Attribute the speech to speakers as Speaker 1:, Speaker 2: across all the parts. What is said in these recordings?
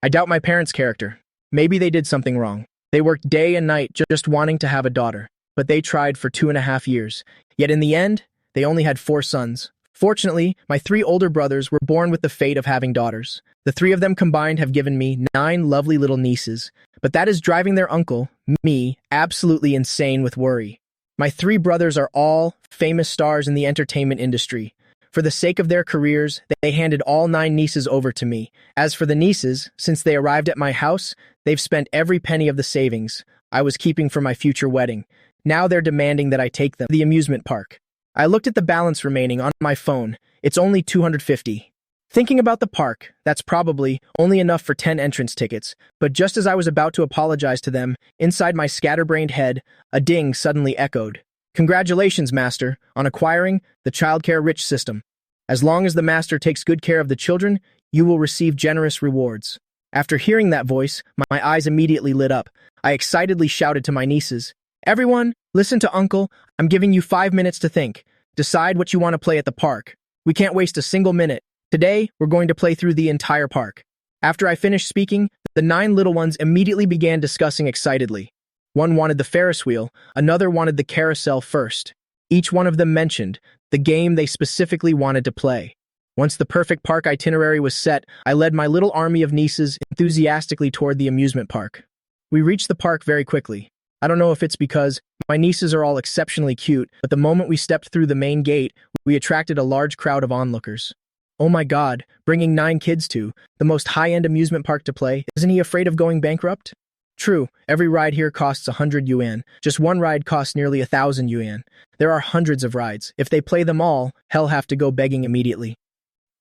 Speaker 1: I doubt my parents' character. Maybe they did something wrong. They worked day and night just wanting to have a daughter, but they tried for 2.5 years. Yet in the end, they only had 4 sons. Fortunately, my 3 older brothers were born with the fate of having daughters. The 3 of them combined have given me 9 lovely little nieces, but that is driving their uncle, me, absolutely insane with worry. My 3 brothers are all famous stars in the entertainment industry. For the sake of their careers, they handed all 9 nieces over to me. As for the nieces, since they arrived at my house, they've spent every penny of the savings I was keeping for my future wedding. Now they're demanding that I take them to the amusement park. I looked at the balance remaining on my phone. It's only 250. Thinking about the park, that's probably only enough for 10 entrance tickets, but just as I was about to apologize to them, inside my scatterbrained head, a ding suddenly echoed. Congratulations, Master, on acquiring the childcare rich system. As long as the Master takes good care of the children, you will receive generous rewards. After hearing that voice, my eyes immediately lit up. I excitedly shouted to my nieces, "Everyone, listen to Uncle. I'm giving you 5 minutes to think. Decide what you want to play at the park. We can't waste a single minute. Today, we're going to play through the entire park." After I finished speaking, the 9 little ones immediately began discussing excitedly. One wanted the Ferris wheel, another wanted the carousel first. Each one of them mentioned the game they specifically wanted to play. Once the perfect park itinerary was set, I led my little army of nieces enthusiastically toward the amusement park. We reached the park very quickly. I don't know if it's because my nieces are all exceptionally cute, but the moment we stepped through the main gate, we attracted a large crowd of onlookers. Oh my God, bringing 9 kids to the most high-end amusement park to play, isn't he afraid of going bankrupt? True, every ride here costs 100 yuan. Just one ride costs nearly 1,000 yuan. There are hundreds of rides. If they play them all, hell have to go begging immediately.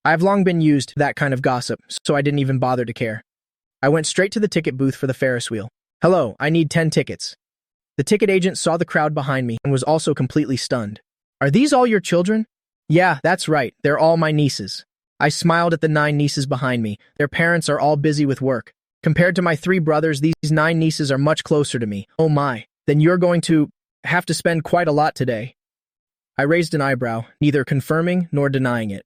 Speaker 1: I've long been used to that kind of gossip, so I didn't even bother to care. I went straight to the ticket booth for the Ferris wheel. "Hello, I need 10 tickets. The ticket agent saw the crowd behind me and was also completely stunned. "Are these all your children?" "Yeah, that's right. They're all my nieces." I smiled at the 9 nieces behind me. Their parents are all busy with work. Compared to my 3 brothers, these 9 nieces are much closer to me. Oh my, then you're going to have to spend quite a lot today. I raised an eyebrow, neither confirming nor denying it.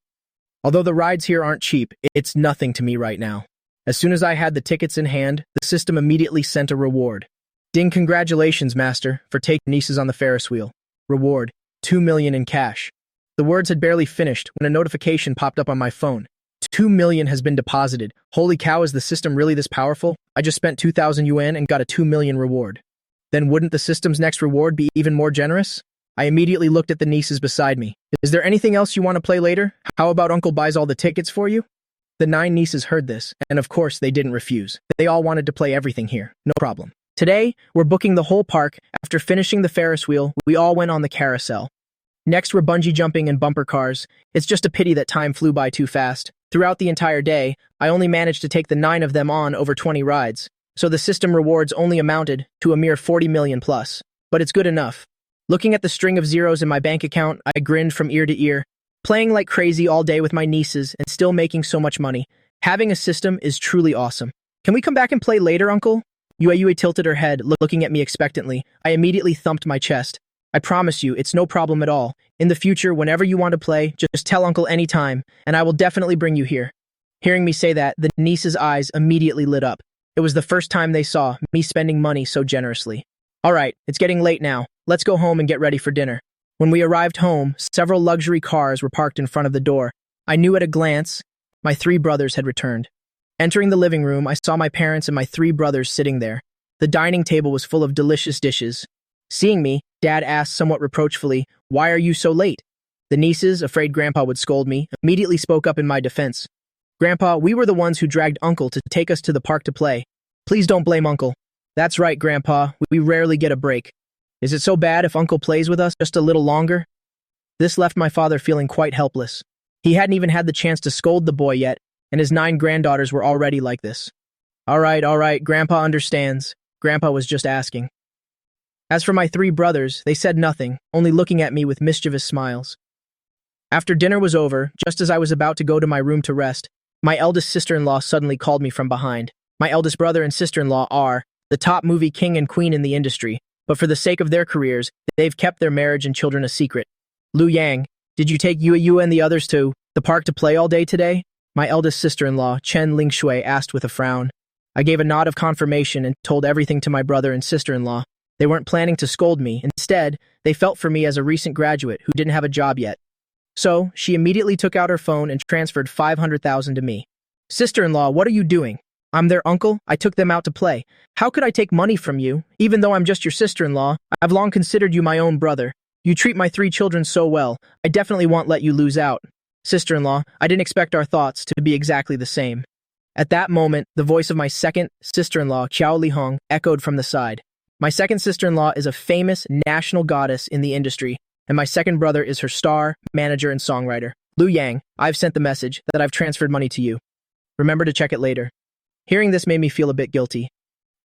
Speaker 1: Although the rides here aren't cheap, it's nothing to me right now. As soon as I had the tickets in hand, the system immediately sent a reward. "Ding, congratulations, Master, for taking nieces on the Ferris wheel. Reward, 2 million in cash." The words had barely finished when a notification popped up on my phone. 2 million has been deposited. Holy cow, is the system really this powerful? I just spent 2,000 yuan and got a 2 million reward. Then wouldn't the system's next reward be even more generous? I immediately looked at the nieces beside me. "Is there anything else you want to play later? How about Uncle buys all the tickets for you?" The 9 nieces heard this, and of course they didn't refuse. They all wanted to play everything here. No problem. Today, we're booking the whole park. After finishing the Ferris wheel, we all went on the carousel. Next were bungee jumping and bumper cars. It's just a pity that time flew by too fast. Throughout the entire day, I only managed to take the 9 of them on over 20 rides, so the system rewards only amounted to a mere 40 million plus. But it's good enough. Looking at the string of zeros in my bank account, I grinned from ear to ear. Playing like crazy all day with my nieces and still making so much money. Having a system is truly awesome. "Can we come back and play later, Uncle?" Yue tilted her head, looking at me expectantly. I immediately thumped my chest. "I promise you, it's no problem at all. In the future, whenever you want to play, just tell Uncle anytime, and I will definitely bring you here." Hearing me say that, the niece's eyes immediately lit up. It was the first time they saw me spending money so generously. "All right, it's getting late now. Let's go home and get ready for dinner." When we arrived home, several luxury cars were parked in front of the door. I knew at a glance my 3 brothers had returned. Entering the living room, I saw my parents and my 3 brothers sitting there. The dining table was full of delicious dishes. Seeing me, Dad asked somewhat reproachfully, "Why are you so late?" The nieces, afraid Grandpa would scold me, immediately spoke up in my defense. "Grandpa, we were the ones who dragged Uncle to take us to the park to play. Please don't blame Uncle." "That's right, Grandpa. We rarely get a break. Is it so bad if Uncle plays with us just a little longer?" This left my father feeling quite helpless. He hadn't even had the chance to scold the boy yet, and his 9 granddaughters were already like this. All right, Grandpa understands. Grandpa was just asking." As for my 3 brothers, they said nothing, only looking at me with mischievous smiles. After dinner was over, just as I was about to go to my room to rest, my eldest sister-in-law suddenly called me from behind. My eldest brother and sister-in-law are the top movie king and queen in the industry, but for the sake of their careers, they've kept their marriage and children a secret. "Lu Yang, did you take Yue and the others to the park to play all day today?" My eldest sister-in-law, Chen Lingshui, asked with a frown. I gave a nod of confirmation and told everything to my brother and sister-in-law. They weren't planning to scold me. Instead, they felt for me as a recent graduate who didn't have a job yet. So, she immediately took out her phone and transferred 500,000 to me. Sister-in-law, what are you doing? I'm their uncle. I took them out to play. How could I take money from you? Even though I'm just your sister-in-law, I've long considered you my own brother. You treat my 3 children so well. I definitely won't let you lose out. Sister-in-law, I didn't expect our thoughts to be exactly the same. At that moment, the voice of my second sister-in-law, Qiao Lihong, echoed from the side. My second sister-in-law is a famous national goddess in the industry, and my second brother is her star, manager, and songwriter. Lu Yang, I've sent the message that I've transferred money to you. Remember to check it later. Hearing this made me feel a bit guilty.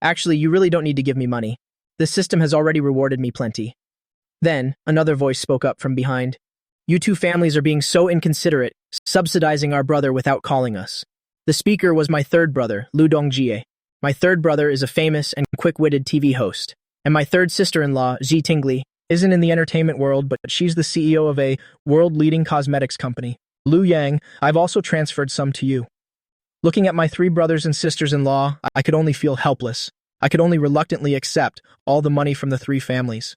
Speaker 1: Actually, you really don't need to give me money. This system has already rewarded me plenty. Then, another voice spoke up from behind. You two families are being so inconsiderate, subsidizing our brother without calling us. The speaker was my third brother, Lu Dongjie. My third brother is a famous and quick-witted TV host. And my third sister-in-law, Ji Tingli, isn't in the entertainment world, but she's the CEO of a world-leading cosmetics company. Lu Yang, I've also transferred some to you. Looking at my 3 brothers and sisters-in-law, I could only feel helpless. I could only reluctantly accept all the money from the 3 families.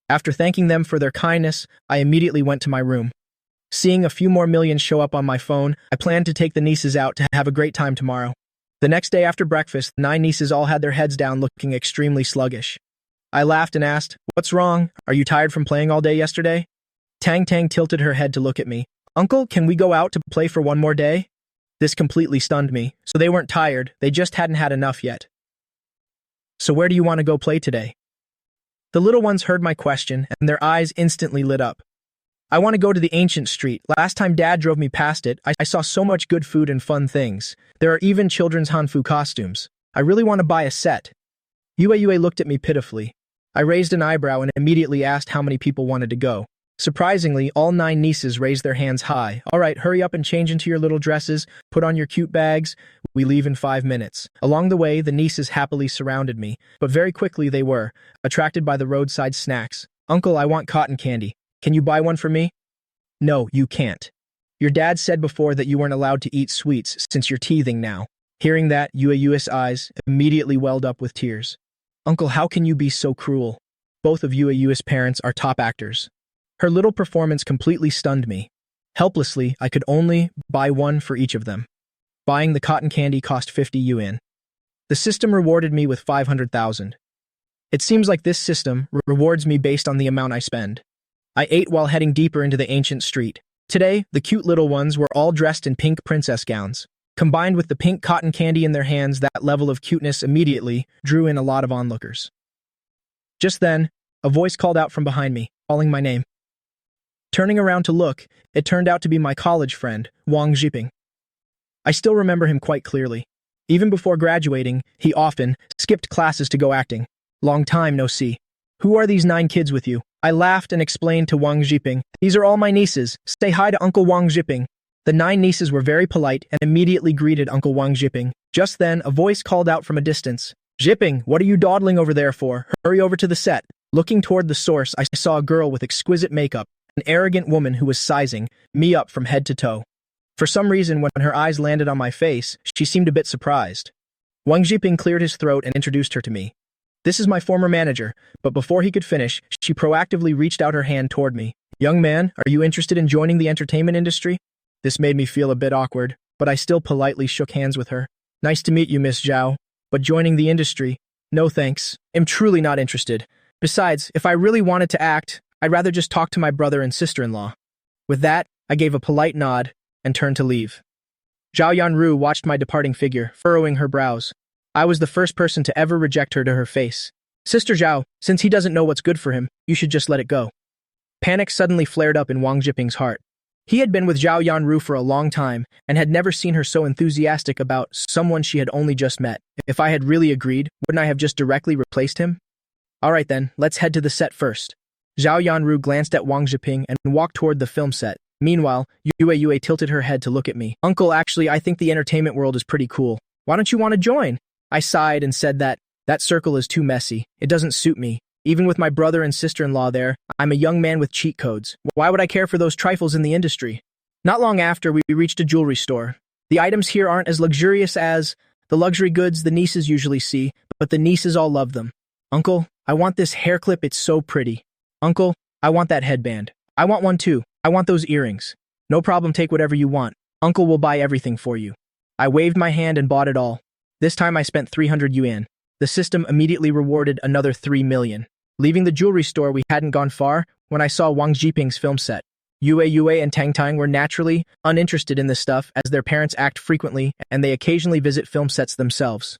Speaker 1: After thanking them for their kindness, I immediately went to my room. Seeing a few more millions show up on my phone, I planned to take the nieces out to have a great time tomorrow. The next day after breakfast, the 9 nieces all had their heads down looking extremely sluggish. I laughed and asked, "What's wrong? Are you tired from playing all day yesterday?" Tang Tang tilted her head to look at me. "Uncle, can we go out to play for one more day?" This completely stunned me, so they weren't tired, they just hadn't had enough yet. "So where do you want to go play today?" The little ones heard my question, and their eyes instantly lit up. "I want to go to the ancient street. Last time Dad drove me past it, I saw so much good food and fun things. There are even children's Hanfu costumes. I really want to buy a set." Yue looked at me pitifully. I raised an eyebrow and immediately asked how many people wanted to go. Surprisingly, all 9 nieces raised their hands high. "All right, hurry up and change into your little dresses, put on your cute bags. We leave in 5 minutes. Along the way, the nieces happily surrounded me, but very quickly they were, attracted by the roadside snacks. "Uncle, I want cotton candy. Can you buy one for me?" "No, you can't. Your dad said before that you weren't allowed to eat sweets since you're teething now." Hearing that, Yue's eyes immediately welled up with tears. "Uncle, how can you be so cruel? Both of Yue's parents are top actors." Her little performance completely stunned me. Helplessly, I could only buy one for each of them. Buying the cotton candy cost 50 yuan. The system rewarded me with 500,000. It seems like this system rewards me based on the amount I spend. I ate while heading deeper into the ancient street. Today, the cute little ones were all dressed in pink princess gowns. Combined with the pink cotton candy in their hands, that level of cuteness immediately drew in a lot of onlookers. Just then, a voice called out from behind me, calling my name. Turning around to look, it turned out to be my college friend, Wang Zhiping. I still remember him quite clearly. Even before graduating, he often skipped classes to go acting. Long time no see. "Who are these 9 kids with you?" I laughed and explained to Wang Zhiping. "These are all my nieces. Say hi to Uncle Wang Zhiping." The 9 nieces were very polite and immediately greeted Uncle Wang Zhiping. Just then, a voice called out from a distance. "Zhiping, what are you dawdling over there for? Hurry over to the set." Looking toward the source, I saw a girl with exquisite makeup, an arrogant woman who was sizing me up from head to toe. For some reason, when her eyes landed on my face, she seemed a bit surprised. Wang Zhiping cleared his throat and introduced her to me. "This is my former manager," but before he could finish, she proactively reached out her hand toward me. "Young man, are you interested in joining the entertainment industry?" This made me feel a bit awkward, but I still politely shook hands with her. "Nice to meet you, Miss Zhao, but joining the industry? No thanks. I'm truly not interested. Besides, if I really wanted to act, I'd rather just talk to my brother and sister-in-law." With that, I gave a polite nod and turned to leave. Zhao Yanru watched my departing figure, furrowing her brows. I was the first person to ever reject her to her face. "Sister Zhao, since he doesn't know what's good for him, you should just let it go." Panic suddenly flared up in Wang Zhiping's heart. He had been with Zhao Yanru for a long time and had never seen her so enthusiastic about someone she had only just met. If I had really agreed, wouldn't I have just directly replaced him? "All right then, let's head to the set first." Zhao Yanru glanced at Wang Zhiping and walked toward the film set. Meanwhile, Yue tilted her head to look at me. "Uncle, actually, I think the entertainment world is pretty cool. Why don't you want to join?" I sighed and said that circle is too messy. It doesn't suit me. Even with my brother and sister-in-law there, I'm a young man with cheat codes. Why would I care for those trifles in the industry? Not long after, we reached a jewelry store. The items here aren't as luxurious as The luxury goods the nieces usually see, but the nieces all love them. Uncle, I want this hair clip, it's so pretty. Uncle, I want that headband. I want one too. I want those earrings. No problem, take whatever you want. Uncle will buy everything for you. I waved my hand and bought it all. This time I spent 300 yuan. The system immediately rewarded another 3 million. Leaving the jewelry store, we hadn't gone far when I saw Wang Jiping's film set. Yue and Tang Tang were naturally uninterested in this stuff as their parents act frequently and they occasionally visit film sets themselves.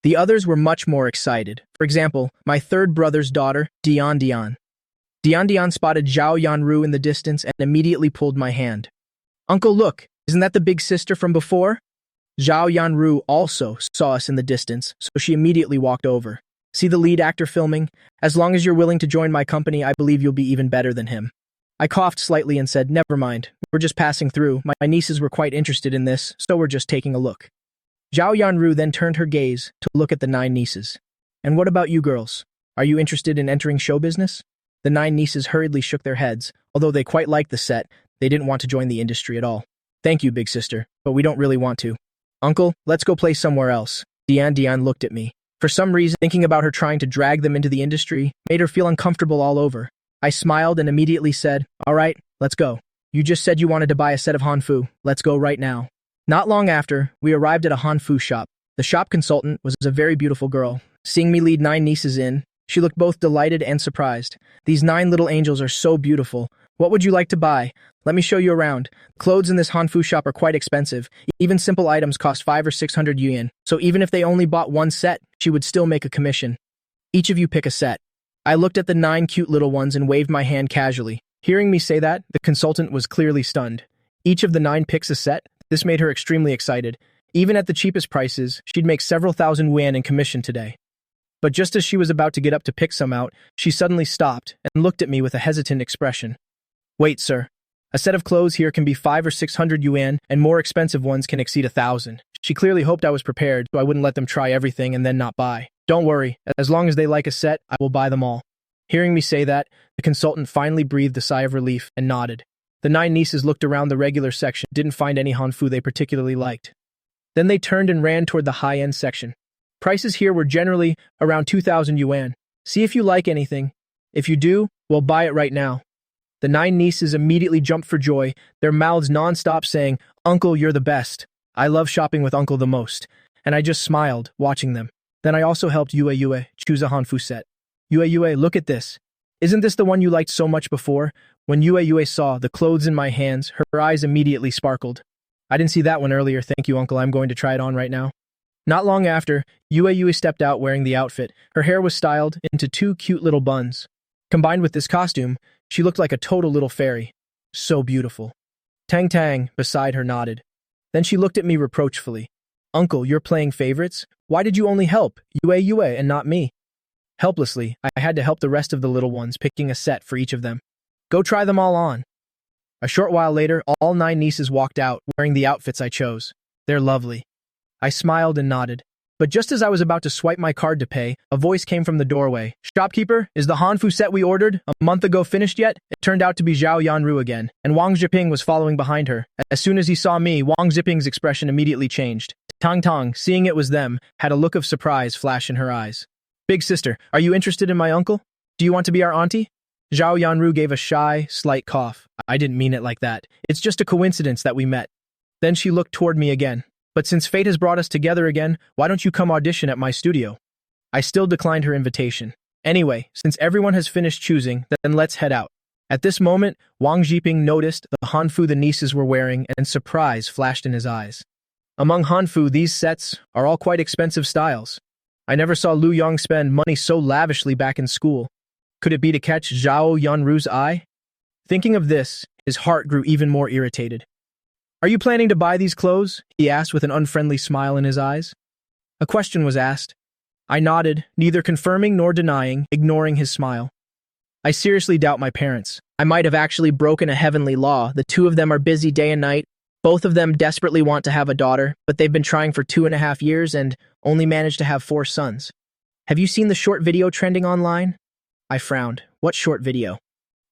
Speaker 1: The others were much more excited. For example, my third brother's daughter, Dian Dian. Dian Dian spotted Zhao Yanru in the distance and immediately pulled my hand. Uncle, look, isn't that the big sister from before? Zhao Yanru also saw us in the distance, so she immediately walked over. See the lead actor filming? As long as you're willing to join my company, I believe you'll be even better than him. I coughed slightly and said, never mind, we're just passing through. My nieces were quite interested in this, so we're just taking a look. Zhao Yanru then turned her gaze to look at the 9 nieces. And what about you girls? Are you interested in entering show business? The 9 nieces hurriedly shook their heads. Although they quite liked the set, they didn't want to join the industry at all. Thank you, big sister, but we don't really want to. Uncle, let's go play somewhere else. Dian Dian looked at me. For some reason, thinking about her trying to drag them into the industry made her feel uncomfortable all over. I smiled and immediately said, all right, let's go. You just said you wanted to buy a set of Hanfu. Let's go right now. Not long after, we arrived at a Hanfu shop. The shop consultant was a very beautiful girl. Seeing me lead 9 nieces in, she looked both delighted and surprised. These 9 little angels are so beautiful. What would you like to buy? Let me show you around. Clothes in this Hanfu shop are quite expensive. Even simple items cost 500 or 600 yuan. So even if they only bought one set, she would still make a commission. Each of you pick a set. I looked at the 9 cute little ones and waved my hand casually. Hearing me say that, the consultant was clearly stunned. Each of the 9 picks a set. This made her extremely excited. Even at the cheapest prices, she'd make several thousand yuan in commission today. But just as she was about to get up to pick some out, she suddenly stopped and looked at me with a hesitant expression. Wait, sir. A set of clothes here can be 500 or 600 yuan, and more expensive ones can exceed 1,000. She clearly hoped I was prepared, so I wouldn't let them try everything and then not buy. Don't worry, as long as they like a set, I will buy them all. Hearing me say that, the consultant finally breathed a sigh of relief and nodded. The 9 nieces looked around the regular section, didn't find any Hanfu they particularly liked. Then they turned and ran toward the high-end section. Prices here were generally around 2,000 yuan. See if you like anything. If you do, we'll buy it right now. The 9 nieces immediately jumped for joy, their mouths non-stop saying, Uncle, you're the best. I love shopping with Uncle the most. And I just smiled, watching them. Then I also helped Yue choose a Hanfu set. Yue, look at this. Isn't this the one you liked so much before? When Yue saw the clothes in my hands, her eyes immediately sparkled. I didn't see that one earlier, thank you, Uncle. I'm going to try it on right now. Not long after, Yue stepped out wearing the outfit. Her hair was styled into 2 cute little buns. Combined with this costume, she looked like a total little fairy. So beautiful. Tang Tang, beside her, nodded. Then she looked at me reproachfully. Uncle, you're playing favorites? Why did you only help Yue and not me? Helplessly, I had to help the rest of the little ones, picking a set for each of them. Go try them all on. A short while later, all 9 nieces walked out, wearing the outfits I chose. They're lovely. I smiled and nodded. But just as I was about to swipe my card to pay, a voice came from the doorway. Shopkeeper, is the Hanfu set we ordered a month ago finished yet? It turned out to be Zhao Yanru again, and Wang Jiping was following behind her. As soon as he saw me, Wang Jiping's expression immediately changed. Tang Tang, seeing it was them, had a look of surprise flash in her eyes. Big sister, are you interested in my uncle? Do you want to be our auntie? Zhao Yanru gave a shy, slight cough. I didn't mean it like that. It's just a coincidence that we met. Then she looked toward me again. But since fate has brought us together again, why don't you come audition at my studio? I still declined her invitation. Anyway, since everyone has finished choosing, then let's head out. At this moment, Wang Jiping noticed the Hanfu the nieces were wearing and surprise flashed in his eyes. Among Hanfu, these sets are all quite expensive styles. I never saw Lu Yong spend money so lavishly back in school. Could it be to catch Zhao Yanru's eye? Thinking of this, his heart grew even more irritated. Are you planning to buy these clothes? He asked with an unfriendly smile in his eyes. A question was asked. I nodded, neither confirming nor denying, ignoring his smile. I seriously doubt my parents. I might have actually broken a heavenly law. The 2 of them are busy day and night. Both of them desperately want to have a daughter, but they've been trying for 2.5 years and only managed to have 4 sons. Have you seen the short video trending online? I frowned. What short video?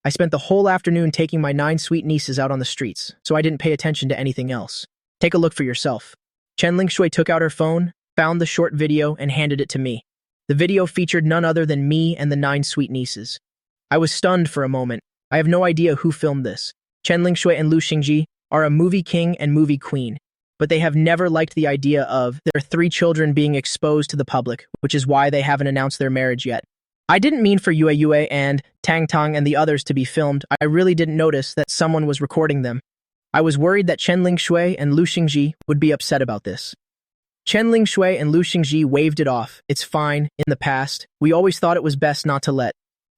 Speaker 1: I spent the whole afternoon taking my 9 sweet nieces out on the streets, so I didn't pay attention to anything else. Take a look for yourself. Chen Lingshui took out her phone, found the short video, and handed it to me. The video featured none other than me and the 9 sweet nieces. I was stunned for a moment. I have no idea who filmed this. Chen Lingshui and Lu Xingji are a movie king and movie queen, but they have never liked the idea of their 3 children being exposed to the public, which is why they haven't announced their marriage yet. I didn't mean for Yue Yue and Tang Tang and the others to be filmed. I really didn't notice that someone was recording them. I was worried that Chen Lingshui and Lu Xingji would be upset about this. Chen Lingshui and Lu Xingji waved it off. It's fine. In the past, we always thought it was best not to let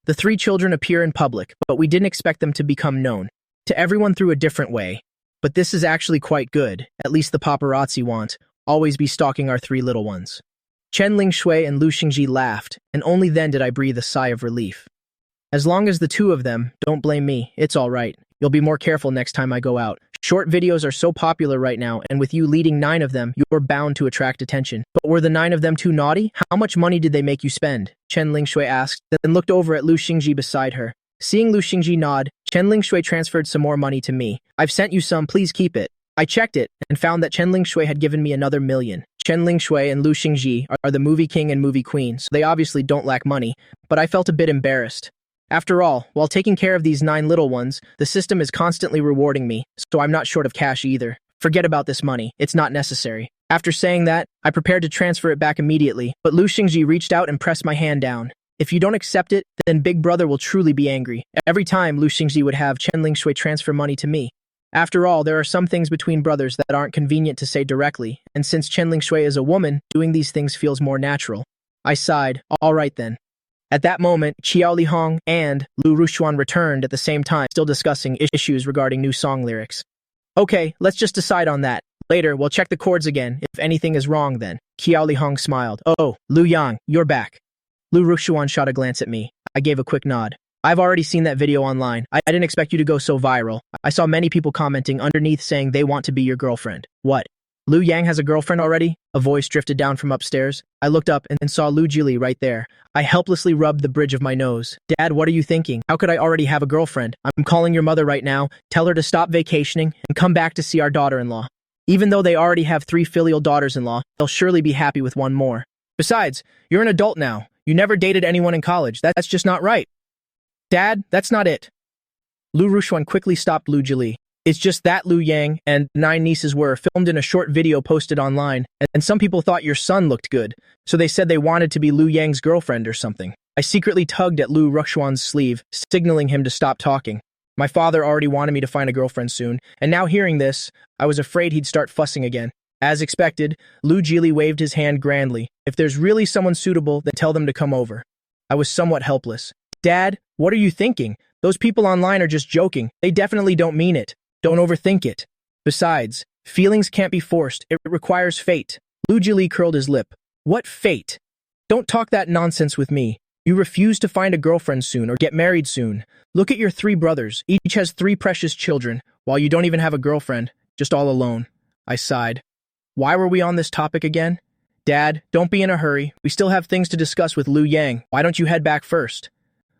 Speaker 1: the 3 children appear in public, but we didn't expect them to become known to everyone through a different way. But this is actually quite good. At least the paparazzi won't always be stalking our 3 little ones. Chen Lingshui and Lu Xingji laughed, and only then did I breathe a sigh of relief. As long as the 2 of them don't blame me, it's all right. You'll be more careful next time I go out. Short videos are so popular right now, and with you leading 9 of them, you're bound to attract attention. But were the 9 of them too naughty? How much money did they make you spend? Chen Lingshui asked, then looked over at Lu Xingji beside her. Seeing Lu Xingji nod, Chen Lingshui transferred some more money to me. I've sent you some, please keep it. I checked it, and found that Chen Lingshui had given me another $1,000,000. Chen Lingshui and Lu Xingji are the movie king and movie queen, so they obviously don't lack money, but I felt a bit embarrassed. After all, while taking care of these 9 little ones, the system is constantly rewarding me, so I'm not short of cash either. Forget about this money, it's not necessary. After saying that, I prepared to transfer it back immediately, but Lu Xingji reached out and pressed my hand down. If you don't accept it, then Big Brother will truly be angry. Every time Lu Xingji would have Chen Lingshui transfer money to me. After all, there are some things between brothers that aren't convenient to say directly, and since Chen Lingshui is a woman, doing these things feels more natural. I sighed, all right then. At that moment, Qiao Lihong and Lu Rushuan returned at the same time, still discussing issues regarding new song lyrics. Okay, let's just decide on that. Later, we'll check the chords again. If anything is wrong then. Qiao Lihong smiled. Oh, Lu Yang, you're back. Lu Rushuan shot a glance at me. I gave a quick nod. I've already seen that video online. I didn't expect you to go so viral. I saw many people commenting underneath saying they want to be your girlfriend. What? Lu Yang has a girlfriend already? A voice drifted down from upstairs. I looked up and saw Lu Jili right there. I helplessly rubbed the bridge of my nose. Dad, what are you thinking? How could I already have a girlfriend? I'm calling your mother right now. Tell her to stop vacationing and come back to see our daughter-in-law. Even though they already have 3 filial daughters-in-law, they'll surely be happy with one more. Besides, you're an adult now. You never dated anyone in college. That's just not right. Dad, that's not it. Lu Rushuan quickly stopped Lu Jili. It's just that Lu Yang and 9 nieces were filmed in a short video posted online, and some people thought your son looked good, so they said they wanted to be Lu Yang's girlfriend or something. I secretly tugged at Lu Rushuan's sleeve, signaling him to stop talking. My father already wanted me to find a girlfriend soon, and now hearing this, I was afraid he'd start fussing again. As expected, Lu Jili waved his hand grandly. If there's really someone suitable, then tell them to come over. I was somewhat helpless. Dad, what are you thinking? Those people online are just joking. They definitely don't mean it. Don't overthink it. Besides, feelings can't be forced. It requires fate. Lu Jili curled his lip. What fate? Don't talk that nonsense with me. You refuse to find a girlfriend soon or get married soon. Look at your 3 brothers. Each has 3 precious children, while you don't even have a girlfriend, just all alone. I sighed. Why were we on this topic again? Dad, don't be in a hurry. We still have things to discuss with Lu Yang. Why don't you head back first?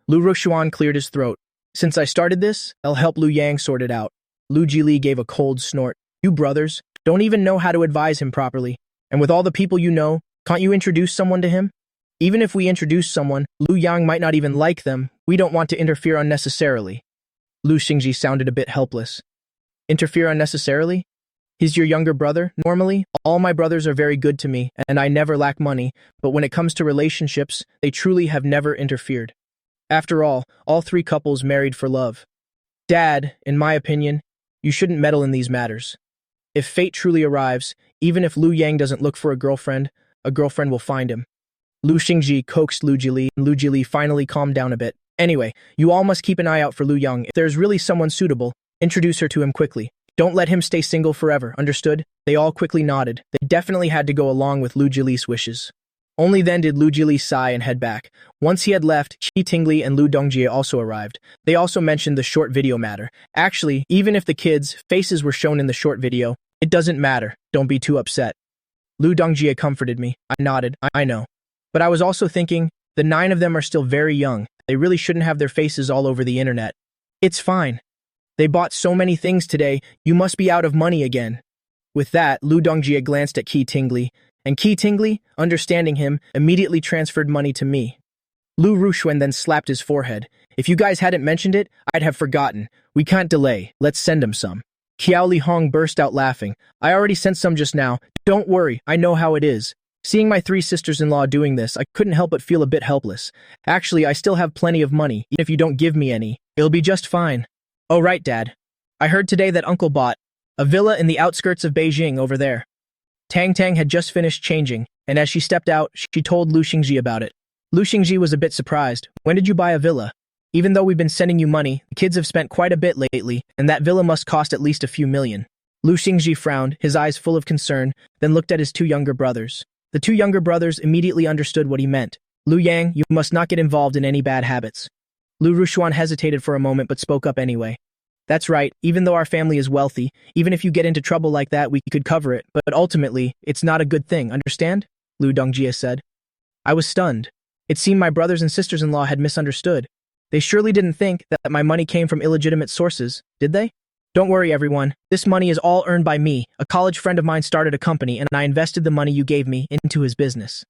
Speaker 1: Lu Rushuan cleared his throat. Since I started this, I'll help Lu Yang sort it out. Lu Jili gave a cold snort. You brothers don't even know how to advise him properly. And with all the people you know, can't you introduce someone to him? Even if we introduce someone, Lu Yang might not even like them. We don't want to interfere unnecessarily. Lu Xingji sounded a bit helpless. Interfere unnecessarily? He's your younger brother. Normally, all my brothers are very good to me, and I never lack money, but when it comes to relationships, they truly have never interfered. After all 3 couples married for love. Dad, in my opinion, you shouldn't meddle in these matters. If fate truly arrives, even if Lu Yang doesn't look for a girlfriend will find him. Lu Xingji coaxed Lu Jili, and Lu Jili finally calmed down a bit. Anyway, you all must keep an eye out for Lu Yang. If there's really someone suitable, introduce her to him quickly. Don't let him stay single forever, understood? They all quickly nodded. They definitely had to go along with Lu Jili's wishes. Only then did Lu Jili sigh and head back. Once he had left, Qi Tingli and Lu Dongjie also arrived. They also mentioned the short video matter. Actually, even if the kids' faces were shown in the short video, it doesn't matter. Don't be too upset. Lu Dongjie comforted me. I nodded. I know. But I was also thinking, the 9 of them are still very young. They really shouldn't have their faces all over the internet. It's fine. They bought so many things today, you must be out of money again. With that, Lu Dongjie glanced at Qi Tingli, and Qi Tingli, understanding him, immediately transferred money to me. Lu Ruxuan then slapped his forehead. If you guys hadn't mentioned it, I'd have forgotten. We can't delay. Let's send him some. Qiao Li Hong burst out laughing. I already sent some just now. Don't worry, I know how it is. Seeing my three sisters-in-law doing this, I couldn't help but feel a bit helpless. Actually, I still have plenty of money. Even if you don't give me any, it'll be just fine. Oh right, Dad. I heard today that Uncle bought a villa in the outskirts of Beijing over there. Tang Tang had just finished changing, and as she stepped out, she told Lu Xingji about it. Lu Xingji was a bit surprised. When did you buy a villa? Even though we've been sending you money, the kids have spent quite a bit lately, and that villa must cost at least a few million. Lu Xingji frowned, his eyes full of concern, then looked at his two younger brothers. The two younger brothers immediately understood what he meant. Lu Yang, you must not get involved in any bad habits. Lu Ruxuan hesitated for a moment but spoke up anyway. That's right, even though our family is wealthy, even if you get into trouble like that, we could cover it, but ultimately, it's not a good thing, understand? Lu Dongjie said. I was stunned. It seemed my brothers and sisters-in-law had misunderstood. They surely didn't think that my money came from illegitimate sources, did they? Don't worry, everyone. This money is all earned by me. A college friend of mine started a company, and I invested the money you gave me into his business.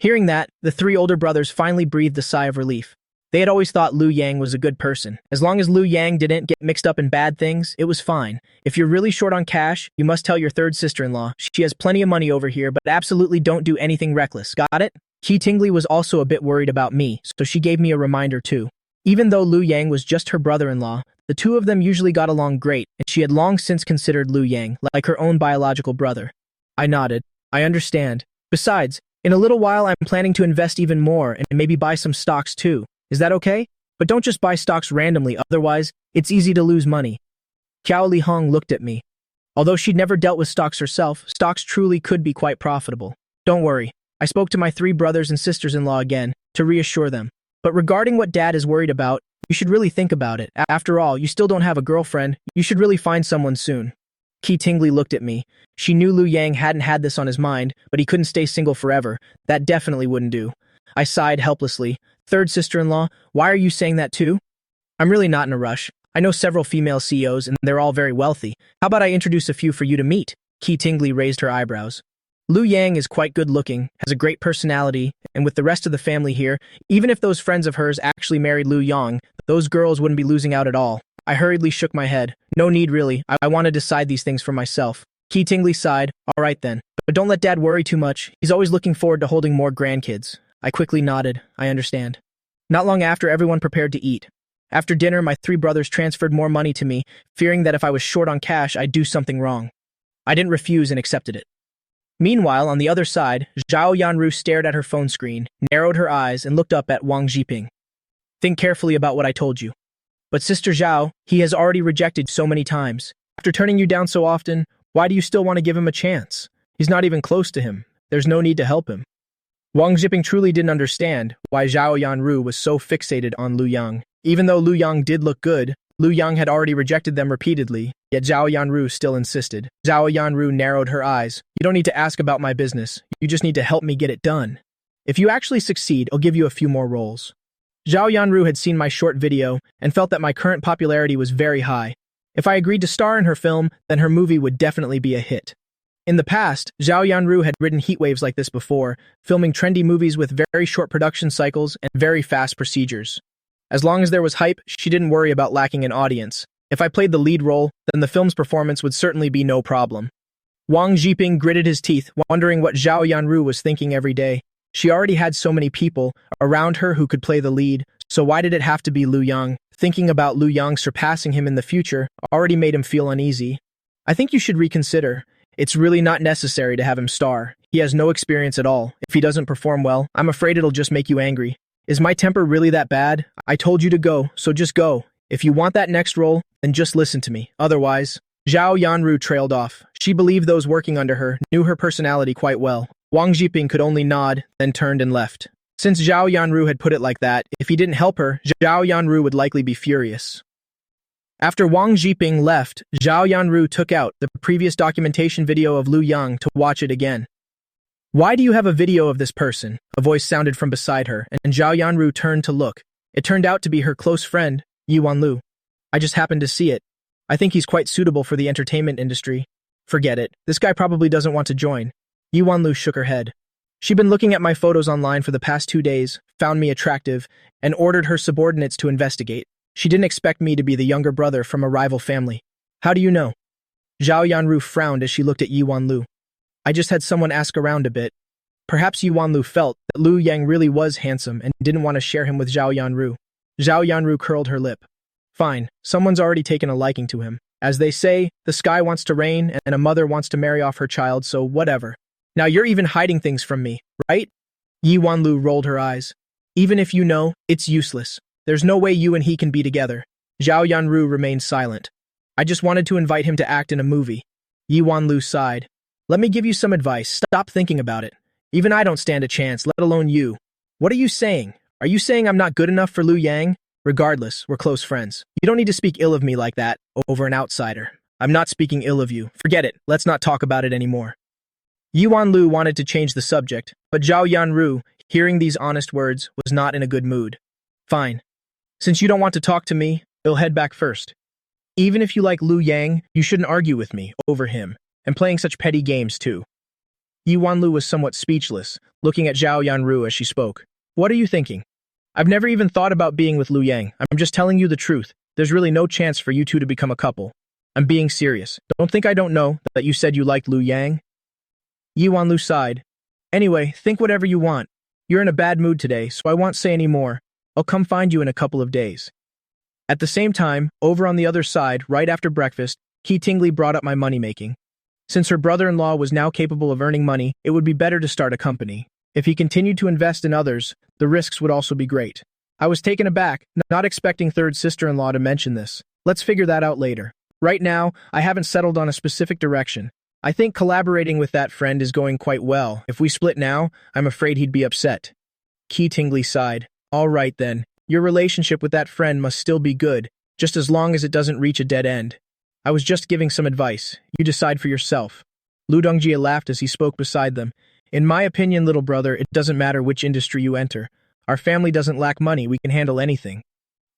Speaker 1: Hearing that, the three older brothers finally breathed a sigh of relief. They had always thought Lu Yang was a good person. As long as Lu Yang didn't get mixed up in bad things, it was fine. If you're really short on cash, you must tell your third sister-in-law. She has plenty of money over here, but absolutely don't do anything reckless. Got it? Qi Tingli was also a bit worried about me, so she gave me a reminder too. Even though Lu Yang was just her brother-in-law, the two of them usually got along great, and she had long since considered Lu Yang like her own biological brother. I nodded. I understand. Besides, in a little while I'm planning to invest even more and maybe buy some stocks too. Is that okay? But don't just buy stocks randomly, otherwise, it's easy to lose money. Qiao Li Hong looked at me. Although she'd never dealt with stocks herself, stocks truly could be quite profitable. Don't worry. I spoke to my three brothers and sisters-in-law again, to reassure them. But regarding what Dad is worried about, you should really think about it. After all, you still don't have a girlfriend. You should really find someone soon. Qi Tingli looked at me. She knew Lu Yang hadn't had this on his mind, but he couldn't stay single forever. That definitely wouldn't do. I sighed helplessly. Third sister-in-law, why are you saying that too? I'm really not in a rush. I know several female CEOs, and they're all very wealthy. How about I introduce a few for you to meet? Qi Tingli raised her eyebrows. Lu Yang is quite good-looking, has a great personality, and with the rest of the family here, even if those friends of hers actually married Lu Yang, those girls wouldn't be losing out at all. I hurriedly shook my head. No need, really. I want to decide these things for myself. Qi Tingli sighed. All right then. But don't let Dad worry too much. He's always looking forward to holding more grandkids. I quickly nodded. I understand. Not long after, everyone prepared to eat. After dinner, my three brothers transferred more money to me, fearing that if I was short on cash, I'd do something wrong. I didn't refuse and accepted it. Meanwhile, on the other side, Zhao Yanru stared at her phone screen, narrowed her eyes, and looked up at Wang Zhiping. Think carefully about what I told you. But Sister Zhao, he has already rejected so many times. After turning you down so often, why do you still want to give him a chance? He's not even close to him. There's no need to help him. Wang Zhiping truly didn't understand why Zhao Yanru was so fixated on Lu Yang. Even though Lu Yang did look good, Lu Yang had already rejected them repeatedly, yet Zhao Yanru still insisted. Zhao Yanru narrowed her eyes. You don't need to ask about my business. You just need to help me get it done. If you actually succeed, I'll give you a few more roles. Zhao Yanru had seen my short video and felt that my current popularity was very high. If I agreed to star in her film, then her movie would definitely be a hit. In the past, Zhao Yanru had ridden heatwaves like this before, filming trendy movies with very short production cycles and very fast procedures. As long as there was hype, she didn't worry about lacking an audience. If I played the lead role, then the film's performance would certainly be no problem. Wang Zhiping gritted his teeth, wondering what Zhao Yanru was thinking every day. She already had so many people around her who could play the lead, so why did it have to be Lu Yang? Thinking about Lu Yang surpassing him in the future already made him feel uneasy. I think you should reconsider. It's really not necessary to have him star. He has no experience at all. If he doesn't perform well, I'm afraid it'll just make you angry. Is my temper really that bad? I told you to go, so just go. If you want that next role, then just listen to me. Otherwise, Zhao Yanru trailed off. She believed those working under her knew her personality quite well. Wang Zhiping could only nod, then turned and left. Since Zhao Yanru had put it like that, if he didn't help her, Zhao Yanru would likely be furious. After Wang Zhiping left, Zhao Yanru took out the previous documentation video of Lu Yang to watch it again. Why do you have a video of this person? A voice sounded from beside her, and Zhao Yanru turned to look. It turned out to be her close friend, Yuan Lu. I just happened to see it. I think he's quite suitable for the entertainment industry. Forget it. This guy probably doesn't want to join. Yi Wanlu shook her head. She'd been looking at my photos online for the past 2 days, found me attractive, and ordered her subordinates to investigate. She didn't expect me to be the younger brother from a rival family. How do you know? Zhao Yanru frowned as she looked at Yi Wanlu. I just had someone ask around a bit. Perhaps Yi Wanlu felt that Lu Yang really was handsome and didn't want to share him with Zhao Yanru. Zhao Yanru curled her lip. Fine, someone's already taken a liking to him. As they say, the sky wants to rain and a mother wants to marry off her child, so whatever. Now you're even hiding things from me, right? Yi Wanlu rolled her eyes. Even if you know, it's useless. There's no way you and he can be together. Zhao Yanru remained silent. I just wanted to invite him to act in a movie. Yi Wanlu sighed. Let me give you some advice. Stop thinking about it. Even I don't stand a chance, let alone you. What are you saying? Are you saying I'm not good enough for Lu Yang? Regardless, we're close friends. You don't need to speak ill of me like that, over an outsider. I'm not speaking ill of you. Forget it. Let's not talk about it anymore. Yi Wanlu wanted to change the subject, but Zhao Yanru, hearing these honest words, was not in a good mood. Fine. Since you don't want to talk to me, I'll head back first. Even if you like Lu Yang, you shouldn't argue with me over him, and playing such petty games too. Yi Wanlu was somewhat speechless, looking at Zhao Yanru as she spoke. What are you thinking? I've never even thought about being with Lu Yang. I'm just telling you the truth. There's really no chance for you two to become a couple. I'm being serious. Don't think I don't know that you said you liked Lu Yang. Yi Wanlu sighed. Anyway, think whatever you want. You're in a bad mood today, so I won't say any more. I'll come find you in a couple of days. At the same time, over on the other side, right after breakfast, Qi Tingli brought up my money-making. Since her brother-in-law was now capable of earning money, it would be better to start a company. If he continued to invest in others, the risks would also be great. I was taken aback, not expecting third sister-in-law to mention this. Let's figure that out later. Right now, I haven't settled on a specific direction. I think collaborating with that friend is going quite well. If we split now, I'm afraid he'd be upset. Qi Tingli sighed. All right then, your relationship with that friend must still be good, just as long as it doesn't reach a dead end. I was just giving some advice. You decide for yourself. Lu Dongjie laughed as he spoke beside them. In my opinion, little brother, it doesn't matter which industry you enter. Our family doesn't lack money, we can handle anything.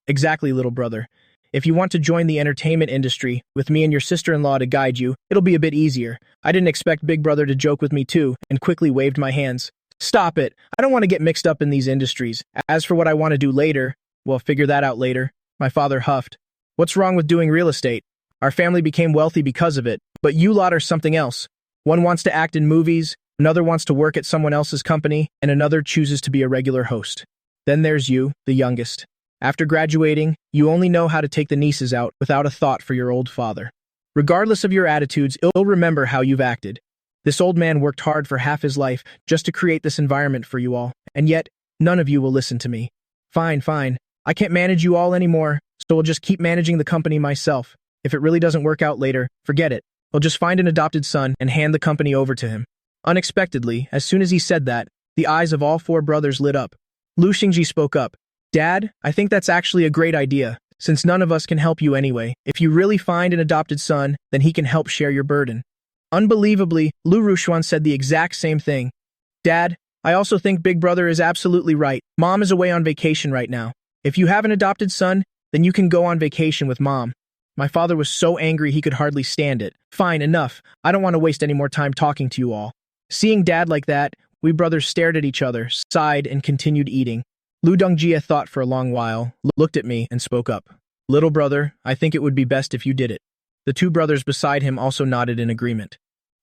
Speaker 1: Exactly, little brother. If you want to join the entertainment industry, with me and your sister-in-law to guide you, it'll be a bit easier. I didn't expect Big Brother to joke with me too, and quickly waved my hands. Stop it. I don't want to get mixed up in these industries. As for what I want to do later, well, figure that out later. My father huffed. What's wrong with doing real estate? Our family became wealthy because of it, but you lot are something else. One wants to act in movies, another wants to work at someone else's company, and another chooses to be a regular host. Then there's you, the youngest. After graduating, you only know how to take the nieces out without a thought for your old father. Regardless of your attitudes, he'll remember how you've acted. This old man worked hard for half his life just to create this environment for you all, and yet, none of you will listen to me. Fine. I can't manage you all anymore, so I'll just keep managing the company myself. If it really doesn't work out later, forget it. I'll just find an adopted son and hand the company over to him. Unexpectedly, as soon as he said that, the eyes of all four brothers lit up. Lu Xingji spoke up. Dad, I think that's actually a great idea. Since none of us can help you anyway, if you really find an adopted son, then he can help share your burden. Unbelievably, Lu Rushuan said the exact same thing. Dad, I also think Big Brother is absolutely right. Mom is away on vacation right now. If you have an adopted son, then you can go on vacation with Mom. My father was so angry he could hardly stand it. Fine, enough. I don't want to waste any more time talking to you all. Seeing Dad like that, we brothers stared at each other, sighed, and continued eating. Lu Dongjie thought for a long while, looked at me, and spoke up. Little brother, I think it would be best if you did it. The two brothers beside him also nodded in agreement.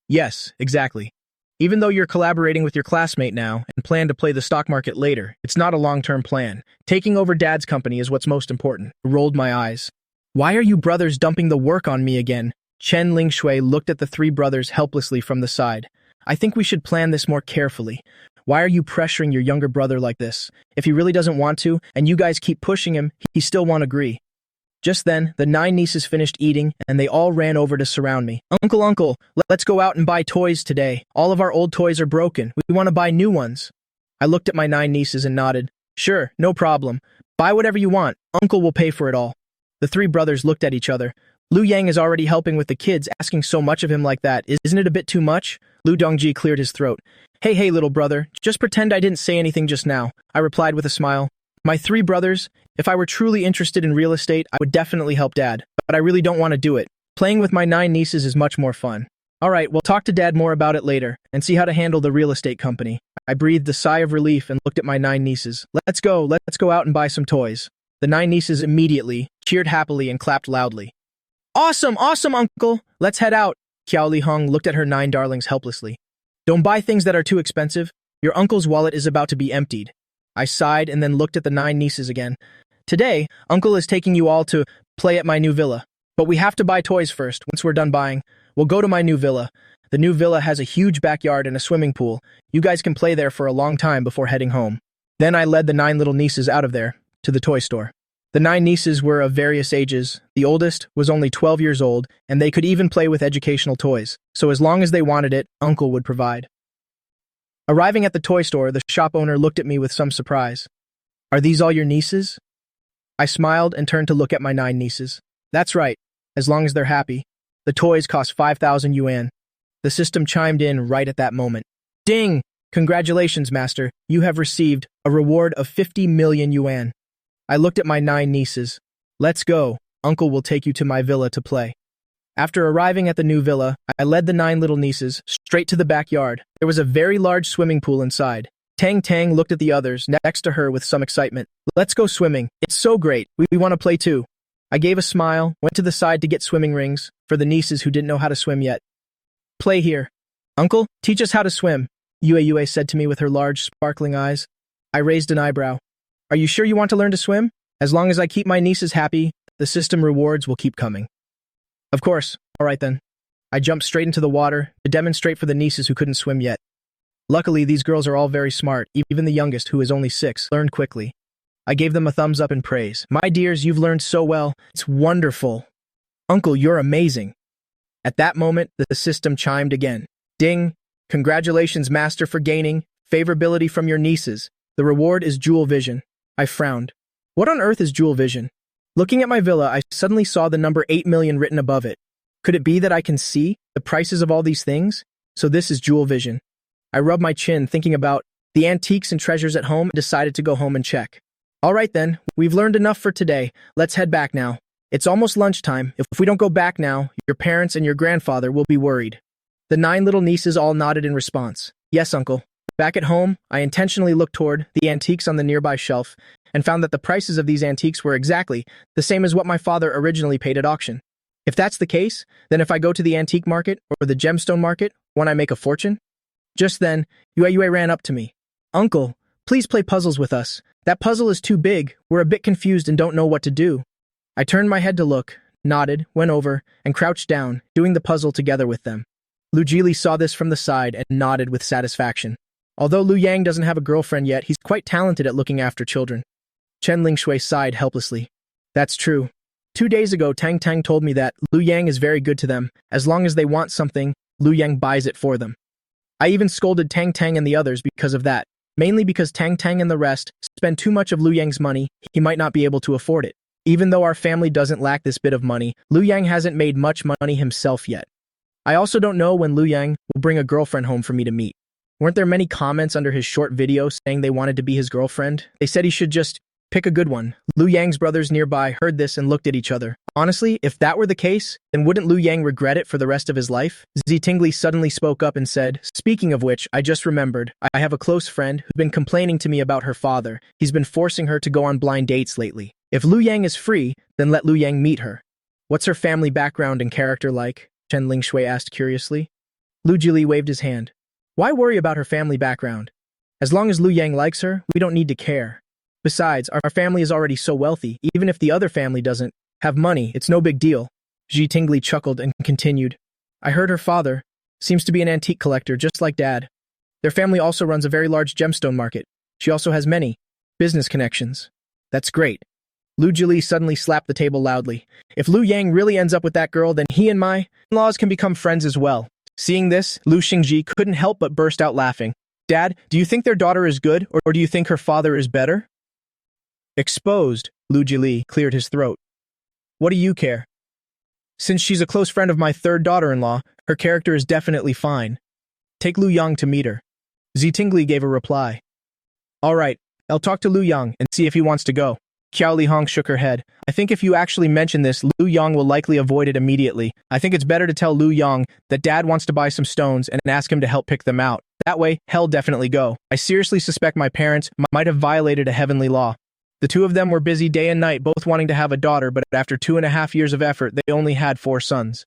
Speaker 1: Yes, exactly. Even though you're collaborating with your classmate now and plan to play the stock market later, it's not a long-term plan. Taking over Dad's company is what's most important. I rolled my eyes. Why are you brothers dumping the work on me again? Chen Lingshui looked at the three brothers helplessly from the side. I think we should plan this more carefully. Why are you pressuring your younger brother like this? If he really doesn't want to, and you guys keep pushing him, he still won't agree. Just then, the 9 nieces finished eating, and they all ran over to surround me. Uncle, let's go out and buy toys today. All of our old toys are broken. We want to buy new ones. I looked at my 9 nieces and nodded. Sure, no problem. Buy whatever you want. Uncle will pay for it all. The 3 brothers looked at each other. Lu Yang is already helping with the kids, asking so much of him like that. Isn't it a bit too much? Lu Dongjie cleared his throat. Hey, little brother, just pretend I didn't say anything just now, I replied with a smile. My 3 brothers, if I were truly interested in real estate, I would definitely help Dad, but I really don't want to do it. Playing with my 9 nieces is much more fun. All right, we'll talk to Dad more about it later and see how to handle the real estate company. I breathed a sigh of relief and looked at my 9 nieces. Let's go out and buy some toys. The 9 nieces immediately cheered happily and clapped loudly. Awesome, awesome, uncle! Let's head out. Qiao Li Hong looked at her 9 darlings helplessly. Don't buy things that are too expensive. Your uncle's wallet is about to be emptied. I sighed and then looked at the 9 nieces again. Today, uncle is taking you all to play at my new villa. But we have to buy toys first. Once we're done buying, we'll go to my new villa. The new villa has a huge backyard and a swimming pool. You guys can play there for a long time before heading home. Then I led the 9 little nieces out of there, to the toy store. The 9 nieces were of various ages. The oldest was only 12 years old, and they could even play with educational toys. So as long as they wanted it, uncle would provide. Arriving at the toy store, the shop owner looked at me with some surprise. Are these all your nieces? I smiled and turned to look at my 9 nieces. That's right, as long as they're happy. The toys cost 5,000 yuan. The system chimed in right at that moment. Ding! Congratulations, master. You have received a reward of 50 million yuan. I looked at my 9 nieces. Let's go. Uncle will take you to my villa to play. After arriving at the new villa, I led the 9 little nieces straight to the backyard. There was a very large swimming pool inside. Tang Tang looked at the others next to her with some excitement. Let's go swimming. It's so great. We want to play too. I gave a smile, went to the side to get swimming rings for the nieces who didn't know how to swim yet. Play here. Uncle, teach us how to swim, Yue said to me with her large, sparkling eyes. I raised an eyebrow. Are you sure you want to learn to swim? As long as I keep my nieces happy, the system rewards will keep coming. Of course. All right then. I jumped straight into the water to demonstrate for the nieces who couldn't swim yet. Luckily, these girls are all very smart. Even the youngest, who is only 6, learned quickly. I gave them a thumbs up in praise. My dears, you've learned so well. It's wonderful. Uncle, you're amazing. At that moment, the system chimed again. Ding! Congratulations, master, for gaining favorability from your nieces. The reward is Jewel Vision. I frowned. What on earth is Jewel Vision? Looking at my villa, I suddenly saw the number 8 million written above it. Could it be that I can see the prices of all these things? So this is Jewel Vision. I rubbed my chin, thinking about the antiques and treasures at home, and decided to go home and check. All right then, we've learned enough for today. Let's head back now. It's almost lunchtime. If we don't go back now, your parents and your grandfather will be worried. The 9 little nieces all nodded in response. Yes, uncle. Back at home, I intentionally looked toward the antiques on the nearby shelf and found that the prices of these antiques were exactly the same as what my father originally paid at auction. If that's the case, then if I go to the antique market or the gemstone market, won't I make a fortune? Just then, Yue ran up to me. Uncle, please play puzzles with us. That puzzle is too big. We're a bit confused and don't know what to do. I turned my head to look, nodded, went over, and crouched down, doing the puzzle together with them. Lu Jili saw this from the side and nodded with satisfaction. Although Lu Yang doesn't have a girlfriend yet, he's quite talented at looking after children. Chen Lingshui sighed helplessly. That's true. 2 days ago, Tang Tang told me that Lu Yang is very good to them. As long as they want something, Lu Yang buys it for them. I even scolded Tang Tang and the others because of that. Mainly because Tang Tang and the rest spend too much of Lu Yang's money, he might not be able to afford it. Even though our family doesn't lack this bit of money, Lu Yang hasn't made much money himself yet. I also don't know when Lu Yang will bring a girlfriend home for me to meet. Weren't there many comments under his short video saying they wanted to be his girlfriend? They said he should just pick a good one. Lu Yang's brothers nearby heard this and looked at each other. Honestly, if that were the case, then wouldn't Lu Yang regret it for the rest of his life? Tingli suddenly spoke up and said, speaking of which, I just remembered, I have a close friend who's been complaining to me about her father. He's been forcing her to go on blind dates lately. If Lu Yang is free, then let Lu Yang meet her. What's her family background and character like? Chen Lingshui asked curiously. Lu Jili waved his hand. Why worry about her family background? As long as Lu Yang likes her, we don't need to care. Besides, our family is already so wealthy, even if the other family doesn't have money, it's no big deal. Ji Tingli chuckled and continued. I heard her father seems to be an antique collector just like Dad. Their family also runs a very large gemstone market. She also has many business connections. That's great. Lu Jili suddenly slapped the table loudly. If Lu Yang really ends up with that girl, then he and my in-laws can become friends as well. Seeing this, Lu Xingji couldn't help but burst out laughing. Dad, do you think their daughter is good, or do you think her father is better? Exposed, Lu Jili cleared his throat. What do you care? Since she's a close friend of my third daughter-in-law, her character is definitely fine. Take Lu Yang to meet her. Tingli gave a reply. All right, I'll talk to Lu Yang and see if he wants to go. Xiao Lihong shook her head. I think if you actually mention this, Lu Yang will likely avoid it immediately. I think it's better to tell Lu Yang that Dad wants to buy some stones and ask him to help pick them out. That way, he'll definitely go. I seriously suspect my parents might have violated a heavenly law. The two of them were busy day and night, both wanting to have a daughter, but after 2.5 years of effort, they only had 4 sons.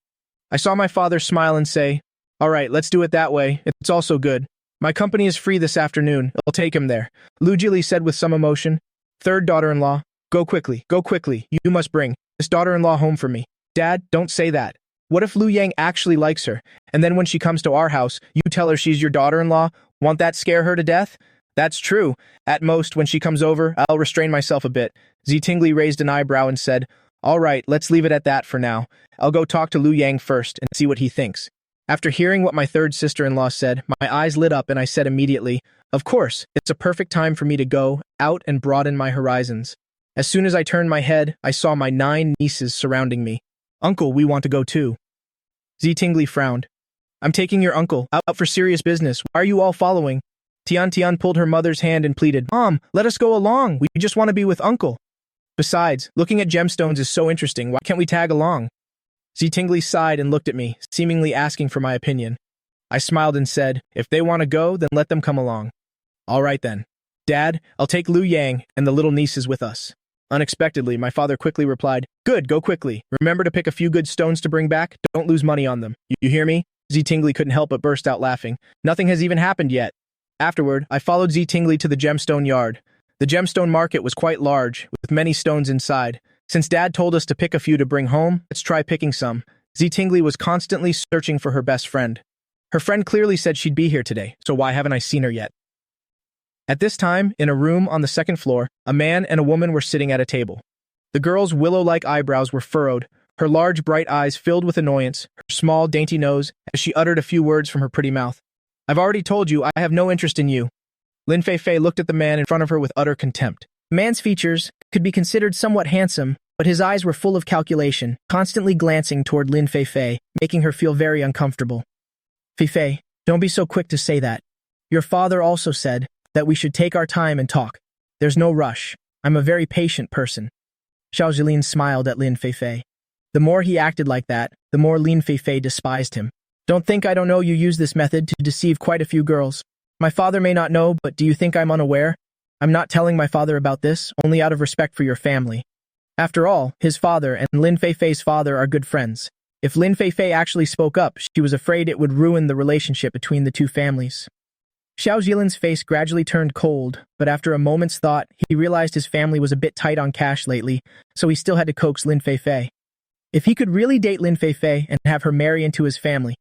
Speaker 1: I saw my father smile and say, "All right, let's do it that way. It's also good. My company is free this afternoon. I'll take him there." Lu Jili said with some emotion. "Third daughter-in-law, go quickly, go quickly. You must bring this daughter-in-law home for me." "Dad, don't say that. What if Lu Yang actually likes her, and then when she comes to our house, you tell her she's your daughter-in-law? Won't that scare her to death?" "That's true. At most, when she comes over, I'll restrain myself a bit." Tingli raised an eyebrow and said, "All right, let's leave it at that for now. I'll go talk to Lu Yang first and see what he thinks." After hearing what my third sister-in-law said, my eyes lit up and I said immediately, "Of course, it's a perfect time for me to go out and broaden my horizons." As soon as I turned my head, I saw my 9 nieces surrounding me. "Uncle, we want to go too." Tingli frowned. "I'm taking your uncle out for serious business. Why are you all following?" Tian pulled her mother's hand and pleaded, "Mom, let us go along. We just want to be with Uncle. Besides, looking at gemstones is so interesting. Why can't we tag along?" Tingli sighed and looked at me, seemingly asking for my opinion. I smiled and said, "If they want to go, then let them come along." "All right then. Dad, I'll take Lu Yang and the little nieces with us." Unexpectedly, my father quickly replied, "Good, go quickly. Remember to pick a few good stones to bring back. Don't lose money on them. You hear me?" Tingli couldn't help but burst out laughing. Nothing has even happened yet. Afterward, I followed Tingli to the gemstone yard. The gemstone market was quite large, with many stones inside. Since Dad told us to pick a few to bring home, let's try picking some. Tingli was constantly searching for her best friend. Her friend clearly said she'd be here today, so why haven't I seen her yet? At this time, in a room on the 2nd floor, a man and a woman were sitting at a table. The girl's willow-like eyebrows were furrowed, her large bright eyes filled with annoyance, her small dainty nose, as she uttered a few words from her pretty mouth. "I've already told you I have no interest in you." Lin Fei looked at the man in front of her with utter contempt. The man's features could be considered somewhat handsome, but his eyes were full of calculation, constantly glancing toward Lin Fei, making her feel very uncomfortable. "Fei, don't be so quick to say that. Your father also said that we should take our time and talk. There's no rush. I'm a very patient person." Xiao Jilin smiled at Lin Fei. The more he acted like that, the more Lin Fei despised him. "Don't think I don't know you use this method to deceive quite a few girls. My father may not know, but do you think I'm unaware? I'm not telling my father about this, only out of respect for your family. After all, his father and Lin Fei's father are good friends. If Lin Fei actually spoke up, she was afraid it would ruin the relationship between the two families." Xiao Jilin's face gradually turned cold, but after a moment's thought, he realized his family was a bit tight on cash lately, so he still had to coax Lin Fei. If he could really date Lin Fei and have her marry into his family,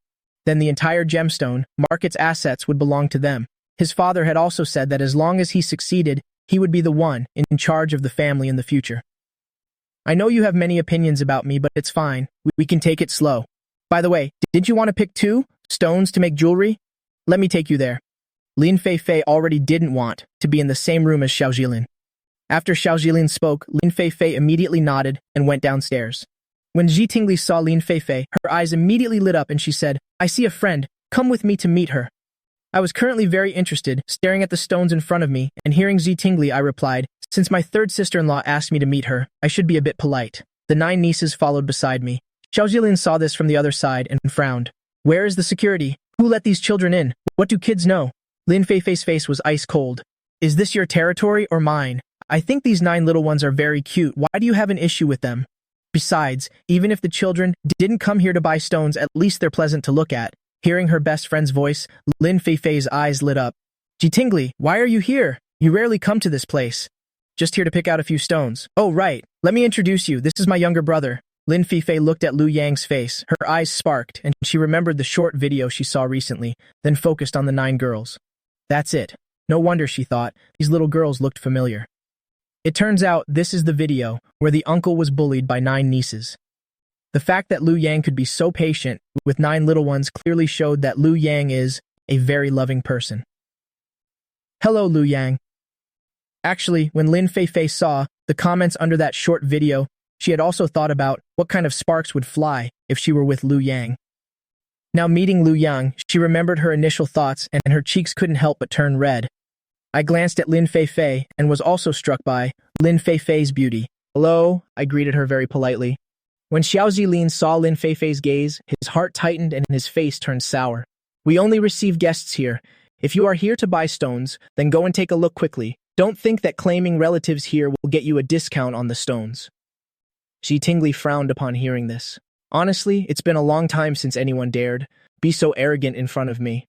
Speaker 1: then the entire gemstone market's assets would belong to them. His father had also said that as long as he succeeded, he would be the one in charge of the family in the future. "I know you have many opinions about me, but it's fine. We can take it slow. By the way, didn't you want to pick 2 stones to make jewelry? Let me take you there." Lin Fei already didn't want to be in the same room as Xiao Jilin. After Xiao Jilin spoke, Lin Fei immediately nodded and went downstairs. When Tingli saw Lin Fei, her eyes immediately lit up and she said, "I see a friend. Come with me to meet her." I was currently very interested, staring at the stones in front of me, and hearing Tingli, I replied, "Since my third sister-in-law asked me to meet her, I should be a bit polite." The 9 nieces followed beside me. Xiao Jilin saw this from the other side and frowned. "Where is the security? Who let these children in? What do kids know?" Lin Fei's face was ice cold. "Is this your territory or mine? I think these 9 little ones are very cute. Why do you have an issue with them? Besides, even if the children didn't come here to buy stones, at least they're pleasant to look at." Hearing her best friend's voice, Lin Fei's eyes lit up. "Tingli, why are you here? You rarely come to this place." "Just here to pick out a few stones." "Oh, right. Let me introduce you. This is my younger brother." Lin Fei looked at Lu Yang's face. Her eyes sparked, and she remembered the short video she saw recently, then focused on the 9 girls. That's it. No wonder, she thought, these little girls looked familiar. It turns out this is the video where the uncle was bullied by 9 nieces. The fact that Lu Yang could be so patient with 9 little ones clearly showed that Lu Yang is a very loving person. Hello, Lu Yang. Actually, when Lin Fei saw the comments under that short video, she had also thought about what kind of sparks would fly if she were with Lu Yang. Now meeting Lu Yang, she remembered her initial thoughts and her cheeks couldn't help but turn red. I glanced at Lin Fei and was also struck by Lin Feifei's beauty. Hello, I greeted her very politely. When Xiao Zilin saw Lin Feifei's gaze, his heart tightened and his face turned sour. We only receive guests here. If you are here to buy stones, then go and take a look quickly. Don't think that claiming relatives here will get you a discount on the stones. Xi Tingli frowned upon hearing this. Honestly, it's been a long time since anyone dared be so arrogant in front of me.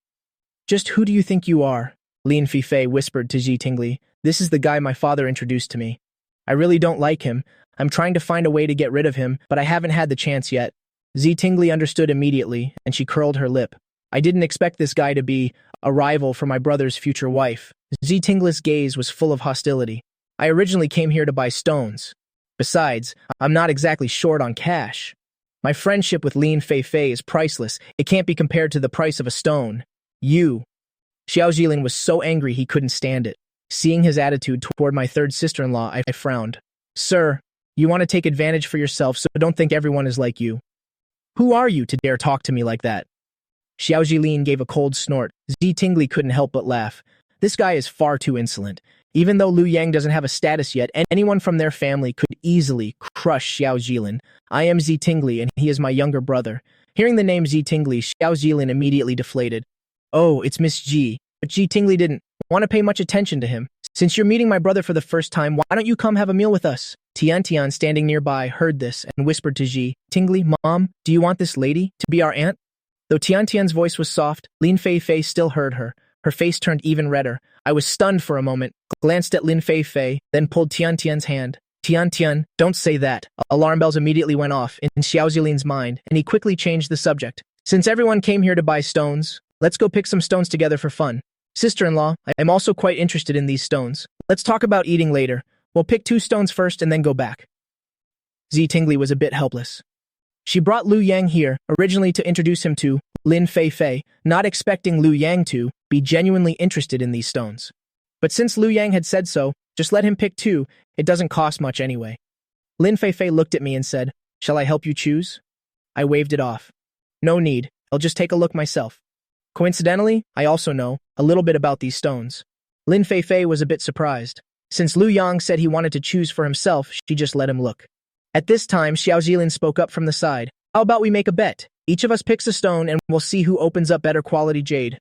Speaker 1: Just who do you think you are? Lin Feifei whispered to Xi Tingli. This is the guy my father introduced to me. I really don't like him. I'm trying to find a way to get rid of him, but I haven't had the chance yet. Xi Tingli understood immediately, and she curled her lip. I didn't expect this guy to be a rival for my brother's future wife. Xi Tingli's gaze was full of hostility. I originally came here to buy stones. Besides, I'm not exactly short on cash. My friendship with Lin Feifei is priceless. It can't be compared to the price of a stone. You. Xiao Jilin was so angry he couldn't stand it. Seeing his attitude toward my third sister-in-law, I frowned. Sir, you want to take advantage for yourself, so don't think everyone is like you. Who are you to dare talk to me like that? Xiao Jilin gave a cold snort. Xi Tingli couldn't help but laugh. This guy is far too insolent. Even though Liu Yang doesn't have a status yet, anyone from their family could easily crush Xiao Jilin. I am Xi Tingli, and he is my younger brother. Hearing the name Xi Tingli, Xiao Jilin immediately deflated. Oh, it's Miss Ji. But Xi Tingli didn't want to pay much attention to him. Since you're meeting my brother for the first time, why don't you come have a meal with us? Tian Tian, standing nearby, heard this and whispered to Xi Tingli, Mom, do you want this lady to be our aunt? Though Tian Tian's voice was soft, Lin Feifei still heard her. Her face turned even redder. I was stunned for a moment, glanced at Lin Feifei, then pulled Tian Tian's hand. Tian Tian, don't say that. Alarm bells immediately went off in Xiao Zilin's mind, and he quickly changed the subject. Since everyone came here to buy stones, let's go pick some stones together for fun. Sister-in-law, I'm also quite interested in these stones. Let's talk about eating later. We'll pick 2 stones first and then go back. Xi Tingli was a bit helpless. She brought Liu Yang here, originally to introduce him to Lin Feifei, not expecting Liu Yang to be genuinely interested in these stones. But since Liu Yang had said so, just let him pick 2, it doesn't cost much anyway. Lin Feifei looked at me and said, Shall I help you choose? I waved it off. No need, I'll just take a look myself. Coincidentally, I also know a little bit about these stones. Lin Feifei was a bit surprised. Since Liu Yang said he wanted to choose for himself, she just let him look. At this time, Xiao Jilin spoke up from the side. How about we make a bet? Each of us picks a stone and we'll see who opens up better quality jade.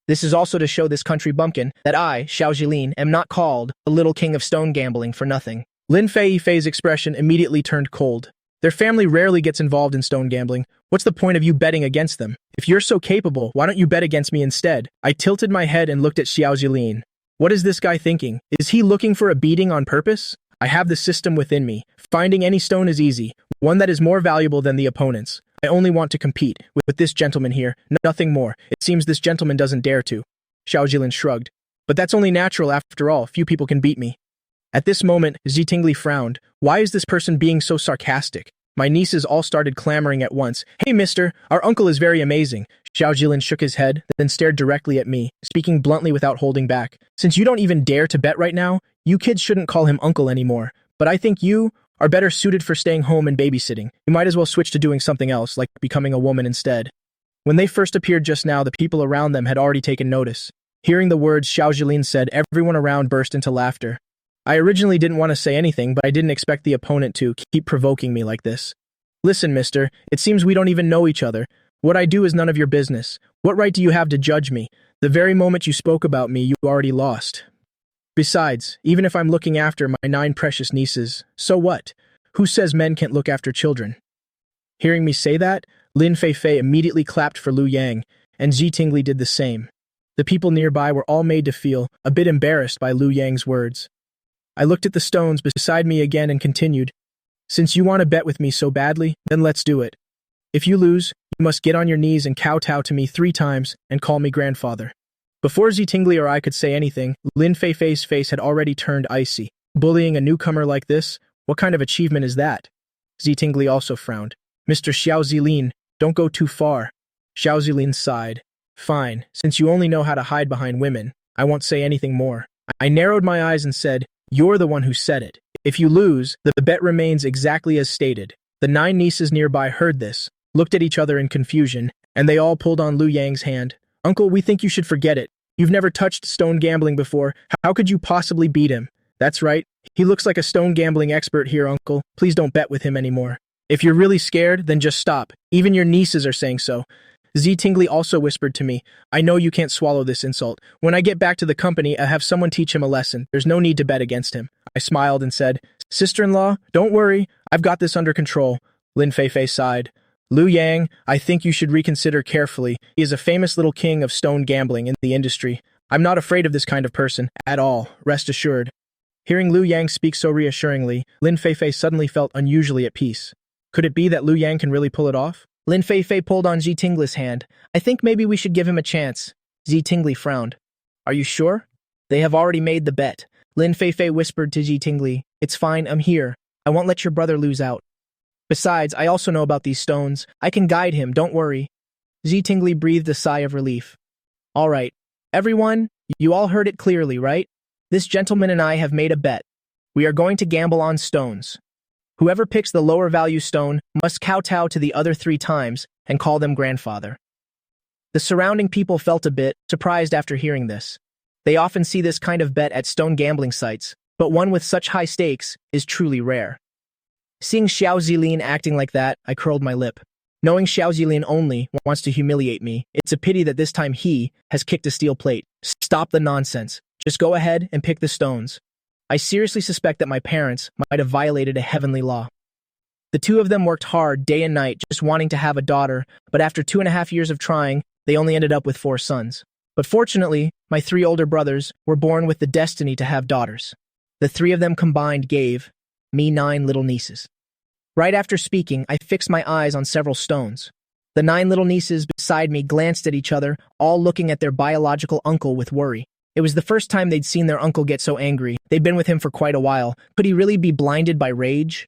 Speaker 1: This is also to show this country bumpkin that I, Xiao Jilin, am not called the little king of stone gambling for nothing. Lin Feifei's expression immediately turned cold. Their family rarely gets involved in stone gambling. What's the point of you betting against them? If you're so capable, why don't you bet against me instead? I tilted my head and looked at Xiao Jilin. What is this guy thinking? Is he looking for a beating on purpose? I have the system within me. Finding any stone is easy, one that is more valuable than the opponent's. I only want to compete with this gentleman here, nothing more. It seems this gentleman doesn't dare to. Xiao Jilin shrugged. But that's only natural after all, few people can beat me. At this moment, Xi Tingli frowned. Why is this person being so sarcastic? My nieces all started clamoring at once. Hey mister, our uncle is very amazing. Xiao Jilin shook his head, then stared directly at me, speaking bluntly without holding back. Since you don't even dare to bet right now, you kids shouldn't call him uncle anymore. But I think you are better suited for staying home and babysitting. You might as well switch to doing something else, like becoming a woman instead. When they first appeared just now, the people around them had already taken notice. Hearing the words Xiao Jilin said, everyone around burst into laughter. I originally didn't want to say anything, but I didn't expect the opponent to keep provoking me like this. Listen, mister, it seems we don't even know each other. What I do is none of your business. What right do you have to judge me? The very moment you spoke about me, you already lost. Besides, even if I'm looking after my 9 precious nieces, so what? Who says men can't look after children? Hearing me say that, Lin Feifei immediately clapped for Liu Yang, and Xi Tingli did the same. The people nearby were all made to feel a bit embarrassed by Liu Yang's words. I looked at the stones beside me again and continued, Since you want to bet with me so badly, then let's do it. If you lose, you must get on your knees and kowtow to me 3 times and call me grandfather. Before Xi Tingli or I could say anything, Lin Feifei's face had already turned icy. Bullying a newcomer like this? What kind of achievement is that? Xi Tingli also frowned. Mr. Xiao Zilin, don't go too far. Xiao Zilin sighed. Fine, since you only know how to hide behind women, I won't say anything more. I narrowed my eyes and said, You're the one who said it. If you lose, the bet remains exactly as stated. The 9 nieces nearby heard this, looked at each other in confusion, and they all pulled on Liu Yang's hand. Uncle, we think you should forget it. You've never touched stone gambling before. How could you possibly beat him? That's right. He looks like a stone gambling expert here, uncle. Please don't bet with him anymore. If you're really scared, then just stop. Even your nieces are saying so. Tingli also whispered to me, I know you can't swallow this insult. When I get back to the company, I'll have someone teach him a lesson. There's no need to bet against him. I smiled and said, Sister-in-law, don't worry. I've got this under control. Lin Feifei sighed. Lu Yang, I think you should reconsider carefully. He is a famous little king of stone gambling in the industry. I'm not afraid of this kind of person, at all, rest assured. Hearing Lu Yang speak so reassuringly, Lin Feifei suddenly felt unusually at peace. Could it be that Lu Yang can really pull it off? Lin Feifei pulled on Tingli's hand. I think maybe we should give him a chance. Tingli frowned. Are you sure? They have already made the bet. Lin Feifei whispered to Tingli. It's fine, I'm here. I won't let your brother lose out. Besides, I also know about these stones. I can guide him, don't worry. Tingli breathed a sigh of relief. All right. Everyone, you all heard it clearly, right? This gentleman and I have made a bet. We are going to gamble on stones. Whoever picks the lower value stone must kowtow to the other 3 times and call them grandfather. The surrounding people felt a bit surprised after hearing this. They often see this kind of bet at stone gambling sites, but one with such high stakes is truly rare. Seeing Xiao Zilin acting like that, I curled my lip. Knowing Xiao Zilin only wants to humiliate me, it's a pity that this time he has kicked a steel plate. Stop the nonsense. Just go ahead and pick the stones. I seriously suspect that my parents might have violated a heavenly law. The 2 of them worked hard day and night just wanting to have a daughter, but after 2.5 years of trying, they only ended up with 4 sons. But fortunately, my 3 older brothers were born with the destiny to have daughters. The 3 of them combined gave me 9 little nieces. Right after speaking, I fixed my eyes on several stones. The 9 little nieces beside me glanced at each other, all looking at their biological uncle with worry. It was the first time they'd seen their uncle get so angry. They'd been with him for quite a while. Could he really be blinded by rage?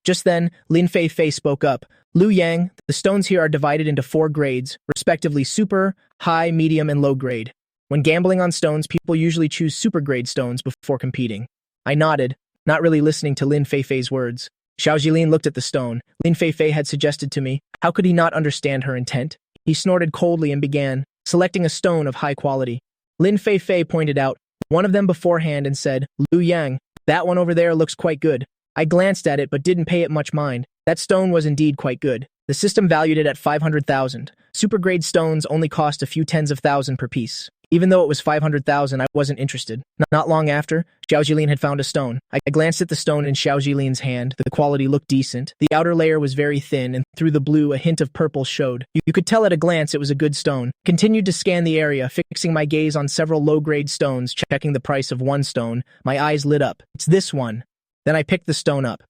Speaker 1: Just then, Lin Feifei spoke up. Lu Yang, the stones here are divided into 4 grades, respectively super, high, medium, and low grade. When gambling on stones, people usually choose super grade stones before competing. I nodded, not really listening to Lin Feifei's words. Xiao Jilin looked at the stone. Lin Feifei had suggested to me. How could he not understand her intent? He snorted coldly and began, selecting a stone of high quality. Lin Feifei pointed out one of them beforehand and said, Lu Yang, that one over there looks quite good. I glanced at it but didn't pay it much mind. That stone was indeed quite good. The system valued it at 500,000. Super-grade stones only cost a few tens of thousands per piece. Even though it was 500,000, I wasn't interested. Not long after, Xiao Jilin had found a stone. I glanced at the stone in Xiao Jilin's hand. The quality looked decent. The outer layer was very thin, and through the blue, a hint of purple showed. You could tell at a glance it was a good stone. Continued to scan the area, fixing my gaze on several low-grade stones, checking the price of one stone. My eyes lit up. It's this one. Then I picked the stone up.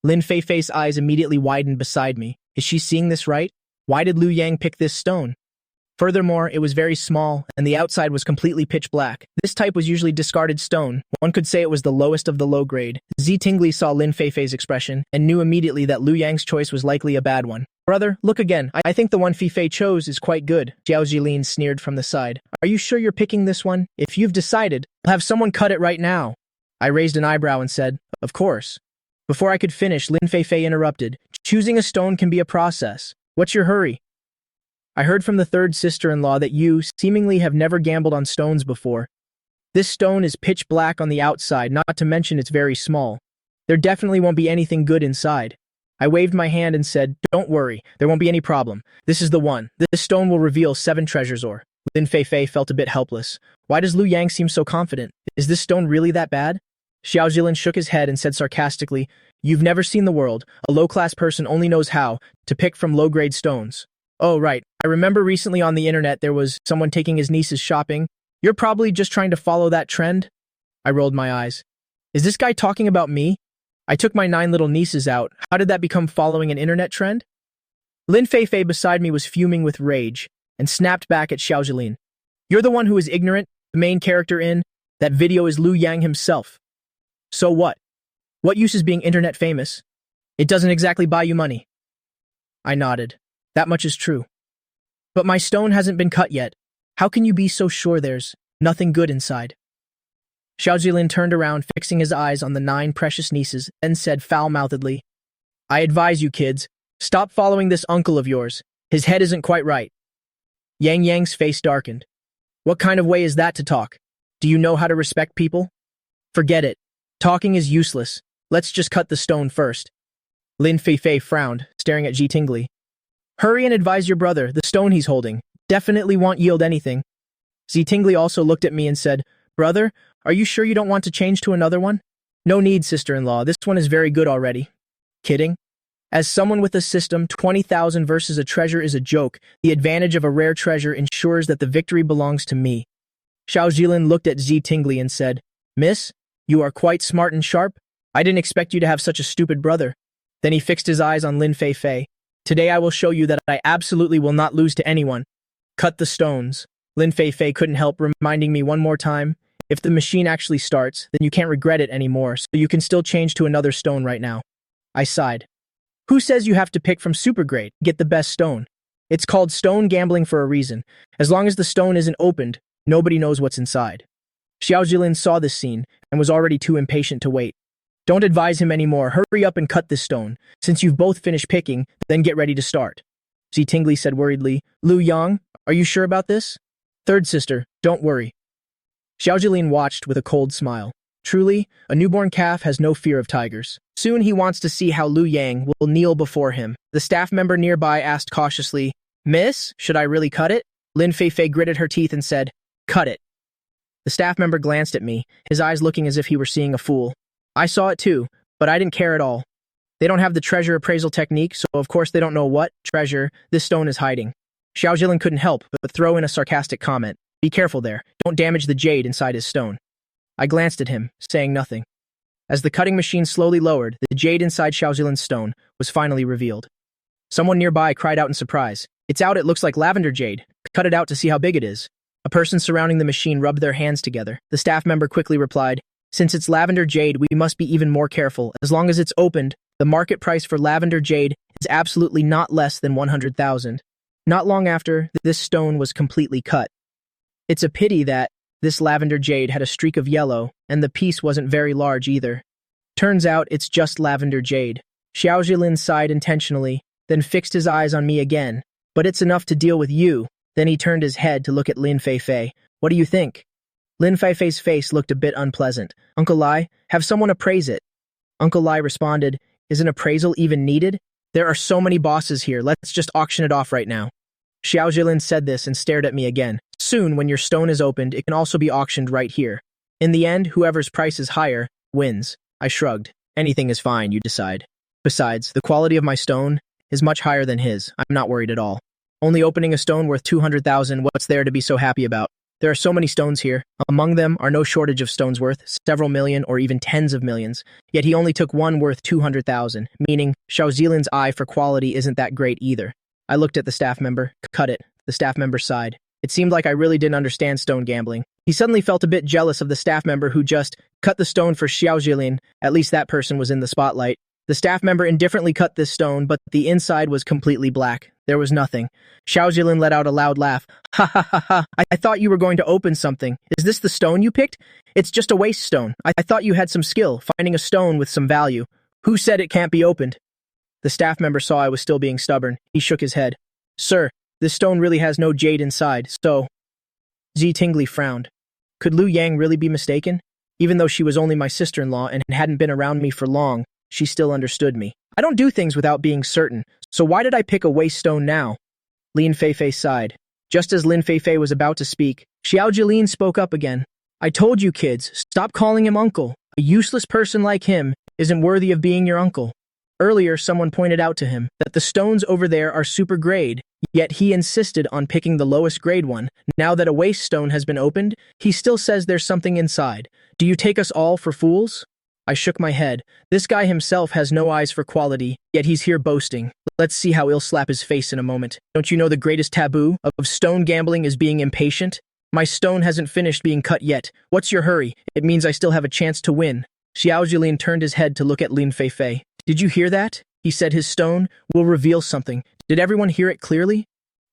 Speaker 1: Lin Feifei's eyes immediately widened beside me. Is she seeing this right? Why did Lu Yang pick this stone? Furthermore, it was very small, and the outside was completely pitch black. This type was usually discarded stone. One could say it was the lowest of the low grade. Tingli saw Lin Feifei's expression, and knew immediately that Lu Yang's choice was likely a bad one. Brother, look again. I think the one Feifei chose is quite good. Xiao Jilin sneered from the side. Are you sure you're picking this one? If you've decided, I'll have someone cut it right now. I raised an eyebrow and said, of course. Before I could finish, Lin Feifei interrupted. Choosing a stone can be a process. What's your hurry? I heard from the third sister-in-law that you seemingly have never gambled on stones before. This stone is pitch black on the outside, not to mention it's very small. There definitely won't be anything good inside. I waved my hand and said, don't worry, there won't be any problem. This is the one. This stone will reveal 7 treasures or. Lin Feifei felt a bit helpless. Why does Lu Yang seem so confident? Is this stone really that bad? Xiao Jilin shook his head and said sarcastically, you've never seen the world. A low-class person only knows how to pick from low-grade stones. Oh, right. I remember recently on the internet there was someone taking his nieces shopping. You're probably just trying to follow that trend? I rolled my eyes. Is this guy talking about me? I took my 9 little nieces out. How did that become following an internet trend? Lin Feifei beside me was fuming with rage and snapped back at Xiao Jilin. You're the one who is ignorant. The main character in that video is Lu Yang himself. So what? What use is being internet famous? It doesn't exactly buy you money. I nodded. That much is true. But my stone hasn't been cut yet. How can you be so sure there's nothing good inside? Xiao Jilin turned around, fixing his eyes on the 9 precious nieces, and said foul-mouthedly, I advise you kids, stop following this uncle of yours. His head isn't quite right. Yang Yang's face darkened. What kind of way is that to talk? Do you know how to respect people? Forget it. Talking is useless. Let's just cut the stone first. Lin Feifei frowned, staring at Ji Tingli. Hurry and advise your brother, the stone he's holding. Definitely won't yield anything. Ji Tingli also looked at me and said, Brother, are you sure you don't want to change to another one? No need, sister-in-law. This one is very good already. Kidding? As someone with a system, 20,000 versus a treasure is a joke. The advantage of a rare treasure ensures that the victory belongs to me. Xiao Jilin looked at Ji Tingli and said, Miss, you are quite smart and sharp. I didn't expect you to have such a stupid brother. Then he fixed his eyes on Lin Feifei. Today I will show you that I absolutely will not lose to anyone. Cut the stones. Lin Feifei couldn't help reminding me one more time. If the machine actually starts, then you can't regret it anymore, so you can still change to another stone right now. I sighed. Who says you have to pick from super grade, get the best stone? It's called stone gambling for a reason. As long as the stone isn't opened, nobody knows what's inside. Xiao Jilin saw this scene and was already too impatient to wait. Don't advise him anymore. Hurry up and cut this stone. Since you've both finished picking, then get ready to start. Ji Tingli said worriedly, Lu Yang, are you sure about this? Third sister, don't worry. Xiao Jilin watched with a cold smile. Truly, a newborn calf has no fear of tigers. Soon he wants to see how Lu Yang will kneel before him. The staff member nearby asked cautiously, Miss, should I really cut it? Lin Feifei gritted her teeth and said, Cut it. The staff member glanced at me, his eyes looking as if he were seeing a fool. I saw it too, but I didn't care at all. They don't have the treasure appraisal technique, so of course they don't know what treasure this stone is hiding. Xiao Jilin couldn't help but throw in a sarcastic comment. Be careful there, don't damage the jade inside his stone. I glanced at him, saying nothing. As the cutting machine slowly lowered, the jade inside Xiao Jilin's stone was finally revealed. Someone nearby cried out in surprise. It's out, it looks like lavender jade. Cut it out to see how big it is. A person surrounding the machine rubbed their hands together. The staff member quickly replied, Since it's lavender jade, we must be even more careful. As long as it's opened, the market price for lavender jade is absolutely not less than 100,000. Not long after, this stone was completely cut. It's a pity that this lavender jade had a streak of yellow, and the piece wasn't very large either. Turns out it's just lavender jade. Xiao Jilin sighed intentionally, then fixed his eyes on me again. But it's enough to deal with you. Then he turned his head to look at Lin Feifei. What do you think? Lin Feifei's face looked a bit unpleasant. Uncle Lai, have someone appraise it. Uncle Lai responded, Is an appraisal even needed? There are so many bosses here, let's just auction it off right now. Xiao Jilin said this and stared at me again. Soon, when your stone is opened, it can also be auctioned right here. In the end, whoever's price is higher, wins. I shrugged. Anything is fine, you decide. Besides, the quality of my stone is much higher than his. I'm not worried at all. Only opening a stone worth 200,000, what's there to be so happy about? There are so many stones here. Among them are no shortage of stones worth several million or even tens of millions. Yet he only took one worth 200,000, meaning Xiao Jilin's eye for quality isn't that great either. I looked at the staff member. Cut it. The staff member sighed. It seemed like I really didn't understand stone gambling. He suddenly felt a bit jealous of the staff member who just cut the stone for Xiao Jilin. At least that person was in the spotlight. The staff member indifferently cut this stone, but the inside was completely black. There was nothing. Xiao Jilin let out a loud laugh. Ha ha ha ha. I thought you were going to open something. Is this the stone you picked? It's just a waste stone. I thought you had some skill, finding a stone with some value. Who said it can't be opened? The staff member saw I was still being stubborn. He shook his head. Sir, this stone really has no jade inside, so... Ji Tingli frowned. Could Lu Yang really be mistaken? Even though she was only my sister-in-law and hadn't been around me for long, she still understood me. I don't do things without being certain, so why did I pick a waste stone now? Lin Feifei sighed. Just as Lin Feifei was about to speak, Xiao Jilin spoke up again. I told you kids, stop calling him uncle. A useless person like him isn't worthy of being your uncle. Earlier, someone pointed out to him that the stones over there are super grade, yet he insisted on picking the lowest grade one. Now that a waste stone has been opened, he still says there's something inside. Do you take us all for fools? I shook my head. This guy himself has no eyes for quality, yet he's here boasting. Let's see how he'll slap his face in a moment. Don't you know the greatest taboo of stone gambling is being impatient? My stone hasn't finished being cut yet. What's your hurry? It means I still have a chance to win. Xiao Jilin turned his head to look at Lin Feifei. Did you hear that? He said his stone will reveal something. Did everyone hear it clearly?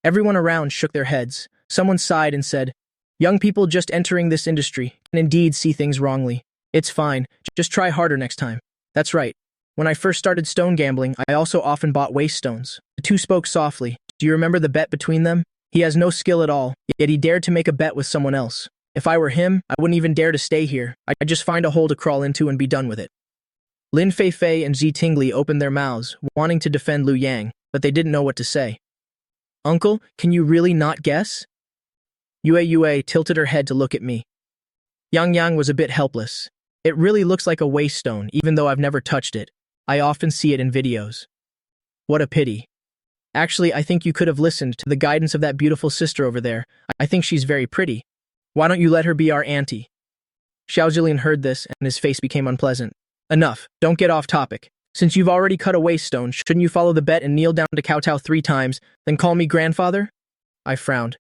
Speaker 1: Everyone around shook their heads. Someone sighed and said, Young people just entering this industry can indeed see things wrongly. It's fine. Just try harder next time. That's right. When I first started stone gambling, I also often bought waste stones. The two spoke softly. Do you remember the bet between them? He has no skill at all, yet he dared to make a bet with someone else. If I were him, I wouldn't even dare to stay here. I'd just find a hole to crawl into and be done with it. Lin Feifei and Zi Tingli opened their mouths, wanting to defend Liu Yang, but they didn't know what to say. Uncle, can you really not guess? Yue tilted her head to look at me. Yang was a bit helpless. It really looks like a waste stone, even though I've never touched it. I often see it in videos. What a pity. Actually, I think you could have listened to the guidance of that beautiful sister over there. I think she's very pretty. Why don't you let her be our auntie? Xiao Zilin heard this, and his face became unpleasant. Enough, don't get off topic. Since you've already cut a waste stone, shouldn't you follow the bet and kneel down to kowtow 3 times, then call me grandfather? I frowned.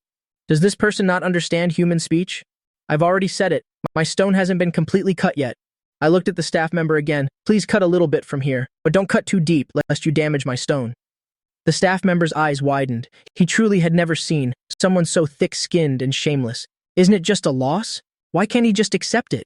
Speaker 1: Does this person not understand human speech? I've already said it. My stone hasn't been completely cut yet. I looked at the staff member again. Please cut a little bit from here, but don't cut too deep, lest you damage my stone. The staff member's eyes widened. He truly had never seen someone so thick-skinned and shameless. Isn't it just a loss? Why can't he just accept it?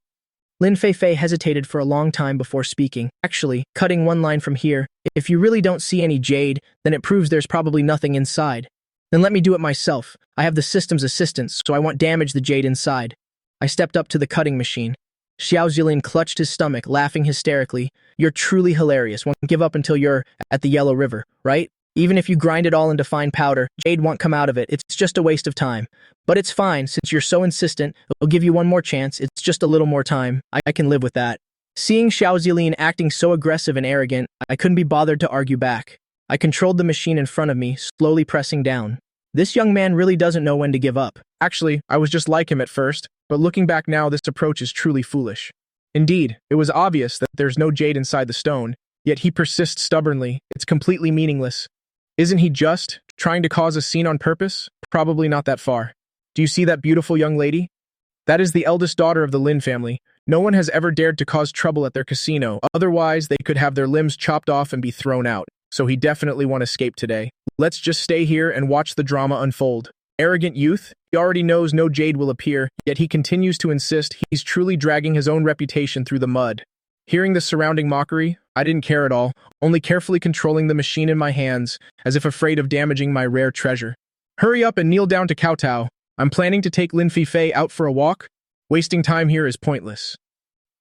Speaker 1: Lin Feifei hesitated for a long time before speaking. Actually, cutting one line from here, if you really don't see any jade, then it proves there's probably nothing inside. Then let me do it myself. I have the system's assistance, so I won't damage the jade inside. I stepped up to the cutting machine. Xiao Zilin clutched his stomach, laughing hysterically. You're truly hilarious. Won't give up until you're at the Yellow River, right? Even if you grind it all into fine powder, jade won't come out of it. It's just a waste of time. But it's fine, since you're so insistent. I'll give you one more chance. It's just a little more time. I can live with that. Seeing Xiao Zilin acting so aggressive and arrogant, I couldn't be bothered to argue back. I controlled the machine in front of me, slowly pressing down. This young man really doesn't know when to give up.
Speaker 2: Actually, I was just like him at first, but looking back now, this approach is truly foolish. Indeed, it was obvious that there's no jade inside the stone, yet he persists stubbornly. It's completely meaningless. Isn't he just trying to cause a scene on purpose? Probably not that far. Do you see that beautiful young lady? That is the eldest daughter of the Lin family. No one has ever dared to cause trouble at their casino, otherwise they could have their limbs chopped off and be thrown out. So he definitely won't escape today. Let's just stay here and watch the drama unfold. Arrogant youth, he already knows no jade will appear, yet he continues to insist. He's truly dragging his own reputation through the mud. Hearing the surrounding mockery, I didn't care at all, only carefully controlling the machine in my hands, as if afraid of damaging my rare treasure. Hurry up and kneel down to kowtow. I'm planning to take Lin Feifei out for a walk. Wasting time here is pointless.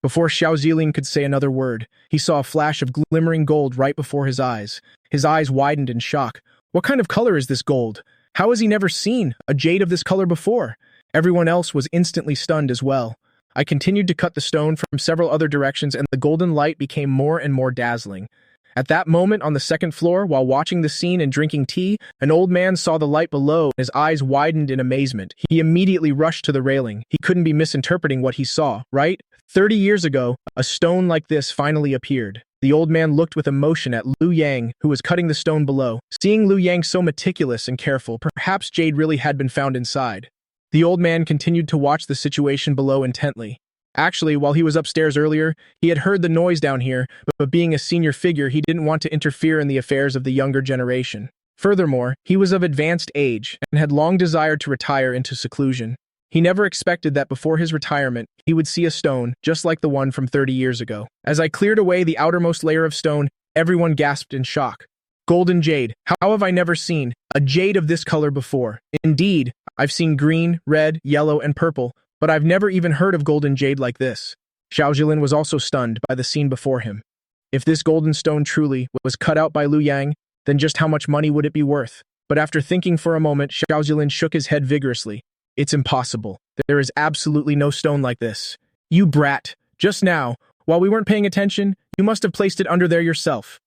Speaker 2: Before Xiao Zilin could say another word, he saw a flash of glimmering gold right before his eyes. His eyes widened in shock. What kind of color is this gold? How has he never seen a jade of this color before? Everyone else was instantly stunned as well. I continued to cut the stone from several other directions, and the golden light became more and more dazzling. At that moment, on the second floor, while watching the scene and drinking tea, an old man saw the light below. His eyes widened in amazement. He immediately rushed to the railing. He couldn't be misinterpreting what he saw, right? 30 years ago, a stone like this finally appeared. The old man looked with emotion at Liu Yang, who was cutting the stone below. Seeing Liu Yang so meticulous and careful, perhaps jade really had been found inside. The old man continued to watch the situation below intently. Actually, while he was upstairs earlier, he had heard the noise down here, but being a senior figure, he didn't want to interfere in the affairs of the younger generation. Furthermore, he was of advanced age and had long desired to retire into seclusion. He never expected that before his retirement, he would see a stone just like the one from 30 years ago. As I cleared away the outermost layer of stone, everyone gasped in shock. Golden jade. How have I never seen a jade of this color before? Indeed, I've seen green, red, yellow, and purple, but I've never even heard of golden jade like this. Xiao Zilin was also stunned by the scene before him. If this golden stone truly was cut out by Liu Yang, then just how much money would it be worth? But after thinking for a moment, Xiao Zilin shook his head vigorously. It's impossible. There is absolutely no stone like this. You brat. Just now, while we weren't paying attention, you must have placed it under there yourself.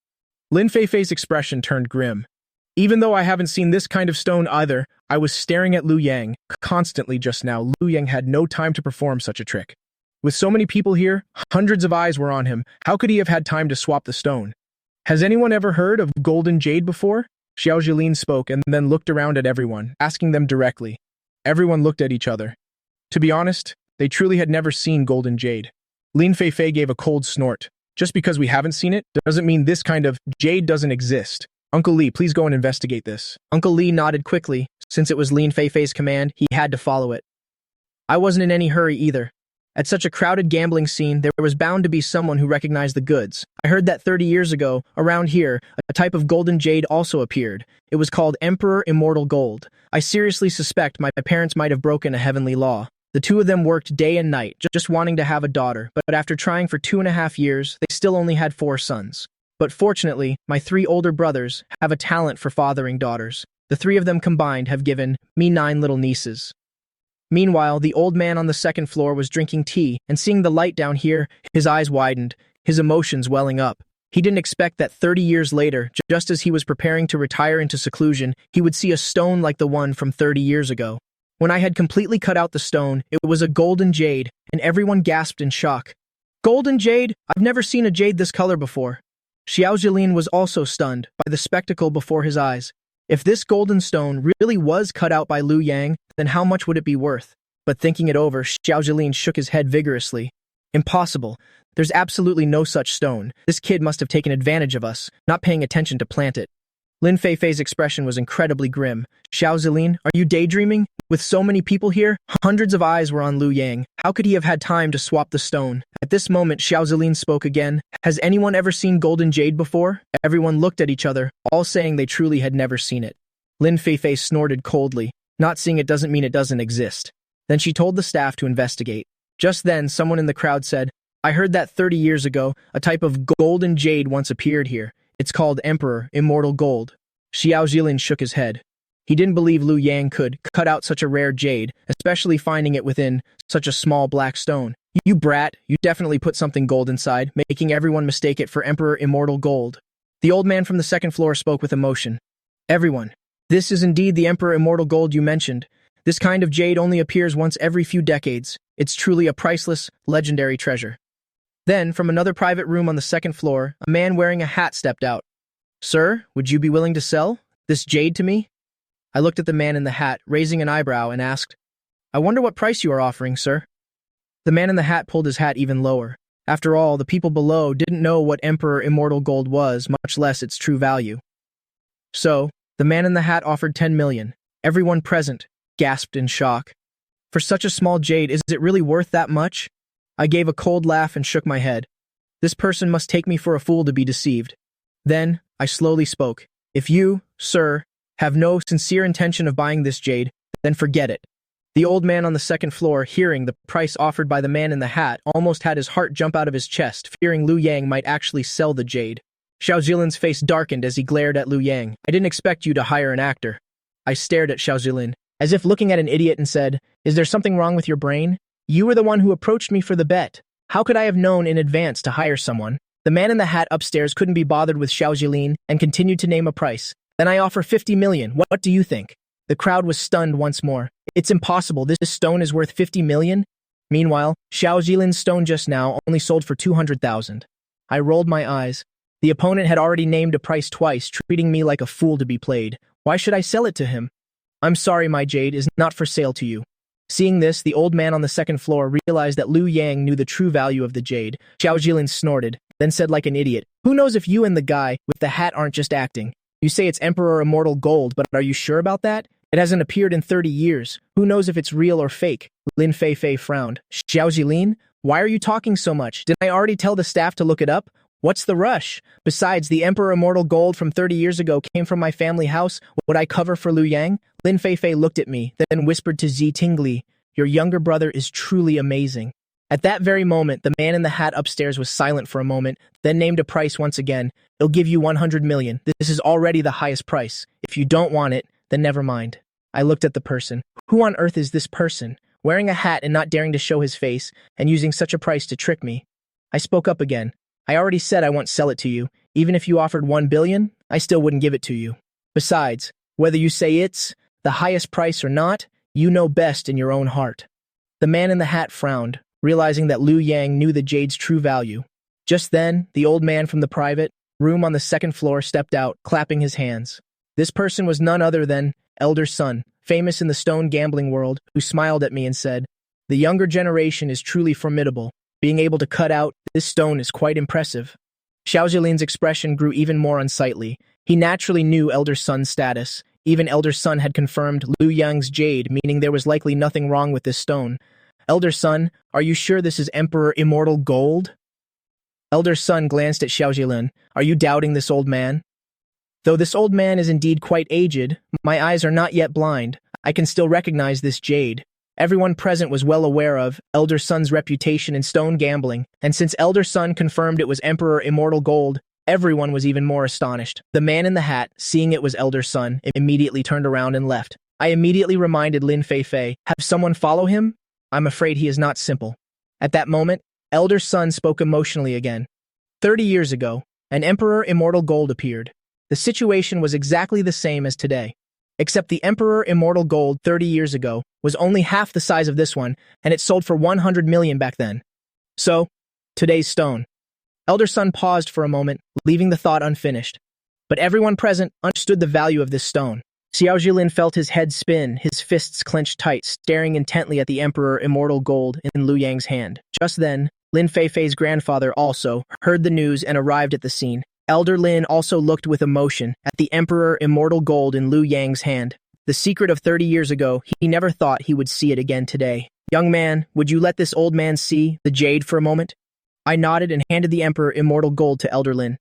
Speaker 2: Lin Feifei's expression turned grim. Even though I haven't seen this kind of stone either, I was staring at Liu Yang constantly just now. Liu Yang had no time to perform such a trick. With so many people here, hundreds of eyes were on him. How could he have had time to swap the stone? Has anyone ever heard of golden jade before? Xiao Zilin spoke and then looked around at everyone, asking them directly. Everyone looked at each other. To be honest, they truly had never seen golden jade. Lin Feifei gave a cold snort. Just because we haven't seen it doesn't mean this kind of jade doesn't exist. Uncle Li, please go and investigate this. Uncle Li nodded quickly. Since it was Lin Feifei's command, he had to follow it. I wasn't in any hurry either. At such a crowded gambling scene, there was bound to be someone who recognized the goods. I heard that 30 years ago, around here, a type of golden jade also appeared. It was called Emperor Immortal Gold. I seriously suspect my parents might have broken a heavenly law.
Speaker 1: The two of them worked day and night, just wanting to have a daughter, but after trying for 2.5 years, they still only had 4 sons. But fortunately, my 3 older brothers have a talent for fathering daughters. The 3 of them combined have given me 9 little nieces. Meanwhile, the old man on the second floor was drinking tea, and seeing the light down here, his eyes widened, his emotions welling up. He didn't expect that 30 years later, just as he was preparing to retire into seclusion, he would see a stone like the one from 30 years ago. When I had completely cut out the stone, it was a golden jade, and everyone gasped in shock. Golden jade? I've never seen a jade this color before. Xiao Zilin was also stunned by the spectacle before his eyes. If this golden stone really was cut out by Liu Yang, then how much would it be worth? But thinking it over, Xiao Zilin shook his head vigorously. Impossible. There's absolutely no such stone. This kid must have taken advantage of us, not paying attention to plant it. Lin Feifei's expression was incredibly grim. Xiao Zilin, are you daydreaming? With so many people here, hundreds of eyes were on Liu Yang. How could he have had time to swap the stone? At this moment, Xiao Zilin spoke again. Has anyone ever seen golden jade before? Everyone looked at each other, all saying they truly had never seen it. Lin Feifei snorted coldly. Not seeing it doesn't mean it doesn't exist. Then she told the staff to investigate. Just then, someone in the crowd said, I heard that 30 years ago, a type of golden jade once appeared here. It's called Emperor Immortal Gold. Xiao Zilin shook his head. He didn't believe Liu Yang could cut out such a rare jade, especially finding it within such a small black stone. You brat, you definitely put something gold inside, making everyone mistake it for Emperor Immortal Gold. The old man from the second floor spoke with emotion. Everyone, this is indeed the Emperor Immortal Gold you mentioned. This kind of jade only appears once every few decades. It's truly a priceless, legendary treasure. Then, from another private room on the second floor, a man wearing a hat stepped out. Sir, would you be willing to sell this jade to me? I looked at the man in the hat, raising an eyebrow, and asked, I wonder what price you are offering, sir. The man in the hat pulled his hat even lower. After all, the people below didn't know what Emperor Immortal Gold was, much less its true value. So, the man in the hat offered 10 million. Everyone present gasped in shock. For such a small jade, is it really worth that much? I gave a cold laugh and shook my head. This person must take me for a fool to be deceived. Then, I slowly spoke. If you, sir, have no sincere intention of buying this jade, then forget it. The old man on the second floor, hearing the price offered by the man in the hat, almost had his heart jump out of his chest, fearing Liu Yang might actually sell the jade. Xiao Zilin's face darkened as he glared at Liu Yang. I didn't expect you to hire an actor. I stared at Xiao Zilin, as if looking at an idiot, and said, Is there something wrong with your brain? You were the one who approached me for the bet. How could I have known in advance to hire someone? The man in the hat upstairs couldn't be bothered with Xiao Zilin and continued to name a price. Then I offer 50 million. What do you think? The crowd was stunned once more. It's impossible. This stone is worth 50 million? Meanwhile, Xiao Zilin's stone just now only sold for 200,000. I rolled my eyes. The opponent had already named a price twice, treating me like a fool to be played. Why should I sell it to him? I'm sorry, my jade is not for sale to you. Seeing this, the old man on the second floor realized that Liu Yang knew the true value of the jade. Xiao Zilin snorted, then said like an idiot, Who knows if you and the guy with the hat aren't just acting? You say it's Emperor Immortal Gold, but are you sure about that? It hasn't appeared in 30 years. Who knows if it's real or fake? Lin Feifei frowned. Xiao Zilin, why are you talking so much? Didn't I already tell the staff to look it up? What's the rush? Besides, the Emperor Immortal Gold from 30 years ago came from my family house. Would I cover for Liu Yang? Lin Feifei looked at me, then whispered to Zi Tingli, Your younger brother is truly amazing. At that very moment, the man in the hat upstairs was silent for a moment, then named a price once again. It'll give you 100 million. This is already the highest price. If you don't want it, then never mind. I looked at the person. Who on earth is this person? Wearing a hat and not daring to show his face, and using such a price to trick me. I spoke up again. I already said I won't sell it to you. Even if you offered 1 billion, I still wouldn't give it to you. Besides, whether you say it's the highest price or not, you know best in your own heart. The man in the hat frowned, realizing that Liu Yang knew the jade's true value. Just then, the old man from the private room on the second floor stepped out, clapping his hands. This person was none other than Elder Sun, famous in the stone gambling world, who smiled at me and said, The younger generation is truly formidable. Being able to cut out this stone is quite impressive. Xiao Zilin's expression grew even more unsightly. He naturally knew Elder Sun's status. Even Elder Sun had confirmed Liu Yang's jade, meaning there was likely nothing wrong with this stone. Elder Sun, are you sure this is Emperor Immortal Gold? Elder Sun glanced at Xiao Zilin. Are you doubting this old man? Though this old man is indeed quite aged, my eyes are not yet blind. I can still recognize this jade. Everyone present was well aware of Elder Sun's reputation in stone gambling, and since Elder Sun confirmed it was Emperor Immortal Gold, everyone was even more astonished. The man in the hat, seeing it was Elder Sun, immediately turned around and left. I immediately reminded Lin Feifei, have someone follow him? I'm afraid he is not simple. At that moment, Elder Sun spoke emotionally again. 30 years ago, an Emperor Immortal Gold appeared. The situation was exactly the same as today, except the Emperor Immortal Gold 30 years ago was only half the size of this one, and it sold for 100 million back then. So, today's stone. Elder Sun paused for a moment, leaving the thought unfinished. But everyone present understood the value of this stone. Xiao Jilin felt his head spin, his fists clenched tight, staring intently at the Emperor Immortal Gold in Liu Yang's hand. Just then, Lin Feifei's grandfather also heard the news and arrived at the scene. Elder Lin also looked with emotion at the Emperor Immortal Gold in Liu Yang's hand. The secret of 30 years ago, he never thought he would see it again today. Young man, would you let this old man see the jade for a moment? I nodded and handed the Emperor Immortal Gold to Elder Lin.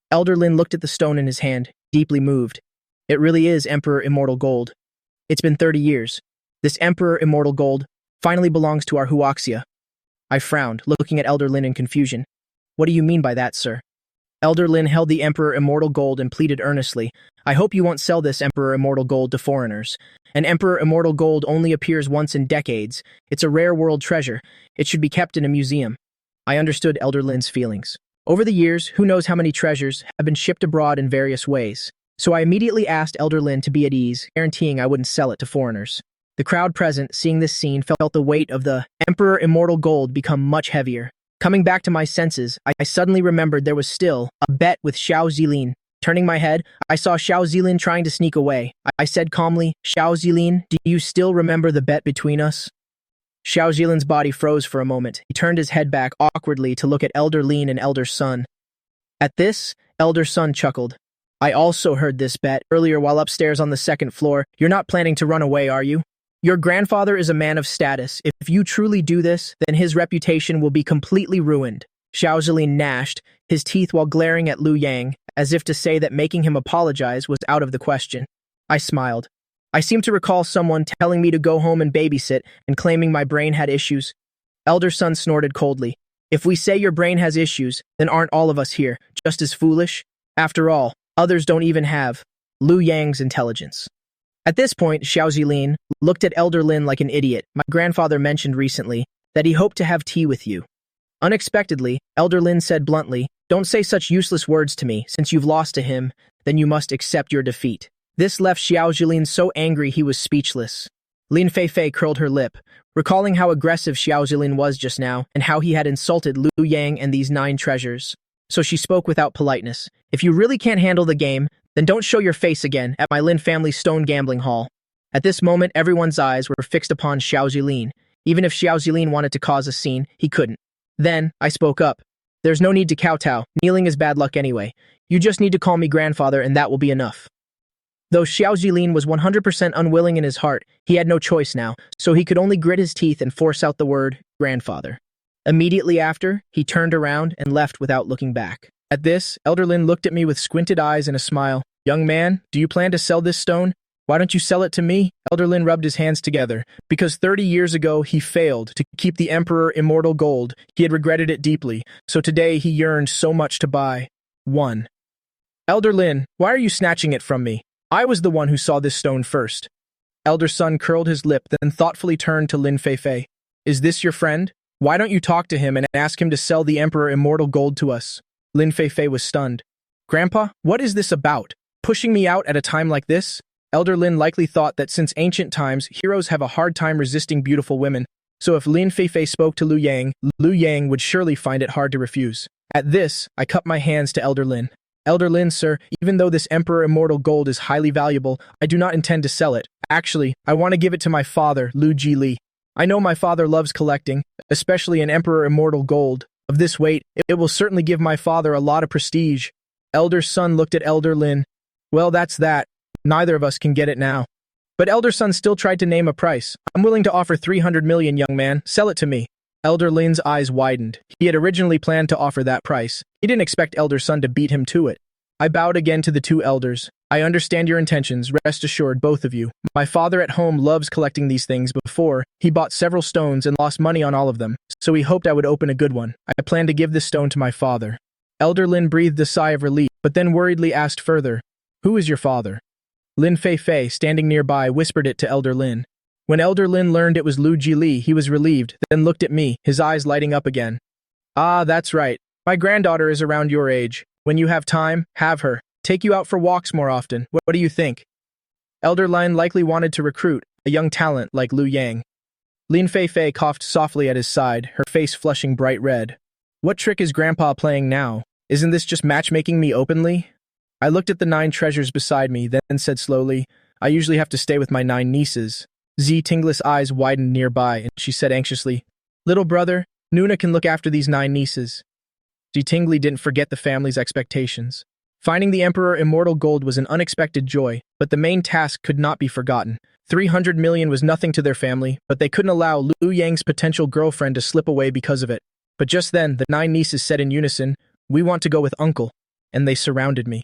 Speaker 1: Elder Lin looked at the stone in his hand, deeply moved. It really is Emperor Immortal Gold. It's been 30 years. This Emperor Immortal Gold finally belongs to our Huaxia. I frowned, looking at Elder Lin in confusion. What do you mean by that, sir? Elder Lin held the Emperor Immortal Gold and pleaded earnestly, I hope you won't sell this Emperor Immortal Gold to foreigners. An Emperor Immortal Gold only appears once in decades. It's a rare world treasure. It should be kept in a museum. I understood Elder Lin's feelings. Over the years, who knows how many treasures have been shipped abroad in various ways. So I immediately asked Elder Lin to be at ease, guaranteeing I wouldn't sell it to foreigners. The crowd present, seeing this scene, felt the weight of the Emperor Immortal Gold become much heavier. Coming back to my senses, I suddenly remembered there was still a bet with Xiao Zilin. Turning my head, I saw Xiao Zilin trying to sneak away. I said calmly, Xiao Zilin, do you still remember the bet between us? Xiao Zilin's body froze for a moment. He turned his head back awkwardly to look at Elder Lin and Elder Sun. At this, Elder Sun chuckled. I also heard this bet earlier while upstairs on the second floor. You're not planning to run away, are you? Your grandfather is a man of status. If you truly do this, then his reputation will be completely ruined. Xiao Zilin gnashed, his teeth while glaring at Liu Yang, as if to say that making him apologize was out of the question. I smiled. I seem to recall someone telling me to go home and babysit and claiming my brain had issues. Elder Sun snorted coldly. If we say your brain has issues, then aren't all of us here just as foolish? After all, others don't even have Liu Yang's intelligence. At this point, Xiao Zilin looked at Elder Lin like an idiot. My grandfather mentioned recently that he hoped to have tea with you. Unexpectedly, Elder Lin said bluntly, don't say such useless words to me. Since you've lost to him, then you must accept your defeat. This left Xiao Zilin so angry he was speechless. Lin Feifei curled her lip, recalling how aggressive Xiao Zilin was just now and how he had insulted Liu Yang and these 9 treasures. So she spoke without politeness. If you really can't handle the game, then don't show your face again at my Lin family stone gambling hall. At this moment, everyone's eyes were fixed upon Xiao Zilin. Even if Xiao Zilin wanted to cause a scene, he couldn't. Then, I spoke up. There's no need to kowtow. Kneeling is bad luck anyway. You just need to call me grandfather and that will be enough. Though Xiao Zilin was 100% unwilling in his heart, he had no choice now, so he could only grit his teeth and force out the word, grandfather. Immediately after, he turned around and left without looking back. At this, Elder Lin looked at me with squinted eyes and a smile. Young man, do you plan to sell this stone? Why don't you sell it to me? Elder Lin rubbed his hands together. Because 30 years ago, he failed to keep the Emperor Immortal Gold. He had regretted it deeply, so today he yearned so much to buy. 1. Elder Lin, why are you snatching it from me? I was the one who saw this stone first. Elder Sun curled his lip, then thoughtfully turned to Lin Feifei. Is this your friend? Why don't you talk to him and ask him to sell the Emperor Immortal Gold to us? Lin Feifei was stunned. Grandpa, what is this about? Pushing me out at a time like this? Elder Lin likely thought that since ancient times, heroes have a hard time resisting beautiful women, so if Lin Feifei spoke to Liu Yang would surely find it hard to refuse. At this, I cupped my hands to Elder Lin. Elder Lin, sir, even though this Emperor Immortal Gold is highly valuable, I do not intend to sell it. Actually, I want to give it to my father, Liu Jili. I know my father loves collecting, especially an Emperor Immortal Gold. Of this weight, it will certainly give my father a lot of prestige. Elder Sun looked at Elder Lin. Well, that's that. Neither of us can get it now. But Elder Sun still tried to name a price. I'm willing to offer 300 million, young man. Sell it to me. Elder Lin's eyes widened. He had originally planned to offer that price. He didn't expect Elder Sun to beat him to it. I bowed again to the 2 elders. I understand your intentions, rest assured, both of you. My father at home loves collecting these things. Before, he bought several stones and lost money on all of them, so he hoped I would open a good one. I plan to give this stone to my father. Elder Lin breathed a sigh of relief, but then worriedly asked further, "Who is your father?" Lin Fei, standing nearby, whispered it to Elder Lin. When Elder Lin learned it was Lu Jili, he was relieved, then looked at me, his eyes lighting up again. "Ah, that's right. My granddaughter is around your age. When you have time, have her. Take you out for walks more often. What do you think?" Elder Lin likely wanted to recruit a young talent like Lu Yang. Lin Fei coughed softly at his side, her face flushing bright red. What trick is Grandpa playing now? Isn't this just matchmaking me openly? I looked at the 9 treasures beside me, then said slowly, "I usually have to stay with my 9 nieces." Z Tinglis' eyes widened nearby, and she said anxiously, "Little brother, Nuna can look after these 9 nieces." Z Tingli didn't forget the family's expectations. Finding the Emperor Immortal Gold was an unexpected joy, but the main task could not be forgotten. 300 million was nothing to their family, but they couldn't allow Lu Yang's potential girlfriend to slip away because of it. But just then, the 9 nieces said in unison, "We want to go with Uncle," and they surrounded me.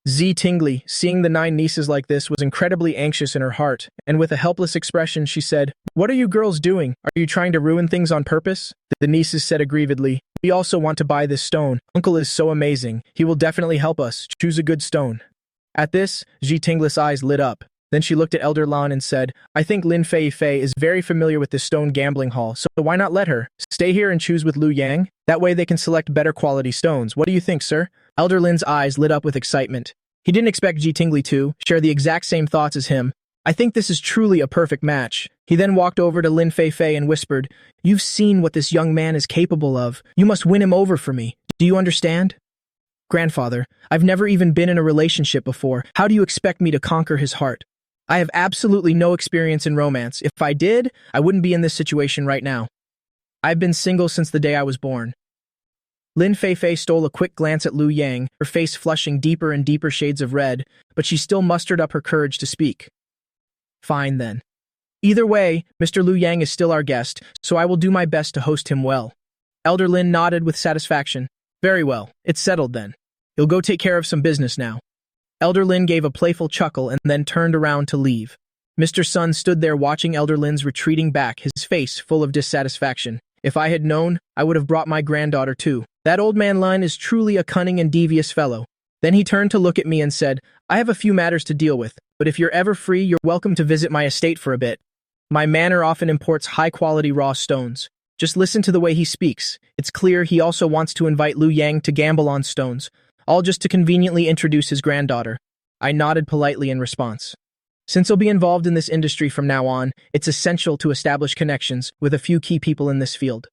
Speaker 1: Z Tingli, seeing the 9 nieces like this, was incredibly anxious in her heart, and with a helpless expression she said, "What are you girls doing? Are you trying to ruin things on purpose?" The nieces said aggrievedly, "We also want to buy this stone. Uncle is so amazing. He will definitely help us. Choose a good stone." At this, Z Tinglis' eyes lit up. Then she looked at Elder Lan and said, "I think Lin Fei is very familiar with this stone gambling hall, so why not let her stay here and choose with Lu Yang? That way they can select better quality stones. What do you think, sir?" Elder Lin's eyes lit up with excitement. He didn't expect Ji Tingli to share the exact same thoughts as him. "I think this is truly a perfect match." He then walked over to Lin Fei and whispered, "You've seen what this young man is capable of. You must win him over for me. Do you understand?" "Grandfather, I've never even been in a relationship before. How do you expect me to conquer his heart? I have absolutely no experience in romance. If I did, I wouldn't be in this situation right now. I've been single since the day I was born." Lin Fei stole a quick glance at Lu Yang, her face flushing deeper and deeper shades of red, but she still mustered up her courage to speak. "Fine then. Either way, Mr. Lu Yang is still our guest, so I will do my best to host him well." Elder Lin nodded with satisfaction. "Very well, it's settled then. You'll go take care of some business now." Elder Lin gave a playful chuckle and then turned around to leave. Mr. Sun stood there watching Elder Lin's retreating back, his face full of dissatisfaction. "If I had known, I would have brought my granddaughter too. That old man Lin is truly a cunning and devious fellow." Then he turned to look at me and said, "I have a few matters to deal with, but if you're ever free, you're welcome to visit my estate for a bit. My manor often imports high-quality raw stones. Just listen to the way he speaks. It's clear he also wants to invite Lu Yang to gamble on stones, all just to conveniently introduce his granddaughter." I nodded politely in response. Since he'll be involved in this industry from now on, it's essential to establish connections with a few key people in this field.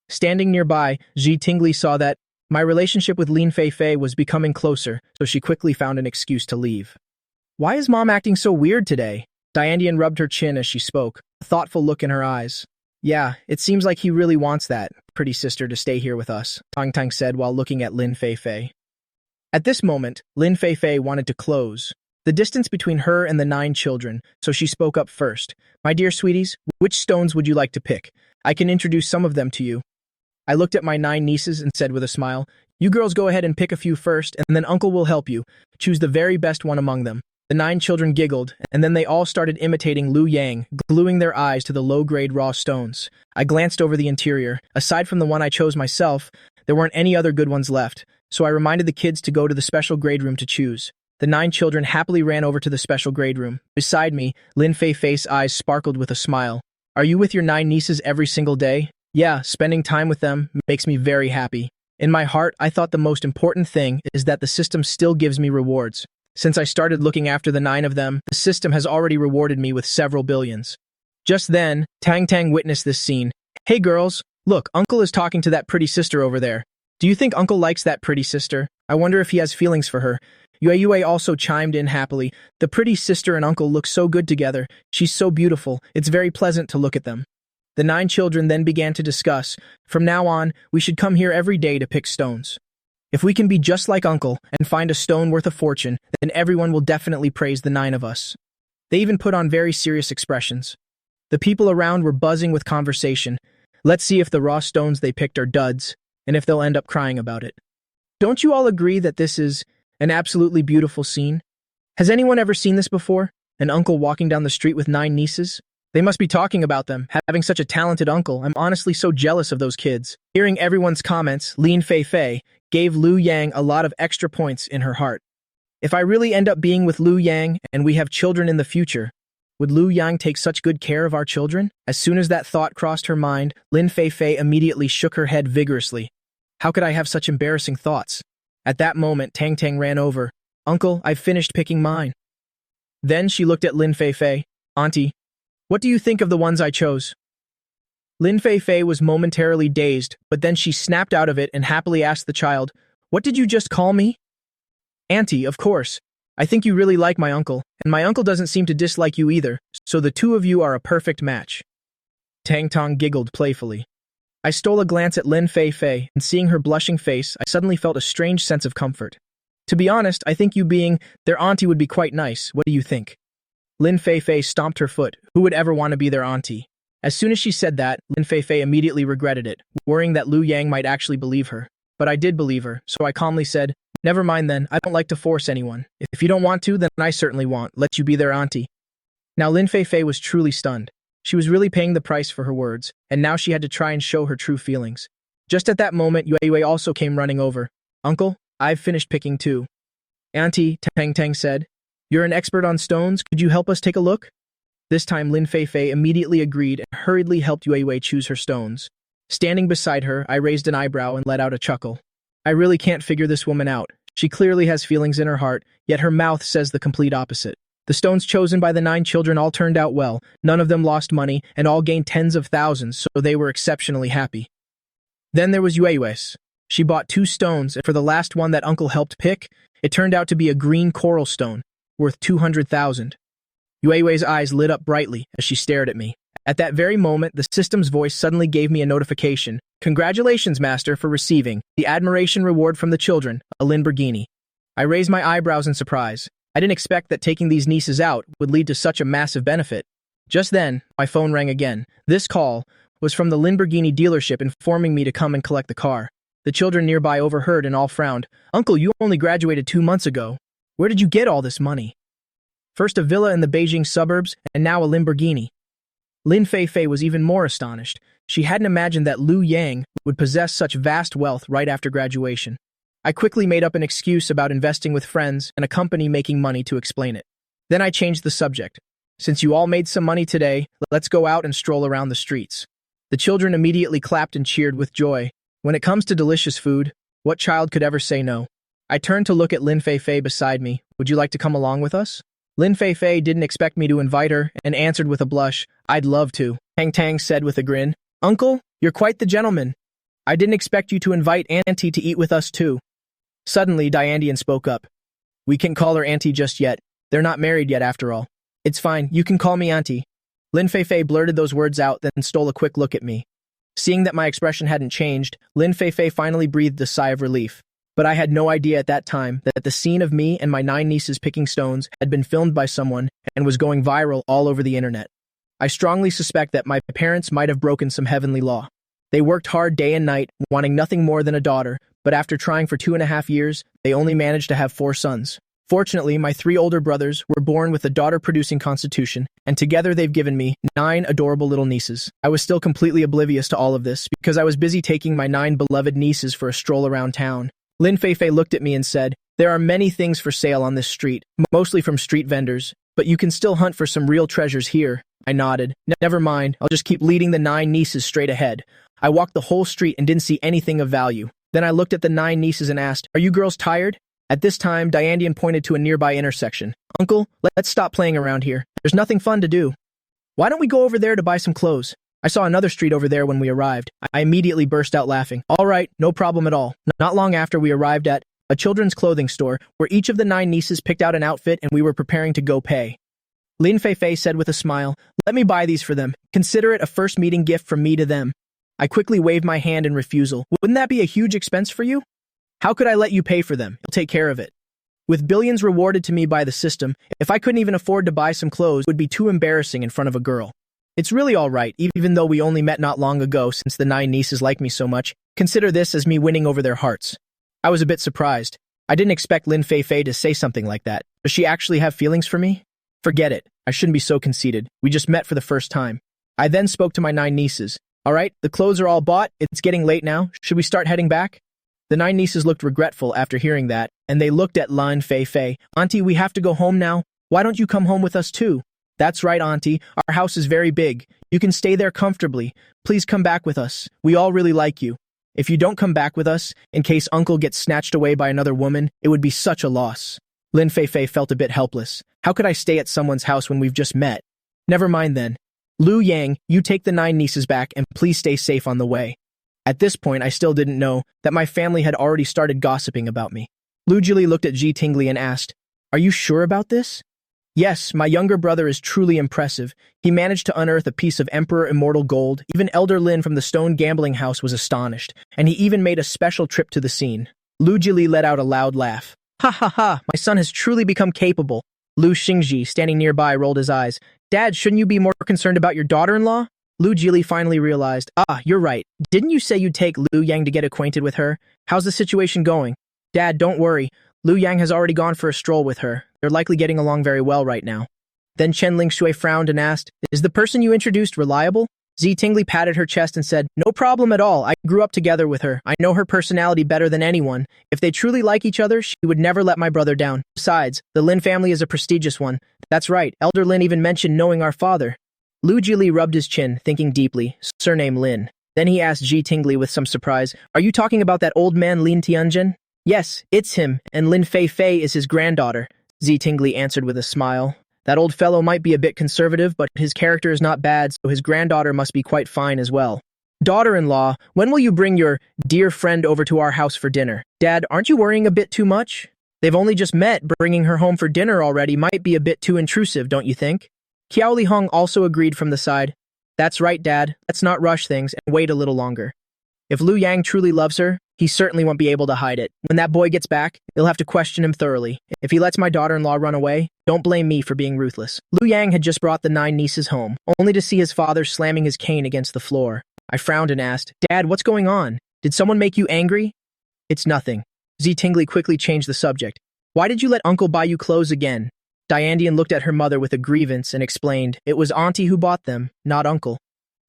Speaker 1: Standing nearby, Ji Tingli saw that my relationship with Lin Fei was becoming closer, so she quickly found an excuse to leave. "Why is Mom acting so weird today?" Diandian rubbed her chin as she spoke, a thoughtful look in her eyes. "Yeah, it seems like he really wants that pretty sister to stay here with us," Tang Tang said while looking at Lin Fei. At this moment, Lin Fei wanted to close the distance between her and the 9 children, so she spoke up first. "My dear sweeties, which stones would you like to pick? I can introduce some of them to you." I looked at my 9 nieces and said with a smile, "You girls go ahead and pick a few first, and then Uncle will help you. Choose the very best one among them." The 9 children giggled, and then they all started imitating Lu Yang, gluing their eyes to the low-grade raw stones. I glanced over the interior. Aside from the one I chose myself, there weren't any other good ones left, so I reminded the kids to go to the special grade room to choose. The 9 children happily ran over to the special grade room. Beside me, Lin Fei's eyes sparkled with a smile. "Are you with your 9 nieces every single day?" "Yeah, spending time with them makes me very happy." In my heart, I thought the most important thing is that the system still gives me rewards. Since I started looking after the 9 of them, the system has already rewarded me with several billions. Just then, Tang Tang witnessed this scene. "Hey girls, look, Uncle is talking to that pretty sister over there. Do you think Uncle likes that pretty sister? I wonder if he has feelings for her." Yue also chimed in happily. "The pretty sister and Uncle look so good together. She's so beautiful. It's very pleasant to look at them." The 9 children then began to discuss, "From now on, we should come here every day to pick stones. If we can be just like Uncle and find a stone worth a fortune, then everyone will definitely praise the 9 of us." They even put on very serious expressions. The people around were buzzing with conversation. Let's see if the raw stones they picked are duds, and if they'll end up crying about it. Don't you all agree that this is an absolutely beautiful scene? Has anyone ever seen this before? An uncle walking down the street with 9 nieces? They must be talking about them, having such a talented uncle. I'm honestly so jealous of those kids. Hearing everyone's comments, Lin Fei gave Liu Yang a lot of extra points in her heart. If I really end up being with Liu Yang and we have children in the future, would Liu Yang take such good care of our children? As soon as that thought crossed her mind, Lin Fei immediately shook her head vigorously. How could I have such embarrassing thoughts? At that moment, Tang Tang ran over. Uncle, I've finished picking mine. Then she looked at Lin Fei. Auntie, what do you think of the ones I chose? Lin Fei was momentarily dazed, but then she snapped out of it and happily asked the child, What did you just call me? Auntie, of course. I think you really like my uncle, and my uncle doesn't seem to dislike you either, so the two of you are a perfect match. Tang Tang giggled playfully. I stole a glance at Lin Fei, and seeing her blushing face, I suddenly felt a strange sense of comfort. To be honest, I think you being their auntie would be quite nice. What do you think? Lin Fei stomped her foot. Who would ever want to be their auntie? As soon as she said that, Lin Fei immediately regretted it, worrying that Liu Yang might actually believe her. But I did believe her, so I calmly said, Never mind then, I don't like to force anyone. If you don't want to, then I certainly won't. Let you be their auntie. Now Lin Fei was truly stunned. She was really paying the price for her words, and now she had to try and show her true feelings. Just at that moment, Yue also came running over. Uncle, I've finished picking too. Auntie, Tang Tang said, You're an expert on stones, could you help us take a look? This time Lin Fei immediately agreed and hurriedly helped Yue choose her stones. Standing beside her, I raised an eyebrow and let out a chuckle. I really can't figure this woman out. She clearly has feelings in her heart, yet her mouth says the complete opposite. The stones chosen by the 9 children all turned out well, none of them lost money, and all gained tens of thousands, so they were exceptionally happy. Then there was Yue's. She bought 2 stones, and for the last one that uncle helped pick, it turned out to be a green coral stone, worth 200,000. Yue's eyes lit up brightly as she stared at me. At that very moment, the system's voice suddenly gave me a notification. Congratulations, Master, for receiving the admiration reward from the children, a Lamborghini. I raised my eyebrows in surprise. I didn't expect that taking these nieces out would lead to such a massive benefit. Just then, my phone rang again. This call was from the Lamborghini dealership informing me to come and collect the car. The children nearby overheard and all frowned. Uncle, you only graduated 2 months ago. Where did you get all this money? First a villa in the Beijing suburbs, and now a Lamborghini. Lin Fei was even more astonished. She hadn't imagined that Liu Yang would possess such vast wealth right after graduation. I quickly made up an excuse about investing with friends and a company making money to explain it. Then I changed the subject. Since you all made some money today, let's go out and stroll around the streets. The children immediately clapped and cheered with joy. When it comes to delicious food, what child could ever say no? I turned to look at Lin Fei beside me. Would you like to come along with us? Lin Fei didn't expect me to invite her and answered with a blush, I'd love to. Tang Tang said with a grin, Uncle, you're quite the gentleman. I didn't expect you to invite Auntie to eat with us too. Suddenly, Diandian spoke up. We can't call her Auntie just yet. They're not married yet after all. It's fine, you can call me Auntie. Lin Fei blurted those words out, then stole a quick look at me. Seeing that my expression hadn't changed, Lin Fei finally breathed a sigh of relief. But I had no idea at that time that the scene of me and my 9 nieces picking stones had been filmed by someone and was going viral all over the internet. I strongly suspect that my parents might have broken some heavenly law. They worked hard day and night, wanting nothing more than a daughter, but after trying for 2.5 years, they only managed to have 4 sons. Fortunately, my 3 older brothers were born with a daughter-producing constitution, and together they've given me 9 adorable little nieces. I was still completely oblivious to all of this because I was busy taking my 9 beloved nieces for a stroll around town. Lin Fei looked at me and said, There are many things for sale on this street, mostly from street vendors, but you can still hunt for some real treasures here. I nodded. Never mind, I'll just keep leading the 9 nieces straight ahead. I walked the whole street and didn't see anything of value. Then I looked at the 9 nieces and asked, Are you girls tired? At this time, Diandian pointed to a nearby intersection. Uncle, let's stop playing around here. There's nothing fun to do. Why don't we go over there to buy some clothes? I saw another street over there when we arrived. I immediately burst out laughing. All right, no problem at all. Not long after we arrived at a children's clothing store where each of the 9 nieces picked out an outfit and we were preparing to go pay. Lin Fei said with a smile, Let me buy these for them. Consider it a first meeting gift from me to them. I quickly waved my hand in refusal. Wouldn't that be a huge expense for you? How could I let you pay for them? You'll take care of it. With billions rewarded to me by the system, if I couldn't even afford to buy some clothes, it would be too embarrassing in front of a girl. It's really all right, even though we only met not long ago since the 9 nieces like me so much. Consider this as me winning over their hearts. I was a bit surprised. I didn't expect Lin Fei to say something like that. Does she actually have feelings for me? Forget it. I shouldn't be so conceited. We just met for the first time. I then spoke to my 9 nieces. All right, the clothes are all bought. It's getting late now. Should we start heading back? The 9 nieces looked regretful after hearing that, and they looked at Lin Fei Fei. Auntie, we have to go home now. Why don't you come home with us too? That's right, Auntie. Our house is very big. You can stay there comfortably. Please come back with us. We all really like you. If you don't come back with us, in case Uncle gets snatched away by another woman, it would be such a loss. Lin Fei Fei felt a bit helpless. How could I stay at someone's house when we've just met? Never mind then. Lu Yang, you take the 9 nieces back and please stay safe on the way. At this point, I still didn't know that my family had already started gossiping about me. Lu Jili looked at Ji Tingli and asked, "Are you sure about this?" Yes, my younger brother is truly impressive. He managed to unearth a piece of Emperor Immortal Gold. Even Elder Lin from the Stone Gambling House was astonished, and he even made a special trip to the scene. Lu Jili let out a loud laugh. Ha ha ha, my son has truly become capable. Lu Xingji, standing nearby, rolled his eyes. Dad, shouldn't you be more concerned about your daughter-in-law? Lu Jili finally realized, you're right. Didn't you say you'd take Lu Yang to get acquainted with her? How's the situation going? Dad, don't worry. Lu Yang has already gone for a stroll with her. They're likely getting along very well right now. Then Chen Lingshui frowned and asked, "Is the person you introduced reliable?" Zi Tingli patted her chest and said, "No problem at all. I grew up together with her. I know her personality better than anyone. If they truly like each other, she would never let my brother down. Besides, the Lin family is a prestigious one. That's right. Elder Lin even mentioned knowing our father." Lu Jili rubbed his chin, thinking deeply, surname Lin. Then he asked Ji Tingli with some surprise, "Are you talking about that old man Lin Tianjin?" "Yes, it's him, and Lin Fei Fei is his granddaughter," Zi Tingli answered with a smile. "That old fellow might be a bit conservative, but his character is not bad, so his granddaughter must be quite fine as well." "Daughter-in-law, when will you bring your dear friend over to our house for dinner?" "Dad, aren't you worrying a bit too much? They've only just met. Bringing her home for dinner already might be a bit too intrusive, don't you think?" Qiao Li Hong also agreed from the side. "That's right, Dad. Let's not rush things and wait a little longer. If Lu Yang truly loves her, he certainly won't be able to hide it. When that boy gets back, they'll have to question him thoroughly. If he lets my daughter-in-law run away, don't blame me for being ruthless." Lu Yang had just brought the 9 nieces home, only to see his father slamming his cane against the floor. I frowned and asked, "Dad, what's going on? Did someone make you angry?" "It's nothing." Zi Tingli quickly changed the subject. "Why did you let Uncle buy you clothes again?" Diandian looked at her mother with a grievance and explained, "It was Auntie who bought them, not Uncle.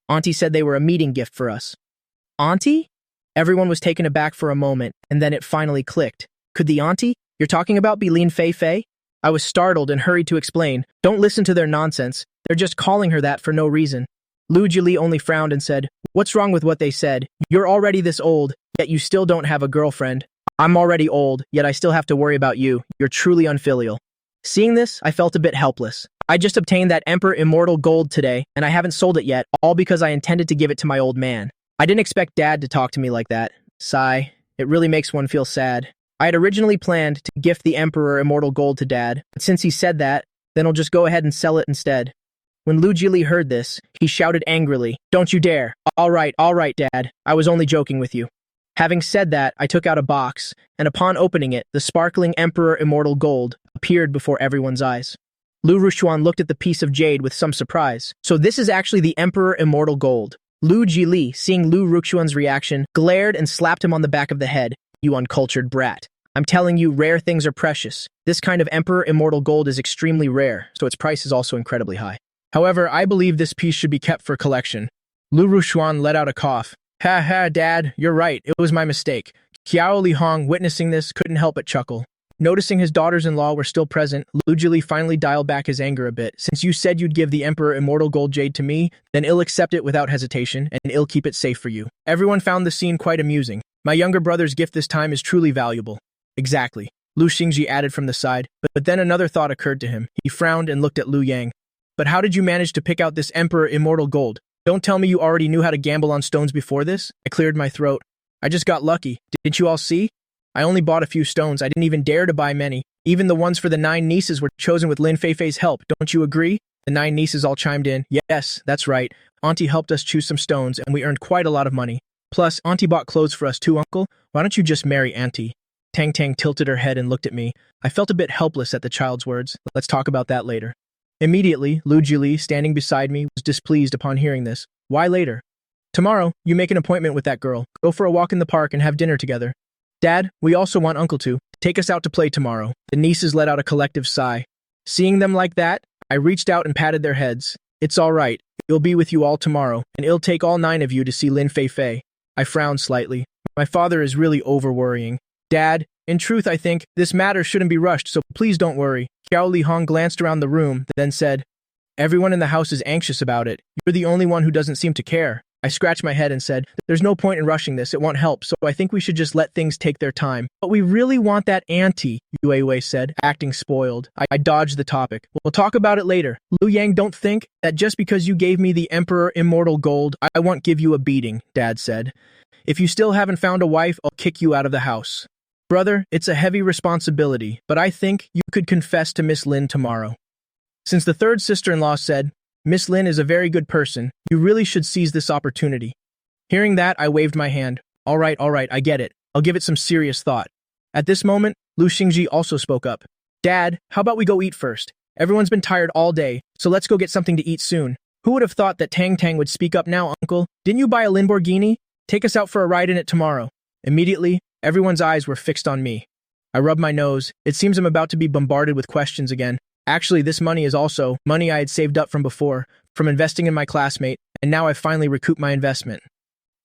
Speaker 1: Auntie said they were a meeting gift for us." "Auntie?" Everyone was taken aback for a moment, and then it finally clicked. Could the auntie you're talking about be Lin Fei Fei? I was startled and hurried to explain, "Don't listen to their nonsense. They're just calling her that for no reason." Lu Jili only frowned and said, "What's wrong with what they said? You're already this old, yet you still don't have a girlfriend. I'm already old, yet I still have to worry about you. You're truly unfilial." Seeing this, I felt a bit helpless. I just obtained that Emperor Immortal Gold today, and I haven't sold it yet, all because I intended to give it to my old man. I didn't expect Dad to talk to me like that. Sigh. It really makes one feel sad. I had originally planned to gift the Emperor Immortal Gold to Dad, but since he said that, then I'll just go ahead and sell it instead. When Lu Jili heard this, he shouted angrily, "Don't you dare! All right, Dad. I was only joking with you." Having said that, I took out a box, and upon opening it, the sparkling Emperor Immortal Gold appeared before everyone's eyes. Lu Rushuan looked at the piece of jade with some surprise. "So this is actually the Emperor Immortal Gold." Lu Jili, seeing Lu Ruxuan's reaction, glared and slapped him on the back of the head. "You uncultured brat. I'm telling you, rare things are precious. This kind of Emperor Immortal Gold is extremely rare, so its price is also incredibly high. However, I believe this piece should be kept for collection." Lu Rushuan let out a cough. "Ha ha, Dad, you're right. It was my mistake." Qiao Li Hong, witnessing this, couldn't help but chuckle. Noticing his daughters-in-law were still present, Lu Jili finally dialed back his anger a bit. "Since you said you'd give the Emperor Immortal Gold Jade to me, then I'll accept it without hesitation, and I'll keep it safe for you." Everyone found the scene quite amusing. My younger brother's gift this time is truly valuable. Exactly, Lu Xingji added from the side, but then another thought occurred to him. He frowned and looked at Lu Yang. "But how did you manage to pick out this Emperor Immortal Gold? Don't tell me you already knew how to gamble on stones before this?" I cleared my throat. "I just got lucky. Didn't you all see? I only bought a few stones. I didn't even dare to buy many. Even the ones for the 9 nieces were chosen with Lin Fei Fei's help. Don't you agree?" The 9 nieces all chimed in. "Yes, that's right. Auntie helped us choose some stones, and we earned quite a lot of money. Plus, Auntie bought clothes for us too, Uncle. Why don't you just marry Auntie?" Tang Tang tilted her head and looked at me. I felt a bit helpless at the child's words. Let's talk about that later. Immediately, Lu Jili, standing beside me, was displeased upon hearing this. "Why later?" "Tomorrow, you make an appointment with that girl. Go for a walk in the park and have dinner together." "Dad, we also want Uncle to." Take us out to play tomorrow." The nieces let out a collective sigh. Seeing them like that, I reached out and patted their heads. "It's all right. It'll be with you all tomorrow, and it'll take all 9 of you to see Lin Fei. I frowned slightly. My father is really over-worrying. "Dad, in truth, I think this matter shouldn't be rushed, so please don't worry." Xiao Lihong glanced around the room, then said, "Everyone in the house is anxious about it. You're the only one who doesn't seem to care." I scratched my head and said, "There's no point in rushing this, it won't help, so I think we should just let things take their time." "But we really want that auntie," Yue said, acting spoiled. I dodged the topic. "We'll talk about it later. Lu Yang, don't think that just because you gave me the Emperor Immortal Gold, I won't give you a beating," Dad said. "If you still haven't found a wife, I'll kick you out of the house." "Brother, it's a heavy responsibility, but I think you could confess to Miss Lin tomorrow." Since the third sister-in-law said, "Miss Lin is a very good person, you really should seize this opportunity." Hearing that, I waved my hand. All right, I get it. I'll give it some serious thought." At this moment, Lu Xingji also spoke up. "Dad, how about we go eat first? Everyone's been tired all day, so let's go get something to eat soon." "Who would have thought that Tang Tang would speak up now, Uncle? Didn't you buy a Lamborghini? Take us out for a ride in it tomorrow." Immediately, everyone's eyes were fixed on me. I rubbed my nose. It seems I'm about to be bombarded with questions again. Actually, this money is also money I had saved up from before, from investing in my classmate, and now I've finally recouped my investment.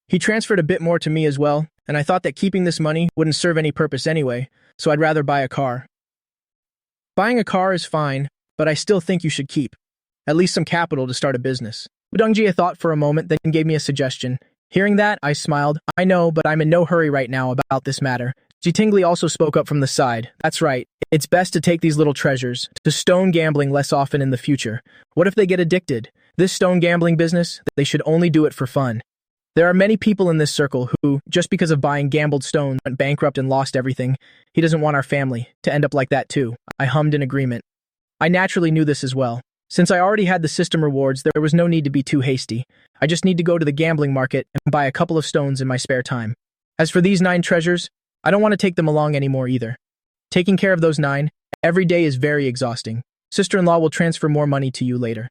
Speaker 1: He transferred a bit more to me as well, and I thought that keeping this money wouldn't serve any purpose anyway, so I'd rather buy a car. Buying a car is fine, but I still think you should keep at least some capital to start a business. Wudongjie thought for a moment, then gave me a suggestion. Hearing that, I smiled. "I know, but I'm in no hurry right now about this matter." Jitingli also spoke up from the side. "That's right. It's best to take these little treasures to stone gambling less often in the future. What if they get addicted? This stone gambling business, they should only do it for fun." There are many people in this circle who, just because of buying gambled stones, went bankrupt and lost everything. He doesn't want our family to end up like that too. I hummed in agreement. I naturally knew this as well. Since I already had the system rewards, there was no need to be too hasty. I just need to go to the gambling market and buy a couple of stones in my spare time. As for these 9 treasures, I don't want to take them along anymore either. Taking care of those 9 every day is very exhausting. Sister-in-law will transfer more money to you later.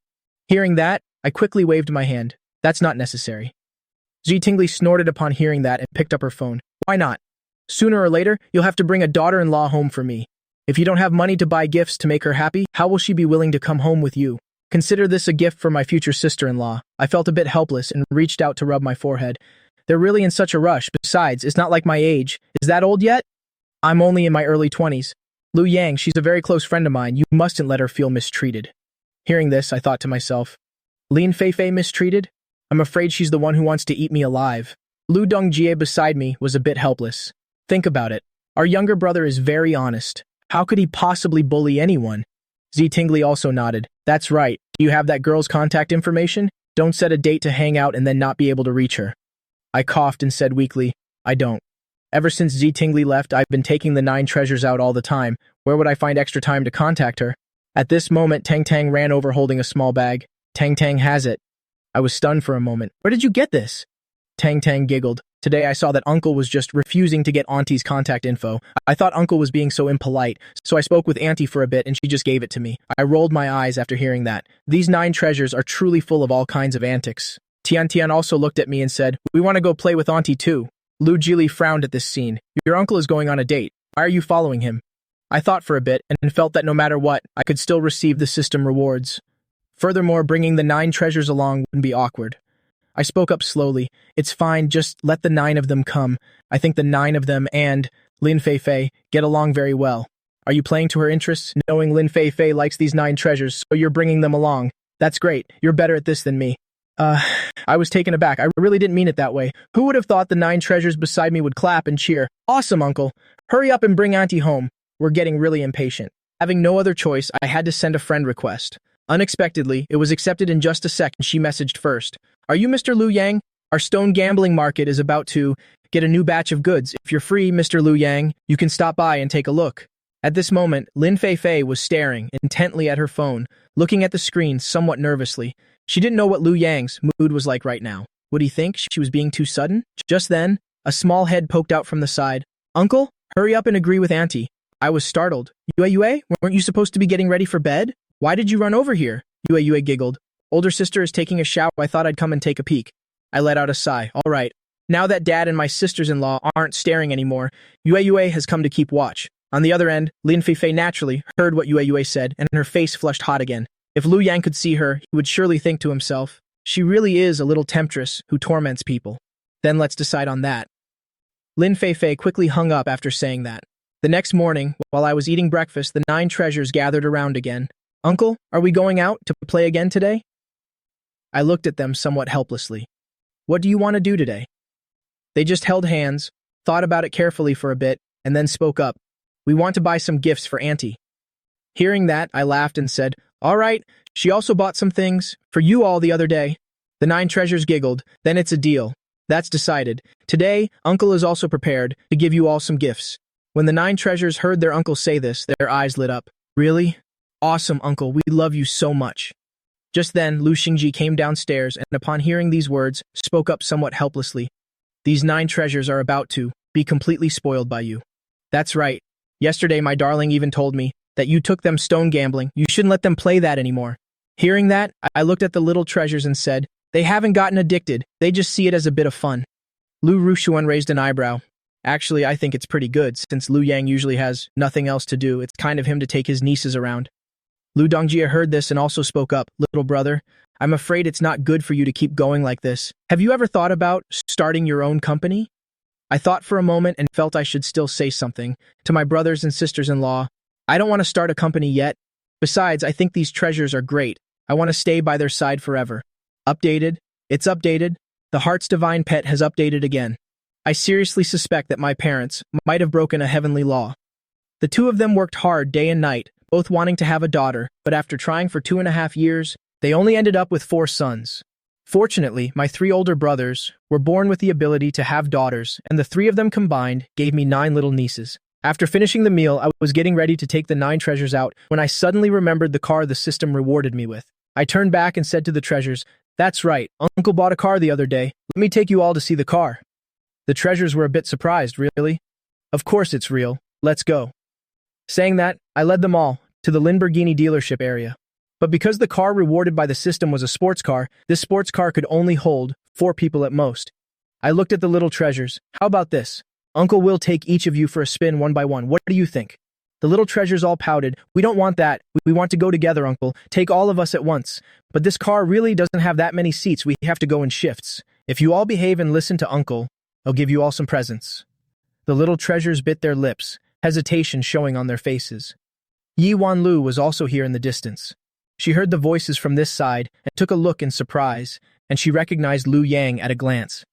Speaker 1: Hearing that, I quickly waved my hand. That's not necessary. Ji Tingli snorted upon hearing that and picked up her phone. Why not? Sooner or later, you'll have to bring a daughter-in-law home for me. If you don't have money to buy gifts to make her happy, how will she be willing to come home with you? Consider this a gift for my future sister-in-law. I felt a bit helpless and reached out to rub my forehead. They're really in such a rush. Besides, it's not like my age. Is that old yet? I'm only in my early 20s. Lu Yang, she's a very close friend of mine. You mustn't let her feel mistreated. Hearing this, I thought to myself, Lin Fei mistreated? I'm afraid she's the one who wants to eat me alive. Lu Dongjie beside me was a bit helpless. Think about it. Our younger brother is very honest. How could he possibly bully anyone? Z Tingli also nodded. That's right. Do you have that girl's contact information? Don't set a date to hang out and then not be able to reach her. I coughed and said weakly, I don't. Ever since Z Tingli left, I've been taking the 9 treasures out all the time. Where would I find extra time to contact her? At this moment, Tang Tang ran over holding a small bag. Tang Tang has it. I was stunned for a moment. Where did you get this? Tang Tang giggled. Today I saw that Uncle was just refusing to get Auntie's contact info. I thought Uncle was being so impolite, so I spoke with Auntie for a bit and she just gave it to me. I rolled my eyes after hearing that. These 9 treasures are truly full of all kinds of antics. Tian Tian also looked at me and said, we want to go play with Auntie too. Lu Jili frowned at this scene. Your uncle is going on a date. Why are you following him? I thought for a bit and felt that no matter what, I could still receive the system rewards. Furthermore, bringing the 9 treasures along wouldn't be awkward. I spoke up slowly. It's fine, just let the 9 of them come. I think the 9 of them and Lin Fei get along very well. Are you playing to her interests, knowing Lin Fei likes these 9 treasures, so you're bringing them along? That's great. You're better at this than me. I was taken aback. I really didn't mean it that way. Who would have thought the 9 treasures beside me would clap and cheer? Awesome, Uncle. Hurry up and bring Auntie home. We're getting really impatient. Having no other choice, I had to send a friend request. Unexpectedly, it was accepted in just a second. She messaged first. Are you Mr. Lu Yang? Our stone gambling market is about to get a new batch of goods. If you're free, Mr. Lu Yang, you can stop by and take a look. At this moment, Lin Fei was staring intently at her phone, looking at the screen somewhat nervously. She didn't know what Lu Yang's mood was like right now. Would he think she was being too sudden? Just then, a small head poked out from the side. Uncle, hurry up and agree with Auntie. I was startled. Yue, weren't you supposed to be getting ready for bed? Why did you run over here? Yue giggled. Older sister is taking a shower. I thought I'd come and take a peek. I let out a sigh. All right. Now that Dad and my sisters-in-law aren't staring anymore, Yue has come to keep watch. On the other end, Lin Feifei naturally heard what Yue said, and her face flushed hot again. If Lu Yang could see her, he would surely think to himself, she really is a little temptress who torments people. Then let's decide on that. Lin Feifei quickly hung up after saying that. The next morning, while I was eating breakfast, the 9 treasures gathered around again. Uncle, are we going out to play again today? I looked at them somewhat helplessly. What do you want to do today? They just held hands, thought about it carefully for a bit, and then spoke up. We want to buy some gifts for Auntie. Hearing that, I laughed and said, all right, she also bought some things for you all the other day. The 9 treasures giggled, then it's a deal. That's decided. Today, Uncle is also prepared to give you all some gifts. When the 9 treasures heard their uncle say this, their eyes lit up. Really? Awesome, Uncle, we love you so much. Just then, Lu Xingji came downstairs and upon hearing these words, spoke up somewhat helplessly. These 9 treasures are about to be completely spoiled by you. That's right. Yesterday, my darling even told me that you took them stone gambling. You shouldn't let them play that anymore. Hearing that, I looked at the little treasures and said, they haven't gotten addicted. They just see it as a bit of fun. Lu Rushuan raised an eyebrow. Actually, I think it's pretty good, since Lu Yang usually has nothing else to do. It's kind of him to take his nieces around. Lu Dongjie heard this and also spoke up. Little brother, I'm afraid it's not good for you to keep going like this. Have you ever thought about starting your own company? I thought for a moment and felt I should still say something. To my brothers and sisters-in-law, I don't want to start a company yet. Besides, I think these treasures are great. I want to stay by their side forever. Updated? It's updated. The Heart's divine pet has updated again. I seriously suspect that my parents might have broken a heavenly law. The 2 of them worked hard day and night, both wanting to have a daughter, but after trying for 2.5 years, they only ended up with 4 sons. Fortunately, my 3 older brothers were born with the ability to have daughters, and the 3 of them combined gave me 9 little nieces. After finishing the meal, I was getting ready to take the 9 treasures out when I suddenly remembered the car the system rewarded me with. I turned back and said to the treasures, that's right, Uncle bought a car the other day. Let me take you all to see the car. The treasures were a bit surprised, really? Of course it's real. Let's go. Saying that, I led them all to the Lamborghini dealership area. But because the car rewarded by the system was a sports car, this sports car could only hold 4 people at most. I looked at the little treasures. How about this? Uncle will take each of you for a spin one by one. What do you think? The little treasures all pouted. We don't want that. We want to go together, Uncle. Take all of us at once. But this car really doesn't have that many seats. We have to go in shifts. If you all behave and listen to Uncle, I'll give you all some presents. The little treasures bit their lips, hesitation showing on their faces. Yi Wanlu was also here in the distance. She heard the voices from this side and took a look in surprise, and she recognized Lu Yang at a glance.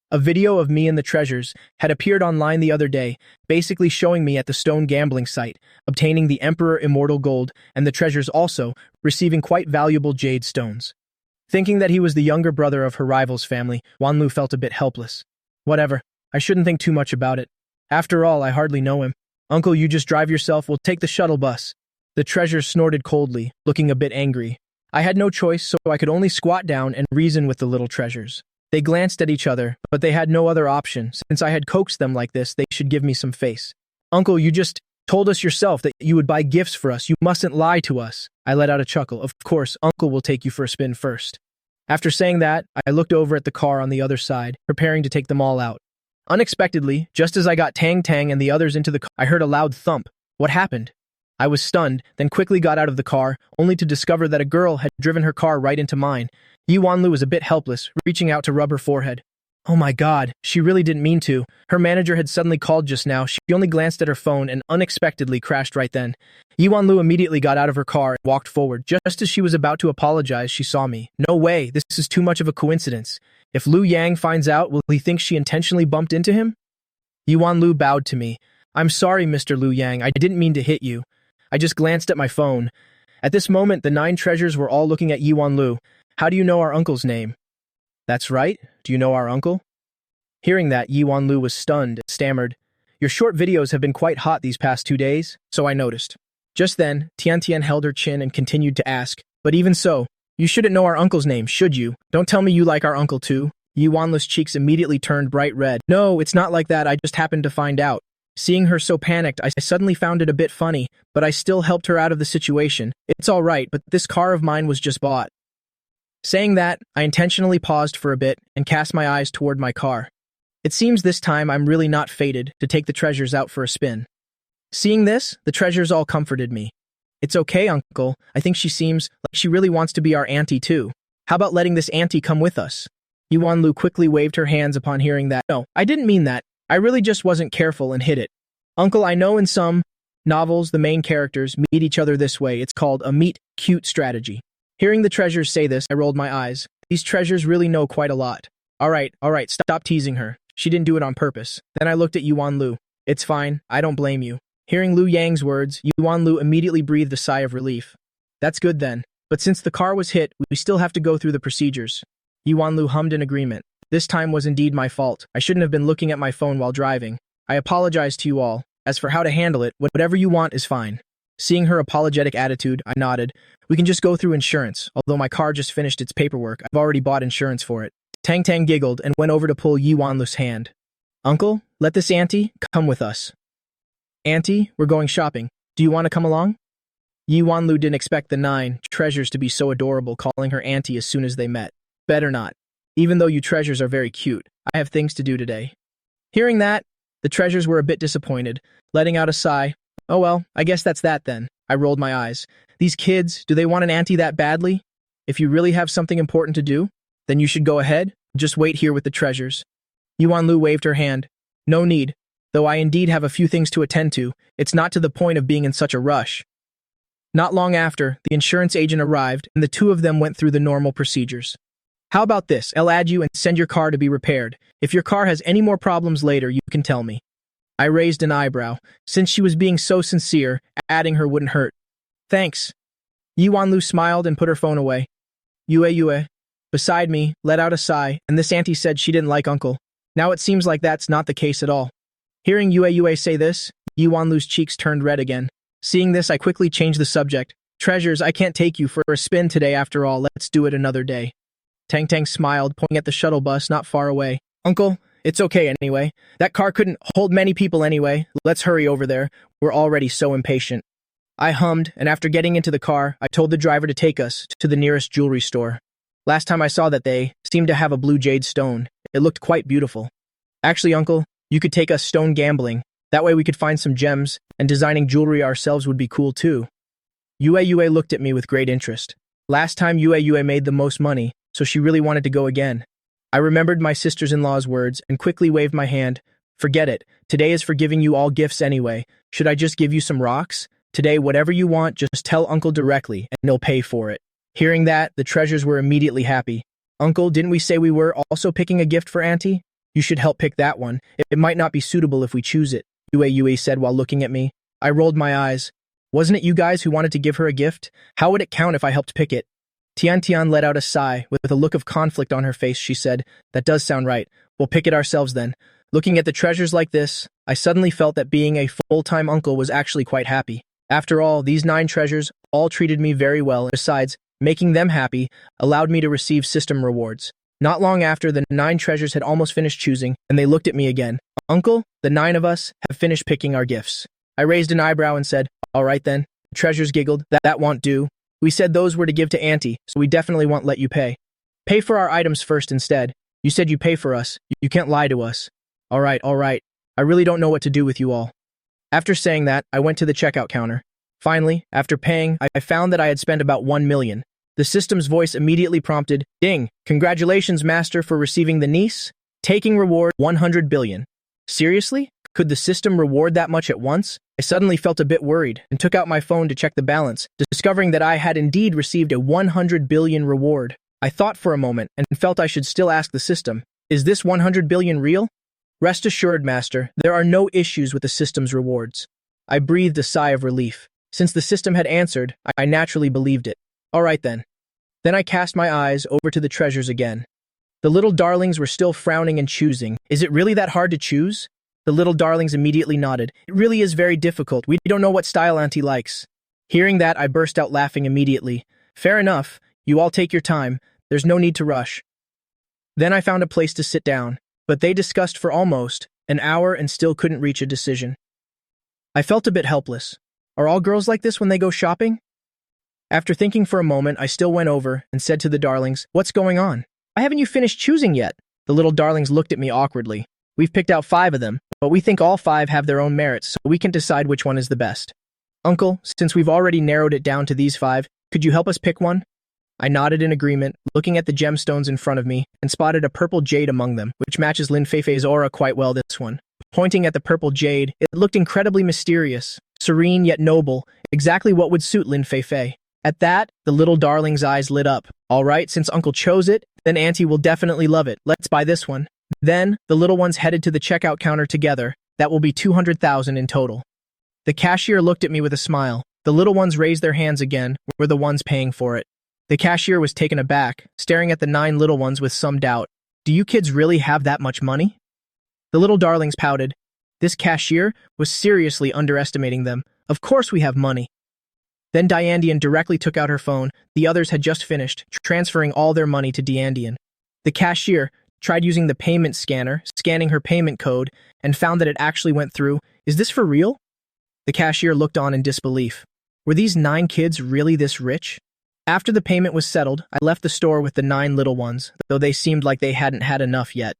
Speaker 1: A video of me and the treasures had appeared online the other day, basically showing me at the stone gambling site, obtaining the Emperor Immortal Gold, and the treasures also receiving quite valuable jade stones. Thinking that he was the younger brother of her rival's family, Wanlu felt a bit helpless. Whatever, I shouldn't think too much about it. After all, I hardly know him. Uncle, you just drive yourself, we'll take the shuttle bus. The treasures snorted coldly, looking a bit angry. I had no choice, so I could only squat down and reason with the little treasures. They glanced at each other, but they had no other option. Since I had coaxed them like this, they should give me some face. Uncle, you just told us yourself that you would buy gifts for us. You mustn't lie to us. I let out a chuckle. Of course, Uncle will take you for a spin first. After saying that, I looked over at the car on the other side, preparing to take them all out. Unexpectedly, just as I got Tang Tang and the others into the car, I heard a loud thump. What happened? I was stunned, then quickly got out of the car, only to discover that a girl had driven her car right into mine. Yi Wanlu was a bit helpless, reaching out to rub her forehead. Oh my god, she really didn't mean to. Her manager had suddenly called just now. She only glanced at her phone and unexpectedly crashed right then. Yi Wanlu immediately got out of her car and walked forward. Just as she was about to apologize, she saw me. No way, this is too much of a coincidence. If Lu Yang finds out, will he think she intentionally bumped into him? Yi Wanlu bowed to me. I'm sorry, Mr. Lu Yang, I didn't mean to hit you. I just glanced at my phone. At this moment, the 9 treasures were all looking at Yi Wanlu. How do you know our uncle's name? That's right. Do you know our uncle? Hearing that, Yi Wanlu was stunned and stammered. Your short videos have been quite hot these past 2 days, so I noticed. Just then, Tian Tian held her chin and continued to ask, but even so, you shouldn't know our uncle's name, should you? Don't tell me you like our uncle too. Yi Wanlu's cheeks immediately turned bright red. No, it's not like that, I just happened to find out. Seeing her so panicked, I suddenly found it a bit funny, but I still helped her out of the situation. It's all right, but this car of mine was just bought. Saying that, I intentionally paused for a bit and cast my eyes toward my car. It seems this time I'm really not fated to take the treasures out for a spin. Seeing this, the treasures all comforted me. It's okay, Uncle. I think she seems like she really wants to be our auntie too. How about letting this auntie come with us? Yuan-Lu quickly waved her hands upon hearing that. No, I didn't mean that. I really just wasn't careful and hit it. Uncle, I know in some novels the main characters meet each other this way. It's called a meet-cute strategy. Hearing the treasures say this, I rolled my eyes. These treasures really know quite a lot. All right, stop teasing her. She didn't do it on purpose. Then I looked at Yuan-Lu. It's fine, I don't blame you. Hearing Lu Yang's words, Yuan-Lu immediately breathed a sigh of relief. That's good then. But since the car was hit, we still have to go through the procedures. Yuan-Lu hummed in agreement. This time was indeed my fault. I shouldn't have been looking at my phone while driving. I apologize to you all. As for how to handle it, whatever you want is fine. Seeing her apologetic attitude, I nodded. We can just go through insurance. Although my car just finished its paperwork, I've already bought insurance for it. Tang Tang giggled and went over to pull Yuan-Lu's hand. Uncle, let this auntie come with us. Auntie, we're going shopping. Do you want to come along? Yuan-Lu didn't expect the 9 treasures to be so adorable, calling her auntie as soon as they met. Better not. Even though you treasures are very cute, I have things to do today. Hearing that, the treasures were a bit disappointed, letting out a sigh. Oh well, I guess that's that then. I rolled my eyes. These kids, do they want an auntie that badly? If you really have something important to do, then you should go ahead. Just wait here with the treasures. Yuan-Lu waved her hand. No need. Though I indeed have a few things to attend to, it's not to the point of being in such a rush. Not long after, the insurance agent arrived, and the two of them went through the normal procedures. How about this? I'll add you and send your car to be repaired. If your car has any more problems later, you can tell me. I raised an eyebrow. Since she was being so sincere, adding her wouldn't hurt. Thanks. Yuan-Lu smiled and put her phone away. Yue. Beside me, let out a sigh, and this auntie said she didn't like Uncle. Now it seems like that's not the case at all. Hearing Yue say this, Yuan-Lu's cheeks turned red again. Seeing this, I quickly changed the subject. Treasures, I can't take you for a spin today after all. Let's do it another day. Tang Tang smiled, pointing at the shuttle bus not far away. Uncle, it's okay anyway. That car couldn't hold many people anyway. Let's hurry over there. We're already so impatient. I hummed, and after getting into the car, I told the driver to take us to the nearest jewelry store. Last time I saw that they seemed to have a blue jade stone. It looked quite beautiful. Actually, Uncle, you could take us stone gambling. That way we could find some gems, and designing jewelry ourselves would be cool too. Yue looked at me with great interest. Last time Yue made the most money, so she really wanted to go again. I remembered my sister-in-law's words and quickly waved my hand. Forget it. Today is for giving you all gifts anyway. Should I just give you some rocks? Today, whatever you want, just tell Uncle directly, and he'll pay for it. Hearing that, the treasures were immediately happy. Uncle, didn't we say we were also picking a gift for Auntie? You should help pick that one. It might not be suitable if we choose it, Yue said while looking at me. I rolled my eyes. Wasn't it you guys who wanted to give her a gift? How would it count if I helped pick it? Tian let out a sigh. With a look of conflict on her face, she said, That does sound right. We'll pick it ourselves then. Looking at the treasures like this, I suddenly felt that being a full-time uncle was actually quite happy. After all, these 9 treasures all treated me very well. Besides, making them happy allowed me to receive system rewards. Not long after, the 9 treasures had almost finished choosing, and they looked at me again. Uncle, the 9 of us have finished picking our gifts. I raised an eyebrow and said, All right then. The treasures giggled. That won't do. We said those were to give to Auntie, so we definitely won't let you pay. Pay for our items first instead. You said you pay for us. You can't lie to us. All right. I really don't know what to do with you all. After saying that, I went to the checkout counter. Finally, after paying, I found that I had spent about 1 million. The system's voice immediately prompted, Ding! Congratulations, Master, for receiving the niece. Taking reward 100 billion. Seriously? Could the system reward that much at once? I suddenly felt a bit worried and took out my phone to check the balance, discovering that I had indeed received a 100 billion reward. I thought for a moment and felt I should still ask the system, Is this 100 billion real? Rest assured, Master, there are no issues with the system's rewards. I breathed a sigh of relief. Since the system had answered, I naturally believed it. All right then. Then I cast my eyes over to the treasures again. The little darlings were still frowning and choosing. Is it really that hard to choose? The little darlings immediately nodded. It really is very difficult. We don't know what style Auntie likes. Hearing that, I burst out laughing immediately. Fair enough. You all take your time. There's no need to rush. Then I found a place to sit down, but they discussed for almost an hour and still couldn't reach a decision. I felt a bit helpless. Are all girls like this when they go shopping? After thinking for a moment, I still went over and said to the darlings, What's going on? Why haven't you finished choosing yet? The little darlings looked at me awkwardly. We've picked out 5 of them, but we think all 5 have their own merits, so we can decide which one is the best. Uncle, since we've already narrowed it down to these 5, could you help us pick one? I nodded in agreement, looking at the gemstones in front of me, and spotted a purple jade among them, which matches Lin Feifei's aura quite well this one. Pointing at the purple jade, it looked incredibly mysterious, serene yet noble, exactly what would suit Lin Feifei. At that, the little darling's eyes lit up. All right, since Uncle chose it, then Auntie will definitely love it. Let's buy this one. Then, the little ones headed to the checkout counter together. That will be 200,000 in total. The cashier looked at me with a smile. The little ones raised their hands again, were the ones paying for it. The cashier was taken aback, staring at the 9 little ones with some doubt. Do you kids really have that much money? The little darlings pouted. This cashier was seriously underestimating them. Of course we have money. Then Diandian directly took out her phone. The others had just finished, transferring all their money to Diandian. The cashier tried using the payment scanner, scanning her payment code, and found that it actually went through. Is this for real? The cashier looked on in disbelief. Were these 9 kids really this rich? After the payment was settled, I left the store with the 9 little ones, though they seemed like they hadn't had enough yet.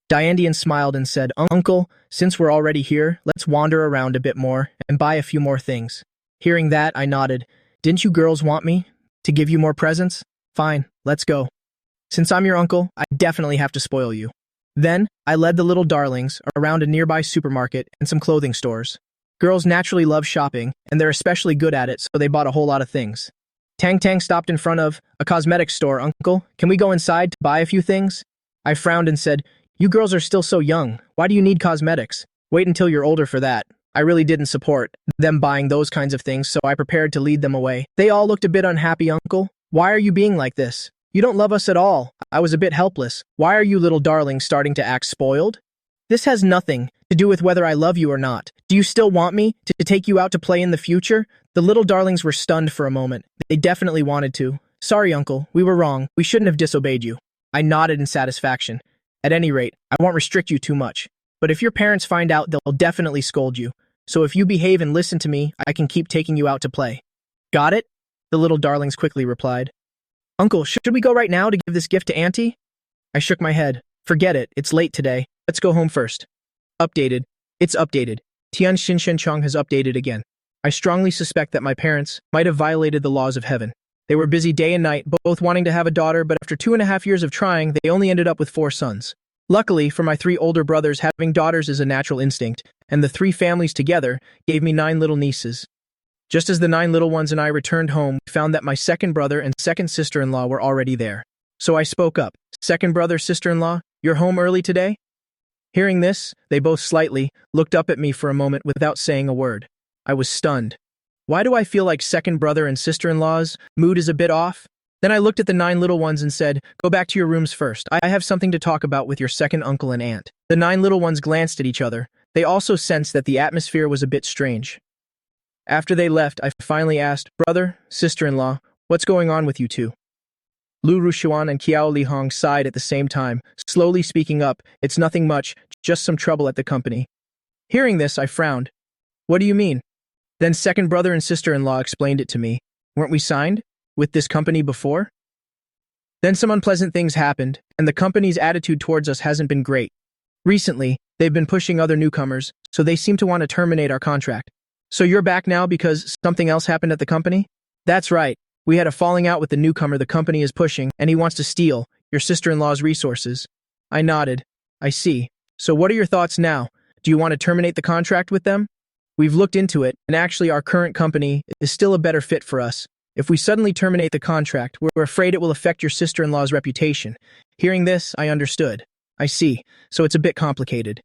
Speaker 1: Diandian smiled and said, Uncle, since we're already here, let's wander around a bit more and buy a few more things. Hearing that, I nodded. Didn't you girls want me to give you more presents? Fine, let's go. Since I'm your uncle, I definitely have to spoil you. Then, I led the little darlings around a nearby supermarket and some clothing stores. Girls naturally love shopping, and they're especially good at it, so they bought a whole lot of things. Tang Tang stopped in front of a cosmetics store. Uncle, can we go inside to buy a few things? I frowned and said, you girls are still so young. Why do you need cosmetics? Wait until you're older for that. I really didn't support them buying those kinds of things, so I prepared to lead them away. They all looked a bit unhappy. Uncle, why are you being like this? You don't love us at all. I was a bit helpless. Why are you little darlings starting to act spoiled? This has nothing to do with whether I love you or not. Do you still want me to take you out to play in the future? The little darlings were stunned for a moment. They definitely wanted to. Sorry, Uncle, we were wrong. We shouldn't have disobeyed you. I nodded in satisfaction. At any rate, I won't restrict you too much. But if your parents find out, they'll definitely scold you. So if you behave and listen to me, I can keep taking you out to play. Got it? The little darlings quickly replied. Uncle, should we go right now to give this gift to Auntie? I shook my head. Forget it, it's late today. Let's go home first. Updated. It's updated. Tian Xinshengchong has updated again. I strongly suspect that my parents might have violated the laws of heaven. They were busy day and night, both wanting to have a daughter, but after 2.5 years of trying, they only ended up with 4 sons. Luckily, for my 3 older brothers, having daughters is a natural instinct, and the 3 families together gave me 9 little nieces. Just as the 9 little ones and I returned home, we found that my second brother and second sister-in-law were already there. So I spoke up. Second brother, sister-in-law, you're home early today? Hearing this, they both slightly looked up at me for a moment without saying a word. I was stunned. Why do I feel like second brother and sister-in-law's mood is a bit off? Then I looked at the 9 little ones and said, go back to your rooms first. I have something to talk about with your second uncle and aunt. The 9 little ones glanced at each other. They also sensed that the atmosphere was a bit strange. After they left, I finally asked, brother, sister-in-law, what's going on with you two? Lu Rushuan and Qiao Lihong sighed at the same time, slowly speaking up, it's nothing much, just some trouble at the company. Hearing this, I frowned. What do you mean? Then second brother and sister-in-law explained it to me. Weren't we signed with this company before? Then some unpleasant things happened, and the company's attitude towards us hasn't been great. Recently, they've been pushing other newcomers, so they seem to want to terminate our contract. So you're back now because something else happened at the company? That's right. We had a falling out with the newcomer the company is pushing, and he wants to steal your sister-in-law's resources. I nodded. I see. So what are your thoughts now? Do you want to terminate the contract with them? We've looked into it, and actually our current company is still a better fit for us. If we suddenly terminate the contract, we're afraid it will affect your sister-in-law's reputation. Hearing this, I understood. I see. So it's a bit complicated.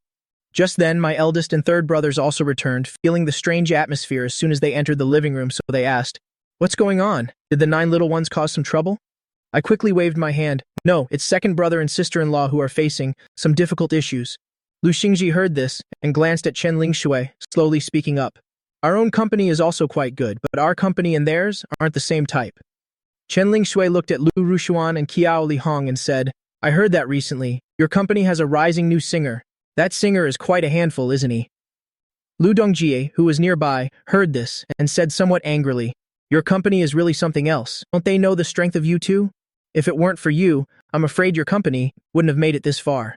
Speaker 1: Just then, my eldest and third brothers also returned, feeling the strange atmosphere as soon as they entered the living room, so they asked, what's going on? Did the 9 little ones cause some trouble? I quickly waved my hand. No, it's second brother and sister-in-law who are facing some difficult issues. Lu Xingji heard this and glanced at Chen Lingshui, slowly speaking up. Our own company is also quite good, but our company and theirs aren't the same type. Chen Lingshui looked at Lu Rushuan and Qiao Lihong and said, I heard that recently. Your company has a rising new singer. That singer is quite a handful, isn't he? Lu Dongjie, who was nearby, heard this and said somewhat angrily, your company is really something else. Don't they know the strength of you two? If it weren't for you, I'm afraid your company wouldn't have made it this far.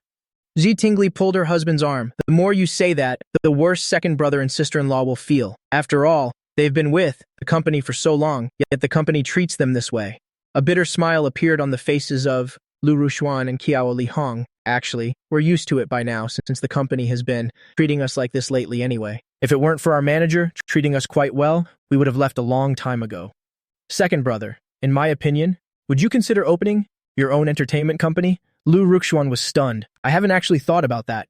Speaker 1: Xi Tingli pulled her husband's arm. The more you say that, the worse second brother and sister-in-law will feel. After all, they've been with the company for so long, yet the company treats them this way. A bitter smile appeared on the faces of Lu Rushuan and Qiao Lihong. Actually, we're used to it by now since the company has been treating us like this lately anyway. If it weren't for our manager treating us quite well, we would have left a long time ago. Second brother, in my opinion, would you consider opening your own entertainment company? Lu Ruxuan was stunned. I haven't actually thought about that.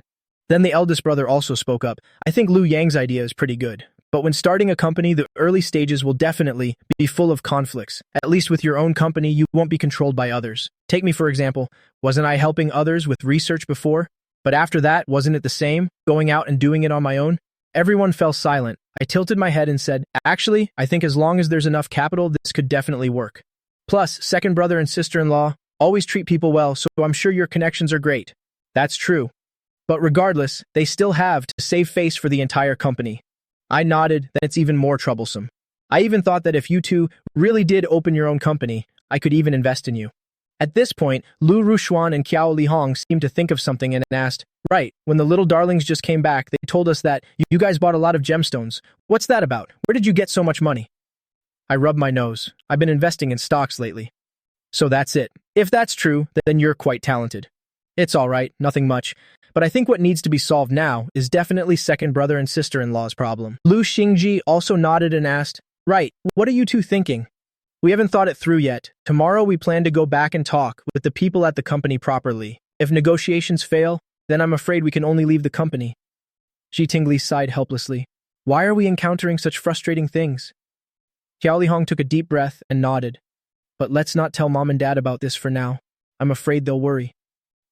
Speaker 1: Then the eldest brother also spoke up. I think Lu Yang's idea is pretty good. But when starting a company, the early stages will definitely be full of conflicts. At least with your own company, you won't be controlled by others. Take me for example. Wasn't I helping others with research before? But after that, wasn't it the same? Going out and doing it on my own? Everyone fell silent. I tilted my head and said, actually, I think as long as there's enough capital, this could definitely work. Plus, second brother and sister-in-law always treat people well, so I'm sure your connections are great. That's true. But regardless, they still have to save face for the entire company. I nodded, then it's even more troublesome. I even thought that if you two really did open your own company, I could even invest in you. At this point, Lu Rushuan and Qiao Lihong seemed to think of something and asked, right, when the little darlings just came back, they told us that you guys bought a lot of gemstones. What's that about? Where did you get so much money? I rubbed my nose. I've been investing in stocks lately. So that's it. If that's true, then you're quite talented. It's all right, nothing much. But I think what needs to be solved now is definitely second brother and sister-in-law's problem. Lu Xingji also nodded and asked, right, what are you two thinking? We haven't thought it through yet. Tomorrow we plan to go back and talk with the people at the company properly. If negotiations fail, then I'm afraid we can only leave the company. Xi Tingli sighed helplessly. Why are we encountering such frustrating things? Qiao Lihong took a deep breath and nodded. But let's not tell mom and dad about this for now. I'm afraid they'll worry.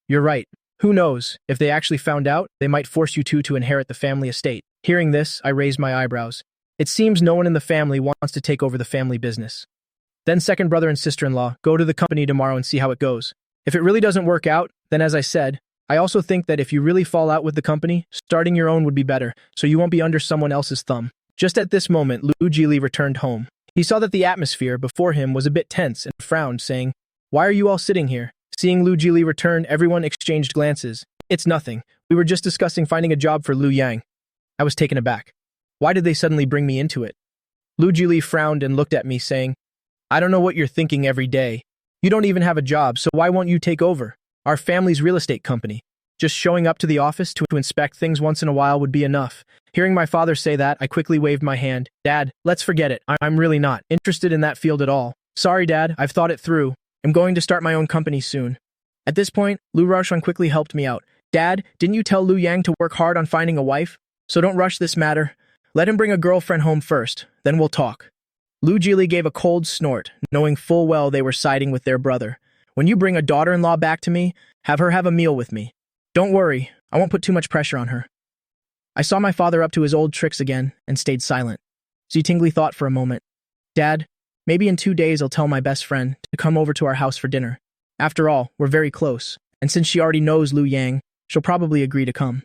Speaker 1: You're right. Who knows? If they actually found out, they might force you two to inherit the family estate. Hearing this, I raised my eyebrows. It seems no one in the family wants to take over the family business. Then second brother and sister-in-law, go to the company tomorrow and see how it goes. If it really doesn't work out, then as I said, I also think that if you really fall out with the company, starting your own would be better, so you won't be under someone else's thumb. Just at this moment, Lu Jili returned home. He saw that the atmosphere before him was a bit tense and frowned, saying, Why are you all sitting here? Seeing Lu Jili return, everyone exchanged glances. It's nothing. We were just discussing finding a job for Lu Yang. I was taken aback. Why did they suddenly bring me into it? Lu Jili frowned and looked at me, saying, I don't know what you're thinking every day. You don't even have a job, so why won't you take over? Our family's real estate company. Just showing up to the office to inspect things once in a while would be enough. Hearing my father say that, I quickly waved my hand. Dad, let's forget it. I'm really not interested in that field at all. Sorry, Dad, I've thought it through. I'm going to start my own company soon. At this point, Lu Roshan quickly helped me out. Dad, didn't you tell Lu Yang to work hard on finding a wife? So don't rush this matter. Let him bring a girlfriend home first, then we'll talk. Lu Jili gave a cold snort, knowing full well they were siding with their brother. When you bring a daughter-in-law back to me, have her have a meal with me. Don't worry, I won't put too much pressure on her. I saw my father up to his old tricks again and stayed silent. Xi Tingli thought for a moment. Dad, maybe in 2 days I'll tell my best friend to come over to our house for dinner. After all, we're very close, and since she already knows Lu Yang, she'll probably agree to come.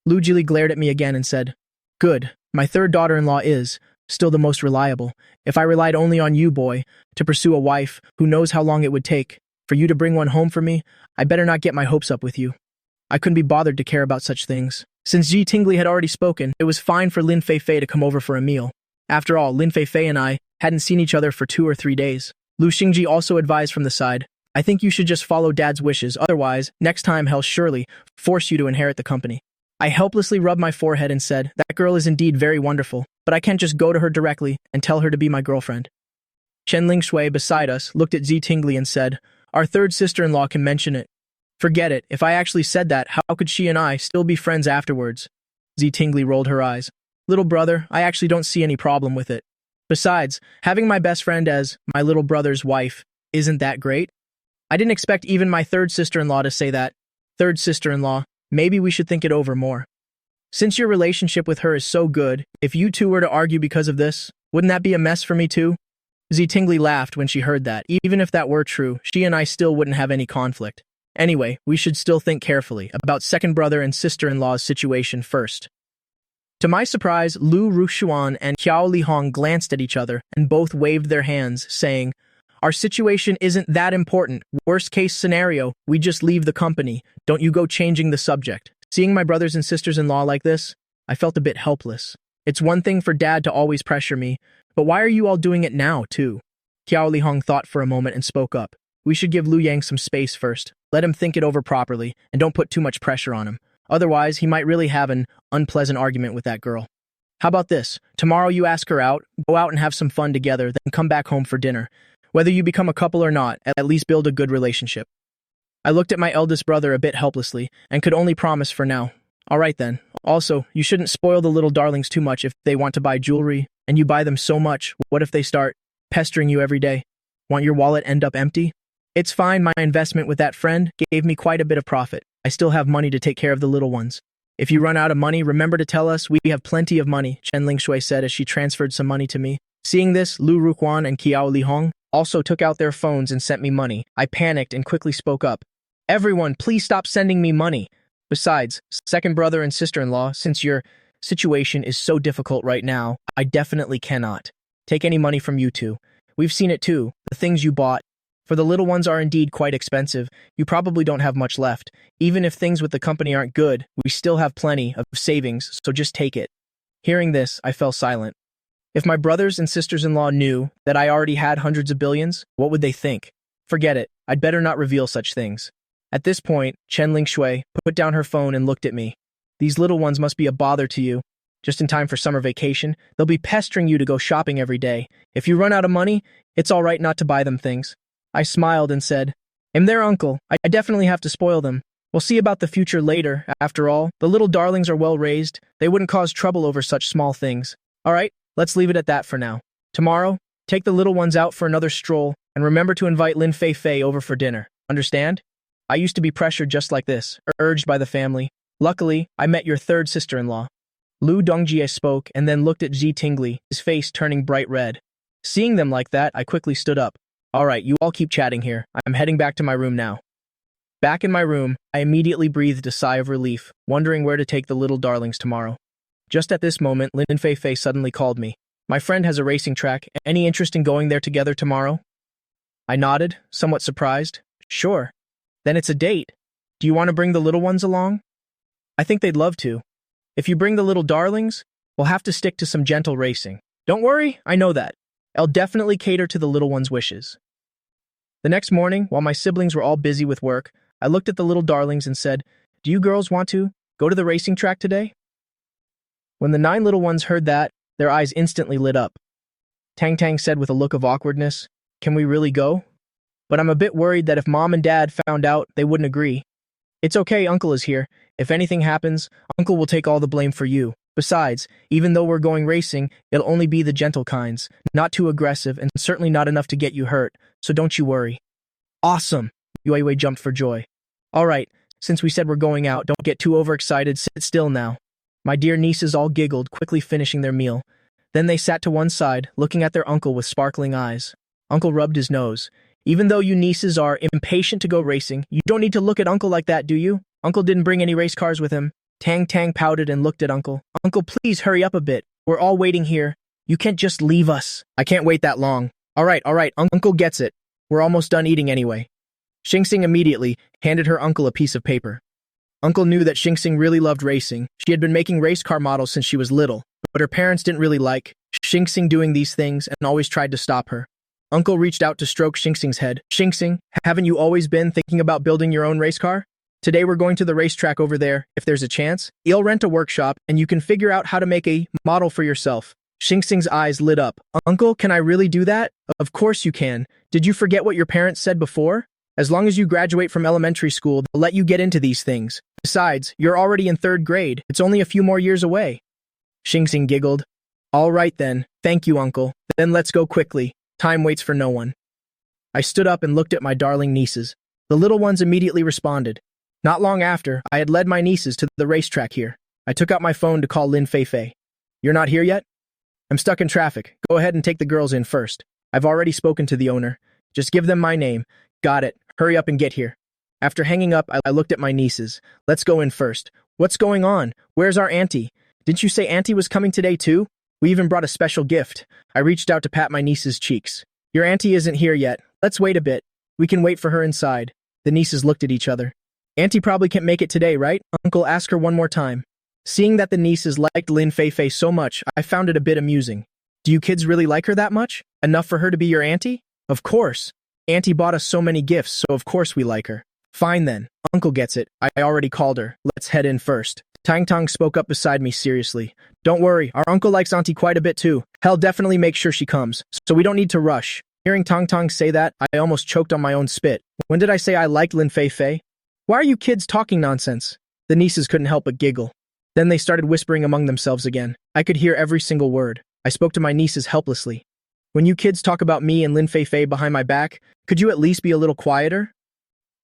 Speaker 1: Lu Jili glared at me again and said, Good, my third daughter-in-law is still the most reliable. If I relied only on you, boy, to pursue a wife who knows how long it would take for you to bring one home for me, I better not get my hopes up with you. I couldn't be bothered to care about such things. Since Xi Tingli had already spoken, it was fine for Lin Feifei to come over for a meal. After all, Lin Feifei and I hadn't seen each other for 2 or 3 days. Lu Xingji also advised from the side, I think you should just follow Dad's wishes, otherwise, next time he'll surely force you to inherit the company. I helplessly rubbed my forehead and said, that girl is indeed very wonderful, but I can't just go to her directly and tell her to be my girlfriend. Chen Lingshui beside us looked at Xi Tingli and said, our third sister-in-law can mention it. Forget it, if I actually said that, how could she and I still be friends afterwards? Xi Tingli rolled her eyes. Little brother, I actually don't see any problem with it. Besides, having my best friend as my little brother's wife, isn't that great? I didn't expect even my third sister-in-law to say that. Third sister-in-law, maybe we should think it over more. Since your relationship with her is so good, if you two were to argue because of this, wouldn't that be a mess for me too? Xi Tingli laughed when she heard that. Even if that were true, she and I still wouldn't have any conflict. Anyway, we should still think carefully about second brother and sister-in-law's situation first. To my surprise, Lu Rushuan and Qiao Lihong glanced at each other and both waved their hands, saying, Our situation isn't that important. Worst case scenario, we just leave the company. Don't you go changing the subject. Seeing my brothers and sisters-in-law like this, I felt a bit helpless. It's one thing for Dad to always pressure me, but why are you all doing it now, too? Qiao Lihong thought for a moment and spoke up. We should give Lu Yang some space first. Let him think it over properly, and don't put too much pressure on him. Otherwise, he might really have an unpleasant argument with that girl. How about this? Tomorrow you ask her out, go out and have some fun together, then come back home for dinner. Whether you become a couple or not, at least build a good relationship. I looked at my eldest brother a bit helplessly, and could only promise for now. All right then. Also, you shouldn't spoil the little darlings too much if they want to buy jewelry, and you buy them so much. What if they start pestering you every day? Want your wallet end up empty? It's fine, my investment with that friend gave me quite a bit of profit. I still have money to take care of the little ones. If you run out of money, remember to tell us. We have plenty of money, Chen Lingshui said as she transferred some money to me. Seeing this, Lu Ruquan and Qiao Lihong also took out their phones and sent me money. I panicked and quickly spoke up. Everyone, please stop sending me money. Besides, second brother and sister-in-law, since your situation is so difficult right now, I definitely cannot take any money from you two. We've seen it too, the things you bought. For the little ones are indeed quite expensive. You probably don't have much left. Even if things with the company aren't good, we still have plenty of savings, so just take it. Hearing this, I fell silent. If my brothers and sisters-in-law knew that I already had hundreds of billions, what would they think? Forget it. I'd better not reveal such things. At this point, Chen Lingshui put down her phone and looked at me. These little ones must be a bother to you. Just in time for summer vacation, they'll be pestering you to go shopping every day. If you run out of money, it's all right not to buy them things. I smiled and said, I'm their uncle. I definitely have to spoil them. We'll see about the future later. After all, the little darlings are well raised. They wouldn't cause trouble over such small things. All right, let's leave it at that for now. Tomorrow, take the little ones out for another stroll, and remember to invite Lin Fei Fei over for dinner. Understand? I used to be pressured just like this, urged by the family. Luckily, I met your third sister-in-law. Lu Dongjie spoke and then looked at Xi Tingli, his face turning bright red. Seeing them like that, I quickly stood up. All right, you all keep chatting here. I'm heading back to my room now. Back in my room, I immediately breathed a sigh of relief, wondering where to take the little darlings tomorrow. Just at this moment, Lin Fei Fei suddenly called me. My friend has a racing track. Any interest in going there together tomorrow? I nodded, somewhat surprised. Sure. Then it's a date. Do you want to bring the little ones along? I think they'd love to. If you bring the little darlings, we'll have to stick to some gentle racing. Don't worry, I know that. I'll definitely cater to the little one's wishes. The next morning, while my siblings were all busy with work, I looked at the little darlings and said, Do you girls want to go to the racing track today? When the 9 little ones heard that, their eyes instantly lit up. Tang Tang said with a look of awkwardness, Can we really go? But I'm a bit worried that if Mom and Dad found out, they wouldn't agree. It's okay, Uncle is here. If anything happens, Uncle will take all the blame for you. Besides, even though we're going racing, it'll only be the gentle kinds, not too aggressive and certainly not enough to get you hurt, so don't you worry. Awesome! Yue Wei jumped for joy. All right, since we said we're going out, don't get too overexcited, sit still now. My dear nieces all giggled, quickly finishing their meal. Then they sat to one side, looking at their uncle with sparkling eyes. Uncle rubbed his nose. Even though you nieces are impatient to go racing, you don't need to look at Uncle like that, do you? Uncle didn't bring any race cars with him. Tang Tang pouted and looked at Uncle. Uncle, please hurry up a bit. We're all waiting here. You can't just leave us. I can't wait that long. All right, Uncle gets it. We're almost done eating anyway. Xingxing immediately handed her uncle a piece of paper. Uncle knew that Xingxing really loved racing. She had been making race car models since she was little, but her parents didn't really like Xingxing doing these things and always tried to stop her. Uncle reached out to stroke Xingxing's head. Xingxing, haven't you always been thinking about building your own race car? Today we're going to the racetrack over there. If there's a chance, you'll rent a workshop and you can figure out how to make a model for yourself. Xingxing's eyes lit up. Uncle, can I really do that? Of course you can. Did you forget what your parents said before? As long as you graduate from elementary school, they'll let you get into these things. Besides, you're already in 3rd grade. It's only a few more years away. Xingxing giggled. All right then. Thank you, Uncle. Then let's go quickly. Time waits for no one. I stood up and looked at my darling nieces. The little ones immediately responded. Not long after, I had led my nieces to the racetrack here. I took out my phone to call Lin Fei Fei. You're not here yet? I'm stuck in traffic. Go ahead and take the girls in first. I've already spoken to the owner. Just give them my name. Got it. Hurry up and get here. After hanging up, I looked at my nieces. Let's go in first. What's going on? Where's our auntie? Didn't you say auntie was coming today too? We even brought a special gift. I reached out to pat my niece's cheeks. Your auntie isn't here yet. Let's wait a bit. We can wait for her inside. The nieces looked at each other. Auntie probably can't make it today, right? Uncle, ask her one more time. Seeing that the nieces liked Lin Feifei so much, I found it a bit amusing. Do you kids really like her that much? Enough for her to be your auntie? Of course. Auntie bought us so many gifts, so of course we like her. Fine then. Uncle gets it. I already called her. Let's head in first. Tang Tong spoke up beside me seriously. Don't worry, our uncle likes auntie quite a bit too. He'll definitely make sure she comes, so we don't need to rush. Hearing Tang Tong say that, I almost choked on my own spit. When did I say I liked Lin Feifei? Why are you kids talking nonsense? The nieces couldn't help but giggle. Then they started whispering among themselves again. I could hear every single word. I spoke to my nieces helplessly. When you kids talk about me and Lin Feifei behind my back, could you at least be a little quieter?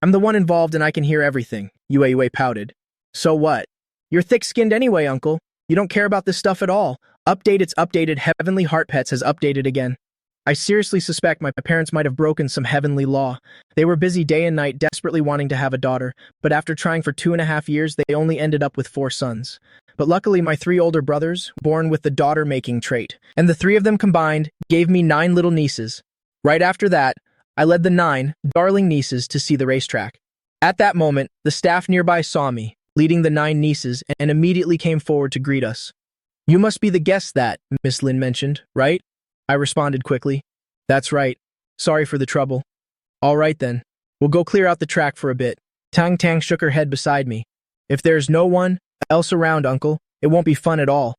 Speaker 1: I'm the one involved and I can hear everything, Yue pouted. So what? You're thick-skinned anyway, uncle. You don't care about this stuff at all. Update, it's updated. Heavenly Heart Pets has updated again. I seriously suspect my parents might have broken some heavenly law. They were busy day and night desperately wanting to have a daughter, but after trying for 2.5 years, they only ended up with 4 sons. But luckily, my 3 older brothers, born with the daughter-making trait, and the 3 of them combined, gave me 9 little nieces. Right after that, I led the 9 darling nieces to see the racetrack. At that moment, the staff nearby saw me, leading the 9 nieces, and immediately came forward to greet us. You must be the guests that Miss Lin mentioned, right? I responded quickly. That's right. Sorry for the trouble. All right then. We'll go clear out the track for a bit. Tang Tang shook her head beside me. If there's no one else around, uncle, it won't be fun at all.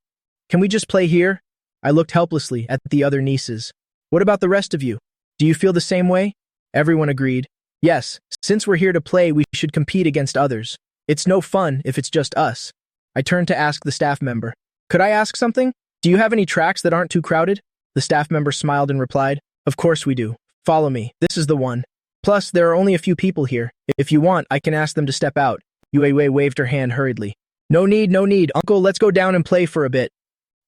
Speaker 1: Can we just play here? I looked helplessly at the other nieces. What about the rest of you? Do you feel the same way? Everyone agreed. Yes, since we're here to play, we should compete against others. It's no fun if it's just us. I turned to ask the staff member. Could I ask something? Do you have any tracks that aren't too crowded? The staff member smiled and replied, Of course we do. Follow me. This is the one. Plus, there are only a few people here. If you want, I can ask them to step out. Yue waved her hand hurriedly. No need, no need. Uncle, let's go down and play for a bit.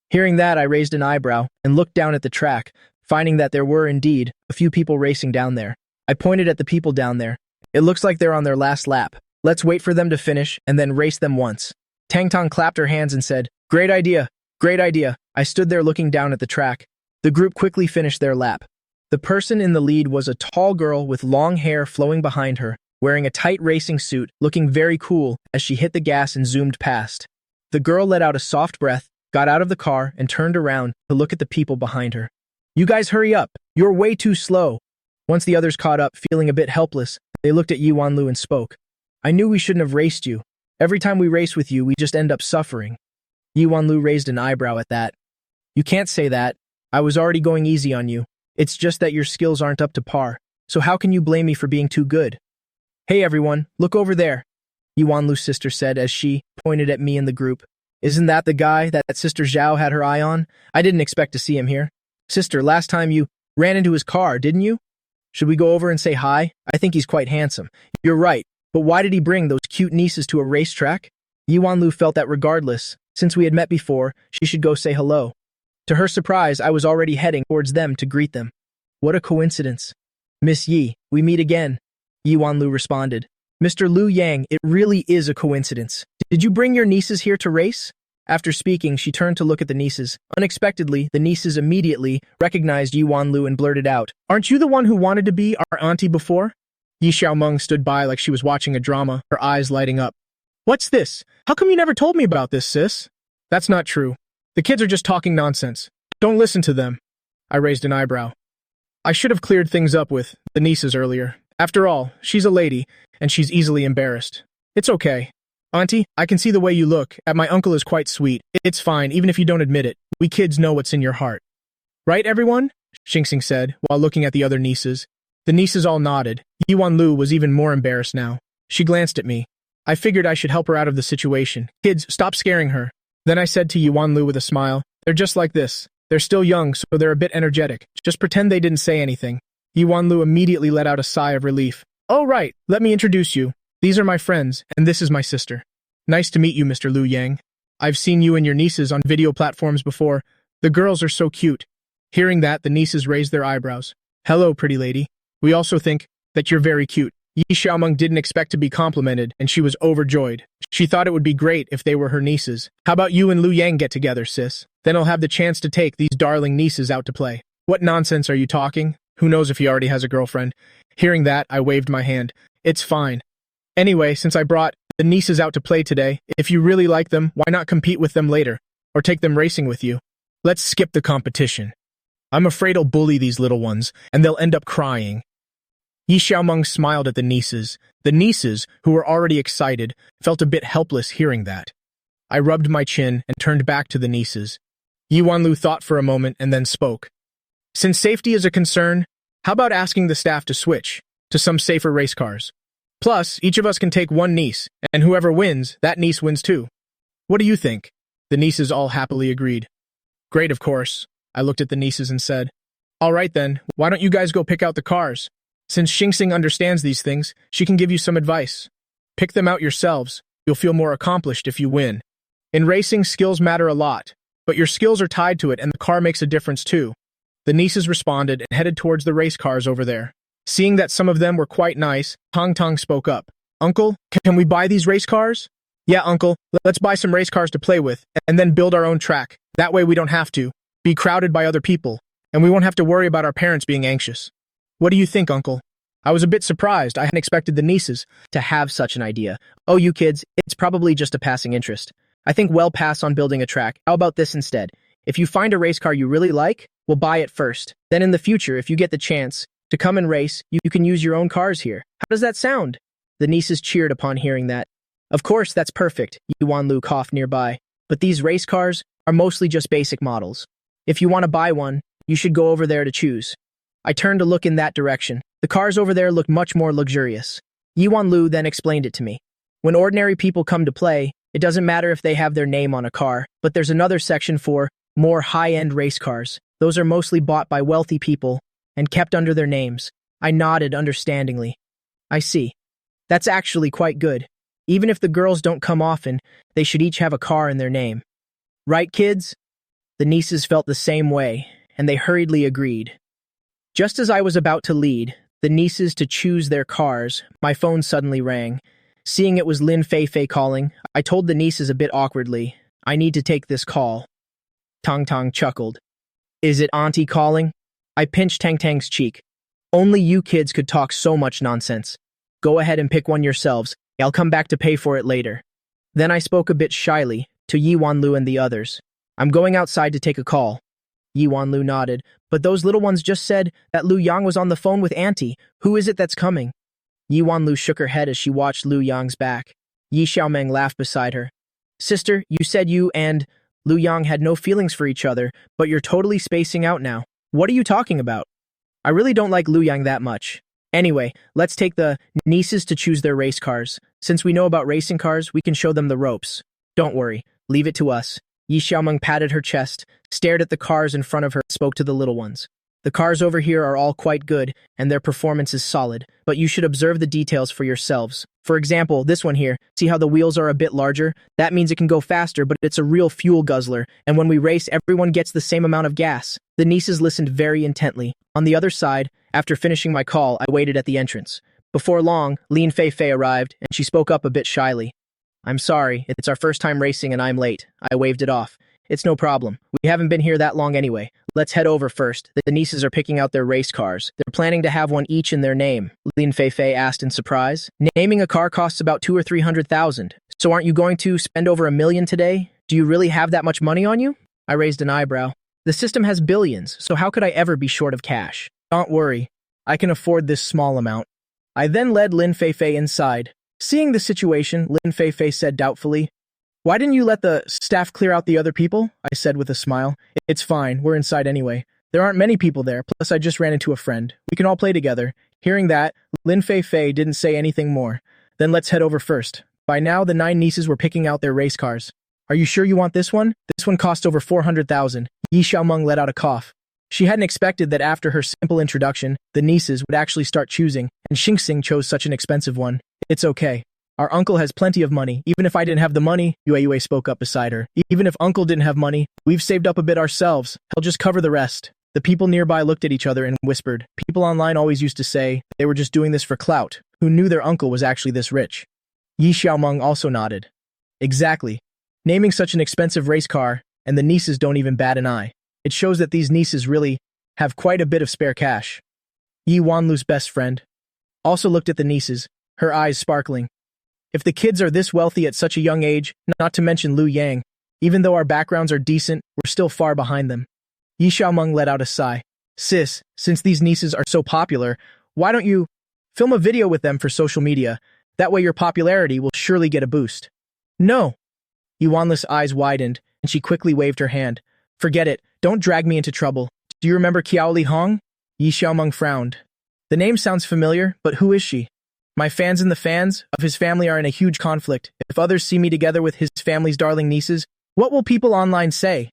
Speaker 1: Hearing that, I raised an eyebrow and looked down at the track, finding that there were indeed a few people racing down there. I pointed at the people down there. It looks like they're on their last lap. Let's wait for them to finish and then race them once. Tang Tong clapped her hands and said, Great idea. Great idea. I stood there looking down at the track. The group quickly finished their lap. The person in the lead was a tall girl with long hair flowing behind her, wearing a tight racing suit, looking very cool as she hit the gas and zoomed past. The girl let out a soft breath, got out of the car, and turned around to look at the people behind her. You guys hurry up. You're way too slow. Once the others caught up, feeling a bit helpless, they looked at Yi Wanlu and spoke. I knew we shouldn't have raced you. Every time we race with you, we just end up suffering. Yi Wanlu raised an eyebrow at that. You can't say that. I was already going easy on you. It's just that your skills aren't up to par. So how can you blame me for being too good? Hey everyone, look over there. Yi Wanlu's sister said as she pointed at me in the group. Isn't that the guy that Sister Zhao had her eye on? I didn't expect to see him here. Sister, last time you ran into his car, didn't you? Should we go over and say hi? I think he's quite handsome. You're right, but why did he bring those cute nieces to a racetrack? Yi Wanlu felt that regardless, since we had met before, she should go say hello. To her surprise, I was already heading towards them to greet them. What a coincidence. Miss Yi, we meet again. Yi Wanlu responded. Mr. Liu Yang, it really is a coincidence. Did you bring your nieces here to race? After speaking, she turned to look at the nieces. Unexpectedly, the nieces immediately recognized Yi Wanlu and blurted out, Aren't you the one who wanted to be our auntie before? Yi Xiaomeng stood by like she was watching a drama, her eyes lighting up. What's this? How come you never told me about this, sis? That's not true. The kids are just talking nonsense. Don't listen to them. I raised an eyebrow. I should have cleared things up with the nieces earlier. After all, she's a lady, and she's easily embarrassed. It's okay. Auntie, I can see the way you look at my uncle is quite sweet. It's fine, even if you don't admit it. We kids know what's in your heart. Right, everyone? Xingxing said, while looking at the other nieces. The nieces all nodded. Yi Wanlu was even more embarrassed now. She glanced at me. I figured I should help her out of the situation. Kids, stop scaring her. Then I said to Yi Wanlu with a smile, They're just like this. They're still young, so they're a bit energetic. Just pretend they didn't say anything. Yi Wanlu immediately let out a sigh of relief. Oh right, let me introduce you. These are my friends, and this is my sister. Nice to meet you, Mr. Liu Yang. I've seen you and your nieces on video platforms before. The girls are so cute. Hearing that, the nieces raised their eyebrows. Hello, pretty lady. We also think that you're very cute. Yi Xiaomeng didn't expect to be complimented, and she was overjoyed. She thought it would be great if they were her nieces. How about you and Liu Yang get together, sis? Then I'll have the chance to take these darling nieces out to play. What nonsense are you talking?
Speaker 2: Who knows if he already has a girlfriend? Hearing that, I waved my hand. It's fine. Anyway, since I brought the nieces out to play today, if you really like them, why not compete with them later? Or take them racing with you? Let's skip the competition. I'm afraid I'll bully these little ones, and they'll end up crying. Yi Xiaomeng smiled at the nieces. The nieces, who were already excited, felt a bit helpless hearing that. I rubbed my chin and turned back to the nieces. Yi Wanlu thought for a moment and then spoke. Since safety is a concern, how about asking the staff to switch to some safer race cars? Plus, each of us can take one niece, and whoever wins, that niece wins too. What do you think? The nieces all happily agreed. Great, of course. I looked at the nieces and said, all right then, why don't you guys go pick out the cars? Since Xingxing understands these things, she can give you some advice. Pick them out yourselves. You'll feel more accomplished if you win. In racing, skills matter a lot, but your skills are tied to it and the car makes a difference too. The nieces responded and headed towards the race cars over there. Seeing that some of them were quite nice, Tong Tong spoke up. Uncle, can we buy these race cars? Yeah, Uncle, let's buy some race cars to play with, and then build our own track. That way we don't have to be crowded by other people, and we won't have to worry about our parents being anxious. What do you think, Uncle? I was a bit surprised. I hadn't expected the nieces
Speaker 1: to have such an idea. Oh, you kids, it's probably just a passing interest. I think we'll pass on building a track. How about this instead? If you find a race car you really like, we'll buy it first. Then in the future, if you get the chance to come and race, you can use your own cars here. How does that sound? The nieces cheered upon hearing that. Of course, that's perfect, Yuan Lu coughed nearby. But these race cars are mostly just basic models. If you want to buy one, you should go over there to choose. I turned to look in that direction. The cars over there looked much more luxurious. Yuan Lu then explained it to me. When ordinary people come to play, it doesn't matter if they have their name on a car, but there's another section for more high-end race cars. Those are mostly bought by wealthy people and kept under their names. I nodded understandingly. I see. That's actually quite good. Even if the girls don't come often, they should each have a car in their name. Right, kids? The nieces felt the same way, and they hurriedly agreed. Just as I was about to lead the nieces to choose their cars, my phone suddenly rang. Seeing it was Lin Feifei calling, I told the nieces a bit awkwardly, I need to take this call. Tong Tong chuckled. Is it Auntie calling? I pinched Tang Tang's cheek. Only you kids could talk so much nonsense. Go ahead and pick one yourselves. I'll come back to pay for it later. Then I spoke a bit shyly to Yi Wanlu and the others. I'm going outside to take a call. Yi Wanlu nodded, but those little ones just said that Lu Yang was on the phone with Auntie. Who is it that's coming? Yi Wanlu shook her head as she watched Lu Yang's back. Yi Xiaomeng laughed beside her. Sister, you said you and Lu Yang had no feelings for each other, but you're totally spacing out now. What are you talking about? I really don't like Lu Yang that much. Anyway, let's take the nieces to choose their race cars. Since we know about racing cars, we can show them the ropes. Don't worry, leave it to us. Yi Xiaomeng patted her chest, stared at the cars in front of her, and spoke to the little ones. The cars over here are all quite good, and their performance is solid, but you should observe the details for yourselves. For example, this one here, see how the wheels are a bit larger? That means it can go faster, but it's a real fuel guzzler, and when we race, everyone gets the same amount of gas. The nieces listened very intently. On the other side, after finishing my call, I waited at the entrance. Before long, Lin Feifei arrived, and she spoke up a bit shyly. I'm sorry, it's our first time racing and I'm late. I waved it off. It's no problem. We haven't been here that long anyway. Let's head over first. The nieces are picking out their race cars. They're planning to have one each in their name. Lin Feifei asked in surprise. Naming a car costs about 200,000 or 300,000. So aren't you going to spend over 1 million today? Do you really have that much money on you? I raised an eyebrow. The system has billions, so how could I ever be short of cash? Don't worry. I can afford this small amount. I then led Lin Feifei inside. Seeing the situation, Lin Feifei said doubtfully, Why didn't you let the staff clear out the other people? I said with a smile. It's fine, we're inside anyway. There aren't many people there, plus I just ran into a friend. We can all play together. Hearing that, Lin Feifei didn't say anything more. Then let's head over first. By now, the 9 nieces were picking out their race cars. Are you sure you want this one? This one cost over 400,000. Yi Xiaomeng let out a cough. She hadn't expected that after her simple introduction, the nieces would actually start choosing, and Xingxing chose such an expensive one. It's okay. Our uncle has plenty of money. Even if I didn't have the money, Yue spoke up beside her. Even if uncle didn't have money, we've saved up a bit ourselves. He'll just cover the rest. The people nearby looked at each other and whispered. People online always used to say they were just doing this for clout. Who knew their uncle was actually this rich? Yi Xiaomeng also nodded. Exactly. Naming such an expensive race car, and the nieces don't even bat an eye. It shows that these nieces really have quite a bit of spare cash. Yi Wanlu's best friend, also looked at the nieces, her eyes sparkling. If the kids are this wealthy at such a young age, not to mention Lu Yang, even though our backgrounds are decent, we're still far behind them. Yi Xiaomeng let out a sigh. Sis, since these nieces are so popular, why don't you film a video with them for social media? That way your popularity will surely get a boost. No. Yi Wanlu's eyes widened, and she quickly waved her hand. Forget it, don't drag me into trouble. Do you remember Qiao Li Hong? Yi Xiaomeng frowned. The name sounds familiar, but who is she? My fans and the fans of his family are in a huge conflict. If others see me together with his family's darling nieces, what will people online say?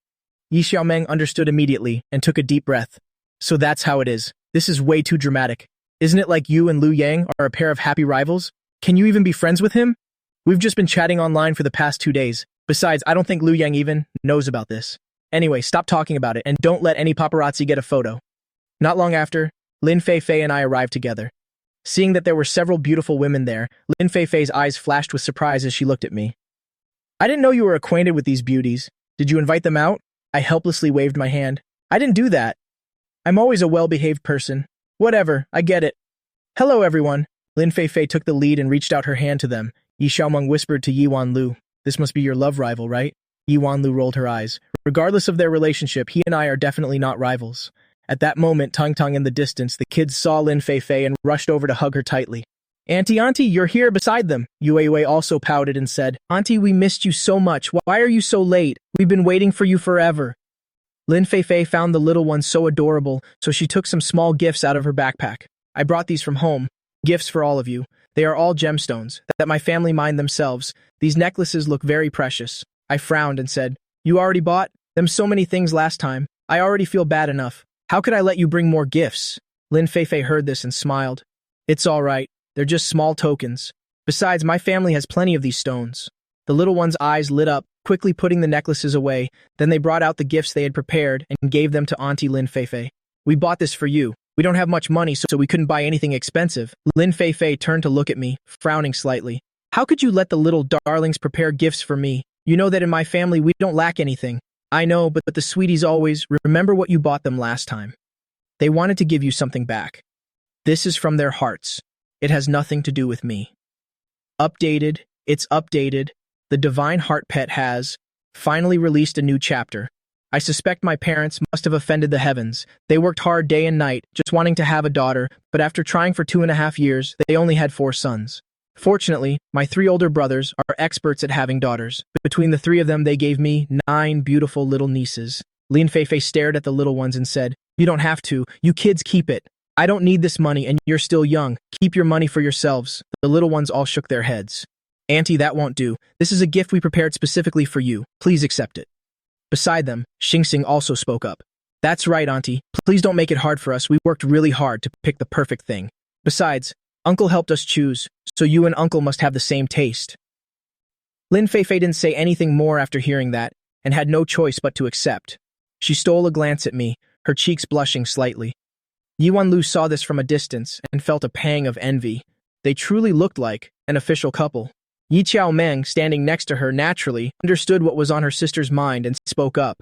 Speaker 1: Yi Xiaomeng understood immediately and took a deep breath. So that's how it is. This is way too dramatic. Isn't it like you and Lu Yang are a pair of happy rivals? Can you even be friends with him? We've just been chatting online for the past 2 days. Besides, I don't think Lu Yang even knows about this. Anyway, stop talking about it and don't let any paparazzi get a photo. Not long after, Lin Feifei and I arrived together. Seeing that there were several beautiful women there, Lin Feifei's eyes flashed with surprise as she looked at me. I didn't know you were acquainted with these beauties. Did you invite them out? I helplessly waved my hand. I didn't do that. I'm always a well-behaved person. Whatever, I get it. Hello, everyone. Lin Feifei took the lead and reached out her hand to them. Yi Xiaomeng whispered to Yi Wanlu. This must be your love rival, right? Yi Wanlu rolled her eyes. Regardless of their relationship, he and I are definitely not rivals. At that moment, Tang in the distance, the kids saw Lin Feifei and rushed over to hug her tightly. Auntie, you're here beside them. Yue also pouted and said, Auntie, we missed you so much. Why are you so late? We've been waiting for you forever. Lin Feifei found the little one so adorable, so she took some small gifts out of her backpack. I brought these from home. Gifts for all of you. They are all gemstones that my family mined themselves. These necklaces look very precious. I frowned and said, You already bought them so many things last time. I already feel bad enough. How could I let you bring more gifts? Lin Feifei heard this and smiled. It's all right. They're just small tokens. Besides, my family has plenty of these stones. The little one's eyes lit up, quickly putting the necklaces away. Then they brought out the gifts they had prepared and gave them to Auntie Lin Feifei. We bought this for you. We don't have much money, so we couldn't buy anything expensive. Lin Feifei turned to look at me, frowning slightly. How could you let the little darlings prepare gifts for me? You know that in my family we don't lack anything. I know, but the sweeties always remember what you bought them last time. They wanted to give you something back. This is from their hearts. It has nothing to do with me. Updated. It's updated. The Divine Heart Pet has finally released a new chapter. I suspect my parents must have offended the heavens. They worked hard day and night, just wanting to have a daughter, but after trying for 2.5 years, they only had 4 sons. Fortunately, my 3 older brothers are experts at having daughters. Between the 3 of them, they gave me 9 beautiful little nieces. Lin Feifei stared at the little ones and said, You don't have to. You kids keep it. I don't need this money and you're still young. Keep your money for yourselves. The little ones all shook their heads. Auntie, that won't do. This is a gift we prepared specifically for you. Please accept it. Beside them, Xingxing also spoke up. That's right, Auntie. Please don't make it hard for us. We worked really hard to pick the perfect thing. Besides, Uncle helped us choose, so you and Uncle must have the same taste. Lin Feifei didn't say anything more after hearing that, and had no choice but to accept. She stole a glance at me, her cheeks blushing slightly. Yi Wanlu saw this from a distance and felt a pang of envy. They truly looked like an official couple. Yi Xiaomeng, standing next to her naturally, understood what was on her sister's mind and spoke up.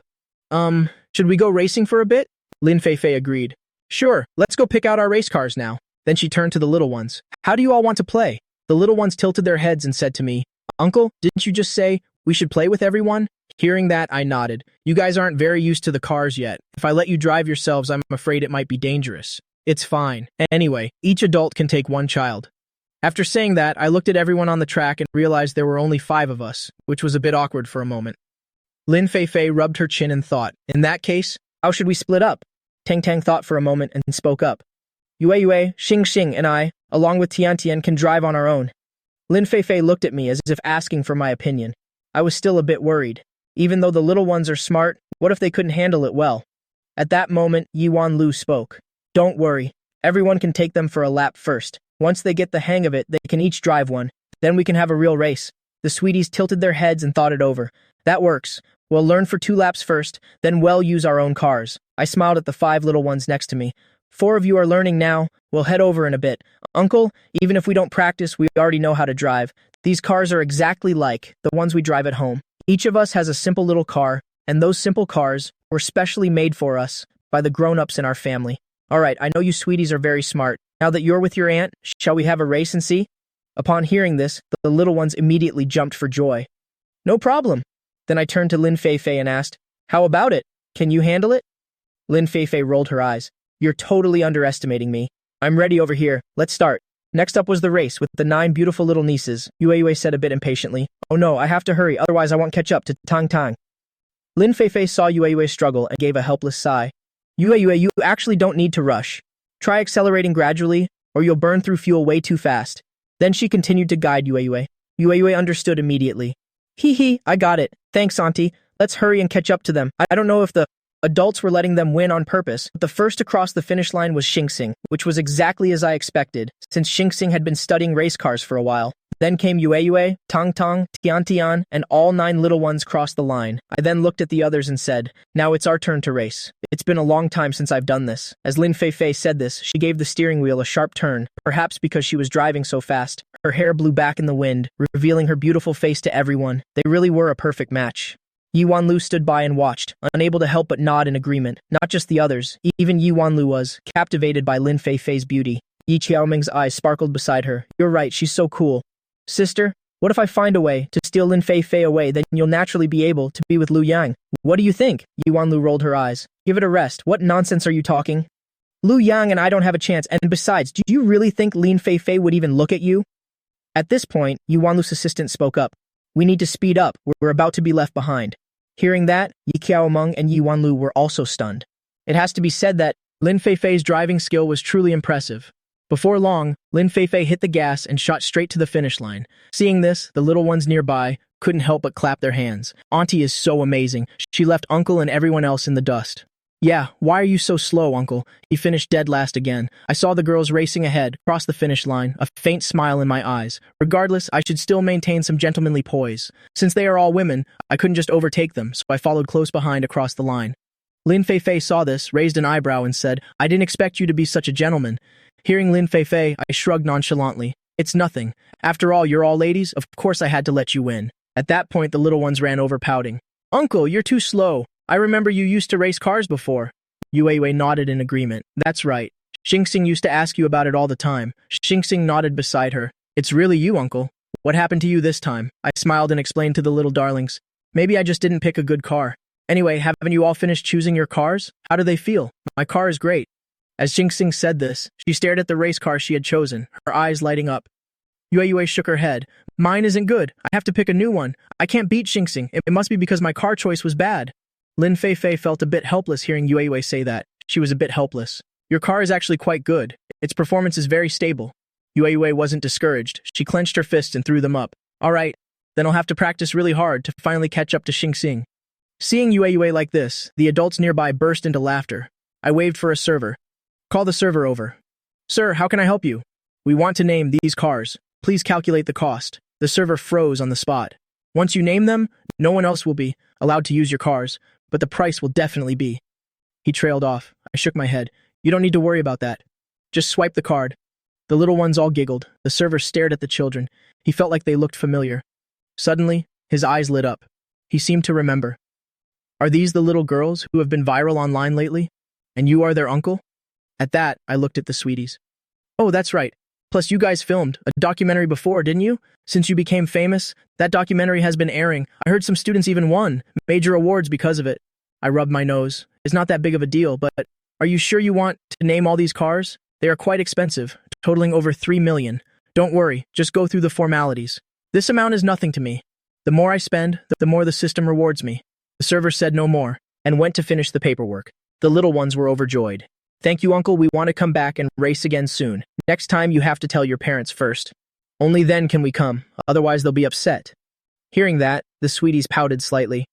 Speaker 1: Should we go racing for a bit? Lin Feifei agreed. Sure, let's go pick out our race cars now. Then she turned to the little ones. How do you all want to play? The little ones tilted their heads and said to me, Uncle, didn't you just say we should play with everyone? Hearing that, I nodded. You guys aren't very used to the cars yet. If I let you drive yourselves, I'm afraid it might be dangerous. It's fine. Anyway, each adult can take 1 child. After saying that, I looked at everyone on the track and realized there were only 5 of us, which was a bit awkward for a moment. Lin Feifei rubbed her chin and thought, In that case, how should we split up? Tang thought for a moment and spoke up. Yue, Xingxing, and I, along with Tian, can drive on our own. Lin Feifei looked at me as if asking for my opinion. I was still a bit worried. Even though the little ones are smart, what if they couldn't handle it well? At that moment, Yi Wanlu spoke. Don't worry. Everyone can take them for a lap first. Once they get the hang of it, they can each drive one. Then we can have a real race. The sweeties tilted their heads and thought it over. That works. We'll learn for 2 laps first, then we'll use our own cars. I smiled at the 5 little ones next to me. 4 of you are learning now. We'll head over in a bit. Uncle, even if we don't practice, we already know how to drive. These cars are exactly like the ones we drive at home. Each of us has a simple little car, and those simple cars were specially made for us by the grown-ups in our family. Alright, I know you sweeties are very smart. Now that you're with your aunt, shall we have a race and see? Upon hearing this, the little ones immediately jumped for joy. No problem. Then I turned to Lin Feifei and asked, how about it? Can you handle it? Lin Feifei rolled her eyes. You're totally underestimating me. I'm ready over here. Let's start. Next up was the race with the 9 beautiful little nieces. Yue said a bit impatiently. Oh no, I have to hurry, otherwise I won't catch up to Tang Tang. Lin Feifei saw Yue struggle and gave a helpless sigh. Yue, you actually don't need to rush. Try accelerating gradually, or you'll burn through fuel way too fast. Then she continued to guide Yue. Yue understood immediately. Hee, I got it. Thanks, Auntie. Let's hurry and catch up to them. I don't know if the adults were letting them win on purpose, but the first to cross the finish line was Xingxing, which was exactly as I expected, since Xingxing had been studying race cars for a while. Then came Yue, Tang Tang, Tian, and all 9 little ones crossed the line. I then looked at the others and said, now it's our turn to race. It's been a long time since I've done this. As Lin Feifei said this, she gave the steering wheel a sharp turn, perhaps because she was driving so fast. Her hair blew back in the wind, revealing her beautiful face to everyone. They really were a perfect match. Yi Wanlu stood by and watched, unable to help but nod in agreement. Not just the others, even Yi Wanlu was captivated by Lin Feifei's beauty. Yi Qiaoming's eyes sparkled beside her. You're right, she's so cool. Sister, what if I find a way to steal Lin Feifei away, then you'll naturally be able to be with Lu Yang? What do you think? Yi Wanlu rolled her eyes. Give it a rest. What nonsense are you talking? Lu Yang and I don't have a chance, and besides, do you really think Lin Feifei would even look at you? At this point, Yi Wanlu's assistant spoke up. We need to speed up. We're about to be left behind. Hearing that, Yi Qiaoming and Yi Wanlu were also stunned. It has to be said that Lin Feifei's driving skill was truly impressive. Before long, Lin Feifei hit the gas and shot straight to the finish line. Seeing this, the little ones nearby couldn't help but clap their hands. Auntie is so amazing. She left Uncle and everyone else in the dust. Yeah, why are you so slow, Uncle? He finished dead last again. I saw the girls racing ahead, cross the finish line, a faint smile in my eyes. Regardless, I should still maintain some gentlemanly poise. Since they are all women, I couldn't just overtake them, so I followed close behind across the line. Lin Feifei saw this, raised an eyebrow and said, I didn't expect you to be such a gentleman. Hearing Lin Feifei, I shrugged nonchalantly. It's nothing. After all, you're all ladies, of course I had to let you win. At that point, the little ones ran over pouting. Uncle, you're too slow. I remember you used to race cars before. Yue nodded in agreement. That's right. Xingxing used to ask you about it all the time. Xingxing nodded beside her. It's really you, Uncle. What happened to you this time? I smiled and explained to the little darlings. Maybe I just didn't pick a good car. Anyway, haven't you all finished choosing your cars? How do they feel? My car is great. As Xingxing said this, she stared at the race car she had chosen, her eyes lighting up. Yue shook her head. Mine isn't good. I have to pick a new one. I can't beat Xingxing. It must be because my car choice was bad. Lin Feifei felt a bit helpless hearing Yue say that. She was a bit helpless. Your car is actually quite good. Its performance is very stable. Yue wasn't discouraged. She clenched her fists and threw them up. All right, then I'll have to practice really hard to finally catch up to Xingxing. Seeing Yue like this, the adults nearby burst into laughter. I waved for a server. Call the server over. Sir, how can I help you? We want to name these cars. Please calculate the cost. The server froze on the spot. Once you name them, no one else will be allowed to use your cars, but the price will definitely be. He trailed off. I shook my head. You don't need to worry about that. Just swipe the card. The little ones all giggled. The server stared at the children. He felt like they looked familiar. Suddenly, his eyes lit up. He seemed to remember. Are these the little girls who have been viral online lately? And you are their uncle? At that, I looked at the sweeties. Oh, that's right. Plus, you guys filmed a documentary before, didn't you? Since you became famous, that documentary has been airing. I heard some students even won major awards because of it. I rubbed my nose. It's not that big of a deal, but are you sure you want to name all these cars? They are quite expensive, totaling over 3 million. Don't worry, just go through the formalities. This amount is nothing to me. The more I spend, the more the system rewards me. The server said no more and went to finish the paperwork. The little ones were overjoyed. Thank you, Uncle. We want to come back and race again soon. Next time, you have to tell your parents first. Only then can we come, otherwise they'll be upset. Hearing that, the sweeties pouted slightly.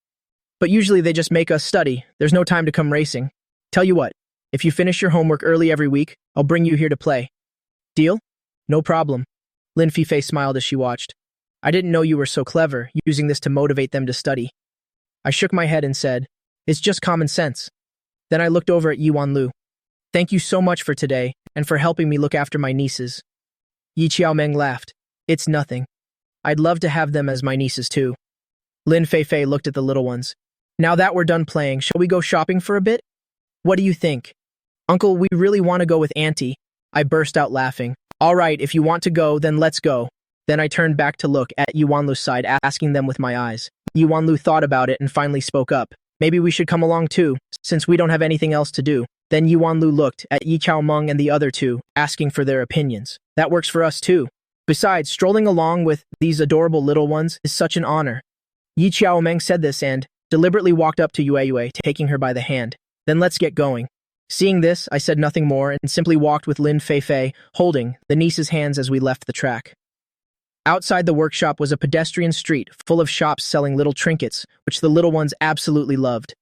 Speaker 1: But usually they just make us study. There's no time to come racing. Tell you what, if you finish your homework early every week, I'll bring you here to play. Deal? No problem. Lin Feifei smiled as she watched. I didn't know you were so clever, using this to motivate them to study. I shook my head and said, it's just common sense. Then I looked over at Yi Wanlu. Thank you so much for today, and for helping me look after my nieces. Yi Qiaoming laughed. It's nothing. I'd love to have them as my nieces too. Lin Feifei looked at the little ones. Now that we're done playing, shall we go shopping for a bit? What do you think? Uncle, we really want to go with Auntie. I burst out laughing. All right, if you want to go, then let's go. Then I turned back to look at Yuanlu's side, asking them with my eyes. Yuanlu thought about it and finally spoke up. Maybe we should come along too, since we don't have anything else to do. Then Yuanlu looked at Yi Chaomeng and the other two, asking for their opinions. That works for us too. Besides, strolling along with these adorable little ones is such an honor. Yi Chaomeng said this and deliberately walked up to Yue, taking her by the hand. Then let's get going. Seeing this, I said nothing more and simply walked with Lin Feifei, holding the niece's hands as we left the track. Outside the workshop was a pedestrian street full of shops selling little trinkets, which the little ones absolutely loved.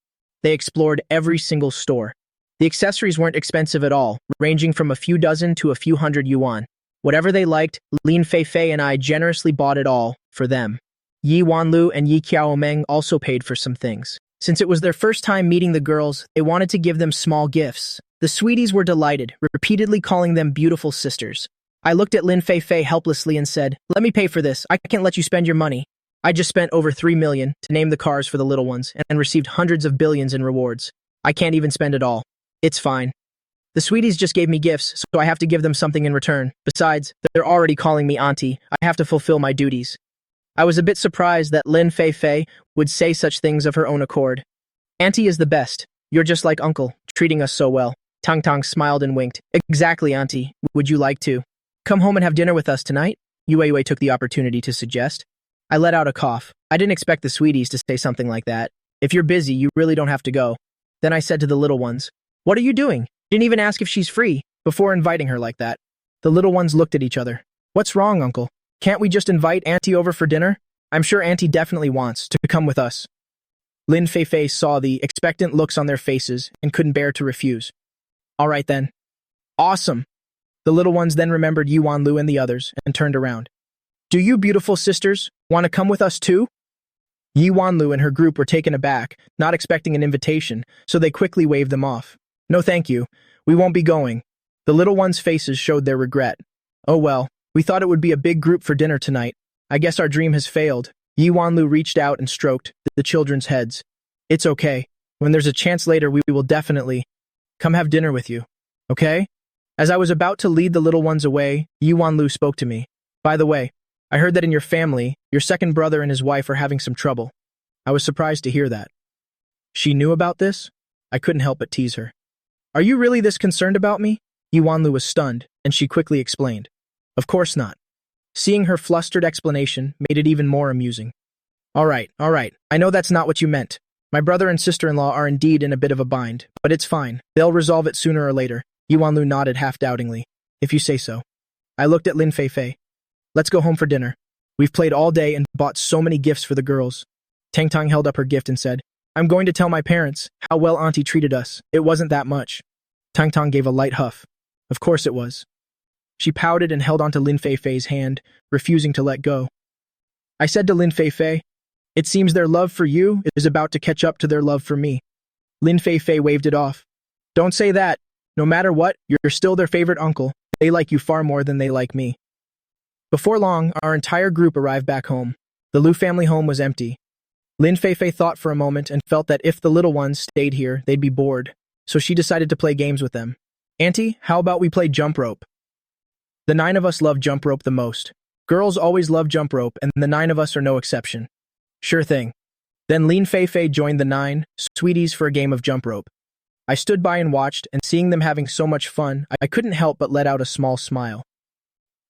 Speaker 1: They explored every single store. The accessories weren't expensive at all, ranging from a few dozen to a few hundred yuan. Whatever they liked, Lin Feifei and I generously bought it all for them. Yi Wanlu and Yi Qiaomeng also paid for some things. Since it was their first time meeting the girls, they wanted to give them small gifts. The sweeties were delighted, repeatedly calling them beautiful sisters. I looked at Lin Feifei helplessly and said, "Let me pay for this. I can't let you spend your money." I just spent over 3 million to name the cars for the little ones and received hundreds of billions in rewards. I can't even spend it all. It's fine. The sweeties just gave me gifts, so I have to give them something in return. Besides, they're already calling me auntie. I have to fulfill my duties. I was a bit surprised that Lin Feifei would say such things of her own accord. Auntie is the best. You're just like uncle, treating us so well. Tang Tang smiled and winked. Exactly, auntie. Would you like to come home and have dinner with us tonight? Yue took the opportunity to suggest. I let out a cough. I didn't expect the sweeties to say something like that. If you're busy, you really don't have to go. Then I said to the little ones, "What are you doing? Didn't even ask if she's free," before inviting her like that. The little ones looked at each other. What's wrong, uncle? Can't we just invite Auntie over for dinner? I'm sure Auntie definitely wants to come with us. Lin Feifei saw the expectant looks on their faces and couldn't bear to refuse. All right then. Awesome. The little ones then remembered Yuan Lu and the others and turned around. Do you beautiful sisters want to come with us too? Yi Wanlu and her group were taken aback, not expecting an invitation, so they quickly waved them off. No thank you, we won't be going. The little ones' faces showed their regret. Oh well, we thought it would be a big group for dinner tonight. I guess our dream has failed. Yi Wanlu reached out and stroked the children's heads. It's okay. When there's a chance later, we will definitely come have dinner with you. Okay? As I was about to lead the little ones away, Yi Wanlu spoke to me. By the way, I heard that in your family, your second brother and his wife are having some trouble. I was surprised to hear that. She knew about this? I couldn't help but tease her. Are you really this concerned about me? Yi Wanlu was stunned, and she quickly explained. Of course not. Seeing her flustered explanation made it even more amusing. All right. I know that's not what you meant. My brother and sister-in-law are indeed in a bit of a bind, but it's fine. They'll resolve it sooner or later. Yi Wanlu nodded half-doubtingly. If you say so. I looked at Lin Feifei. Let's go home for dinner. We've played all day and bought so many gifts for the girls. Tang Tang held up her gift and said, I'm going to tell my parents how well Auntie treated us. It wasn't that much. Tang Tang gave a light huff. Of course it was. She pouted and held onto Lin Feifei's hand, refusing to let go. I said to Lin Feifei, it seems their love for you is about to catch up to their love for me. Lin Feifei waved it off. Don't say that. No matter what, you're still their favorite uncle. They like you far more than they like me. Before long, our entire group arrived back home. The Lu family home was empty. Lin Feifei thought for a moment and felt that if the little ones stayed here, they'd be bored. So she decided to play games with them. Auntie, how about we play jump rope? The 9 of us love jump rope the most. Girls always love jump rope, and the 9 of us are no exception. Sure thing. Then Lin Feifei joined the 9 sweeties for a game of jump rope. I stood by and watched, and seeing them having so much fun, I couldn't help but let out a small smile.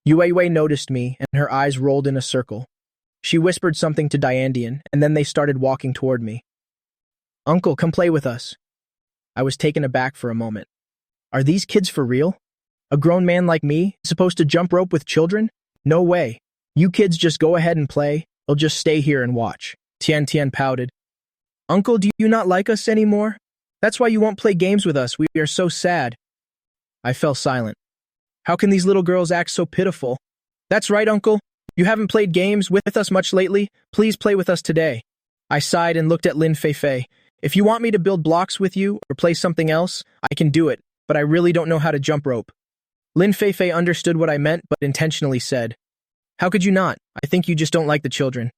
Speaker 1: Yue noticed me, and her eyes rolled in a circle. She whispered something to Diandian, and then they started walking toward me. Uncle, come play with us. I was taken aback for a moment. Are these kids for real? A grown man like me is supposed to jump rope with children? No way. You kids just go ahead and play. I'll just stay here and watch. Tian Tian pouted. Uncle, do you not like us anymore? That's why you won't play games with us. We are so sad. I fell silent. How can these little girls act so pitiful? That's right, Uncle. You haven't played games with us much lately. Please play with us today. I sighed and looked at Lin Feifei. If you want me to build blocks with you or play something else, I can do it, but I really don't know how to jump rope. Lin Feifei understood what I meant, but intentionally said, How could you not? I think you just don't like the children.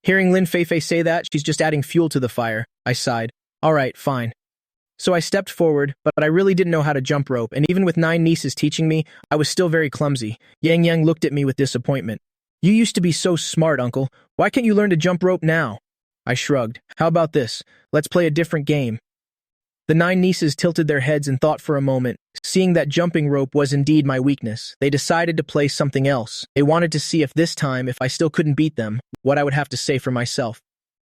Speaker 1: Hearing Lin Feifei say that, she's just adding fuel to the fire. I sighed. All right, fine. So I stepped forward, but I really didn't know how to jump rope, and even with 9 nieces teaching me, I was still very clumsy. Yang Yang looked at me with disappointment. You used to be so smart, uncle. Why can't you learn to jump rope now? I shrugged. How about this? Let's play a different game. The 9 nieces tilted their heads and thought for a moment. Seeing that jumping rope was indeed my weakness, they decided to play something else. They wanted to see if this time, if I still couldn't beat them, what I would have to say for myself.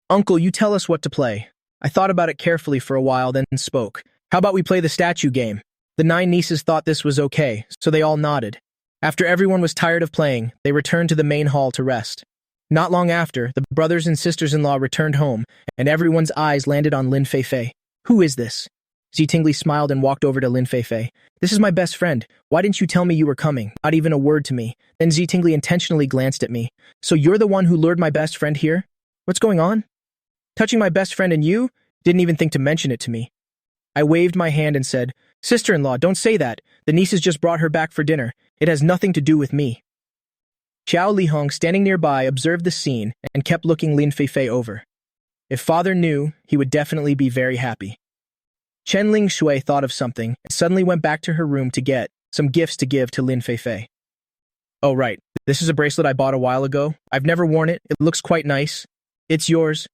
Speaker 1: Uncle, you tell us what to play. I thought about it carefully for a while, then spoke. How about we play the statue game? The 9 nieces thought this was okay, so they all nodded. After everyone was tired of playing, they returned to the main hall to rest. Not long after, the brothers and sisters-in-law returned home, and everyone's eyes landed on Lin Feifei. Who is this? Tingli smiled and walked over to Lin Feifei. This is my best friend. Why didn't you tell me you were coming? Not even a word to me. Then Tingli intentionally glanced at me. So you're the one who lured my best friend here? What's going on? Touching my best friend and you? Didn't even think to mention it to me. I waved my hand and said, Sister-in-law, don't say that. The nieces just brought her back for dinner. It has nothing to do with me. Xiao Lihong, standing nearby, observed the scene and kept looking Lin Feifei over. If father knew, he would definitely be very happy. Chen Ling Shui thought of something and suddenly went back to her room to get some gifts to give to Lin Feifei. Oh right, this is a bracelet I bought a while ago. I've never worn it. It looks quite nice. It's yours.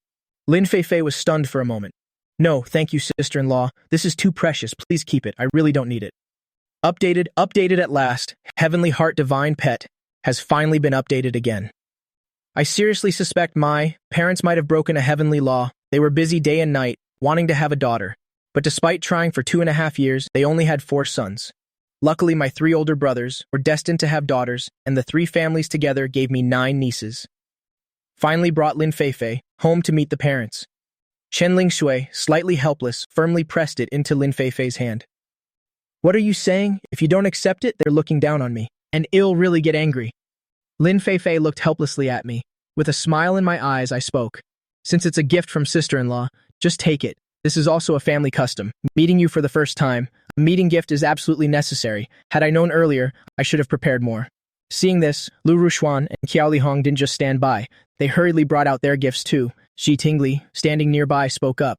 Speaker 1: Lin Feifei was stunned for a moment. No, thank you, sister-in-law. This is too precious. Please keep it. I really don't need it. Updated at last. Heavenly Heart Divine Pet has finally been updated again. I seriously suspect my parents might have broken a heavenly law. They were busy day and night, wanting to have a daughter. But despite trying for 2.5 years, they only had 4 sons. Luckily, my 3 older brothers were destined to have daughters, and the 3 families together gave me 9 nieces. Finally brought Lin Feifei home to meet the parents. Chen Ling Shui, slightly helpless, firmly pressed it into Lin Feifei's hand. What are you saying? If you don't accept it, they're looking down on me. And it'll really get angry. Lin Feifei looked helplessly at me. With a smile in my eyes, I spoke. Since it's a gift from sister-in-law, just take it. This is also a family custom. Meeting you for the first time, a meeting gift is absolutely necessary. Had I known earlier, I should have prepared more. Seeing this, Lu Rushuan and Qiao Lihong didn't just stand by. They hurriedly brought out their gifts too. Tingli, standing nearby, spoke up.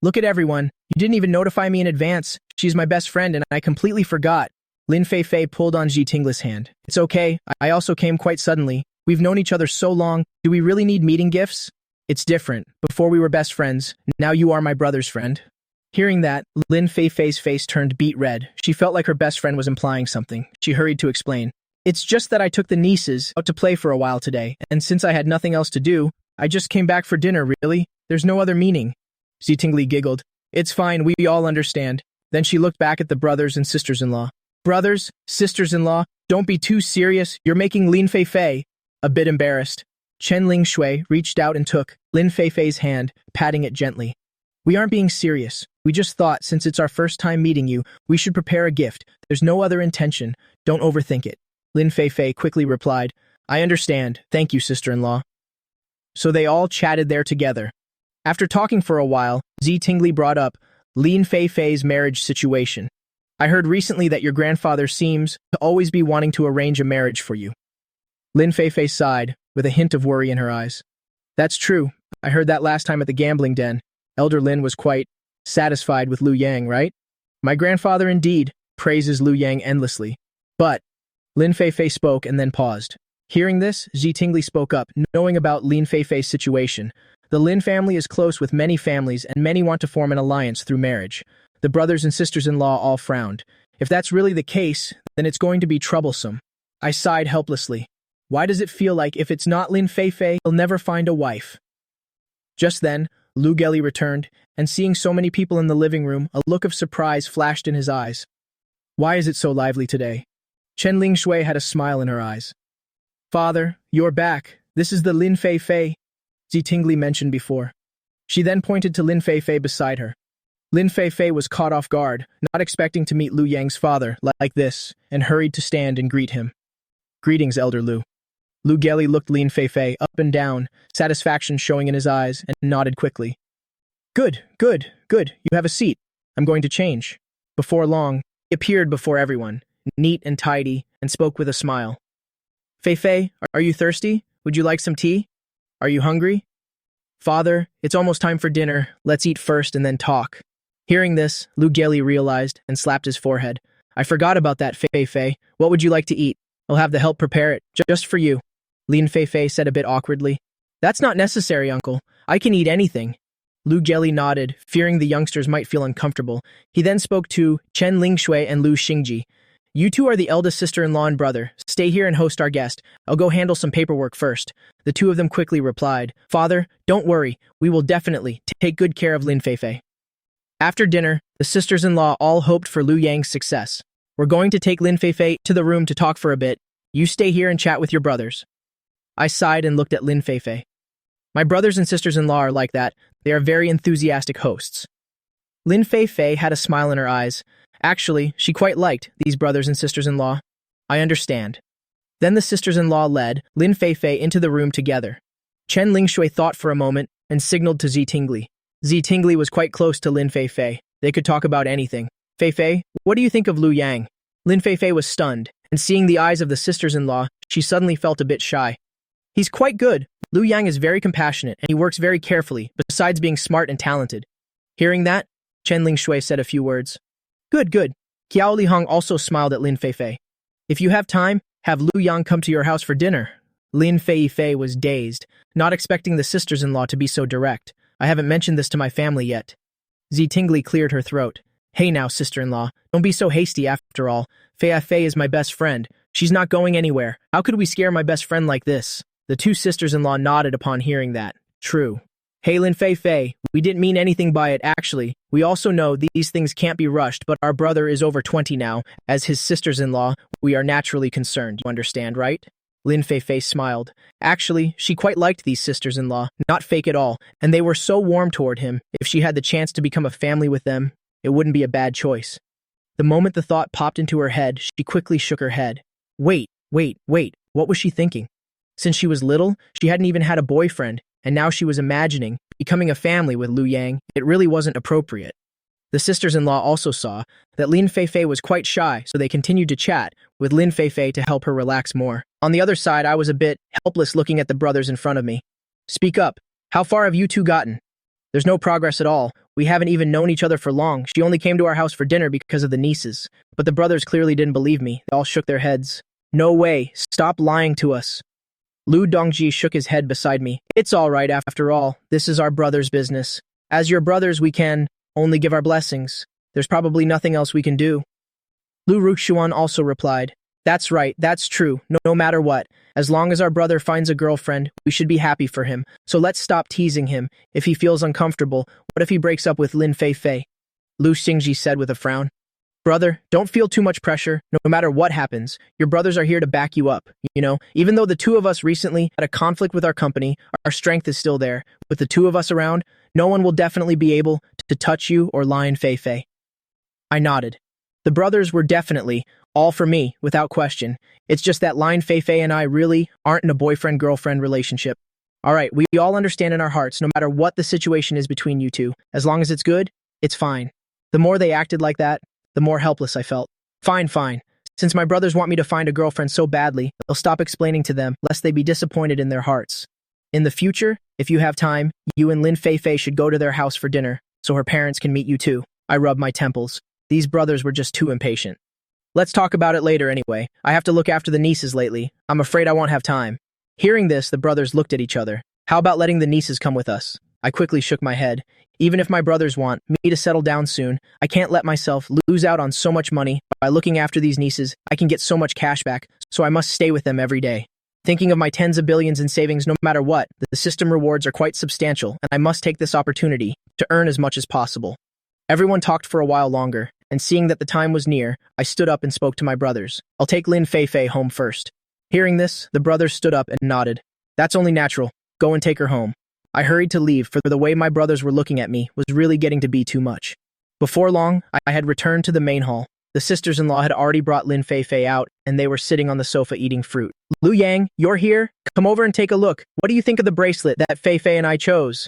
Speaker 1: Look at everyone. You didn't even notify me in advance. She's my best friend and I completely forgot. Lin Feifei pulled on Tingli's hand. It's okay. I also came quite suddenly. We've known each other so long. Do we really need meeting gifts? It's different. Before we were best friends. Now you are my brother's friend. Hearing that, Lin Feifei's face turned beet red. She felt like her best friend was implying something. She hurried to explain. It's just that I took the nieces out to play for a while today, and since I had nothing else to do, I just came back for dinner, really. There's no other meaning. Tingli giggled. It's fine, we all understand. Then she looked back at the brothers and sisters-in-law. Brothers, sisters-in-law, don't be too serious. You're making Lin Feifei a bit embarrassed. Chen Ling Shui reached out and took Lin Feifei's hand, patting it gently. We aren't being serious. We just thought, since it's our first time meeting you, we should prepare a gift. There's no other intention. Don't overthink it. Lin Feifei quickly replied, I understand. Thank you, sister-in-law. So they all chatted there together. After talking for a while, Tingli brought up Lin Feifei's marriage situation. I heard recently that your grandfather seems to always be wanting to arrange a marriage for you. Lin Feifei sighed, with a hint of worry in her eyes. That's true. I heard that last time at the gambling den. Elder Lin was quite satisfied with Lu Yang, right? My grandfather indeed praises Lu Yang endlessly. But Lin Feifei spoke and then paused. Hearing this, Tingli spoke up, knowing about Lin Feifei's situation. The Lin family is close with many families and many want to form an alliance through marriage. The brothers and sisters-in-law all frowned. If that's really the case, then it's going to be troublesome. I sighed helplessly. Why does it feel like if it's not Lin Feifei, he'll never find a wife? Just then, Lu Geli returned, and seeing so many people in the living room, a look of surprise flashed in his eyes. Why is it so lively today? Chen Ling Shui had a smile in her eyes. Father, you're back. This is the Lin Feifei Tingli mentioned before. She then pointed to Lin Feifei beside her. Lin Feifei was caught off guard, not expecting to meet Lu Yang's father like this, and hurried to stand and greet him. Greetings, Elder Lu. Lu Geli looked Lin Feifei up and down, satisfaction showing in his eyes, and nodded quickly. Good. You have a seat. I'm going to change. Before long, he appeared before everyone, neat and tidy, and spoke with a smile. Feifei, are you thirsty? Would you like some tea? Are you hungry? Father, it's almost time for dinner. Let's eat first and then talk. Hearing this, Lu Jieli realized and slapped his forehead. I forgot about that, Fei Fei. What would you like to eat? I'll have the help prepare it, just for you. Lin Fei Fei said a bit awkwardly. That's not necessary, uncle. I can eat anything. Lu Jieli nodded, fearing the youngsters might feel uncomfortable. He then spoke to Chen Lingshui and Lu Xingji. You two are the eldest sister-in-law and brother. Stay here and host our guest. I'll go handle some paperwork first. The two of them quickly replied, Father, don't worry. We will definitely take good care of Lin Fei Fei. After dinner, the sisters-in-law all hoped for Lu Yang's success. We're going to take Lin Fei Fei to the room to talk for a bit. You stay here and chat with your brothers. I sighed and looked at Lin Fei Fei. My brothers and sisters-in-law are like that. They are very enthusiastic hosts. Lin Fei Fei had a smile in her eyes. Actually, she quite liked these brothers and sisters-in-law. I understand. Then the sisters-in-law led Lin Fei Fei into the room together. Chen Lingshui thought for a moment and signaled to Zi Tingli. Zi Tingli was quite close to Lin Fei Fei. They could talk about anything. Fei Fei, what do you think of Lu Yang? Lin Fei Fei was stunned, and seeing the eyes of the sisters-in-law, she suddenly felt a bit shy. He's quite good. Lu Yang is very compassionate, and he works very carefully, besides being smart and talented. Hearing that, Chen Lingshui said a few words. Good, good. Qiao Lihong also smiled at Lin Fei Fei. If you have time, have Lu Yang come to your house for dinner. Lin Fei Fei was dazed, not expecting the sisters-in-law to be so direct. I haven't mentioned this to my family yet. Zi Tingli cleared her throat. Hey now, sister-in-law, don't be so hasty after all. Fei Fei is my best friend. She's not going anywhere. How could we scare my best friend like this? The two sisters-in-law nodded upon hearing that. True. Hey Lin Fei Fei, we didn't mean anything by it actually. We also know these things can't be rushed, but our brother is over 20 now. As his sisters-in-law, we are naturally concerned. You understand, right? Lin Fei Fei smiled. Actually, she quite liked these sisters-in-law, not fake at all, and they were so warm toward him. If she had the chance to become a family with them, it wouldn't be a bad choice. The moment the thought popped into her head, she quickly shook her head. Wait, what was she thinking? Since she was little, she hadn't even had a boyfriend, and now she was imagining becoming a family with Lu Yang. It really wasn't appropriate. The sisters-in-law also saw that Lin Fei Fei was quite shy, so they continued to chat with Lin Fei Fei to help her relax more. On the other side, I was a bit helpless looking at the brothers in front of me. Speak up. How far have you two gotten? There's no progress at all. We haven't even known each other for long. She only came to our house for dinner because of the nieces. But the brothers clearly didn't believe me. They all shook their heads. No way. Stop lying to us. Lu Dongji shook his head beside me. It's all right after all. This is our brother's business. As your brothers, we can only give our blessings. There's probably nothing else we can do. Lu Ruxuan also replied. That's right, that's true, no matter what. As long as our brother finds a girlfriend, we should be happy for him. So let's stop teasing him. If he feels uncomfortable, what if he breaks up with Lin Fei Fei? Lu Xingji said with a frown. Brother, don't feel too much pressure. No matter what happens, your brothers are here to back you up. You know, even though the two of us recently had a conflict with our company, our strength is still there. With the two of us around, no one will definitely be able to touch you or Lion Fei Fei. I nodded. The brothers were definitely all for me, without question. It's just that Lion Fei Fei and I really aren't in a boyfriend-girlfriend relationship. All right, we all understand in our hearts, no matter what the situation is between you two. As long as it's good, it's fine. The more they acted like that, the more helpless I felt. Fine. Since my brothers want me to find a girlfriend so badly, they'll stop explaining to them, lest they be disappointed in their hearts. In the future, if you have time, you and Lin Fei Fei should go to their house for dinner, so her parents can meet you too. I rubbed my temples. These brothers were just too impatient. Let's talk about it later anyway. I have to look after the nieces lately. I'm afraid I won't have time. Hearing this, the brothers looked at each other. How about letting the nieces come with us? I quickly shook my head. Even if my brothers want me to settle down soon, I can't let myself lose out on so much money. By looking after these nieces, I can get so much cash back, so I must stay with them every day. Thinking of my tens of billions in savings no matter what, the system rewards are quite substantial, and I must take this opportunity to earn as much as possible. Everyone talked for a while longer, and seeing that the time was near, I stood up and spoke to my brothers. I'll take Lin Fei Fei home first. Hearing this, the brothers stood up and nodded. That's only natural. Go and take her home. I hurried to leave, for the way my brothers were looking at me was really getting to be too much. Before long, I had returned to the main hall. The sisters-in-law had already brought Lin Fei Fei out, and they were sitting on the sofa eating fruit. Lu Yang, you're here? Come over and take a look. What do you think of the bracelet that Fei Fei and I chose?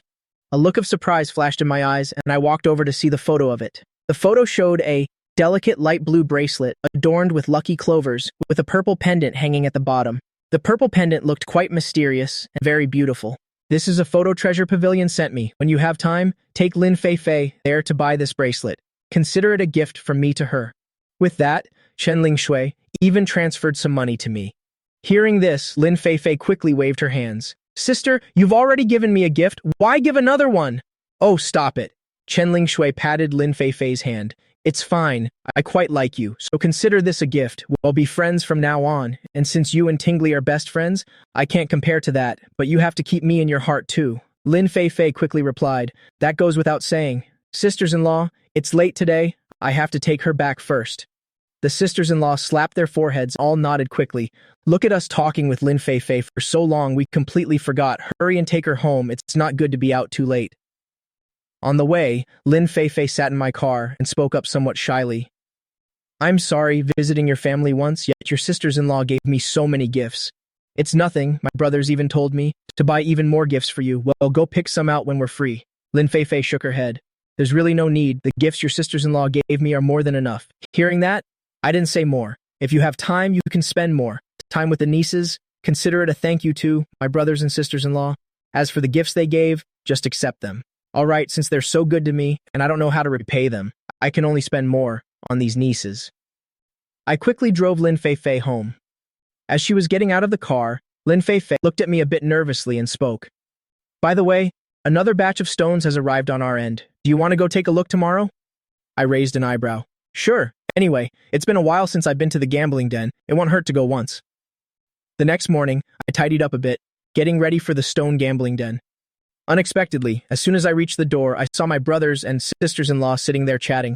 Speaker 1: A look of surprise flashed in my eyes, and I walked over to see the photo of it. The photo showed a delicate light blue bracelet adorned with lucky clovers, with a purple pendant hanging at the bottom. The purple pendant looked quite mysterious and very beautiful. This is a photo treasure pavilion sent me. When you have time, take Lin Fei there to buy this bracelet. Consider it a gift from me to her. With that, Chen Lingshui even transferred some money to me. Hearing this, Lin Fei quickly waved her hands. Sister, you've already given me a gift. Why give another one? Oh, stop it. Chen Lingshui patted Lin Fei's hand. It's fine. I quite like you, so consider this a gift. We'll be friends from now on, and since you and Tingli are best friends, I can't compare to that, but you have to keep me in your heart too. Lin Fei quickly replied. That goes without saying. Sisters-in-law, it's late today. I have to take her back first. The sisters-in-law slapped their foreheads, all nodded quickly. Look at us talking with Lin Fei for so long we completely forgot. Hurry and take her home. It's not good to be out too late. On the way, Lin Fei sat in my car and spoke up somewhat shyly. I'm sorry visiting your family once, yet your sisters-in-law gave me so many gifts. It's nothing, my brothers even told me to buy even more gifts for you. Well, go pick some out when we're free. Lin Fei shook her head. There's really no need. The gifts your sisters-in-law gave me are more than enough. Hearing that, I didn't say more. If you have time, you can spend more. Time with the nieces, consider it a thank you to my brothers and sisters-in-law. As for the gifts they gave, just accept them. All right, since they're so good to me, and I don't know how to repay them, I can only spend more on these nieces. I quickly drove Lin Fei home. As she was getting out of the car, Lin Fei looked at me a bit nervously and spoke. By the way, another batch of stones has arrived on our end. Do you want to go take a look tomorrow? I raised an eyebrow. Sure. Anyway, it's been a while since I've been to the gambling den. It won't hurt to go once. The next morning, I tidied up a bit, getting ready for the stone gambling den. Unexpectedly, as soon as I reached the door, I saw my brothers and sisters-in-law sitting there chatting.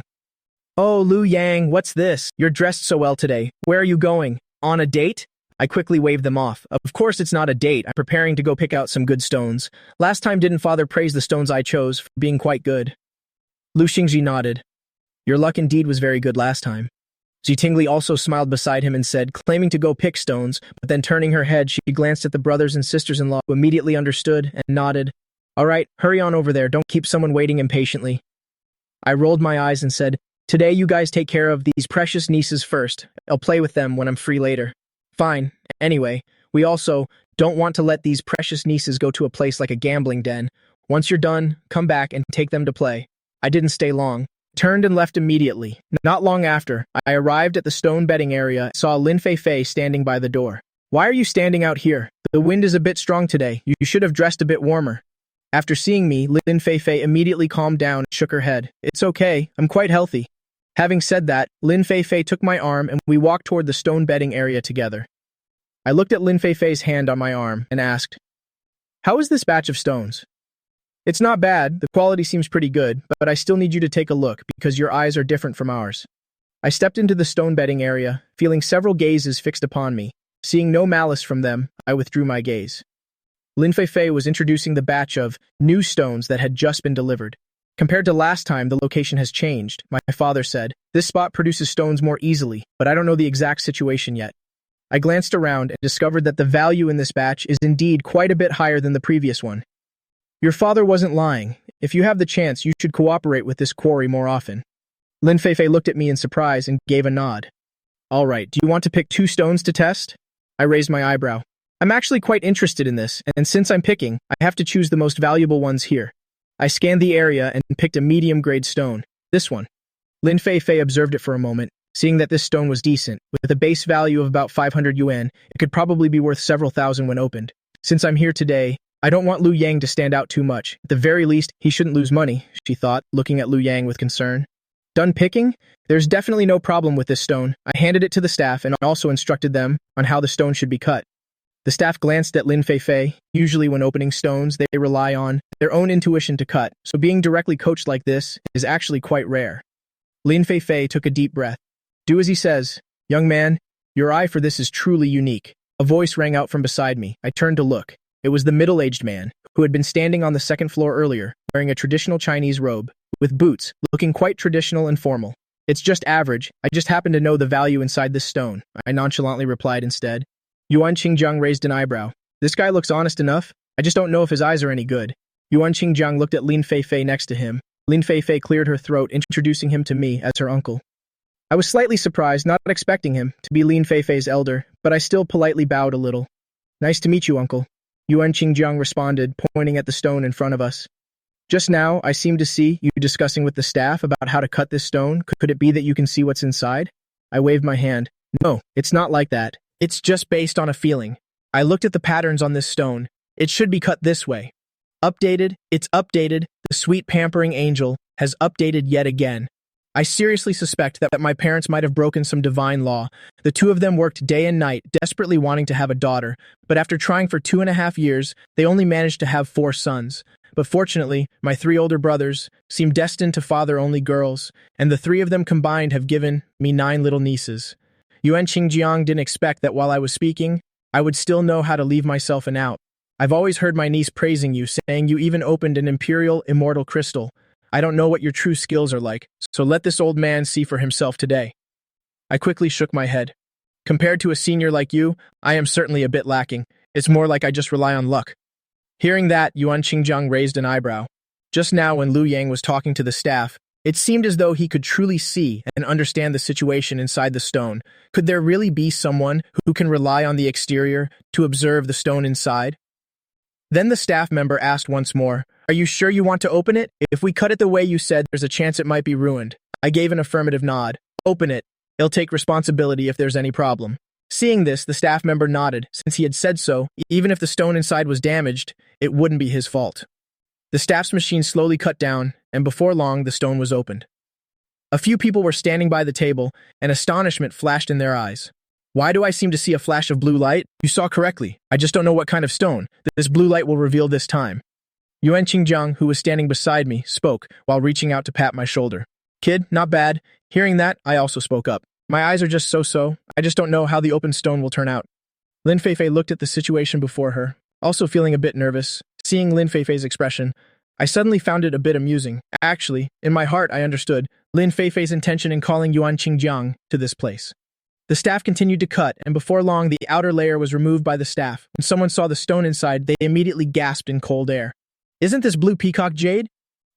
Speaker 1: Oh, Lu Yang, what's this? You're dressed so well today. Where are you going? On a date? I quickly waved them off. Of course it's not a date. I'm preparing to go pick out some good stones. Last time didn't father praise the stones I chose for being quite good? Lu Xingji nodded. Your luck indeed was very good last time. Tingli also smiled beside him and said, claiming to go pick stones, but then turning her head, she glanced at the brothers and sisters-in-law who immediately understood and nodded. All right, hurry on over there. Don't keep someone waiting impatiently. I rolled my eyes and said, today you guys take care of these precious nieces first. I'll play with them when I'm free later. Fine. Anyway, we also don't want to let these precious nieces go to a place like a gambling den. Once you're done, come back and take them to play. I didn't stay long. Turned and left immediately. Not long after, I arrived at the stone betting area and saw Lin Fei standing by the door. Why are you standing out here? The wind is a bit strong today. You should have dressed a bit warmer. After seeing me, Lin Fei immediately calmed down and shook her head. It's okay, I'm quite healthy. Having said that, Lin Fei took my arm and we walked toward the stone betting area together. I looked at Lin Fei's hand on my arm and asked, how is this batch of stones? It's not bad, the quality seems pretty good, but I still need you to take a look because your eyes are different from ours. I stepped into the stone betting area, feeling several gazes fixed upon me. Seeing no malice from them, I withdrew my gaze. Lin Fei was introducing the batch of new stones that had just been delivered. Compared to last time, the location has changed, my father said. This spot produces stones more easily, but I don't know the exact situation yet. I glanced around and discovered that the value in this batch is indeed quite a bit higher than the previous one. Your father wasn't lying. If you have the chance, you should cooperate with this quarry more often. Lin Fei looked at me in surprise and gave a nod. All right, do you want to pick 2 stones to test? I raised my eyebrow. I'm actually quite interested in this, and since I'm picking, I have to choose the most valuable ones here. I scanned the area and picked a medium-grade stone. This one. Lin Fei observed it for a moment. Seeing that this stone was decent, with a base value of about 500 yuan, it could probably be worth several thousand when opened. Since I'm here today, I don't want Lu Yang to stand out too much. At the very least, he shouldn't lose money, she thought, looking at Lu Yang with concern. Done picking? There's definitely no problem with this stone. I handed it to the staff and also instructed them on how the stone should be cut. The staff glanced at Lin Fei. Usually when opening stones, they rely on their own intuition to cut, so being directly coached like this is actually quite rare. Lin Fei took a deep breath. Do as he says. Young man, your eye for this is truly unique. A voice rang out from beside me. I turned to look. It was the middle-aged man, who had been standing on the second floor earlier, wearing a traditional Chinese robe, with boots, looking quite traditional and formal. It's just average. I just happen to know the value inside this stone, I nonchalantly replied instead. Yuan Qingjiang raised an eyebrow. This guy looks honest enough. I just don't know if his eyes are any good. Yuan Qingjiang looked at Lin Fei next to him. Lin Fei cleared her throat, introducing him to me as her uncle. I was slightly surprised, not expecting him to be Lin Fei's elder, but I still politely bowed a little. Nice to meet you, uncle. Yuan Qingjiang responded, pointing at the stone in front of us. Just now, I seem to see you discussing with the staff about how to cut this stone. Could it be that you can see what's inside? I waved my hand. No, it's not like that. It's just based on a feeling. I looked at the patterns on this stone. It should be cut this way. Updated, it's updated. The sweet pampering angel has updated yet again. I seriously suspect that my parents might have broken some divine law. The two of them worked day and night, desperately wanting to have a daughter, but after trying for 2.5 years, they only managed to have 4 sons. But fortunately, my 3 older brothers seem destined to father only girls, and the 3 of them combined have given me 9 little nieces. Yuan Qingjiang didn't expect that while I was speaking, I would still know how to leave myself an out. I've always heard my niece praising you, saying you even opened an imperial immortal crystal. I don't know what your true skills are like, so let this old man see for himself today. I quickly shook my head. Compared to a senior like you, I am certainly a bit lacking. It's more like I just rely on luck. Hearing that, Yuan Qingjiang raised an eyebrow. Just now when Liu Yang was talking to the staff, it seemed as though he could truly see and understand the situation inside the stone. Could there really be someone who can rely on the exterior to observe the stone inside? Then the staff member asked once more, "Are you sure you want to open it? If we cut it the way you said, there's a chance it might be ruined." I gave an affirmative nod. "Open it. He'll take responsibility if there's any problem." Seeing this, the staff member nodded. Since he had said so, even if the stone inside was damaged, it wouldn't be his fault. The staff's machine slowly cut down, and before long, the stone was opened. A few people were standing by the table, and astonishment flashed in their eyes. "Why do I seem to see a flash of blue light?" "You saw correctly. I just don't know what kind of stone. This blue light will reveal this time." Yuan Qingjiang, who was standing beside me, spoke while reaching out to pat my shoulder. "Kid, not bad." Hearing that, I also spoke up. "My eyes are just so-so. I just don't know how the open stone will turn out." Lin Feifei looked at the situation before her, also feeling a bit nervous. Seeing Lin Feifei's expression, I suddenly found it a bit amusing. Actually, in my heart, I understood Lin Feifei's intention in calling Yuan Qingjiang to this place. The staff continued to cut, and before long, the outer layer was removed by the staff. When someone saw the stone inside, they immediately gasped in cold air. "Isn't this blue peacock jade?"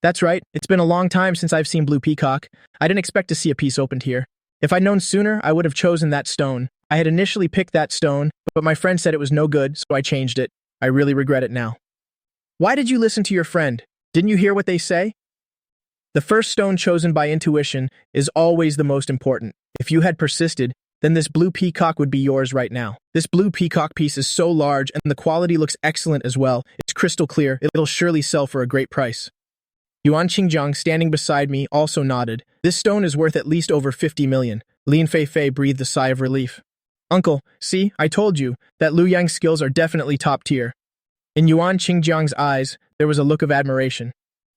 Speaker 1: "That's right. It's been a long time since I've seen blue peacock. I didn't expect to see a piece opened here. If I'd known sooner, I would have chosen that stone. I had initially picked that stone, but my friend said it was no good, so I changed it. I really regret it now." "Why did you listen to your friend? Didn't you hear what they say?" The first stone chosen by intuition is always the most important. If you had persisted, then this blue peacock would be yours right now. This blue peacock piece is so large, and the quality looks excellent as well. It's crystal clear. It'll surely sell for a great price. Yuan Qingjiang, standing beside me, also nodded. "This stone is worth at least over 50 million. Lin Feifei breathed a sigh of relief. "Uncle, see, I told you that Liu Yang's skills are definitely top tier." In Yuan Qingjiang's eyes, there was a look of admiration.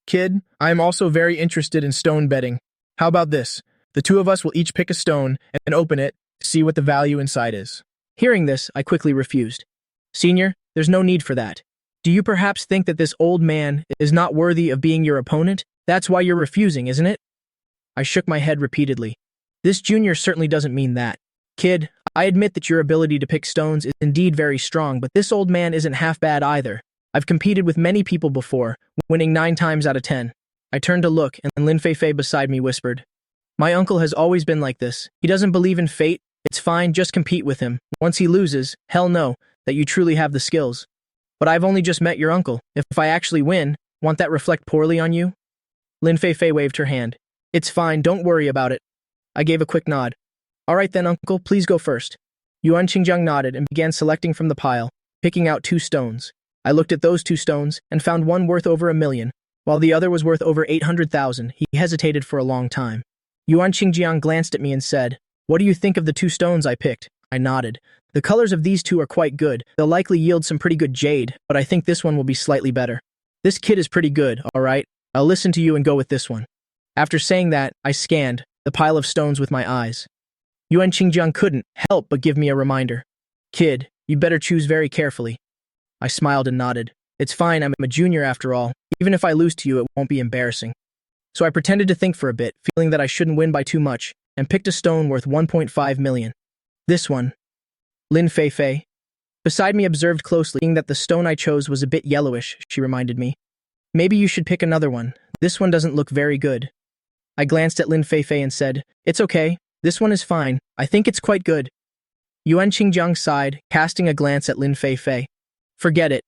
Speaker 1: "Kid, I am also very interested in stone betting. How about this? The two of us will each pick a stone and open it to see what the value inside is." Hearing this, I quickly refused. "Senior, there's no need for that. Do you perhaps think that this old man is not worthy of being your opponent? That's why you're refusing, isn't it?" I shook my head repeatedly. "This junior certainly doesn't mean that. Kid, I admit that your ability to pick stones is indeed very strong, but this old man isn't half bad either. I've competed with many people before, winning 9 times out of 10. I turned to look, and Lin Feifei beside me whispered, "My uncle has always been like this. He doesn't believe in fate. It's fine, just compete with him. Once he loses, hell no, that you truly have the skills. But I've only just met your uncle. If I actually win, won't that reflect poorly on you?" Lin Feifei waved her hand. "It's fine, don't worry about it." I gave a quick nod. "All right then, uncle, please go first." Yuan Qingjiang nodded and began selecting from the pile, picking out 2 stones. I looked at those 2 stones and found one worth over 1 million, while the other was worth over 800,000. He hesitated for a long time. Yuan Qingjiang glanced at me and said, "What do you think of the 2 stones I picked?" I nodded. "The colors of these 2 are quite good. They'll likely yield some pretty good jade, but I think this one will be slightly better. This kid is pretty good, all right? I'll listen to you and go with this one." After saying that, I scanned the pile of stones with my eyes. Yuan Qingjiang couldn't help but give me a reminder. "Kid, you'd better choose very carefully." I smiled and nodded. "It's fine, I'm a junior after all. Even if I lose to you, it won't be embarrassing." So I pretended to think for a bit, feeling that I shouldn't win by too much, and picked a stone worth 1.5 million. This one. Lin Feifei, beside me, observed closely, seeing that the stone I chose was a bit yellowish. She reminded me, "Maybe you should pick another one. This one doesn't look very good." I glanced at Lin Feifei and said, "It's okay. This one is fine. I think it's quite good." Yuan Qingjiang sighed, casting a glance at Lin Feifei. "Forget it.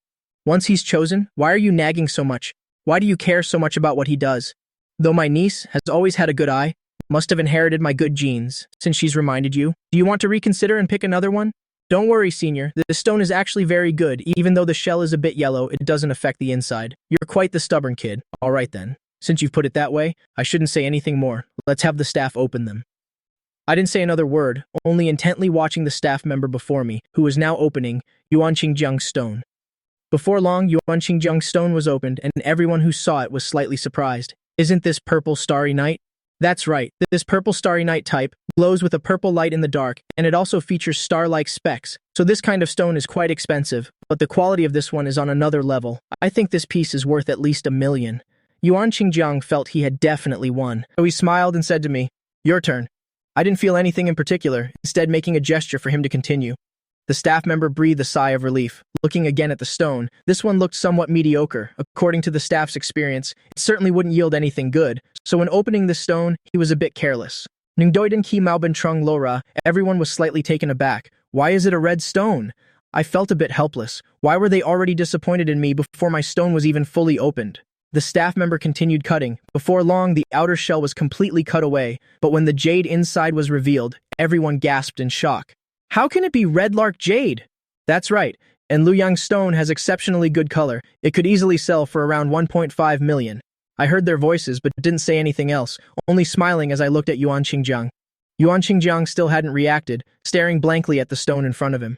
Speaker 1: Once he's chosen, why are you nagging so much? Why do you care so much about what he does? Though my niece has always had a good eye, must have inherited my good genes, since she's reminded you. Do you want to reconsider and pick another one? Don't worry, senior. The stone is actually very good. Even though the shell is a bit yellow, it doesn't affect the inside. You're quite the stubborn kid. All right then. Since you've put it that way, I shouldn't say anything more. Let's have the staff open them. I didn't say another word, only intently watching the staff member before me, who was now opening Yuan Qingjiang's stone. Before long, Yuan Qingjiang's stone was opened, and everyone who saw it was slightly surprised. Isn't this purple starry night? That's right, this purple starry night type glows with a purple light in the dark, and it also features star-like specks. So this kind of stone is quite expensive, but the quality of this one is on another level. I think this piece is worth at least 1 million. Yuan Qingjiang felt he had definitely won, so he smiled and said to me, "Your turn." I didn't feel anything in particular, instead making a gesture for him to continue. The staff member breathed a sigh of relief. Looking again at the stone, this one looked somewhat mediocre. According to the staff's experience, it certainly wouldn't yield anything good, so when opening the stone, he was a bit careless. Ningdoiden ki maoben trung lora, everyone was slightly taken aback. Why is it a red stone? I felt a bit helpless. Why were they already disappointed in me before my stone was even fully opened? The staff member continued cutting. Before long, the outer shell was completely cut away, but when the jade inside was revealed, everyone gasped in shock. How can it be red lark jade? That's right, and Lu Yang's stone has exceptionally good color. It could easily sell for around 1.5 million. I heard their voices but didn't say anything else, only smiling as I looked at Yuan Qingjiang. Yuan Qingjiang still hadn't reacted, staring blankly at the stone in front of him.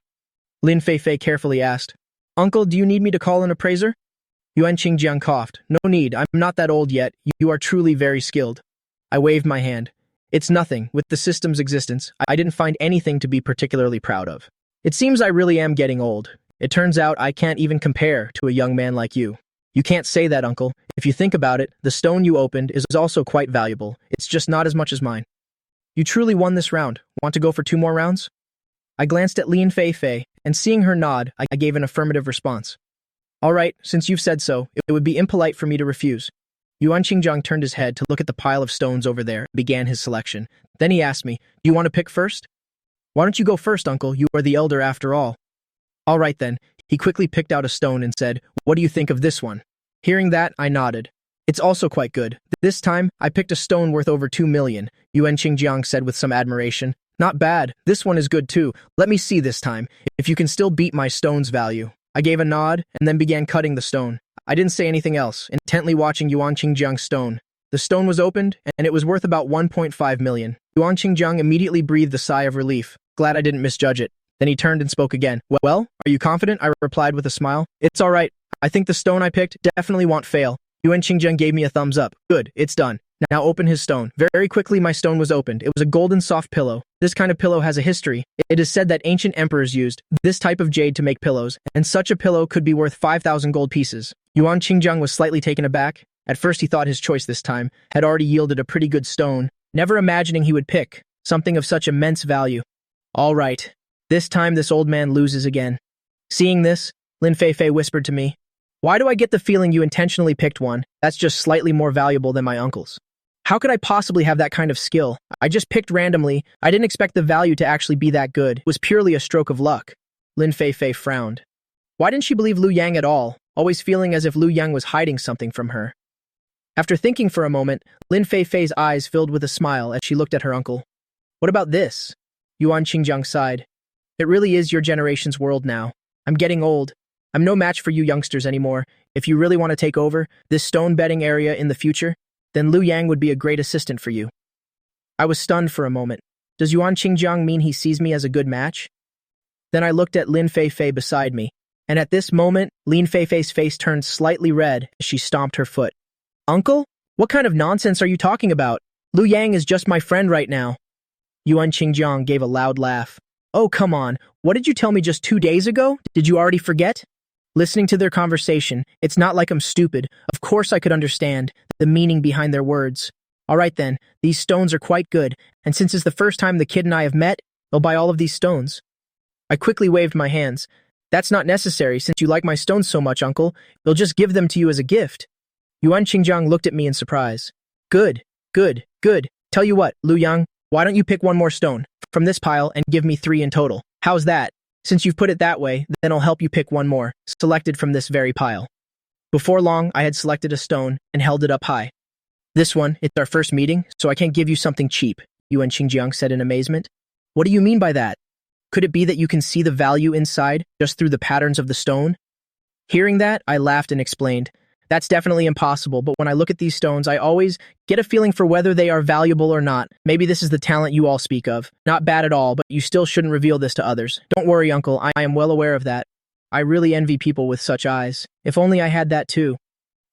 Speaker 1: Lin Feifei carefully asked, "Uncle, do you need me to call an appraiser?" Yuan Qingjiang coughed. "No need, I'm not that old yet. You are truly very skilled." I waved my hand. It's nothing. With the system's existence, I didn't find anything to be particularly proud of. It seems I really am getting old. It turns out I can't even compare to a young man like you. You can't say that, uncle. If you think about it, the stone you opened is also quite valuable. It's just not as much as mine. You truly won this round. Want to go for 2 more rounds? I glanced at Lin Feifei, and seeing her nod, I gave an affirmative response. All right, since you've said so, it would be impolite for me to refuse. Yuan Qingjiang turned his head to look at the pile of stones over there and began his selection. Then he asked me, "Do you want to pick first?" "Why don't you go first, uncle? You are the elder after all." All right then. He quickly picked out a stone and said, "What do you think of this one?" Hearing that, I nodded. "It's also quite good. This time, I picked a stone worth over 2 million, Yuan Qingjiang said with some admiration. "Not bad. This one is good too. Let me see this time, if you can still beat my stone's value." I gave a nod, and then began cutting the stone. I didn't say anything else, intently watching Yuan Qingjiang's stone. The stone was opened, and it was worth about 1.5 million. Yuan Qingjiang immediately breathed a sigh of relief. Glad I didn't misjudge it. Then he turned and spoke again. "Well, are you confident?" I replied with a smile. "It's all right. I think the stone I picked definitely won't fail." Yuan Qingjiang gave me a thumbs up. "Good, it's done. Now open his stone." Very quickly my stone was opened. It was a golden soft pillow. This kind of pillow has a history. It is said that ancient emperors used this type of jade to make pillows, and such a pillow could be worth 5,000 gold pieces. Yuan Qingjiang was slightly taken aback. At first he thought his choice this time had already yielded a pretty good stone, never imagining he would pick something of such immense value. All right, this time this old man loses again. Seeing this, Lin Feifei whispered to me, "Why do I get the feeling you intentionally picked one that's just slightly more valuable than my uncle's? How could I possibly have that kind of skill? I just picked randomly. I didn't expect the value to actually be that good. It was purely a stroke of luck." Lin Feifei frowned. Why didn't she believe Lu Yang at all, always feeling as if Lu Yang was hiding something from her? After thinking for a moment, Lin Feifei's eyes filled with a smile as she looked at her uncle. "What about this?" Yuan Qingjiang sighed. "It really is your generation's world now. I'm getting old. I'm no match for you youngsters anymore. If you really want to take over this stone betting area in the future, then Lu Yang would be a great assistant for you." I was stunned for a moment. Does Yuan Qingjiang mean he sees me as a good match? Then I looked at Lin Feifei beside me, and at this moment, Lin Feifei's face turned slightly red as she stomped her foot. "Uncle? What kind of nonsense are you talking about? Lu Yang is just my friend right now." Yuan Qingjiang gave a loud laugh. "Oh, come on. What did you tell me just 2 days ago? Did you already forget?" Listening to their conversation, it's not like I'm stupid. Of course I could understand the meaning behind their words. All right then, these stones are quite good, and since it's the first time the kid and I have met, I'll buy all of these stones. I quickly waved my hands. "That's not necessary since you like my stones so much, uncle. We'll just give them to you as a gift." Yuan Qingjiang looked at me in surprise. Good, good, good. Tell you what, Lu Yang, why don't you pick one more stone from this pile and give me 3 in total? How's that?" Since you've put it that way, then I'll help you pick one more, selected from this very pile. Before long, I had selected a stone and held it up high. This one, it's our first meeting, so I can't give you something cheap, Yuan Qingjiang said in amazement. What do you mean by that? Could it be that you can see the value inside just through the patterns of the stone? Hearing that, I laughed and explained, that's definitely impossible, but when I look at these stones, I always get a feeling for whether they are valuable or not. Maybe this is the talent you all speak of. Not bad at all, but you still shouldn't reveal this to others. Don't worry, uncle, I am well aware of that. I really envy people with such eyes. If only I had that too.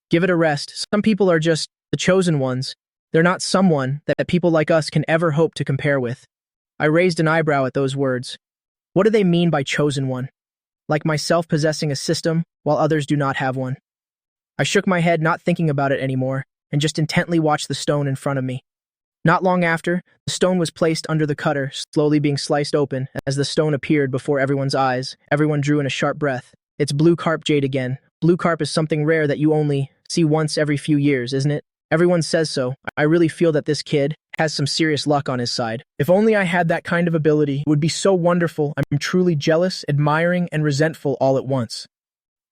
Speaker 1: Give it a rest. Some people are just the chosen ones. They're not someone that people like us can ever hope to compare with. I raised an eyebrow at those words. What do they mean by chosen one? Like myself possessing a system while others do not have one. I shook my head, not thinking about it anymore, and just intently watched the stone in front of me. Not long after, the stone was placed under the cutter, slowly being sliced open. As the stone appeared before everyone's eyes, everyone drew in a sharp breath. It's blue carp jade again. Blue carp is something rare that you only see once every few years, isn't it? Everyone says so. I really feel that this kid has some serious luck on his side. If only I had that kind of ability, it would be so wonderful. I'm truly jealous, admiring, and resentful all at once.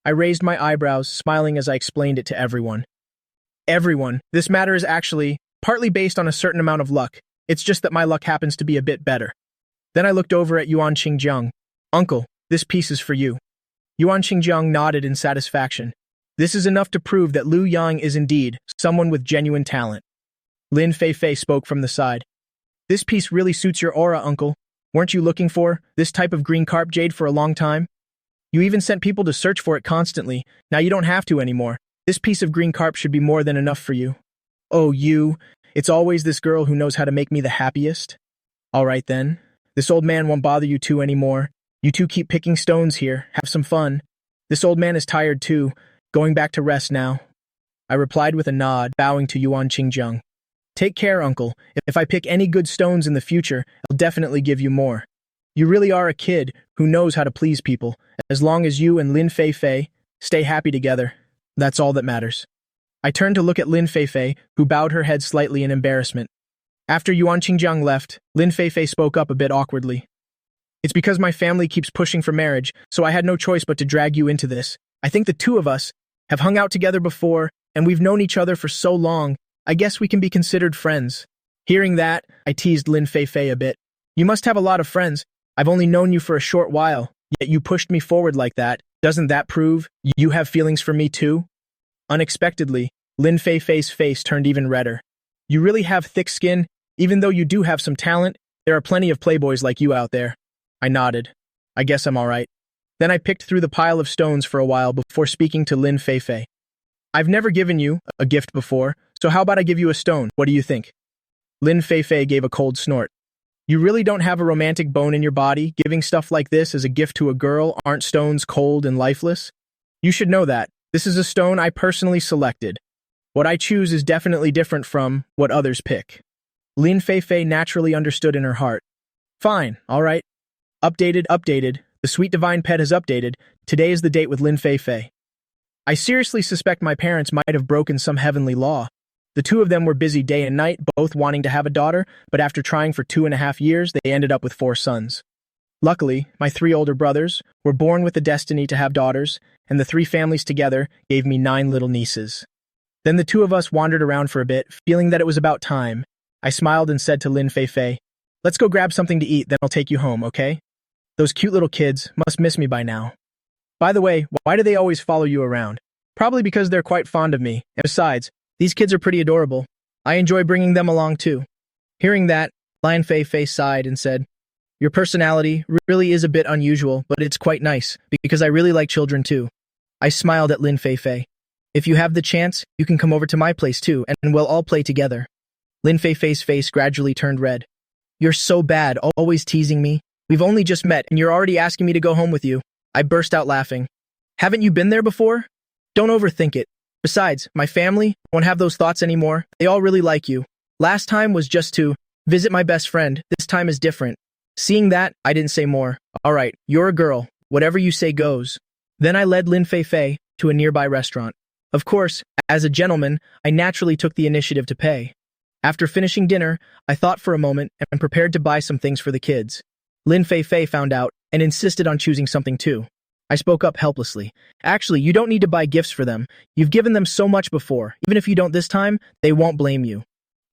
Speaker 1: I raised my eyebrows, smiling as I explained it to everyone. Everyone, this matter is actually partly based on a certain amount of luck. It's just that my luck happens to be a bit better. Then I looked over at Yuan Qingjiang. Uncle, this piece is for you. Yuan Qingjiang nodded in satisfaction. This is enough to prove that Liu Yang is indeed someone with genuine talent. Lin Feifei spoke from the side. This piece really suits your aura, uncle. Weren't you looking for this type of green carp jade for a long time? You even sent people to search for it constantly. Now you don't have to anymore. This piece of green carp should be more than enough for you. Oh, it's always this girl who knows how to make me the happiest. All right then. This old man won't bother you two anymore. You two keep picking stones here. Have some fun. This old man is tired too. Going back to rest now. I replied with a nod, bowing to Yuan Qingjiang. Take care, uncle. If I pick any good stones in the future, I'll definitely give you more. You really are a kid who knows how to please people. As long as you and Lin Feifei stay happy together, that's all that matters. I turned to look at Lin Feifei, who bowed her head slightly in embarrassment. After Yuan Qingjiang left, Lin Feifei spoke up a bit awkwardly. It's because my family keeps pushing for marriage, so I had no choice but to drag you into this. I think the two of us have hung out together before, and we've known each other for so long, I guess we can be considered friends. Hearing that, I teased Lin Feifei a bit. You must have a lot of friends. I've only known you for a short while, yet you pushed me forward like that. Doesn't that prove you have feelings for me too? Unexpectedly, Lin Feifei's face turned even redder. You really have thick skin. Even though you do have some talent, there are plenty of playboys like you out there. I nodded. I guess I'm all right. Then I picked through the pile of stones for a while before speaking to Lin Feifei. I've never given you a gift before, so how about I give you a stone? What do you think? Lin Feifei gave a cold snort. You really don't have a romantic bone in your body? Giving stuff like this as a gift to a girl? Aren't stones cold and lifeless? You should know that. This is a stone I personally selected. What I choose is definitely different from what others pick. Lin Feifei naturally understood in her heart. Fine, all right. Updated. The sweet divine pet has updated. Today is the date with Lin Feifei. I seriously suspect my parents might have broken some heavenly law. The two of them were busy day and night, both wanting to have a daughter, but after trying for 2.5 years, they ended up with 4 sons. Luckily, my 3 older brothers were born with the destiny to have daughters, and the 3 families together gave me 9 little nieces. Then the 2 of us wandered around for a bit, feeling that it was about time. I smiled and said to Lin Feifei, let's go grab something to eat, then I'll take you home, okay? Those cute little kids must miss me by now. By the way, why do they always follow you around? Probably because they're quite fond of me, and besides, these kids are pretty adorable. I enjoy bringing them along too. Hearing that, Lin Feifei sighed and said, your personality really is a bit unusual, but it's quite nice, because I really like children too. I smiled at Lin Feifei. If you have the chance, you can come over to my place too, and we'll all play together. Lin Feifei's face gradually turned red. You're so bad, always teasing me. We've only just met, and you're already asking me to go home with you. I burst out laughing. Haven't you been there before? Don't overthink it. Besides, my family won't have those thoughts anymore. They all really like you. Last time was just to visit my best friend. This time is different. Seeing that, I didn't say more. All right, you're a girl. Whatever you say goes. Then I led Lin Feifei to a nearby restaurant. Of course, as a gentleman, I naturally took the initiative to pay. After finishing dinner, I thought for a moment and prepared to buy some things for the kids. Lin Feifei found out and insisted on choosing something too. I spoke up helplessly. Actually, you don't need to buy gifts for them. You've given them so much before. Even if you don't this time, they won't blame you.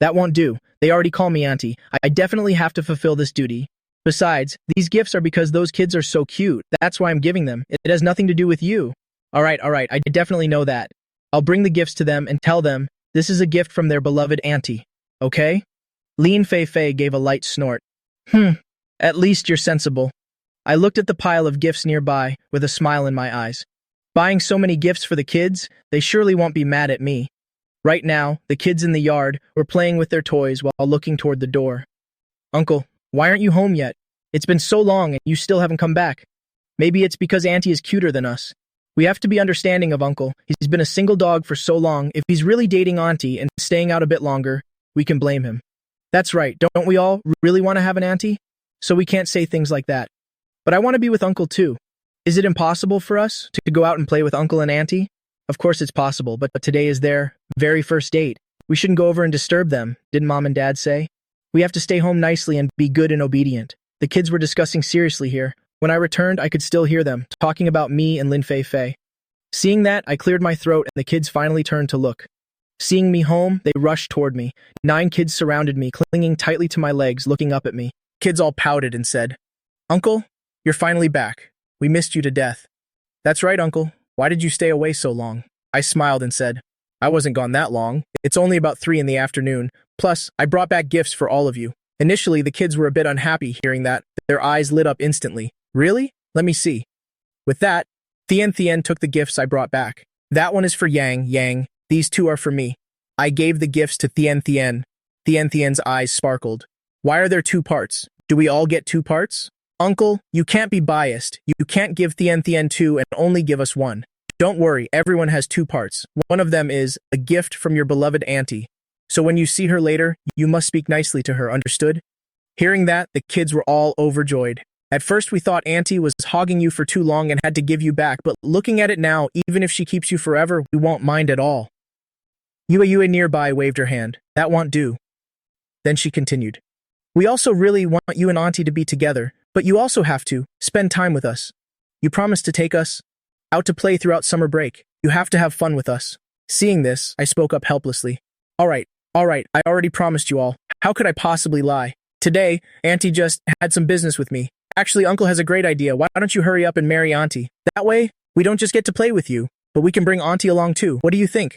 Speaker 1: That won't do. They already call me auntie. I definitely have to fulfill this duty. Besides, these gifts are because those kids are so cute. That's why I'm giving them. It has nothing to do with you. All right, I definitely know that. I'll bring the gifts to them and tell them this is a gift from their beloved auntie. Okay? Lin Fei Fei gave a light snort. At least you're sensible. I looked at the pile of gifts nearby with a smile in my eyes. Buying so many gifts for the kids, they surely won't be mad at me. Right now, the kids in the yard were playing with their toys while looking toward the door. Uncle, why aren't you home yet? It's been so long and you still haven't come back. Maybe it's because Auntie is cuter than us. We have to be understanding of Uncle. He's been a single dog for so long. If he's really dating Auntie and staying out a bit longer, we can blame him. That's right, don't we all really want to have an auntie? So we can't say things like that. But I want to be with Uncle too. Is it impossible for us to go out and play with Uncle and Auntie? Of course it's possible, but today is their very first date. We shouldn't go over and disturb them, didn't Mom and Dad say? We have to stay home nicely and be good and obedient. The kids were discussing seriously here. When I returned, I could still hear them, talking about me and Lin Fei Fei. Seeing that, I cleared my throat and the kids finally turned to look. Seeing me home, they rushed toward me. 9 kids surrounded me, clinging tightly to my legs, looking up at me. Kids all pouted and said, "Uncle, you're finally back. We missed you to death." "That's right, Uncle. Why did you stay away so long?" I smiled and said, "I wasn't gone that long. It's only about 3 in the afternoon. Plus, I brought back gifts for all of you." Initially, the kids were a bit unhappy hearing that. Their eyes lit up instantly. "Really? Let me see." With that, Thien took the gifts I brought back. "That one is for Yang. These 2 are for me." I gave the gifts to Thien. Thien's eyes sparkled. "Why are there 2 parts? Do we all get 2 parts?" "Uncle, you can't be biased. You can't give Thien 2 and only give us 1. Don't worry, everyone has 2 parts. One of them is a gift from your beloved auntie. So when you see her later, you must speak nicely to her, understood?" Hearing that, the kids were all overjoyed. At first we thought Auntie was hogging you for too long and had to give you back, but looking at it now, even if she keeps you forever, we won't mind at all. Yue nearby waved her hand. "That won't do." Then she continued. "We also really want you and Auntie to be together, but you also have to spend time with us. You promised to take us out to play throughout summer break. You have to have fun with us." Seeing this, I spoke up helplessly. All right, I already promised you all. How could I possibly lie? Today, Auntie just had some business with me. Actually, Uncle has a great idea. Why don't you hurry up and marry Auntie? That way, we don't just get to play with you, but we can bring Auntie along too. What do you think?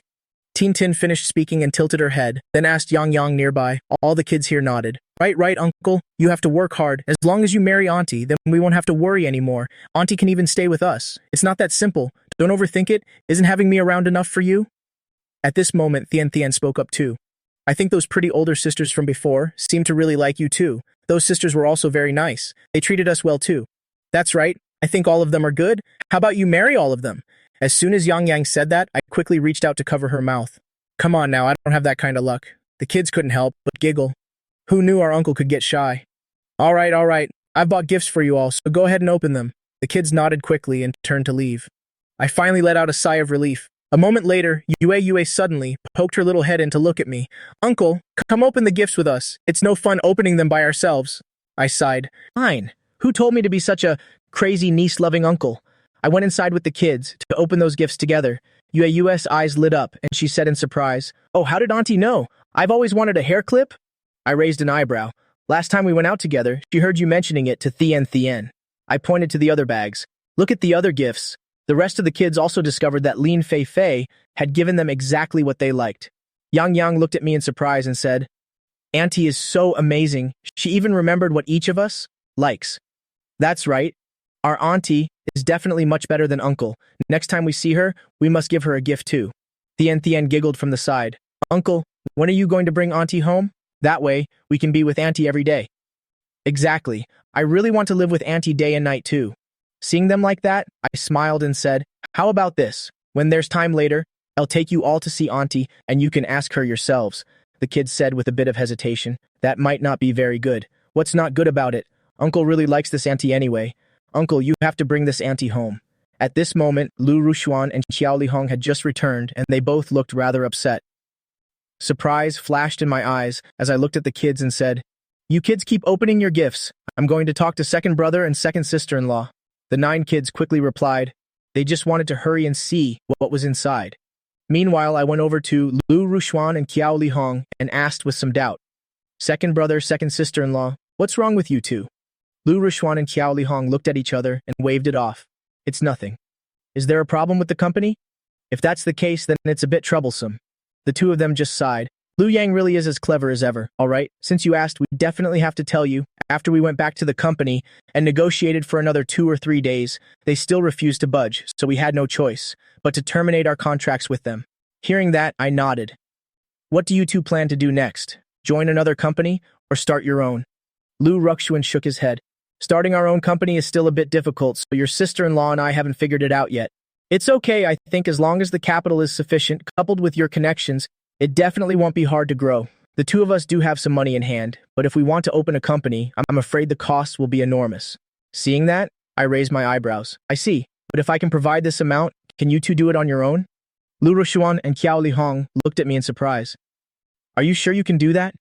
Speaker 1: Tin finished speaking and tilted her head, then asked Yang nearby. All the kids here nodded. Right, Uncle. You have to work hard. As long as you marry Auntie, then we won't have to worry anymore. Auntie can even stay with us. It's not that simple. Don't overthink it. Isn't having me around enough for you? At this moment, Thien spoke up too. "I think those pretty older sisters from before seem to really like you too. Those sisters were also very nice. They treated us well too." "That's right. I think all of them are good. How about you marry all of them?" As soon as Yang said that, I quickly reached out to cover her mouth. "Come on now, I don't have that kind of luck." The kids couldn't help but giggle. Who knew our uncle could get shy? All right. I've bought gifts for you all, so go ahead and open them." The kids nodded quickly and turned to leave. I finally let out a sigh of relief. A moment later, Yue suddenly poked her little head in to look at me. "Uncle, come open the gifts with us. It's no fun opening them by ourselves." I sighed. Fine. Who told me to be such a crazy niece-loving uncle? I went inside with the kids to open those gifts together. Yue's eyes lit up, and she said in surprise, "Oh, how did Auntie know? I've always wanted a hair clip?" I raised an eyebrow. "Last time we went out together, she heard you mentioning it to Thien. I pointed to the other bags. "Look at the other gifts." The rest of the kids also discovered that Lin Fei Fei had given them exactly what they liked. Yang looked at me in surprise and said, "Auntie is so amazing. She even remembered what each of us likes." That's right. Our auntie is definitely much better than Uncle. Next time we see her, we must give her a gift too. Thien giggled from the side. "Uncle, when are you going to bring Auntie home? That way, we can be with Auntie every day." Exactly. I really want to live with Auntie day and night too. Seeing them like that, I smiled and said, "How about this? When there's time later, I'll take you all to see Auntie and you can ask her yourselves." The kids said with a bit of hesitation. "That might not be very good." "What's not good about it? Uncle really likes this Auntie anyway. Uncle, you have to bring this Auntie home." At this moment, Lu Rushuan and Xiao Lihong had just returned and they both looked rather upset. Surprise flashed in my eyes as I looked at the kids and said, "You kids keep opening your gifts. I'm going to talk to second brother and second sister-in-law. The 9 kids quickly replied. They just wanted to hurry and see what was inside. Meanwhile, I went over to Lu Rushuan and Qiao Lihong and asked with some doubt. Second brother, second sister-in-law, what's wrong with you two? Lu Rushuan and Qiao Lihong looked at each other and waved it off. It's nothing. Is there a problem with the company? If that's the case, then it's a bit troublesome. The two of them just sighed. Lu Yang really is as clever as ever, all right? Since you asked, we definitely have to tell you. After we went back to the company and negotiated for another 2 or 3 days, they still refused to budge, so we had no choice but to terminate our contracts with them. Hearing that, I nodded. What do you two plan to do next? Join another company or start your own? Lu Ruxuan shook his head. Starting our own company is still a bit difficult, so your sister-in-law and I haven't figured it out yet. It's okay, I think, as long as the capital is sufficient, coupled with your connections, it definitely won't be hard to grow. The two of us do have some money in hand, but if we want to open a company, I'm afraid the costs will be enormous. Seeing that, I raised my eyebrows. I see, but if I can provide this amount, can you two do it on your own? Lu Rushuan and Qiao Lihong looked at me in surprise. Are you sure you can do that?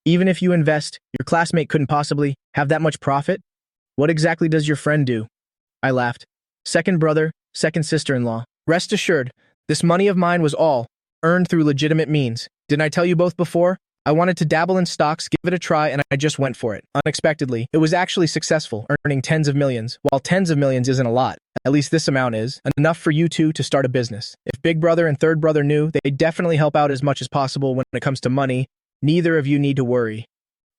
Speaker 1: Even if you invest, your classmate couldn't possibly have that much profit? What exactly does your friend do? I laughed. Second brother, second sister-in-law. Rest assured, this money of mine was all earned through legitimate means. Didn't I tell you both before? I wanted to dabble in stocks, give it a try, and I just went for it. Unexpectedly, it was actually successful, earning tens of millions. While tens of millions isn't a lot, at least this amount is, enough for you two to start a business. If big brother and third brother knew, they'd definitely help out as much as possible when it comes to money. Neither of you need to worry.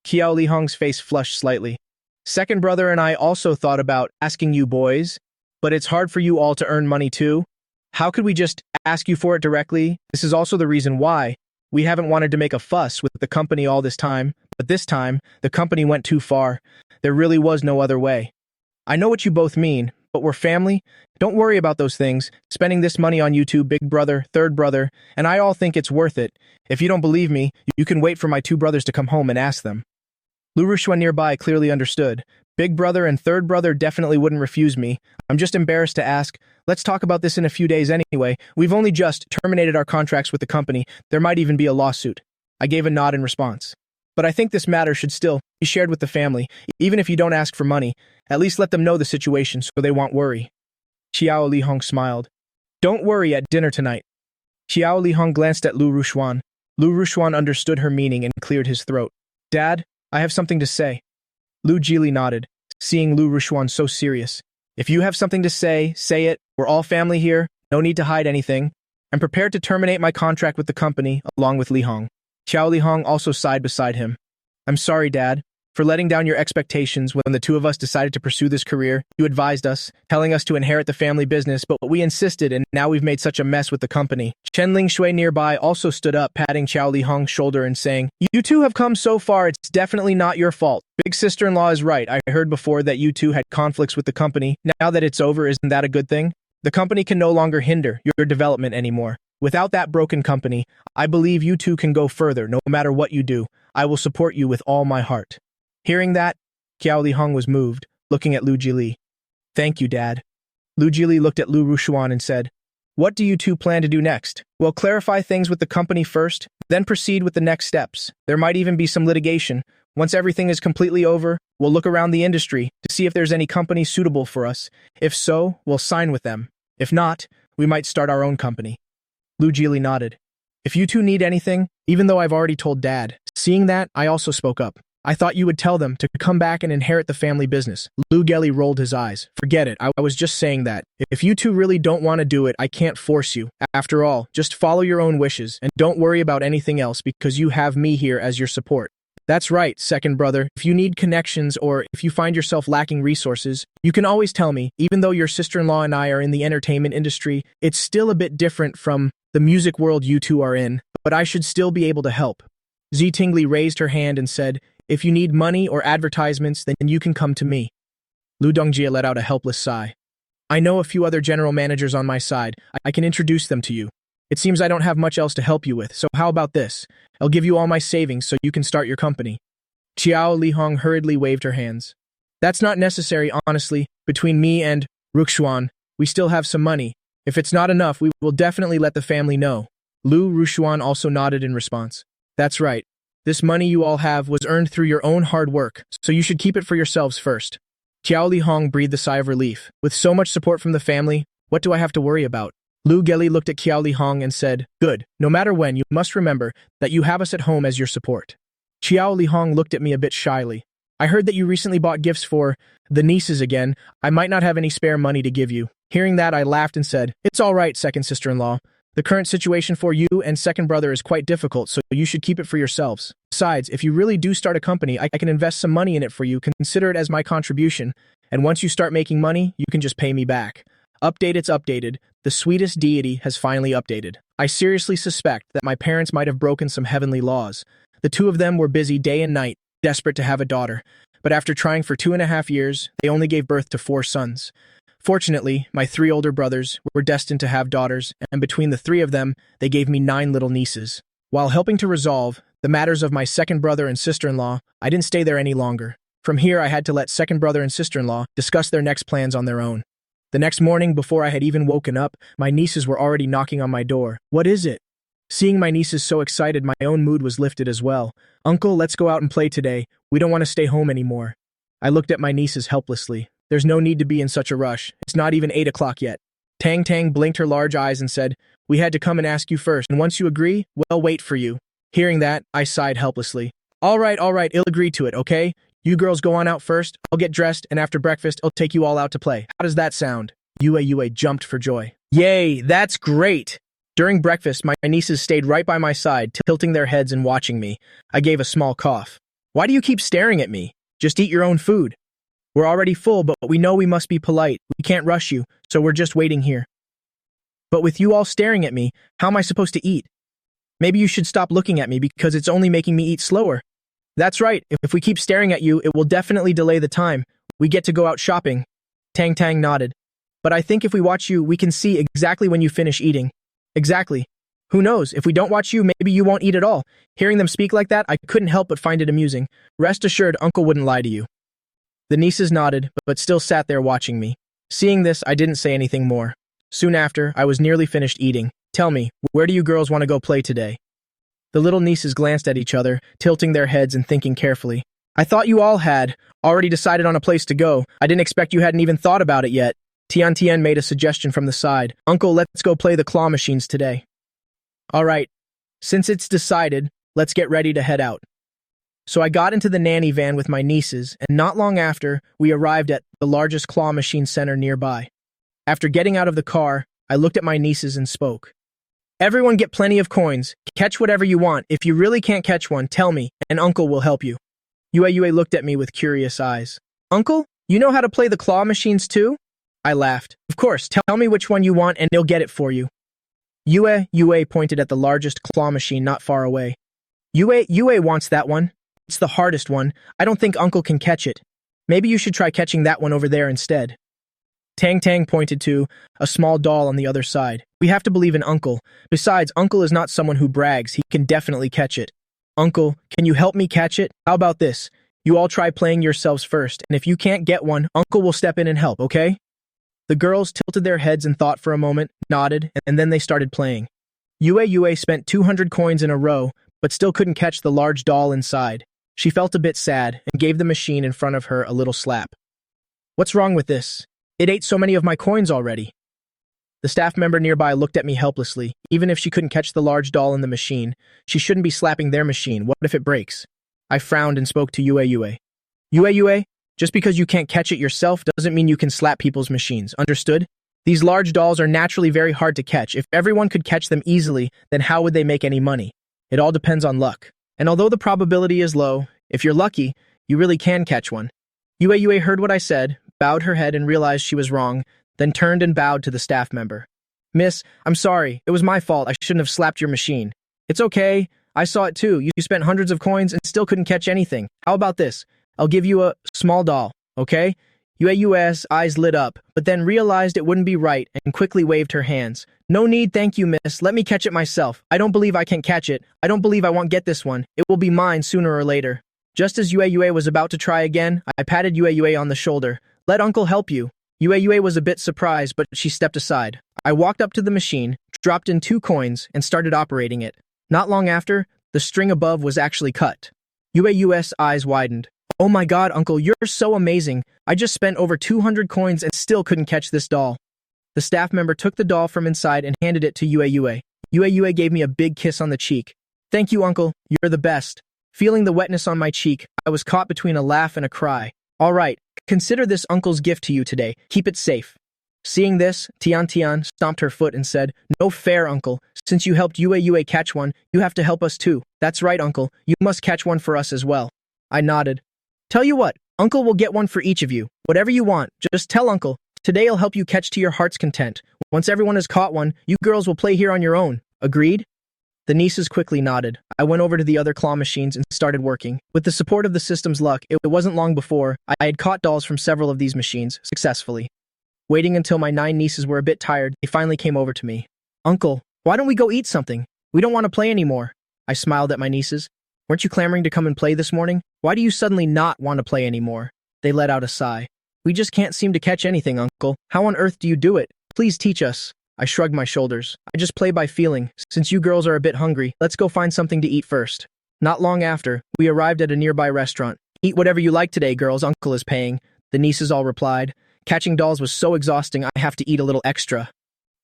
Speaker 1: Qiao Lihong's face flushed slightly. Second brother and I also thought about asking you boys, but it's hard for you all to earn money too. How could we just ask you for it directly? This is also the reason why we haven't wanted to make a fuss with the company all this time, but this time, the company went too far. There really was no other way. I know what you both mean, but we're family. Don't worry about those things. Spending this money on you two, big brother, third brother, and I all think it's worth it. If you don't believe me, you can wait for my 2 brothers to come home and ask them. Lu Rushuan nearby clearly understood. Big brother and third brother definitely wouldn't refuse me. I'm just embarrassed to ask. Let's talk about this in a few days anyway. We've only just terminated our contracts with the company. There might even be a lawsuit. I gave a nod in response. But I think this matter should still be shared with the family. Even if you don't ask for money, at least let them know the situation so they won't worry. Qiao Lihong smiled. Don't worry at dinner tonight. Qiao Lihong glanced at Lu Rushuan. Lu Rushuan understood her meaning and cleared his throat. Dad, I have something to say. Lu Jili nodded, seeing Lu Rushuan so serious. If you have something to say it. We're all family here. No need to hide anything. I'm prepared to terminate my contract with the company, along with Lihong. Qiao Lihong also sighed beside him. I'm sorry, Dad, for letting down your expectations when the two of us decided to pursue this career. You advised us, telling us to inherit the family business, but we insisted, and now we've made such a mess with the company. Chen Lingshui nearby also stood up, patting Qiao Lihong's shoulder and saying, You two have come so far, it's definitely not your fault. Big sister-in-law is right. I heard before that you two had conflicts with the company. Now that it's over, isn't that a good thing? The company can no longer hinder your development anymore. Without that broken company, I believe you two can go further, no matter what you do. I will support you with all my heart. Hearing that, Qiao Lihong was moved, looking at Lu Jili. Thank you, Dad. Lu Jili looked at Lu Rushuan and said, What do you two plan to do next? Well, clarify things with the company first, then proceed with the next steps. There might even be some litigation. Once everything is completely over, we'll look around the industry to see if there's any company suitable for us. If so, we'll sign with them. If not, we might start our own company. Lu Jili nodded. If you two need anything, even though I've already told Dad. Seeing that, I also spoke up. I thought you would tell them to come back and inherit the family business. Lu Geli rolled his eyes. Forget it, I was just saying that. If you two really don't want to do it, I can't force you. After all, just follow your own wishes and don't worry about anything else because you have me here as your support. That's right, second brother. If you need connections or if you find yourself lacking resources, you can always tell me. Even though your sister-in-law and I are in the entertainment industry, it's still a bit different from the music world you two are in, but I should still be able to help. Zi Tingli raised her hand and said, If you need money or advertisements, then you can come to me. Lu Dongjie let out a helpless sigh. I know a few other general managers on my side. I can introduce them to you. It seems I don't have much else to help you with, so how about this? I'll give you all my savings so you can start your company. Qiao Lihong hurriedly waved her hands. That's not necessary, honestly. Between me and Ruxuan, we still have some money. If it's not enough, we will definitely let the family know. Lu Rushuan also nodded in response. That's right. This money you all have was earned through your own hard work, so you should keep it for yourselves first. Qiao Li Hong breathed a sigh of relief. With so much support from the family, what do I have to worry about? Lu Geli looked at Qiao Li Hong and said, "Good. No matter when, you must remember that you have us at home as your support." Qiao Li Hong looked at me a bit shyly. "I heard that you recently bought gifts for the nieces again. I might not have any spare money to give you." Hearing that, I laughed and said, "It's all right, second sister-in-law. The current situation for you and second brother is quite difficult, so you should keep it for yourselves. Besides, if you really do start a company, I can invest some money in it for you. Consider it as my contribution, and once you start making money, you can just pay me back." Update, it's updated. The sweetest deity has finally updated. I seriously suspect that my parents might have broken some heavenly laws. The two of them were busy day and night, desperate to have a daughter. But after trying for 2.5 years, they only gave birth to 4 sons. Fortunately, my 3 older brothers were destined to have daughters, and between the 3 of them, they gave me 9 little nieces. While helping to resolve the matters of my second brother and sister-in-law, I didn't stay there any longer. From here, I had to let second brother and sister-in-law discuss their next plans on their own. The next morning, before I had even woken up, my nieces were already knocking on my door. "What is it?" Seeing my nieces so excited, my own mood was lifted as well. "Uncle, let's go out and play today. We don't want to stay home anymore." I looked at my nieces helplessly. There's no need to be in such a rush. It's not even 8 o'clock yet. Tang Tang blinked her large eyes and said, "We had to come and ask you first, and once you agree, we'll wait for you." Hearing that, I sighed helplessly. All right, I'll agree to it, okay? You girls go on out first, I'll get dressed, and after breakfast, I'll take you all out to play. How does that sound?" Yue jumped for joy. "Yay, that's great!" During breakfast, my nieces stayed right by my side, tilting their heads and watching me. I gave a small cough. "Why do you keep staring at me? Just eat your own food. We're already full, but we know we must be polite. We can't rush you, so we're just waiting here." "But with you all staring at me, how am I supposed to eat?" "Maybe you should stop looking at me because it's only making me eat slower." "That's right. If we keep staring at you, it will definitely delay the time. We get to go out shopping." Tang Tang nodded. "But I think if we watch you, we can see exactly when you finish eating." "Exactly. Who knows, if we don't watch you, maybe you won't eat at all." Hearing them speak like that, I couldn't help but find it amusing. Rest assured, Uncle wouldn't lie to you. The nieces nodded, but still sat there watching me. Seeing this, I didn't say anything more. Soon after, I was nearly finished eating. "Tell me, where do you girls want to go play today?" The little nieces glanced at each other, tilting their heads and thinking carefully. "I thought you all had already decided on a place to go. I didn't expect you hadn't even thought about it yet." Tian Tian made a suggestion from the side. "Uncle, let's go play the claw machines today." "All right. Since it's decided, let's get ready to head out." So I got into the nanny van with my nieces, and not long after, we arrived at the largest claw machine center nearby. After getting out of the car, I looked at my nieces and spoke. "Everyone get plenty of coins. Catch whatever you want. If you really can't catch one, tell me, and Uncle will help you." Yue looked at me with curious eyes. "Uncle, you know how to play the claw machines too?" I laughed. "Of course, tell me which one you want and they'll get it for you." Yue pointed at the largest claw machine not far away. Yue wants that one. It's the hardest one. I don't think Uncle can catch it. Maybe you should try catching that one over there instead." Tang Tang pointed to a small doll on the other side. "We have to believe in Uncle. Besides, Uncle is not someone who brags. He can definitely catch it." "Uncle, can you help me catch it? How about this? You all try playing yourselves first, and if you can't get one, Uncle will step in and help, okay?" The girls tilted their heads and thought for a moment, nodded, and then they started playing. Yue spent 200 coins in a row, but still couldn't catch the large doll inside. She felt a bit sad and gave the machine in front of her a little slap. "What's wrong with this? It ate so many of my coins already." The staff member nearby looked at me helplessly. Even if she couldn't catch the large doll in the machine, she shouldn't be slapping their machine. What if it breaks? I frowned and spoke to Yue. Yue, just because you can't catch it yourself doesn't mean you can slap people's machines, understood? These large dolls are naturally very hard to catch. If everyone could catch them easily, then how would they make any money? It all depends on luck. And although the probability is low, if you're lucky, you really can catch one. Yue heard what I said, bowed her head and realized she was wrong, then turned and bowed to the staff member. "Miss, I'm sorry. It was my fault. I shouldn't have slapped your machine." "It's okay. I saw it too. You spent hundreds of coins and still couldn't catch anything. How about this? I'll give you a small doll, okay?" Yue's eyes lit up, but then realized it wouldn't be right and quickly waved her hands. "No need, thank you, miss. Let me catch it myself. I don't believe I can catch it. I don't believe I won't get this one. It will be mine sooner or later." Just as Yue was about to try again, I patted Yue on the shoulder. "Let Uncle help you." Yue was a bit surprised, but she stepped aside. I walked up to the machine, dropped in 2 coins, and started operating it. Not long after, The string above was actually cut. Yue's eyes widened. Oh my god, uncle, you're so amazing. I just spent over 200 coins and still couldn't catch this doll. The staff member took the doll from inside and handed it to Yue. Yue gave me a big kiss on the cheek. Thank you, uncle. You're the best. Feeling the wetness on my cheek, I was caught between a laugh and a cry. All right, consider this uncle's gift to you today. Keep it safe. Seeing this, Tian stomped her foot and said, No fair, uncle. Since you helped Yue catch one, you have to help us too. That's right, uncle. You must catch one for us as well. I nodded. Tell you what, uncle will get one for each of you. Whatever you want, just tell uncle. Today I'll help you catch to your heart's content. Once everyone has caught one, you girls will play here on your own. Agreed? The nieces quickly nodded. I went over to the other claw machines and started working. With the support of the system's luck, it wasn't long before I had caught dolls from several of these machines, successfully. Waiting until my 9 nieces were a bit tired, they finally came over to me. Uncle, why don't we go eat something? We don't want to play anymore. I smiled at my nieces. Weren't you clamoring to come and play this morning? Why do you suddenly not want to play anymore? They let out a sigh. We just can't seem to catch anything, uncle. How on earth do you do it? Please teach us. I shrugged my shoulders. I just play by feeling. Since you girls are a bit hungry, let's go find something to eat first. Not long after, we arrived at a nearby restaurant. Eat whatever you like today, girls. Uncle is paying. The nieces all replied. Catching dolls was so exhausting, I have to eat a little extra.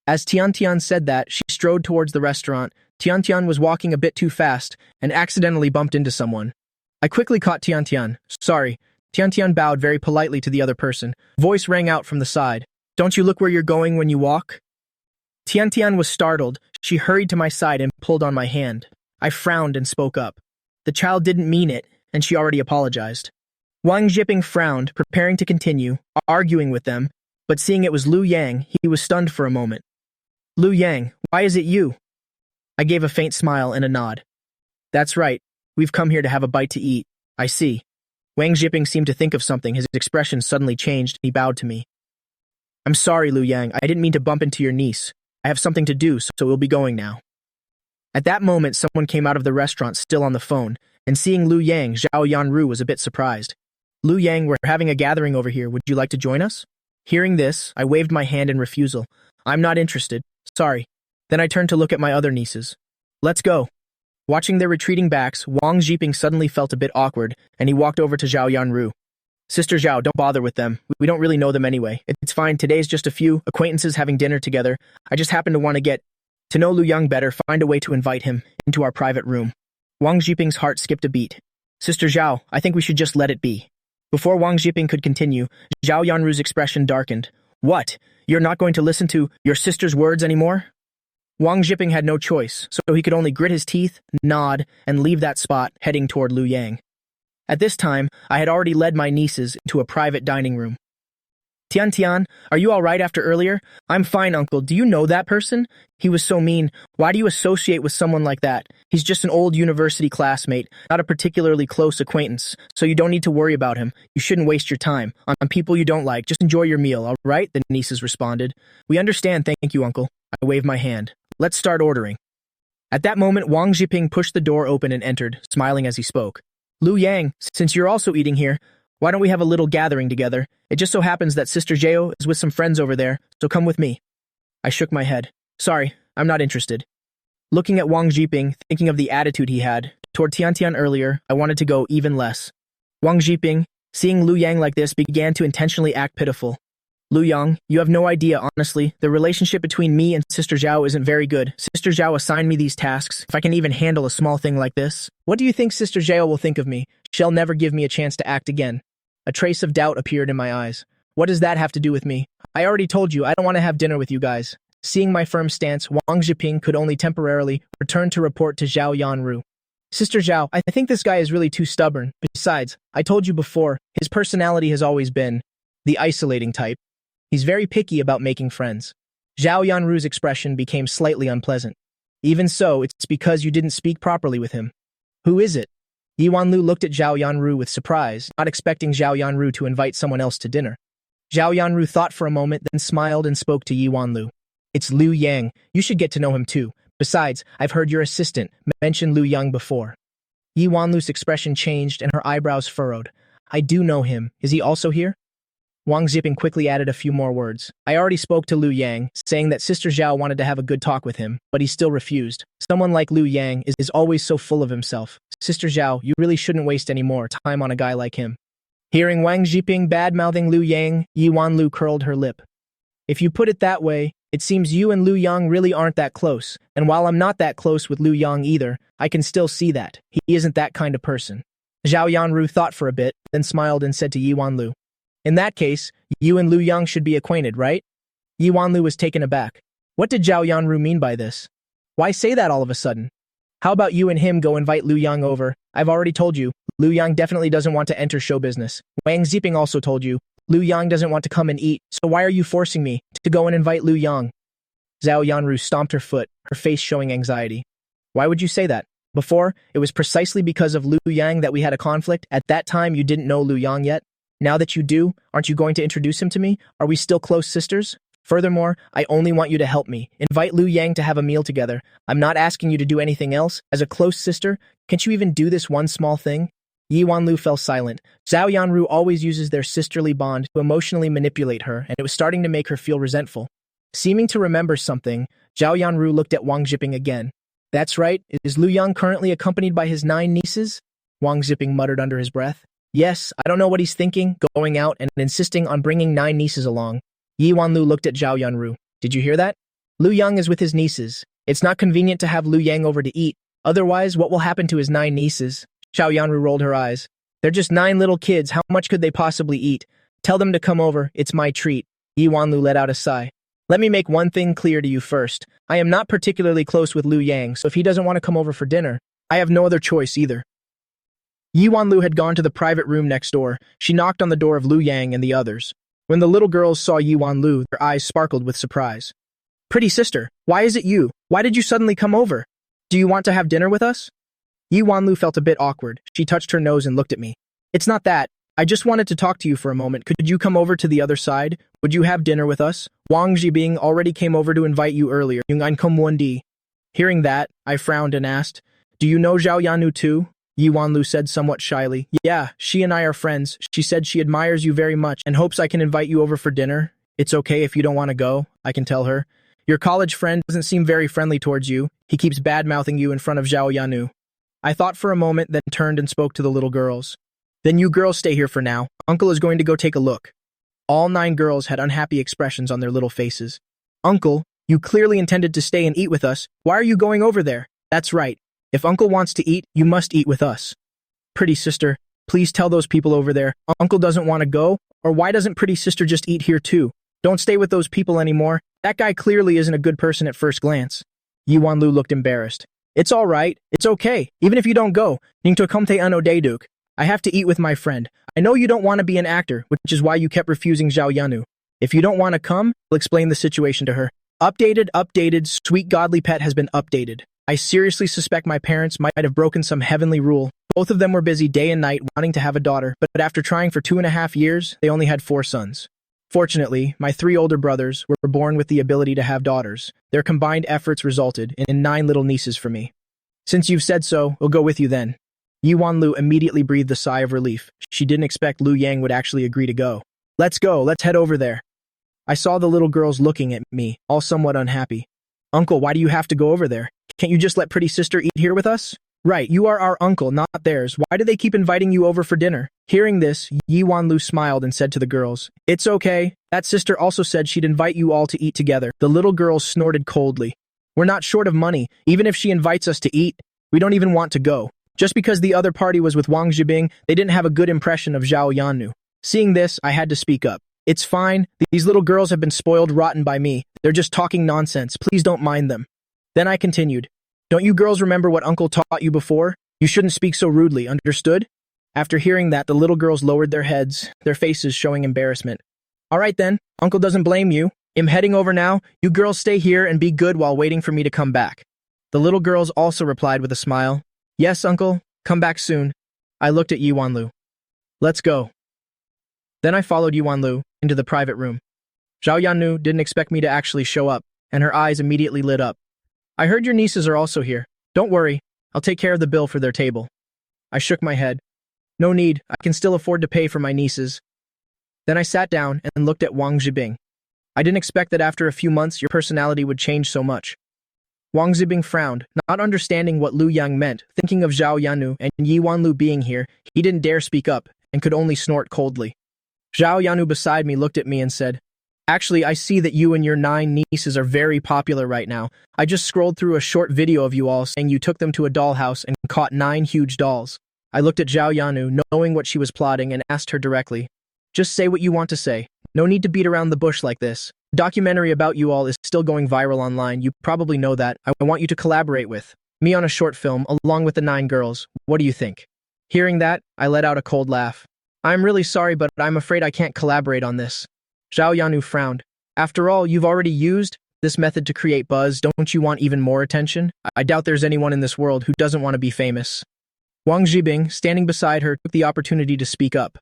Speaker 1: As Tian said that, she strode towards the restaurant. Tian was walking a bit too fast and accidentally bumped into someone. I quickly caught Tian. Sorry. Tian bowed very politely to the other person. Voice rang out from the side. Don't you look where you're going when you walk? Tian was startled. She hurried to my side and pulled on my hand. I frowned and spoke up. The child didn't mean it, and she already apologized. Wang Jiping frowned, preparing to continue, arguing with them, but seeing it was Liu Yang, he was stunned for a moment. Liu Yang, why is it you? I gave a faint smile and a nod. That's right. We've come here to have a bite to eat. I see. Wang Jiping seemed to think of something. His expression suddenly changed. He bowed to me. I'm sorry, Liu Yang. I didn't mean to bump into your niece. I have something to do, so we'll be going now. At that moment, someone came out of the restaurant still on the phone, and seeing Liu Yang, Zhao Yanru was a bit surprised. Liu Yang, we're having a gathering over here. Would you like to join us? Hearing this, I waved my hand in refusal. I'm not interested. Sorry. Then I turned to look at my other nieces. Let's go. Watching their retreating backs, Wang Jiping suddenly felt a bit awkward, and he walked over to Zhao Yanru. Sister Zhao, don't bother with them. We don't really know them anyway. It's fine. Today's just a few acquaintances having dinner together. I just happen to want to get to know Liu Yang better, find a way to invite him into our private room. Wang Jiping's heart skipped a beat. Sister Zhao, I think we should just let it be. Before Wang Jiping could continue, Zhao Yanru's expression darkened. What? You're not going to listen to your sister's words anymore? Wang Jiping had no choice, so he could only grit his teeth, nod, and leave that spot, heading toward Liu Yang. At this time, I had already led my nieces into a private dining room. Tian, are you all right after earlier? I'm fine, uncle. Do you know that person? He was so mean. Why do you associate with someone like that? He's just an old university classmate, not a particularly close acquaintance, so you don't need to worry about him. You shouldn't waste your time on people you don't like. Just enjoy your meal, all right? The nieces responded. We understand, thank you, uncle. I waved my hand. Let's start ordering. At that moment, Wang Jiping pushed the door open and entered, smiling as he spoke. Liu Yang, since you're also eating here, why don't we have a little gathering together? It just so happens that Sister Zhao is with some friends over there, so come with me. I shook my head. Sorry, I'm not interested. Looking at Wang Jiping, thinking of the attitude he had toward Tian earlier, I wanted to go even less. Wang Jiping, seeing Liu Yang like this, began to intentionally act pitiful. Liu Yang, you have no idea, honestly. The relationship between me and Sister Zhao isn't very good. Sister Zhao assigned me these tasks. If I can even handle a small thing like this. What do you think Sister Zhao will think of me? She'll never give me a chance to act again. A trace of doubt appeared in my eyes. What does that have to do with me? I already told you, I don't want to have dinner with you guys. Seeing my firm stance, Wang Jiping could only temporarily return to report to Zhao Yanru. Sister Zhao, I think this guy is really too stubborn. Besides, I told you before, his personality has always been the isolating type. He's very picky about making friends. Zhao Yanru's expression became slightly unpleasant. Even so, it's because you didn't speak properly with him. Who is it? Yi Wanlu looked at Zhao Yanru with surprise, not expecting Zhao Yanru to invite someone else to dinner. Zhao Yanru thought for a moment, then smiled and spoke to Yi Wanlu. It's Liu Yang. You should get to know him too. Besides, I've heard your assistant mention Liu Yang before. Yi Wanlu's expression changed and her eyebrows furrowed. I do know him. Is he also here? Wang Ziping quickly added a few more words. I already spoke to Liu Yang, saying that Sister Zhao wanted to have a good talk with him, but he still refused. Someone like Liu Yang is always so full of himself. Sister Zhao, you really shouldn't waste any more time on a guy like him. Hearing Wang Ziping bad-mouthing Liu Yang, Yi Wanlu curled her lip. If you put it that way, it seems you and Liu Yang really aren't that close, and while I'm not that close with Liu Yang either, I can still see that. He isn't that kind of person. Zhao Yanru thought for a bit, then smiled and said to Yi Wanlu, in that case, you and Liu Yang should be acquainted, right? Yi Wanlu was taken aback. What did Zhao Yanru mean by this? Why say that all of a sudden? How about you and him go invite Liu Yang over? I've already told you, Liu Yang definitely doesn't want to enter show business. Wang Ziping also told you, Liu Yang doesn't want to come and eat, so why are you forcing me to go and invite Liu Yang? Zhao Yanru stomped her foot, her face showing anxiety. Why would you say that? Before, it was precisely because of Liu Yang that we had a conflict. At that time, you didn't know Liu Yang yet. Now that you do, aren't you going to introduce him to me? Are we still close sisters? Furthermore, I only want you to help me. Invite Liu Yang to have a meal together. I'm not asking you to do anything else. As a close sister, can't you even do this one small thing? Yi Wanlu fell silent. Zhao Yanru always uses their sisterly bond to emotionally manipulate her, and it was starting to make her feel resentful. Seeming to remember something, Zhao Yanru looked at Wang Ziping again. That's right, is Liu Yang currently accompanied by his 9 nieces? Wang Ziping muttered under his breath. Yes, I don't know what he's thinking, going out and insisting on bringing 9 nieces along. Yi Wanlu looked at Zhao Yanru. Did you hear that? Liu Yang is with his nieces. It's not convenient to have Liu Yang over to eat. Otherwise, what will happen to his 9 nieces? Zhao Yanru rolled her eyes. They're just 9 little kids. How much could they possibly eat? Tell them to come over. It's my treat. Yi Wanlu let out a sigh. Let me make one thing clear to you first. I am not particularly close with Liu Yang, so if he doesn't want to come over for dinner, I have no other choice either. Yi Wanlu had gone to the private room next door. She knocked on the door of Liu Yang and the others. When the little girls saw Yi Wanlu, their eyes sparkled with surprise. Pretty sister, why is it you? Why did you suddenly come over? Do you want to have dinner with us? Yi Wanlu felt a bit awkward. She touched her nose and looked at me. It's not that. I just wanted to talk to you for a moment. Could you come over to the other side? Would you have dinner with us? Wang Zibing already came over to invite you earlier. Hearing that, I frowned and asked, do you know Zhao Yanu too? Yi Wanlu said somewhat shyly. Yeah, she and I are friends. She said she admires you very much and hopes I can invite you over for dinner. It's okay if you don't want to go, I can tell her. Your college friend doesn't seem very friendly towards you. He keeps bad-mouthing you in front of Zhao Yanu. I thought for a moment, then turned and spoke to the little girls. Then you girls stay here for now. Uncle is going to go take a look. All 9 girls had unhappy expressions on their little faces. Uncle, you clearly intended to stay and eat with us. Why are you going over there? That's right. If Uncle wants to eat, you must eat with us. Pretty sister, please tell those people over there, Uncle doesn't want to go, or why doesn't Pretty sister just eat here too? Don't stay with those people anymore. That guy clearly isn't a good person at first glance. Yi Wanlu looked embarrassed. It's all right. It's okay. Even if you don't go, I have to eat with my friend. I know you don't want to be an actor, which is why you kept refusing Zhao Yanu. If you don't want to come, I'll explain the situation to her. Updated, sweet godly pet has been updated. I seriously suspect my parents might have broken some heavenly rule. Both of them were busy day and night wanting to have a daughter, but after trying for 2.5 years, they only had 4 sons. Fortunately, my 3 older brothers were born with the ability to have daughters. Their combined efforts resulted in 9 little nieces for me. Since you've said so, we'll go with you then. Yi Wanlu immediately breathed a sigh of relief. She didn't expect Liu Yang would actually agree to go. Let's go, let's head over there. I saw the little girls looking at me, all somewhat unhappy. Uncle, why do you have to go over there? Can't you just let Pretty sister eat here with us? Right, you are our uncle, not theirs. Why do they keep inviting you over for dinner? Hearing this, Yi Wanlu smiled and said to the girls, It's okay. That sister also said she'd invite you all to eat together. The little girls snorted coldly. We're not short of money. Even if she invites us to eat, we don't even want to go. Just because the other party was with Wang Zibing, they didn't have a good impression of Zhao Yanu. Seeing this, I had to speak up. It's fine. These little girls have been spoiled rotten by me. They're just talking nonsense. Please don't mind them. Then I continued. Don't you girls remember what Uncle taught you before? You shouldn't speak so rudely, understood? After hearing that, the little girls lowered their heads, their faces showing embarrassment. All right then, Uncle doesn't blame you. I'm heading over now. You girls stay here and be good while waiting for me to come back. The little girls also replied with a smile. Yes, Uncle. Come back soon. I looked at Yi Wanlu. Let's go. Then I followed Yi Wanlu into the private room. Zhao Yanu didn't expect me to actually show up, and her eyes immediately lit up. I heard your nieces are also here. Don't worry, I'll take care of the bill for their table. I shook my head. No need, I can still afford to pay for my nieces. Then I sat down and looked at Wang Zhibing. I didn't expect that after a few months your personality would change so much. Wang Zibing frowned, not understanding what Lu Yang meant. Thinking of Zhao Yanu and Yi Wanlu being here, he didn't dare speak up and could only snort coldly. Zhao Yanu beside me looked at me and said, "Actually, I see that you and your 9 nieces are very popular right now. I just scrolled through a short video of you all saying you took them to a dollhouse and caught 9 huge dolls." I looked at Zhao Yanu, knowing what she was plotting, and asked her directly, "Just say what you want to say. No need to beat around the bush like this. The documentary about you all is still going viral online. You probably know that. I want you to collaborate with me on a short film along with the 9 girls. What do you think?" Hearing that, I let out a cold laugh. "I'm really sorry, but I'm afraid I can't collaborate on this." Zhao Yanu frowned. "After all, you've already used this method to create buzz. Don't you want even more attention? I doubt there's anyone in this world who doesn't want to be famous." Wang Zhibing, standing beside her, took the opportunity to speak up.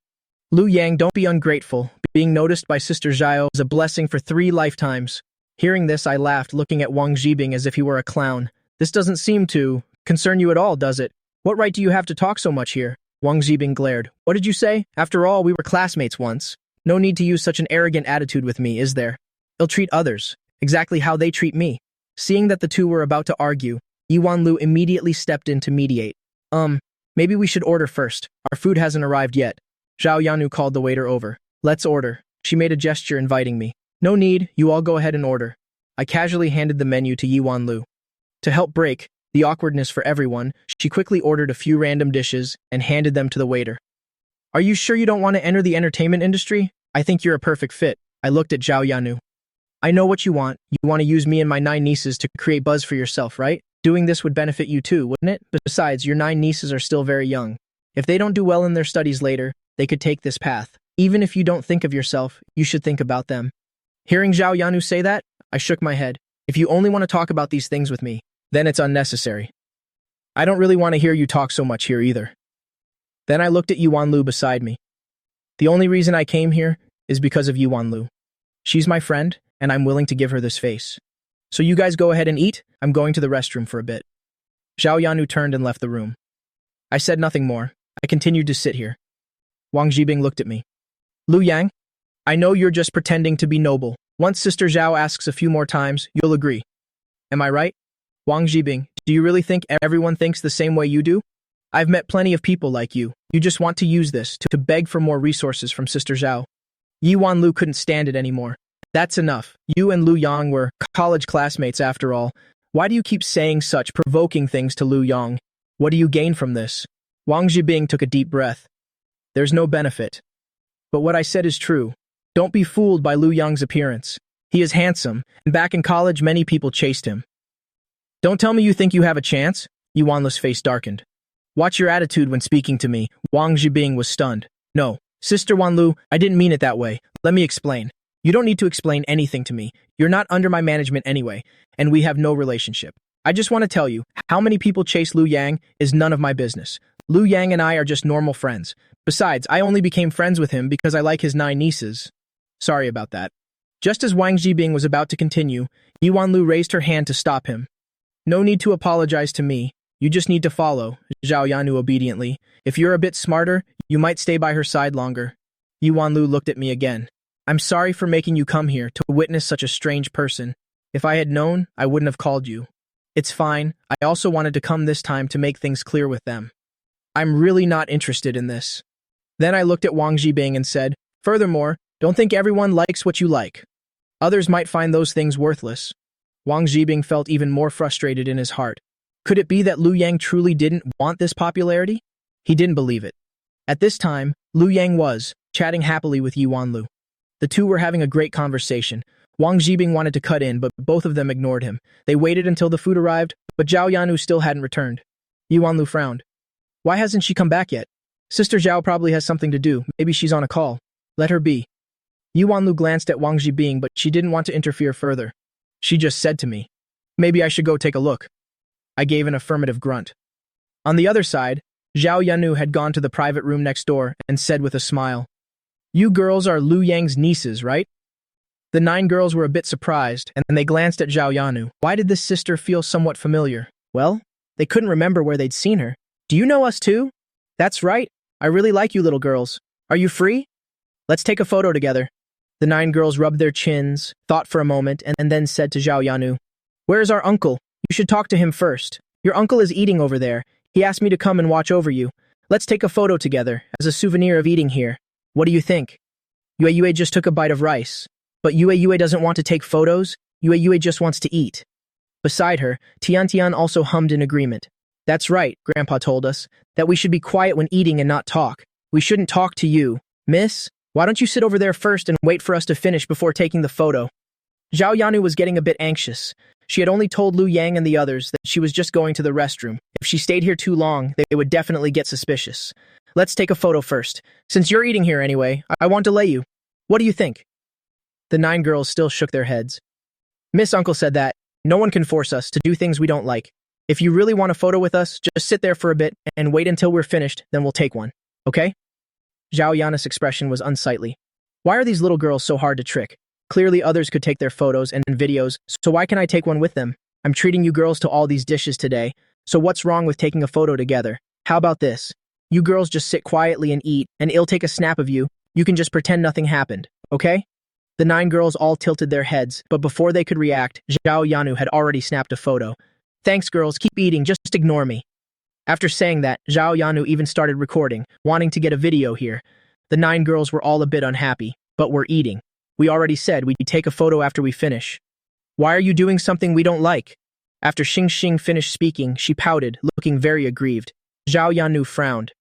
Speaker 1: "Lu Yang, don't be ungrateful. Being noticed by Sister Zhao is a blessing for 3 lifetimes. Hearing this, I laughed, looking at Wang Zhibing as if he were a clown. "This doesn't seem to concern you at all, does it? What right do you have to talk so much here?" Wang Zhibing glared. "What did you say? After all, we were classmates once. No need to use such an arrogant attitude with me, is there? He'll treat others exactly how they treat me." Seeing that the two were about to argue, Yi Wanlu immediately stepped in to mediate. Maybe we should order first. Our food hasn't arrived yet." Zhao Yanu called the waiter over. "Let's order." She made a gesture inviting me. "No need, you all go ahead and order." I casually handed the menu to Yi Wanlu. To help break the awkwardness for everyone, she quickly ordered a few random dishes and handed them to the waiter. "Are you sure you don't want to enter the entertainment industry? I think you're a perfect fit." I looked at Zhao Yanu. "I know what you want. You want to use me and my 9 nieces to create buzz for yourself, right? Doing this would benefit you too, wouldn't it? Besides, your 9 nieces are still very young. If they don't do well in their studies later, they could take this path. Even if you don't think of yourself, you should think about them." Hearing Zhao Yanu say that, I shook my head. "If you only want to talk about these things with me, then it's unnecessary. I don't really want to hear you talk so much here either." Then I looked at Yi Wanlu beside me. "The only reason I came here is because of Yi Wanlu. She's my friend, and I'm willing to give her this face. So you guys go ahead and eat. I'm going to the restroom for a bit." Zhao Yanu turned and left the room. I said nothing more. I continued to sit here. Wang Zhibing looked at me. "Lu Yang, I know you're just pretending to be noble. Once Sister Zhao asks a few more times, you'll agree. Am I right?" "Wang Zhibing, do you really think everyone thinks the same way you do? I've met plenty of people like you. You just want to use this to beg for more resources from Sister Zhao." Yi Wanlu couldn't stand it anymore. "That's enough. You and Lu Yang were college classmates after all. Why do you keep saying such provoking things to Lu Yang? What do you gain from this?" Wang Zhibing took a deep breath. "There's no benefit. But what I said is true. Don't be fooled by Lu Yang's appearance. He is handsome, and back in college many people chased him. Don't tell me you think you have a chance?" Yi Wanlu's face darkened. "Watch your attitude when speaking to me." Wang Zhibing was stunned. "No, Sister Wanlu, I didn't mean it that way. Let me explain." "You don't need to explain anything to me. You're not under my management anyway, and we have no relationship. I just want to tell you, how many people chase Lu Yang is none of my business. Lu Yang and I are just normal friends. Besides, I only became friends with him because I like his 9 nieces. Sorry about that." Just as Wang Zhibing was about to continue, Yi Wanlu raised her hand to stop him. "No need to apologize to me. You just need to follow." Zhao Yanu obediently. "If you're a bit smarter, you might stay by her side longer." Yi Wanlu looked at me again. "I'm sorry for making you come here to witness such a strange person. If I had known, I wouldn't have called you. It's fine. I also wanted to come this time to make things clear with them. I'm really not interested in this." Then I looked at Wang Zhibing and said, "Furthermore, don't think everyone likes what you like. Others might find those things worthless." Wang Zhibing felt even more frustrated in his heart. Could it be that Lu Yang truly didn't want this popularity? He didn't believe it. At this time, Lu Yang was chatting happily with Yi Wanlu. The two were having a great conversation. Wang Zhibing wanted to cut in, but both of them ignored him. They waited until the food arrived, but Zhao Yanu still hadn't returned. Yi Wanlu frowned. "Why hasn't she come back yet? Sister Zhao probably has something to do. Maybe she's on a call. Let her be." Yi Wanlu glanced at Wang Zhibing, but she didn't want to interfere further. She just said to me, "Maybe I should go take a look." I gave an affirmative grunt. On the other side, Zhao Yanu had gone to the private room next door and said with a smile, "You girls are Lu Yang's nieces, right?" The 9 girls were a bit surprised, and they glanced at Zhao Yanu. Why did this sister feel somewhat familiar? Well, they couldn't remember where they'd seen her. "Do you know us too?" "That's right. I really like you little girls. Are you free?" Let's take a photo together. The 9 girls rubbed their chins, thought for a moment, and then said to Zhao Yanu, "Where is our uncle? You should talk to him first. Your uncle is eating over there. He asked me to come and watch over you. Let's take a photo together, as a souvenir of eating here. What do you think?" Yue Yue just took a bite of rice. But Yue Yue doesn't want to take photos. Yue Yue just wants to eat. Beside her, Tian Tian also hummed in agreement. "That's right," Grandpa told us, "that we should be quiet when eating and not talk. We shouldn't talk to you. Miss, why don't you sit over there first and wait for us to finish before taking the photo?" Zhao Yanu was getting a bit anxious. She had only told Lu Yang and the others that she was just going to the restroom. If she stayed here too long, they would definitely get suspicious. "Let's take a photo first. Since you're eating here anyway, I won't delay you. What do you think?" The 9 girls still shook their heads. "Miss Uncle said that no one can force us to do things we don't like. If you really want a photo with us, just sit there for a bit and wait until we're finished, then we'll take one. Okay?" Zhao Yan's expression was unsightly. Why are these little girls so hard to trick? Clearly others could take their photos and videos, so why can't I take one with them? I'm treating you girls to all these dishes today, so what's wrong with taking a photo together? How about this? You girls just sit quietly and eat, and I'll take a snap of you. You can just pretend nothing happened, okay? The 9 girls all tilted their heads, but before they could react, Zhao Yanu had already snapped a photo. "Thanks girls, keep eating, just ignore me." After saying that, Zhao Yanu even started recording, wanting to get a video here. The 9 girls were all a bit unhappy, but we're eating. We already said we'd take a photo after we finish. Why are you doing something we don't like? After Xing Xing finished speaking, she pouted, looking very aggrieved. Zhao Yanu frowned.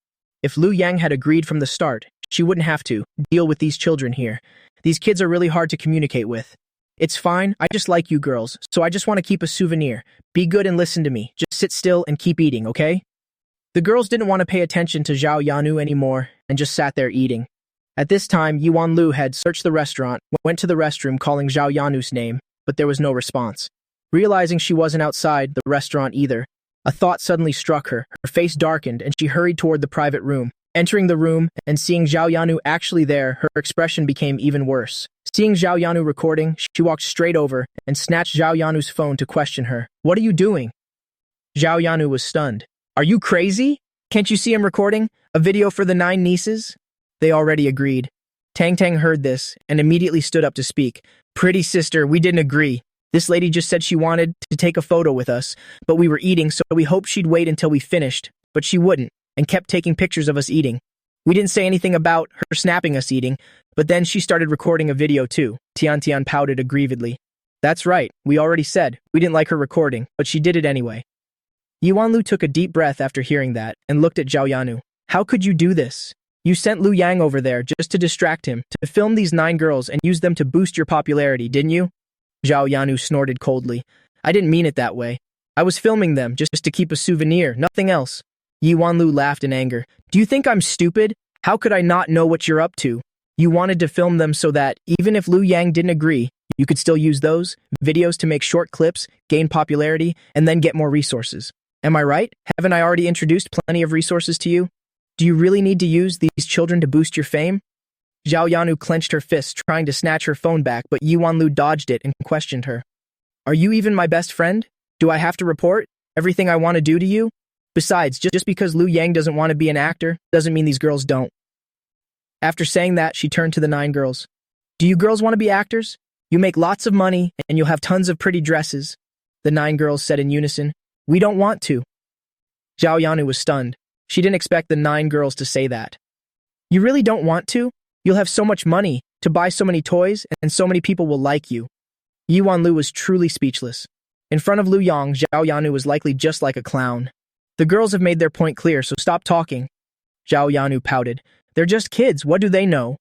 Speaker 1: If Lu Yang had agreed from the start, she wouldn't have to deal with these children here. These kids are really hard to communicate with. It's fine, I just like you girls, so I just want to keep a souvenir. Be good and listen to me. Just sit still and keep eating, okay? The girls didn't want to pay attention to Zhao Yanu anymore and just sat there eating. At this time, Yuan Lu had searched the restaurant, went to the restroom calling Zhao Yanu's name, but there was no response. Realizing she wasn't outside the restaurant either, a thought suddenly struck her. Her face darkened and she hurried toward the private room. Entering the room and seeing Zhao Yanu actually there, her expression became even worse. Seeing Zhao Yanu recording, she walked straight over and snatched Zhao Yanu's phone to question her. "What are you doing?" Zhao Yanu was stunned. "Are you crazy? Can't you see I'm recording? A video for the 9 nieces?" They already agreed. Tang Tang heard this and immediately stood up to speak. "Pretty sister, we didn't agree. This lady just said she wanted to take a photo with us, but we were eating, so we hoped she'd wait until we finished, but she wouldn't, and kept taking pictures of us eating. We didn't say anything about her snapping us eating, but then she started recording a video too." Tian Tian pouted aggrievedly. "That's right, we already said we didn't like her recording, but she did it anyway." Yuan Lu took a deep breath after hearing that and looked at Zhao Yanu. "How could you do this? You sent Lu Yang over there just to distract him, to film these 9 girls and use them to boost your popularity, didn't you?" Zhao Yanu snorted coldly. "I didn't mean it that way. I was filming them just to keep a souvenir, nothing else." Yuan Lu laughed in anger. "Do you think I'm stupid? How could I not know what you're up to? You wanted to film them so that, even if Lu Yang didn't agree, you could still use those videos to make short clips, gain popularity, and then get more resources. Am I right? Haven't I already introduced plenty of resources to you? Do you really need to use these children to boost your fame?" Zhao Yanu clenched her fist, trying to snatch her phone back, but Yuan Lu dodged it and questioned her. "Are you even my best friend? Do I have to report everything I want to do to you? Besides, just because Lu Yang doesn't want to be an actor, doesn't mean these girls don't." After saying that, she turned to the 9 girls. "Do you girls want to be actors? You make lots of money, and you'll have tons of pretty dresses." The 9 girls said in unison, "We don't want to." Zhao Yanu was stunned. She didn't expect the 9 girls to say that. "You really don't want to? You'll have so much money to buy so many toys, and so many people will like you." Yuan Lu was truly speechless. In front of Lu Yang, Zhao Yanu was likely just like a clown. "The girls have made their point clear, so stop talking." Zhao Yanu pouted. "They're just kids, what do they know?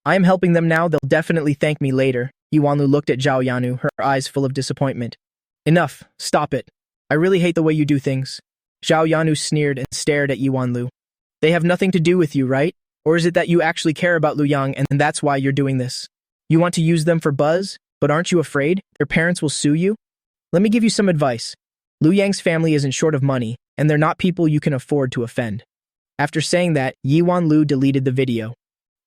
Speaker 1: I am helping them now, they'll definitely thank me later." Yuan Lu looked at Zhao Yanu, her eyes full of disappointment. "Enough, stop it. I really hate the way you do things." Zhao Yanu sneered and stared at Yuan Lu. "They have nothing to do with you, right? Or is it that you actually care about Lu Yang and that's why you're doing this? You want to use them for buzz, but aren't you afraid their parents will sue you? Let me give you some advice. Lu Yang's family isn't short of money, and they're not people you can afford to offend." After saying that, Yuan Lu deleted the video.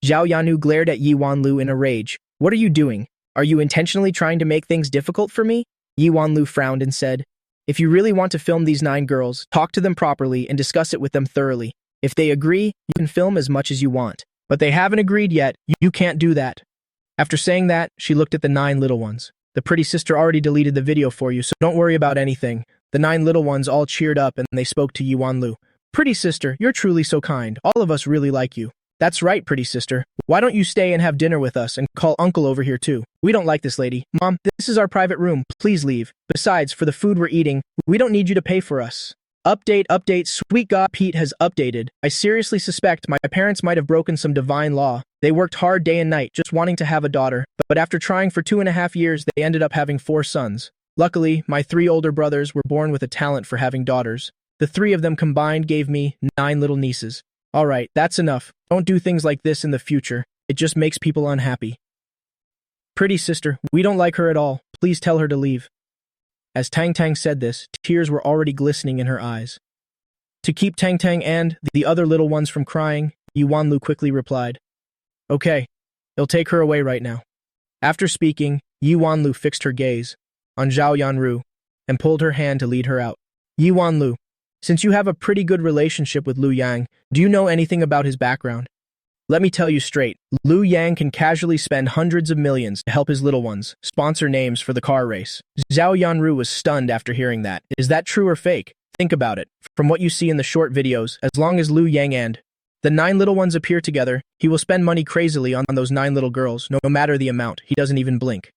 Speaker 1: Zhao Yanu glared at Yuan Lu in a rage. "What are you doing? Are you intentionally trying to make things difficult for me?" Yuan Lu frowned and said, "If you really want to film these 9 girls, talk to them properly and discuss it with them thoroughly. If they agree, you can film as much as you want. But they haven't agreed yet. You can't do that. After saying that, she looked at the 9 little ones. The pretty sister already deleted the video for you, so don't worry about anything. The 9 little ones all cheered up and they spoke to Yi Wanlu. Pretty sister, you're truly so kind. All of us really like you. That's right, pretty sister. Why don't you stay and have dinner with us and call uncle over here too? We don't like this lady. Mom, this is our private room. Please leave. Besides, for the food we're eating, we don't need you to pay for us. Update, sweet God, Pete has updated. I seriously suspect my parents might have broken some divine law. They worked hard day and night just wanting to have a daughter, but after trying for 2.5 years, they ended up having 4 sons. Luckily, my 3 older brothers were born with a talent for having daughters. The 3 of them combined gave me 9 little nieces. All right, that's enough. Don't do things like this in the future. It just makes people unhappy. Pretty sister, we don't like her at all. Please tell her to leave. As Tang Tang said this, tears were already glistening in her eyes. To keep Tang Tang and the other little ones from crying, Yi Wanlu quickly replied, Okay, he'll take her away right now. After speaking, Yi Wanlu fixed her gaze on Zhao Yanru and pulled her hand to lead her out. Yi Wanlu, since you have a pretty good relationship with Lu Yang, do you know anything about his background? Let me tell you straight, Lu Yang can casually spend hundreds of millions to help his little ones sponsor names for the car race. Zhao Yanru was stunned after hearing that. Is that true or fake? Think about it. From what you see in the short videos, as long as Lu Yang and the 9 little ones appear together, he will spend money crazily on those 9 little girls, no matter the amount. He doesn't even blink.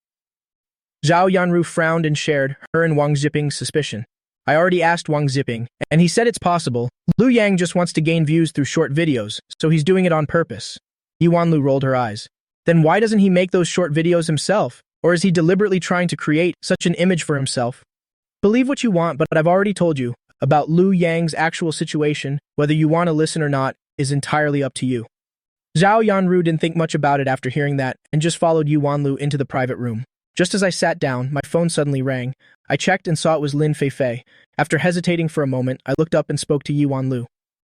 Speaker 1: Zhao Yanru frowned and shared her and Wang Ziping's suspicion. I already asked Wang Ziping, and he said it's possible. Lu Yang just wants to gain views through short videos, so he's doing it on purpose. Yi Wanlu rolled her eyes. Then why doesn't he make those short videos himself? Or is he deliberately trying to create such an image for himself? Believe what you want, but I've already told you about Lu Yang's actual situation. Whether you want to listen or not is entirely up to you. Zhao Yanru didn't think much about it after hearing that and just followed Yi Wanlu into the private room. Just as I sat down, my phone suddenly rang. I checked and saw it was Lin Feifei. After hesitating for a moment, I looked up and spoke to Yi Wanlu.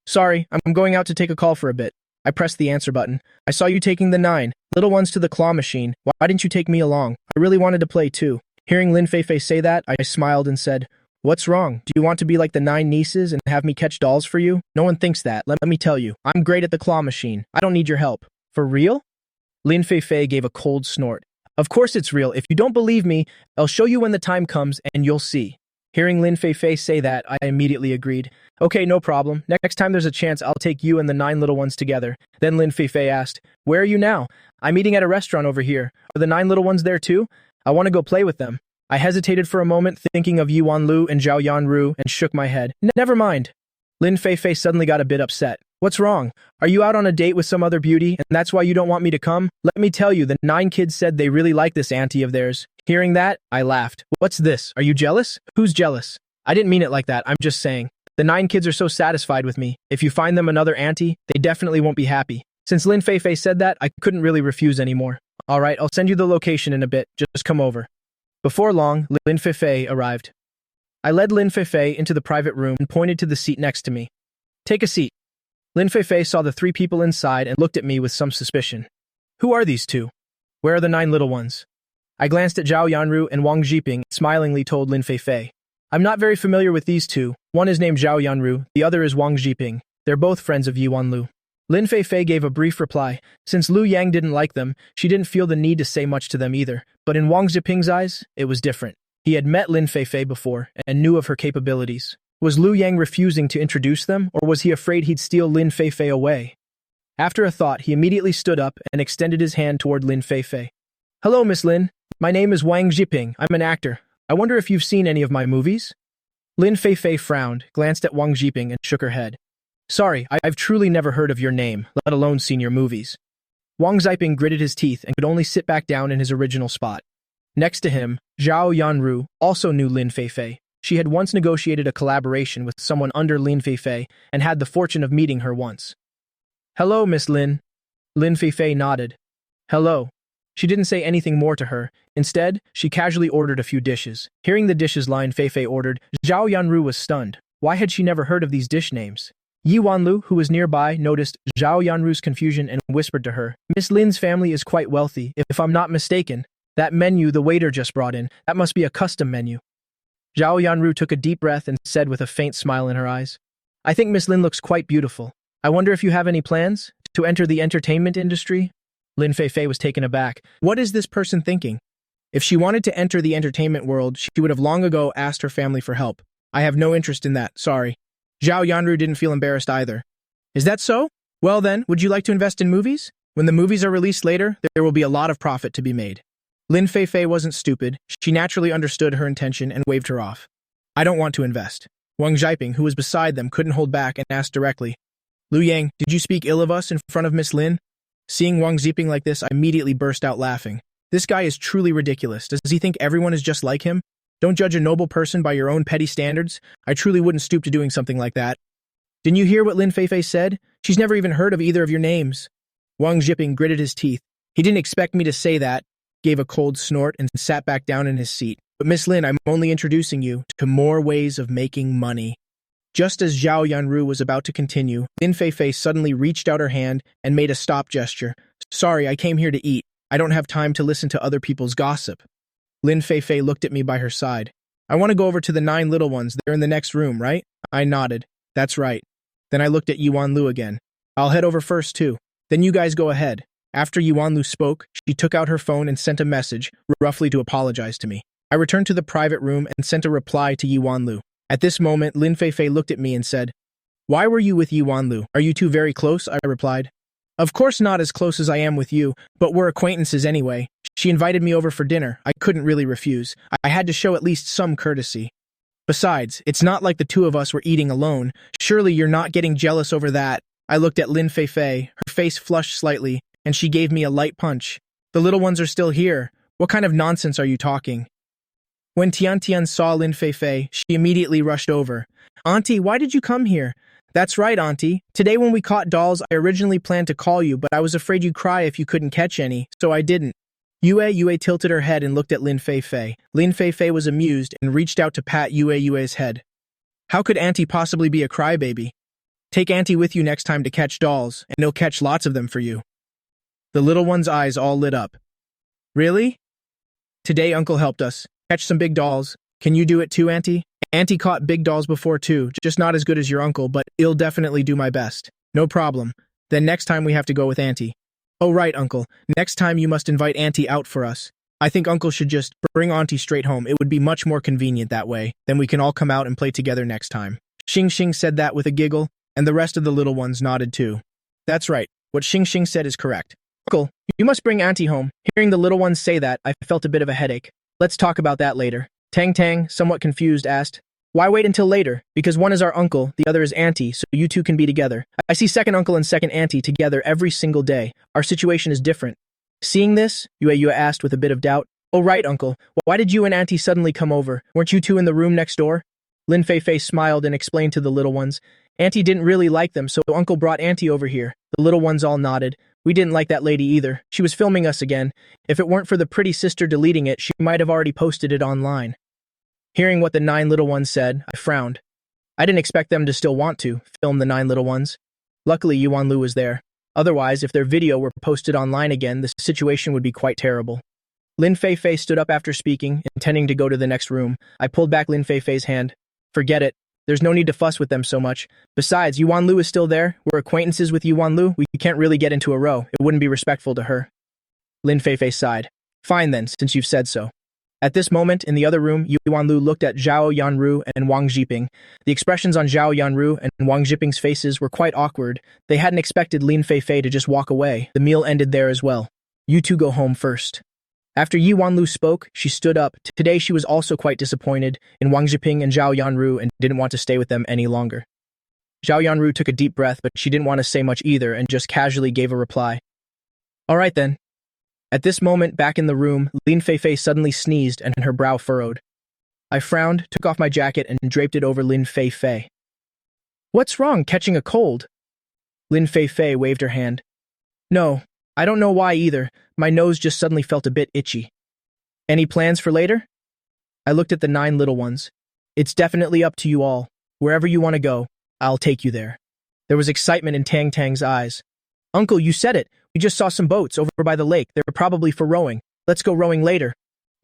Speaker 1: Sorry, I'm going out to take a call for a bit. I pressed the answer button. I saw you taking the 9 little ones to the claw machine. Why didn't you take me along? I really wanted to play too. Hearing Lin Feifei say that, I smiled and said, What's wrong? Do you want to be like the 9 nieces and have me catch dolls for you? No one thinks that. Let me tell you, I'm great at the claw machine. I don't need your help. For real? Lin Feifei gave a cold snort. Of course it's real. If you don't believe me, I'll show you when the time comes and you'll see. Hearing Lin Feifei say that, I immediately agreed. Okay, no problem. Next time there's a chance, I'll take you and the 9 little ones together. Then Lin Feifei asked, Where are you now? I'm eating at a restaurant over here. Are the 9 little ones there too? I want to go play with them. I hesitated for a moment, thinking of Yi Wanlu and Zhao Yanru, and shook my head. Never mind. Lin Feifei suddenly got a bit upset. What's wrong? Are you out on a date with some other beauty, and that's why you don't want me to come? Let me tell you, the 9 kids said they really like this auntie of theirs. Hearing that, I laughed. What's this? Are you jealous? Who's jealous? I didn't mean it like that, I'm just saying. The 9 kids are so satisfied with me. If you find them another auntie, they definitely won't be happy. Since Lin Feifei said that, I couldn't really refuse anymore. Alright, I'll send you the location in a bit. Just come over. Before long, Lin Feifei arrived. I led Lin Feifei into the private room and pointed to the seat next to me. Take a seat. Lin Feifei saw the 3 people inside and looked at me with some suspicion. Who are these 2? Where are the 9 little ones? I glanced at Zhao Yanru and Wang Ziping, smilingly told Lin Feifei. I'm not very familiar with these 2. One is named Zhao Yanru, the other is Wang Ziping. They're both friends of Yi Wanlu. Lin Feifei gave a brief reply. Since Lu Yang didn't like them, she didn't feel the need to say much to them either. But in Wang Ziping's eyes, it was different. He had met Lin Feifei before and knew of her capabilities. Was Lu Yang refusing to introduce them, or was he afraid he'd steal Lin Feifei away? After a thought, he immediately stood up and extended his hand toward Lin Feifei. Hello, Miss Lin. My name is Wang Ziping. I'm an actor. I wonder if you've seen any of my movies? Lin Feifei frowned, glanced at Wang Ziping, and shook her head. Sorry, I've truly never heard of your name, let alone seen your movies. Wang Ziping gritted his teeth and could only sit back down in his original spot. Next to him, Zhao Yanru also knew Lin Feifei. She had once negotiated a collaboration with someone under Lin Feifei and had the fortune of meeting her once. Hello, Miss Lin. Lin Feifei nodded. Hello. She didn't say anything more to her. Instead, she casually ordered a few dishes. Hearing the dishes Lin Feifei ordered, Zhao Yanru was stunned. Why had she never heard of these dish names? Yi Wanlu, who was nearby, noticed Zhao Yanru's confusion and whispered to her, Miss Lin's family is quite wealthy, if I'm not mistaken. That menu the waiter just brought in, that must be a custom menu. Zhao Yanru took a deep breath and said with a faint smile in her eyes, I think Miss Lin looks quite beautiful. I wonder if you have any plans to enter the entertainment industry? Lin Feifei was taken aback. What is this person thinking? If she wanted to enter the entertainment world, she would have long ago asked her family for help. I have no interest in that, sorry. Zhao Yanru didn't feel embarrassed either. Is that so? Well then, would you like to invest in movies? When the movies are released later, there will be a lot of profit to be made. Lin Feifei wasn't stupid. She naturally understood her intention and waved her off. I don't want to invest. Wang Zhaiping, who was beside them, couldn't hold back and asked directly, Lu Yang, did you speak ill of us in front of Miss Lin? Seeing Wang Zhaiping like this, I immediately burst out laughing. This guy is truly ridiculous. Does he think everyone is just like him? Don't judge a noble person by your own petty standards. I truly wouldn't stoop to doing something like that. Didn't you hear what Lin Feifei said? She's never even heard of either of your names. Wang Zhaiping gritted his teeth. He didn't expect me to say that, gave a cold snort, and sat back down in his seat. But Miss Lin, I'm only introducing you to more ways of making money. Just as Zhao Yanru was about to continue, Lin Feifei suddenly reached out her hand and made a stop gesture. Sorry, I came here to eat. I don't have time to listen to other people's gossip. Lin Feifei looked at me by her side. I want to go over to the 9 little ones. They're in the next room, right? I nodded. That's right. Then I looked at Yuan Lu again. I'll head over first, too. Then you guys go ahead. After Yuan Lu spoke, she took out her phone and sent a message, roughly to apologize to me. I returned to the private room and sent a reply to Yuan Lu. At this moment, Lin Feifei looked at me and said, Why were you with Yuan Lu? Are you two very close? I replied. Of course not as close as I am with you, but we're acquaintances anyway. She invited me over for dinner. I couldn't really refuse. I had to show at least some courtesy. Besides, it's not like the two of us were eating alone. Surely you're not getting jealous over that. I looked at Lin Feifei. Her face flushed slightly, and she gave me a light punch. The little ones are still here. What kind of nonsense are you talking? When Tian saw Lin Feifei, she immediately rushed over. Auntie, why did you come here? That's right, Auntie. Today when we caught dolls, I originally planned to call you, but I was afraid you'd cry if you couldn't catch any, so I didn't. Yue tilted her head and looked at Lin Feifei. Lin Feifei was amused and reached out to pat Yue's head. How could Auntie possibly be a crybaby? Take Auntie with you next time to catch dolls, and he'll catch lots of them for you. The little one's eyes all lit up. Really? Today Uncle helped us. Catch some big dolls. Can you do it too, Auntie? Auntie caught big dolls before too, just not as good as your uncle, but he'll definitely do my best. No problem. Then next time we have to go with Auntie. Oh right, Uncle. Next time you must invite Auntie out for us. I think Uncle should just bring Auntie straight home. It would be much more convenient that way. Then we can all come out and play together next time. Xing said that with a giggle, and the rest of the little ones nodded too. That's right. What Xing said is correct. Uncle, you must bring Auntie home. Hearing the little ones say that, I felt a bit of a headache. Let's talk about that later. Tang, somewhat confused, asked, Why wait until later? Because one is our uncle, the other is Auntie, so you two can be together. I see second uncle and second auntie together every single day. Our situation is different. Seeing this, Yue asked with a bit of doubt, Oh right, uncle. Why did you and Auntie suddenly come over? Weren't you two in the room next door? Lin Feifei smiled and explained to the little ones, Auntie didn't really like them, so Uncle brought Auntie over here. The little ones all nodded. We didn't like that lady either. She was filming us again. If it weren't for the pretty sister deleting it, she might have already posted it online. Hearing what the 9 little ones said, I frowned. I didn't expect them to still want to film the 9 little ones. Luckily, Yuan Lu was there. Otherwise, if their video were posted online again, the situation would be quite terrible. Lin Feifei stood up after speaking, intending to go to the next room. I pulled back Lin Feifei's hand. Forget it. There's no need to fuss with them so much. Besides, Yuan Lu is still there. We're acquaintances with Yuan Lu. We can't really get into a row. It wouldn't be respectful to her. Lin Feifei sighed. Fine then, since you've said so. At this moment, in the other room, Yuan Lu looked at Zhao Yanru and Wang Zhaiping. The expressions on Zhao Yanru and Wang Zhaiping's faces were quite awkward. They hadn't expected Lin Feifei to just walk away. The meal ended there as well. You two go home first. After Yuan Lu spoke, she stood up. Today she was also quite disappointed in Wang Zhaiping and Zhao Yanru and didn't want to stay with them any longer. Zhao Yanru took a deep breath, but she didn't want to say much either and just casually gave a reply. All right then. At this moment, back in the room, Lin Feifei suddenly sneezed and her brow furrowed. I frowned, took off my jacket and draped it over Lin Feifei. What's wrong, catching a cold? Lin Feifei waved her hand. No, I don't know why either. My nose just suddenly felt a bit itchy. Any plans for later? I looked at the 9 little ones. It's definitely up to you all. Wherever you want to go, I'll take you there. There was excitement in Tang's eyes. Uncle, you said it. We just saw some boats over by the lake. They're probably for rowing. Let's go rowing later.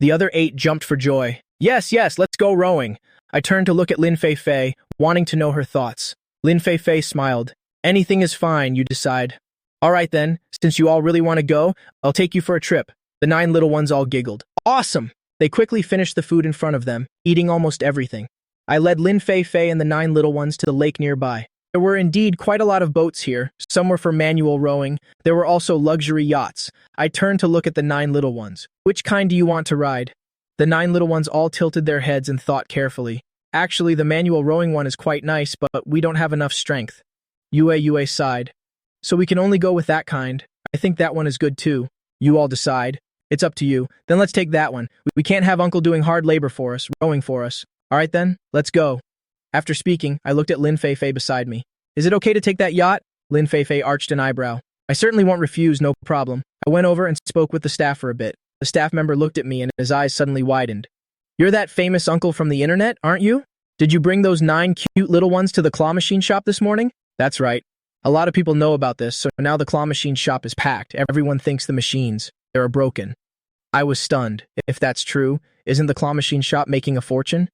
Speaker 1: The other 8 jumped for joy. Yes, let's go rowing. I turned to look at Lin Feifei, wanting to know her thoughts. Lin Feifei smiled. Anything is fine, you decide. All right then, since you all really want to go, I'll take you for a trip. The 9 little ones all giggled. Awesome! They quickly finished the food in front of them, eating almost everything. I led Lin Fei Fei and the 9 little ones to the lake nearby. There were indeed quite a lot of boats here. Some were for manual rowing. There were also luxury yachts. I turned to look at the 9 little ones. Which kind do you want to ride? The 9 little ones all tilted their heads and thought carefully. Actually, the manual rowing one is quite nice, but we don't have enough strength. Yue sighed. So we can only go with that kind. I think that one is good too. You all decide. It's up to you. Then let's take that one. We can't have Uncle doing hard labor for us, rowing for us. All right then, let's go. After speaking, I looked at Lin Fei Fei beside me. Is it okay to take that yacht? Lin Fei Fei arched an eyebrow. I certainly won't refuse, no problem. I went over and spoke with the staff for a bit. The staff member looked at me and his eyes suddenly widened. You're that famous uncle from the internet, aren't you? Did you bring those 9 cute little ones to the claw machine shop this morning? That's right. A lot of people know about this, so now the claw machine shop is packed. Everyone thinks the machines, they're broken. I was stunned. If that's true, isn't the claw machine shop making a fortune?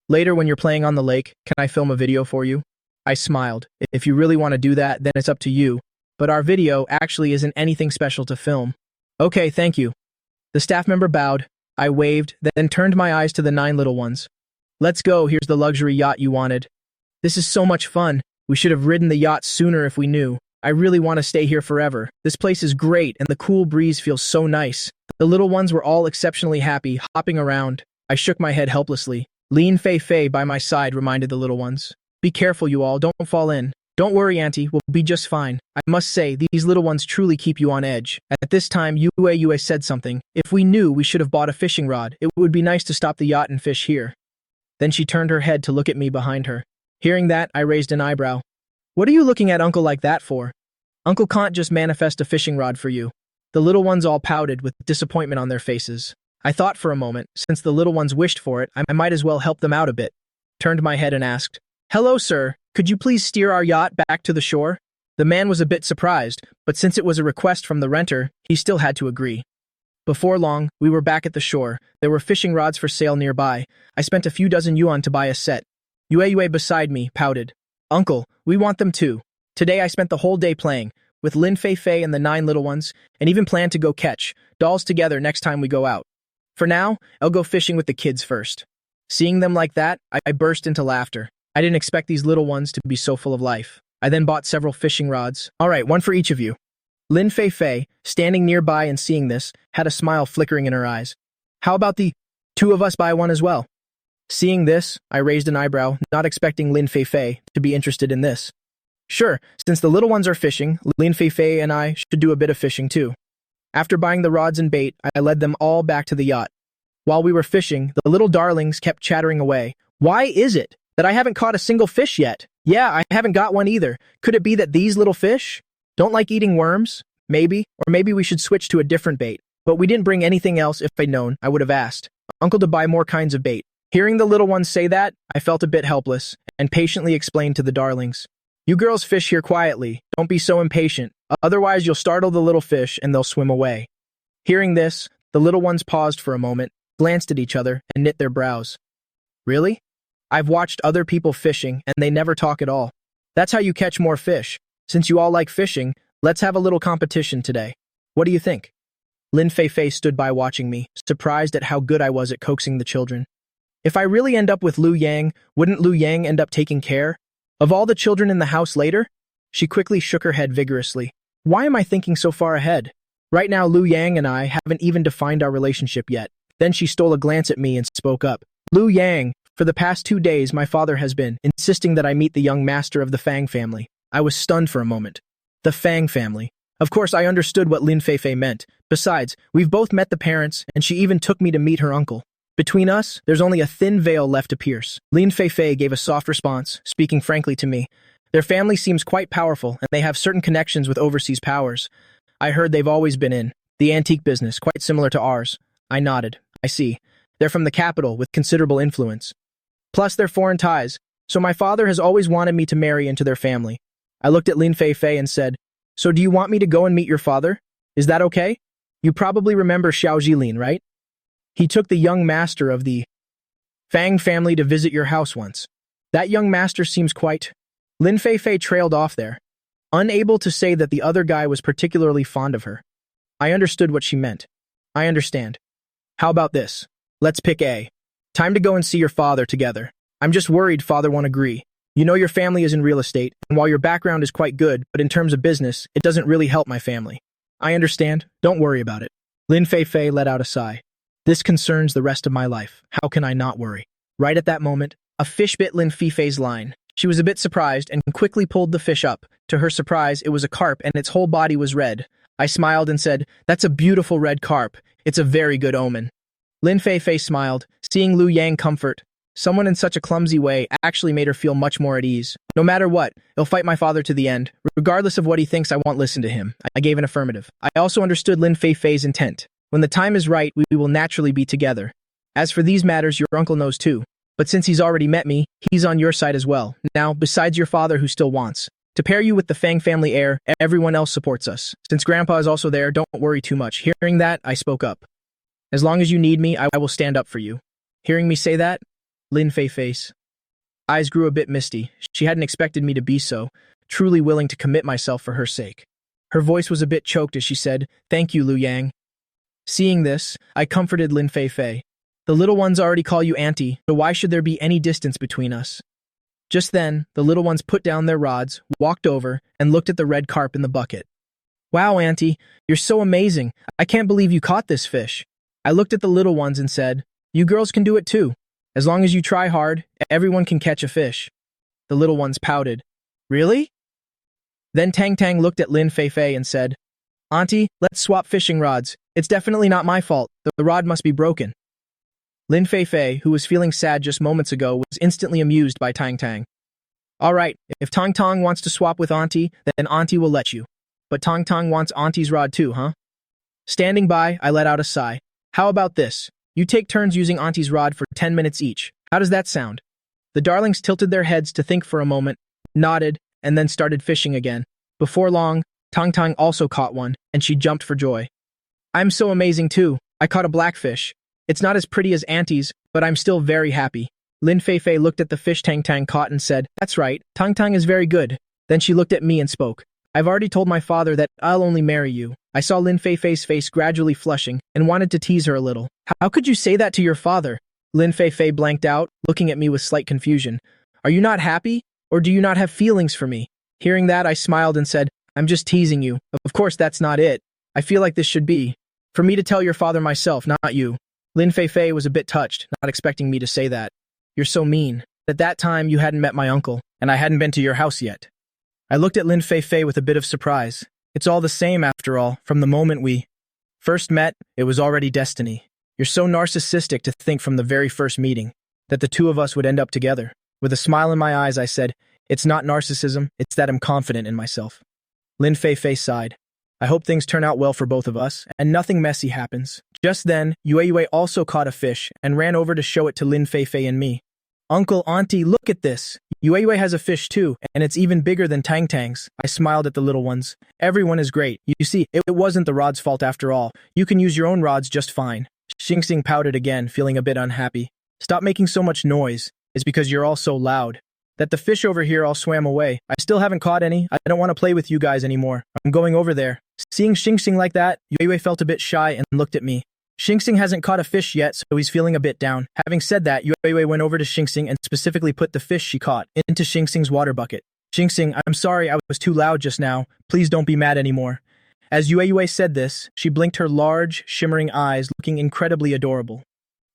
Speaker 1: Later, when you're playing on the lake, can I film a video for you? I smiled. If you really want to do that, then it's up to you. But our video actually isn't anything special to film. Okay, thank you. The staff member bowed. I waved, then turned my eyes to the 9 little ones. Let's go, here's the luxury yacht you wanted. This is so much fun. We should have ridden the yacht sooner if we knew. I really want to stay here forever. This place is great and the cool breeze feels so nice. The little ones were all exceptionally happy, hopping around. I shook my head helplessly. Lin Fei Fei by my side reminded the little ones. Be careful, you all, don't fall in. Don't worry, Auntie, we'll be just fine. I must say, these little ones truly keep you on edge. At this time, Yue said something. If we knew, we should have bought a fishing rod. It would be nice to stop the yacht and fish here. Then she turned her head to look at me behind her. Hearing that, I raised an eyebrow. What are you looking at Uncle like that for? Uncle can't just manifest a fishing rod for you. The little ones all pouted with disappointment on their faces. I thought for a moment, since the little ones wished for it, I might as well help them out a bit. Turned my head and asked, Hello, sir. Could you please steer our yacht back to the shore? The man was a bit surprised, but since it was a request from the renter, he still had to agree. Before long, we were back at the shore. There were fishing rods for sale nearby. I spent a few dozen yuan to buy a set. Yue beside me pouted. Uncle, we want them too. Today I spent the whole day playing, with Lin Fei Fei and the 9 little ones, and even planned to go catch dolls together next time we go out. For now, I'll go fishing with the kids first. Seeing them like that, I burst into laughter. I didn't expect these little ones to be so full of life. I then bought several fishing rods. All right, one for each of you. Lin Fei Fei, standing nearby and seeing this, had a smile flickering in her eyes. How about the 2 of us buy one as well? Seeing this, I raised an eyebrow, not expecting Lin Fei Fei to be interested in this. Sure, since the little ones are fishing, Lin Fei Fei and I should do a bit of fishing too. After buying the rods and bait, I led them all back to the yacht. While we were fishing, the little darlings kept chattering away. Why is it that I haven't caught a single fish yet? Yeah, I haven't got one either. Could it be that these little fish don't like eating worms? Maybe. Or maybe we should switch to a different bait. But we didn't bring anything else. If I'd known, I would have asked Uncle to buy more kinds of bait. Hearing the little ones say that, I felt a bit helpless and patiently explained to the darlings. You girls fish here quietly. Don't be so impatient. Otherwise, you'll startle the little fish and they'll swim away. Hearing this, the little ones paused for a moment, glanced at each other, and knit their brows. Really? I've watched other people fishing, and they never talk at all. That's how you catch more fish. Since you all like fishing, let's have a little competition today. What do you think? Lin Fei Fei stood by watching me, surprised at how good I was at coaxing the children. If I really end up with Lu Yang, wouldn't Lu Yang end up taking care of all the children in the house later? She quickly shook her head vigorously. Why am I thinking so far ahead? Right now, Lu Yang and I haven't even defined our relationship yet. Then she stole a glance at me and spoke up. Lu Yang, for the past 2 days, my father has been insisting that I meet the young master of the Fang family. I was stunned for a moment. The Fang family. Of course, I understood what Lin Fei Fei meant. Besides, we've both met the parents, and she even took me to meet her uncle. Between us, there's only a thin veil left to pierce. Lin Fei Fei gave a soft response, speaking frankly to me. Their family seems quite powerful, and they have certain connections with overseas powers. I heard they've always been in the antique business, quite similar to ours. I nodded. I see. They're from the capital, with considerable influence. Plus their foreign ties, so my father has always wanted me to marry into their family. I looked at Lin Fei Fei and said, So do you want me to go and meet your father? Is that okay? You probably remember Xiao Jilin, right? He took the young master of the Fang family to visit your house once. That young master seems quite... Lin Fei Fei trailed off there. unable to say that the other guy was particularly fond of her. I understood what she meant. I understand. How about this? Let's pick A. Time to go and see your father together. I'm just worried father won't agree. You know your family is in real estate, and while your background is quite good, but in terms of business, it doesn't really help my family. I understand. Don't worry about it. Lin Fei let out a sigh. This concerns the rest of my life. How can I not worry? Right at that moment, a fish bit Lin Fei's line. She was a bit surprised and quickly pulled the fish up. To her surprise, it was a carp and its whole body was red. I smiled and said, "That's a beautiful red carp. It's a very good omen." Lin Fei smiled, seeing Lu Yang comfort. Someone in such a clumsy way actually made her feel much more at ease. No matter what, he'll fight my father to the end. Regardless of what he thinks, I won't listen to him. I gave an affirmative. I also understood Lin Fei's intent. When the time is right, we will naturally be together. As for these matters, your uncle knows too. But since he's already met me, he's on your side as well. Now, besides your father who still wants to pair you with the Fang family heir, everyone else supports us. Since Grandpa is also there, don't worry too much. Hearing that, I spoke up. As long as you need me, I will stand up for you. Hearing me say that, Lin Fei's eyes grew a bit misty. She hadn't expected me to be so, truly willing to commit myself for her sake. Her voice was a bit choked as she said, "Thank you, Lu Yang." Seeing this, I comforted Lin Fei. The little ones already call you auntie, so why should there be any distance between us? Just then, the little ones put down their rods, walked over, and looked at the red carp in the bucket. "Wow, auntie, you're so amazing. I can't believe you caught this fish." I looked at the little ones and said, "You girls can do it too. As long as you try hard, everyone can catch a fish." The little ones pouted. "Really?" Then Tang looked at Lin Fei and said, "Auntie, let's swap fishing rods. It's definitely not my fault. The rod must be broken." Lin Fei, who was feeling sad just moments ago, was instantly amused by Tang. "All right, if Tang wants to swap with Auntie, then Auntie will let you. But Tang wants Auntie's rod too, huh?" Standing by, I let out a sigh. "How about this? You take turns using Auntie's rod for 10 minutes each. How does that sound?" The darlings tilted their heads to think for a moment, nodded, and then started fishing again. Before long, Tang also caught one, and she jumped for joy. "I'm so amazing too. I caught a blackfish. It's not as pretty as Auntie's, but I'm still very happy." Lin Fei looked at the fish Tang caught and said, "That's right, Tang is very good." Then she looked at me and spoke. "I've already told my father that I'll only marry you." I saw Lin Fei's face gradually flushing and wanted to tease her a little. "How could you say that to your father?" Lin Fei blanked out, looking at me with slight confusion. "Are you not happy? Or do you not have feelings for me?" Hearing that, I smiled and said, "I'm just teasing you. Of course, that's not it. I feel like this should be for me to tell your father myself, not you." Lin Fei was a bit touched, not expecting me to say that. "You're so mean. At that time, you hadn't met my uncle, and I hadn't been to your house yet." I looked at Lin Fei with a bit of surprise. It's all the same after all. From the moment we first met, it was already destiny. You're so narcissistic to think from the very first meeting that the two of us would end up together. With a smile in my eyes, I said, "It's not narcissism, it's that I'm confident in myself." Lin Fei sighed. "I hope things turn out well for both of us, and nothing messy happens." Just then, Yue also caught a fish and ran over to show it to Lin Fei and me. "Uncle, Auntie, look at this. Yue has a fish too, and it's even bigger than Tang's." I smiled at the little ones. "Everyone is great. You see, it wasn't the rod's fault after all. You can use your own rods just fine." Xing pouted again, feeling a bit unhappy. "Stop making so much noise. It's because you're all so loud. That the fish over here all swam away. I still haven't caught any. I don't want to play with you guys anymore. I'm going over there." Seeing Xing like that, Yue felt a bit shy and looked at me. Xing hasn't caught a fish yet, so he's feeling a bit down. Having said that, Yue went over to Xing and specifically put the fish she caught into Xing's water bucket. "Xing, I'm sorry I was too loud just now. Please don't be mad anymore." As Yue said this, she blinked her large, shimmering eyes, looking incredibly adorable.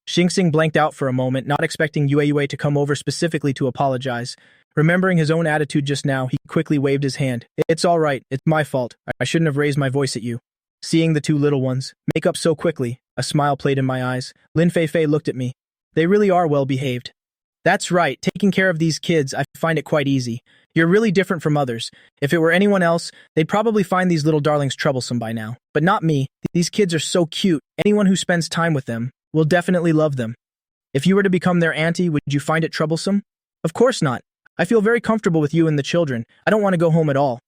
Speaker 1: Xing blanked out for a moment, not expecting Yue to come over specifically to apologize. Remembering his own attitude just now, he quickly waved his hand. "It's all right. It's my fault. I shouldn't have raised my voice at you." Seeing the two little ones make up so quickly, a smile played in my eyes. Lin Fei looked at me. "They really are well behaved." "That's right. Taking care of these kids, I find it quite easy. You're really different from others. If it were anyone else, they'd probably find these little darlings troublesome by now. But not me. These kids are so cute. Anyone who spends time with them will definitely love them." "If you were to become their auntie, would you find it troublesome?" "Of course not. I feel very comfortable with you and the children. I don't want to go home at all."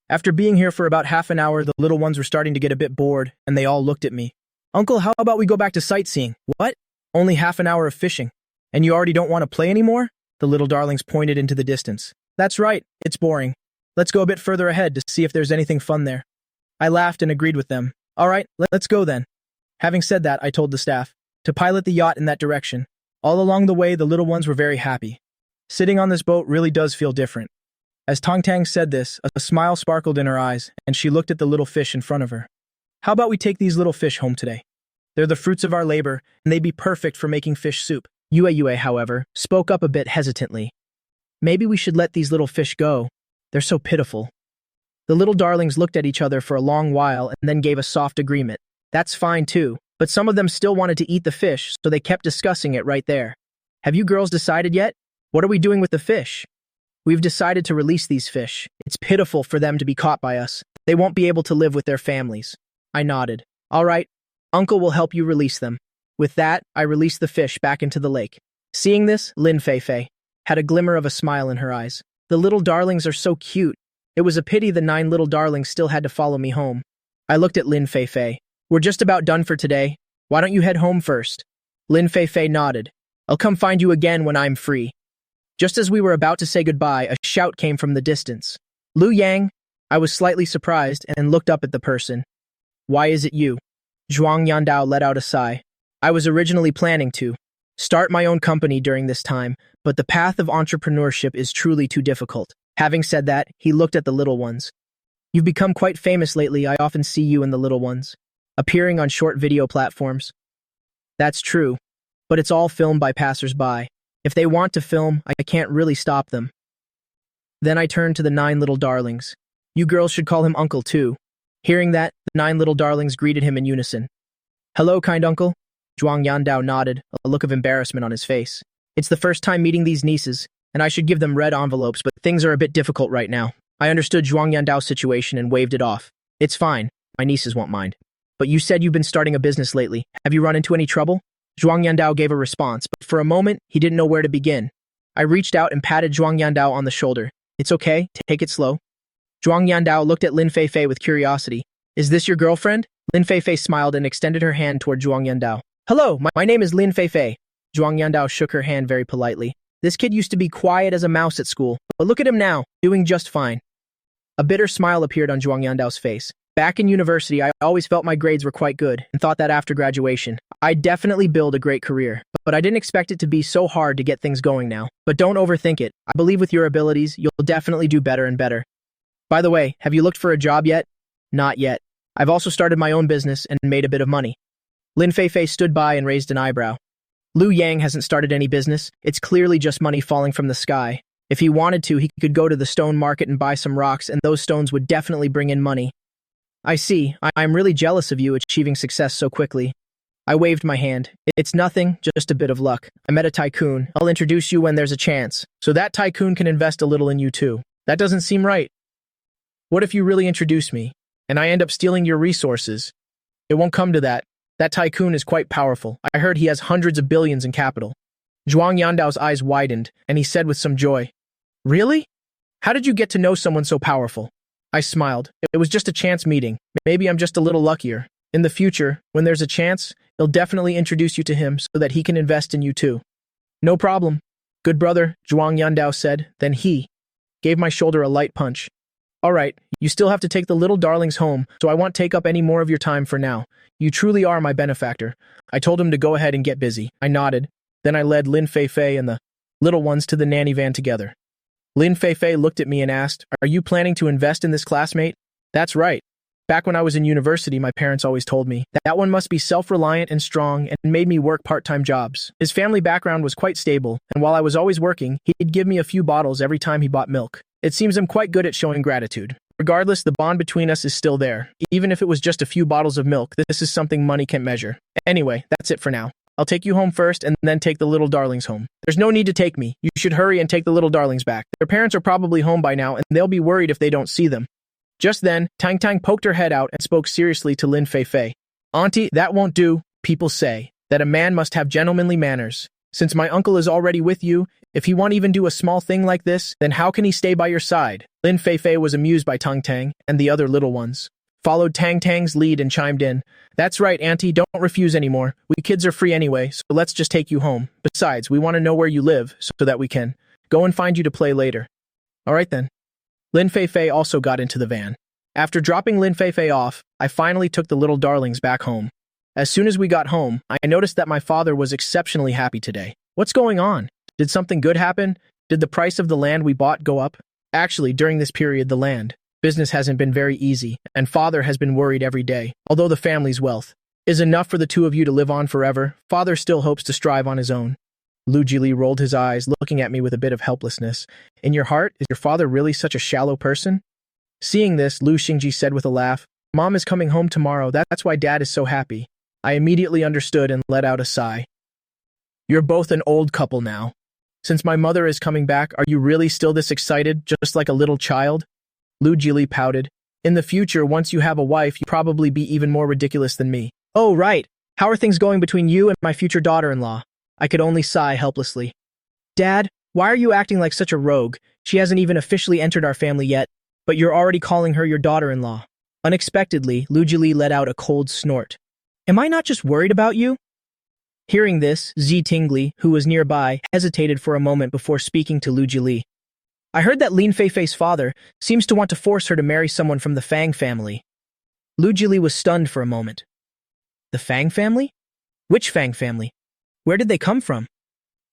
Speaker 1: After being here for about half an hour, the little ones were starting to get a bit bored, and they all looked at me. "Uncle, how about we go back to sightseeing?" "What? Only half an hour of fishing. And you already don't want to play anymore?" The little darlings pointed into the distance. "That's right. It's boring." Let's go a bit further ahead to see if there's anything fun there. I laughed and agreed with them. All right, let's go then. Having said that, I told the staff to pilot the yacht in that direction. All along the way, the little ones were very happy. Sitting on this boat really does feel different. As Tongtang said this, a smile sparkled in her eyes, and she looked at the little fish in front of her. How about we take these little fish home today? They're the fruits of our labor, and they'd be perfect for making fish soup. Yue, however, spoke up a bit hesitantly. Maybe we should let these little fish go. They're so pitiful. The little darlings looked at each other for a long while and then gave a soft agreement. That's fine too, but some of them still wanted to eat the fish, so they kept discussing it right there. Have you girls decided yet? What are we doing with the fish? We've decided to release these fish. It's pitiful for them to be caught by us. They won't be able to live with their families. I nodded. All right, Uncle will help you release them. With that, I released the fish back into the lake. Seeing this, Lin Feifei had a glimmer of a smile in her eyes. The little darlings are so cute. It was a pity the 9 little darlings still had to follow me home. I looked at Lin Feifei. We're just about done for today. Why don't you head home first? Lin Feifei nodded. I'll come find you again when I'm free. Just as we were about to say goodbye, a shout came from the distance. Lu Yang! I was slightly surprised and looked up at the person. Why is it you? Zhuang Yandao let out a sigh. I was originally planning to start my own company during this time, but the path of entrepreneurship is truly too difficult. Having said that, he looked at the little ones. You've become quite famous lately. I often see you and the little ones appearing on short video platforms. That's true, but it's all filmed by passers-by. If they want to film, I can't really stop them. Then I turned to the 9 little darlings. You girls should call him Uncle too. Hearing that, the 9 little darlings greeted him in unison. Hello, kind uncle. Zhuang Yandao nodded, a look of embarrassment on his face. It's the first time meeting these nieces, and I should give them red envelopes, but things are a bit difficult right now. I understood Zhuang Yandao's situation and waved it off. It's fine. My nieces won't mind. But you said you've been starting a business lately. Have you run into any trouble? Zhuang Yandao gave a response, but for a moment, he didn't know where to begin. I reached out and patted Zhuang Yandao on the shoulder. It's okay. Take it slow. Zhuang Yandao looked at Lin Feifei with curiosity. Is this your girlfriend? Lin Feifei smiled and extended her hand toward Zhuang Yandao. Hello, my name is Lin Feifei. Zhuang Yandao shook her hand very politely. This kid used to be quiet as a mouse at school, but look at him now, doing just fine. A bitter smile appeared on Zhuang Yandao's face. Back in university, I always felt my grades were quite good and thought that after graduation, I'd definitely build a great career. But I didn't expect it to be so hard to get things going now. But don't overthink it. I believe with your abilities, you'll definitely do better and better. By the way, have you looked for a job yet? Not yet. I've also started my own business and made a bit of money. Lin Feifei stood by and raised an eyebrow. Lu Yang hasn't started any business. It's clearly just money falling from the sky. If he wanted to, he could go to the stone market and buy some rocks, and those stones would definitely bring in money. I see. I'm really jealous of you achieving success so quickly. I waved my hand. It's nothing, just a bit of luck. I met a tycoon. I'll introduce you when there's a chance. So that tycoon can invest a little in you too. That doesn't seem right. What if you really introduce me, and I end up stealing your resources? It won't come to that. That tycoon is quite powerful. I heard he has hundreds of billions in capital. Zhuang Yandao's eyes widened, and he said with some joy, Really? How did you get to know someone so powerful? I smiled. It was just a chance meeting. Maybe I'm just a little luckier. In the future, when there's a chance, he'll definitely introduce you to him so that he can invest in you too. No problem. Good brother, Zhuang Yandao said. Then he gave my shoulder a light punch. All right, you still have to take the little darlings home, so I won't take up any more of your time for now. You truly are my benefactor. I told him to go ahead and get busy. I nodded. Then I led Lin Feifei and the little ones to the nanny van together. Lin Feifei looked at me and asked, Are you planning to invest in this classmate? That's right. Back when I was in university, my parents always told me that one must be self-reliant and strong and made me work part-time jobs. His family background was quite stable, and while I was always working, he'd give me a few bottles every time he bought milk. It seems I'm quite good at showing gratitude. Regardless, the bond between us is still there. Even if it was just a few bottles of milk, this is something money can't measure. Anyway, that's it for now. I'll take you home first and then take the little darlings home. There's no need to take me. You should hurry and take the little darlings back. Their parents are probably home by now and they'll be worried if they don't see them. Just then, Tang Tang poked her head out and spoke seriously to Lin Feifei. Auntie, that won't do. People say that a man must have gentlemanly manners. Since my uncle is already with you, if he won't even do a small thing like this, then how can he stay by your side? Lin Feifei was amused by Tang Tang and the other little ones. Followed Tang Tang's lead and chimed in. That's right, Auntie, don't refuse anymore. We kids are free anyway, so let's just take you home. Besides, we want to know where you live so that we can go and find you to play later. All right then. Lin Feifei also got into the van. After dropping Lin Feifei off, I finally took the little darlings back home. As soon as we got home, I noticed that my father was exceptionally happy today. What's going on? Did something good happen? Did the price of the land we bought go up? Actually, during this period, the land business hasn't been very easy, and father has been worried every day. Although the family's wealth is enough for the two of you to live on forever, father still hopes to strive on his own. Lu Jili rolled his eyes, looking at me with a bit of helplessness. In your heart, is your father really such a shallow person? Seeing this, Lu Xingji said with a laugh, Mom is coming home tomorrow, that's why Dad is so happy. I immediately understood and let out a sigh. You're both an old couple now. Since my mother is coming back, are you really still this excited, just like a little child? Lu Jili pouted. In the future, once you have a wife, you'll probably be even more ridiculous than me. Oh, right. How are things going between you and my future daughter-in-law? I could only sigh helplessly. Dad, why are you acting like such a rogue? She hasn't even officially entered our family yet, but you're already calling her your daughter-in-law. Unexpectedly, Lu Jili let out a cold snort. Am I not just worried about you? Hearing this, Zi Tingli, who was nearby, hesitated for a moment before speaking to Lu Jili. I heard that Lin Feifei's father seems to want to force her to marry someone from the Fang family. Lu Jili was stunned for a moment. The Fang family? Which Fang family? Where did they come from?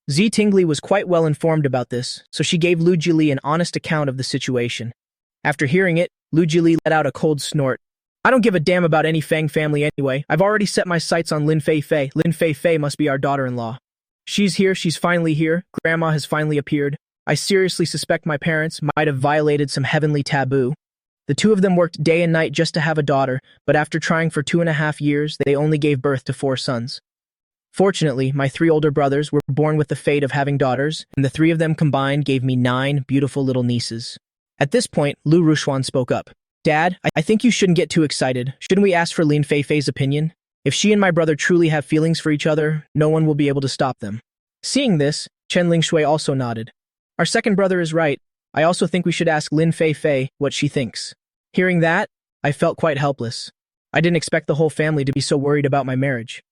Speaker 1: Zi Tingli was quite well informed about this, so she gave Lu Jili an honest account of the situation. After hearing it, Lu Jili let out a cold snort. I don't give a damn about any Fang family anyway. I've already set my sights on Lin Feifei. Lin Feifei must be our daughter-in-law. She's here, she's finally here. Grandma has finally appeared. I seriously suspect my parents might have violated some heavenly taboo. The two of them worked day and night just to have a daughter, but after trying for 2.5 years, they only gave birth to 4 sons. Fortunately, my 3 older brothers were born with the fate of having daughters, and the 3 of them combined gave me 9 beautiful little nieces. At this point, Lu Rushuan spoke up. Dad, I think you shouldn't get too excited. Shouldn't we ask for Lin Feifei's opinion? If she and my brother truly have feelings for each other, no one will be able to stop them. Seeing this, Chen Lingshui also nodded. Our second brother is right. I also think we should ask Lin Feifei what she thinks. Hearing that, I felt quite helpless. I didn't expect the whole family to be so worried about my marriage.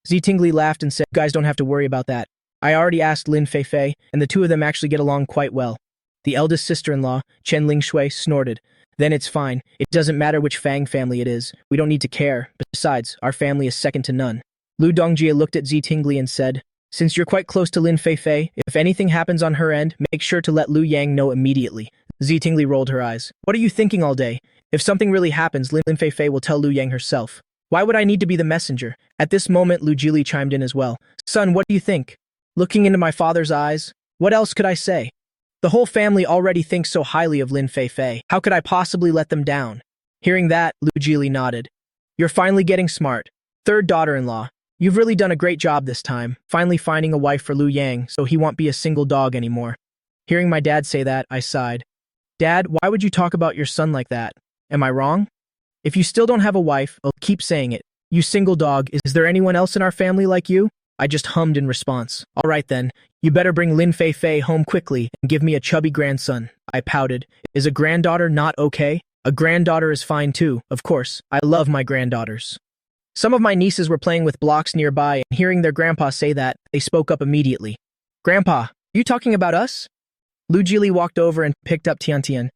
Speaker 1: Zi Tingli laughed and said, You guys don't have to worry about that. I already asked Lin Feifei, and the two of them actually get along quite well. The eldest sister-in-law, Chen Lingshui, snorted. Then it's fine. It doesn't matter which Fang family it is. We don't need to care. Besides, our family is second to none. Lu Dongjie looked at Zi Tingli and said, Since you're quite close to Lin Feifei, if anything happens on her end, make sure to let Lu Yang know immediately. Zi Tingli rolled her eyes. What are you thinking all day? If something really happens, Lin Feifei will tell Lu Yang herself. Why would I need to be the messenger? At this moment, Lu Jili chimed in as well. Son, what do you think? Looking into my father's eyes, what else could I say? The whole family already thinks so highly of Lin Feifei. How could I possibly let them down? Hearing that, Lu Jili nodded. You're finally getting smart. Third daughter-in-law. You've really done a great job this time, finally finding a wife for Lu Yang so he won't be a single dog anymore. Hearing my dad say that, I sighed. Dad, why would you talk about your son like that? Am I wrong? If you still don't have a wife, I'll keep saying it. You single dog, is there anyone else in our family like you? I just hummed in response. All right then, you better bring Lin Feifei home quickly and give me a chubby grandson. I pouted. Is a granddaughter not okay? A granddaughter is fine too, of course. I love my granddaughters. Some of my nieces were playing with blocks nearby, and hearing their grandpa say that, they spoke up immediately. Grandpa, you talking about us? Lu Jili walked over and picked up Tiantian.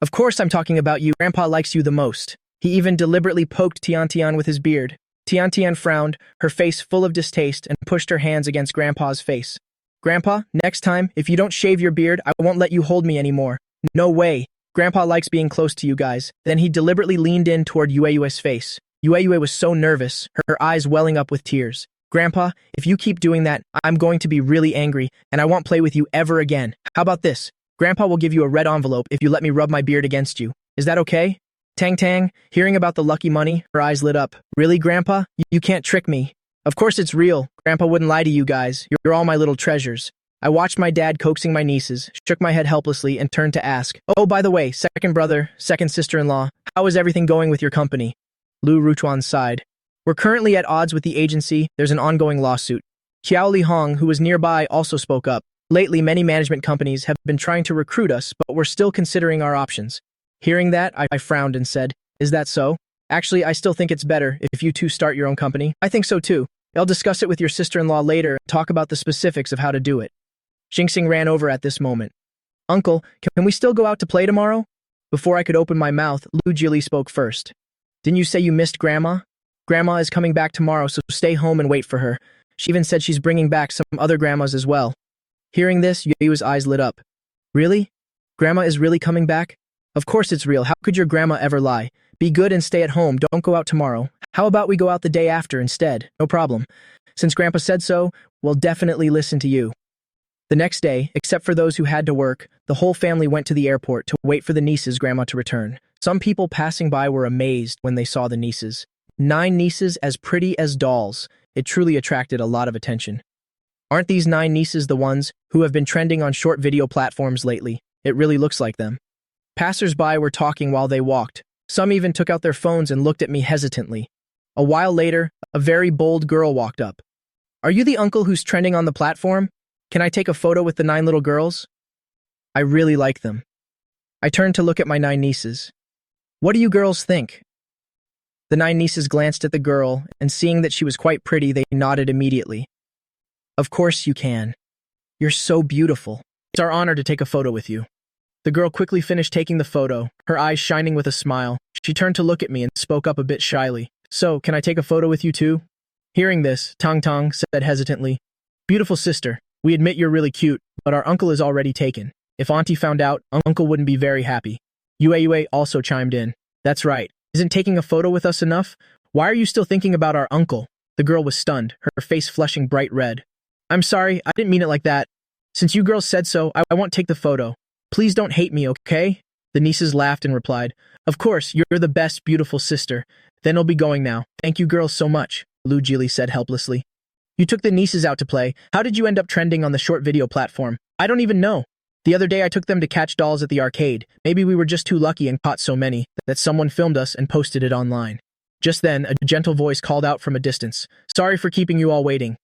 Speaker 1: Of course I'm talking about you. Grandpa likes you the most. He even deliberately poked Tiantian with his beard. Tiantian frowned, her face full of distaste, and pushed her hands against Grandpa's face. Grandpa, next time, if you don't shave your beard, I won't let you hold me anymore. No way. Grandpa likes being close to you guys. Then he deliberately leaned in toward Yueyue's face. Yueyue was so nervous, her eyes welling up with tears. Grandpa, if you keep doing that, I'm going to be really angry, and I won't play with you ever again. How about this? Grandpa will give you a red envelope if you let me rub my beard against you. Is that okay? Tang Tang, hearing about the lucky money, her eyes lit up. Really, Grandpa? You can't trick me. Of course it's real. Grandpa wouldn't lie to you guys. You're all my little treasures. I watched my dad coaxing my nieces, shook my head helplessly, and turned to ask, Oh, by the way, second brother, second sister-in-law, how is everything going with your company? Lu Ruchuan sighed. We're currently at odds with the agency. There's an ongoing lawsuit. Qiao Li Hong, who was nearby, also spoke up. Lately, many management companies have been trying to recruit us, but we're still considering our options. Hearing that, I frowned and said, Is that so? Actually, I still think it's better if you two start your own company. I think so too. I'll discuss it with your sister-in-law later and talk about the specifics of how to do it. Xingxing ran over at this moment. Uncle, can we still go out to play tomorrow? Before I could open my mouth, Lu Jili spoke first. Didn't you say you missed Grandma? Grandma is coming back tomorrow, so stay home and wait for her. She even said she's bringing back some other grandmas as well. Hearing this, Yu's eyes lit up. Really? Grandma is really coming back? Of course it's real. How could your grandma ever lie? Be good and stay at home. Don't go out tomorrow. How about we go out the day after instead? No problem. Since Grandpa said so, we'll definitely listen to you. The next day, except for those who had to work, the whole family went to the airport to wait for the niece's grandma to return. Some people passing by were amazed when they saw the nieces. 9 nieces as pretty as dolls. It truly attracted a lot of attention. Aren't these 9 nieces the ones who have been trending on short video platforms lately? It really looks like them. Passers-by were talking while they walked. Some even took out their phones and looked at me hesitantly. A while later, a very bold girl walked up. Are you the uncle who's trending on the platform? Can I take a photo with the 9 little girls? I really like them. I turned to look at my 9 nieces. What do you girls think? The 9 nieces glanced at the girl, and seeing that she was quite pretty, they nodded immediately. Of course you can. You're so beautiful. It's our honor to take a photo with you. The girl quickly finished taking the photo, her eyes shining with a smile. She turned to look at me and spoke up a bit shyly. So, can I take a photo with you too? Hearing this, Tong Tong said hesitantly, Beautiful sister, we admit you're really cute, but our uncle is already taken. If Auntie found out, Uncle wouldn't be very happy. Yue also chimed in. That's right. Isn't taking a photo with us enough? Why are you still thinking about our uncle? The girl was stunned, her face flushing bright red. I'm sorry, I didn't mean it like that. Since you girls said so, I won't take the photo. Please don't hate me, okay? The nieces laughed and replied, Of course, you're the best beautiful sister. Then I'll be going now. Thank you girls so much, Lu Jili said helplessly. You took the nieces out to play. How did you end up trending on the short video platform? I don't even know. The other day I took them to catch dolls at the arcade. Maybe we were just too lucky and caught so many that someone filmed us and posted it online. Just then, a gentle voice called out from a distance. Sorry for keeping you all waiting.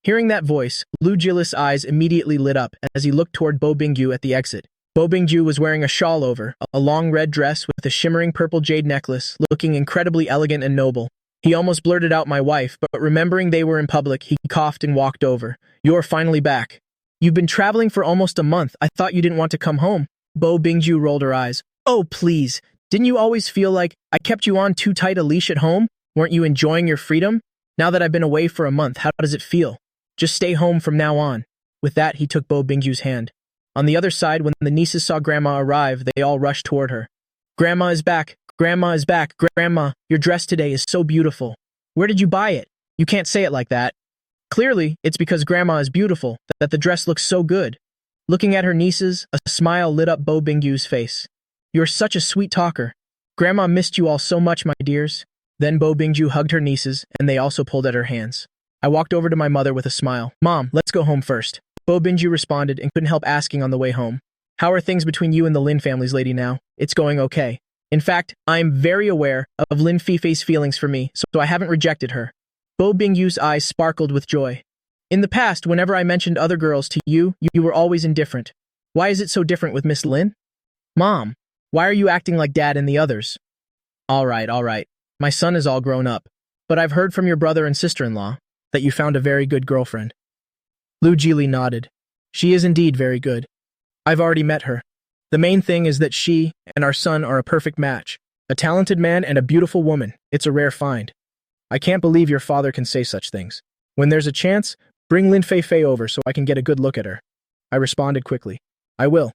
Speaker 1: Hearing that voice, Lu Jili's eyes immediately lit up as he looked toward Bo Bingyu at the exit. Bo Bingju was wearing a shawl over, a long red dress with a shimmering purple jade necklace, looking incredibly elegant and noble. He almost blurted out my wife, but remembering they were in public, he coughed and walked over. You're finally back. You've been traveling for almost a month. I thought you didn't want to come home. Bo Bingju rolled her eyes. Oh, please. Didn't you always feel like I kept you on too tight a leash at home? Weren't you enjoying your freedom? Now that I've been away for a month, how does it feel? Just stay home from now on. With that, he took Bo Bingju's hand. On the other side, when the nieces saw Grandma arrive, they all rushed toward her. Grandma is back. Grandma is back. Grandma, your dress today is so beautiful. Where did you buy it? You can't say it like that. Clearly, it's because Grandma is beautiful that the dress looks so good. Looking at her nieces, a smile lit up Bo Bingyu's face. You're such a sweet talker. Grandma missed you all so much, my dears. Then Bo Bingju hugged her nieces, and they also pulled at her hands. I walked over to my mother with a smile. Mom, let's go home first. Bo Bingju responded and couldn't help asking on the way home. How are things between you and the Lin family's lady now? It's going okay. In fact, I am very aware of Lin Fifei's feelings for me, so I haven't rejected her. Bo Bingyu's eyes sparkled with joy. In the past, whenever I mentioned other girls to you, you were always indifferent. Why is it so different with Miss Lin? Mom, why are you acting like Dad and the others? All right. My son is all grown up. But I've heard from your brother and sister-in-law that you found a very good girlfriend. Lu Jili nodded. She is indeed very good. I've already met her. The main thing is that she and our son are a perfect match. A talented man and a beautiful woman. It's a rare find. I can't believe your father can say such things. When there's a chance, bring Lin Fei over so I can get a good look at her. I responded quickly. I will.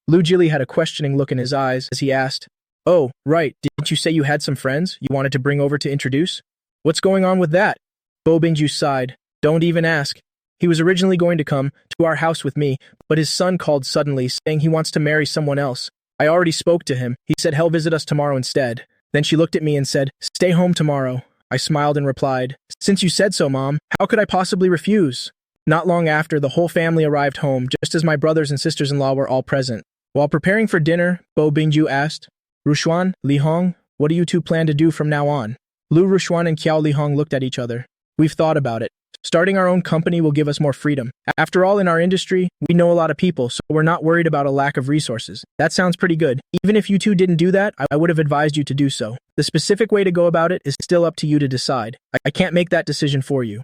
Speaker 1: Lu Jili had a questioning look in his eyes as he asked, Oh, right, didn't you say you had some friends you wanted to bring over to introduce? What's going on with that? Bo Bingju sighed. Don't even ask. He was originally going to come to our house with me, but his son called suddenly saying he wants to marry someone else. I already spoke to him. He said he'll visit us tomorrow instead. Then she looked at me and said, Stay home tomorrow. I smiled and replied, Since you said so, Mom, how could I possibly refuse? Not long after, the whole family arrived home, just as my brothers and sisters-in-law were all present. While preparing for dinner, Bo Bingju asked, Rushuan, Li Hong, what do you two plan to do from now on? Lu Rushuan and Qiao Li Hong looked at each other. We've thought about it. Starting our own company will give us more freedom. After all, in our industry, we know a lot of people, so we're not worried about a lack of resources. That sounds pretty good. Even if you two didn't do that, I would have advised you to do so. The specific way to go about it is still up to you to decide. I can't make that decision for you.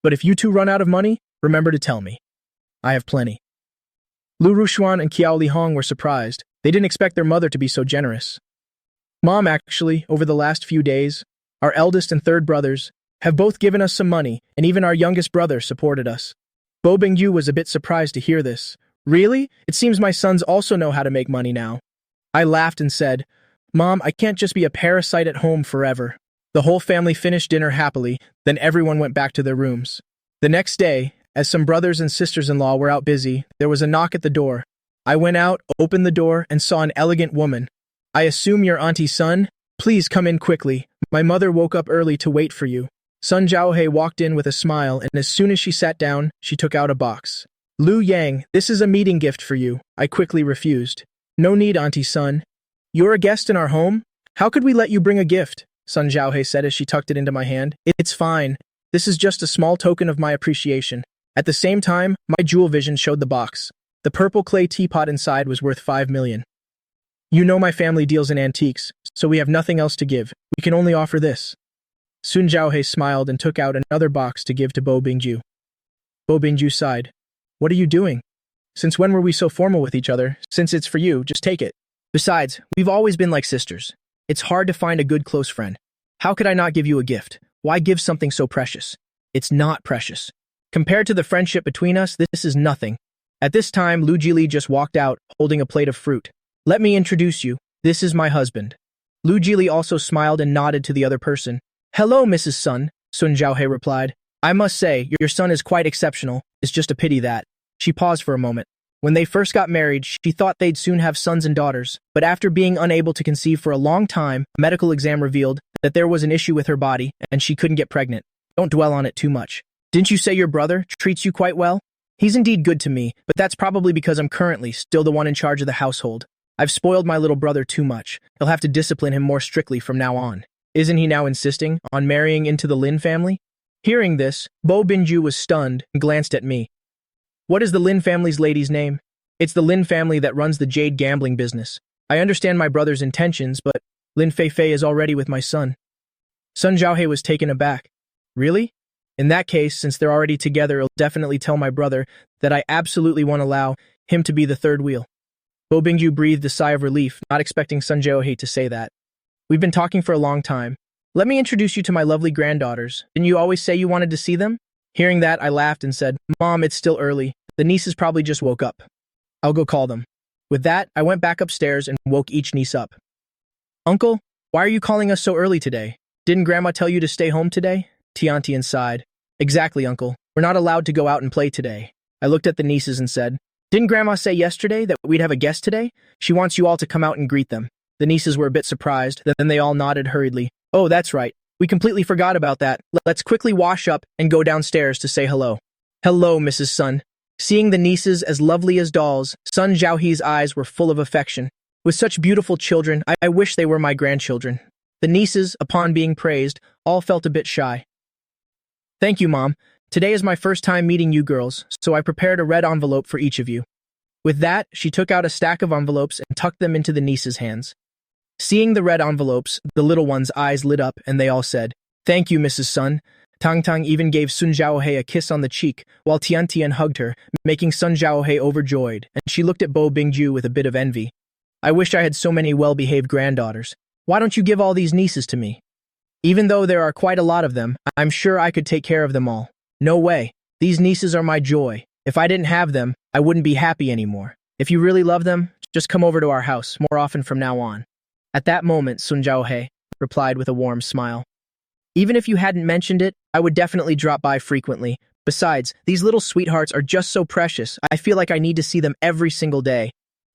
Speaker 1: But if you two run out of money, remember to tell me. I have plenty. Lu Rushuan and Qiao Li Hong were surprised. They didn't expect their mother to be so generous. Mom, actually, over the last few days, our eldest and third brothers have both given us some money, and even our youngest brother supported us. Bo Bingyu was a bit surprised to hear this. Really? It seems my sons also know how to make money now. I laughed and said, Mom, I can't just be a parasite at home forever. The whole family finished dinner happily, then everyone went back to their rooms. The next day, as some brothers and sisters-in-law were out busy, there was a knock at the door. I went out, opened the door, and saw an elegant woman. I assume you're Auntie's son? Please come in quickly. My mother woke up early to wait for you. Sun Zhaohe walked in with a smile, and as soon as she sat down, she took out a box. Lu Yang, this is a meeting gift for you. I quickly refused. No need, Auntie's son. You're a guest in our home? How could we let you bring a gift? Sun Zhaohe said as she tucked it into my hand. It's fine. This is just a small token of my appreciation. At the same time, my jewel vision showed the box. The purple clay teapot inside was worth 5 million. You know my family deals in antiques, so we have nothing else to give. We can only offer this. Sun Zhaohe smiled and took out another box to give to Bo Bingju. Bo Bingju sighed. What are you doing? Since when were we so formal with each other? Since it's for you, just take it. Besides, we've always been like sisters. It's hard to find a good close friend. How could I not give you a gift? Why give something so precious? It's not precious. Compared to the friendship between us, this is nothing. At this time, Lu Jili just walked out, holding a plate of fruit. Let me introduce you. This is my husband. Lu Jili also smiled and nodded to the other person. Hello, Mrs. Sun, Sun Zhaohe replied. I must say, your son is quite exceptional. It's just a pity that. She paused for a moment. When they first got married, she thought they'd soon have sons and daughters, but after being unable to conceive for a long time, a medical exam revealed that there was an issue with her body, and she couldn't get pregnant. Don't dwell on it too much. Didn't you say your brother treats you quite well? He's indeed good to me, but that's probably because I'm currently still the one in charge of the household. I've spoiled my little brother too much. He'll have to discipline him more strictly from now on. Isn't he now insisting on marrying into the Lin family? Hearing this, Bo Binju was stunned and glanced at me. What is the Lin family's lady's name? It's the Lin family that runs the jade gambling business. I understand my brother's intentions, but Lin Feifei is already with my son. Sun Zhaohe was taken aback. Really? In that case, since they're already together, I'll definitely tell my brother that I absolutely won't allow him to be the third wheel. Bo Bingju breathed a sigh of relief, not expecting Sun Zhaohe to say that. We've been talking for a long time. Let me introduce you to my lovely granddaughters. Didn't you always say you wanted to see them? Hearing that, I laughed and said, Mom, it's still early. The nieces probably just woke up. I'll go call them. With that, I went back upstairs and woke each niece up. Uncle, why are you calling us so early today? Didn't Grandma tell you to stay home today? Tiantian sighed. Exactly, Uncle. We're not allowed to go out and play today. I looked at the nieces and said, Didn't Grandma say yesterday that we'd have a guest today? She wants you all to come out and greet them. The nieces were a bit surprised, then they all nodded hurriedly. Oh, that's right. We completely forgot about that. Let's quickly wash up and go downstairs to say hello. Hello, Mrs. Sun. Seeing the nieces as lovely as dolls, Sun Zhaohe's eyes were full of affection. With such beautiful children, I wish they were my grandchildren. The nieces, upon being praised, all felt a bit shy. Thank you, Mom. Today is my first time meeting you girls, so I prepared a red envelope for each of you. With that, she took out a stack of envelopes and tucked them into the nieces' hands. Seeing the red envelopes, the little ones' eyes lit up and they all said, Thank you, Mrs. Sun. Tang Tang even gave Sun Zhaohe a kiss on the cheek, while Tian Tian hugged her, making Sun Zhaohe overjoyed, and she looked at Bo Bingju with a bit of envy. I wish I had so many well-behaved granddaughters. Why don't you give all these nieces to me? Even though there are quite a lot of them, I'm sure I could take care of them all. No way. These nieces are my joy. If I didn't have them, I wouldn't be happy anymore. If you really love them, just come over to our house more often from now on. At that moment, Sun Zhaohe replied with a warm smile. Even if you hadn't mentioned it, I would definitely drop by frequently. Besides, these little sweethearts are just so precious. I feel like I need to see them every single day.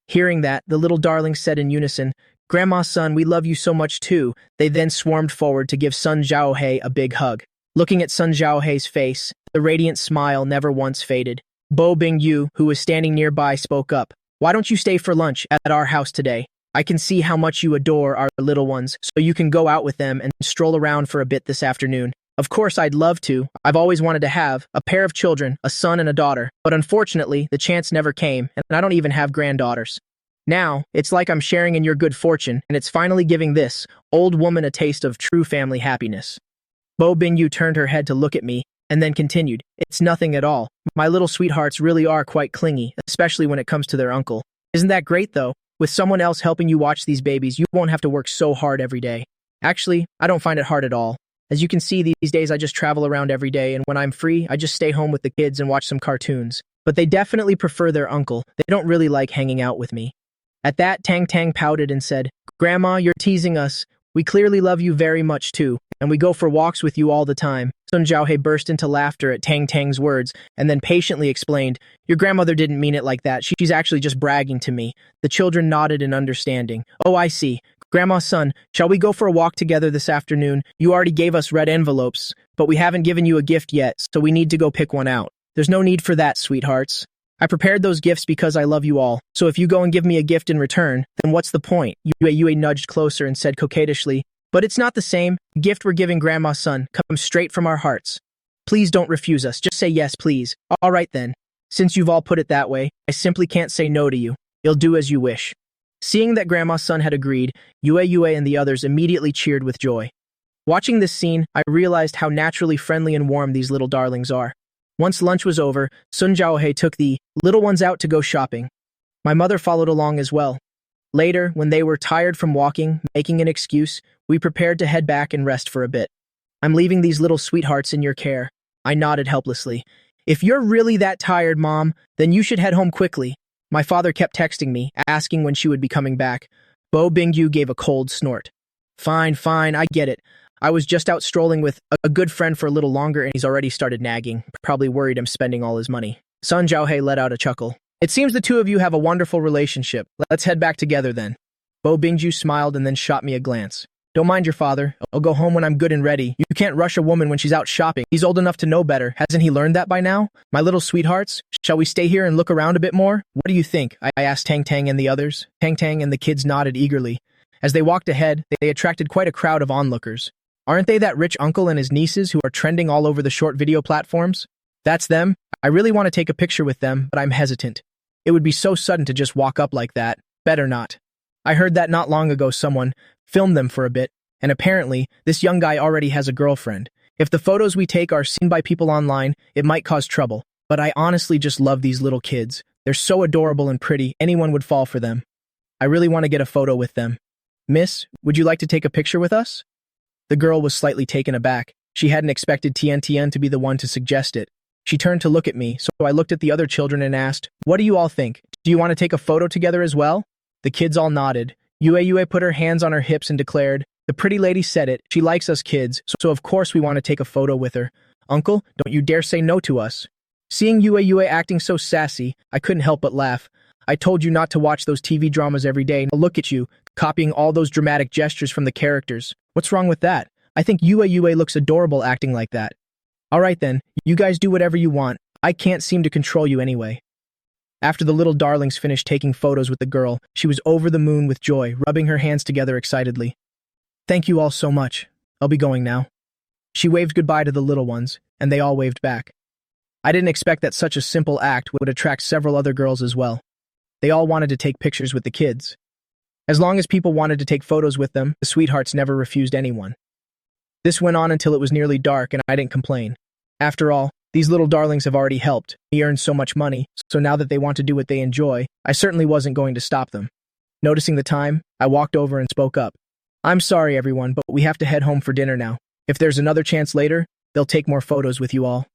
Speaker 1: Hearing that, the little darlings said in unison, Grandma's son, we love you so much too. They then swarmed forward to give Sun Zhaohe a big hug. Looking at Sun Zhaohe's face, the radiant smile never once faded. Bo Bingyu, who was standing nearby, spoke up. Why don't you stay for lunch at our house today? I can see how much you adore our little ones, so you can go out with them and stroll around for a bit this afternoon. Of course, I'd love to. I've always wanted to have a pair of children, a son and a daughter, but unfortunately, the chance never came, and I don't even have granddaughters. Now, it's like I'm sharing in your good fortune, and it's finally giving this old woman a taste of true family happiness. Bo Bingyu turned her head to look at me, and then continued, It's nothing at all. My little sweethearts really are quite clingy, especially when it comes to their uncle. Isn't that great, though? With someone else helping you watch these babies, you won't have to work so hard every day. Actually, I don't find it hard at all. As you can see, these days I just travel around every day, and when I'm free, I just stay home with the kids and watch some cartoons. But they definitely prefer their uncle. They don't really like hanging out with me. At that, Tang Tang pouted and said, "Grandma, you're teasing us. We clearly love you very much too, and we go for walks with you all the time." Sun Zhaohe burst into laughter at Tang Tang's words, and then patiently explained, "Your grandmother didn't mean it like that. She's actually just bragging to me." The children nodded in understanding. "Oh, I see. Grandma, son, shall we go for a walk together this afternoon? You already gave us red envelopes, but we haven't given you a gift yet, so we need to go pick one out." "There's no need for that, sweethearts. I prepared those gifts because I love you all, so if you go and give me a gift in return, then what's the point?" Yue nudged closer and said coquettishly, "But it's not the same. The gift we're giving Grandma's son comes straight from our hearts. Please don't refuse us. Just say yes, please." "All right then. Since you've all put it that way, I simply can't say no to you. You'll do as you wish." Seeing that Grandma's son had agreed, Yue and the others immediately cheered with joy. Watching this scene, I realized how naturally friendly and warm these little darlings are. Once lunch was over, Sun Zhaohe took the little ones out to go shopping. My mother followed along as well. Later, when they were tired from walking, making an excuse, we prepared to head back and rest for a bit. "I'm leaving these little sweethearts in your care." I nodded helplessly. "If you're really that tired, Mom, then you should head home quickly." My father kept texting me, asking when she would be coming back. Bo Bingyu gave a cold snort. Fine, I get it. I was just out strolling with a good friend for a little longer and he's already started nagging, probably worried I'm spending all his money." Sun Zhaohe let out a chuckle. "It seems the two of you have a wonderful relationship. Let's head back together then." Bo Bingju smiled and then shot me a glance. "Don't mind your father. I'll go home when I'm good and ready. You can't rush a woman when she's out shopping. He's old enough to know better. Hasn't he learned that by now? My little sweethearts, shall we stay here and look around a bit more? What do you think?" I asked Tang Tang and the others. Tang Tang and the kids nodded eagerly. As they walked ahead, they attracted quite a crowd of onlookers. "Aren't they that rich uncle and his nieces who are trending all over the short video platforms?" "That's them. I really want to take a picture with them, but I'm hesitant. It would be so sudden to just walk up like that. Better not. I heard that not long ago someone filmed them for a bit, and apparently, this young guy already has a girlfriend. If the photos we take are seen by people online, it might cause trouble. But I honestly just love these little kids. They're so adorable and pretty, anyone would fall for them. I really want to get a photo with them. Miss, would you like to take a picture with us?" The girl was slightly taken aback. She hadn't expected Tian Tian to be the one to suggest it. She turned to look at me, so I looked at the other children and asked, "What do you all think? Do you want to take a photo together as well?" The kids all nodded. Yue put her hands on her hips and declared, "The pretty lady said it. She likes us kids, so of course we want to take a photo with her. Uncle, don't you dare say no to us." Seeing Yue acting so sassy, I couldn't help but laugh. "I told you not to watch those TV dramas every day. Now look at you, copying all those dramatic gestures from the characters. What's wrong with that? I think Yue looks adorable acting like that." "All right then, you guys do whatever you want. I can't seem to control you anyway." After the little darlings finished taking photos with the girl, she was over the moon with joy, rubbing her hands together excitedly. "Thank you all so much. I'll be going now." She waved goodbye to the little ones, and they all waved back. I didn't expect that such a simple act would attract several other girls as well. They all wanted to take pictures with the kids. As long as people wanted to take photos with them, the sweethearts never refused anyone. This went on until it was nearly dark, and I didn't complain. After all, these little darlings have already helped me earn so much money, so now that they want to do what they enjoy, I certainly wasn't going to stop them. Noticing the time, I walked over and spoke up. "I'm sorry, everyone, but we have to head home for dinner now. If there's another chance later, they'll take more photos with you all."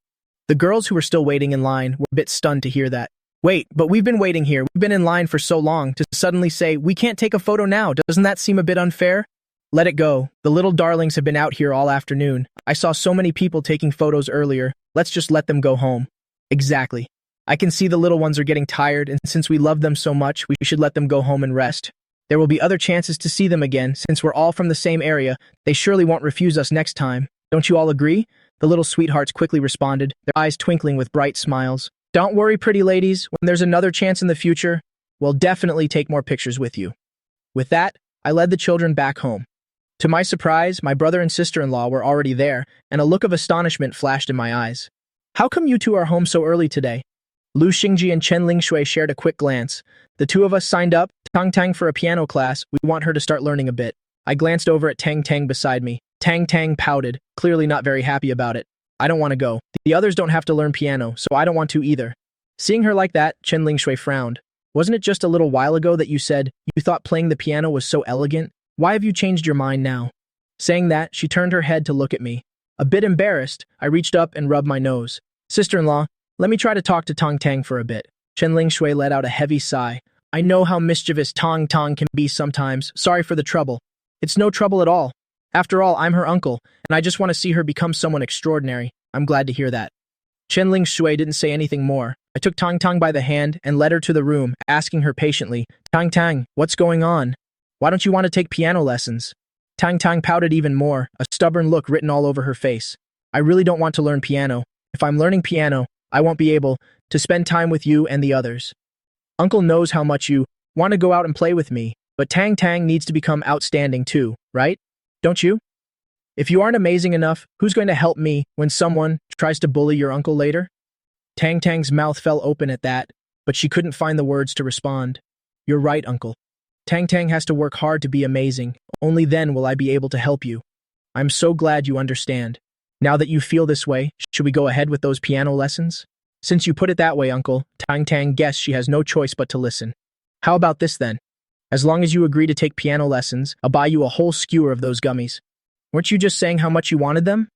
Speaker 1: The girls who were still waiting in line were a bit stunned to hear that. "Wait, but we've been waiting here. We've been in line for so long. To suddenly say, we can't take a photo now, doesn't that seem a bit unfair?" "Let it go. The little darlings have been out here all afternoon. I saw so many people taking photos earlier. Let's just let them go home." "Exactly. I can see the little ones are getting tired, and since we love them so much, we should let them go home and rest. There will be other chances to see them again. Since we're all from the same area, they surely won't refuse us next time. Don't you all agree?" The little sweethearts quickly responded, their eyes twinkling with bright smiles. "Don't worry, pretty ladies. When there's another chance in the future, we'll definitely take more pictures with you." With that, I led the children back home. To my surprise, my brother and sister-in-law were already there, and a look of astonishment flashed in my eyes. "How come you two are home so early today?" Lu Xingji and Chen Lingshui shared a quick glance. "The two of us signed up, Tang Tang, for a piano class. We want her to start learning a bit." I glanced over at Tang Tang beside me. Tang Tang pouted, clearly not very happy about it. "I don't want to go. The others don't have to learn piano, so I don't want to either." Seeing her like that, Chen Lingshui frowned. Wasn't it just a little while ago that you said you thought playing the piano was so elegant? Why have you changed your mind now? Saying that, she turned her head to look at me. A bit embarrassed, I reached up and rubbed my nose. Sister-in-law, let me try to talk to Tong Tang for a bit. Chen Shui let out a heavy sigh. I know how mischievous Tong Tong can be sometimes. Sorry for the trouble. It's no trouble at all. After all, I'm her uncle, and I just want to see her become someone extraordinary. I'm glad to hear that. Chen Shui didn't say anything more. I took Tong Tong by the hand and led her to the room, asking her patiently, Tong Tang, what's going on? Why don't you want to take piano lessons? Tong Tong pouted even more, a stubborn look written all over her face. I really don't want to learn piano. If I'm learning piano, I won't be able to spend time with you and the others. Uncle knows how much you want to go out and play with me, but Tang Tang needs to become outstanding too, right? Don't you? If you aren't amazing enough, who's going to help me when someone tries to bully your uncle later? Tang Tang's mouth fell open at that, but she couldn't find the words to respond. You're right, uncle. Tang Tang has to work hard to be amazing. Only then will I be able to help you. I'm so glad you understand. Now that you feel this way, should we go ahead with those piano lessons? Since you put it that way, uncle, Tang Tang guessed she has no choice but to listen. How about this then? As long as you agree to take piano lessons, I'll buy you a whole skewer of those gummies. Weren't you just saying how much you wanted them?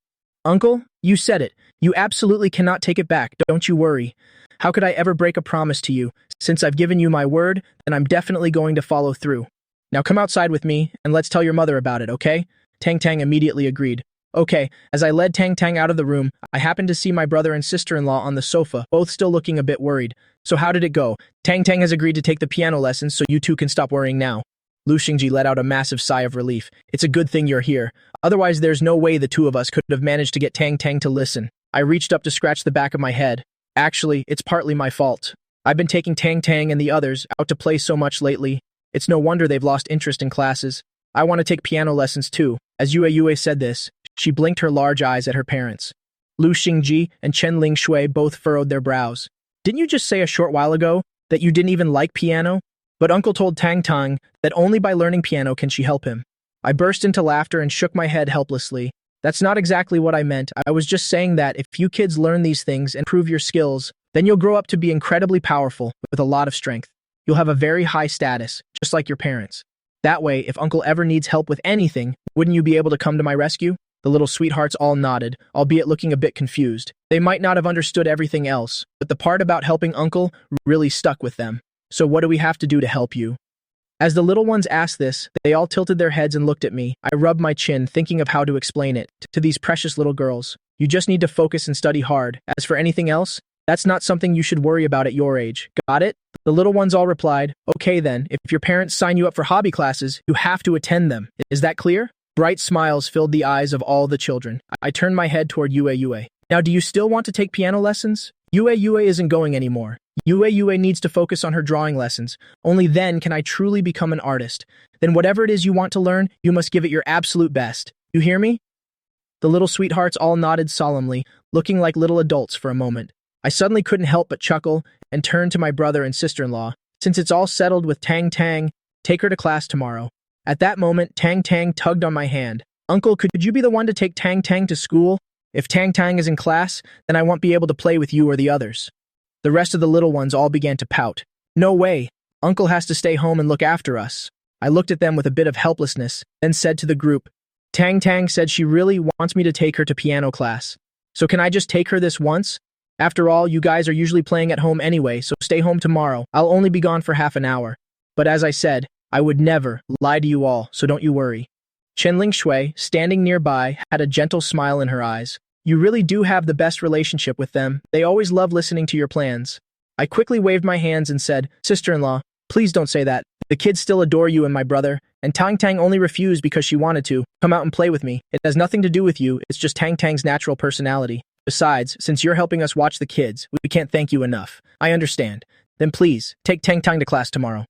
Speaker 1: Uncle, you said it. You absolutely cannot take it back, don't you worry. How could I ever break a promise to you? Since I've given you my word, then I'm definitely going to follow through. Now come outside with me, and let's tell your mother about it, okay? Tang Tang immediately agreed. Okay, as I led Tang Tang out of the room, I happened to see my brother and sister-in-law on the sofa, both still looking a bit worried. So how did it go? Tang Tang has agreed to take the piano lessons, so you two can stop worrying now. Lu Xingji let out a massive sigh of relief. It's a good thing you're here. Otherwise, there's no way the two of us could have managed to get Tang Tang to listen. I reached up to scratch the back of my head. Actually, it's partly my fault. I've been taking Tang Tang and the others out to play so much lately. It's no wonder they've lost interest in classes. I want to take piano lessons too. As Yue said this, she blinked her large eyes at her parents. Lu Xingji and Chen Shui both furrowed their brows. Didn't you just say a short while ago that you didn't even like piano? But Uncle told Tang Tang that only by learning piano can she help him. I burst into laughter and shook my head helplessly. That's not exactly what I meant. I was just saying that if you kids learn these things and prove your skills, then you'll grow up to be incredibly powerful with a lot of strength. You'll have a very high status, just like your parents. That way, if Uncle ever needs help with anything, wouldn't you be able to come to my rescue? The little sweethearts all nodded, albeit looking a bit confused. They might not have understood everything else, but the part about helping Uncle really stuck with them. So what do we have to do to help you? As the little ones asked this, they all tilted their heads and looked at me. I rubbed my chin, thinking of how to explain it to these precious little girls. You just need to focus and study hard. As for anything else, that's not something you should worry about at your age. Got it? The little ones all replied, okay then, if your parents sign you up for hobby classes, you have to attend them. Is that clear? Bright smiles filled the eyes of all the children. I turned my head toward Yue. Now do you still want to take piano lessons? Yue isn't going anymore. Yue needs to focus on her drawing lessons. Only then can I truly become an artist. Then whatever it is you want to learn, you must give it your absolute best. You hear me? The little sweethearts all nodded solemnly, looking like little adults for a moment. I suddenly couldn't help but chuckle and turn to my brother and sister-in-law. Since it's all settled with Tang Tang, take her to class tomorrow. At that moment, Tang Tang tugged on my hand. Uncle, could you be the one to take Tang Tang to school? If Tang Tang is in class, then I won't be able to play with you or the others. The rest of the little ones all began to pout. No way. Uncle has to stay home and look after us. I looked at them with a bit of helplessness, then said to the group, Tang Tang said she really wants me to take her to piano class. So can I just take her this once? After all, you guys are usually playing at home anyway, so stay home tomorrow. I'll only be gone for half an hour. But as I said, I would never lie to you all, so don't you worry. Chen Shui, standing nearby, had a gentle smile in her eyes. You really do have the best relationship with them. They always love listening to your plans. I quickly waved my hands and said, Sister-in-law, please don't say that. The kids still adore you and my brother, and Tang Tang only refused because she wanted to. Come out and play with me. It has nothing to do with you, it's just Tang Tang's natural personality. Besides, since you're helping us watch the kids, we can't thank you enough. I understand. Then please, take Tang Tang to class tomorrow.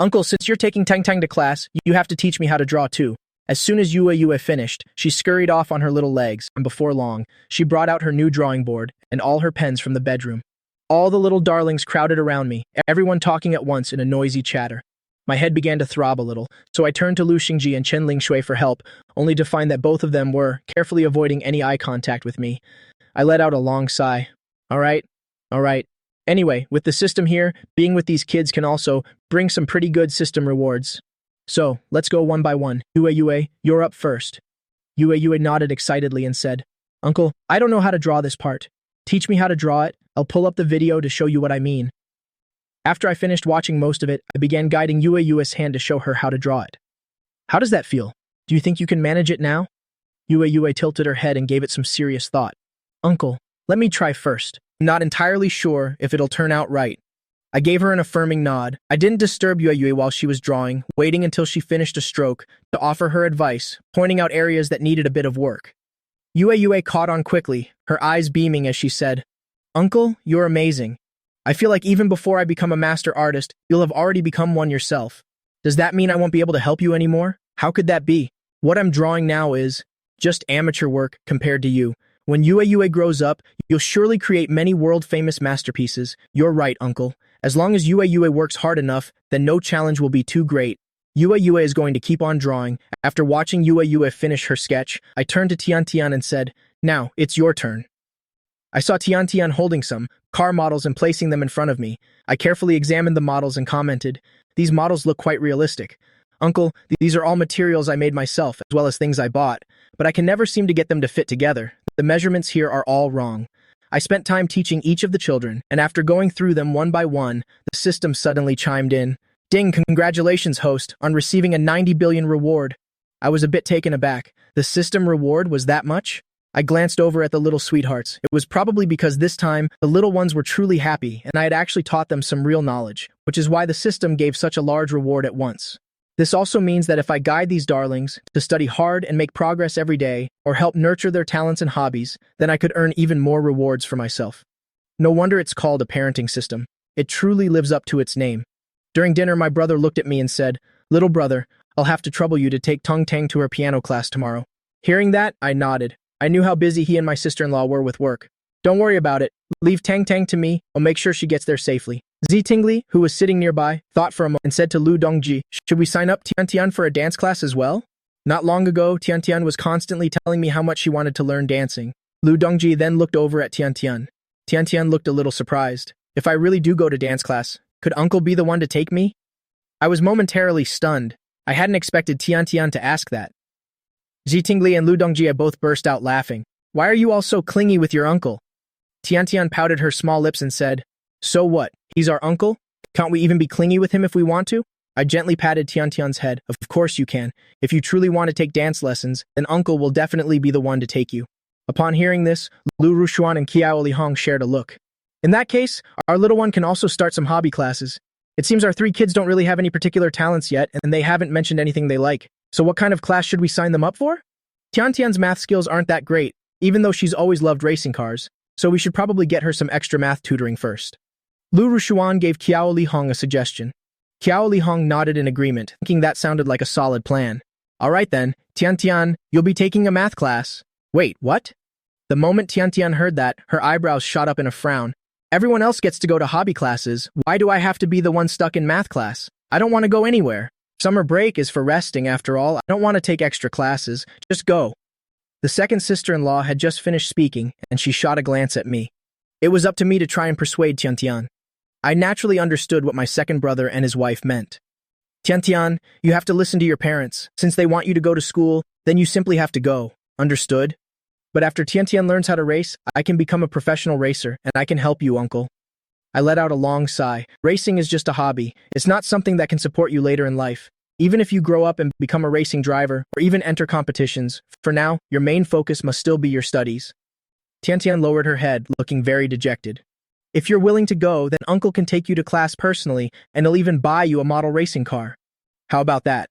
Speaker 1: Uncle, since you're taking Tang Tang to class, you have to teach me how to draw too. As soon as Yue finished, she scurried off on her little legs, and before long, she brought out her new drawing board and all her pens from the bedroom. All the little darlings crowded around me, everyone talking at once in a noisy chatter. My head began to throb a little, so I turned to Lu Xingji and Chen Shui for help, only to find that both of them were carefully avoiding any eye contact with me. I let out a long sigh. All right. Anyway, with the system here, being with these kids can also bring some pretty good system rewards. So, let's go one by one. Yue, you're up first. Yue nodded excitedly and said, Uncle, I don't know how to draw this part. Teach me how to draw it. I'll pull up the video to show you what I mean. After I finished watching most of it, I began guiding Yue's hand to show her how to draw it. How does that feel? Do you think you can manage it now? Yue tilted her head and gave it some serious thought. Uncle, let me try first. I'm not entirely sure if it'll turn out right. I gave her an affirming nod. I didn't disturb Yue while she was drawing, waiting until she finished a stroke to offer her advice, pointing out areas that needed a bit of work. Yue caught on quickly, her eyes beaming as she said, Uncle, you're amazing. I feel like even before I become a master artist, you'll have already become one yourself. Does that mean I won't be able to help you anymore? How could that be? What I'm drawing now is just amateur work compared to you. When Yue grows up, you'll surely create many world-famous masterpieces. You're right, Uncle. As long as Yue works hard enough, then no challenge will be too great. Yue is going to keep on drawing. After watching Yue finish her sketch, I turned to Tian and said, Now, it's your turn. I saw Tian holding some car models and placing them in front of me. I carefully examined the models and commented, These models look quite realistic. Uncle, these are all materials I made myself, as well as things I bought, but I can never seem to get them to fit together. The measurements here are all wrong. I spent time teaching each of the children, and after going through them one by one, the system suddenly chimed in. Ding, congratulations, host, on receiving a 90 billion reward. I was a bit taken aback. The system reward was that much? I glanced over at the little sweethearts. It was probably because this time, the little ones were truly happy, and I had actually taught them some real knowledge, which is why the system gave such a large reward at once. This also means that if I guide these darlings to study hard and make progress every day, or help nurture their talents and hobbies, then I could earn even more rewards for myself. No wonder it's called a parenting system. It truly lives up to its name. During dinner, my brother looked at me and said, Little brother, I'll have to trouble you to take Tong Tang to her piano class tomorrow. Hearing that, I nodded. I knew how busy he and my sister-in-law were with work. Don't worry about it. Leave Tang Tang to me. I'll make sure she gets there safely. Tingli, who was sitting nearby, thought for a moment and said to Lu Dongji, Should we sign up Tian for a dance class as well? Not long ago, Tian was constantly telling me how much she wanted to learn dancing. Lu Dongji then looked over at Tian. Tian looked a little surprised. If I really do go to dance class, could Uncle be the one to take me? I was momentarily stunned. I hadn't expected Tian to ask that. Tingli and Lu Dongji both burst out laughing. Why are you all so clingy with your uncle? Tian pouted her small lips and said, So what? He's our uncle? Can't we even be clingy with him if we want to? I gently patted Tian's head. Of course you can. If you truly want to take dance lessons, then Uncle will definitely be the one to take you. Upon hearing this, Lu Rushuan and Kiao Lihong shared a look. In that case, our little one can also start some hobby classes. It seems our three kids don't really have any particular talents yet, and they haven't mentioned anything they like. So what kind of class should we sign them up for? Tian's math skills aren't that great, even though she's always loved racing cars, so we should probably get her some extra math tutoring first. Lu Rushuan gave Kiao Lihong a suggestion. Kiao Lihong nodded in agreement, thinking that sounded like a solid plan. All right then, Tian, you'll be taking a math class. Wait, what? The moment Tian heard that, her eyebrows shot up in a frown. Everyone else gets to go to hobby classes. Why do I have to be the one stuck in math class? I don't want to go anywhere. Summer break is for resting after all. I don't want to take extra classes. Just go. The second sister-in-law had just finished speaking, and she shot a glance at me. It was up to me to try and persuade Tian. I naturally understood what my second brother and his wife meant. Tian, you have to listen to your parents. Since they want you to go to school, then you simply have to go. Understood? But after Tian learns how to race, I can become a professional racer, and I can help you, Uncle. I let out a long sigh. Racing is just a hobby. It's not something that can support you later in life. Even if you grow up and become a racing driver, or even enter competitions, for now, your main focus must still be your studies. Tian lowered her head, looking very dejected. If you're willing to go, then Uncle can take you to class personally, and he'll even buy you a model racing car. How about that?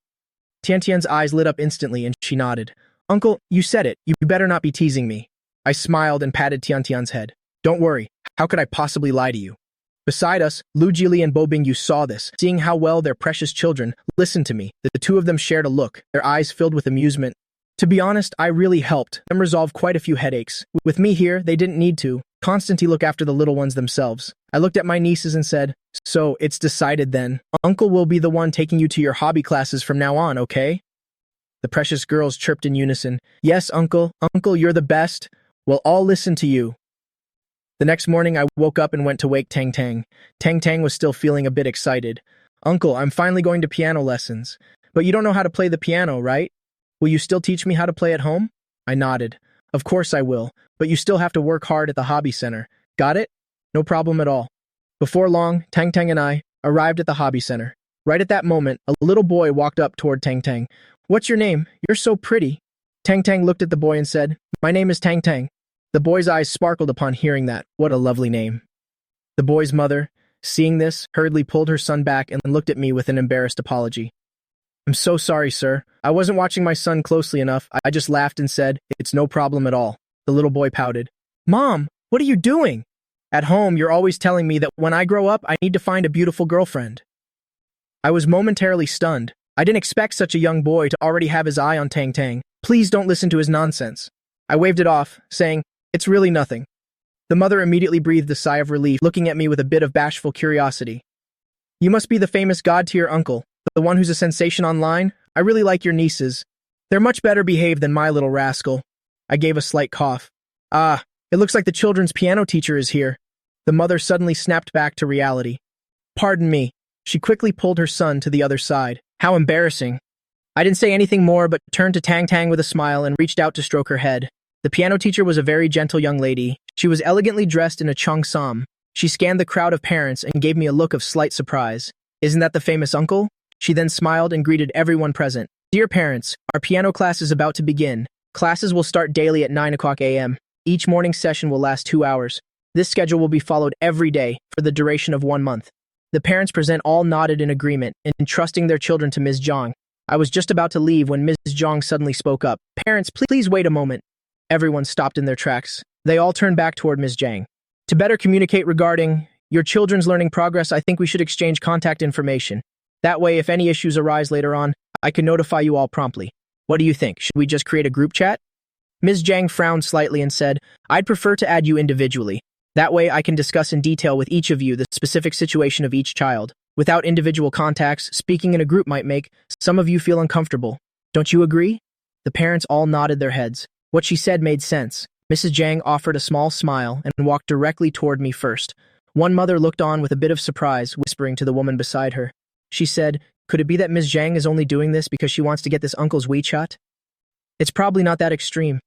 Speaker 1: Tian's eyes lit up instantly, and she nodded. Uncle, you said it. You better not be teasing me. I smiled and patted Tian's head. Don't worry. How could I possibly lie to you? Beside us, Lu Jili and Bo Bingyu saw this, seeing how well their precious children listened to me. The two of them shared a look, their eyes filled with amusement. To be honest, I really helped them resolve quite a few headaches. With me here, they didn't need to constantly look after the little ones themselves. I looked at my nieces and said, So, it's decided then. Uncle will be the one taking you to your hobby classes from now on, okay? The precious girls chirped in unison. Yes, Uncle. Uncle, you're the best. We'll all listen to you. The next morning, I woke up and went to wake Tang Tang. Tang Tang was still feeling a bit excited. Uncle, I'm finally going to piano lessons. But you don't know how to play the piano, right? Will you still teach me how to play at home? I nodded. Of course I will, but you still have to work hard at the hobby center. Got it? No problem at all. Before long, Tang Tang and I arrived at the hobby center. Right at that moment, a little boy walked up toward Tang Tang. What's your name? You're so pretty. Tang Tang looked at the boy and said, My name is Tang Tang. The boy's eyes sparkled upon hearing that. What a lovely name. The boy's mother, seeing this, hurriedly pulled her son back and looked at me with an embarrassed apology. I'm so sorry, sir. I wasn't watching my son closely enough. I just laughed and said, It's no problem at all. The little boy pouted. Mom, what are you doing? At home, you're always telling me that when I grow up, I need to find a beautiful girlfriend. I was momentarily stunned. I didn't expect such a young boy to already have his eye on Tang Tang. Please don't listen to his nonsense. I waved it off, saying, It's really nothing. The mother immediately breathed a sigh of relief, looking at me with a bit of bashful curiosity. You must be the famous god-tier uncle, the one who's a sensation online? I really like your nieces. They're much better behaved than my little rascal. I gave a slight cough. Ah, it looks like the children's piano teacher is here. The mother suddenly snapped back to reality. Pardon me. She quickly pulled her son to the other side. How embarrassing. I didn't say anything more but turned to Tang Tang with a smile and reached out to stroke her head. The piano teacher was a very gentle young lady. She was elegantly dressed in a cheongsam. She scanned the crowd of parents and gave me a look of slight surprise. Isn't that the famous uncle? She then smiled and greeted everyone present. Dear parents, our piano class is about to begin. Classes will start daily at 9 o'clock a.m. Each morning session will last 2 hours. This schedule will be followed every day for the duration of 1 month. The parents present all nodded in agreement, entrusting their children to Ms. Zhang. I was just about to leave when Ms. Zhang suddenly spoke up. Parents, please wait a moment. Everyone stopped in their tracks. They all turned back toward Ms. Zhang. To better communicate regarding your children's learning progress, I think we should exchange contact information. That way, if any issues arise later on, I can notify you all promptly. What do you think? Should we just create a group chat? Ms. Zhang frowned slightly and said, I'd prefer to add you individually. That way I can discuss in detail with each of you the specific situation of each child. Without individual contacts, speaking in a group might make some of you feel uncomfortable. Don't you agree? The parents all nodded their heads. What she said made sense. Mrs. Zhang offered a small smile and walked directly toward me first. One mother looked on with a bit of surprise, whispering to the woman beside her. She said, Could it be that Ms. Zhang is only doing this because she wants to get this uncle's WeChat? It's probably not that extreme.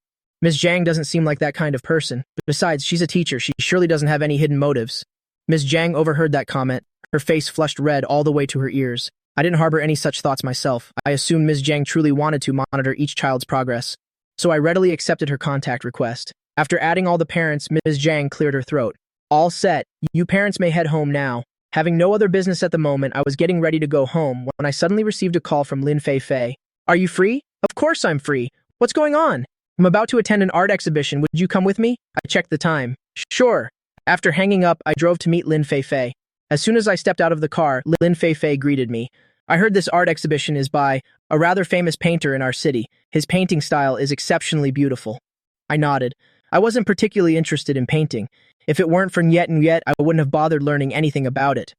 Speaker 1: Ms. Zhang doesn't seem like that kind of person. Besides, she's a teacher. She surely doesn't have any hidden motives. Ms. Zhang overheard that comment. Her face flushed red all the way to her ears. I didn't harbor any such thoughts myself. I assumed Ms. Zhang truly wanted to monitor each child's progress. So I readily accepted her contact request. After adding all the parents, Ms. Zhang cleared her throat. All set. You parents may head home now. Having no other business at the moment, I was getting ready to go home when I suddenly received a call from Lin Fei Fei. Are you free? Of course I'm free. What's going on? I'm about to attend an art exhibition. Would you come with me? I checked the time. Sure. After hanging up, I drove to meet Lin Fei Fei. As soon as I stepped out of the car, Lin Fei Fei greeted me. I heard this art exhibition is by a rather famous painter in our city. His painting style is exceptionally beautiful. I nodded. I wasn't particularly interested in painting. If it weren't for Niet and Yet, I wouldn't have bothered learning anything about it.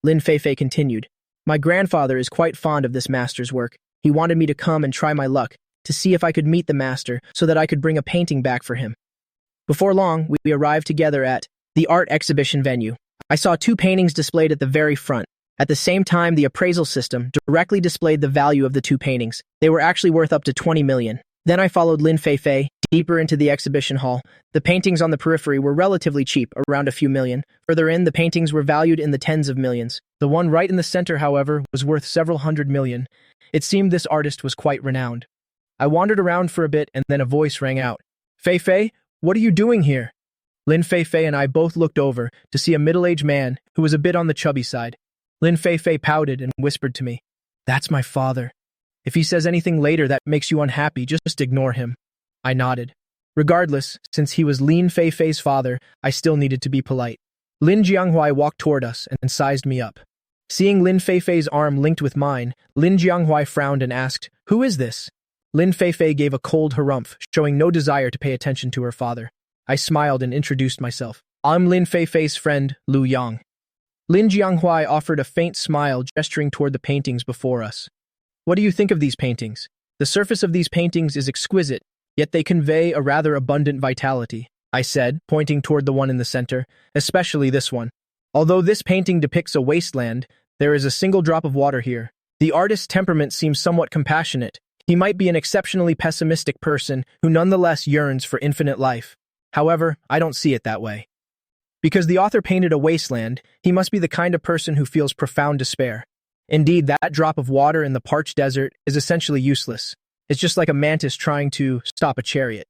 Speaker 1: Lin Fei Fei continued. My grandfather is quite fond of this master's work. He wanted me to come and try my luck, to see if I could meet the master so that I could bring a painting back for him. Before long, we arrived together at the art exhibition venue. I saw 2 paintings displayed at the very front. At the same time, the appraisal system directly displayed the value of the 2 paintings. They were actually worth up to 20 million. Then I followed Lin Fei Fei deeper into the exhibition hall. The paintings on the periphery were relatively cheap, around a few million. Further in, the paintings were valued in the tens of millions. The one right in the center, however, was worth several hundred million. It seemed this artist was quite renowned. I wandered around for a bit and then a voice rang out. Fei Fei, what are you doing here? Lin Fei Fei and I both looked over to see a middle-aged man who was a bit on the chubby side. Lin Fei Fei pouted and whispered to me, That's my father. If he says anything later that makes you unhappy, just ignore him. I nodded. Regardless, since he was Lin Fei Fei's father, I still needed to be polite. Lin Jianghuai walked toward us and sized me up. Seeing Lin Fei Fei's arm linked with mine, Lin Jianghuai frowned and asked, Who is this? Lin Fei Fei gave a cold harumph, showing no desire to pay attention to her father. I smiled and introduced myself. I'm Lin Fei Fei's friend, Lu Yang. Lin Jianghuai offered a faint smile, gesturing toward the paintings before us. What do you think of these paintings? The surface of these paintings is exquisite, yet they convey a rather abundant vitality. I said, pointing toward the one in the center, especially this one. Although this painting depicts a wasteland, there is a single drop of water here. The artist's temperament seems somewhat compassionate. He might be an exceptionally pessimistic person who nonetheless yearns for infinite life. However, I don't see it that way. Because the author painted a wasteland, he must be the kind of person who feels profound despair. Indeed, that drop of water in the parched desert is essentially useless. It's just like a mantis trying to stop a chariot.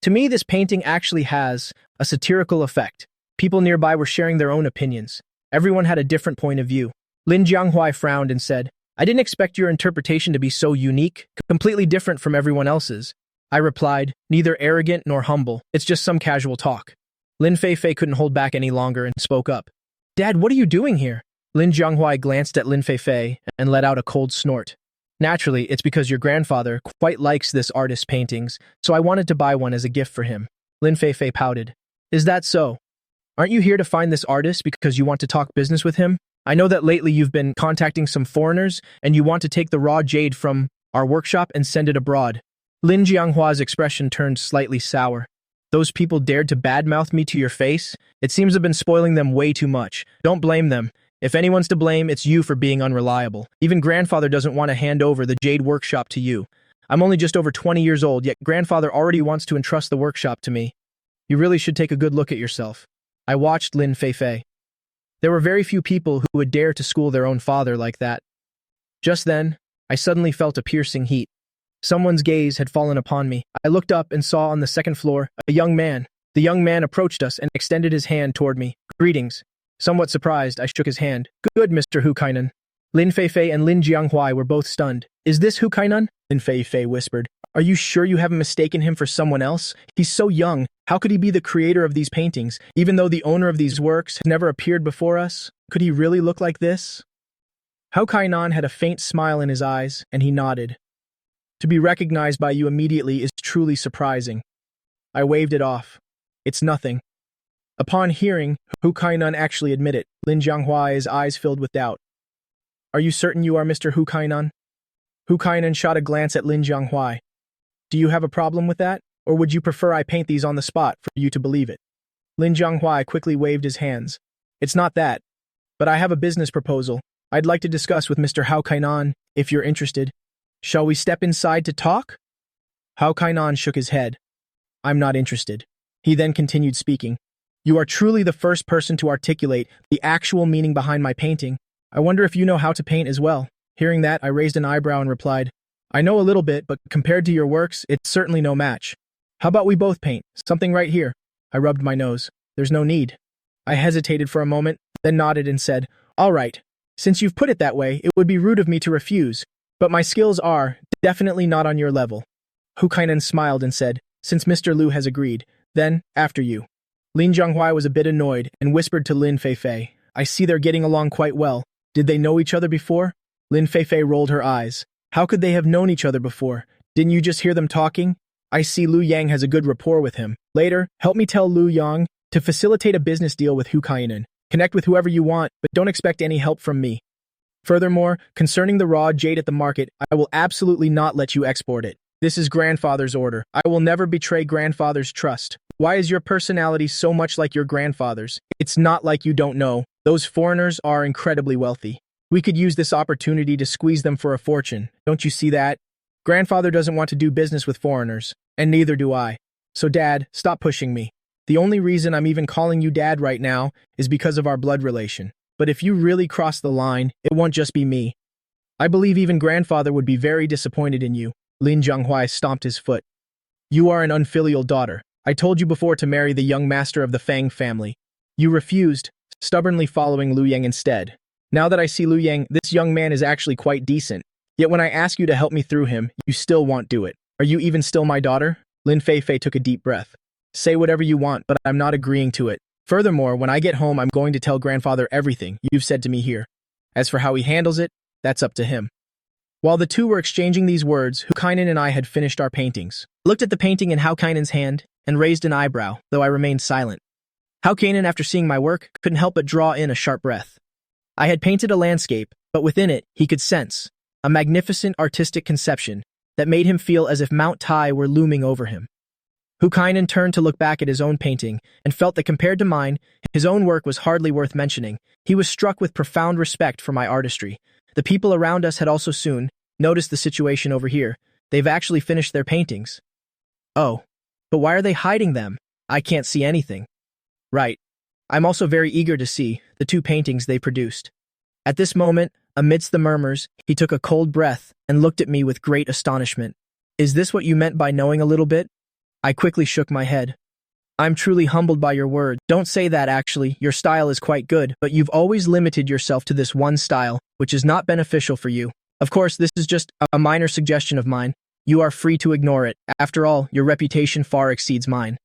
Speaker 1: To me, this painting actually has a satirical effect. People nearby were sharing their own opinions. Everyone had a different point of view. Lin Jianghuai frowned and said, "I didn't expect your interpretation to be so unique, completely different from everyone else's." I replied, neither arrogant nor humble. It's just some casual talk. Lin Feifei couldn't hold back any longer and spoke up. "Dad, what are you doing here?" Lin Jianghuai glanced at Lin Feifei and let out a cold snort. "Naturally, it's because your grandfather quite likes this artist's paintings, so I wanted to buy one as a gift for him." Lin Feifei pouted. "Is that so? Aren't you here to find this artist because you want to talk business with him? I know that lately you've been contacting some foreigners and you want to take the raw jade from our workshop and send it abroad." Lin Jianghua's expression turned slightly sour. "Those people dared to badmouth me to your face? It seems I've been spoiling them way too much. Don't blame them. If anyone's to blame, it's you for being unreliable. Even grandfather doesn't want to hand over the jade workshop to you. I'm only just over 20 years old, yet grandfather already wants to entrust the workshop to me. You really should take a good look at yourself." I watched Lin Feifei. There were very few people who would dare to school their own father like that. Just then, I suddenly felt a piercing heat. Someone's gaze had fallen upon me. I looked up and saw on the second floor a young man. The young man approached us and extended his hand toward me. "Greetings." Somewhat surprised, I shook his hand. "Good, Mr. Hukainan." Lin Feifei and Lin Jianghuai were both stunned. "Is this Hukainan?" Lin Feifei whispered. "Are you sure you haven't mistaken him for someone else? He's so young. How could he be the creator of these paintings, even though the owner of these works has never appeared before us? Could he really look like this?" Hukainan had a faint smile in his eyes, and he nodded. "To be recognized by you immediately is truly surprising." I waved it off. "It's nothing." Upon hearing Hukainan actually admit it, Lin Jianghuai's eyes filled with doubt. "Are you certain you are Mr. Hukainan?" Hukainan shot a glance at Lin Jianghuai. "Do you have a problem with that? Or would you prefer I paint these on the spot for you to believe it?" Lin Jianghuai quickly waved his hands. "It's not that. But I have a business proposal I'd like to discuss with Mr. Hukainan, if you're interested. Shall we step inside to talk?" Hukainan shook his head. "I'm not interested." He then continued speaking. "You are truly the first person to articulate the actual meaning behind my painting. I wonder if you know how to paint as well." Hearing that, I raised an eyebrow and replied, "I know a little bit, but compared to your works, it's certainly no match. How about we both paint? Something right here." I rubbed my nose. "There's no need." I hesitated for a moment, then nodded and said, "All right. Since you've put it that way, it would be rude of me to refuse. But my skills are definitely not on your level." Hukainan smiled and said, "Since Mr. Liu has agreed, then, after you." Lin Jianghuai was a bit annoyed and whispered to Lin Feifei, "I see they're getting along quite well. Did they know each other before?" Lin Feifei rolled her eyes. "How could they have known each other before? Didn't you just hear them talking? I see Liu Yang has a good rapport with him. Later, help me tell Liu Yang to facilitate a business deal with Hukainan. Connect with whoever you want, but don't expect any help from me. Furthermore, concerning the raw jade at the market, I will absolutely not let you export it. This is grandfather's order. I will never betray grandfather's trust. Why is your personality so much like your grandfather's? It's not like you don't know. Those foreigners are incredibly wealthy. We could use this opportunity to squeeze them for a fortune. Don't you see that? Grandfather doesn't want to do business with foreigners, and neither do I. So Dad, stop pushing me. The only reason I'm even calling you Dad right now is because of our blood relation. But if you really cross the line, it won't just be me. I believe even grandfather would be very disappointed in you." Lin Jianghuai stomped his foot. "You are an unfilial daughter. I told you before to marry the young master of the Fang family. You refused, stubbornly following Liu Yang instead. Now that I see Liu Yang, this young man is actually quite decent. Yet when I ask you to help me through him, you still won't do it. Are you even still my daughter?" Lin Feifei took a deep breath. "Say whatever you want, but I'm not agreeing to it. Furthermore, when I get home, I'm going to tell grandfather everything you've said to me here. As for how he handles it, that's up to him." While the two were exchanging these words, Hukainan and I had finished our paintings. I looked at the painting in Hukainan's hand and raised an eyebrow, though I remained silent. Hukainan, after seeing my work, couldn't help but draw in a sharp breath. I had painted a landscape, but within it, he could sense a magnificent artistic conception that made him feel as if Mount Tai were looming over him. Hukainen turned to look back at his own painting and felt that compared to mine, his own work was hardly worth mentioning. He was struck with profound respect for my artistry. The people around us had also soon noticed the situation over here. They've actually finished their paintings. Oh, but why are they hiding them? I can't see anything. Right. I'm also very eager to see the two paintings they produced. At this moment, amidst the murmurs, he took a cold breath and looked at me with great astonishment. Is this what you meant by knowing a little bit? I quickly shook my head. I'm truly humbled by your words. Don't say that actually, your style is quite good, but you've always limited yourself to this one style, which is not beneficial for you. Of course, this is just a minor suggestion of mine. You are free to ignore it. After all, your reputation far exceeds mine.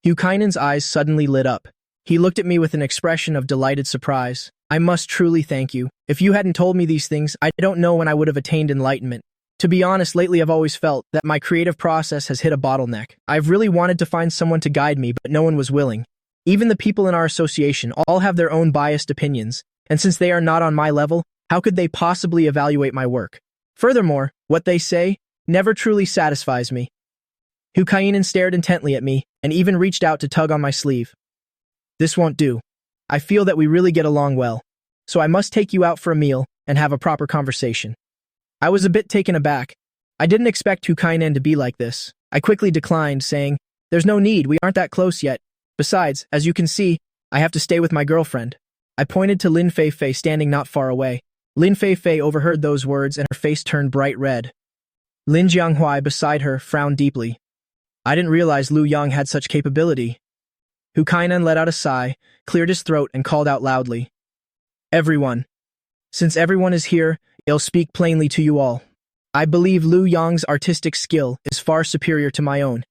Speaker 1: Hukainen's eyes suddenly lit up. He looked at me with an expression of delighted surprise. I must truly thank you. If you hadn't told me these things, I don't know when I would have attained enlightenment. To be honest, lately I've always felt that my creative process has hit a bottleneck. I've really wanted to find someone to guide me, but no one was willing. Even the people in our association all have their own biased opinions, and since they are not on my level, how could they possibly evaluate my work? Furthermore, what they say never truly satisfies me. Hukainen stared intently at me and even reached out to tug on my sleeve. This won't do. I feel that we really get along well, so I must take you out for a meal and have a proper conversation. I was a bit taken aback. I didn't expect Hukainen to be like this. I quickly declined, saying, "There's no need, we aren't that close yet. Besides, as you can see, I have to stay with my girlfriend." I pointed to Lin Feifei standing not far away. Lin Feifei overheard those words and her face turned bright red. Lin Jianghuai beside her frowned deeply. I didn't realize Lu Yang had such capability. Hukainen let out a sigh, cleared his throat, and called out loudly. Everyone. Since everyone is here, I'll speak plainly to you all. I believe Lu Yang's artistic skill is far superior to my own.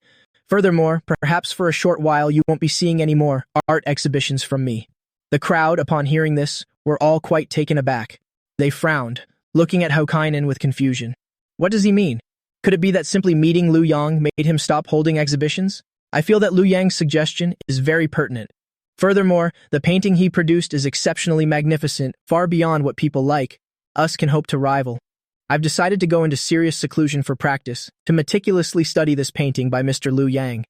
Speaker 1: Furthermore, perhaps for a short while you won't be seeing any more art exhibitions from me. The crowd, upon hearing this, were all quite taken aback. They frowned, looking at Hukainen with confusion. What does he mean? Could it be that simply meeting Lu Yang made him stop holding exhibitions? I feel that Lu Yang's suggestion is very pertinent. Furthermore, the painting he produced is exceptionally magnificent, far beyond what people like us can hope to rival. I've decided to go into serious seclusion for practice, to meticulously study this painting by Mr. Lu Yang.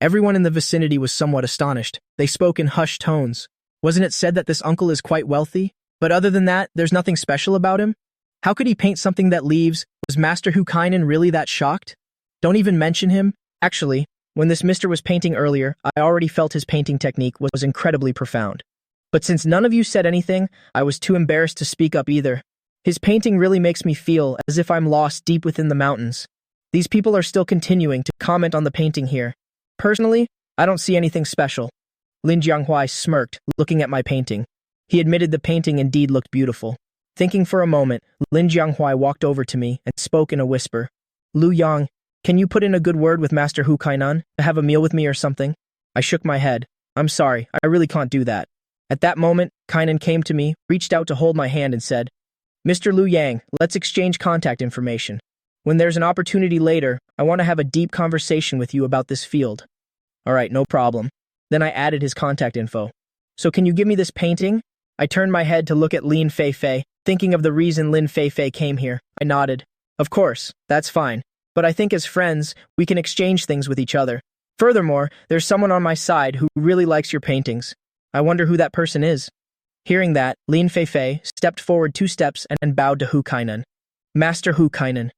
Speaker 1: Everyone in the vicinity was somewhat astonished. They spoke in hushed tones. Wasn't it said that this uncle is quite wealthy? But other than that, there's nothing special about him? How could he paint something that leaves? Was Master Hukainen really that shocked? Don't even mention him. Actually, when this mister was painting earlier, I already felt his painting technique was incredibly profound. But since none of you said anything, I was too embarrassed to speak up either. His painting really makes me feel as if I'm lost deep within the mountains. These people are still continuing to comment on the painting here. Personally, I don't see anything special. Lin Jianghuai smirked, looking at my painting. He admitted the painting indeed looked beautiful. Thinking for a moment, Lin Jianghuai walked over to me and spoke in a whisper. Lu Yang, can you put in a good word with Master Hukainen to have a meal with me or something? I shook my head. I'm sorry, I really can't do that. At that moment, Kainen came to me, reached out to hold my hand and said, Mr. Lu Yang, let's exchange contact information. When there's an opportunity later, I want to have a deep conversation with you about this field. Alright, no problem. Then I added his contact info. So can you give me this painting? I turned my head to look at Lin Feifei, thinking of the reason Lin Feifei came here. I nodded. Of course, that's fine. But I think as friends, we can exchange things with each other. Furthermore, there's someone on my side who really likes your paintings. I wonder who that person is. Hearing that, Lin Feifei stepped forward 2 steps and bowed to Hukainen. Master Hukainen.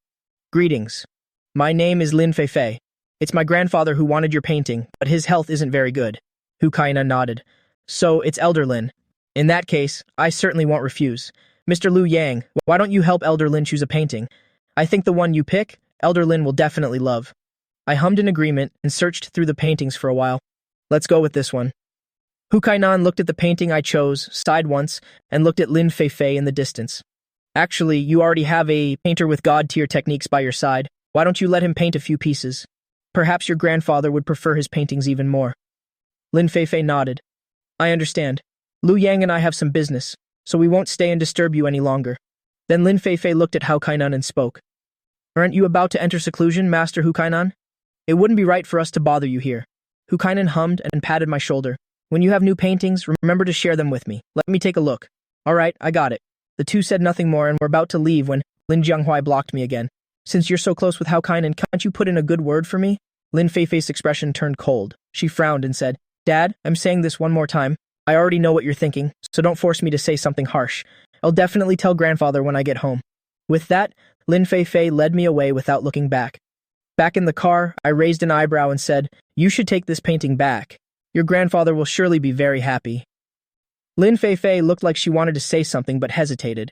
Speaker 1: Greetings. My name is Lin Feifei. It's my grandfather who wanted your painting, but his health isn't very good. Hukainen nodded. So it's Elder Lin. In that case, I certainly won't refuse. Mr. Lu Yang, why don't you help Elder Lin choose a painting? I think the one you pick, Elder Lin will definitely love. I hummed in agreement and searched through the paintings for a while. Let's go with this one. Hukainen looked at the painting I chose, sighed once, and looked at Lin Feifei in the distance. Actually, you already have a painter with god-tier techniques by your side. Why don't you let him paint a few pieces? Perhaps your grandfather would prefer his paintings even more. Lin Feifei nodded. I understand. Lu Yang and I have some business, so we won't stay and disturb you any longer. Then Lin Feifei looked at Hukainen and spoke. Aren't you about to enter seclusion, Master Hukainen? It wouldn't be right for us to bother you here. Hukainen hummed and patted my shoulder. When you have new paintings, remember to share them with me. Let me take a look. All right, I got it. The two said nothing more and were about to leave when Lin Jianghuai blocked me again. Since you're so close with Hukainen, can't you put in a good word for me? Lin Feifei's expression turned cold. She frowned and said, Dad, I'm saying this one more time. I already know what you're thinking, so don't force me to say something harsh. I'll definitely tell grandfather when I get home. With that, Lin Feifei led me away without looking back. Back in the car, I raised an eyebrow and said, You should take this painting back. Your grandfather will surely be very happy. Lin Feifei looked like she wanted to say something but hesitated.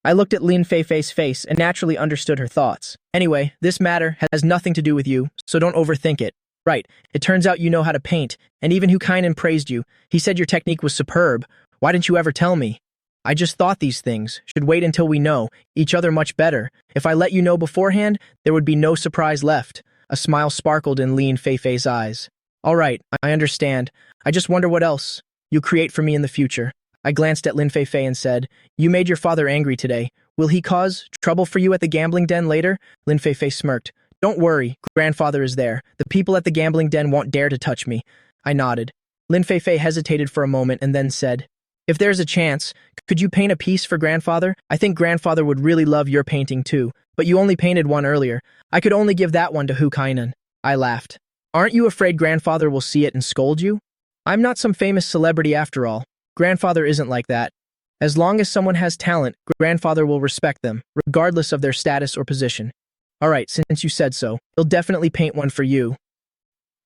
Speaker 1: I looked at Lin Feifei's face and naturally understood her thoughts. Anyway, this matter has nothing to do with you, so don't overthink it. Right, it turns out you know how to paint, and even Hukainen praised you. He said your technique was superb. Why didn't you ever tell me? I just thought these things should wait until we know each other much better. If I let you know beforehand, there would be no surprise left. A smile sparkled in Lin Feifei's eyes. All right, I understand. I just wonder what else you create for me in the future. I glanced at Lin Feifei and said, You made your father angry today. Will he cause trouble for you at the gambling den later? Lin Feifei smirked. Don't worry, grandfather is there. The people at the gambling den won't dare to touch me. I nodded. Lin Feifei hesitated for a moment and then said, If there's a chance, could you paint a piece for grandfather? I think grandfather would really love your painting too, but you only painted one earlier. I could only give that one to Hukainen. I laughed. Aren't you afraid grandfather will see it and scold you? I'm not some famous celebrity after all. Grandfather isn't like that. As long as someone has talent, grandfather will respect them, regardless of their status or position. All right, since you said so, he'll definitely paint one for you.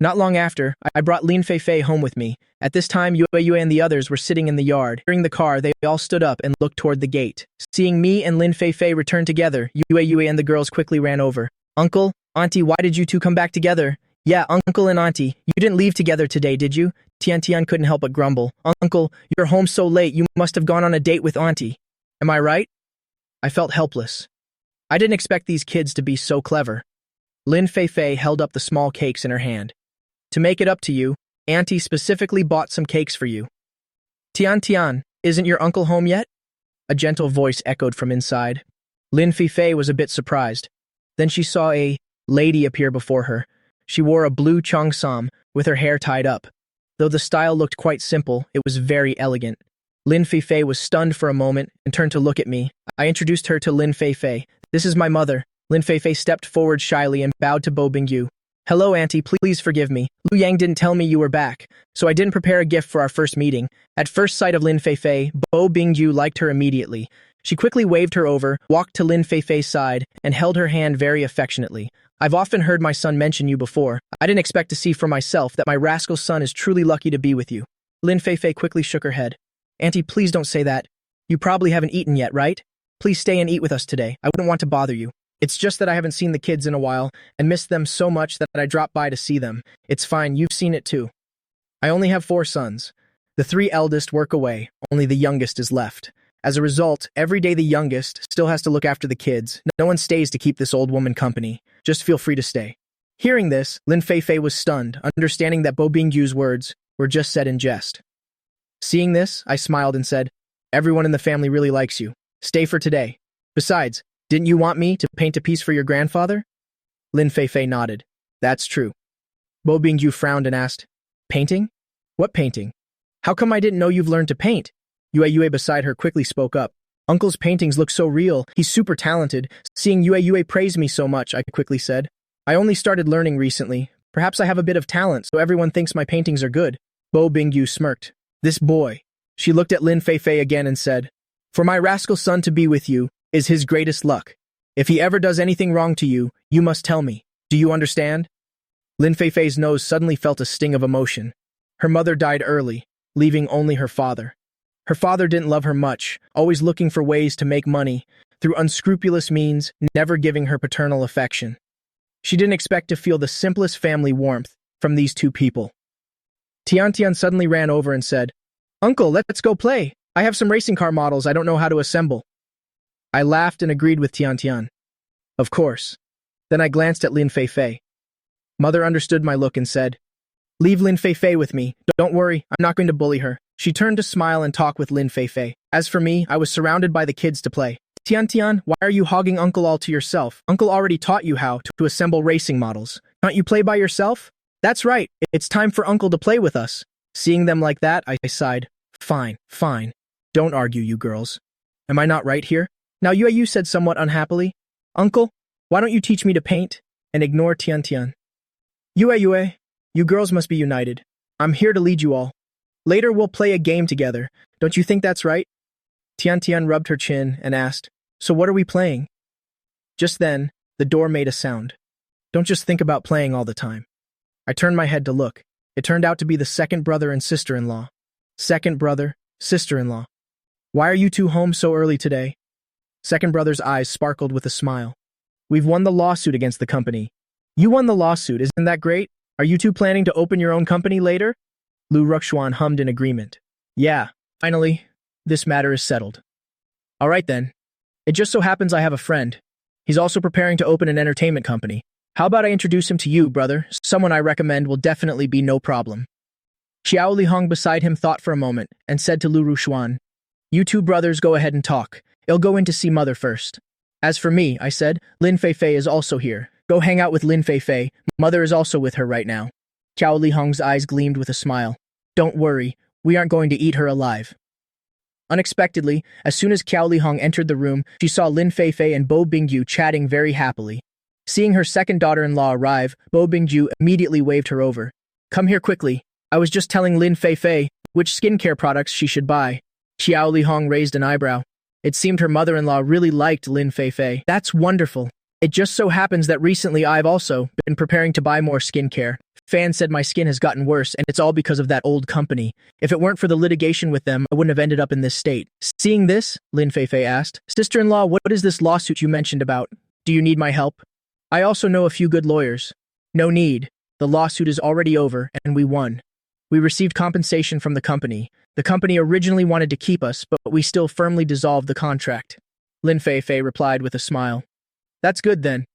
Speaker 1: Not long after, I brought Lin Feifei home with me. At this time, Yue and the others were sitting in the yard. During the car, they all stood up and looked toward the gate. Seeing me and Lin Feifei return together, Yue and the girls quickly ran over. Uncle, Auntie, why did you two come back together? Yeah, Uncle and Auntie, you didn't leave together today, did you? Tian couldn't help but grumble. Uncle, you're home so late, you must have gone on a date with Auntie. Am I right? I felt helpless. I didn't expect these kids to be so clever. Lin Feifei held up the small cakes in her hand. To make it up to you, Auntie specifically bought some cakes for you. Tian, isn't your uncle home yet? A gentle voice echoed from inside. Lin Feifei was a bit surprised. Then she saw a lady appear before her. She wore a blue cheongsam with her hair tied up. Though the style looked quite simple, it was very elegant. Lin Feifei was stunned for a moment and turned to look at me. I introduced her to Lin Feifei. This is my mother. Lin Feifei stepped forward shyly and bowed to Bo Bingyu. Hello, Auntie, please forgive me. Lu Yang didn't tell me you were back, so I didn't prepare a gift for our first meeting. At first sight of Lin Feifei, Bo Bingyu liked her immediately. She quickly waved her over, walked to Lin Feifei's side, and held her hand very affectionately. I've often heard my son mention you before. I didn't expect to see for myself that my rascal son is truly lucky to be with you. Lin Feifei quickly shook her head. Auntie, please don't say that. You probably haven't eaten yet, right? Please stay and eat with us today. I wouldn't want to bother you. It's just that I haven't seen the kids in a while and missed them so much that I dropped by to see them. It's fine, you've seen it too. I only have 4 sons. The 3 eldest work away, only the youngest is left. As a result, every day the youngest still has to look after the kids. No one stays to keep this old woman company. Just feel free to stay. Hearing this, Lin Feifei was stunned, understanding that Bo Bingyu's words were just said in jest. Seeing this, I smiled and said, Everyone in the family really likes you. Stay for today. Besides, didn't you want me to paint a piece for your grandfather? Lin Feifei nodded. That's true. Bo Bingyu frowned and asked, Painting? What painting? How come I didn't know you've learned to paint? Yue beside her quickly spoke up. Uncle's paintings look so real. He's super talented. Seeing Yue praise me so much, I quickly said. I only started learning recently. Perhaps I have a bit of talent, so everyone thinks my paintings are good. Bo Bingyu smirked. This boy. She looked at Lin Feifei again and said, For my rascal son to be with you is his greatest luck. If he ever does anything wrong to you, you must tell me. Do you understand? Lin Feifei's nose suddenly felt a sting of emotion. Her mother died early, leaving only her father. Her father didn't love her much, always looking for ways to make money, through unscrupulous means, never giving her paternal affection. She didn't expect to feel the simplest family warmth from these 2 people. Tian suddenly ran over and said, Uncle, let's go play. I have some racing car models I don't know how to assemble. I laughed and agreed with Tian. Of course. Then I glanced at Lin Feifei. Mother understood my look and said, Leave Lin Feifei with me. Don't worry, I'm not going to bully her. She turned to smile and talk with Lin Feifei. As for me, I was surrounded by the kids to play. Tian, why are you hogging Uncle all to yourself? Uncle already taught you how to assemble racing models. Can't you play by yourself? That's right, it's time for Uncle to play with us. Seeing them like that, I sighed. Fine. Don't argue, you girls. Am I not right here? Now Yue said somewhat unhappily, Uncle, why don't you teach me to paint? And ignore Tian. Yue, you girls must be united. I'm here to lead you all. Later we'll play a game together. Don't you think that's right? Tian rubbed her chin and asked, so what are we playing? Just then, the door made a sound. Don't just think about playing all the time. I turned my head to look. It turned out to be the second brother and sister-in-law. Second brother, sister-in-law. Why are you two home so early today? Second brother's eyes sparkled with a smile. We've won the lawsuit against the company. You won the lawsuit, isn't that great? Are you two planning to open your own company later? Lu Ruxuan hummed in agreement. Yeah, finally, this matter is settled. All right then. It just so happens I have a friend. He's also preparing to open an entertainment company. How about I introduce him to you, brother? Someone I recommend will definitely be no problem. Xiao Li hung beside him thought for a moment and said to Lu Ruxuan, you two brothers go ahead and talk. I'll go in to see mother first. As for me, I said, Lin Feifei is also here. Go hang out with Lin Feifei. Mother is also with her right now. Xiao Li Hong's eyes gleamed with a smile. Don't worry, we aren't going to eat her alive. Unexpectedly, as soon as Xiao Li Hong entered the room, she saw Lin Feifei and Bo Bingyu chatting very happily. Seeing her second daughter-in-law arrive, Bo Bingju immediately waved her over. Come here quickly. I was just telling Lin Feifei which skincare products she should buy. Xiao Li Hong raised an eyebrow. It seemed her mother-in-law really liked Lin Feifei. That's wonderful. It just so happens that recently I've also been preparing to buy more skincare. Fans said my skin has gotten worse and it's all because of that old company. If it weren't for the litigation with them, I wouldn't have ended up in this state. Seeing this, Lin Feifei asked, Sister-in-law, what is this lawsuit you mentioned about? Do you need my help? I also know a few good lawyers. No need. The lawsuit is already over and we won. We received compensation from the company. The company originally wanted to keep us, but we still firmly dissolved the contract. Lin Feifei replied with a smile. That's good then.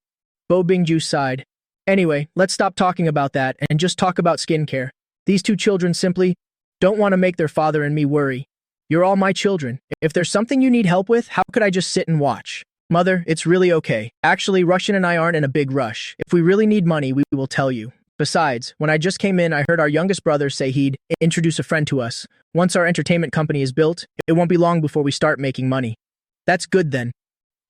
Speaker 1: Bo Bingju sighed. Anyway, let's stop talking about that and just talk about skincare. These two children simply don't want to make their father and me worry. You're all my children. If there's something you need help with, how could I just sit and watch? Mother, it's really okay. Actually, Russian and I aren't in a big rush. If we really need money, we will tell you. Besides, when I just came in, I heard our youngest brother say he'd introduce a friend to us. Once our entertainment company is built, it won't be long before we start making money. That's good then.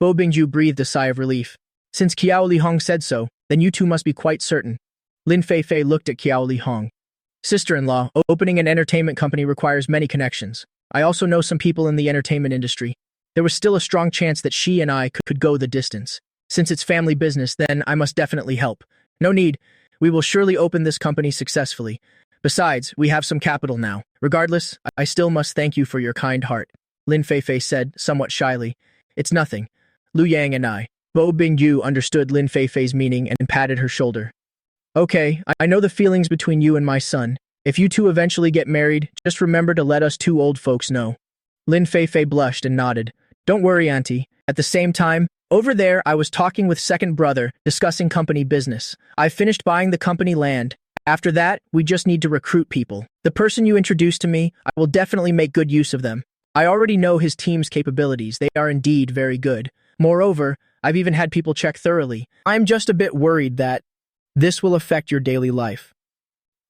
Speaker 1: Bo Bingju breathed a sigh of relief. Since Xiao Li Hong said so, then you two must be quite certain. Lin Feifei looked at Xiao Li Hong. Sister-in-law, opening an entertainment company requires many connections. I also know some people in the entertainment industry. There was still a strong chance that she and I could go the distance. Since it's family business, then I must definitely help. No need. We will surely open this company successfully. Besides, we have some capital now. Regardless, I still must thank you for your kind heart. Lin Feifei said, somewhat shyly. It's nothing. Lu Yang and I. Bo Bingyu understood Lin Feifei's meaning and patted her shoulder. Okay, I know the feelings between you and my son. If you two eventually get married, just remember to let us two old folks know. Lin Feifei blushed and nodded. Don't worry, Auntie. At the same time, over there I was talking with second brother, discussing company business. I've finished buying the company land. After that, we just need to recruit people. The person you introduced to me, I will definitely make good use of them. I already know his team's capabilities. They are indeed very good. Moreover, I've even had people check thoroughly. I'm just a bit worried that this will affect your daily life.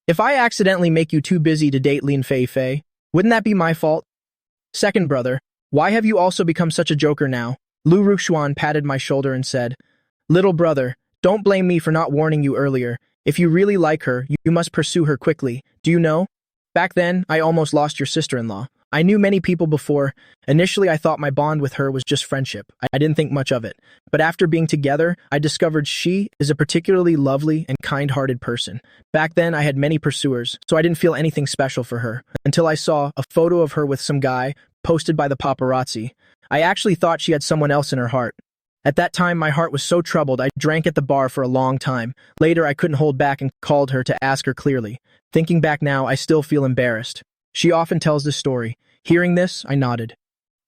Speaker 1: If I accidentally make you too busy to date Lin Feifei, wouldn't that be my fault? Second brother, why have you also become such a joker now? Lu Ruxuan patted my shoulder and said, Little brother, don't blame me for not warning you earlier. If you really like her, you must pursue her quickly. Do you know? Back then, I almost lost your sister-in-law. I knew many people before. Initially, I thought my bond with her was just friendship. I didn't think much of it. But after being together, I discovered she is a particularly lovely and kind-hearted person. Back then, I had many pursuers, so I didn't feel anything special for her, until I saw a photo of her with some guy posted by the paparazzi. I actually thought she had someone else in her heart. At that time, my heart was so troubled, I drank at the bar for a long time. Later, I couldn't hold back and called her to ask her clearly. Thinking back now, I still feel embarrassed. She often tells this story. Hearing this, I nodded.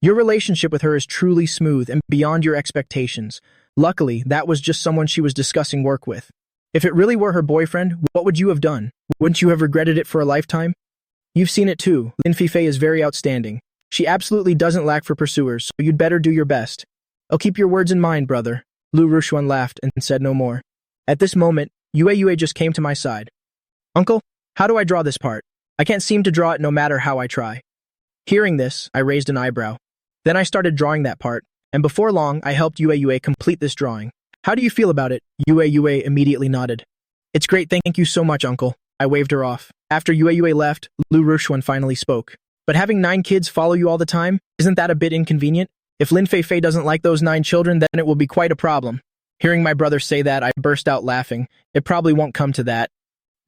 Speaker 1: Your relationship with her is truly smooth and beyond your expectations. Luckily, that was just someone she was discussing work with. If it really were her boyfriend, what would you have done? Wouldn't you have regretted it for a lifetime? You've seen it too. Lin Feifei is very outstanding. She absolutely doesn't lack for pursuers, so you'd better do your best. I'll keep your words in mind, brother. Lu Ruxuan laughed and said no more. At this moment, Yue just came to my side. Uncle, how do I draw this part? I can't seem to draw it no matter how I try. Hearing this, I raised an eyebrow. Then I started drawing that part, and before long, I helped Yue complete this drawing. How do you feel about it? Yue immediately nodded. It's great, thank you so much, uncle. I waved her off. After Yue left, Lu Rushuan finally spoke. But having 9 kids follow you all the time, isn't that a bit inconvenient? If Lin Fei doesn't like those 9 children, then it will be quite a problem. Hearing my brother say that, I burst out laughing. It probably won't come to that.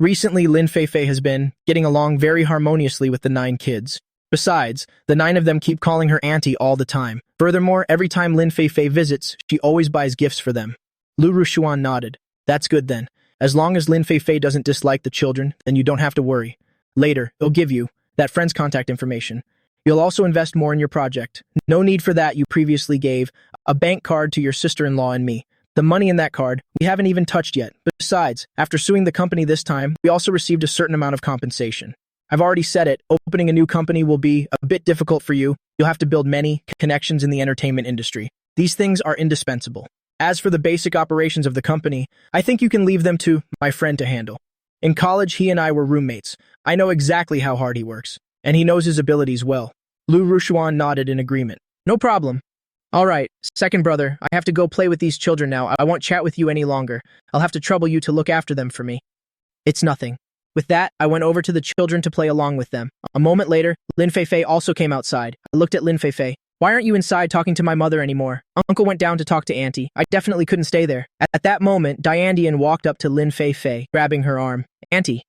Speaker 1: Recently, Lin Fei has been getting along very harmoniously with the 9 kids. Besides, the 9 of them keep calling her auntie all the time. Furthermore, every time Lin Fei visits, she always buys gifts for them. Lu Rushuan nodded. That's good then. As long as Lin Fei doesn't dislike the children, then you don't have to worry. Later, he'll give you that friend's contact information. You'll also invest more in your project. No need for that, you previously gave a bank card to your sister-in-law and me. The money in that card, we haven't even touched yet. Besides, after suing the company this time, we also received a certain amount of compensation. I've already said it, opening a new company will be a bit difficult for you. You'll have to build many connections in the entertainment industry. These things are indispensable. As for the basic operations of the company, I think you can leave them to my friend to handle. In college, he and I were roommates. I know exactly how hard he works, and he knows his abilities well. Lu Rushuan nodded in agreement. No problem. All right, second brother, I have to go play with these children now. I won't chat with you any longer. I'll have to trouble you to look after them for me. It's nothing. With that, I went over to the children to play along with them. A moment later, Lin Fei also came outside. I looked at Lin Fei. Why aren't you inside talking to my mother anymore? Uncle went down to talk to Auntie. I definitely couldn't stay there. At that moment, Diandian walked up to Lin Fei, grabbing her arm. Auntie,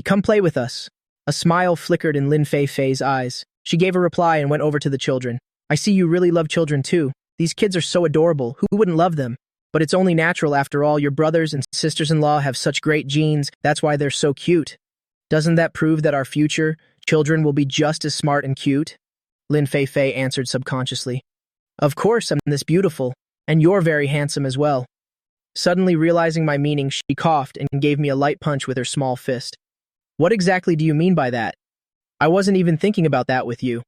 Speaker 1: come play with us. A smile flickered in Lin Fei's eyes. She gave a reply and went over to the children. I see you really love children too. These kids are so adorable. Who wouldn't love them? But it's only natural after all. Your brothers and sisters-in-law have such great genes. That's why they're so cute. Doesn't that prove that our future children will be just as smart and cute? Lin Fei answered subconsciously. Of course, I'm this beautiful, and you're very handsome as well. Suddenly realizing my meaning, she coughed and gave me a light punch with her small fist. What exactly do you mean by that? I wasn't even thinking about that with you.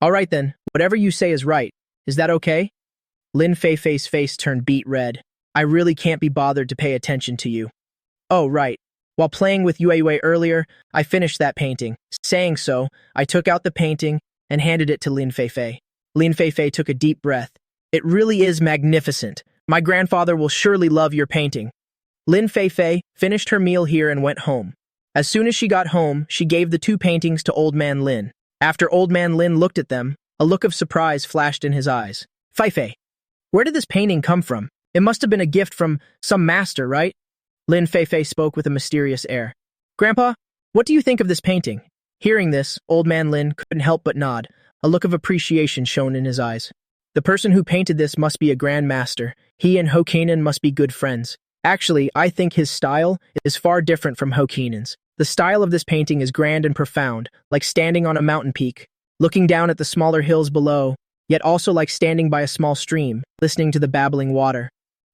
Speaker 1: All right then, whatever you say is right. Is that okay? Lin Fei's face turned beet red. I really can't be bothered to pay attention to you. Oh, right. While playing with Yue earlier, I finished that painting. Saying so, I took out the painting and handed it to Lin Fei. Lin Fei took a deep breath. It really is magnificent. My grandfather will surely love your painting. Lin Fei finished her meal here and went home. As soon as she got home, she gave the 2 paintings to Old Man Lin. After Old Man Lin looked at them, a look of surprise flashed in his eyes. Fei, where did this painting come from? It must have been a gift from some master, right? Lin Fei spoke with a mysterious air. Grandpa, what do you think of this painting? Hearing this, Old Man Lin couldn't help but nod. A look of appreciation shone in his eyes. The person who painted this must be a grand master. He and Hokainan must be good friends. Actually, I think his style is far different from Hokainan's. The style of this painting is grand and profound, like standing on a mountain peak, looking down at the smaller hills below, yet also like standing by a small stream, listening to the babbling water.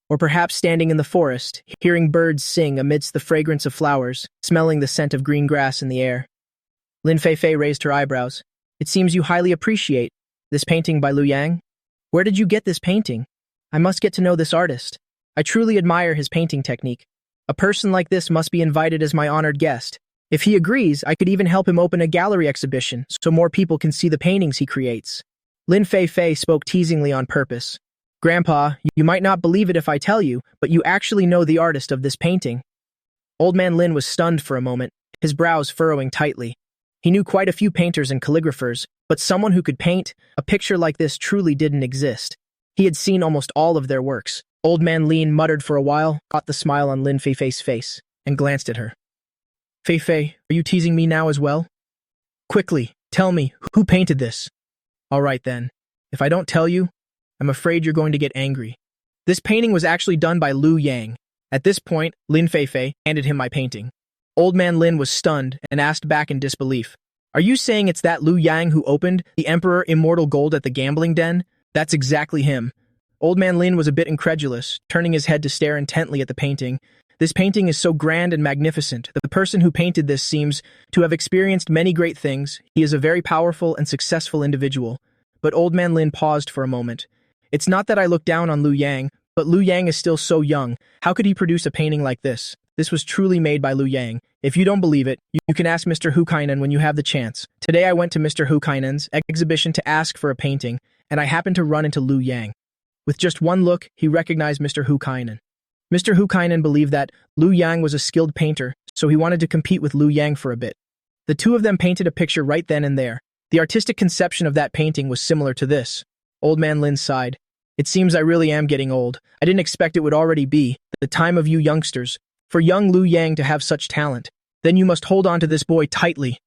Speaker 1: Or perhaps standing in the forest, hearing birds sing amidst the fragrance of flowers, smelling the scent of green grass in the air. Lin Fei raised her eyebrows. It seems you highly appreciate this painting by Liu Yang. Where did you get this painting? I must get to know this artist. I truly admire his painting technique. A person like this must be invited as my honored guest. If he agrees, I could even help him open a gallery exhibition so more people can see the paintings he creates. Lin Fei spoke teasingly on purpose. Grandpa, you might not believe it if I tell you, but you actually know the artist of this painting. Old Man Lin was stunned for a moment, his brows furrowing tightly. He knew quite a few painters and calligraphers, but someone who could paint a picture like this truly didn't exist. He had seen almost all of their works. Old Man Lin muttered for a while, caught the smile on Lin Fei's face, and glanced at her. Fei, are you teasing me now as well? Quickly, tell me, who painted this? All right then. If I don't tell you, I'm afraid you're going to get angry. This painting was actually done by Liu Yang. At this point, Lin Fei handed him my painting. Old Man Lin was stunned and asked back in disbelief. Are you saying it's that Liu Yang who opened the Emperor Immortal Gold at the gambling den? That's exactly him. Old Man Lin was a bit incredulous, turning his head to stare intently at the painting. This painting is so grand and magnificent that the person who painted this seems to have experienced many great things. He is a very powerful and successful individual. But Old Man Lin paused for a moment. It's not that I look down on Liu Yang, but Liu Yang is still so young. How could he produce a painting like this? This was truly made by Liu Yang. If you don't believe it, you can ask Mr. Hokainan when you have the chance. Today I went to Mr. Hokainan's exhibition to ask for a painting, and I happened to run into Liu Yang. With just one look, he recognized Mr. Hokainan. Mr. Hukainen believed that Liu Yang was a skilled painter, so he wanted to compete with Liu Yang for a bit. The two of them painted a picture right then and there. The artistic conception of that painting was similar to this. Old Man Lin sighed. It seems I really am getting old. I didn't expect it would already be the time of you youngsters. For young Liu Yang to have such talent, then you must hold on to this boy tightly.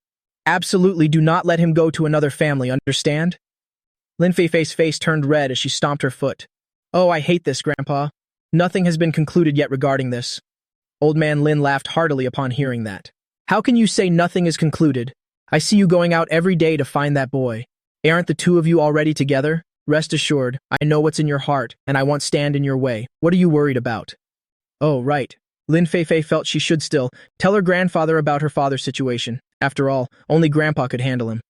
Speaker 1: Absolutely do not let him go to another family, understand? Lin Feifei's face turned red as she stomped her foot. Oh, I hate this, Grandpa. Nothing has been concluded yet regarding this. Old Man Lin laughed heartily upon hearing that. How can you say nothing is concluded? I see you going out every day to find that boy. Aren't the two of you already together? Rest assured, I know what's in your heart, and I won't stand in your way. What are you worried about? Oh, right. Lin Feifei felt she should still tell her grandfather about her father's situation. After all, only Grandpa could handle him.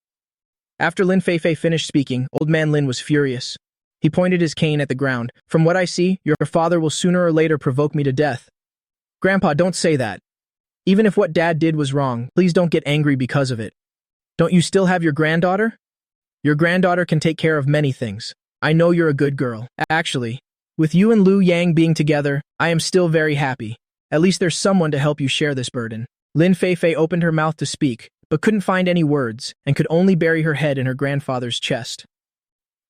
Speaker 1: After Lin Feifei finished speaking, Old Man Lin was furious. He pointed his cane at the ground. From what I see, your father will sooner or later provoke me to death. Grandpa, don't say that. Even if what Dad did was wrong, please don't get angry because of it. Don't you still have your granddaughter? Your granddaughter can take care of many things. I know you're a good girl. Actually, with you and Liu Yang being together, I am still very happy. At least there's someone to help you share this burden. Lin Feifei opened her mouth to speak, but couldn't find any words and could only bury her head in her grandfather's chest.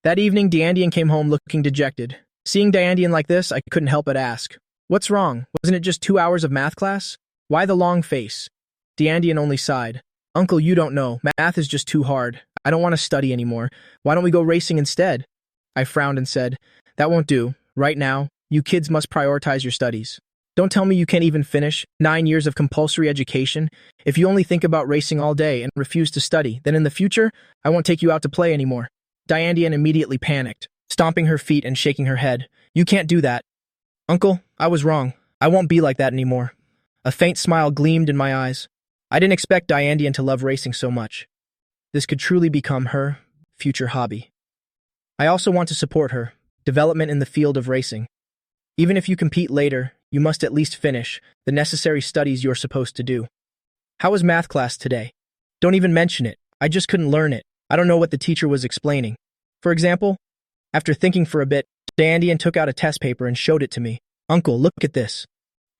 Speaker 1: That evening, Diandian came home looking dejected. Seeing Diandian like this, I couldn't help but ask, "What's wrong? Wasn't it just 2 hours of math class? Why the long face?" Diandian only sighed. "Uncle, you don't know. Math is just too hard. I don't want to study anymore. Why don't we go racing instead?" I frowned and said, "That won't do. Right now, you kids must prioritize your studies. Don't tell me you can't even finish 9 years of compulsory education. If you only think about racing all day and refuse to study, then in the future, I won't take you out to play anymore." Diandian immediately panicked, stomping her feet and shaking her head. "You can't do that." "Uncle, I was wrong. I won't be like that anymore." A faint smile gleamed in my eyes. I didn't expect Diandian to love racing so much. This could truly become her future hobby. I also want to support her development in the field of racing. Even if you compete later, you must at least finish the necessary studies you're supposed to do. How was math class today? Don't even mention it. I just couldn't learn it. I don't know what the teacher was explaining. For example, after thinking for a bit, Diandian took out a test paper and showed it to me. "Uncle, look at this."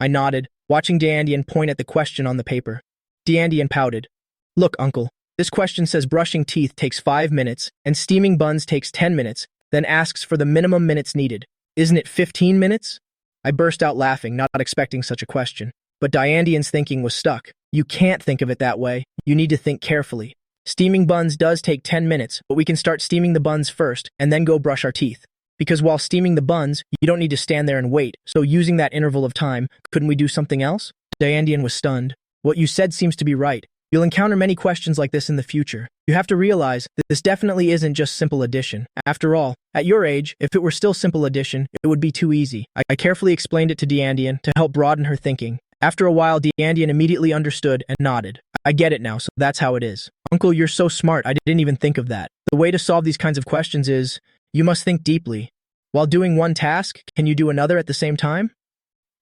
Speaker 1: I nodded, watching Diandian point at the question on the paper. Diandian pouted. "Look, Uncle, this question says brushing teeth takes 5 minutes and steaming buns takes 10 minutes, then asks for the minimum minutes needed. Isn't it 15 minutes? I burst out laughing, not expecting such a question. But Diandian's thinking was stuck. You can't think of it that way. You need to think carefully. Steaming buns does take 10 minutes, but we can start steaming the buns first and then go brush our teeth. Because while steaming the buns, you don't need to stand there and wait, so using that interval of time, couldn't we do something else? Diandian was stunned. What you said seems to be right. You'll encounter many questions like this in the future. You have to realize that this definitely isn't just simple addition. After all, at your age, if it were still simple addition, it would be too easy. I carefully explained it to Diandian to help broaden her thinking. After a while, Diandian immediately understood and nodded. I get it now, so that's how it is. Uncle, you're so smart, I didn't even think of that. The way to solve these kinds of questions is, you must think deeply. While doing one task, can you do another at the same time?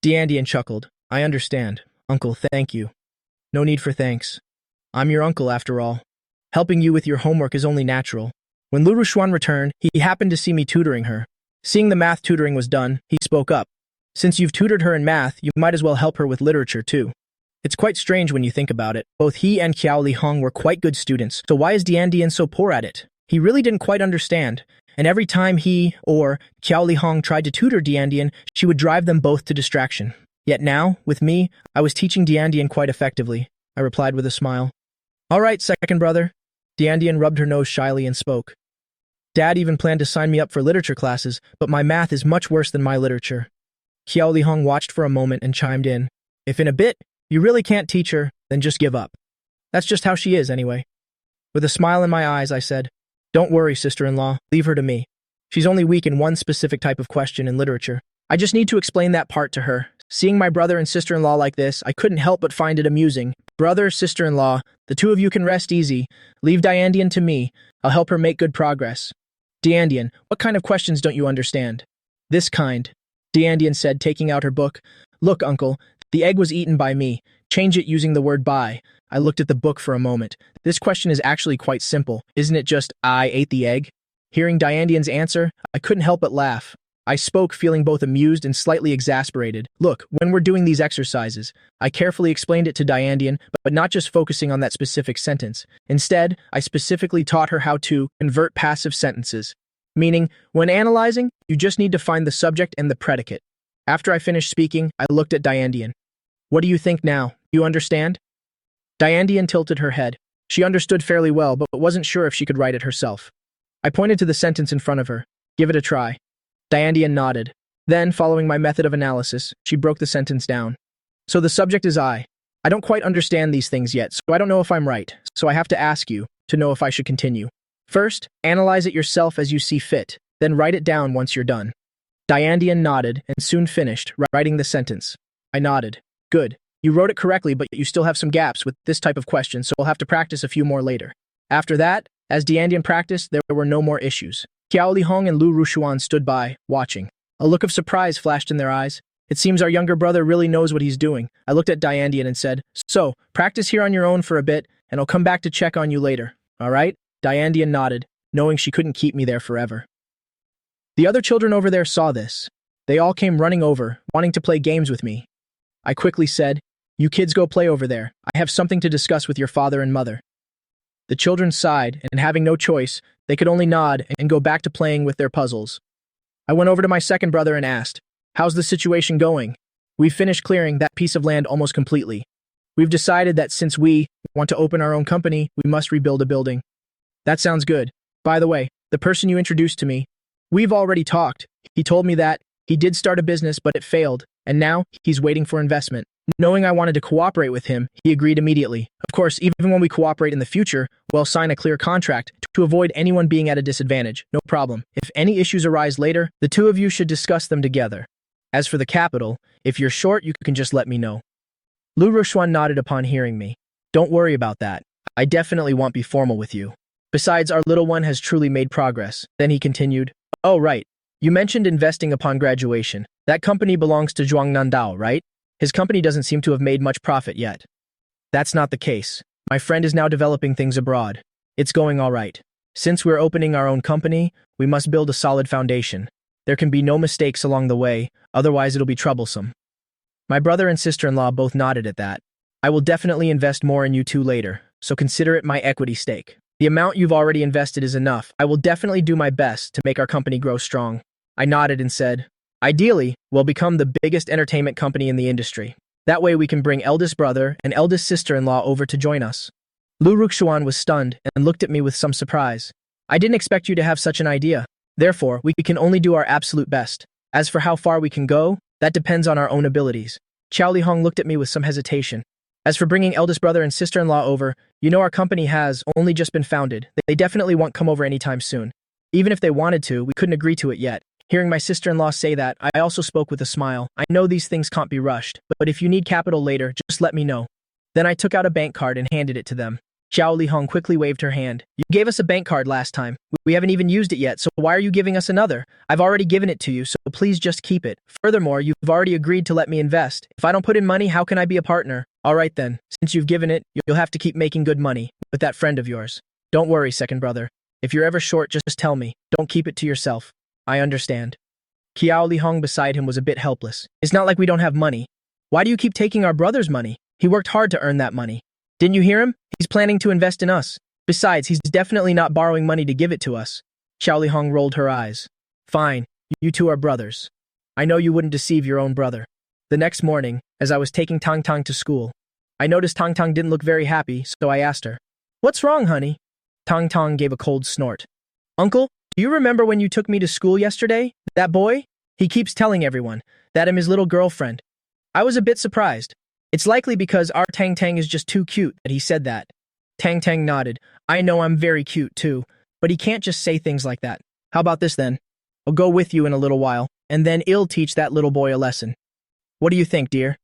Speaker 1: Diandian chuckled. I understand. Uncle, thank you. No need for thanks. I'm your uncle after all. Helping you with your homework is only natural. When Lu Rushuan returned, he happened to see me tutoring her. Seeing the math tutoring was done, he spoke up. Since you've tutored her in math, you might as well help her with literature too. It's quite strange when you think about it. Both he and Qiao Li Hong were quite good students, so why is Diandian so poor at it? He really didn't quite understand, and every time he or Qiao Li Hong tried to tutor Diandian, she would drive them both to distraction. Yet now, with me, I was teaching Diandian quite effectively, I replied with a smile. All right, second brother. Diandian rubbed her nose shyly and spoke. Dad even planned to sign me up for literature classes, but my math is much worse than my literature. Qiao Li Hong watched for a moment and chimed in. If in a bit, you really can't teach her, then just give up. That's just how she is, anyway. With a smile in my eyes, I said, Don't worry, sister-in-law, leave her to me. She's only weak in one specific type of question in literature. I just need to explain that part to her. Seeing my brother and sister-in-law like this, I couldn't help but find it amusing. Brother, sister-in-law, the two of you can rest easy. Leave Diandian to me. I'll help her make good progress. Diandian, what kind of questions don't you understand? This kind, Diandian said, taking out her book. Look, uncle, the egg was eaten by me. Change it using the word by. I looked at the book for a moment. This question is actually quite simple. Isn't it just, I ate the egg? Hearing Diandian's answer, I couldn't help but laugh. I spoke, feeling both amused and slightly exasperated. Look, when we're doing these exercises, I carefully explained it to Diandian, but not just focusing on that specific sentence. Instead, I specifically taught her how to convert passive sentences. Meaning, when analyzing, you just need to find the subject and the predicate. After I finished speaking, I looked at Diandian. What do you think now? You understand? Diandian tilted her head. She understood fairly well, but wasn't sure if she could write it herself. I pointed to the sentence in front of her. Give it a try. Diandian nodded. Then, following my method of analysis, she broke the sentence down. So the subject is I. I don't quite understand these things yet, so I don't know if I'm right, so I have to ask you to know if I should continue. First, analyze it yourself as you see fit, then write it down once you're done. Diandian nodded and soon finished writing the sentence. I nodded. Good. You wrote it correctly, but you still have some gaps with this type of question, so we'll have to practice a few more later. After that, as Diandian practiced, there were no more issues. Qiao Lihong and Lu Rushuan stood by, watching. A look of surprise flashed in their eyes. It seems our younger brother really knows what he's doing. I looked at Diandian and said, So, practice here on your own for a bit, and I'll come back to check on you later. All right? Diandian nodded, knowing she couldn't keep me there forever. The other children over there saw this. They all came running over, wanting to play games with me. I quickly said, You kids go play over there. I have something to discuss with your father and mother. The children sighed, and having no choice, they could only nod and go back to playing with their puzzles. I went over to my second brother and asked, How's the situation going? We've finished clearing that piece of land almost completely. We've decided that since we want to open our own company, we must rebuild a building. That sounds good. By the way, the person you introduced to me, we've already talked. He told me that he did start a business, but it failed, and now he's waiting for investment. Knowing I wanted to cooperate with him, he agreed immediately. Of course, even when we cooperate in the future, we'll sign a clear contract to avoid anyone being at a disadvantage. No problem. If any issues arise later, the two of you should discuss them together. As for the capital, if you're short, you can just let me know. Lu Rushuan nodded upon hearing me. Don't worry about that. I definitely won't be formal with you. Besides, our little one has truly made progress. Then he continued, Oh, right. You mentioned investing upon graduation. That company belongs to Zhuang Nandao, right? His company doesn't seem to have made much profit yet. That's not the case. My friend is now developing things abroad. It's going all right. Since we're opening our own company, we must build a solid foundation. There can be no mistakes along the way, otherwise it'll be troublesome. My brother and sister-in-law both nodded at that. I will definitely invest more in you two later, so consider it my equity stake. The amount you've already invested is enough. I will definitely do my best to make our company grow strong. I nodded and said, Ideally, we'll become the biggest entertainment company in the industry. That way we can bring eldest brother and eldest sister-in-law over to join us. Lu Ruxuan was stunned and looked at me with some surprise. I didn't expect you to have such an idea. Therefore, we can only do our absolute best. As for how far we can go, that depends on our own abilities. Qiao Lihong looked at me with some hesitation. As for bringing eldest brother and sister-in-law over, you know our company has only just been founded. They definitely won't come over anytime soon. Even if they wanted to, we couldn't agree to it yet. Hearing my sister-in-law say that, I also spoke with a smile. I know these things can't be rushed, but if you need capital later, just let me know. Then I took out a bank card and handed it to them. Qiao Lihong quickly waved her hand. You gave us a bank card last time. We haven't even used it yet, so why are you giving us another? I've already given it to you, so please just keep it. Furthermore, you've already agreed to let me invest. If I don't put in money, how can I be a partner? All right then, since you've given it, you'll have to keep making good money with that friend of yours. Don't worry, second brother. If you're ever short, just tell me. Don't keep it to yourself. I understand. Qiao Lihong beside him was a bit helpless. It's not like we don't have money. Why do you keep taking our brother's money? He worked hard to earn that money. Didn't you hear him? He's planning to invest in us. Besides, he's definitely not borrowing money to give it to us. Qiao Lihong rolled her eyes. Fine, you two are brothers. I know you wouldn't deceive your own brother. The next morning, as I was taking Tang Tang to school, I noticed Tang Tang didn't look very happy, so I asked her, What's wrong, honey? Tang Tang gave a cold snort. Uncle, do you remember when you took me to school yesterday? That boy? He keeps telling everyone that I'm his little girlfriend. I was a bit surprised. It's likely because our Tang Tang is just too cute that he said that. Tang Tang nodded. I know I'm very cute too, but he can't just say things like that. How about this then? I'll go with you in a little while, and then I'll teach that little boy a lesson. What do you think, dear?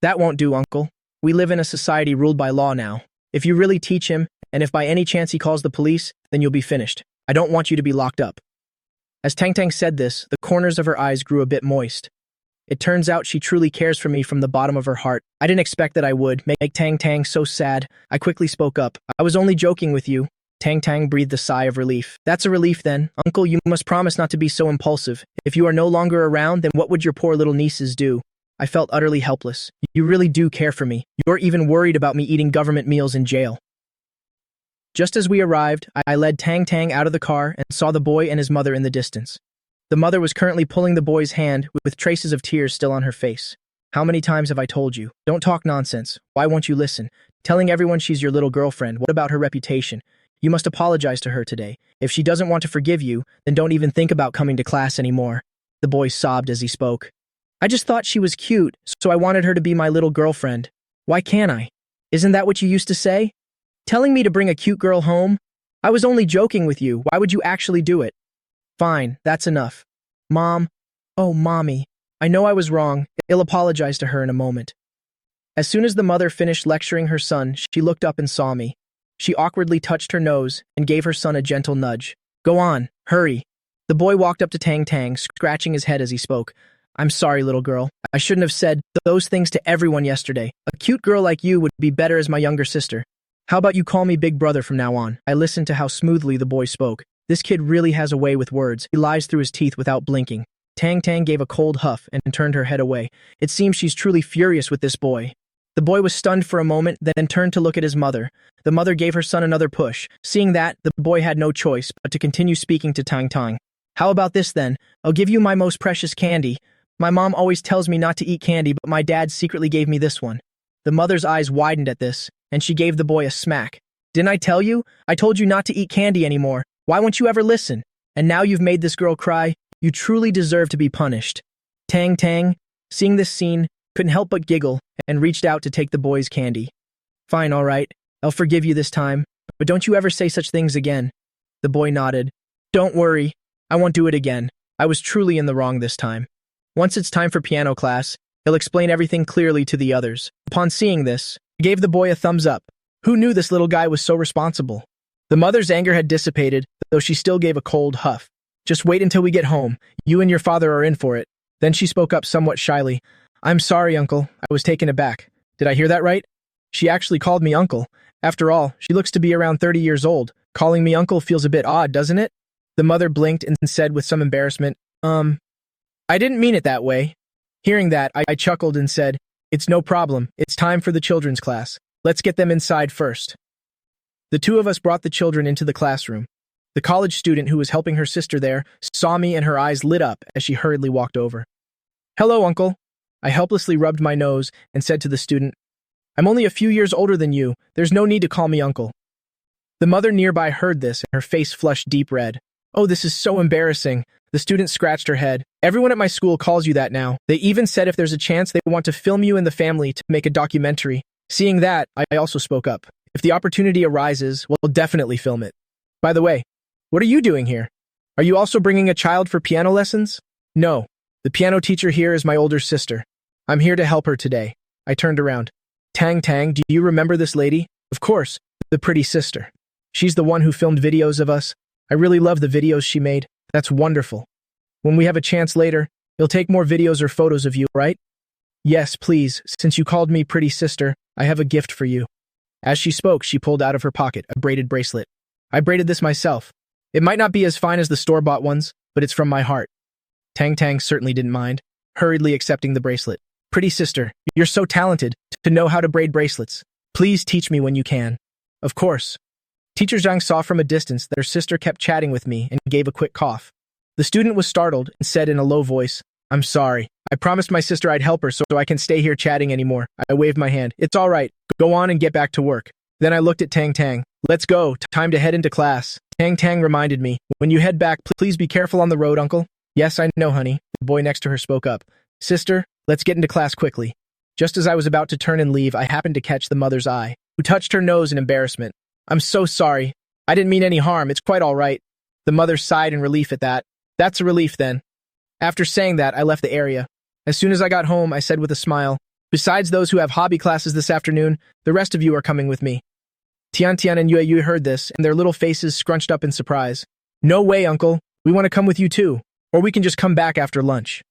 Speaker 1: That won't do, uncle. We live in a society ruled by law now. If you really teach him, and if by any chance he calls the police, then you'll be finished. I don't want you to be locked up. As Tang Tang said this, the corners of her eyes grew a bit moist. It turns out she truly cares for me from the bottom of her heart. I didn't expect that I would make Tang Tang so sad. I quickly spoke up. I was only joking with you. Tang Tang breathed a sigh of relief. That's a relief then. Uncle, you must promise not to be so impulsive. If you are no longer around, then what would your poor little nieces do? I felt utterly helpless. You really do care for me. You're even worried about me eating government meals in jail. Just as we arrived, I led Tang Tang out of the car and saw the boy and his mother in the distance. The mother was currently pulling the boy's hand with traces of tears still on her face. How many times have I told you? Don't talk nonsense. Why won't you listen? Telling everyone she's your little girlfriend, what about her reputation? You must apologize to her today. If she doesn't want to forgive you, then don't even think about coming to class anymore. The boy sobbed as he spoke. I just thought she was cute, so I wanted her to be my little girlfriend. Why can't I? Isn't that what you used to say? Telling me to bring a cute girl home? I was only joking with you. Why would you actually do it? Fine, that's enough. Mom. Oh, Mommy. I know I was wrong. I'll apologize to her in a moment. As soon as the mother finished lecturing her son, she looked up and saw me. She awkwardly touched her nose and gave her son a gentle nudge. Go on, hurry. The boy walked up to Tang Tang, scratching his head as he spoke. I'm sorry, little girl. I shouldn't have said those things to everyone yesterday. A cute girl like you would be better as my younger sister. How about you call me Big Brother from now on? I listened to how smoothly the boy spoke. This kid really has a way with words. He lies through his teeth without blinking. Tang Tang gave a cold huff and turned her head away. It seems she's truly furious with this boy. The boy was stunned for a moment, then turned to look at his mother. The mother gave her son another push. Seeing that, the boy had no choice but to continue speaking to Tang Tang. How about this then? I'll give you my most precious candy. My mom always tells me not to eat candy, but my dad secretly gave me this one. The mother's eyes widened at this, and she gave the boy a smack. Didn't I tell you? I told you not to eat candy anymore. Why won't you ever listen? And now you've made this girl cry. You truly deserve to be punished. Tang Tang, seeing this scene, couldn't help but giggle and reached out to take the boy's candy. Fine, all right. I'll forgive you this time, but don't you ever say such things again. The boy nodded. Don't worry. I won't do it again. I was truly in the wrong this time. Once it's time for piano class, he'll explain everything clearly to the others. Upon seeing this, he gave the boy a thumbs up. Who knew this little guy was so responsible? The mother's anger had dissipated, though she still gave a cold huff. Just wait until we get home. You and your father are in for it. Then she spoke up somewhat shyly. I'm sorry, Uncle. I was taken aback. Did I hear that right? She actually called me Uncle. After all, she looks to be around 30 years old. Calling me Uncle feels a bit odd, doesn't it? The mother blinked and said with some embarrassment, I didn't mean it that way. Hearing that, I chuckled and said, It's no problem. It's time for the children's class. Let's get them inside first. The two of us brought the children into the classroom. The college student who was helping her sister there saw me and her eyes lit up as she hurriedly walked over. Hello, Uncle. I helplessly rubbed my nose and said to the student, I'm only a few years older than you. There's no need to call me Uncle. The mother nearby heard this and her face flushed deep red. Oh, this is so embarrassing. The student scratched her head. Everyone at my school calls you that now. They even said if there's a chance they want to film you and the family to make a documentary. Seeing that, I also spoke up. If the opportunity arises, we'll definitely film it. By the way, what are you doing here? Are you also bringing a child for piano lessons? No. The piano teacher here is my older sister. I'm here to help her today. I turned around. Tang Tang, do you remember this lady? Of course, the pretty sister. She's the one who filmed videos of us. I really love the videos she made. That's wonderful. When we have a chance later, you'll take more videos or photos of you, right? Yes, please. Since you called me pretty sister, I have a gift for you. As she spoke, she pulled out of her pocket a braided bracelet. I braided this myself. It might not be as fine as the store-bought ones, but it's from my heart. Tang Tang certainly didn't mind, hurriedly accepting the bracelet. Pretty sister, you're so talented to know how to braid bracelets. Please teach me when you can. Of course. Teacher Zhang saw from a distance that her sister kept chatting with me and gave a quick cough. The student was startled and said in a low voice, I'm sorry. I promised my sister I'd help her so I can stay here chatting anymore. I waved my hand. It's all right. Go on and get back to work. Then I looked at Tang Tang. Let's go. Time to head into class. Tang Tang reminded me, when you head back, please be careful on the road, Uncle. Yes, I know, honey. The boy next to her spoke up. Sister, let's get into class quickly. Just as I was about to turn and leave, I happened to catch the mother's eye, who touched her nose in embarrassment. I'm so sorry. I didn't mean any harm. It's quite all right. The mother sighed in relief at that. That's a relief then. After saying that, I left the area. As soon as I got home, I said with a smile, besides those who have hobby classes this afternoon, the rest of you are coming with me. Tian Tian and Yue heard this, and their little faces scrunched up in surprise. No way, Uncle. We want to come with you too. Or we can just come back after lunch.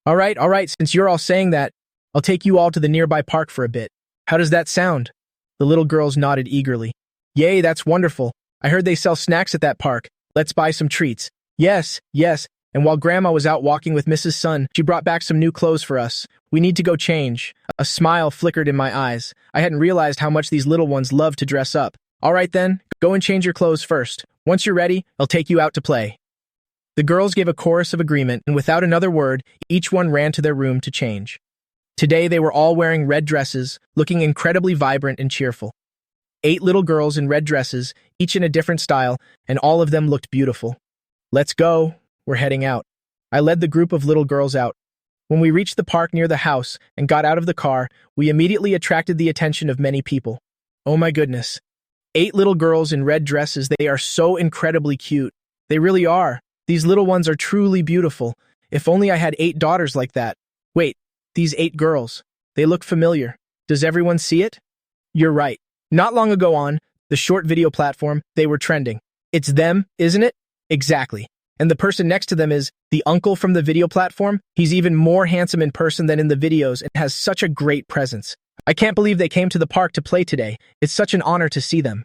Speaker 1: All right, since you're all saying that, I'll take you all to the nearby park for a bit. How does that sound? The little girls nodded eagerly. Yay, that's wonderful. I heard they sell snacks at that park. Let's buy some treats. Yes, yes. And while Grandma was out walking with Mrs. Sun, she brought back some new clothes for us. We need to go change. A smile flickered in my eyes. I hadn't realized how much these little ones love to dress up. All right then, go and change your clothes first. Once you're ready, I'll take you out to play. The girls gave a chorus of agreement, and without another word, each one ran to their room to change. Today they were all wearing red dresses, looking incredibly vibrant and cheerful. 8 little girls in red dresses, each in a different style, and all of them looked beautiful. Let's go. We're heading out. I led the group of little girls out. When we reached the park near the house and got out of the car, we immediately attracted the attention of many people. Oh my goodness. 8 little girls in red dresses, they are so incredibly cute. They really are. These little ones are truly beautiful. If only I had 8 daughters like that. Wait, these 8 girls. They look familiar. Does everyone see it? You're right. Not long ago on the short video platform, they were trending. It's them, isn't it? Exactly. And the person next to them is the uncle from the video platform. He's even more handsome in person than in the videos and has such a great presence. I can't believe they came to the park to play today. It's such an honor to see them.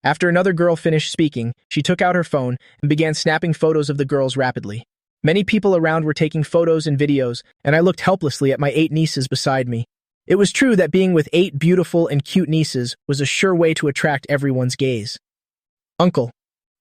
Speaker 1: After another girl finished speaking, she took out her phone and began snapping photos of the girls rapidly. Many people around were taking photos and videos, and I looked helplessly at my 8 nieces beside me. It was true that being with 8 beautiful and cute nieces was a sure way to attract everyone's gaze. Uncle,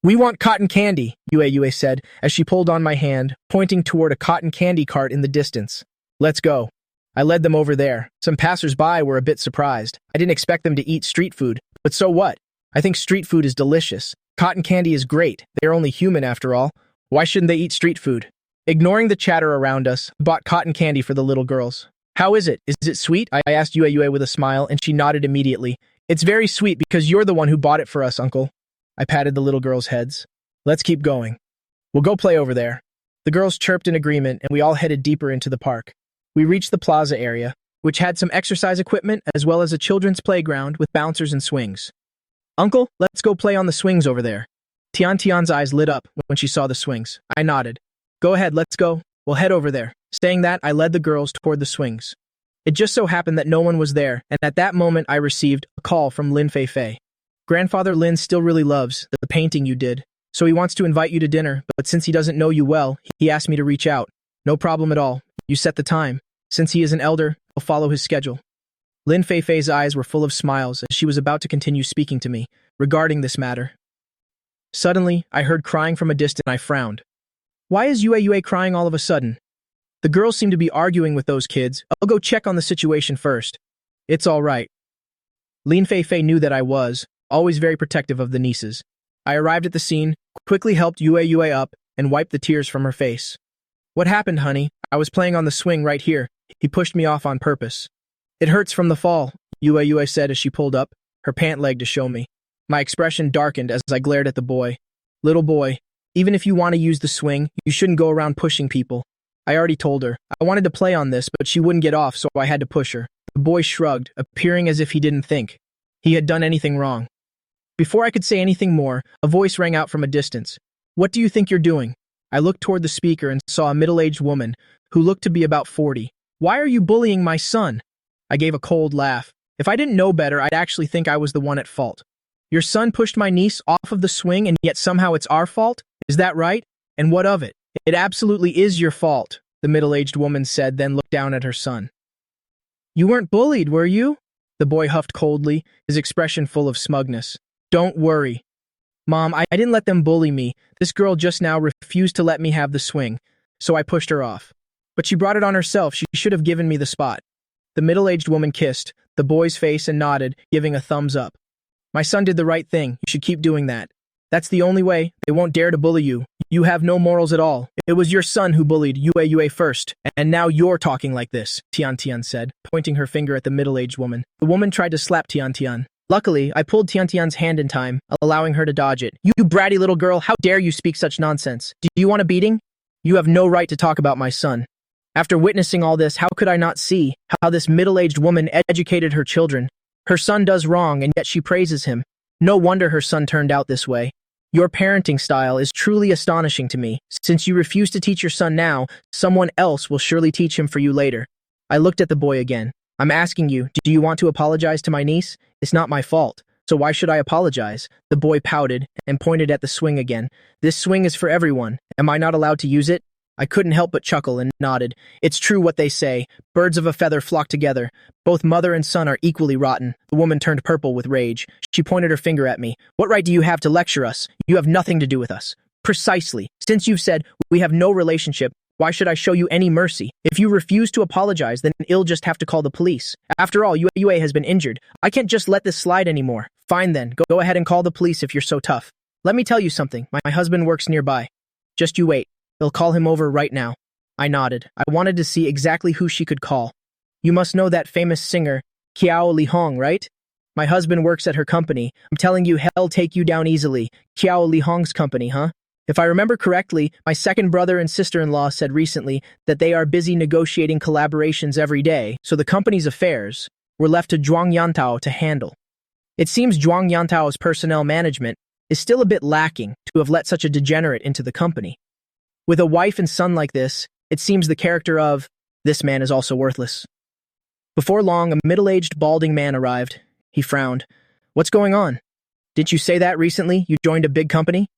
Speaker 1: we want cotton candy, Yue said as she pulled on my hand, pointing toward a cotton candy cart in the distance. Let's go. I led them over there. Some passers-by were a bit surprised. I didn't expect them to eat street food, but so what? I think street food is delicious. Cotton candy is great. They're only human after all. Why shouldn't they eat street food? Ignoring the chatter around us, I bought cotton candy for the little girls. How is it? Is it sweet? I asked Yue with a smile, and she nodded immediately. It's very sweet because you're the one who bought it for us, Uncle. I patted the little girls' heads. Let's keep going. We'll go play over there. The girls chirped in agreement, and we all headed deeper into the park. We reached the plaza area, which had some exercise equipment as well as a children's playground with bouncers and swings. Uncle, let's go play on the swings over there. Tian's eyes lit up when she saw the swings. I nodded. Go ahead, let's go. We'll head over there. Saying that, I led the girls toward the swings. It just so happened that no one was there, and at that moment I received a call from Lin Fei. Grandfather Lin still really loves the painting you did, so he wants to invite you to dinner, but since he doesn't know you well, he asked me to reach out. No problem at all. You set the time. Since he is an elder, I'll follow his schedule. Lin Fei's eyes were full of smiles as she was about to continue speaking to me regarding this matter. Suddenly, I heard crying from a distance and I frowned. Why is Yue crying all of a sudden? The girls seem to be arguing with those kids. I'll go check on the situation first. It's all right. Lin Fei knew that I was always very protective of the nieces. I arrived at the scene, quickly helped Yue up, and wiped the tears from her face. What happened, honey? I was playing on the swing right here. He pushed me off on purpose. It hurts from the fall, Yue said as she pulled up, her pant leg to show me. My expression darkened as I glared at the boy. Little boy, even if you want to use the swing, you shouldn't go around pushing people. I already told her. I wanted to play on this, but she wouldn't get off, so I had to push her. The boy shrugged, appearing as if he didn't think he had done anything wrong. Before I could say anything more, a voice rang out from a distance. What do you think you're doing? I looked toward the speaker and saw a middle-aged woman who looked to be about 40. Why are you bullying my son? I gave a cold laugh. If I didn't know better, I'd actually think I was the one at fault. Your son pushed my niece off of the swing and yet somehow it's our fault? Is that right? And what of it? It absolutely is your fault, the middle-aged woman said, then looked down at her son. You weren't bullied, were you? The boy huffed coldly, his expression full of smugness. Don't worry. Mom, I didn't let them bully me. This girl just now refused to let me have the swing, so I pushed her off. But she brought it on herself. She should have given me the spot. The middle-aged woman kissed the boy's face and nodded, giving a thumbs up. My son did the right thing. You should keep doing that. That's the only way. They won't dare to bully you. You have no morals at all. It was your son who bullied Yue first, and now you're talking like this, Tian said, pointing her finger at the middle-aged woman. The woman tried to slap Tian. Luckily, I pulled Tian's hand in time, allowing her to dodge it. You bratty little girl, how dare you speak such nonsense? Do you want a beating? You have no right to talk about my son. After witnessing all this, how could I not see how this middle-aged woman educated her children? Her son does wrong, and yet she praises him. No wonder her son turned out this way. Your parenting style is truly astonishing to me. Since you refuse to teach your son now, someone else will surely teach him for you later. I looked at the boy again. I'm asking you, do you want to apologize to my niece? It's not my fault. so why should I apologize? The boy pouted and pointed at the swing again. This swing is for everyone. Am I not allowed to use it? I couldn't help but chuckle and nodded. It's true what they say. Birds of a feather flock together. Both mother and son are equally rotten. The woman turned purple with rage. She pointed her finger at me. What right do you have to lecture us? You have nothing to do with us. Precisely. Since you've said we have no relationship, why should I show you any mercy? If you refuse to apologize, then you'll just have to call the police. After all, Yue has been injured. I can't just let this slide anymore. Fine then, go ahead and call the police if you're so tough. Let me tell you something. My husband works nearby. Just you wait. They'll call him over right now. I nodded. I wanted to see exactly who she could call. You must know that famous singer, Qiao Li Hong, right? My husband works at her company. I'm telling you, hell take you down easily. Qiao Li Hong's company, huh? If I remember correctly, my second brother and sister-in-law said recently that they are busy negotiating collaborations every day, so the company's affairs were left to Zhuang Yantao to handle. It seems Zhuang Yantao's personnel management is still a bit lacking to have let such a degenerate into the company. With a wife and son like this, it seems the character of this man is also worthless. Before long, a middle-aged, balding man arrived. He frowned. What's going on? Didn't you say that recently? You joined a big company?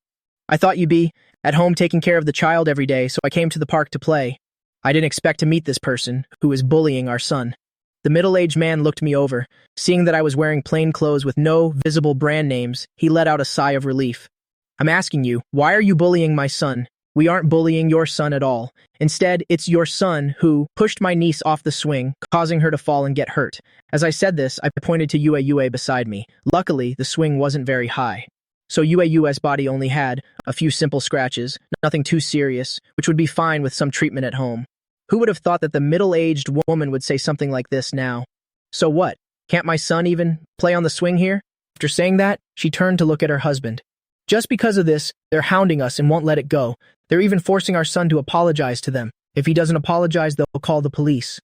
Speaker 1: I thought you'd be at home taking care of the child every day, so I came to the park to play. I didn't expect to meet this person, who is bullying our son. The middle-aged man looked me over. Seeing that I was wearing plain clothes with no visible brand names, he let out a sigh of relief. I'm asking you, why are you bullying my son? We aren't bullying your son at all. Instead, it's your son who pushed my niece off the swing, causing her to fall and get hurt. As I said this, I pointed to Yue beside me. Luckily, the swing wasn't very high. So Yue's body only had a few simple scratches, nothing too serious, which would be fine with some treatment at home. Who would have thought that the middle-aged woman would say something like this now? So what? Can't my son even play on the swing here? After saying that, she turned to look at her husband. Just because of this, they're hounding us and won't let it go. They're even forcing our son to apologize to them. If he doesn't apologize, they'll call the police.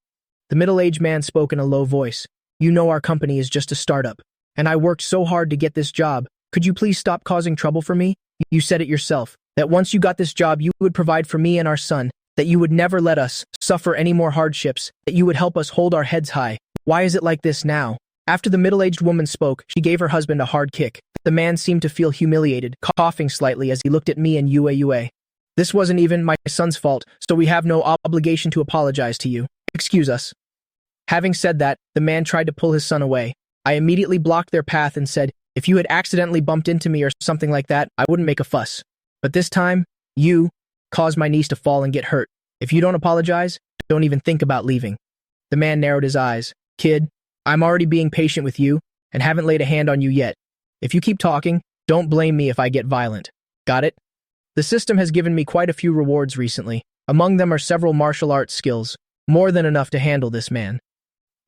Speaker 1: The middle-aged man spoke in a low voice. You know our company is just a startup, and I worked so hard to get this job. Could you please stop causing trouble for me? You said it yourself, that once you got this job, you would provide for me and our son, that you would never let us suffer any more hardships, that you would help us hold our heads high. Why is it like this now? After the middle-aged woman spoke, she gave her husband a hard kick. The man seemed to feel humiliated, coughing slightly as he looked at me and Yue. This wasn't even my son's fault, so we have no obligation to apologize to you. Excuse us. Having said that, the man tried to pull his son away. I immediately blocked their path and said, if you had accidentally bumped into me or something like that, I wouldn't make a fuss. But this time, you caused my niece to fall and get hurt. If you don't apologize, don't even think about leaving. The man narrowed his eyes. Kid, I'm already being patient with you and haven't laid a hand on you yet. If you keep talking, don't blame me if I get violent. Got it? The system has given me quite a few rewards recently. Among them are several martial arts skills, more than enough to handle this man.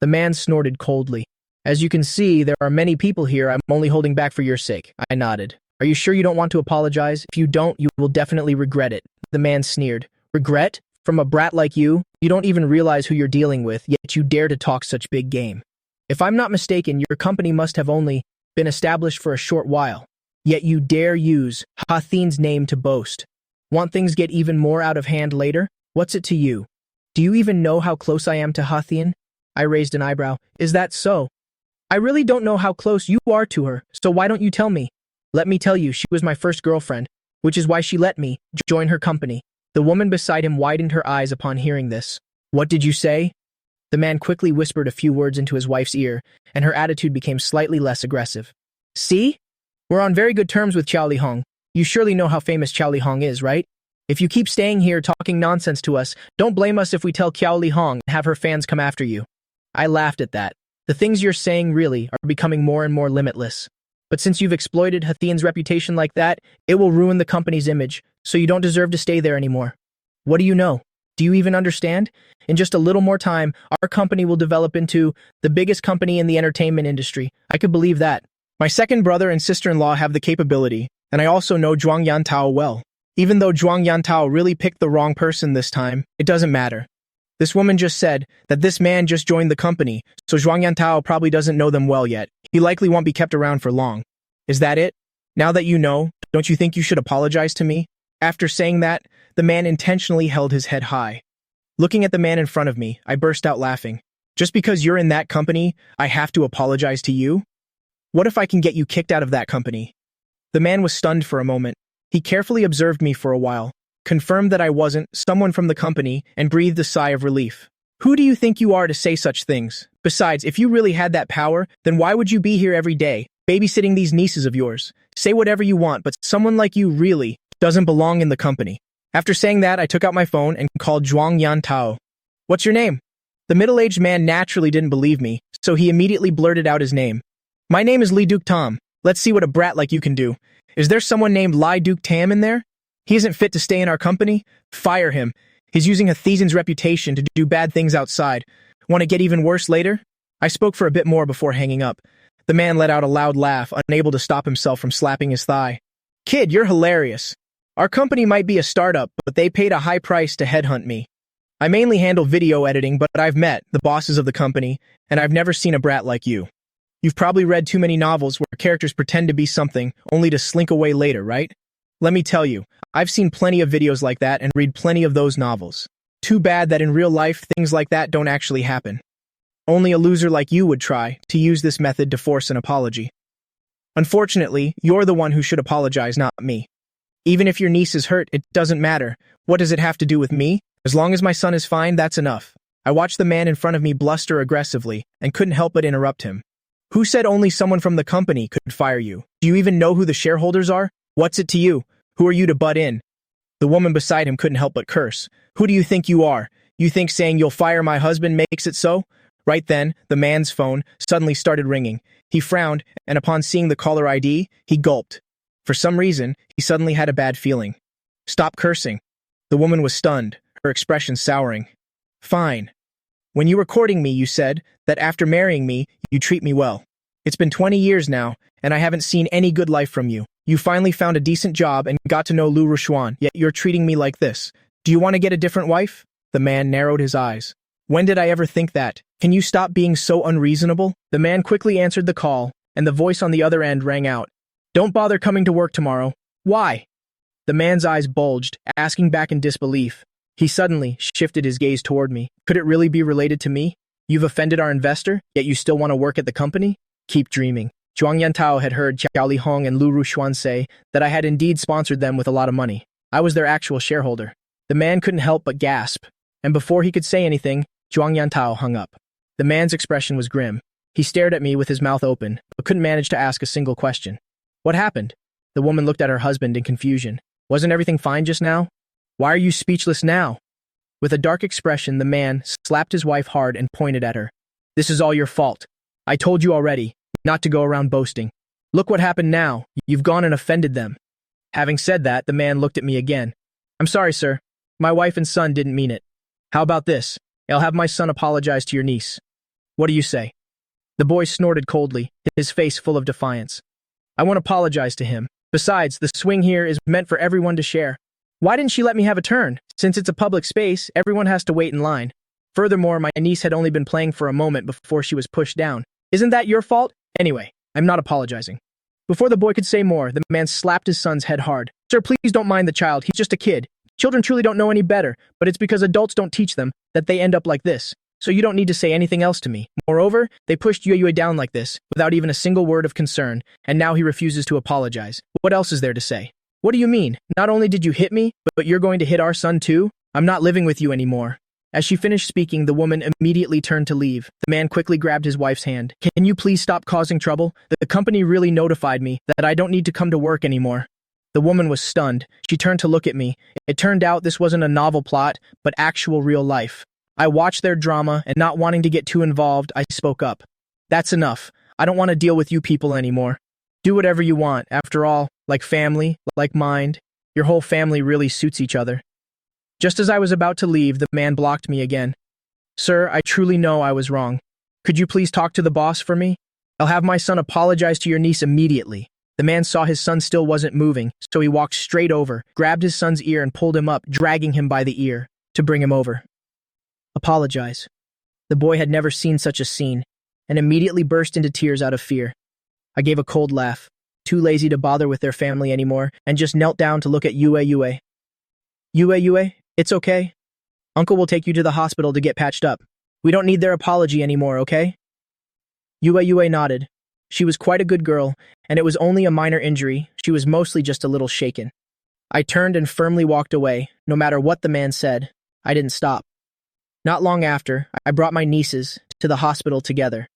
Speaker 1: The man snorted coldly. As you can see, there are many people here. I'm only holding back for your sake. I nodded. Are you sure you don't want to apologize? If you don't, you will definitely regret it. The man sneered. Regret? From a brat like you? You don't even realize who you're dealing with, yet you dare to talk such big game. If I'm not mistaken, your company must have only been established for a short while. Yet you dare use Hathin's name to boast. Want things get even more out of hand later? What's it to you? Do you even know how close I am to Hathin? I raised an eyebrow. Is that so? I really don't know how close you are to her, so why don't you tell me? Let me tell you, she was my first girlfriend, which is why she let me join her company. The woman beside him widened her eyes upon hearing this. What did you say? The man quickly whispered a few words into his wife's ear, and her attitude became slightly less aggressive. See? We're on very good terms with Qiao Li Hong. You surely know how famous Qiao Li Hong is, right? If you keep staying here talking nonsense to us, don't blame us if we tell Qiao Li Hong and have her fans come after you. I laughed at that. The things you're saying really are becoming more and more limitless. But since you've exploited Hathin's reputation like that, it will ruin the company's image, so you don't deserve to stay there anymore. What do you know? Do you even understand? In just a little more time, our company will develop into the biggest company in the entertainment industry. I could believe that. My second brother and sister-in-law have the capability, and I also know Zhuang Yantao well. Even though Zhuang Yantao really picked the wrong person this time, it doesn't matter. This woman just said that this man just joined the company, so Zhuang Yantao probably doesn't know them well yet. He likely won't be kept around for long. Is that it? Now that you know, don't you think you should apologize to me? After saying that, the man intentionally held his head high. Looking at the man in front of me, I burst out laughing. Just because you're in that company, I have to apologize to you? What if I can get you kicked out of that company? The man was stunned for a moment. He carefully observed me for a while, confirmed that I wasn't someone from the company, and breathed a sigh of relief. Who do you think you are to say such things? Besides, if you really had that power, then why would you be here every day, babysitting these nieces of yours? Say whatever you want, but someone like you really doesn't belong in the company. After saying that, I took out my phone and called Zhuang Yan Tao. What's your name? The middle-aged man naturally didn't believe me, so he immediately blurted out his name. My name is Li Duke Tom. Let's see what a brat like you can do. Is there someone named Lai Duke Tam in there? He isn't fit to stay in our company? Fire him. He's using Hethisan's reputation to do bad things outside. Want to get even worse later? I spoke for a bit more before hanging up. The man let out a loud laugh, unable to stop himself from slapping his thigh. Kid, you're hilarious. Our company might be a startup, but they paid a high price to headhunt me. I mainly handle video editing, but I've met the bosses of the company, and I've never seen a brat like you. You've probably read too many novels where characters pretend to be something, only to slink away later, right? Let me tell you, I've seen plenty of videos like that and read plenty of those novels. Too bad that in real life, things like that don't actually happen. Only a loser like you would try to use this method to force an apology. Unfortunately, you're the one who should apologize, not me. Even if your niece is hurt, it doesn't matter. What does it have to do with me? As long as my son is fine, that's enough. I watched the man in front of me bluster aggressively and couldn't help but interrupt him. Who said only someone from the company could fire you? Do you even know who the shareholders are? What's it to you? Who are you to butt in? The woman beside him couldn't help but curse. Who do you think you are? You think saying you'll fire my husband makes it so? Right then, the man's phone suddenly started ringing. He frowned, and upon seeing the caller ID, he gulped. For some reason, he suddenly had a bad feeling. Stop cursing. The woman was stunned, her expression souring. Fine. When you were courting me, you said that after marrying me, you treat me well. It's been 20 years now, and I haven't seen any good life from you. You finally found a decent job and got to know Lu Rushuan, yet you're treating me like this. Do you want to get a different wife? The man narrowed his eyes. When did I ever think that? Can you stop being so unreasonable? The man quickly answered the call, and the voice on the other end rang out. Don't bother coming to work tomorrow. Why? The man's eyes bulged, asking back in disbelief. He suddenly shifted his gaze toward me. Could it really be related to me? You've offended our investor, yet you still want to work at the company? Keep dreaming. Zhuang Yantao had heard Xiao Lihong and Lu Rushuan say that I had indeed sponsored them with a lot of money. I was their actual shareholder. The man couldn't help but gasp, and before he could say anything, Zhuang Yantao hung up. The man's expression was grim. He stared at me with his mouth open, but couldn't manage to ask a single question. What happened? The woman looked at her husband in confusion. Wasn't everything fine just now? Why are you speechless now? With a dark expression, the man slapped his wife hard and pointed at her. This is all your fault. I told you already, not to go around boasting. Look what happened now. You've gone and offended them. Having said that, the man looked at me again. I'm sorry, sir. My wife and son didn't mean it. How about this? I'll have my son apologize to your niece. What do you say? The boy snorted coldly, his face full of defiance. I won't apologize to him. Besides, the swing here is meant for everyone to share. Why didn't she let me have a turn? Since it's a public space, everyone has to wait in line. Furthermore, my niece had only been playing for a moment before she was pushed down. Isn't that your fault? Anyway, I'm not apologizing. Before the boy could say more, the man slapped his son's head hard. Sir, please don't mind the child. He's just a kid. Children truly don't know any better, but it's because adults don't teach them that they end up like this. So you don't need to say anything else to me. Moreover, they pushed Yue down like this, without even a single word of concern, and now he refuses to apologize. What else is there to say? What do you mean? Not only did you hit me, but you're going to hit our son too? I'm not living with you anymore. As she finished speaking, the woman immediately turned to leave. The man quickly grabbed his wife's hand. Can you please stop causing trouble? The company really notified me that I don't need to come to work anymore. The woman was stunned. She turned to look at me. It turned out this wasn't a novel plot, but actual real life. I watched their drama, and not wanting to get too involved, I spoke up. That's enough. I don't want to deal with you people anymore. Do whatever you want. After all, like family, like mind, your whole family really suits each other. Just as I was about to leave, the man blocked me again. Sir, I truly know I was wrong. Could you please talk to the boss for me? I'll have my son apologize to your niece immediately. The man saw his son still wasn't moving, so he walked straight over, grabbed his son's ear and pulled him up, dragging him by the ear, to bring him over. Apologize. The boy had never seen such a scene, and immediately burst into tears out of fear. I gave a cold laugh, too lazy to bother with their family anymore, and just knelt down to look at Yue. Yue, it's okay. Uncle will take you to the hospital to get patched up. We don't need their apology anymore, okay? Yue nodded. She was quite a good girl, and it was only a minor injury. She was mostly just a little shaken. I turned and firmly walked away. No matter what the man said, I didn't stop. Not long after, I brought my nieces to the hospital together.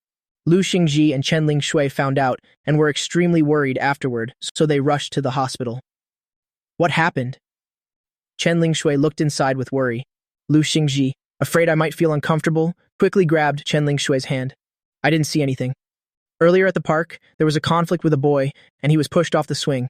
Speaker 1: Lu Xingji and Chen Lingshui found out and were extremely worried afterward, so they rushed to the hospital. What happened? Chen Lingshui looked inside with worry. Lu Xingji, afraid I might feel uncomfortable, quickly grabbed Chen Lingshui's hand. I didn't see anything. Earlier at the park, there was a conflict with a boy, and he was pushed off the swing.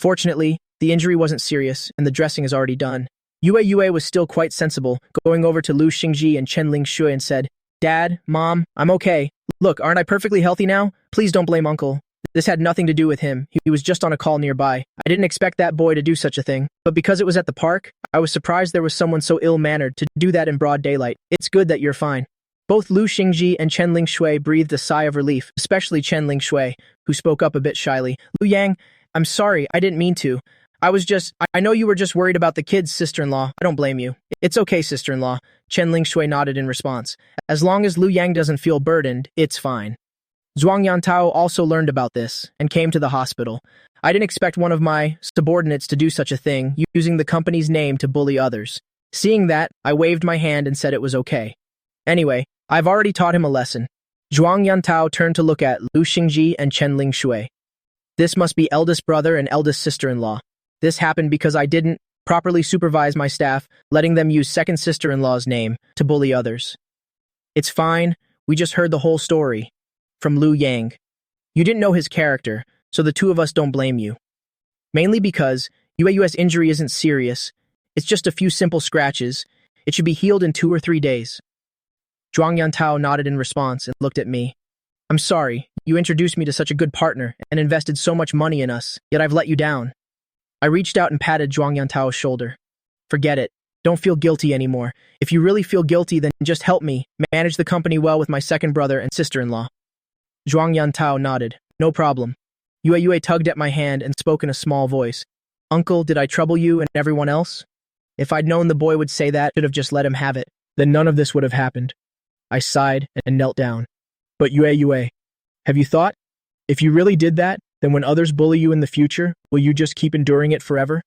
Speaker 1: Fortunately, the injury wasn't serious, and the dressing is already done. Yue was still quite sensible, going over to Lu Xingji and Chen Lingshui and said, Dad, Mom, I'm okay. Look, aren't I perfectly healthy now? Please don't blame Uncle. This had nothing to do with him. He was just on a call nearby. I didn't expect that boy to do such a thing. But because it was at the park, I was surprised there was someone so ill-mannered to do that in broad daylight. It's good that you're fine. Both Lu Xingji and Chen Lingshui breathed a sigh of relief, especially Chen Lingshui, who spoke up a bit shyly. Lu Yang, I'm sorry, I didn't mean to. I know you were just worried about the kids, sister-in-law. I don't blame you. It's okay, sister-in-law. Chen Lingshui nodded in response. As long as Lu Yang doesn't feel burdened, it's fine. Zhuang Yantao also learned about this and came to the hospital. I didn't expect one of my subordinates to do such a thing, using the company's name to bully others. Seeing that, I waved my hand and said it was okay. Anyway, I've already taught him a lesson. Zhuang Yantao turned to look at Lu Xingji and Chen Lingshui. This must be eldest brother and eldest sister-in-law. This happened because I didn't properly supervise my staff, letting them use second sister-in-law's name to bully others. It's fine, we just heard the whole story. From Lu Yang. You didn't know his character, so the two of us don't blame you. Mainly because Yue's injury isn't serious. It's just a few simple scratches. It should be healed in 2 or 3 days. Zhuang Yantao nodded in response and looked at me. I'm sorry, you introduced me to such a good partner and invested so much money in us, yet I've let you down. I reached out and patted Zhuang Yantao's shoulder. Forget it. Don't feel guilty anymore. If you really feel guilty, then just help me manage the company well with my second brother and sister-in-law. Zhuang Yantao nodded. No problem. Yue tugged at my hand and spoke in a small voice. Uncle, did I trouble you and everyone else? If I'd known the boy would say that, I should have just let him have it. Then none of this would have happened. I sighed and knelt down. But Yue, have you thought? If you really did that, then when others bully you in the future, will you just keep enduring it forever?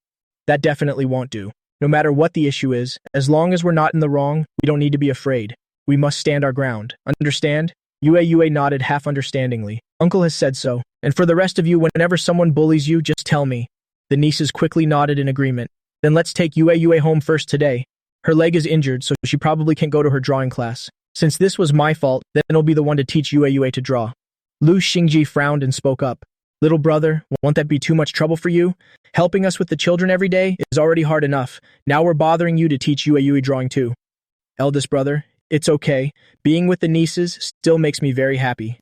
Speaker 1: That definitely won't do. No matter what the issue is, as long as we're not in the wrong, we don't need to be afraid. We must stand our ground. Understand? Yue nodded half understandingly. Uncle has said so. And for the rest of you, whenever someone bullies you, just tell me. The nieces quickly nodded in agreement. Then let's take Yue home first today. Her leg is injured, so she probably can't go to her drawing class. Since this was my fault, then I'll be the one to teach Yue to draw. Lu Xingji frowned and spoke up. Little brother, won't that be too much trouble for you? Helping us with the children every day is already hard enough. Now we're bothering you to teach Yue drawing too. Eldest brother, it's okay. Being with the nieces still makes me very happy.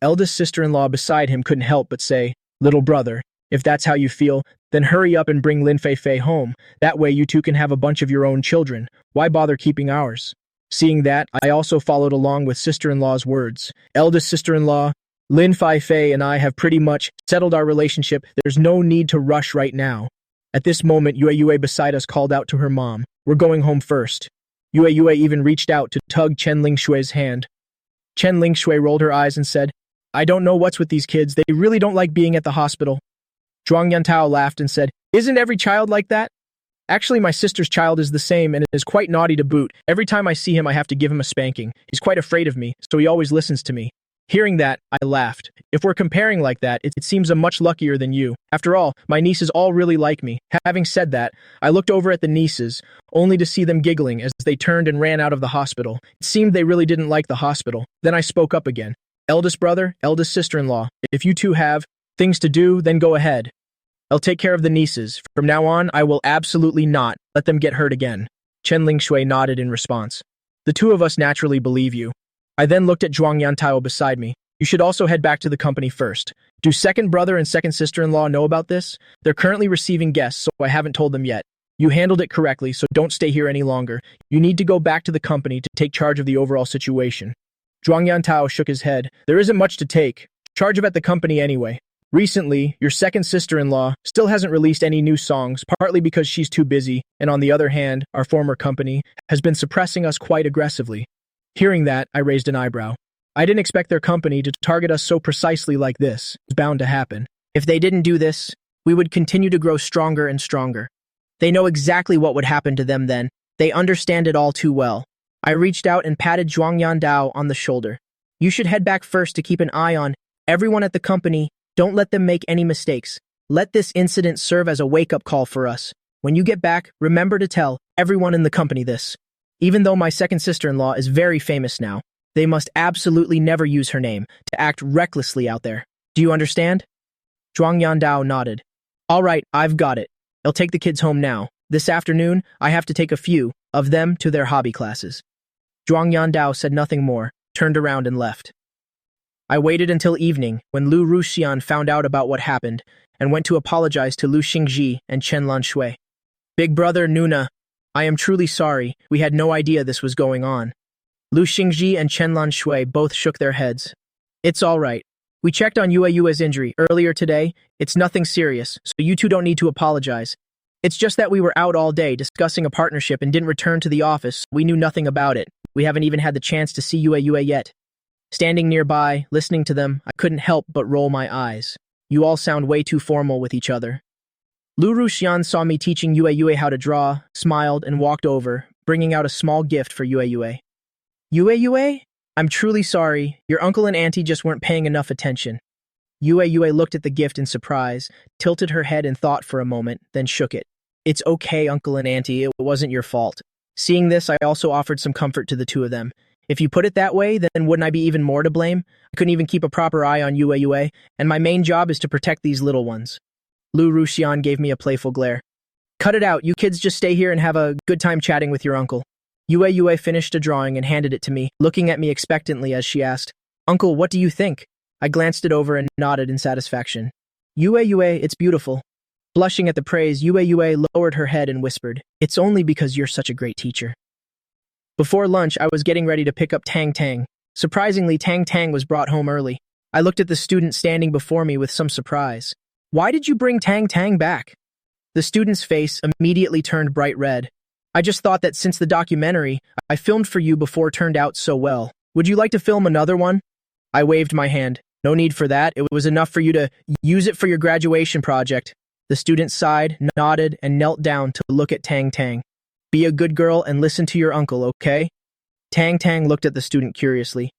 Speaker 1: Eldest sister-in-law beside him couldn't help but say, Little brother, if that's how you feel, then hurry up and bring Lin Fei home. That way you two can have a bunch of your own children. Why bother keeping ours? Seeing that, I also followed along with sister-in-law's words. Eldest sister-in-law, Lin Fei and I have pretty much settled our relationship. There's no need to rush right now. At this moment, Yue beside us called out to her mom. We're going home first. Yue even reached out to tug Chen Lingshui's hand. Chen Lingshui rolled her eyes and said, I don't know what's with these kids. They really don't like being at the hospital. Zhuang Yantao laughed and said, Isn't every child like that? Actually, my sister's child is the same and is quite naughty to boot. Every time I see him, I have to give him a spanking. He's quite afraid of me, so he always listens to me. Hearing that, I laughed. If we're comparing like that, it seems I'm much luckier than you. After all, my nieces all really like me. Having said that, I looked over at the nieces, only to see them giggling as they turned and ran out of the hospital. It seemed they really didn't like the hospital. Then I spoke up again. Eldest brother, eldest sister-in-law, if you two have things to do, then go ahead. I'll take care of the nieces. From now on, I will absolutely not let them get hurt again. Chen Lingshui nodded in response. The two of us naturally believe you. I then looked at Zhuang Yantao beside me. You should also head back to the company first. Do second brother and second sister-in-law know about this? They're currently receiving guests, so I haven't told them yet. You handled it correctly, so don't stay here any longer. You need to go back to the company to take charge of the overall situation. Zhuang Yantao shook his head. There isn't much to take charge of at the company anyway. Recently, your second sister-in-law still hasn't released any new songs, partly because she's too busy, and on the other hand, our former company has been suppressing us quite aggressively. Hearing that, I raised an eyebrow. I didn't expect their company to target us so precisely like this. It's bound to happen. If they didn't do this, we would continue to grow stronger and stronger. They know exactly what would happen to them then. They understand it all too well. I reached out and patted Zhuang Yandao on the shoulder. You should head back first to keep an eye on everyone at the company. Don't let them make any mistakes. Let this incident serve as a wake-up call for us. When you get back, remember to tell everyone in the company this. Even though my second sister-in-law is very famous now, they must absolutely never use her name to act recklessly out there. Do you understand? Zhuang Yandao nodded. All right, I've got it. I'll take the kids home now. This afternoon, I have to take a few of them to their hobby classes. Zhuang Yandao said nothing more, turned around and left. I waited until evening when Lu Ruxian found out about what happened and went to apologize to Lu Xingji and Chen Lanshui. Big brother Nuna, I am truly sorry. We had no idea this was going on. Lu Xingji and Chen Lanshui both shook their heads. It's all right. We checked on Yue's injury earlier today. It's nothing serious, so you two don't need to apologize. It's just that we were out all day discussing a partnership and didn't return to the office. We knew nothing about it. We haven't even had the chance to see Yue yet. Standing nearby, listening to them, I couldn't help but roll my eyes. You all sound way too formal with each other. Lu Ruxian saw me teaching Yue how to draw, smiled, and walked over, bringing out a small gift for Yue. Yue? I'm truly sorry. Your uncle and auntie just weren't paying enough attention. Yue looked at the gift in surprise, tilted her head in thought for a moment, then shook it. It's okay, uncle and auntie, it wasn't your fault. Seeing this, I also offered some comfort to the two of them. If you put it that way, then wouldn't I be even more to blame? I couldn't even keep a proper eye on Yue, and my main job is to protect these little ones. Lu Ruxian gave me a playful glare. Cut it out, you kids just stay here and have a good time chatting with your uncle. Yue finished a drawing and handed it to me, looking at me expectantly as she asked, Uncle, what do you think? I glanced it over and nodded in satisfaction. Yue, it's beautiful. Blushing at the praise, Yue lowered her head and whispered, It's only because you're such a great teacher. Before lunch, I was getting ready to pick up Tang Tang. Surprisingly, Tang Tang was brought home early. I looked at the student standing before me with some surprise. Why did you bring Tang Tang back? The student's face immediately turned bright red. I just thought that since the documentary I filmed for you before turned out so well, would you like to film another one? I waved my hand. No need for that. It was enough for you to use it for your graduation project. The student sighed, nodded, and knelt down to look at Tang Tang. Be a good girl and listen to your uncle, okay? Tang Tang looked at the student curiously.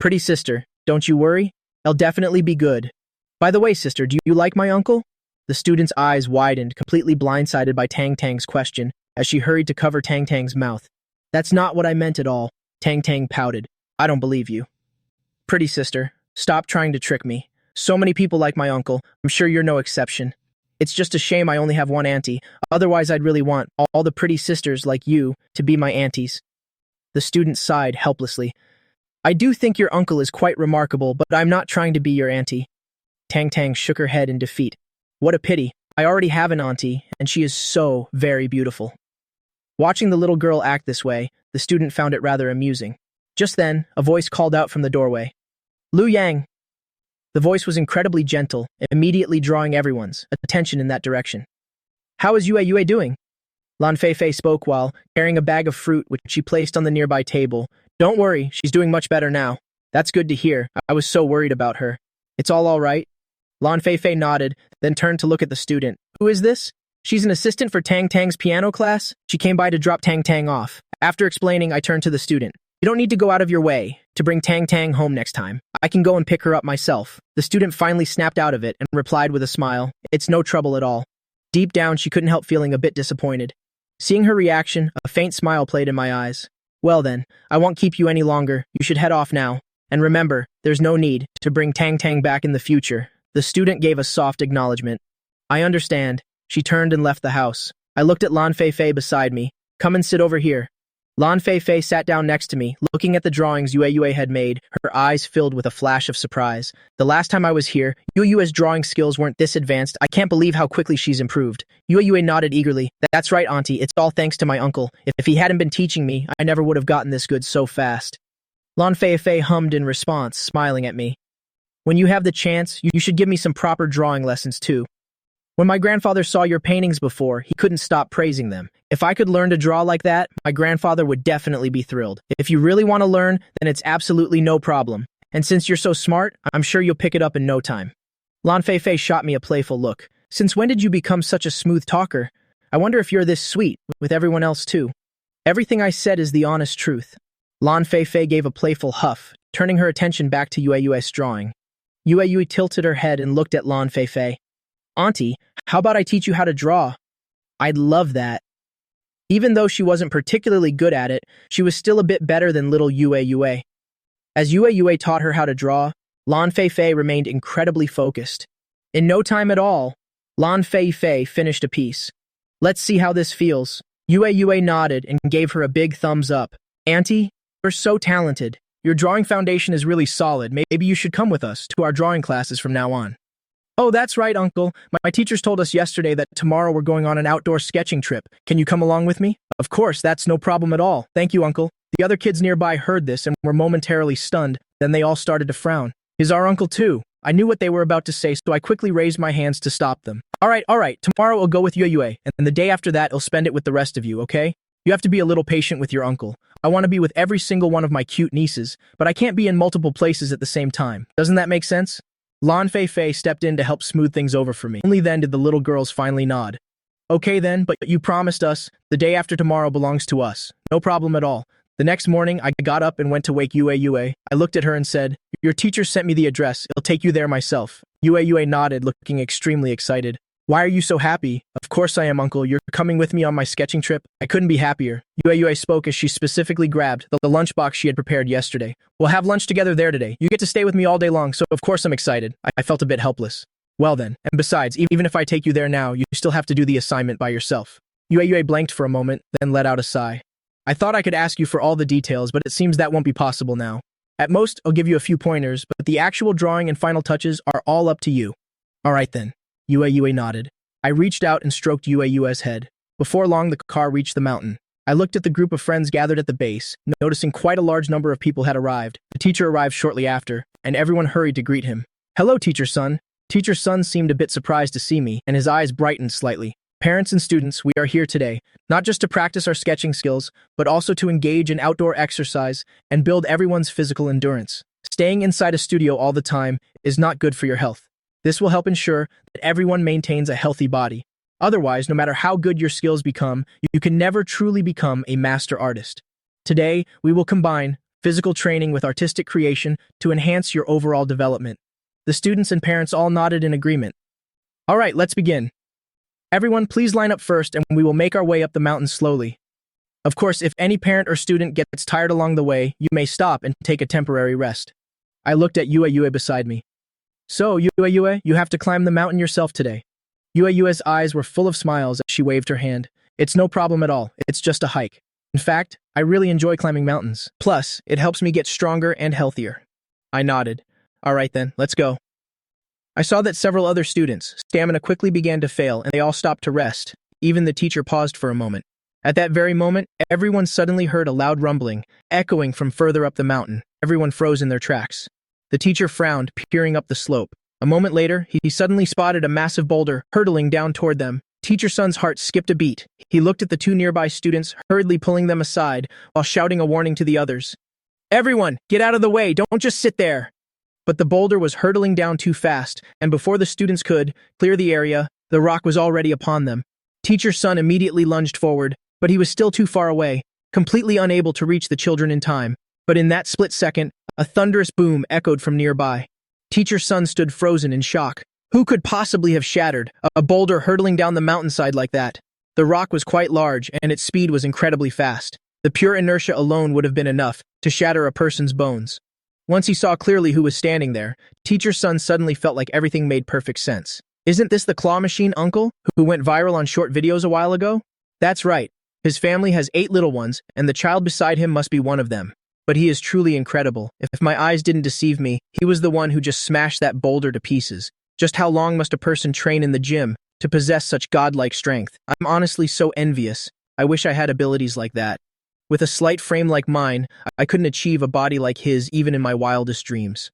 Speaker 1: Pretty sister, don't you worry. I'll definitely be good. By the way, sister, do you like my uncle? The student's eyes widened, completely blindsided by Tang Tang's question, as she hurried to cover Tang Tang's mouth. That's not what I meant at all. Tang Tang pouted. I don't believe you. Pretty sister, stop trying to trick me. So many people like my uncle. I'm sure you're no exception. It's just a shame I only have one auntie. Otherwise, I'd really want all the pretty sisters like you to be my aunties. The student sighed helplessly. I do think your uncle is quite remarkable, but I'm not trying to be your auntie. Tang Tang shook her head in defeat. What a pity. I already have an auntie, and she is so very beautiful. Watching the little girl act this way, the student found it rather amusing. Just then, a voice called out from the doorway. Lu Yang! The voice was incredibly gentle, immediately drawing everyone's attention in that direction. How is Yue doing? Lan Feifei spoke while carrying a bag of fruit which she placed on the nearby table. Don't worry, she's doing much better now. That's good to hear. I was so worried about her. It's all right? Lan Feifei nodded, then turned to look at the student. Who is this? She's an assistant for Tang Tang's piano class. She came by to drop Tang Tang off. After explaining, I turned to the student. You don't need to go out of your way to bring Tang Tang home next time. I can go and pick her up myself. The student finally snapped out of it and replied with a smile. It's no trouble at all. Deep down, she couldn't help feeling a bit disappointed. Seeing her reaction, a faint smile played in my eyes. Well then, I won't keep you any longer. You should head off now. And remember, there's no need to bring Tang Tang back in the future. The student gave a soft acknowledgement. I understand. She turned and left the house. I looked at Lan Feifei beside me. Come and sit over here. Lan Feifei sat down next to me, looking at the drawings Yue had made, her eyes filled with a flash of surprise. The last time I was here, Yue's drawing skills weren't this advanced. I can't believe how quickly she's improved. Yue nodded eagerly. That's right, auntie. It's all thanks to my uncle. If he hadn't been teaching me, I never would have gotten this good so fast. Lan Feifei hummed in response, smiling at me. When you have the chance, you should give me some proper drawing lessons too. When my grandfather saw your paintings before, he couldn't stop praising them. If I could learn to draw like that, my grandfather would definitely be thrilled. If you really want to learn, then it's absolutely no problem. And since you're so smart, I'm sure you'll pick it up in no time. Lan Fei shot me a playful look. Since when did you become such a smooth talker? I wonder if you're this sweet with everyone else too. Everything I said is the honest truth. Lan Fei gave a playful huff, turning her attention back to Yue's drawing. Yue tilted her head and looked at Lan Fei. Auntie, how about I teach you how to draw? I'd love that. Even though she wasn't particularly good at it, she was still a bit better than little Yue. As Yue taught her how to draw, Lan Fei remained incredibly focused. In no time at all, Lan Fei finished a piece. Let's see how this feels. Yue nodded and gave her a big thumbs up. Auntie, you're so talented. Your drawing foundation is really solid. Maybe you should come with us to our drawing classes from now on. Oh, that's right, Uncle. My teachers told us yesterday that tomorrow we're going on an outdoor sketching trip. Can you come along with me? Of course, that's no problem at all. Thank you, Uncle. The other kids nearby heard this and were momentarily stunned. Then they all started to frown. Is our uncle too? I knew what they were about to say, so I quickly raised my hands to stop them. All right. Tomorrow I'll go with Yue, and the day after that I'll spend it with the rest of you, okay? You have to be a little patient with your uncle. I want to be with every single one of my cute nieces, but I can't be in multiple places at the same time. Doesn't that make sense? Lan Fei stepped in to help smooth things over for me. Only then did the little girls finally nod. Okay then, but you promised us, the day after tomorrow belongs to us. No problem at all. The next morning, I got up and went to wake Yue. I looked at her and said, your teacher sent me the address. I'll take you there myself. Yue nodded, looking extremely excited. Why are you so happy? Of course I am, Uncle. You're coming with me on my sketching trip. I couldn't be happier. Yue spoke as she specifically grabbed the lunchbox she had prepared yesterday. We'll have lunch together there today. You get to stay with me all day long, so of course I'm excited. I felt a bit helpless. Well then, and besides, even if I take you there now, you still have to do the assignment by yourself. Yue blanked for a moment, then let out a sigh. I thought I could ask you for all the details, but it seems that won't be possible now. At most, I'll give you a few pointers, but the actual drawing and final touches are all up to you. All right then. Yue nodded. I reached out and stroked Yue's head. Before long, the car reached the mountain. I looked at the group of friends gathered at the base, noticing quite a large number of people had arrived. The teacher arrived shortly after, and everyone hurried to greet him. Hello, Teacher Sun. Teacher Sun seemed a bit surprised to see me, and his eyes brightened slightly. Parents and students, we are here today, not just to practice our sketching skills, but also to engage in outdoor exercise and build everyone's physical endurance. Staying inside a studio all the time is not good for your health. This will help ensure that everyone maintains a healthy body. Otherwise, no matter how good your skills become, you can never truly become a master artist. Today, we will combine physical training with artistic creation to enhance your overall development. The students and parents all nodded in agreement. All right, let's begin. Everyone, please line up first and we will make our way up the mountain slowly. Of course, if any parent or student gets tired along the way, you may stop and take a temporary rest. I looked at Yue beside me. So, Yue, you have to climb the mountain yourself today. Yue's eyes were full of smiles as she waved her hand. It's no problem at all. It's just a hike. In fact, I really enjoy climbing mountains. Plus, it helps me get stronger and healthier. I nodded. All right then, let's go. I saw that several other students' stamina quickly began to fail and they all stopped to rest. Even the teacher paused for a moment. At that very moment, everyone suddenly heard a loud rumbling, echoing from further up the mountain. Everyone froze in their tracks. The teacher frowned, peering up the slope. A moment later, he suddenly spotted a massive boulder hurtling down toward them. Teacher Sun's heart skipped a beat. He looked at the two nearby students, hurriedly pulling them aside, while shouting a warning to the others. Everyone, get out of the way, don't just sit there. But the boulder was hurtling down too fast, and before the students could clear the area, the rock was already upon them. Teacher Sun immediately lunged forward, but he was still too far away, completely unable to reach the children in time. But in that split second, a thunderous boom echoed from nearby. Teacher Sun stood frozen in shock. Who could possibly have shattered a boulder hurtling down the mountainside like that? The rock was quite large, and its speed was incredibly fast. The pure inertia alone would have been enough to shatter a person's bones. Once he saw clearly who was standing there, Teacher Sun suddenly felt like everything made perfect sense. Isn't this the claw machine uncle who went viral on short videos a while ago? That's right. His family has 8 little ones, and the child beside him must be one of them. But he is truly incredible. If my eyes didn't deceive me, he was the one who just smashed that boulder to pieces. Just how long must a person train in the gym to possess such godlike strength? I'm honestly so envious. I wish I had abilities like that. With a slight frame like mine, I couldn't achieve a body like his even in my wildest dreams.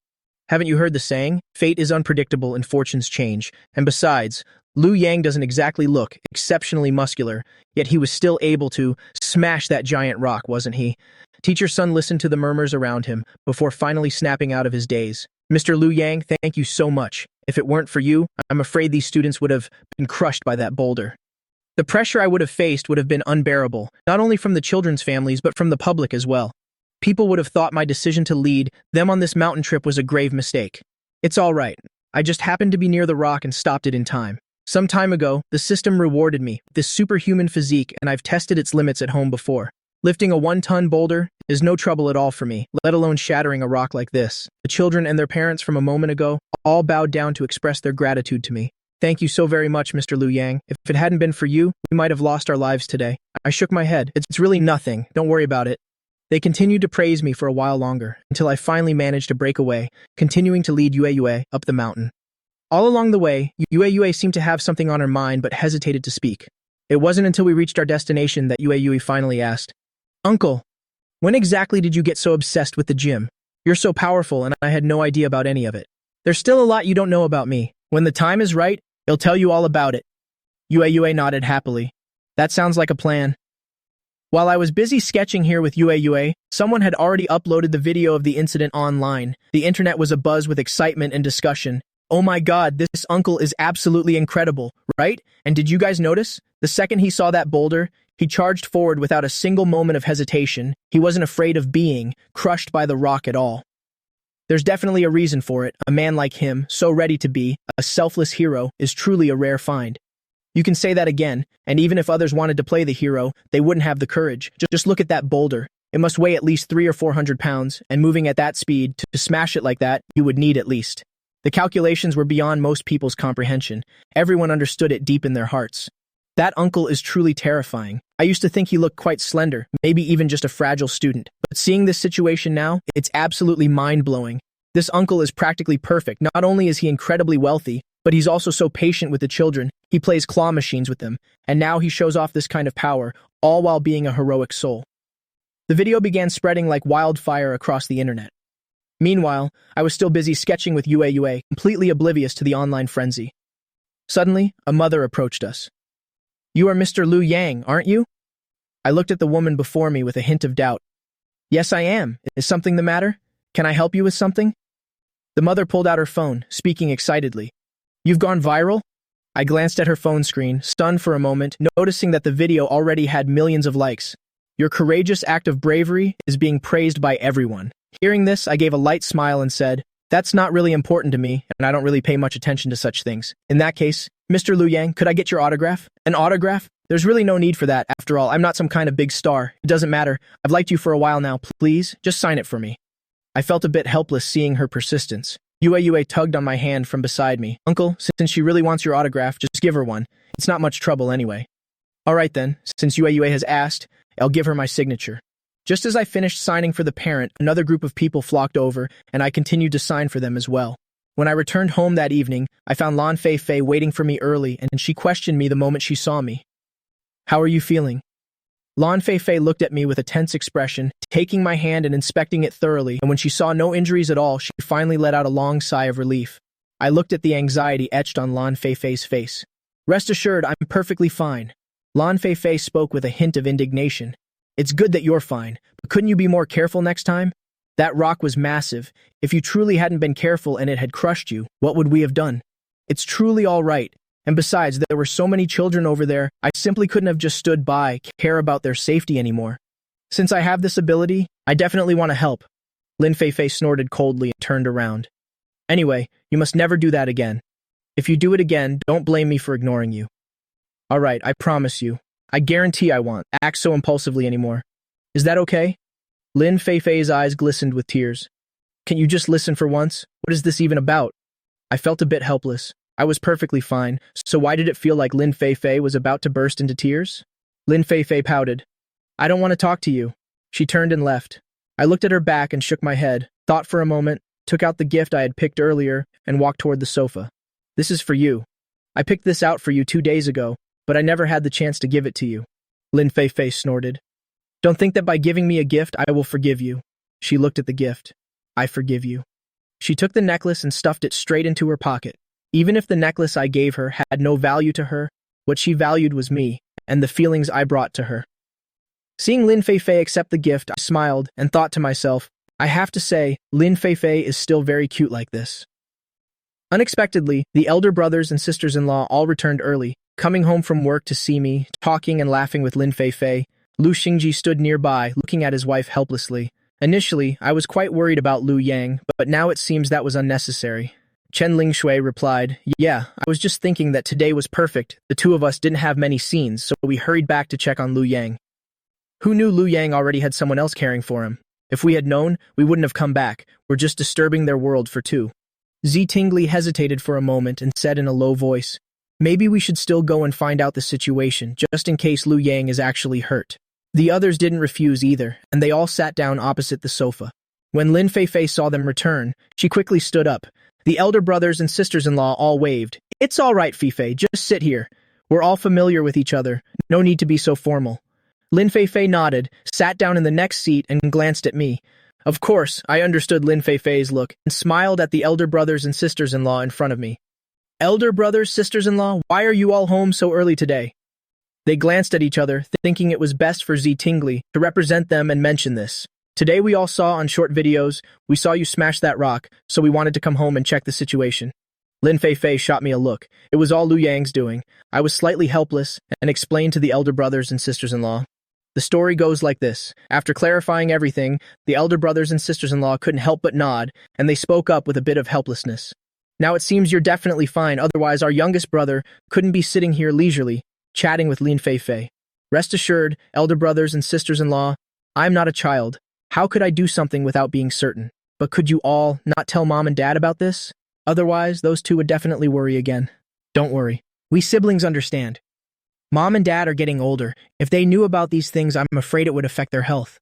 Speaker 1: Haven't you heard the saying? Fate is unpredictable and fortunes change. And besides, Liu Yang doesn't exactly look exceptionally muscular, yet he was still able to smash that giant rock, wasn't he? Teacher's son listened to the murmurs around him before finally snapping out of his daze. Mr. Liu Yang, thank you so much. If it weren't for you, I'm afraid these students would have been crushed by that boulder. The pressure I would have faced would have been unbearable, not only from the children's families but from the public as well. People would have thought my decision to lead them on this mountain trip was a grave mistake. It's all right. I just happened to be near the rock and stopped it in time. Some time ago, the system rewarded me with this superhuman physique, and I've tested its limits at home before. Lifting a 1-ton boulder is no trouble at all for me, let alone shattering a rock like this. The children and their parents from a moment ago all bowed down to express their gratitude to me. Thank you so very much, Mr. Liu Yang. If it hadn't been for you, we might have lost our lives today. I shook my head. It's really nothing. Don't worry about it. They continued to praise me for a while longer, until I finally managed to break away, continuing to lead Yue up the mountain. All along the way, Yue seemed to have something on her mind but hesitated to speak. It wasn't until we reached our destination that Yue finally asked, Uncle, when exactly did you get so obsessed with the gym? You're so powerful and I had no idea about any of it. There's still a lot you don't know about me. When the time is right, he'll tell you all about it. Yue nodded happily. That sounds like a plan. While I was busy sketching here with Yue, someone had already uploaded the video of the incident online. The internet was abuzz with excitement and discussion. Oh my god, this uncle is absolutely incredible, right? And did you guys notice? The second he saw that boulder, he charged forward without a single moment of hesitation. He wasn't afraid of being crushed by the rock at all. There's definitely a reason for it. A man like him, so ready to be a selfless hero, is truly a rare find. You can say that again, and even if others wanted to play the hero, they wouldn't have the courage. Just look at that boulder. It must weigh at least 300 or 400 pounds, and moving at that speed, to smash it like that, you would need at least. The calculations were beyond most people's comprehension. Everyone understood it deep in their hearts. That uncle is truly terrifying. I used to think he looked quite slender, maybe even just a fragile student. But seeing this situation now, it's absolutely mind-blowing. This uncle is practically perfect. Not only is he incredibly wealthy, but he's also so patient with the children. He plays claw machines with them, and now he shows off this kind of power, all while being a heroic soul. The video began spreading like wildfire across the internet. Meanwhile, I was still busy sketching with Yue, completely oblivious to the online frenzy. Suddenly, a mother approached us. You are Mr. Liu Yang, aren't you? I looked at the woman before me with a hint of doubt. Yes, I am. Is something the matter? Can I help you with something? The mother pulled out her phone, speaking excitedly. You've gone viral? I glanced at her phone screen, stunned for a moment, noticing that the video already had millions of likes. Your courageous act of bravery is being praised by everyone. Hearing this, I gave a light smile and said, That's not really important to me, and I don't really pay much attention to such things. In that case, Mr. Liu Yang, could I get your autograph? An autograph? There's really no need for that. After all, I'm not some kind of big star. It doesn't matter. I've liked you for a while now. Please, just sign it for me. I felt a bit helpless seeing her persistence. Yue tugged on my hand from beside me. Uncle, since she really wants your autograph, just give her one. It's not much trouble anyway. All right then, since Yue has asked, I'll give her my signature. Just as I finished signing for the parent, another group of people flocked over, and I continued to sign for them as well. When I returned home that evening, I found Lan Fei waiting for me early, and she questioned me the moment she saw me. How are you feeling? Lan Fei looked at me with a tense expression, taking my hand and inspecting it thoroughly, and when she saw no injuries at all, she finally let out a long sigh of relief. I looked at the anxiety etched on Lan Fei's face. Rest assured, I'm perfectly fine. Lan Fei spoke with a hint of indignation. It's good that you're fine, but couldn't you be more careful next time? That rock was massive. If you truly hadn't been careful and it had crushed you, what would we have done? It's truly all right. And besides, there were so many children over there, I simply couldn't have just stood by, care about their safety anymore. Since I have this ability, I definitely want to help. Lin Fei snorted coldly and turned around. Anyway, you must never do that again. If you do it again, don't blame me for ignoring you. All right, I promise you. I guarantee I won't act so impulsively anymore. Is that okay? Lin Fei's eyes glistened with tears. Can't you just listen for once? What is this even about? I felt a bit helpless. I was perfectly fine, so why did it feel like Lin Fei was about to burst into tears? Lin Fei pouted. I don't want to talk to you. She turned and left. I looked at her back and shook my head, thought for a moment, took out the gift I had picked earlier, and walked toward the sofa. This is for you. I picked this out for you 2 days ago, but I never had the chance to give it to you. Lin Fei snorted. Don't think that by giving me a gift, I will forgive you. She looked at the gift. I forgive you. She took the necklace and stuffed it straight into her pocket. Even if the necklace I gave her had no value to her, what she valued was me, and the feelings I brought to her. Seeing Lin Feifei accept the gift, I smiled and thought to myself, I have to say, Lin Feifei is still very cute like this. Unexpectedly, the elder brothers and sisters-in-law all returned early, coming home from work to see me, talking and laughing with Lin Feifei. Lu Xingji stood nearby, looking at his wife helplessly. Initially, I was quite worried about Lu Yang, but now it seems that was unnecessary. Chen Lingshui replied, Yeah, I was just thinking that today was perfect. The two of us didn't have many scenes, so we hurried back to check on Lu Yang. Who knew Lu Yang already had someone else caring for him? If we had known, we wouldn't have come back. We're just disturbing their world for two. Zi Tingli hesitated for a moment and said in a low voice, Maybe we should still go and find out the situation, just in case Lu Yang is actually hurt. The others didn't refuse either, and they all sat down opposite the sofa. When Lin Feifei saw them return, she quickly stood up. The elder brothers and sisters-in-law all waved. It's all right, Feifei, just sit here. We're all familiar with each other. No need to be so formal. Lin Feifei nodded, sat down in the next seat, and glanced at me. Of course, I understood Lin Feifei's look and smiled at the elder brothers and sisters-in-law in front of me. Elder brothers, sisters-in-law, why are you all home so early today? They glanced at each other, thinking it was best for Zi Tingli to represent them and mention this. Today we all saw on short videos, we saw you smash that rock, so we wanted to come home and check the situation. Lin Feifei shot me a look. It was all Lu Yang's doing. I was slightly helpless and explained to the elder brothers and sisters-in-law. The story goes like this. After clarifying everything, the elder brothers and sisters-in-law couldn't help but nod, and they spoke up with a bit of helplessness. Now it seems you're definitely fine, otherwise our youngest brother couldn't be sitting here leisurely, chatting with Lin Feifei. Rest assured, elder brothers and sisters-in-law, I'm not a child. How could I do something without being certain? But could you all not tell mom and dad about this? Otherwise, those two would definitely worry again. Don't worry. We siblings understand. Mom and dad are getting older. If they knew about these things, I'm afraid it would affect their health.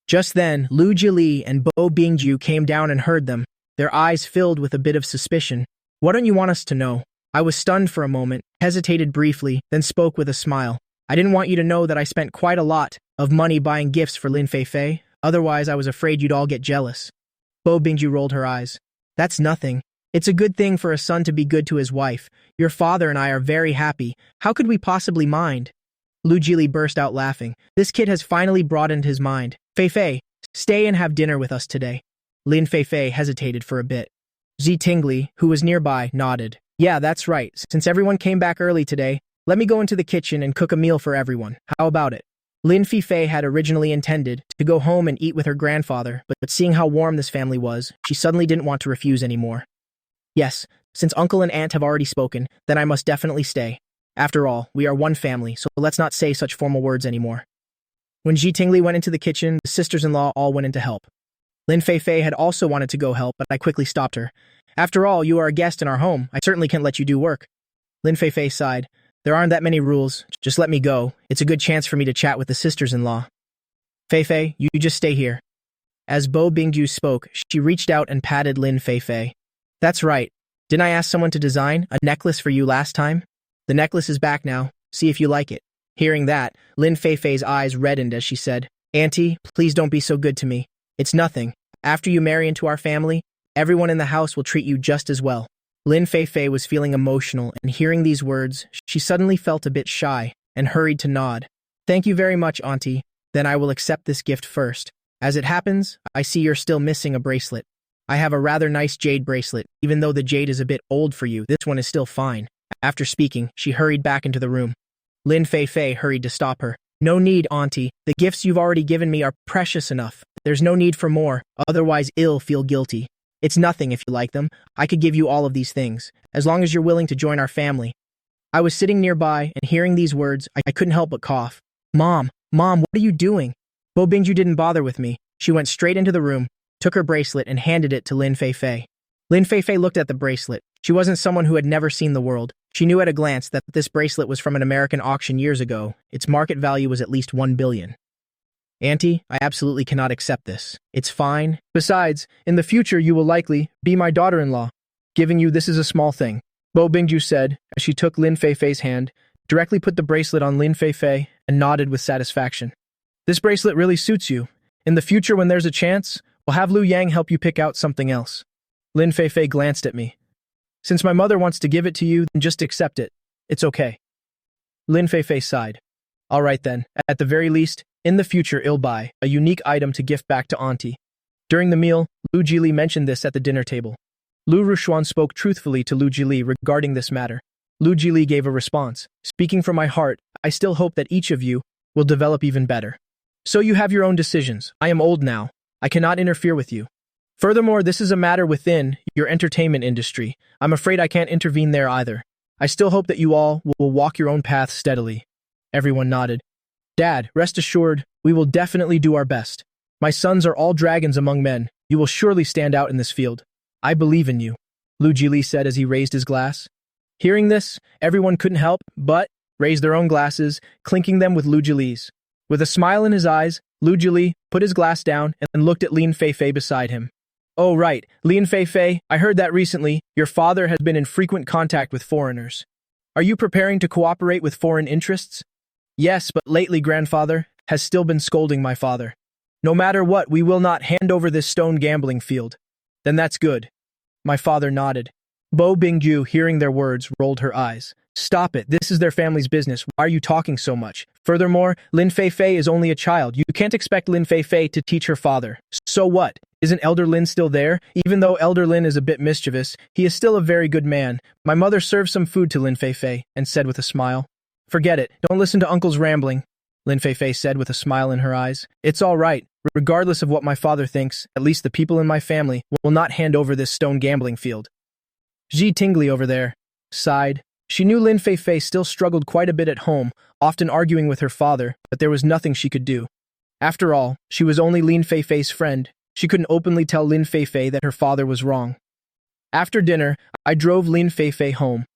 Speaker 1: Just then, Lu Jili and Bo Bingju came down and heard them, their eyes filled with a bit of suspicion. What don't you want us to know? I was stunned for a moment, hesitated briefly, then spoke with a smile. I didn't want you to know that I spent quite a lot of money buying gifts for Lin Feifei. Otherwise, I was afraid you'd all get jealous. Bo Bingju rolled her eyes. That's nothing. It's a good thing for a son to be good to his wife. Your father and I are very happy. How could we possibly mind? Lu Jili burst out laughing. This kid has finally broadened his mind. Feifei, stay and have dinner with us today. Lin Feifei hesitated for a bit. Zi Tingli, who was nearby, nodded. Yeah, that's right. Since everyone came back early today, let me go into the kitchen and cook a meal for everyone. How about it? Lin Feifei had originally intended to go home and eat with her grandfather, but seeing how warm this family was, she suddenly didn't want to refuse anymore. Yes, since uncle and aunt have already spoken, then I must definitely stay. After all, we are one family, so let's not say such formal words anymore. When Zi Tingli went into the kitchen, the sisters-in-law all went in to help. Lin Feifei had also wanted to go help, but I quickly stopped her. After all, you are a guest in our home. I certainly can't let you do work. Lin Feifei sighed. There aren't that many rules. Just let me go. It's a good chance for me to chat with the sisters-in-law. Feifei, you just stay here. As Bo Bingju spoke, she reached out and patted Lin Feifei. That's right. Didn't I ask someone to design a necklace for you last time? The necklace is back now. See if you like it. Hearing that, Lin Feifei's eyes reddened as she said, Auntie, please don't be so good to me. It's nothing. After you marry into our family, everyone in the house will treat you just as well. Lin Feifei was feeling emotional, and hearing these words, she suddenly felt a bit shy and hurried to nod. Thank you very much, Auntie. Then I will accept this gift first. As it happens, I see you're still missing a bracelet. I have a rather nice jade bracelet. Even though the jade is a bit old for you, this one is still fine. After speaking, she hurried back into the room. Lin Feifei hurried to stop her. No need, Auntie. The gifts you've already given me are precious enough. There's no need for more, otherwise I'll feel guilty. It's nothing if you like them. I could give you all of these things, as long as you're willing to join our family. I was sitting nearby, and hearing these words, I couldn't help but cough. Mom, what are you doing? Bo Bingju didn't bother with me. She went straight into the room, took her bracelet, and handed it to Lin Feifei. Lin Feifei looked at the bracelet. She wasn't someone who had never seen the world. She knew at a glance that this bracelet was from an American auction years ago. Its market value was at least 1 billion. Auntie, I absolutely cannot accept this. It's fine. Besides, in the future you will likely be my daughter-in-law. Giving you this is a small thing. Bo Bingju said, as she took Lin Feifei's hand, directly put the bracelet on Lin Feifei, and nodded with satisfaction. This bracelet really suits you. In the future when there's a chance, we'll have Lu Yang help you pick out something else. Lin Feifei glanced at me. Since my mother wants to give it to you, then just accept it. It's okay. Lin Feifei sighed. All right then, at the very least, In the future, I'll buy a unique item to gift back to Auntie. During the meal, Lu Jili mentioned this at the dinner table. Lu Rushuan spoke truthfully to Lu Jili regarding this matter. Lu Jili gave a response. Speaking from my heart, I still hope that each of you will develop even better. So you have your own decisions. I am old now. I cannot interfere with you. Furthermore, this is a matter within your entertainment industry. I'm afraid I can't intervene there either. I still hope that you all will walk your own path steadily. Everyone nodded. Dad, rest assured, we will definitely do our best. My sons are all dragons among men. You will surely stand out in this field. I believe in you, Lu Jili said as he raised his glass. Hearing this, everyone couldn't help but raise their own glasses, clinking them with Lu Jili's. With a smile in his eyes, Lu Jili put his glass down and looked at Lin Feifei beside him. Oh right, Lin Feifei, I heard that recently your father has been in frequent contact with foreigners. Are you preparing to cooperate with foreign interests? Yes, but lately grandfather has still been scolding my father. No matter what, we will not hand over this stone gambling field. Then that's good. My father nodded. Bo Bingju, hearing their words, rolled her eyes. Stop it, this is their family's business. Why are you talking so much? Furthermore, Lin Feifei is only a child. You can't expect Lin Feifei to teach her father. So what? Isn't Elder Lin still there? Even though Elder Lin is a bit mischievous, he is still a very good man. My mother served some food to Lin Feifei and said with a smile. Forget it, don't listen to Uncle's rambling, Lin Feifei said with a smile in her eyes. It's all right. Regardless of what my father thinks, at least the people in my family will not hand over this stone gambling field. Ji Tingli over there sighed. She knew Lin Feifei still struggled quite a bit at home, often arguing with her father, but there was nothing she could do. After all, she was only Lin Feifei's friend. She couldn't openly tell Lin Feifei that her father was wrong. After dinner, I drove Lin Feifei home.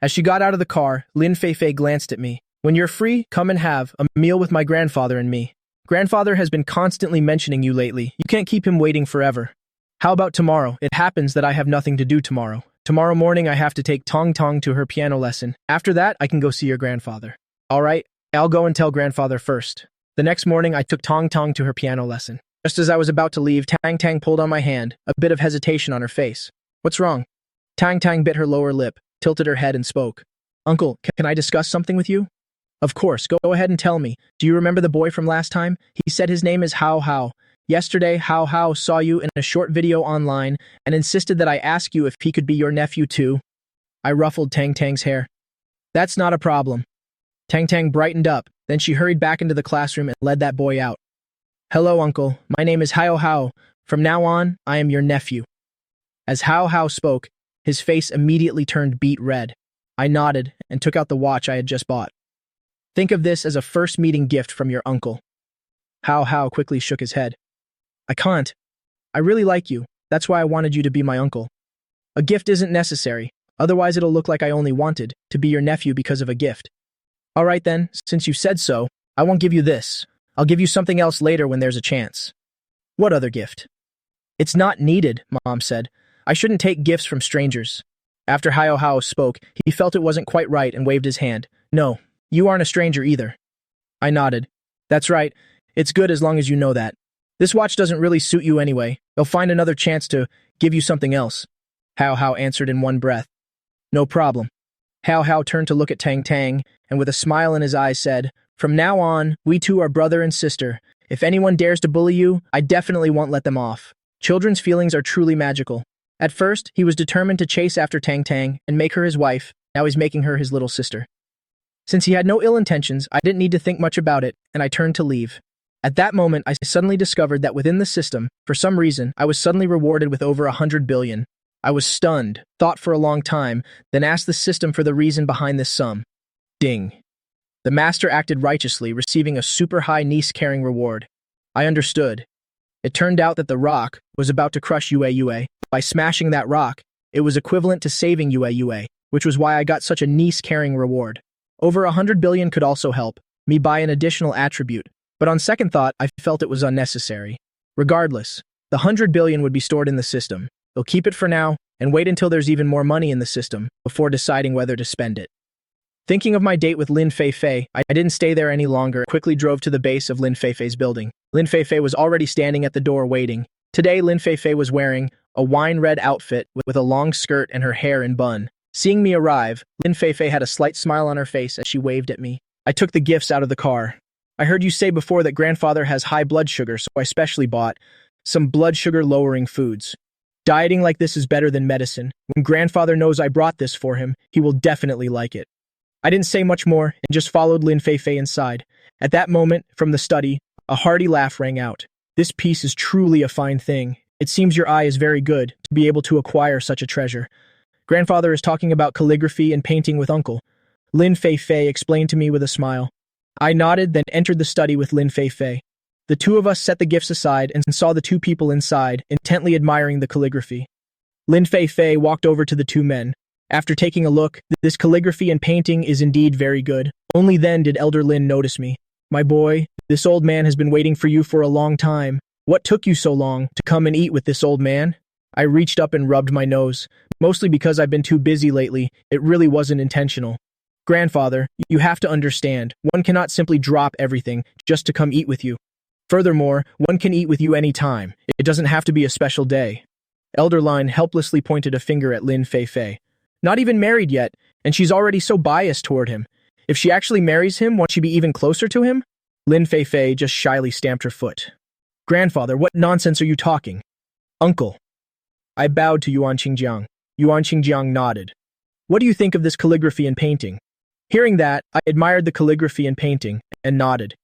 Speaker 1: As she got out of the car, Lin Feifei glanced at me. When you're free, come and have a meal with my grandfather and me. Grandfather has been constantly mentioning you lately. You can't keep him waiting forever. How about tomorrow? It happens that I have nothing to do tomorrow. Tomorrow morning I have to take Tong Tong to her piano lesson. After that, I can go see your grandfather. All right, I'll go and tell grandfather first. The next morning, I took Tong Tong to her piano lesson. Just as I was about to leave, Tang Tang pulled on my hand, a bit of hesitation on her face. What's wrong? Tang Tang bit her lower lip, tilted her head and spoke. Uncle, can I discuss something with you? Of course, go ahead and tell me. Do you remember the boy from last time? He said his name is Hao Hao. Yesterday, Hao Hao saw you in a short video online and insisted that I ask you if he could be your nephew too. I ruffled Tang Tang's hair. That's not a problem. Tang Tang brightened up, then she hurried back into the classroom and led that boy out. Hello, uncle. My name is Hao Hao. From now on, I am your nephew. As Hao Hao spoke, his face immediately turned beet red. I nodded and took out the watch I had just bought. Think of this as a first meeting gift from your uncle. Hao Hao quickly shook his head. I can't. I really like you. That's why I wanted you to be my uncle. A gift isn't necessary. Otherwise it'll look like I only wanted to be your nephew because of a gift. All right then, since you said so, I won't give you this. I'll give you something else later when there's a chance. What other gift? It's not needed, Mom said. I shouldn't take gifts from strangers. After Hao Hao spoke, he felt it wasn't quite right and waved his hand. No, you aren't a stranger either. I nodded. That's right. It's good as long as you know that. This watch doesn't really suit you anyway. They'll find another chance to give you something else. Hao Hao answered in one breath. No problem. Hao Hao turned to look at Tang Tang, and with a smile in his eyes said, From now on, we two are brother and sister. If anyone dares to bully you, I definitely won't let them off. Children's feelings are truly magical. At first, he was determined to chase after Tang Tang and make her his wife. Now he's making her his little sister. Since he had no ill intentions, I didn't need to think much about it, and I turned to leave. At that moment, I suddenly discovered that within the system, for some reason, I was suddenly rewarded with over 100 billion. I was stunned, thought for a long time, then asked the system for the reason behind this sum. Ding. The master acted righteously, receiving a super high niece-carrying reward. I understood. It turned out that the rock was about to crush Yue Yue. By smashing that rock, it was equivalent to saving Yue Yue, which was why I got such a niece-carrying reward. Over 100 billion could also help me buy an additional attribute, but on second thought, I felt it was unnecessary. Regardless, the 100 billion would be stored in the system. They'll keep it for now and wait until there's even more money in the system before deciding whether to spend it. Thinking of my date with Lin Feifei, I didn't stay there any longer and quickly drove to the base of Lin Feifei's building. Lin Feifei was already standing at the door waiting. Today, Lin Feifei was wearing a wine-red outfit with a long skirt and her hair in bun. Seeing me arrive, Lin Feifei had a slight smile on her face as she waved at me. I took the gifts out of the car. I heard you say before that grandfather has high blood sugar, so I specially bought some blood sugar lowering foods. Dieting like this is better than medicine. When grandfather knows I brought this for him, he will definitely like it. I didn't say much more and just followed Lin Feifei inside. At that moment, from the study, a hearty laugh rang out. This piece is truly a fine thing. It seems your eye is very good to be able to acquire such a treasure. Grandfather is talking about calligraphy and painting with uncle. Lin Feifei explained to me with a smile. I nodded, then entered the study with Lin Feifei. The two of us set the gifts aside and saw the two people inside, intently admiring the calligraphy. Lin Feifei walked over to the two men. After taking a look, this calligraphy and painting is indeed very good. Only then did Elder Lin notice me. My boy, this old man has been waiting for you for a long time. What took you so long to come and eat with this old man? I reached up and rubbed my nose. Mostly because I've been too busy lately, it really wasn't intentional. Grandfather, you have to understand, one cannot simply drop everything just to come eat with you. Furthermore, one can eat with you any time. It doesn't have to be a special day. Elder Lin helplessly pointed a finger at Lin Feifei. Not even married yet, and she's already so biased toward him. If she actually marries him, won't she be even closer to him? Lin Feifei just shyly stamped her foot. Grandfather, what nonsense are you talking? Uncle. I bowed to Yuan Qingjiang. Yuan Qingjiang nodded. What do you think of this calligraphy and painting? Hearing that, I admired the calligraphy and painting, and nodded.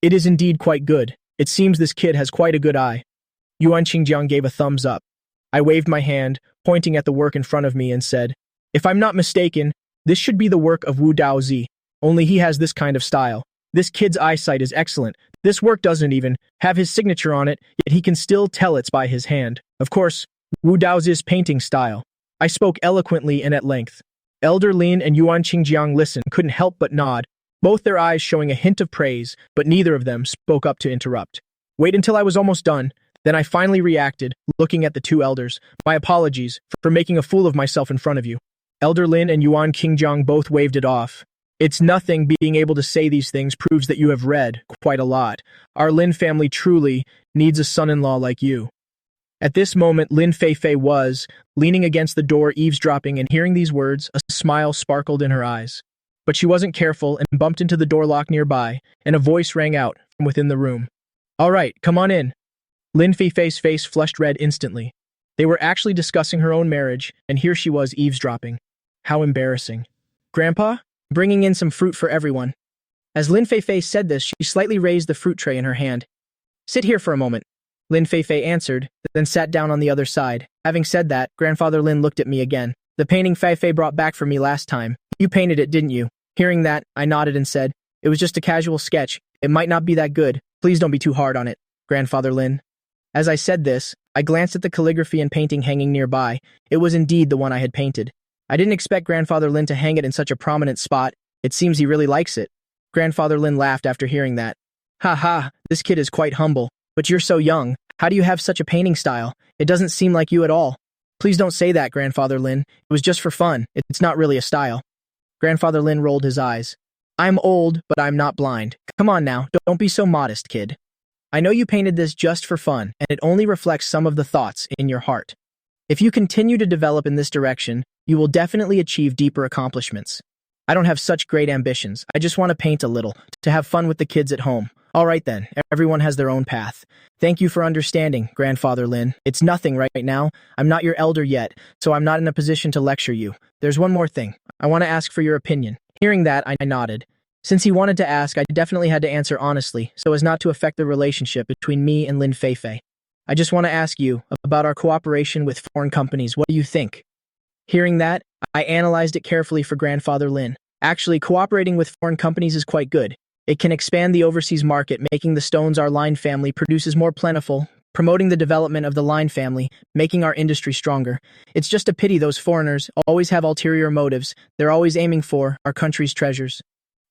Speaker 1: It is indeed quite good. It seems this kid has quite a good eye. Yuan Qingjiang gave a thumbs up. I waved my hand, pointing at the work in front of me, and said, if I'm not mistaken, this should be the work of Wu Daozi, only he has this kind of style. This kid's eyesight is excellent. This work doesn't even have his signature on it, yet he can still tell it's by his hand. Of course, Wu Daozi's painting style. I spoke eloquently and at length. Elder Lin and Yuan Qingjiang listened, couldn't help but nod, both their eyes showing a hint of praise, but neither of them spoke up to interrupt. Wait until I was almost done, then I finally reacted, looking at the two elders. My apologies for making a fool of myself in front of you. Elder Lin and Yuan Qingjiang both waved it off. It's nothing. Being able to say these things proves that you have read quite a lot. Our Lin family truly needs a son-in-law like you. At this moment, Lin Feifei was leaning against the door, eavesdropping, and hearing these words, a smile sparkled in her eyes. But she wasn't careful and bumped into the door lock nearby, and a voice rang out from within the room. All right, come on in. Lin Feifei's face flushed red instantly. They were actually discussing her own marriage, and here she was eavesdropping. How embarrassing. Grandpa, bringing in some fruit for everyone. As Lin Feifei said this, she slightly raised the fruit tray in her hand. Sit here for a moment. Lin Feifei answered, then sat down on the other side. Having said that, Grandfather Lin looked at me again. The painting Feifei brought back for me last time. You painted it, didn't you? Hearing that, I nodded and said, it was just a casual sketch. It might not be that good. Please don't be too hard on it, Grandfather Lin. As I said this, I glanced at the calligraphy and painting hanging nearby. It was indeed the one I had painted. I didn't expect Grandfather Lin to hang it in such a prominent spot. It seems he really likes it. Grandfather Lin laughed after hearing that. Ha ha, this kid is quite humble. But you're so young. How do you have such a painting style? It doesn't seem like you at all. Please don't say that, Grandfather Lin. It was just for fun. It's not really a style. Grandfather Lin rolled his eyes. I'm old, but I'm not blind. Come on now, don't be so modest, kid. I know you painted this just for fun, and it only reflects some of the thoughts in your heart. If you continue to develop in this direction, you will definitely achieve deeper accomplishments. I don't have such great ambitions. I just want to paint a little, to have fun with the kids at home. All right then, everyone has their own path. Thank you for understanding, Grandfather Lin. It's nothing right now. I'm not your elder yet, so I'm not in a position to lecture you. There's one more thing. I want to ask for your opinion. Hearing that, I nodded. Since he wanted to ask, I definitely had to answer honestly, so as not to affect the relationship between me and Lin Feifei. I just want to ask you about our cooperation with foreign companies. What do you think? Hearing that, I analyzed it carefully for Grandfather Lin. Actually, cooperating with foreign companies is quite good. It can expand the overseas market, making the stones our Line family produces more plentiful, promoting the development of the Line family, making our industry stronger. It's just a pity those foreigners always have ulterior motives. They're always aiming for our country's treasures.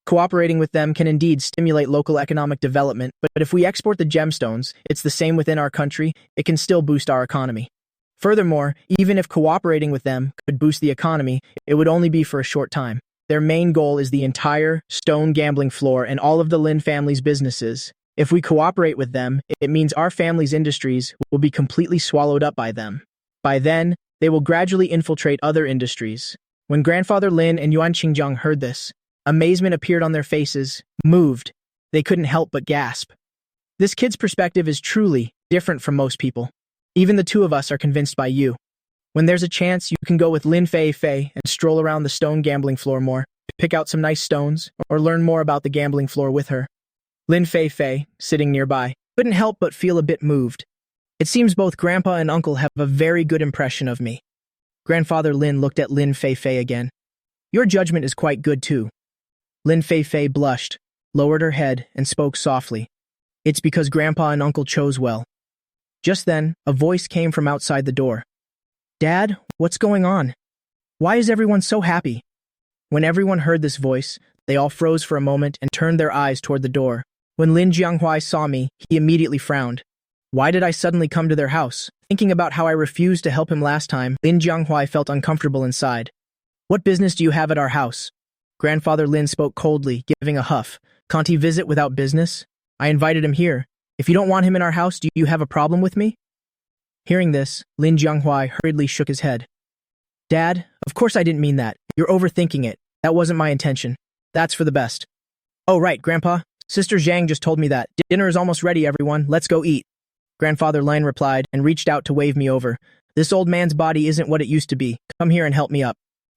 Speaker 1: Cooperating with them can indeed stimulate local economic development, but if we export the gemstones, it's the same within our country, it can still boost our economy. Furthermore, even if cooperating with them could boost the economy, it would only be for a short time. Their main goal is the entire stone gambling floor and all of the Lin family's businesses. If we cooperate with them, it means our family's industries will be completely swallowed up by them. By then, they will gradually infiltrate other industries. When Grandfather Lin and Yuan Qingjiang heard this, amazement appeared on their faces, moved. They couldn't help but gasp. This kid's perspective is truly different from most people. Even the two of us are convinced by you. When there's a chance, you can go with Lin Fei Fei and stroll around the stone gambling floor more, pick out some nice stones, or learn more about the gambling floor with her. Lin Fei Fei, sitting nearby, couldn't help but feel a bit moved. It seems both Grandpa and Uncle have a very good impression of me. Grandfather Lin looked at Lin Fei Fei again. Your judgment is quite good too. Lin Fei Fei blushed, lowered her head, and spoke softly. It's because Grandpa and Uncle chose well. Just then, a voice came from outside the door. Dad, what's going on? Why is everyone so happy? When everyone heard this voice, they all froze for a moment and turned their eyes toward the door. When Lin Jianghuai saw me, he immediately frowned. Why did I suddenly come to their house? Thinking about how I refused to help him last time, Lin Jianghuai felt uncomfortable inside. What business do you have at our house? Grandfather Lin spoke coldly, giving a huff. Can't he visit without business? I invited him here. If you don't want him in our house, do you have a problem with me? Hearing this, Lin Jianghuai hurriedly shook his head. Dad, of course I didn't mean that. You're overthinking it. That wasn't my intention. That's for the best. Oh right, Grandpa. Sister Zhang just told me that. Dinner is almost ready, everyone. Let's go eat. Grandfather Lin replied and reached out to wave me over. This old man's body isn't what it used to be. Come here and help me up.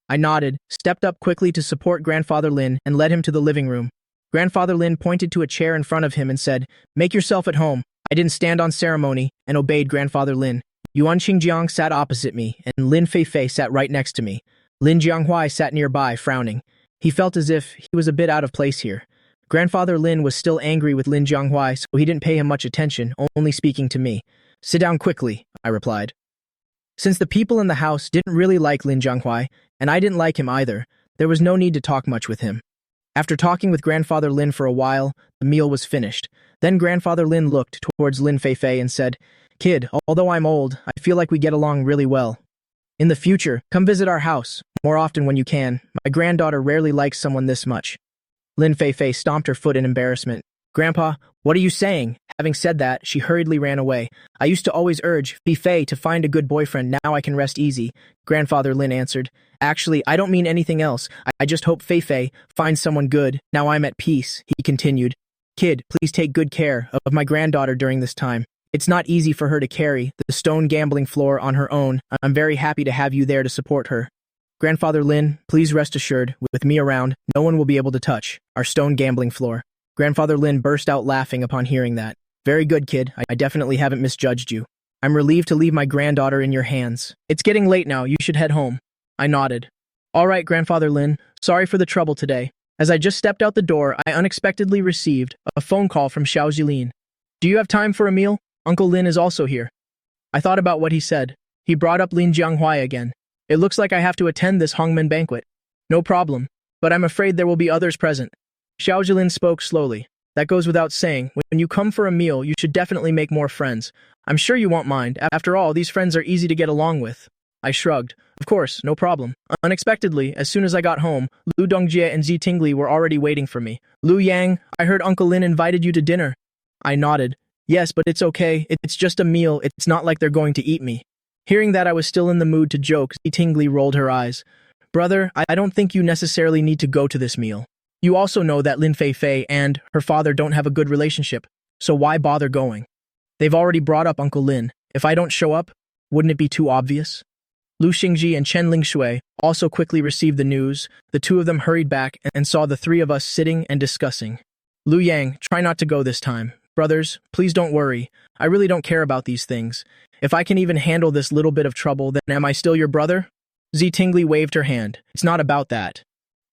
Speaker 1: I nodded, stepped up quickly to support Grandfather Lin, and led him to the living room. Grandfather Lin pointed to a chair in front of him and said, Make yourself at home. I didn't stand on ceremony and obeyed Grandfather Lin. Yuan Qingjiang sat opposite me, and Lin Fei Fei sat right next to me. Lin Jianghuai sat nearby, frowning. He felt as if he was a bit out of place here. Grandfather Lin was still angry with Lin Jianghuai, so he didn't pay him much attention, only speaking to me. Sit down quickly, I replied. Since the people in the house didn't really like Lin Jianghuai, and I didn't like him either, there was no need to talk much with him. After talking with Grandfather Lin for a while, the meal was finished. Then Grandfather Lin looked towards Lin Fei Fei and said, Kid, although I'm old, I feel like we get along really well. In the future, come visit our house, more often when you can. My granddaughter rarely likes someone this much. Lin Fei Fei stomped her foot in embarrassment. Grandpa, what are you saying? Having said that, she hurriedly ran away. I used to always urge Fei Fei to find a good boyfriend. Now I can rest easy. Grandfather Lin answered. Actually, I don't mean anything else. I just hope Fei Fei finds someone good. Now I'm at peace, he continued. Kid, please take good care of my granddaughter during this time. It's not easy for her to carry the stone gambling floor on her own. I'm very happy to have you there to support her. Grandfather Lin, please rest assured, with me around, no one will be able to touch our stone gambling floor. Grandfather Lin burst out laughing upon hearing that. Very good, kid. I definitely haven't misjudged you. I'm relieved to leave my granddaughter in your hands. It's getting late now. You should head home. I nodded. All right, Grandfather Lin. Sorry for the trouble today. As I just stepped out the door, I unexpectedly received a phone call from Xiao Jilin. Do you have time for a meal? Uncle Lin is also here. I thought about what he said. He brought up Lin Jianghuai again. It looks like I have to attend this Hongmen banquet. No problem, but I'm afraid there will be others present. Xiao Jilin spoke slowly. That goes without saying. When you come for a meal, you should definitely make more friends. I'm sure you won't mind. After all, these friends are easy to get along with. I shrugged. Of course, no problem. Unexpectedly, as soon as I got home, Lu Dongjie and Zi Tingli were already waiting for me. Lu Yang, I heard Uncle Lin invited you to dinner. I nodded. Yes, but it's okay. It's just a meal. It's not like they're going to eat me. Hearing that I was still in the mood to joke, Zi Tingli rolled her eyes. Brother, I don't think you necessarily need to go to this meal. You also know that Lin Fei Fei and her father don't have a good relationship, so why bother going? They've already brought up Uncle Lin. If I don't show up, wouldn't it be too obvious? Lu Xingji and Chen Lingshui also quickly received the news. The two of them hurried back and saw the three of us sitting and discussing. Lu Yang, try not to go this time. Brothers, please don't worry. I really don't care about these things. If I can even handle this little bit of trouble, then am I still your brother? Zi Tingli waved her hand. It's not about that.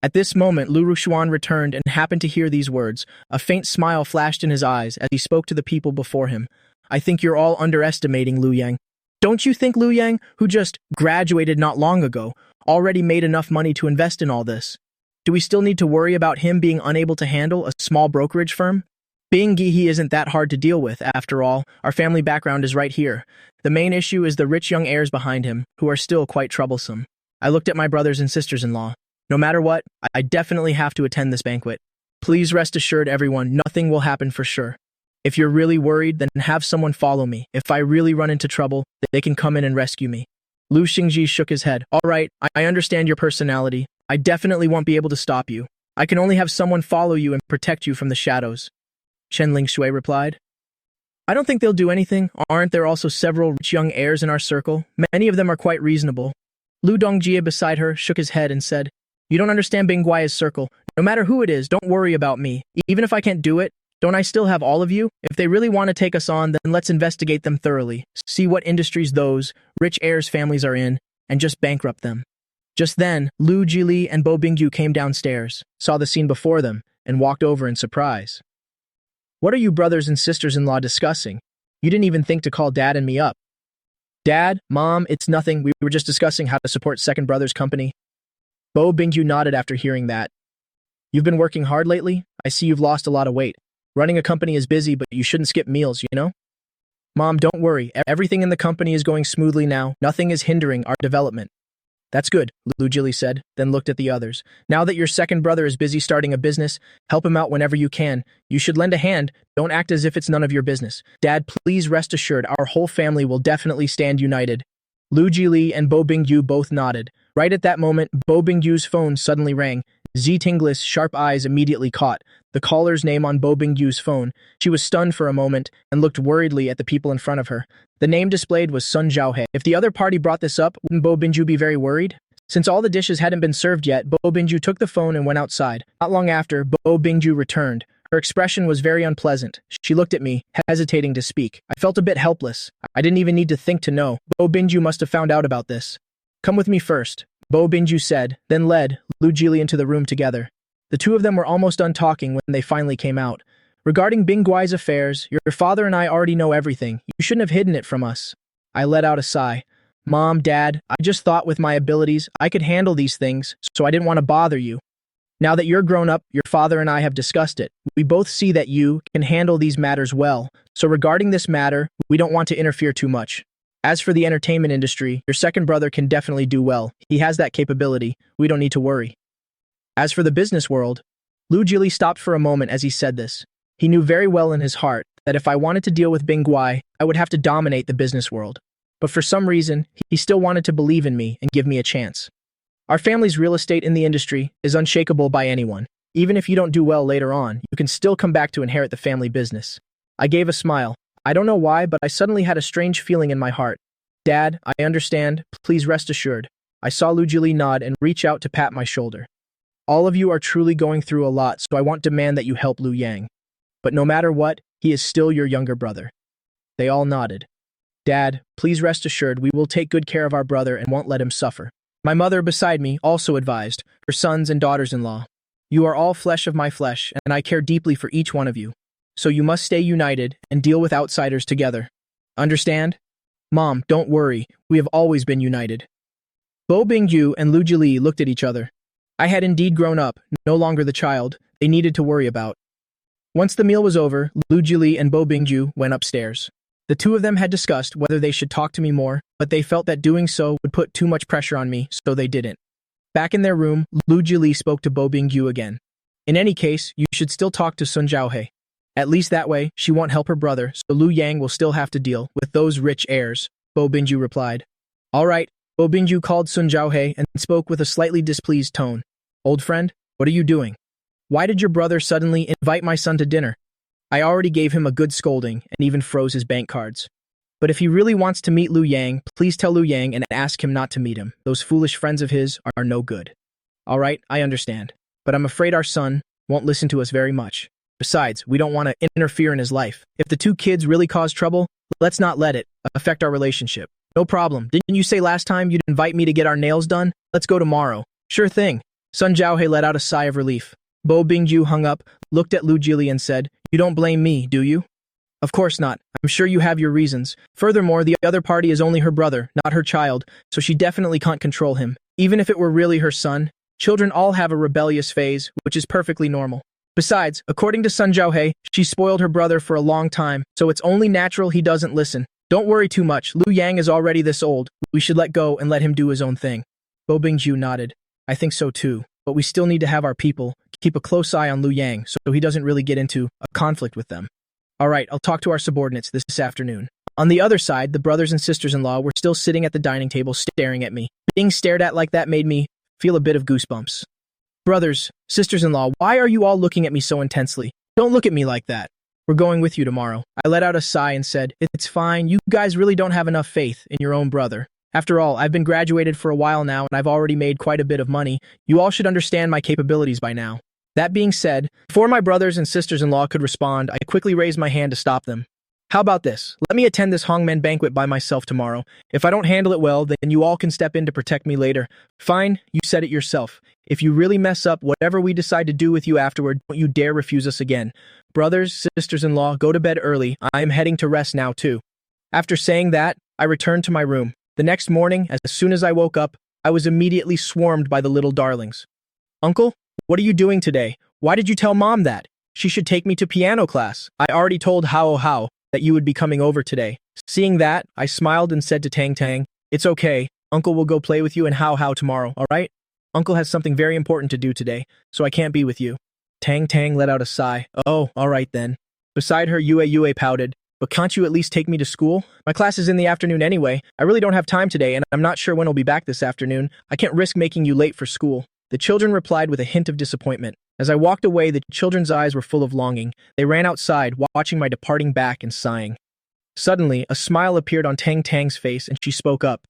Speaker 1: At this moment, Lu Rushuan returned and happened to hear these words. A faint smile flashed in his eyes as he spoke to the people before him. I think you're all underestimating Lu Yang. Don't you think Lu Yang, who just graduated not long ago, already made enough money to invest in all this? Do we still need to worry about him being unable to handle a small brokerage firm? Being Gihe isn't that hard to deal with, after all. Our family background is right here. The main issue is the rich young heirs behind him, who are still quite troublesome. I looked at my brothers and sisters-in-law. No matter what, I definitely have to attend this banquet. Please rest assured, everyone, nothing will happen for sure. If you're really worried, then have someone follow me. If I really run into trouble, they can come in and rescue me. Lu Xingji shook his head. All right, I understand your personality. I definitely won't be able to stop you. I can only have someone follow you and protect you from the shadows. Chen Lingshui replied. I don't think they'll do anything. Aren't there also several rich young heirs in our circle? Many of them are quite reasonable. Lu Dongjie beside her shook his head and said, You don't understand Bingguai's circle. No matter who it is, don't worry about me. Even if I can't do it, don't I still have all of you? If they really want to take us on, then let's investigate them thoroughly. See what industries those rich heirs' families are in, and just bankrupt them. Just then, Lu Jili and Bo Bingyu came downstairs, saw the scene before them, and walked over in surprise. What are you brothers and sisters-in-law discussing? You didn't even think to call Dad and me up. Dad, Mom, it's nothing. We were just discussing how to support second brother's company. Bo Bingyu nodded after hearing that. You've been working hard lately? I see you've lost a lot of weight. Running a company is busy, but you shouldn't skip meals, you know? Mom, don't worry. Everything in the company is going smoothly now. Nothing is hindering our development. That's good, Lu Jili said, then looked at the others. Now that your second brother is busy starting a business, help him out whenever you can. You should lend a hand. Don't act as if it's none of your business. Dad, please rest assured our whole family will definitely stand united. Lu Jili and Bo Bingyu both nodded. Right at that moment, Bo Bingyu's phone suddenly rang. Zi Tinglis' sharp eyes immediately caught the caller's name on Bo Bingyu's phone. She was stunned for a moment and looked worriedly at the people in front of her. The name displayed was Sun Zhaohe. If the other party brought this up, wouldn't Bo Bingyu be very worried? Since all the dishes hadn't been served yet, Bo Bingyu took the phone and went outside. Not long after, Bo Bingyu returned. Her expression was very unpleasant. She looked at me, hesitating to speak. I felt a bit helpless. I didn't even need to think to know. Bo Bingyu must have found out about this. Come with me first, Bo Bingyu said, then led Lu Jili into the room together. The two of them were almost done talking when they finally came out. Regarding Bingguai's affairs, your father and I already know everything. You shouldn't have hidden it from us. I let out a sigh. Mom, Dad, I just thought with my abilities, I could handle these things, so I didn't want to bother you. Now that you're grown up, your father and I have discussed it. We both see that you can handle these matters well. So regarding this matter, we don't want to interfere too much. As for the entertainment industry, your second brother can definitely do well. He has that capability. We don't need to worry. As for the business world, Lu Jili stopped for a moment as he said this. He knew very well in his heart that if I wanted to deal with Bingguai, I would have to dominate the business world. But for some reason, he still wanted to believe in me and give me a chance. Our family's real estate in the industry is unshakable by anyone. Even if you don't do well later on, you can still come back to inherit the family business. I gave a smile. I don't know why, but I suddenly had a strange feeling in my heart. Dad, I understand. Please rest assured. I saw Lu Jili nod and reach out to pat my shoulder. All of you are truly going through a lot, so I want to demand that you help Lu Yang. But no matter what, he is still your younger brother. They all nodded. Dad, please rest assured we will take good care of our brother and won't let him suffer. My mother beside me also advised, her sons and daughters-in-law. You are all flesh of my flesh, and I care deeply for each one of you. So you must stay united and deal with outsiders together. Understand? Mom, don't worry. We have always been united. Bo Bingyu and Lu Jili looked at each other. I had indeed grown up, no longer the child they needed to worry about. Once the meal was over, Lu Jili and Bo Bingyu went upstairs. The two of them had discussed whether they should talk to me more, but they felt that doing so would put too much pressure on me, so they didn't. Back in their room, Lu Jili spoke to Bo Bingyu again. In any case, you should still talk to Sun Zhaohe. At least that way, she won't help her brother, so Lu Yang will still have to deal with those rich heirs, Bo Bingyu replied. All right, Bo Bingyu called Sun Zhaohe and spoke with a slightly displeased tone. Old friend, what are you doing? Why did your brother suddenly invite my son to dinner? I already gave him a good scolding and even froze his bank cards. But if he really wants to meet Lu Yang, please tell Lu Yang and ask him not to meet him. Those foolish friends of his are no good. All right, I understand. But I'm afraid our son won't listen to us very much. Besides, we don't want to interfere in his life. If the two kids really cause trouble, let's not let it affect our relationship. No problem. Didn't you say last time you'd invite me to get our nails done? Let's go tomorrow. Sure thing. Sun Zhaohe let out a sigh of relief. Bo Bingyu hung up, looked at Lu Jili and said, You don't blame me, do you? Of course not. I'm sure you have your reasons. Furthermore, the other party is only her brother, not her child, so she definitely can't control him. Even if it were really her son, children all have a rebellious phase, which is perfectly normal. Besides, according to Sun Zhaohe, she spoiled her brother for a long time, so it's only natural he doesn't listen. Don't worry too much. Lu Yang is already this old. We should let go and let him do his own thing. Bo Bingyu nodded. I think so too. But we still need to have our people keep a close eye on Lu Yang so he doesn't really get into a conflict with them. All right, I'll talk to our subordinates this afternoon. On the other side, the brothers and sisters-in-law were still sitting at the dining table staring at me. Being stared at like that made me feel a bit of goosebumps. Brothers, sisters-in-law, why are you all looking at me so intensely? Don't look at me like that. We're going with you tomorrow. I let out a sigh and said, it's fine, you guys really don't have enough faith in your own brother. After all, I've been graduated for a while now and I've already made quite a bit of money. You all should understand my capabilities by now. That being said, before my brothers and sisters-in-law could respond, I quickly raised my hand to stop them. How about this? Let me attend this Hongmen banquet by myself tomorrow. If I don't handle it well, then you all can step in to protect me later. Fine, you said it yourself. If you really mess up, whatever we decide to do with you afterward, don't you dare refuse us again. Brothers, sisters-in-law, go to bed early. I am heading to rest now too. After saying that, I returned to my room. The next morning, as soon as I woke up, I was immediately swarmed by the little darlings. Uncle, what are you doing today? Why did you tell Mom that? She should take me to piano class. I already told How that you would be coming over today. Seeing that, I smiled and said to Tang Tang, it's okay. Uncle will go play with you and How tomorrow, alright? Uncle has something very important to do today, so I can't be with you. Tang Tang let out a sigh. Oh, alright then. Beside her, Yue pouted. But can't you at least take me to school? My class is in the afternoon anyway. I really don't have time today, and I'm not sure when I'll be back this afternoon. I can't risk making you late for school. The children replied with a hint of disappointment. As I walked away, the children's eyes were full of longing. They ran outside, watching my departing back and sighing. Suddenly, a smile appeared on Tang Tang's face, and she spoke up.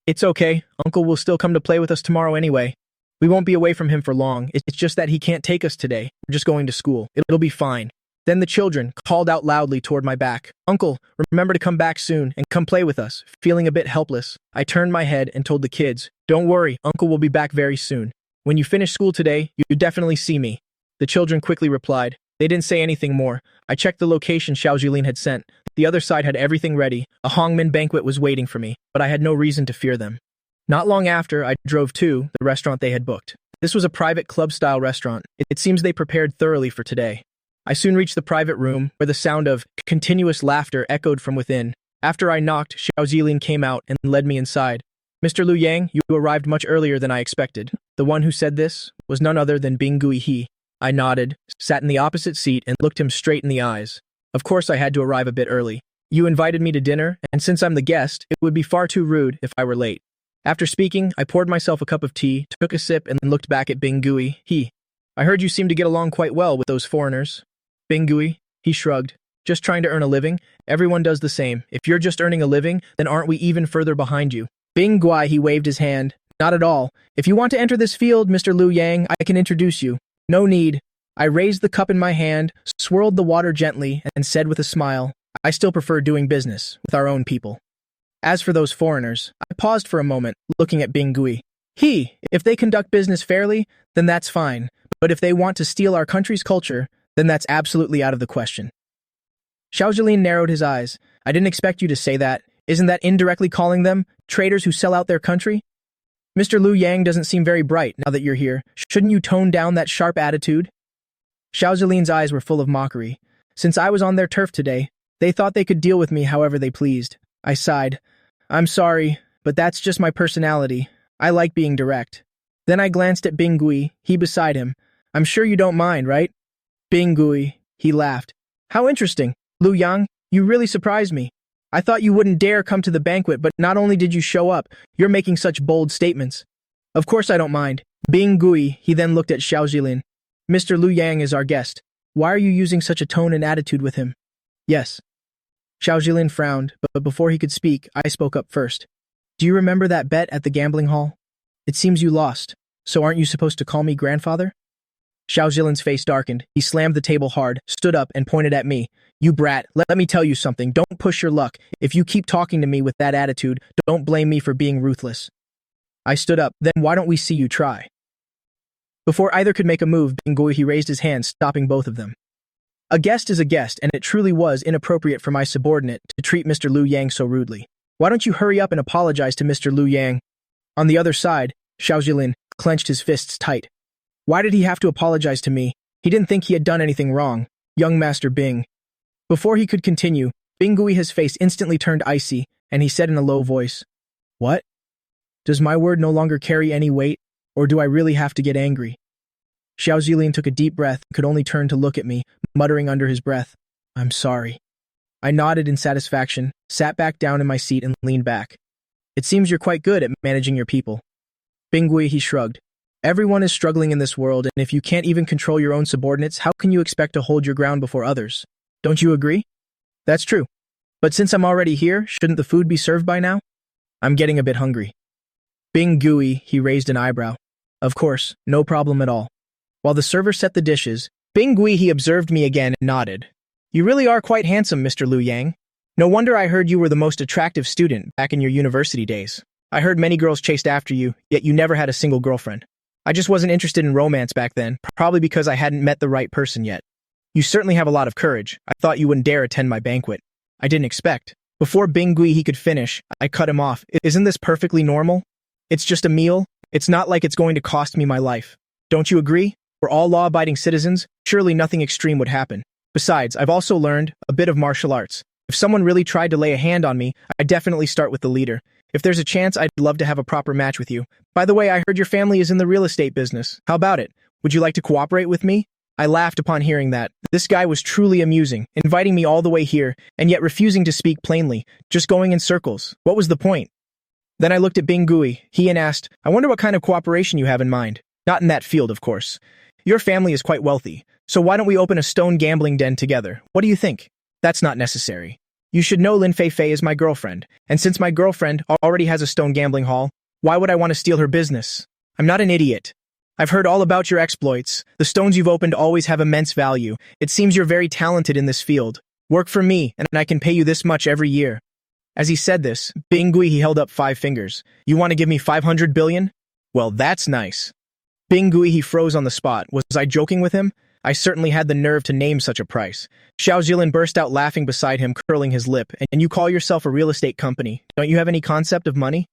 Speaker 1: It's okay. Uncle will still come to play with us tomorrow anyway. We won't be away from him for long. It's just that he can't take us today. We're just going to school. It'll be fine. Then the children called out loudly toward my back. Uncle, remember to come back soon and come play with us. Feeling a bit helpless, I turned my head and told the kids, don't worry, Uncle will be back very soon. When you finish school today, you definitely see me. The children quickly replied. They didn't say anything more. I checked the location Xiao Jilin had sent. The other side had everything ready. A Hongmen banquet was waiting for me, but I had no reason to fear them. Not long after, I drove to the restaurant they had booked. This was a private club-style restaurant. It seems they prepared thoroughly for today. I soon reached the private room, where the sound of continuous laughter echoed from within. After I knocked, Xiao Jilin came out and led me inside. Mr. Liu Yang, you arrived much earlier than I expected. The one who said this was none other than Bing Gui He. I nodded, sat in the opposite seat, and looked him straight in the eyes. Of course I had to arrive a bit early. You invited me to dinner, and since I'm the guest, it would be far too rude if I were late. After speaking, I poured myself a cup of tea, took a sip, and then looked back at Bing Gui He. I heard you seem to get along quite well with those foreigners. Bing Gui, he shrugged. Just trying to earn a living? Everyone does the same. If you're just earning a living, then aren't we even further behind you? Bing Gui, he waved his hand. Not at all. If you want to enter this field, Mr. Liu Yang, I can introduce you. No need. I raised the cup in my hand, swirled the water gently, and said with a smile, I still prefer doing business with our own people. As for those foreigners, I paused for a moment, looking at Bing Gui. If they conduct business fairly, then that's fine. But if they want to steal our country's culture, then that's absolutely out of the question. Xiao Jilin narrowed his eyes. I didn't expect you to say that. Isn't that indirectly calling them traitors who sell out their country? Mr. Liu Yang doesn't seem very bright now that you're here. Shouldn't you tone down that sharp attitude? Xiao Jilin's eyes were full of mockery. Since I was on their turf today, they thought they could deal with me however they pleased. I sighed. I'm sorry, but that's just my personality. I like being direct. Then I glanced at Bing Gui, he beside him. I'm sure you don't mind, right? Bing Gui, he laughed. How interesting. Liu Yang, you really surprised me. I thought you wouldn't dare come to the banquet, but not only did you show up, you're making such bold statements. Of course I don't mind. Bing Gui, he then looked at Xiao Jilin. Mr. Liu Yang is our guest. Why are you using such a tone and attitude with him? Yes. Xiao Jilin frowned, but before he could speak, I spoke up first. Do you remember that bet at the gambling hall? It seems you lost, so aren't you supposed to call me grandfather? Xiao Jilin's face darkened. He slammed the table hard, stood up, and pointed at me. You brat, let me tell you something. Don't push your luck. If you keep talking to me with that attitude, don't blame me for being ruthless. I stood up. Then why don't we see you try? Before either could make a move, Bing Gui, he raised his hand, stopping both of them. A guest is a guest, and it truly was inappropriate for my subordinate to treat Mr. Liu Yang so rudely. Why don't you hurry up and apologize to Mr. Liu Yang? On the other side, Xiao Jilin clenched his fists tight. Why did he have to apologize to me? He didn't think he had done anything wrong. Young Master Bing. Before he could continue, Bing Gui, his face instantly turned icy, and he said in a low voice, What? Does my word no longer carry any weight, or do I really have to get angry? Xiao Jilin took a deep breath and could only turn to look at me, muttering under his breath, I'm sorry. I nodded in satisfaction, sat back down in my seat and leaned back. It seems you're quite good at managing your people. Bing Gui, he shrugged. Everyone is struggling in this world, and if you can't even control your own subordinates, how can you expect to hold your ground before others? Don't you agree? That's true. But since I'm already here, shouldn't the food be served by now? I'm getting a bit hungry. Bing Gui, he raised an eyebrow. Of course, no problem at all. While the server set the dishes, Bing Gui he observed me again and nodded. You really are quite handsome, Mr. Liu Yang. No wonder I heard you were the most attractive student back in your university days. I heard many girls chased after you, yet you never had a single girlfriend. I just wasn't interested in romance back then, probably because I hadn't met the right person yet. You certainly have a lot of courage. I thought you wouldn't dare attend my banquet. I didn't expect. Before Bing Gui he could finish, I cut him off. Isn't this perfectly normal? It's just a meal. It's not like it's going to cost me my life. Don't you agree? We're all law-abiding citizens. Surely nothing extreme would happen. Besides, I've also learned a bit of martial arts. If someone really tried to lay a hand on me, I'd definitely start with the leader. If there's a chance, I'd love to have a proper match with you. By the way, I heard your family is in the real estate business. How about it? Would you like to cooperate with me? I laughed upon hearing that. This guy was truly amusing, inviting me all the way here, and yet refusing to speak plainly, just going in circles. What was the point? Then I looked at Bing Gui, and asked, I wonder what kind of cooperation you have in mind. Not in that field, of course. Your family is quite wealthy, so why don't we open a stone gambling den together? What do you think? That's not necessary. You should know Lin Fei Fei is my girlfriend, and since my girlfriend already has a stone gambling hall, why would I want to steal her business? I'm not an idiot. I've heard all about your exploits. The stones you've opened always have immense value. It seems you're very talented in this field. Work for me, and I can pay you this much every year. As he said this, Bing Gui he held up 5 fingers. You want to give me 500 billion? Well, that's nice. Bing Gui he froze on the spot. Was I joking with him? I certainly had the nerve to name such a price. Xiao Zilin burst out laughing beside him, curling his lip. And you call yourself a real estate company? Don't you have any concept of money?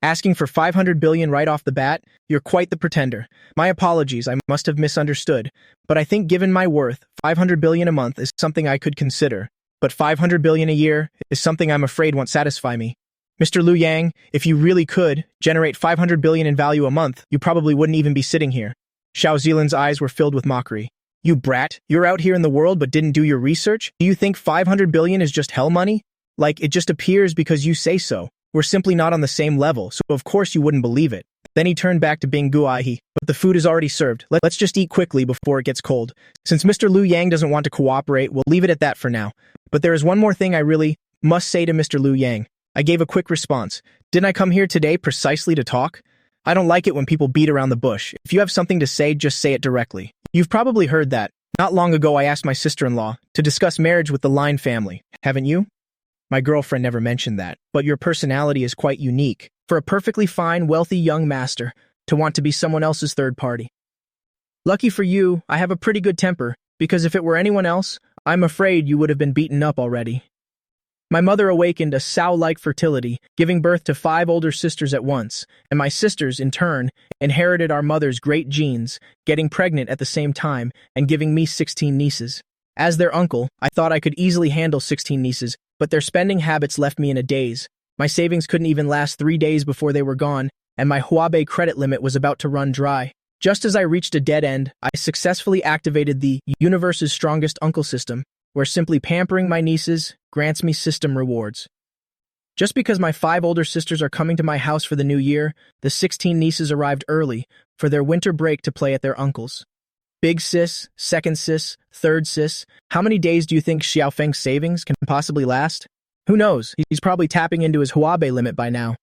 Speaker 1: Asking for 500 billion right off the bat? You're quite the pretender. My apologies, I must have misunderstood. But I think given my worth, 500 billion a month is something I could consider. But 500 billion a year is something I'm afraid won't satisfy me. Mr. Liu Yang, if you really could generate 500 billion in value a month, you probably wouldn't even be sitting here. Xiao Zilin's eyes were filled with mockery. You brat, you're out here in the world but didn't do your research? Do you think 500 billion is just hell money? Like, it just appears because you say so. We're simply not on the same level, so of course you wouldn't believe it. Then he turned back to Bing Gui. But the food is already served. Let's just eat quickly before it gets cold. Since Mr. Liu Yang doesn't want to cooperate, we'll leave it at that for now. But there is one more thing I really must say to Mr. Liu Yang. I gave a quick response. Didn't I come here today precisely to talk? I don't like it when people beat around the bush. If you have something to say, just say it directly. You've probably heard that. Not long ago I asked my sister-in-law to discuss marriage with the Line family. Haven't you? My girlfriend never mentioned that, but your personality is quite unique. For a perfectly fine, wealthy young master to want to be someone else's third party. Lucky for you, I have a pretty good temper, because if it were anyone else, I'm afraid you would have been beaten up already. My mother awakened a sow-like fertility, giving birth to 5 older sisters at once, and my sisters, in turn, inherited our mother's great genes, getting pregnant at the same time and giving me 16 nieces. As their uncle, I thought I could easily handle 16 nieces, but their spending habits left me in a daze. My savings couldn't even last 3 days before they were gone, and my Huabei credit limit was about to run dry. Just as I reached a dead end, I successfully activated the universe's strongest uncle system, where simply pampering my nieces grants me system rewards. Just because my 5 older sisters are coming to my house for the new year, the 16 nieces arrived early for their winter break to play at their uncle's. Big sis, second sis, third sis, how many days do you think Xiaofeng's savings can possibly last? Who knows, he's probably tapping into his Huabei limit by now.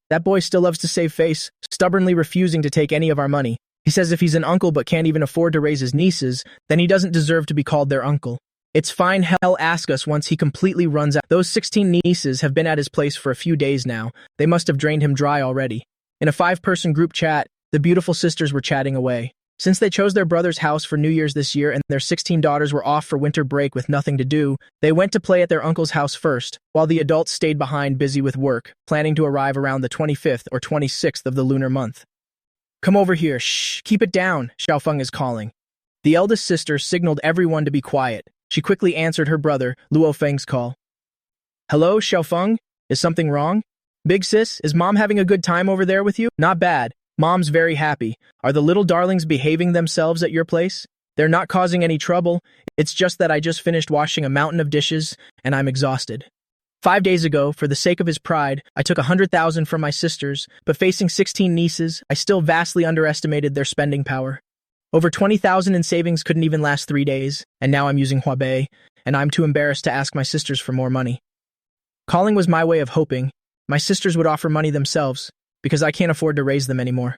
Speaker 1: That boy still loves to save face, stubbornly refusing to take any of our money. He says if he's an uncle but can't even afford to raise his nieces, then he doesn't deserve to be called their uncle. It's fine, hell, ask us once he completely runs out. Those 16 nieces have been at his place for a few days now. They must have drained him dry already. In a 5-person group chat, the beautiful sisters were chatting away. Since they chose their brother's house for New Year's this year and their 16 daughters were off for winter break with nothing to do, they went to play at their uncle's house first, while the adults stayed behind busy with work, planning to arrive around the 25th or 26th of the lunar month. Come over here, shh, keep it down, Xiaofeng is calling. The eldest sister signaled everyone to be quiet. She quickly answered her brother, Luo Feng's call. Hello, Xiaofeng? Is something wrong? Big sis, is mom having a good time over there with you? Not bad. Mom's very happy. Are the little darlings behaving themselves at your place? They're not causing any trouble. It's just that I just finished washing a mountain of dishes, and I'm exhausted. 5 days ago, for the sake of his pride, I took 100,000 from my sisters, but facing 16 nieces, I still vastly underestimated their spending power. Over 20,000 in savings couldn't even last 3 days, and now I'm using Huabei. and I'm too embarrassed to ask my sisters for more money. Calling was my way of hoping my sisters would offer money themselves, because I can't afford to raise them anymore.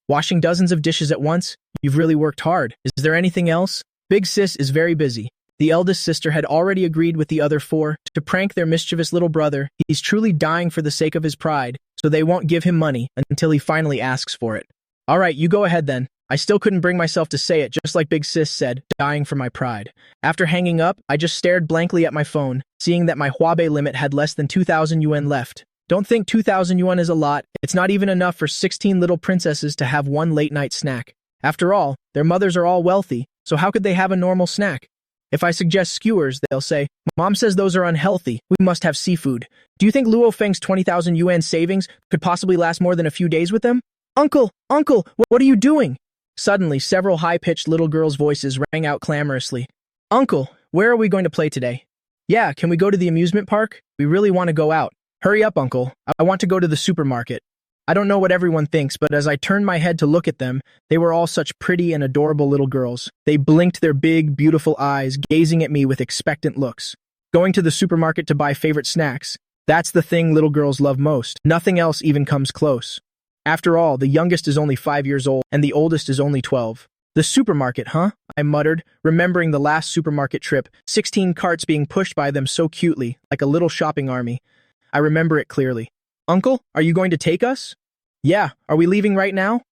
Speaker 1: Washing dozens of dishes at once? You've really worked hard. Is there anything else? Big sis is very busy. The eldest sister had already agreed with the other four to prank their mischievous little brother. He's truly dying for the sake of his pride, so they won't give him money until he finally asks for it. All right, you go ahead then. I still couldn't bring myself to say it, just like Big Sis said, dying for my pride. After hanging up, I just stared blankly at my phone, seeing that my Huabei limit had less than 2,000 yuan left. Don't think 2,000 yuan is a lot. It's not even enough for 16 little princesses to have one late-night snack. After all, their mothers are all wealthy, so how could they have a normal snack? If I suggest skewers, they'll say, Mom says those are unhealthy. We must have seafood. Do you think Luo Feng's 20,000 yuan savings could possibly last more than a few days with them? Uncle! Uncle! What are you doing? Suddenly, several high-pitched little girls' voices rang out clamorously. Uncle, where are we going to play today? Yeah, can we go to the amusement park? We really want to go out. Hurry up, Uncle. I want to go to the supermarket. I don't know what everyone thinks, but as I turned my head to look at them, they were all such pretty and adorable little girls. They blinked their big, beautiful eyes, gazing at me with expectant looks. Going to the supermarket to buy favorite snacks. That's the thing little girls love most. Nothing else even comes close. After all, the youngest is only 5 years old, and the oldest is only 12. The supermarket, huh? I muttered, remembering the last supermarket trip, 16 carts being pushed by them so cutely, like a little shopping army. I remember it clearly. Uncle, are you going to take us? Yeah, are we leaving right now?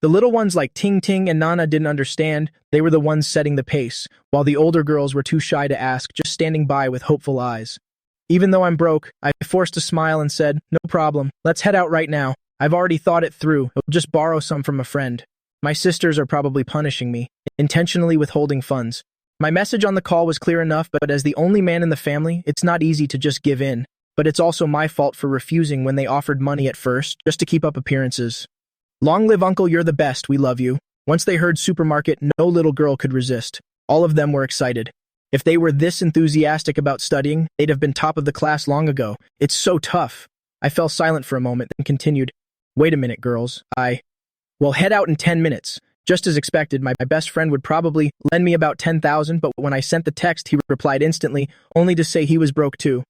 Speaker 1: The little ones like Ting Ting and Nana didn't understand. They were the ones setting the pace, while the older girls were too shy to ask, just standing by with hopeful eyes. Even though I'm broke, I forced a smile and said, no problem, let's head out right now. I've already thought it through. I'll just borrow some from a friend. My sisters are probably punishing me, intentionally withholding funds. My message on the call was clear enough, but as the only man in the family, it's not easy to just give in. But it's also my fault for refusing when they offered money at first, just to keep up appearances. Long live Uncle, you're the best, we love you. Once they heard supermarket, no little girl could resist. All of them were excited. If they were this enthusiastic about studying, they'd have been top of the class long ago. It's so tough. I fell silent for a moment, then continued. Wait a minute, girls. Well, head out in 10 minutes. Just as expected, my best friend would probably lend me about 10,000, but when I sent the text, he replied instantly, only to say he was broke too.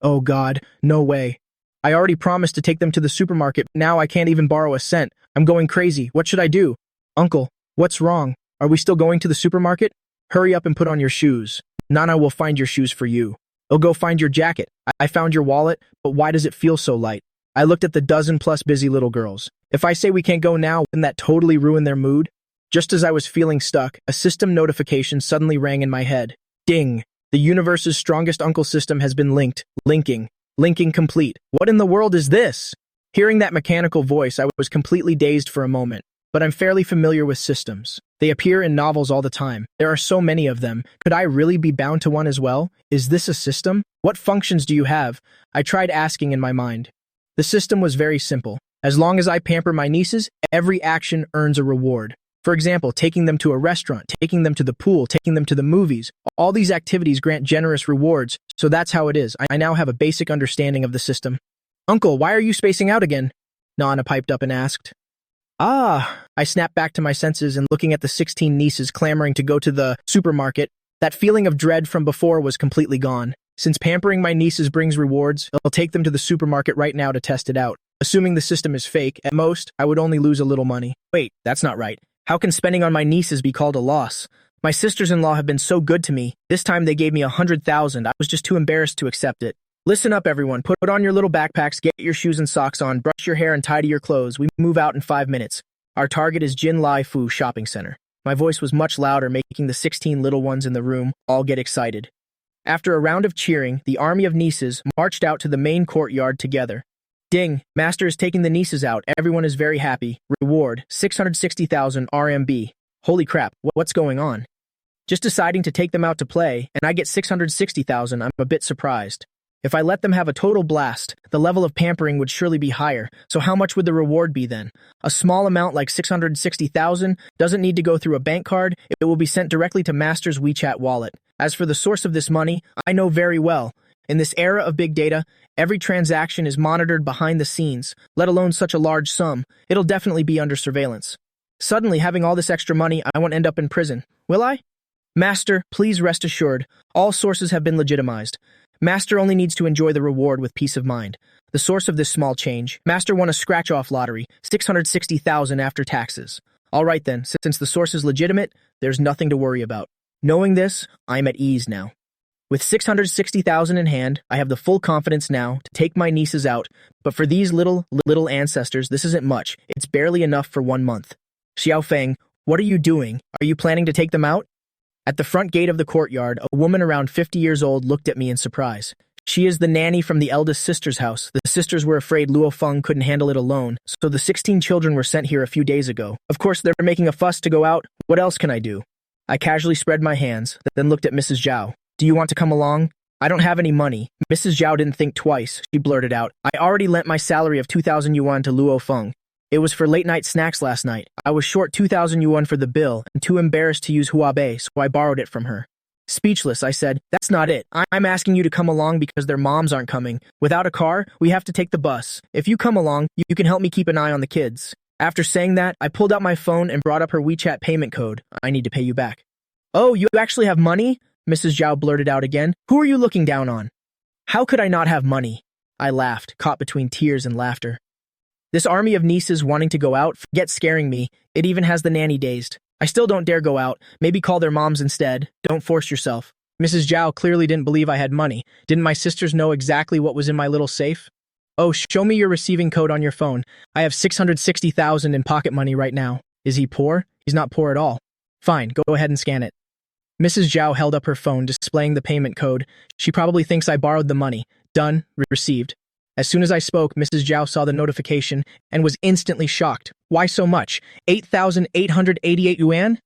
Speaker 1: Oh God, no way. I already promised to take them to the supermarket, now I can't even borrow a cent. I'm going crazy. What should I do? Uncle, what's wrong? Are we still going to the supermarket? Hurry up and put on your shoes. Nana will find your shoes for you. Oh, go find your jacket. I found your wallet, but why does it feel so light? I looked at the dozen-plus busy little girls. If I say we can't go now, wouldn't that totally ruin their mood? Just as I was feeling stuck, a system notification suddenly rang in my head. Ding! The universe's strongest uncle system has been linked. Linking complete. What in the world is this? Hearing that mechanical voice, I was completely dazed for a moment. But I'm fairly familiar with systems. They appear in novels all the time. There are so many of them. Could I really be bound to one as well? Is this a system? What functions do you have? I tried asking in my mind. The system was very simple. As long as I pamper my nieces, every action earns a reward. For example, taking them to a restaurant, taking them to the pool, taking them to the movies. All these activities grant generous rewards, so that's how it is. I now have a basic understanding of the system. Uncle, why are you spacing out again? Nana piped up and asked. I snapped back to my senses and looking at the 16 nieces clamoring to go to the supermarket, that feeling of dread from before was completely gone. Since pampering my nieces brings rewards, I'll take them to the supermarket right now to test it out. Assuming the system is fake, at most, I would only lose a little money. Wait, that's not right. How can spending on my nieces be called a loss? My sisters-in-law have been so good to me. This time they gave me 100,000. I was just too embarrassed to accept it. Listen up, everyone. Put on your little backpacks, get your shoes and socks on, brush your hair and tidy your clothes. We move out in 5 minutes. Our target is Jin Lai Fu Shopping Center. My voice was much louder, making the 16 little ones in the room all get excited. After a round of cheering, the army of nieces marched out to the main courtyard together. Ding! Master is taking the nieces out. Everyone is very happy. Reward, 660,000 RMB. Holy crap, what's going on? Just deciding to take them out to play, and I get 660,000, I'm a bit surprised. If I let them have a total blast, the level of pampering would surely be higher, so how much would the reward be then? A small amount like 660,000 doesn't need to go through a bank card, it will be sent directly to Master's WeChat wallet. As for the source of this money, I know very well. In this era of big data, every transaction is monitored behind the scenes, let alone such a large sum. It'll definitely be under surveillance. Suddenly, having all this extra money, I won't end up in prison. Will I? Master, please rest assured, all sources have been legitimized. Master only needs to enjoy the reward with peace of mind. The source of this small change, Master won a scratch-off lottery, 660,000 after taxes. All right then, since the source is legitimate, there's nothing to worry about. Knowing this, I'm at ease now. With 660,000 in hand, I have the full confidence now to take my nieces out, but for these little ancestors, this isn't much. It's barely enough for 1 month. Xiaofeng, what are you doing? Are you planning to take them out? At the front gate of the courtyard, a woman around 50 years old looked at me in surprise. She is the nanny from the eldest sister's house. The sisters were afraid Luo Feng couldn't handle it alone, so the 16 children were sent here a few days ago. Of course, they're making a fuss to go out. What else can I do? I casually spread my hands, then looked at Mrs. Zhao. Do you want to come along? I don't have any money. Mrs. Zhao didn't think twice. She blurted out, I already lent my salary of 2,000 yuan to Luo Feng. It was for late-night snacks last night. I was short 2,000 yuan for the bill and too embarrassed to use Huabei, so I borrowed it from her. Speechless, I said, that's not it. I'm asking you to come along because their moms aren't coming. Without a car, we have to take the bus. If you come along, you can help me keep an eye on the kids. After saying that, I pulled out my phone and brought up her WeChat payment code. I need to pay you back. Oh, you actually have money? Mrs. Zhao blurted out again. Who are you looking down on? How could I not have money? I laughed, caught between tears and laughter. This army of nieces wanting to go out, forget scaring me. It even has the nanny dazed. I still don't dare go out. Maybe call their moms instead. Don't force yourself. Mrs. Zhao clearly didn't believe I had money. Didn't my sisters know exactly what was in my little safe? Oh, show me your receiving code on your phone. I have 660,000 in pocket money right now. Is he poor? He's not poor at all. Fine, go ahead and scan it. Mrs. Zhao held up her phone, displaying the payment code. She probably thinks I borrowed the money. Done. Received. As soon as I spoke, Mrs. Zhao saw the notification and was instantly shocked. Why so much? 8,888 yuan?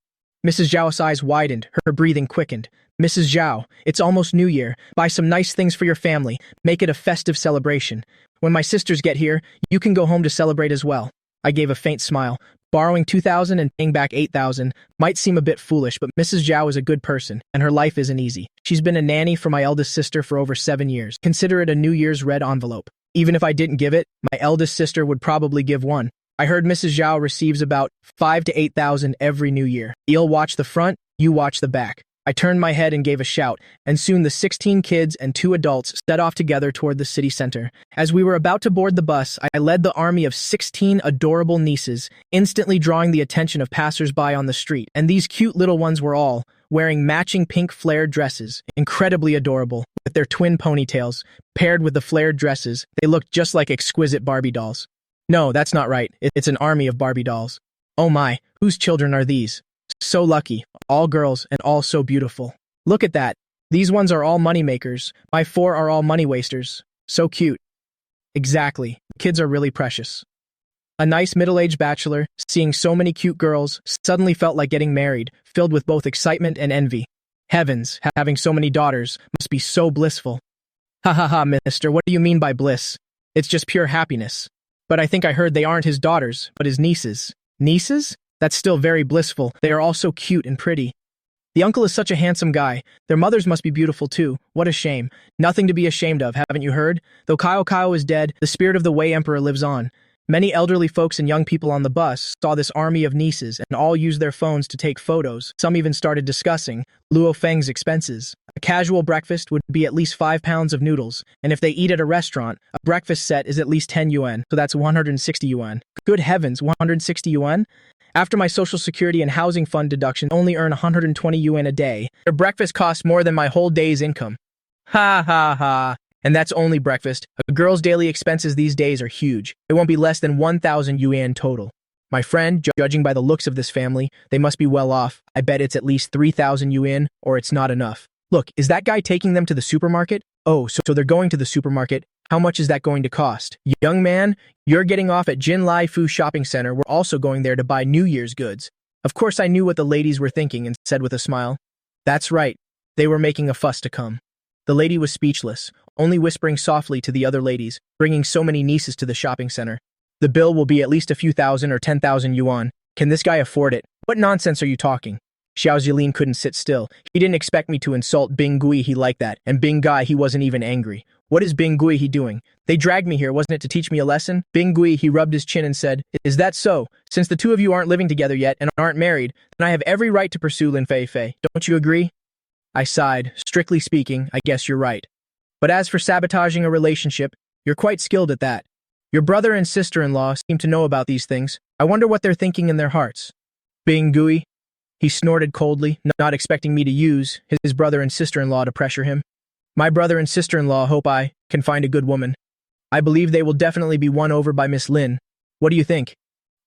Speaker 1: Mrs. Zhao's eyes widened, her breathing quickened. Mrs. Zhao, it's almost New Year. Buy some nice things for your family. Make it a festive celebration. When my sisters get here, you can go home to celebrate as well. I gave a faint smile. Borrowing 2,000 and paying back 8,000 might seem a bit foolish, but Mrs. Zhao is a good person, and her life isn't easy. She's been a nanny for my eldest sister for over 7 years. Consider it a New Year's red envelope. Even if I didn't give it, my eldest sister would probably give one. I heard Mrs. Zhao receives about 5,000 to 8,000 every New Year. You'll watch the front, you watch the back. I turned my head and gave a shout, and soon the 16 kids and 2 adults set off together toward the city center. As we were about to board the bus, I led the army of 16 adorable nieces, instantly drawing the attention of passers-by on the street. And these cute little ones were all wearing matching pink flared dresses, incredibly adorable, with their twin ponytails. Paired with the flared dresses, they looked just like exquisite Barbie dolls. No, that's not right. It's an army of Barbie dolls. Oh my, whose children are these? So lucky, all girls and all so beautiful. Look at that. These ones are all moneymakers. My 4 are all money wasters. So cute. Exactly. Kids are really precious. A nice middle-aged bachelor, seeing so many cute girls, suddenly felt like getting married, filled with both excitement and envy. Heavens, having so many daughters must be so blissful. Ha ha ha, mister, what do you mean by bliss? It's just pure happiness. But I think I heard they aren't his daughters, but his nieces. Nieces? That's still very blissful. They are all so cute and pretty. The uncle is such a handsome guy. Their mothers must be beautiful too. What a shame. Nothing to be ashamed of, haven't you heard? Though Kao is dead, the spirit of the Wei Emperor lives on. Many elderly folks and young people on the bus saw this army of nieces and all used their phones to take photos. Some even started discussing Luo Feng's expenses. A casual breakfast would be at least 5 pounds of noodles, and if they eat at a restaurant, a breakfast set is at least 10 yuan, so that's 160 yuan. Good heavens, 160 yuan? After my social security and housing fund deduction, only earn 120 yuan a day. Their breakfast costs more than my whole day's income. Ha ha ha. And that's only breakfast. A girl's daily expenses these days are huge. It won't be less than 1,000 yuan total. My friend, judging by the looks of this family, they must be well off. I bet it's at least 3,000 yuan, or it's not enough. Look, is that guy taking them to the supermarket? Oh, so they're going to the supermarket. How much is that going to cost? Young man, you're getting off at Jin Lai Fu Shopping Center. We're also going there to buy New Year's goods. Of course, I knew what the ladies were thinking and said with a smile, that's right. They were making a fuss to come. The lady was speechless, only whispering softly to the other ladies, bringing so many nieces to the shopping center. The bill will be at least a few thousand or 10,000 yuan. Can this guy afford it? What nonsense are you talking? Xiao Zilin couldn't sit still. He didn't expect me to insult Bing Gui he like that, and Bing Gai he wasn't even angry. What is Bing Gui he doing? They dragged me here, wasn't it, to teach me a lesson? Bing Gui, he rubbed his chin and said, is that so? Since the two of you aren't living together yet and aren't married, then I have every right to pursue Lin Fei Fei. Don't you agree? I sighed. Strictly speaking, I guess you're right. But as for sabotaging a relationship, you're quite skilled at that. Your brother and sister-in-law seem to know about these things. I wonder what they're thinking in their hearts. Bing Gui, he snorted coldly, not expecting me to use his brother and sister-in-law to pressure him. My brother and sister-in-law hope I can find a good woman. I believe they will definitely be won over by Miss Lin. What do you think?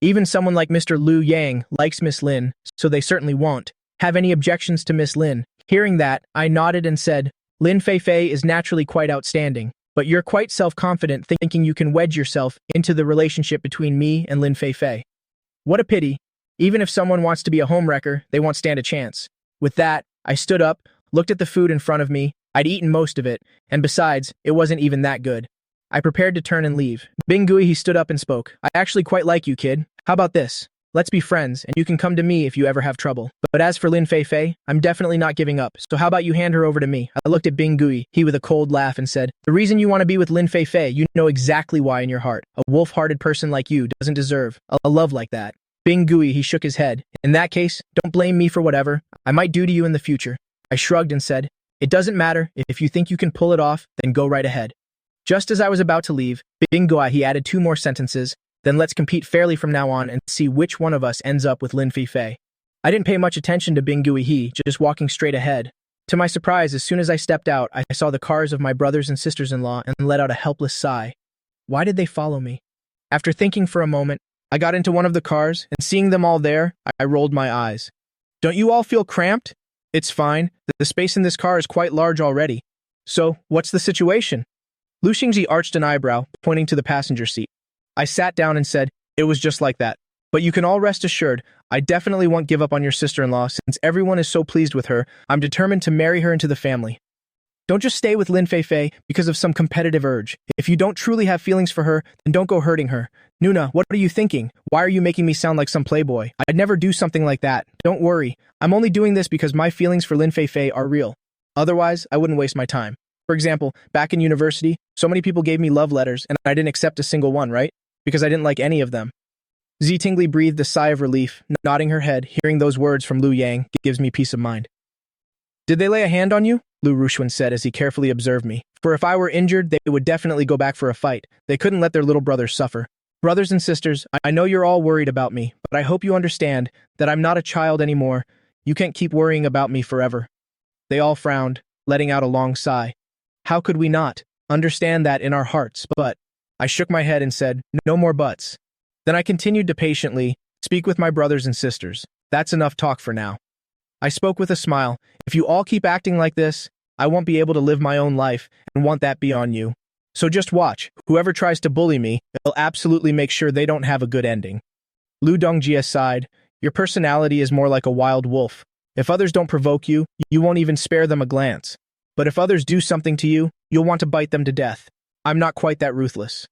Speaker 1: Even someone like Mr. Liu Yang likes Miss Lin, so they certainly won't have any objections to Miss Lin. Hearing that, I nodded and said, Lin Fei Fei is naturally quite outstanding, but you're quite self-confident thinking you can wedge yourself into the relationship between me and Lin Fei Fei. What a pity. Even if someone wants to be a homewrecker, they won't stand a chance. With that, I stood up, looked at the food in front of me. I'd eaten most of it, and besides, it wasn't even that good. I prepared to turn and leave. Bing Gui, he stood up and spoke. I actually quite like you, kid. How about this? Let's be friends, and you can come to me if you ever have trouble. But as for Lin Fei Fei, I'm definitely not giving up, so how about you hand her over to me? I looked at Bing Gui, he with a cold laugh, and said, the reason you want to be with Lin Fei Fei, you know exactly why in your heart. A wolf-hearted person like you doesn't deserve a love like that. Bing Gui, he shook his head. In that case, don't blame me for whatever I might do to you in the future. I shrugged and said, it doesn't matter. If you think you can pull it off, then go right ahead. Just as I was about to leave, Bing Gui, he added 2 more sentences. Then let's compete fairly from now on and see which one of us ends up with Lin Fei Fei. I didn't pay much attention to Bing Gui, he just walking straight ahead. To my surprise, as soon as I stepped out, I saw the cars of my brothers and sisters-in-law and let out a helpless sigh. Why did they follow me? After thinking for a moment, I got into one of the cars, and seeing them all there, I rolled my eyes. Don't you all feel cramped? It's fine. The space in this car is quite large already. So, what's the situation? Lu Xingji arched an eyebrow, pointing to the passenger seat. I sat down and said, it was just like that. But you can all rest assured, I definitely won't give up on your sister-in-law since everyone is so pleased with her. I'm determined to marry her into the family. Don't just stay with Lin Fei Fei because of some competitive urge. If you don't truly have feelings for her, then don't go hurting her. Nuna, what are you thinking? Why are you making me sound like some playboy? I'd never do something like that. Don't worry. I'm only doing this because my feelings for Lin Fei Fei are real. Otherwise, I wouldn't waste my time. For example, back in university, so many people gave me love letters and I didn't accept a single one, right? Because I didn't like any of them. Zi Tingli breathed a sigh of relief, nodding her head. Hearing those words from Liu Yang gives me peace of mind. Did they lay a hand on you? Lu Ruxuan said as he carefully observed me. For if I were injured, they would definitely go back for a fight. They couldn't let their little brothers suffer. Brothers and sisters, I know you're all worried about me, but I hope you understand that I'm not a child anymore. You can't keep worrying about me forever. They all frowned, letting out a long sigh. How could we not understand that in our hearts? But I shook my head and said, no more buts. Then I continued to patiently speak with my brothers and sisters. That's enough talk for now. I spoke with a smile. If you all keep acting like this, I won't be able to live my own life and want that be on you. So just watch. Whoever tries to bully me, I'll absolutely make sure they don't have a good ending. Lu Dongjie sighed. Your personality is more like a wild wolf. If others don't provoke you, you won't even spare them a glance. But if others do something to you, you'll want to bite them to death. I'm not quite that ruthless.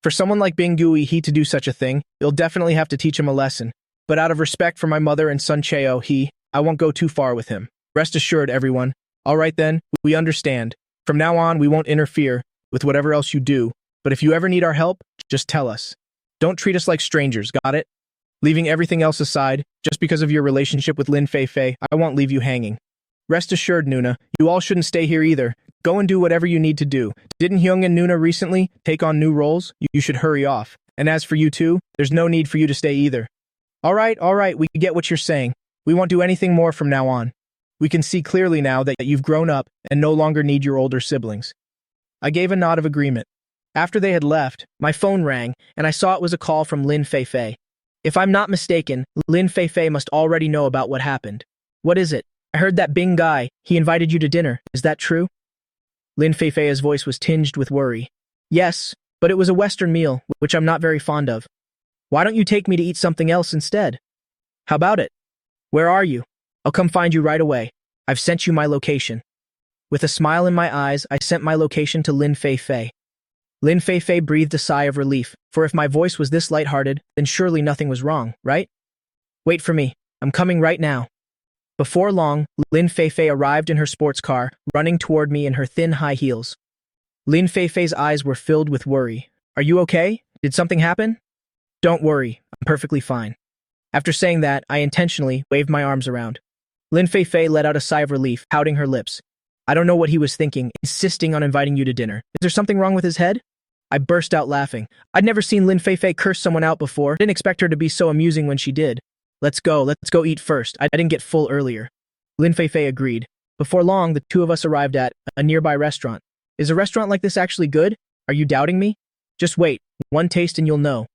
Speaker 1: For someone like Bing Gui he to do such a thing, you'll definitely have to teach him a lesson. But out of respect for my mother and son Cheo, I won't go too far with him. Rest assured, everyone. All right then, we understand. From now on, we won't interfere with whatever else you do. But if you ever need our help, just tell us. Don't treat us like strangers, got it? Leaving everything else aside, just because of your relationship with Lin Fei Fei, I won't leave you hanging. Rest assured, Nuna, you all shouldn't stay here either. Go and do whatever you need to do. Didn't Hyung and Nuna recently take on new roles? You should hurry off. And as for you two, there's no need for you to stay either. All right, we get what you're saying. We won't do anything more from now on. We can see clearly now that you've grown up and no longer need your older siblings. I gave a nod of agreement. After they had left, my phone rang, and I saw it was a call from Lin Fei Fei. If I'm not mistaken, Lin Fei Fei must already know about what happened. What is it? I heard that Bing guy, he invited you to dinner. Is that true? Lin Fei Fei's voice was tinged with worry. Yes, but it was a Western meal, which I'm not very fond of. Why don't you take me to eat something else instead? How about it? Where are you? I'll come find you right away. I've sent you my location. With a smile in my eyes, I sent my location to Lin Fei Fei. Lin Fei Fei breathed a sigh of relief, for if my voice was this lighthearted, then surely nothing was wrong, right? Wait for me. I'm coming right now. Before long, Lin Fei Fei arrived in her sports car, running toward me in her thin high heels. Lin Feifei's eyes were filled with worry. Are you okay? Did something happen? Don't worry, I'm perfectly fine. After saying that, I intentionally waved my arms around. Lin Feifei let out a sigh of relief, pouting her lips. I don't know what he was thinking, insisting on inviting you to dinner. Is there something wrong with his head? I burst out laughing. I'd never seen Lin Feifei curse someone out before. I didn't expect her to be so amusing when she did. Let's go eat first. I didn't get full earlier. Lin Feifei agreed. Before long, the two of us arrived at a nearby restaurant. Is a restaurant like this actually good? Are you doubting me? Just wait. One taste and you'll know.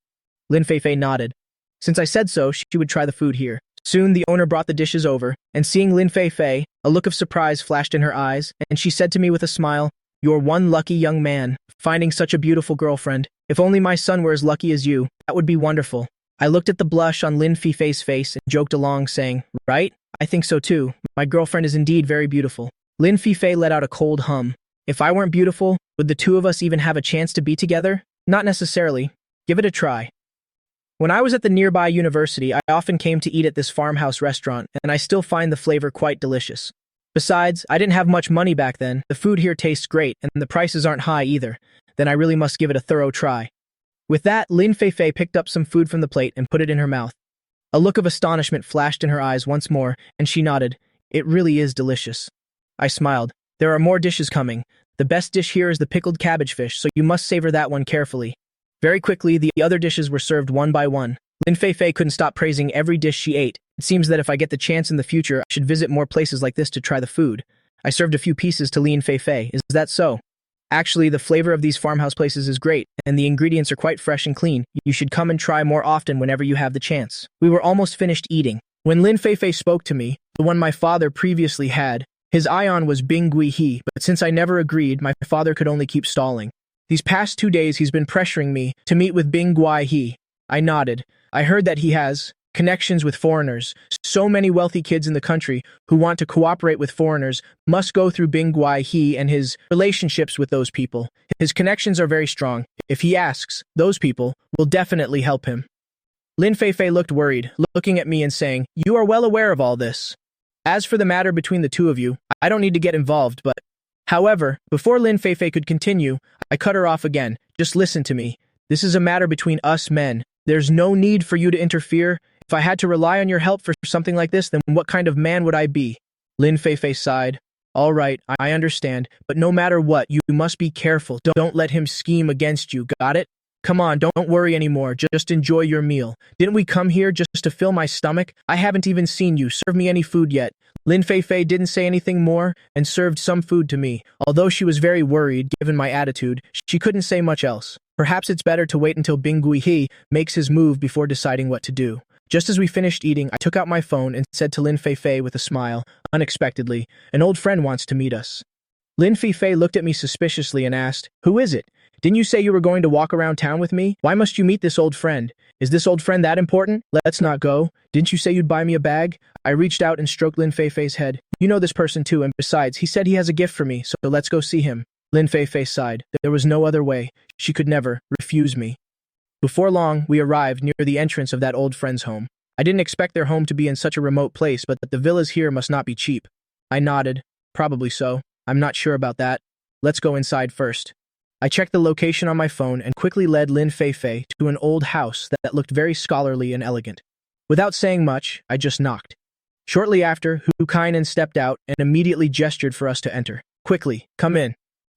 Speaker 1: Lin Feifei nodded. Since I said so, she would try the food here. Soon the owner brought the dishes over, and seeing Lin Feifei, a look of surprise flashed in her eyes, and she said to me with a smile, "You're one lucky young man, finding such a beautiful girlfriend. If only my son were as lucky as you, that would be wonderful." I looked at the blush on Lin Feifei's face and joked along, saying, "Right? I think so too. My girlfriend is indeed very beautiful." Lin Feifei let out a cold hum. If I weren't beautiful, would the two of us even have a chance to be together? Not necessarily. Give it a try. When I was at the nearby university, I often came to eat at this farmhouse restaurant, and I still find the flavor quite delicious. Besides, I didn't have much money back then. The food here tastes great, and the prices aren't high either. Then I really must give it a thorough try. With that, Lin Feifei picked up some food from the plate and put it in her mouth. A look of astonishment flashed in her eyes once more, and she nodded. It really is delicious. I smiled. There are more dishes coming. The best dish here is the pickled cabbage fish, so you must savor that one carefully. Very quickly, the other dishes were served one by one. Lin Feifei couldn't stop praising every dish she ate. It seems that if I get the chance in the future, I should visit more places like this to try the food. I served a few pieces to Lin Feifei. Is that so? Actually, the flavor of these farmhouse places is great, and the ingredients are quite fresh and clean. You should come and try more often whenever you have the chance. We were almost finished eating when Lin Feifei spoke to me, the one my father previously had. His ion was Bing Gui He, but since I never agreed, my father could only keep stalling. These past 2 days he's been pressuring me to meet with Bing Gui He. I nodded. I heard that he has connections with foreigners. So many wealthy kids in the country who want to cooperate with foreigners must go through Bing Gui He and his relationships with those people. His connections are very strong. If he asks, those people will definitely help him. Lin Feifei looked worried, looking at me and saying, "You are well aware of all this. As for the matter between the two of you, I don't need to get involved, but..." However, before Lin Feifei could continue, I cut her off again. "Just listen to me. This is a matter between us men. There's no need for you to interfere. If I had to rely on your help for something like this, then what kind of man would I be?" Lin Feifei sighed. "All right, I understand, but no matter what, you must be careful. Don't let him scheme against you, got it? Come on, don't worry anymore. Just enjoy your meal. Didn't we come here just to fill my stomach? I haven't even seen you serve me any food yet." Lin Feifei didn't say anything more and served some food to me. Although she was very worried, given my attitude, she couldn't say much else. Perhaps it's better to wait until Bing Gui He makes his move before deciding what to do. Just as we finished eating, I took out my phone and said to Lin Feifei with a smile, unexpectedly, "An old friend wants to meet us." Lin Feifei looked at me suspiciously and asked, "Who is it? Didn't you say you were going to walk around town with me? Why must you meet this old friend? Is this old friend that important? Let's not go. Didn't you say you'd buy me a bag?" I reached out and stroked Lin Feifei's head. "You know this person too, and besides, he said he has a gift for me, so let's go see him." Lin Feifei sighed. There was no other way. She could never refuse me. Before long, we arrived near the entrance of that old friend's home. I didn't expect their home to be in such a remote place, but the villas here must not be cheap. I nodded. Probably so. I'm not sure about that. Let's go inside first. I checked the location on my phone and quickly led Lin Feifei to an old house that looked very scholarly and elegant. Without saying much, I just knocked. Shortly after, Hu Kainan stepped out and immediately gestured for us to enter. "Quickly, come in."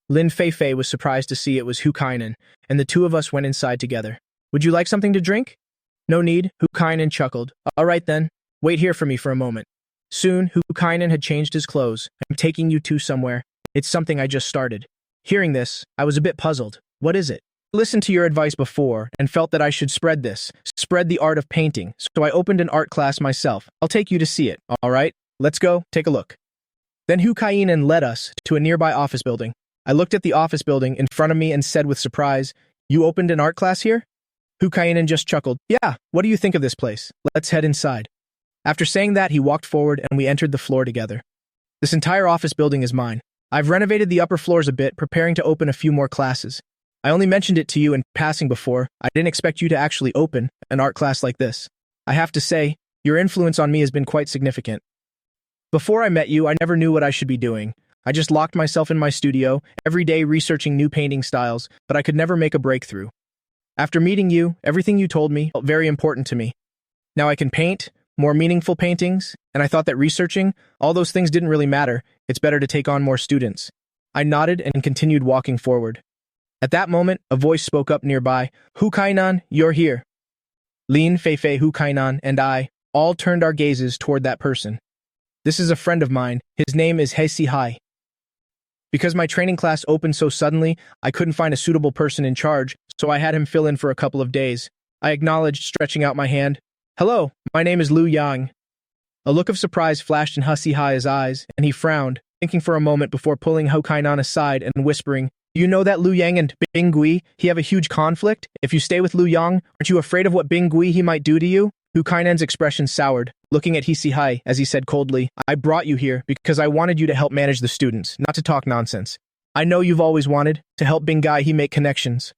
Speaker 1: Lin Feifei was surprised to see it was Hu Kainan, and the two of us went inside together. "Would you like something to drink?" "No need," Hu Kainan chuckled. "All right then, wait here for me for a moment." Soon, Hu Kainan had changed his clothes. "I'm taking you two somewhere. It's something I just started." Hearing this, I was a bit puzzled. "What is it?" "Listened to your advice before and felt that I should spread the art of painting, so I opened an art class myself. I'll take you to see it, all right? Let's go, take a look." Then Hu Kainan led us to a nearby office building. I looked at the office building in front of me and said with surprise, "You opened an art class here?" Hu Kainan just chuckled. "Yeah, what do you think of this place? Let's head inside." After saying that, he walked forward and we entered the floor together. "This entire office building is mine. I've renovated the upper floors a bit, preparing to open a few more classes. I only mentioned it to you in passing before. I didn't expect you to actually open an art class like this. I have to say, your influence on me has been quite significant. Before I met you, I never knew what I should be doing. I just locked myself in my studio, every day researching new painting styles, but I could never make a breakthrough. After meeting you, everything you told me felt very important to me. Now I can paint, more meaningful paintings, and I thought that researching, all those things didn't really matter. It's better to take on more students. I nodded and continued walking forward. At that moment, a voice spoke up nearby. Hu Kainan, you're here. Lin Feifei, Hu Kainan, and I all turned our gazes toward that person. This is a friend of mine. His name is He Si Hai. Because my training class opened so suddenly, I couldn't find a suitable person in charge, so I had him fill in for a couple of days. I acknowledged, stretching out my hand. Hello, my name is Lu Yang. A look of surprise flashed in He Si Hai's eyes, and he frowned, thinking for a moment before pulling Hu Kainan aside and whispering, you know that Lu Yang and Bing Gui, he have a huge conflict? If you stay with Lu Yang, aren't you afraid of what Bing Gui he might do to you? Hu Kainan's expression soured, looking at He Si Hai as he said coldly, I brought you here because I wanted you to help manage the students, not to talk nonsense. I know you've always wanted to help Bing Gai he make connections.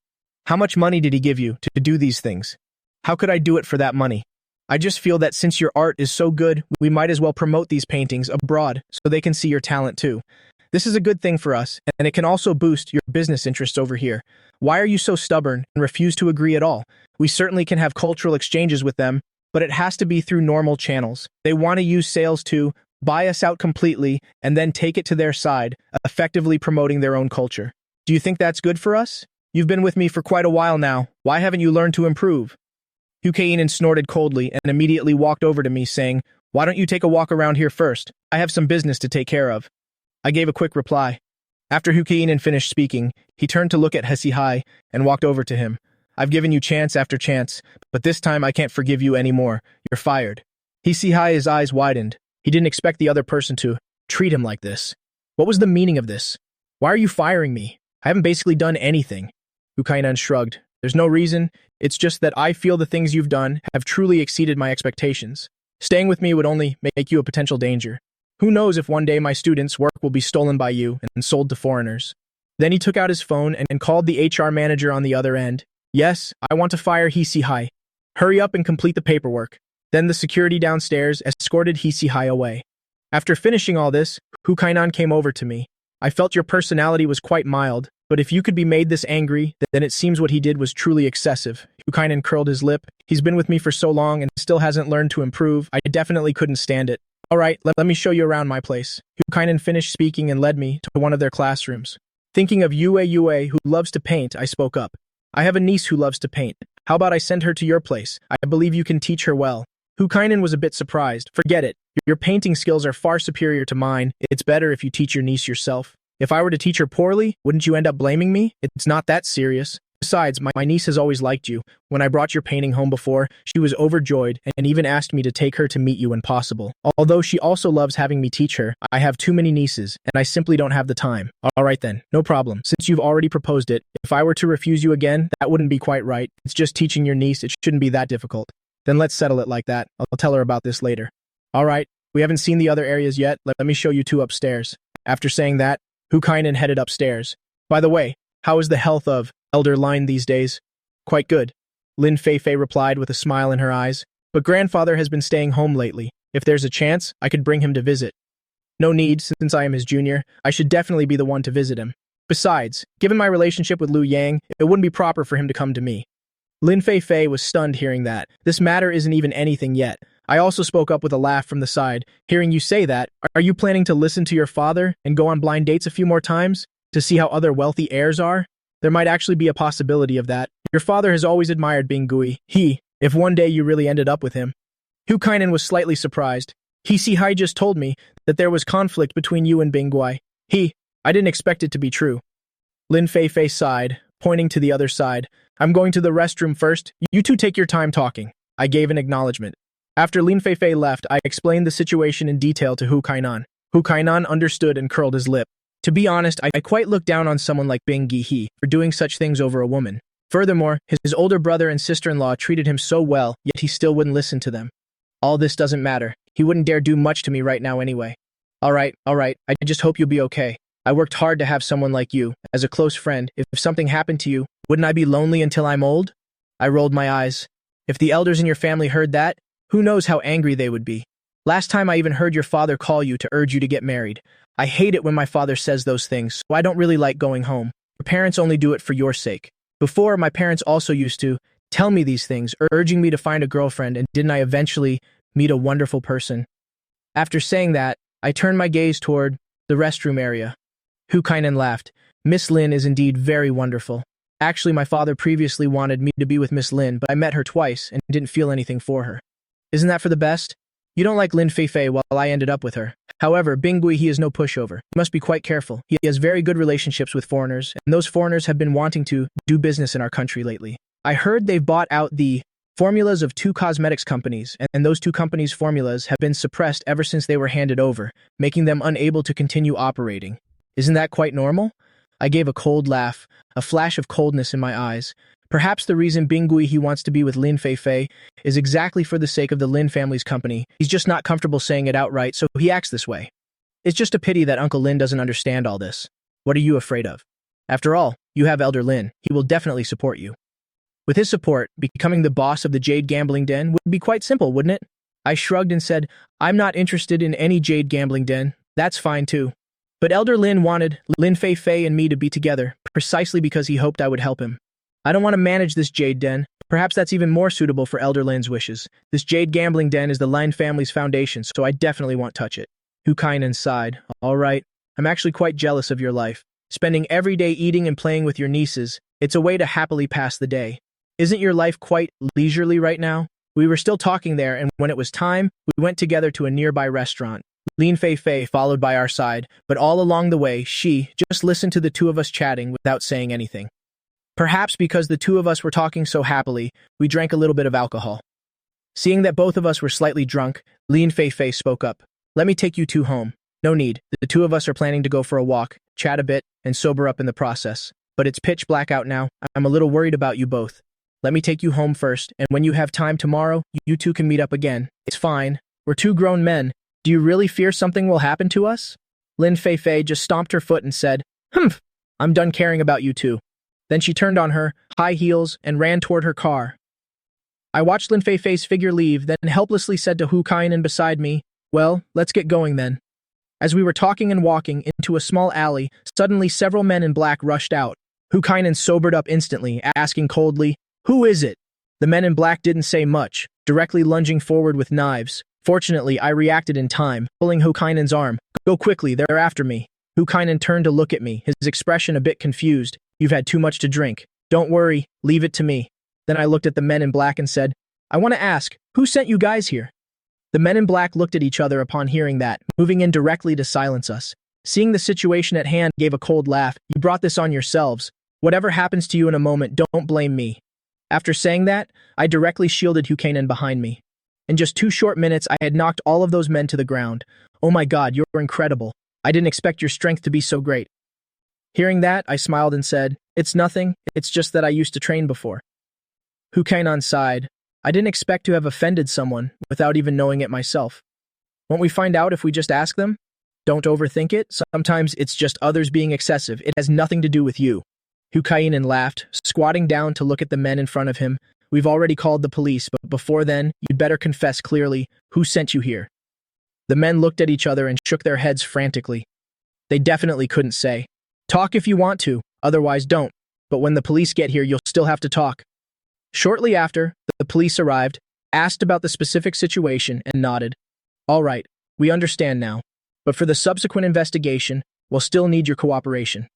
Speaker 1: How much money did he give you to do these things? How could I do it for that money? I just feel that since your art is so good, we might as well promote these paintings abroad so they can see your talent too. This is a good thing for us, and it can also boost your business interests over here. Why are you so stubborn and refuse to agree at all? We certainly can have cultural exchanges with them, but it has to be through normal channels. They want to use sales to buy us out completely and then take it to their side, effectively promoting their own culture. Do you think that's good for us? You've been with me for quite a while now. Why haven't you learned to improve? Hu Kainan snorted coldly and immediately walked over to me, saying, why don't you take a walk around here first? I have some business to take care of. I gave a quick reply. After Hu Kainan finished speaking, he turned to look at He Si Hai and walked over to him. I've given you chance after chance, but this time I can't forgive you anymore. You're fired. He Si Hai's eyes widened. He didn't expect the other person to treat him like this. What was the meaning of this? Why are you firing me? I haven't basically done anything. Hu Kainan shrugged. There's no reason. It's just that I feel the things you've done have truly exceeded my expectations. Staying with me would only make you a potential danger. Who knows if one day my students' work will be stolen by you and sold to foreigners. Then he took out his phone and called the HR manager on the other end. Yes, I want to fire He Si Hai. Hurry up and complete the paperwork. Then the security downstairs escorted He Si Hai away. After finishing all this, Hu Kainan came over to me. I felt your personality was quite mild, but if you could be made this angry, then it seems what he did was truly excessive. Hu Kainan curled his lip. He's been with me for so long and still hasn't learned to improve. I definitely couldn't stand it. All right, let me show you around my place. Hu Kainan finished speaking and led me to one of their classrooms. Thinking of Yue who loves to paint, I spoke up. I have a niece who loves to paint. How about I send her to your place? I believe you can teach her well. Hu Kainan was a bit surprised. Forget it. Your painting skills are far superior to mine. It's better if you teach your niece yourself. If I were to teach her poorly, wouldn't you end up blaming me? It's not that serious. Besides, my niece has always liked you. When I brought your painting home before, she was overjoyed and even asked me to take her to meet you when possible. Although she also loves having me teach her, I have too many nieces, and I simply don't have the time. All right then, no problem. Since you've already proposed it, if I were to refuse you again, that wouldn't be quite right. It's just teaching your niece. It shouldn't be that difficult. Then let's settle it like that. I'll tell her about this later. All right, we haven't seen the other areas yet. Let me show you two upstairs. After saying that, Hu Kainan headed upstairs. By the way, how is the health of Elder Line these days? Quite good. Lin Feifei replied with a smile in her eyes. But grandfather has been staying home lately. If there's a chance, I could bring him to visit. No need, since I am his junior. I should definitely be the one to visit him. Besides, given my relationship with Lu Yang, it wouldn't be proper for him to come to me. Lin Feifei was stunned hearing that. This matter isn't even anything yet. I also spoke up with a laugh from the side. Hearing you say that, are you planning to listen to your father and go on blind dates a few more times? To see how other wealthy heirs are? There might actually be a possibility of that. Your father has always admired Bing Gui. If one day you really ended up with him. Hu Kainan was slightly surprised. He Si Hai just told me that there was conflict between you and Bing Gui. I didn't expect it to be true. Lin Feifei sighed, pointing to the other side. I'm going to the restroom first. You two take your time talking. I gave an acknowledgement. After Lin Feifei left, I explained the situation in detail to Hu Kainan. Hu Kainan understood and curled his lip. To be honest, I quite look down on someone like Bing Gi for doing such things over a woman. Furthermore, his older brother and sister-in-law treated him so well, yet he still wouldn't listen to them. All this doesn't matter. He wouldn't dare do much to me right now anyway. All right, I just hope you'll be okay. I worked hard to have someone like you, as a close friend. If something happened to you, wouldn't I be lonely until I'm old? I rolled my eyes. If the elders in your family heard that, who knows how angry they would be. Last time I even heard your father call you to urge you to get married. I hate it when my father says those things, so I don't really like going home. Your parents only do it for your sake. Before, my parents also used to tell me these things, urging me to find a girlfriend, and didn't I eventually meet a wonderful person? After saying that, I turned my gaze toward the restroom area. Hukainen laughed. Miss Lin is indeed very wonderful. Actually, my father previously wanted me to be with Miss Lin, but I met her twice and didn't feel anything for her. Isn't that for the best? You don't like Lin Feifei while I ended up with her. However, Bingui, he is no pushover. You must be quite careful. He has very good relationships with foreigners, and those foreigners have been wanting to do business in our country lately. I heard they've bought out the formulas of 2 cosmetics companies, and those 2 companies' formulas have been suppressed ever since they were handed over, making them unable to continue operating. Isn't that quite normal? I gave a cold laugh, a flash of coldness in my eyes. Perhaps the reason Bingui he wants to be with Lin Feifei is exactly for the sake of the Lin family's company. He's just not comfortable saying it outright, so he acts this way. It's just a pity that Uncle Lin doesn't understand all this. What are you afraid of? After all, you have Elder Lin. He will definitely support you. With his support, becoming the boss of the Jade Gambling Den would be quite simple, wouldn't it? I shrugged and said, I'm not interested in any Jade Gambling Den. That's fine too. But Elder Lin wanted Lin Feifei and me to be together, precisely because he hoped I would help him. I don't want to manage this Jade Den. Perhaps that's even more suitable for Elder Lin's wishes. This Jade Gambling Den is the Lin family's foundation, so I definitely won't touch it. Hukainen sighed. All right. I'm actually quite jealous of your life. Spending every day eating and playing with your nieces, it's a way to happily pass the day. Isn't your life quite leisurely right now? We were still talking there, and when it was time, we went together to a nearby restaurant. Lin Feifei followed by our side, but all along the way, she just listened to the 2 of us chatting without saying anything. Perhaps because the 2 of us were talking so happily, we drank a little bit of alcohol. Seeing that both of us were slightly drunk, Lin Feifei spoke up. Let me take you 2 home. No need. The 2 of us are planning to go for a walk, chat a bit, and sober up in the process. But it's pitch black out now. I'm a little worried about you both. Let me take you home first, and when you have time tomorrow, you 2 can meet up again. It's fine. We're 2 grown men. Do you really fear something will happen to us? Lin Feifei just stomped her foot and said, Humph, I'm done caring about you 2. Then she turned on her high heels and ran toward her car. I watched Lin Feifei's figure leave, then helplessly said to Hukainen beside me, well, let's get going then. As we were talking and walking into a small alley, suddenly several men in black rushed out. Hukainen sobered up instantly, asking coldly, Who is it? The men in black didn't say much, directly lunging forward with knives. Fortunately, I reacted in time, pulling Hukainen's arm. Go quickly, they're after me. Hukainen turned to look at me, his expression a bit confused. You've had too much to drink. Don't worry, leave it to me. Then I looked at the men in black and said, I want to ask, who sent you guys here? The men in black looked at each other upon hearing that, moving in directly to silence us. Seeing the situation at hand, gave a cold laugh. You brought this on yourselves. Whatever happens to you in a moment, don't blame me. After saying that, I directly shielded Hukainen behind me. In just 2 short minutes, I had knocked all of those men to the ground. Oh my god, you're incredible. I didn't expect your strength to be so great. Hearing that, I smiled and said, It's nothing, it's just that I used to train before. Hukainen sighed. I didn't expect to have offended someone without even knowing it myself. Won't we find out if we just ask them? Don't overthink it. Sometimes it's just others being excessive. It has nothing to do with you. Hukainen laughed, squatting down to look at the men in front of him. We've already called the police, but before then, you'd better confess clearly who sent you here. The men looked at each other and shook their heads frantically. They definitely couldn't say. Talk if you want to, otherwise don't. But when the police get here, you'll still have to talk. Shortly after, the police arrived, asked about the specific situation, and nodded. All right, we understand now. But for the subsequent investigation, we'll still need your cooperation.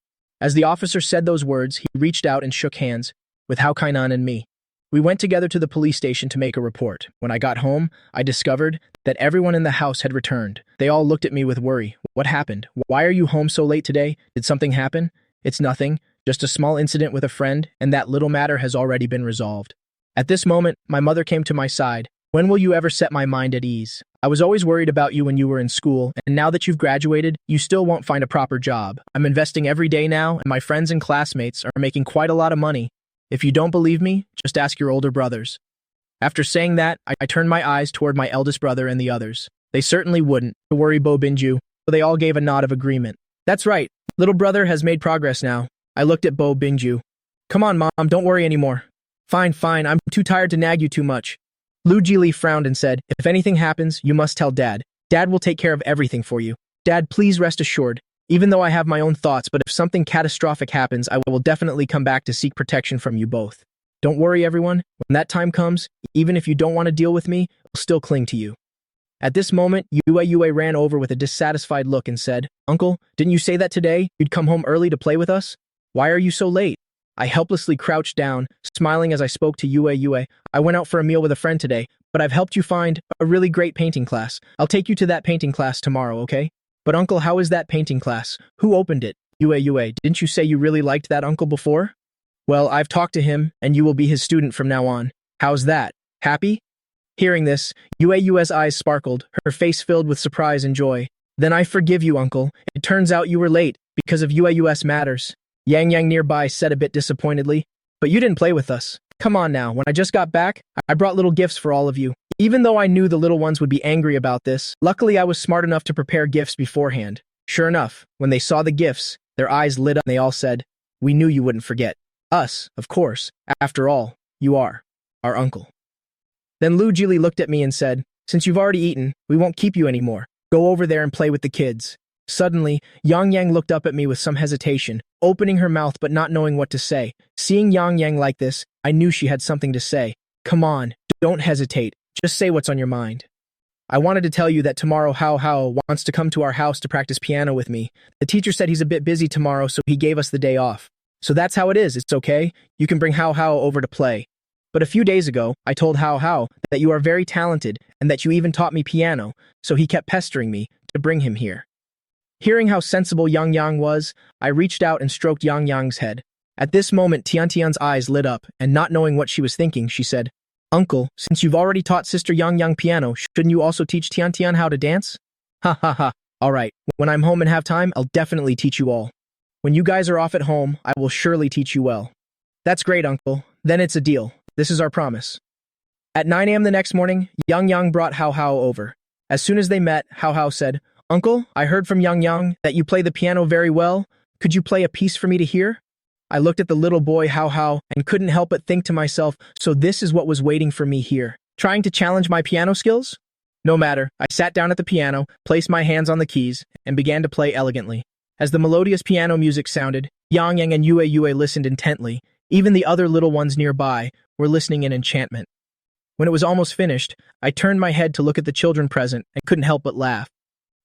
Speaker 1: As the officer said those words, he reached out and shook hands with Hukainen and me. We went together to the police station to make a report. When I got home, I discovered that everyone in the house had returned. They all looked at me with worry. What happened? Why are you home so late today? Did something happen? It's nothing, just a small incident with a friend, and that little matter has already been resolved. At this moment, my mother came to my side. When will you ever set my mind at ease? I was always worried about you when you were in school, and now that you've graduated, you still won't find a proper job. I'm investing every day now, and my friends and classmates are making quite a lot of money. If you don't believe me, just ask your older brothers. After saying that, I turned my eyes toward my eldest brother and the others. They certainly wouldn't worry Bo Binju, so they all gave a nod of agreement. That's right, little brother has made progress now. I looked at Bo Binju. Come on, Mom, don't worry anymore. Fine, I'm too tired to nag you too much. Lu Jili frowned and said, if anything happens, you must tell Dad. Dad will take care of everything for you. Dad, please rest assured. Even though I have my own thoughts, but if something catastrophic happens, I will definitely come back to seek protection from you both. Don't worry, everyone. When that time comes, even if you don't want to deal with me, I'll still cling to you. At this moment, Yue ran over with a dissatisfied look and said, Uncle, didn't you say that today you'd come home early to play with us? Why are you so late? I helplessly crouched down, smiling as I spoke to Yue. I went out for a meal with a friend today, but I've helped you find a really great painting class. I'll take you to that painting class tomorrow, okay? But uncle, how is that painting class? Who opened it? Yue, didn't you say you really liked that uncle before? Well, I've talked to him, and you will be his student from now on. How's that? Happy? Hearing this, Yue's eyes sparkled, her face filled with surprise and joy. Then I forgive you, uncle. It turns out you were late, because of Yue's matters. Yang nearby said a bit disappointedly. But you didn't play with us. Come on now, when I just got back, I brought little gifts for all of you. Even though I knew the little ones would be angry about this, luckily I was smart enough to prepare gifts beforehand. Sure enough, when they saw the gifts, their eyes lit up and they all said, We knew you wouldn't forget. Us, of course. After all, you are our uncle. Then Lu Jili looked at me and said, Since you've already eaten, we won't keep you anymore. Go over there and play with the kids. Suddenly, Yang looked up at me with some hesitation, opening her mouth but not knowing what to say. Seeing Yang like this, I knew she had something to say. Come on, don't hesitate. Just say what's on your mind. I wanted to tell you that tomorrow Hao wants to come to our house to practice piano with me. The teacher said he's a bit busy tomorrow, so he gave us the day off. So that's how it is, it's okay. You can bring Hao over to play. But a few days ago, I told Hao that you are very talented and that you even taught me piano, so he kept pestering me to bring him here. Hearing how sensible Yang was, I reached out and stroked Yang's head. At this moment, Tiantian's eyes lit up, and not knowing what she was thinking, she said, Uncle, since you've already taught Sister Yang piano, shouldn't you also teach Tiantian how to dance? Ha ha ha. All right, when I'm home and have time, I'll definitely teach you all. When you guys are off at home, I will surely teach you well. That's great, Uncle. Then it's a deal. This is our promise. At 9 a.m. the next morning, Yang brought Hao over. As soon as they met, Hao said, Uncle, I heard from Yang that you play the piano very well. Could you play a piece for me to hear? I looked at the little boy Hao and couldn't help but think to myself, so this is what was waiting for me here. Trying to challenge my piano skills? No matter, I sat down at the piano, placed my hands on the keys, and began to play elegantly. As the melodious piano music sounded, Yang and Yue listened intently. Even the other little ones nearby were listening in enchantment. When it was almost finished, I turned my head to look at the children present and couldn't help but laugh.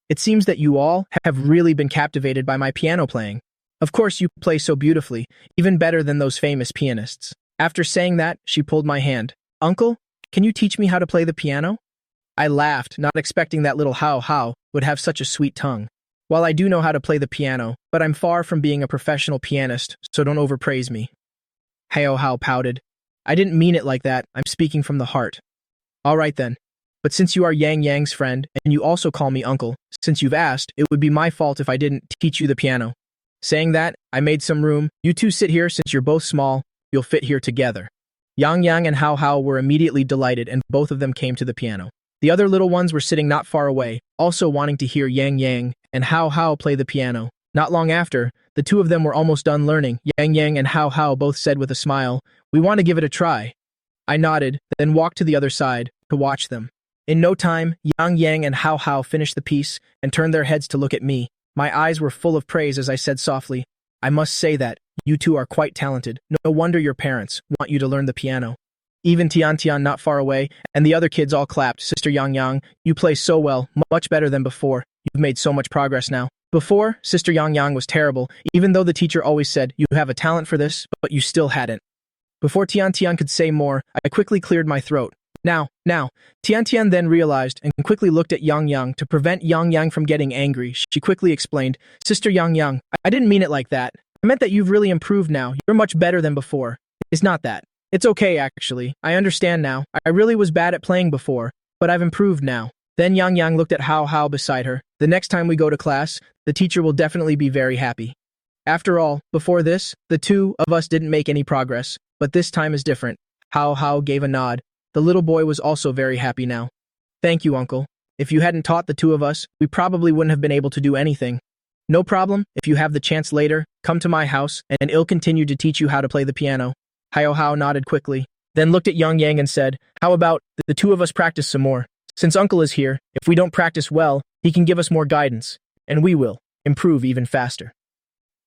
Speaker 1: It seems that you all have really been captivated by my piano playing. Of course you play so beautifully, even better than those famous pianists. After saying that, she pulled my hand. Uncle, can you teach me how to play the piano? I laughed, not expecting that little Hao would have such a sweet tongue. While I do know how to play the piano, but I'm far from being a professional pianist, so don't overpraise me. Hao pouted. I didn't mean it like that, I'm speaking from the heart. All right then. But since you are Yang's friend, and you also call me uncle, since you've asked, it would be my fault if I didn't teach you the piano. Saying that, I made some room. You two sit here since you're both small, you'll fit here together. Yang and Hao were immediately delighted and both of them came to the piano. The other little ones were sitting not far away, also wanting to hear Yang and Hao play the piano. Not long after, the two of them were almost done learning. Yang and Hao both said with a smile, We want to give it a try. I nodded, then walked to the other side to watch them. In no time, Yang and Hao finished the piece and turned their heads to look at me. My eyes were full of praise as I said softly, I must say that you two are quite talented. No wonder your parents want you to learn the piano. Even Tiantian not far away, and the other kids all clapped. Sister Yang, you play so well, much better than before. You've made so much progress now. Before, Sister Yang was terrible, even though the teacher always said, you have a talent for this, but you still hadn't. Before Tiantian could say more, I quickly cleared my throat. Now, Tiantian then realized and quickly looked at Yang to prevent Yang from getting angry. She quickly explained, Sister Yang, I didn't mean it like that. I meant that you've really improved now. You're much better than before. It's not that. It's okay, actually. I understand now. I really was bad at playing before, but I've improved now. Then Yang looked at Hao beside her. The next time we go to class, the teacher will definitely be very happy. After all, before this, the two of us didn't make any progress, but this time is different. Hao gave a nod. The little boy was also very happy now. Thank you, Uncle. If you hadn't taught the two of us, we probably wouldn't have been able to do anything. No problem, if you have the chance later, come to my house, and I'll continue to teach you how to play the piano. Hao nodded quickly, then looked at Yang and said, How about the two of us practice some more? Since Uncle is here, if we don't practice well, he can give us more guidance. and we will improve even faster.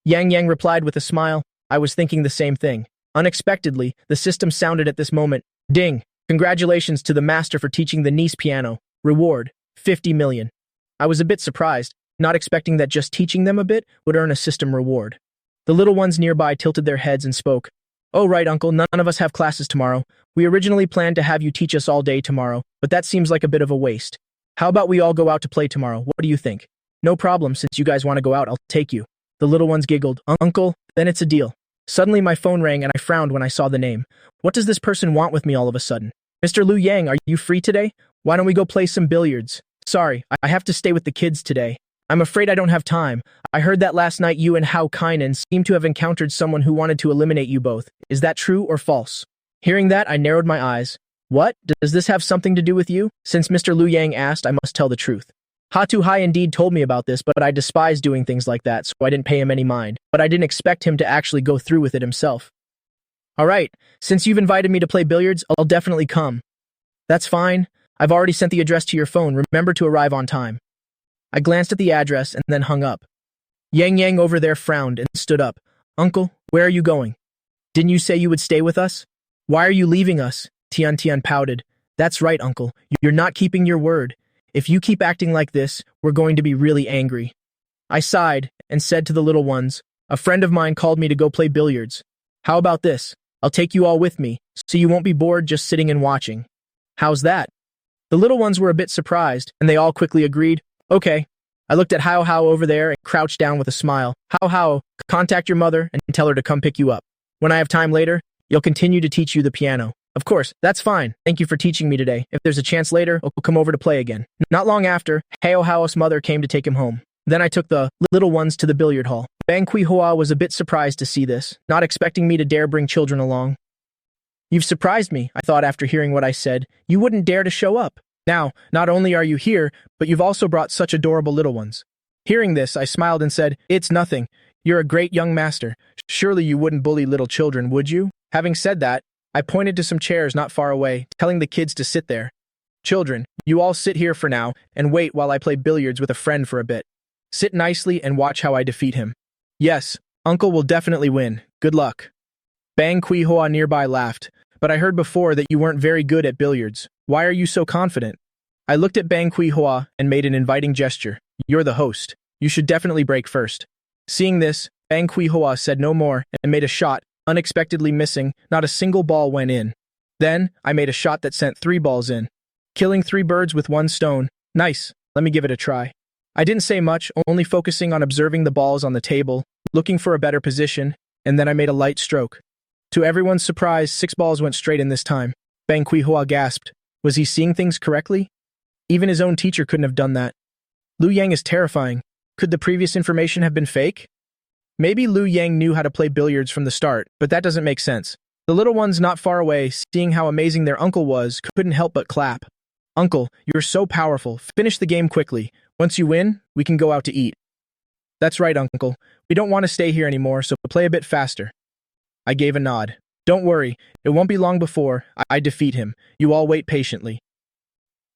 Speaker 1: Yang replied with a smile. I was thinking the same thing. Unexpectedly, the system sounded at this moment. Ding! Congratulations to the master for teaching the niece piano. Reward, 50 million. I was a bit surprised, not expecting that just teaching them a bit would earn a system reward. The little ones nearby tilted their heads and spoke. Oh right, uncle, none of us have classes tomorrow. We originally planned to have you teach us all day tomorrow, but that seems like a bit of a waste. How about we all go out to play tomorrow? What do you think? No problem, since you guys want to go out, I'll take you. The little ones giggled. Uncle, then it's a deal. Suddenly my phone rang and I frowned when I saw the name. What does this person want with me all of a sudden? Mr. Liu Yang, are you free today? Why don't we go play some billiards? Sorry, I have to stay with the kids today. I'm afraid I don't have time. I heard that last night you and Hao Kainan seemed to have encountered someone who wanted to eliminate you both. Is that true or false? Hearing that, I narrowed my eyes. What? Does this have something to do with you? Since Mr. Liu Yang asked, I must tell the truth. Hatu Hai indeed told me about this, but I despise doing things like that, so I didn't pay him any mind. But I didn't expect him to actually go through with it himself. Alright, since you've invited me to play billiards, I'll definitely come. That's fine. I've already sent the address to your phone. Remember to arrive on time. I glanced at the address and then hung up. Yang over there frowned and stood up. Uncle, where are you going? Didn't you say you would stay with us? Why are you leaving us? Tian pouted. That's right, uncle. You're not keeping your word. If you keep acting like this, we're going to be really angry. I sighed and said to the little ones, a friend of mine called me to go play billiards. How about this? I'll take you all with me, so you won't be bored just sitting and watching. How's that? The little ones were a bit surprised, and they all quickly agreed. Okay. I looked at Hao over there and crouched down with a smile. Hao, contact your mother and tell her to come pick you up. When I have time later, you'll continue to teach you the piano. Of course, that's fine. Thank you for teaching me today. If there's a chance later, I'll come over to play again. Not long after, Hao's mother came to take him home. Then I took the little ones to the billiard hall. Bang Kui Hoa was a bit surprised to see this, not expecting me to dare bring children along. You've surprised me, I thought after hearing what I said. You wouldn't dare to show up. Now, not only are you here, but you've also brought such adorable little ones. Hearing this, I smiled and said, It's nothing. You're a great young master. Surely you wouldn't bully little children, would you? Having said that, I pointed to some chairs not far away, telling the kids to sit there. Children, you all sit here for now and wait while I play billiards with a friend for a bit. Sit nicely and watch how I defeat him. Yes, Uncle will definitely win. Good luck. Bang Kui Hoa nearby laughed. But I heard before that you weren't very good at billiards. Why are you so confident? I looked at Bang Kui Hoa and made an inviting gesture. You're the host. You should definitely break first. Seeing this, Bang Kui Hoa said no more and made a shot, unexpectedly missing. Not a single ball went in. Then, I made a shot that sent 3 balls in. Killing 3 birds with 1 stone. Nice. Let me give it a try. I didn't say much, only focusing on observing the balls on the table, looking for a better position, and then I made a light stroke. To everyone's surprise, 6 balls went straight in this time. Bang Kui Hoa gasped. Was he seeing things correctly? Even his own teacher couldn't have done that. Liu Yang is terrifying. Could the previous information have been fake? Maybe Liu Yang knew how to play billiards from the start, but that doesn't make sense. The little ones not far away, seeing how amazing their uncle was, couldn't help but clap. Uncle, you're so powerful. Finish the game quickly. Once you win, we can go out to eat. That's right, Uncle. We don't want to stay here anymore, so play a bit faster. I gave a nod. Don't worry, it won't be long before I defeat him. You all wait patiently.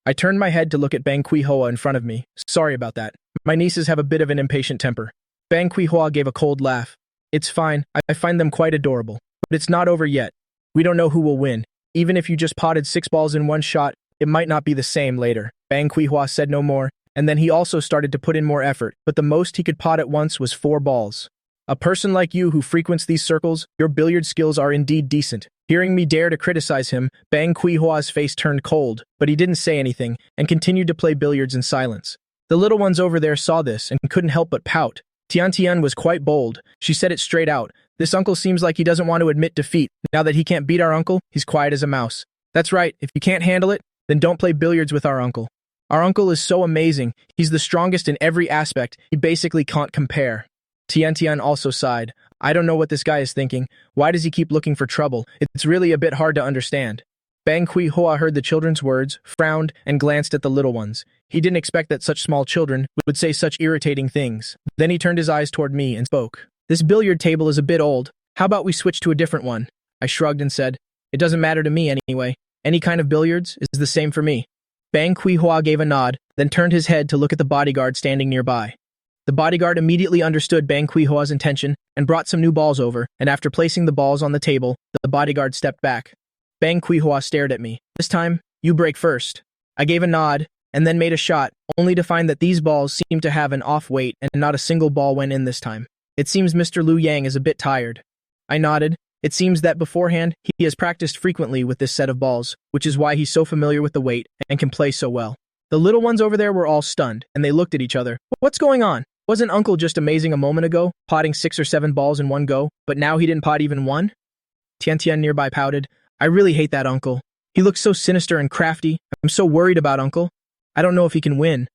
Speaker 1: I turned my head to look at Bang Kui Hoa in front of me. Sorry about that. My nieces have a bit of an impatient temper. Bang Kui Hoa gave a cold laugh. It's fine. I find them quite adorable. But it's not over yet. We don't know who will win. Even if you just potted 6 balls in one shot, it might not be the same later. Bang Kui Hoa said no more, and then he also started to put in more effort, but the most he could pot at once was 4 balls. A person like you who frequents these circles, your billiard skills are indeed decent. Hearing me dare to criticize him, Bang Kui Hoa's face turned cold, but he didn't say anything and continued to play billiards in silence. The little ones over there saw this and couldn't help but pout. Tian was quite bold. She said it straight out. This uncle seems like he doesn't want to admit defeat. Now that he can't beat our uncle, he's quiet as a mouse. That's right, if you can't handle it, then don't play billiards with our uncle. Our uncle is so amazing. He's the strongest in every aspect. He basically can't compare. Tian also sighed. I don't know what this guy is thinking. Why does he keep looking for trouble? It's really a bit hard to understand. Bang Kui Hoa heard the children's words, frowned, and glanced at the little ones. He didn't expect that such small children would say such irritating things. Then he turned his eyes toward me and spoke. This billiard table is a bit old. How about we switch to a different one? I shrugged and said, It doesn't matter to me anyway. Any kind of billiards is the same for me. Bang Kui Hoa gave a nod, then turned his head to look at the bodyguard standing nearby. The bodyguard immediately understood Bang Kui-hoa's intention and brought some new balls over, and after placing the balls on the table, the bodyguard stepped back. Bang Kui-hoa stared at me. This time, you break first. I gave a nod, and then made a shot, only to find that these balls seemed to have an off weight and not a single ball went in this time. It seems Mr. Liu Yang is a bit tired. I nodded. It seems that beforehand, he has practiced frequently with this set of balls, which is why he's so familiar with the weight and can play so well. The little ones over there were all stunned, and they looked at each other. What's going on? Wasn't Uncle just amazing a moment ago, potting 6 or 7 balls in one go, but now he didn't pot even one? Tian Tian nearby pouted. I really hate that uncle. He looks so sinister and crafty. I'm so worried about Uncle. I don't know if he can win.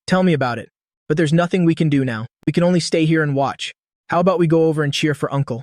Speaker 1: Tell me about it. But there's nothing we can do now. We can only stay here and watch. How about we go over and cheer for Uncle?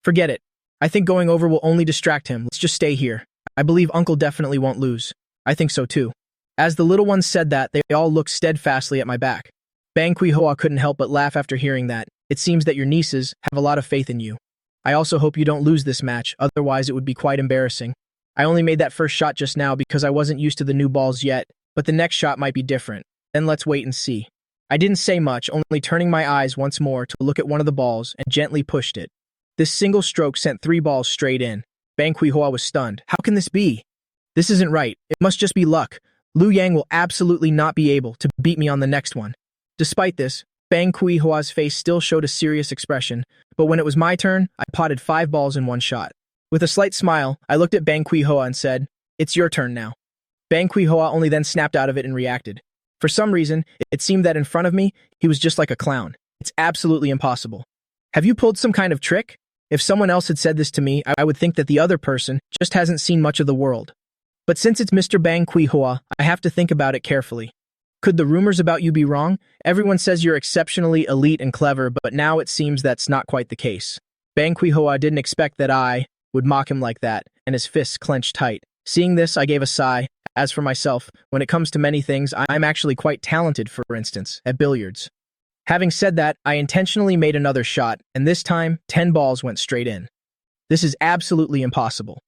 Speaker 1: Forget it. I think going over will only distract him. Let's just stay here. I believe Uncle definitely won't lose. I think so too. As the little ones said that, they all looked steadfastly at my back. Bang Kui-hoa couldn't help but laugh after hearing that. It seems that your nieces have a lot of faith in you. I also hope you don't lose this match, otherwise it would be quite embarrassing. I only made that first shot just now because I wasn't used to the new balls yet, but the next shot might be different. Then let's wait and see. I didn't say much, only turning my eyes once more to look at one of the balls and gently pushed it. This single stroke sent 3 balls straight in. Bang Kui-hoa was stunned. How can this be? This isn't right. It must just be luck. Liu Yang will absolutely not be able to beat me on the next one. Despite this, Bang Kui-hoa's face still showed a serious expression, but when it was my turn, I potted 5 balls in one shot. With a slight smile, I looked at Bang Kui-hoa and said, "It's your turn now." Bang Kui-hoa only then snapped out of it and reacted. For some reason, it seemed that in front of me, he was just like a clown. It's absolutely impossible. Have you pulled some kind of trick? If someone else had said this to me, I would think that the other person just hasn't seen much of the world. But since it's Mr. Bang Kui-hoa, I have to think about it carefully. Could the rumors about you be wrong? Everyone says you're exceptionally elite and clever, but now it seems that's not quite the case. Bang Kui-hoa didn't expect that I would mock him like that, and his fists clenched tight. Seeing this, I gave a sigh. As for myself, when it comes to many things, I'm actually quite talented, for instance, at billiards. Having said that, I intentionally made another shot, and this time, 10 balls went straight in. This is absolutely impossible.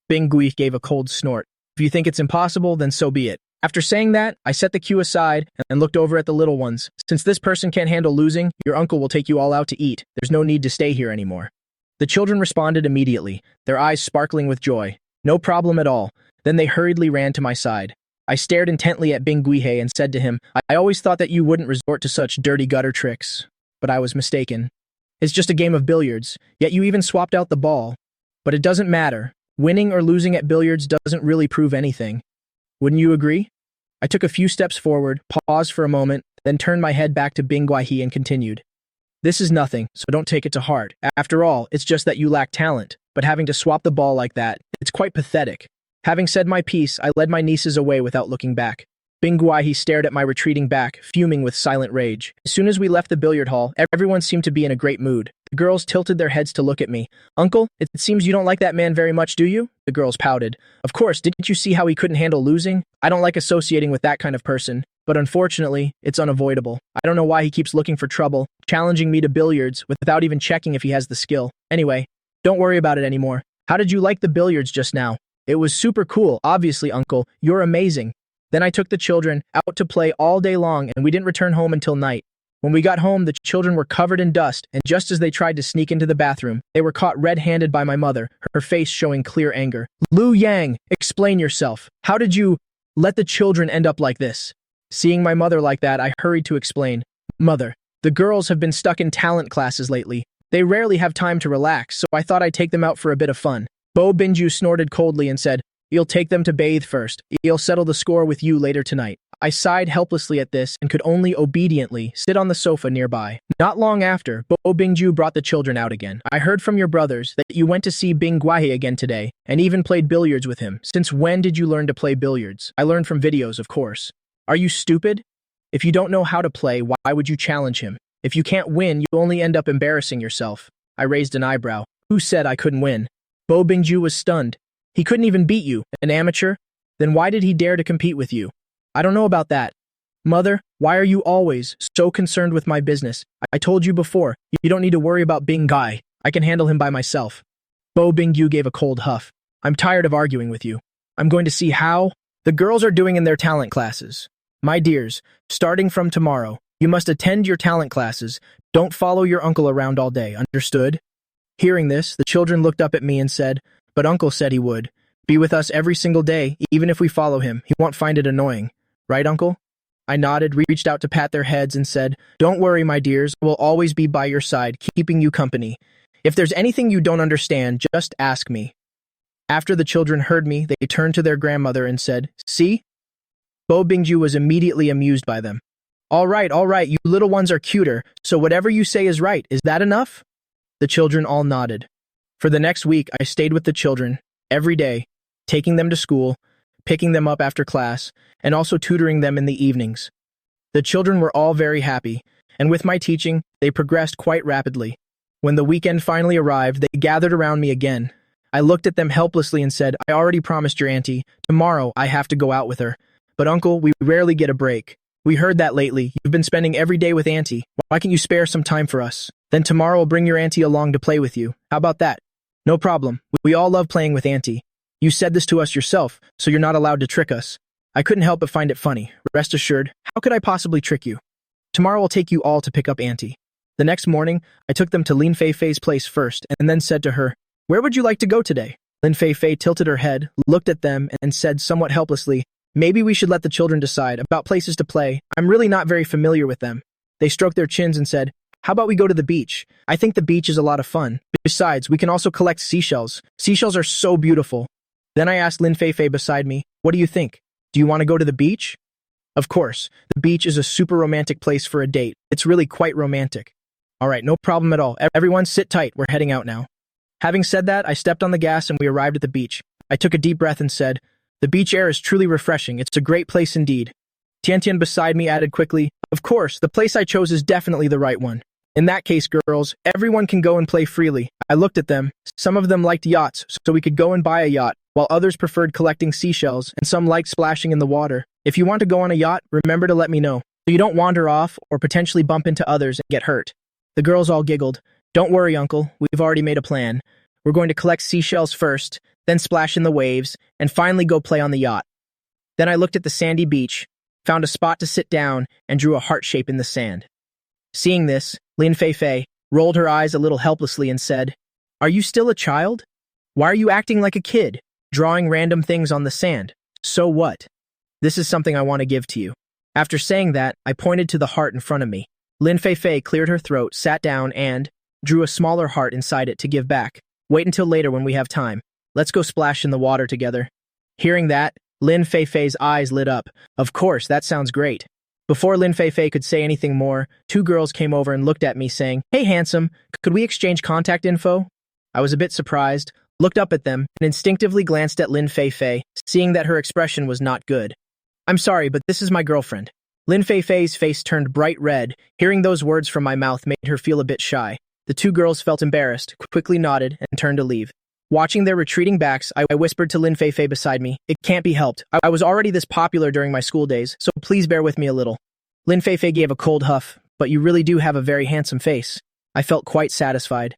Speaker 1: Bing Gui gave a cold snort. If you think it's impossible, then so be it. After saying that, I set the cue aside and looked over at the little ones. Since this person can't handle losing, your uncle will take you all out to eat. There's no need to stay here anymore. The children responded immediately, their eyes sparkling with joy. No problem at all. Then they hurriedly ran to my side. I stared intently at Bing Guihe and said to him, I always thought that you wouldn't resort to such dirty gutter tricks. But I was mistaken. It's just a game of billiards, yet you even swapped out the ball. But it doesn't matter. Winning or losing at billiards doesn't really prove anything. Wouldn't you agree? I took a few steps forward, paused for a moment, then turned my head back to Bing Guihe and continued. This is nothing, so don't take it to heart. After all, it's just that you lack talent, but having to swap the ball like that, it's quite pathetic. Having said my piece, I led my nieces away without looking back. Bing Guihe stared at my retreating back, fuming with silent rage. As soon as we left the billiard hall, everyone seemed to be in a great mood. The girls tilted their heads to look at me. Uncle, it seems you don't like that man very much, do you? The girls pouted. Of course, didn't you see how he couldn't handle losing? I don't like associating with that kind of person. But unfortunately, it's unavoidable. I don't know why he keeps looking for trouble, challenging me to billiards without even checking if he has the skill. Anyway, don't worry about it anymore. How did you like the billiards just now? It was super cool, obviously, Uncle. You're amazing. Then I took the children out to play all day long and we didn't return home until night. When we got home, the children were covered in dust, and just as they tried to sneak into the bathroom, they were caught red-handed by my mother, her face showing clear anger. Liu Yang, explain yourself. How did you let the children end up like this? Seeing my mother like that, I hurried to explain. Mother, the girls have been stuck in talent classes lately. They rarely have time to relax, so I thought I'd take them out for a bit of fun. Bo Binju snorted coldly and said, You'll take them to bathe first. You'll settle the score with you later tonight. I sighed helplessly at this and could only obediently sit on the sofa nearby. Not long after, Bo Bingju brought the children out again. I heard from your brothers that you went to see Bing Guihe again today and even played billiards with him. Since when did you learn to play billiards? I learned from videos, of course. Are you stupid? If you don't know how to play, why would you challenge him? If you can't win, you only end up embarrassing yourself. I raised an eyebrow. Who said I couldn't win? Bo Bingju was stunned. He couldn't even beat you, an amateur? Then why did he dare to compete with you? I don't know about that. Mother, why are you always so concerned with my business? I told you before, you don't need to worry about Bing Guy. I can handle him by myself. Bo Bingyu gave a cold huff. I'm tired of arguing with you. I'm going to see how the girls are doing in their talent classes. My dears, starting from tomorrow, You must attend your talent classes. Don't follow your uncle around all day, understood? Hearing this, the children looked up at me and said, but uncle said he would be with us every single day, even if we follow him. He won't find it annoying. Right, uncle? I nodded, reached out to pat their heads and said, don't worry, my dears, we'll always be by your side, keeping you company. If there's anything you don't understand, just ask me. After the children heard me, they turned to their grandmother and said, see? Bo Bingju was immediately amused by them. All right, you little ones are cuter, so whatever you say is right. Is that enough? The children all nodded. For the next week, I stayed with the children, every day, taking them to school, picking them up after class, and also tutoring them in the evenings. The children were all very happy, and with my teaching, they progressed quite rapidly. When the weekend finally arrived, they gathered around me again. I looked at them helplessly and said, I already promised your auntie, tomorrow I have to go out with her. But uncle, we rarely get a break. We heard that lately. You've been spending every day with auntie. Why can't you spare some time for us? Then tomorrow I'll bring your auntie along to play with you. How about that? No problem. We all love playing with auntie. You said this to us yourself, so you're not allowed to trick us. I couldn't help but find it funny. Rest assured, how could I possibly trick you? Tomorrow I'll take you all to pick up auntie. The next morning, I took them to Lin Fei-Fei's place first and then said to her, where would you like to go today? Lin Fei-Fei tilted her head, looked at them, and said somewhat helplessly, maybe we should let the children decide about places to play. I'm really not very familiar with them. They stroked their chins and said, how about we go to the beach? I think the beach is a lot of fun. Besides, we can also collect seashells. Seashells are so beautiful. Then I asked Lin Fei-Fei beside me, what do you think? Do you want to go to the beach? Of course, the beach is a super romantic place for a date. It's really quite romantic. All right, no problem at all. Everyone sit tight. We're heading out now. Having said that, I stepped on the gas and we arrived at the beach. I took a deep breath and said, the beach air is truly refreshing. It's a great place indeed. Tian beside me added quickly, of course, the place I chose is definitely the right one. In that case, girls, everyone can go and play freely. I looked at them. Some of them liked yachts, so we could go and buy a yacht, while others preferred collecting seashells, and some liked splashing in the water. If you want to go on a yacht, remember to let me know, so you don't wander off or potentially bump into others and get hurt. The girls all giggled. Don't worry, uncle, we've already made a plan. We're going to collect seashells first, then splash in the waves, and finally go play on the yacht. Then I looked at the sandy beach, found a spot to sit down, and drew a heart shape in the sand. Seeing this, Lin Fei-Fei rolled her eyes a little helplessly and said, are you still a child? Why are you acting like a kid, drawing random things on the sand? So what? This is something I want to give to you. After saying that, I pointed to the heart in front of me. Lin Fei-Fei cleared her throat, sat down, and drew a smaller heart inside it to give back. Wait until later when we have time. Let's go splash in the water together. Hearing that, Lin Fei-Fei's eyes lit up. Of course, that sounds great. Before Lin Fei-Fei could say anything more, two girls came over and looked at me saying, hey handsome, could we exchange contact info? I was a bit surprised, looked up at them, and instinctively glanced at Lin Fei-Fei, seeing that her expression was not good. I'm sorry, but this is my girlfriend. Lin Fei-Fei's face turned bright red. Hearing those words from my mouth made her feel a bit shy. The two girls felt embarrassed, quickly nodded, and turned to leave. Watching their retreating backs, I whispered to Lin Fei-Fei beside me, it can't be helped. I was already this popular during my school days, so please bear with me a little. Lin Fei-Fei gave a cold huff, but you really do have a very handsome face. I felt quite satisfied.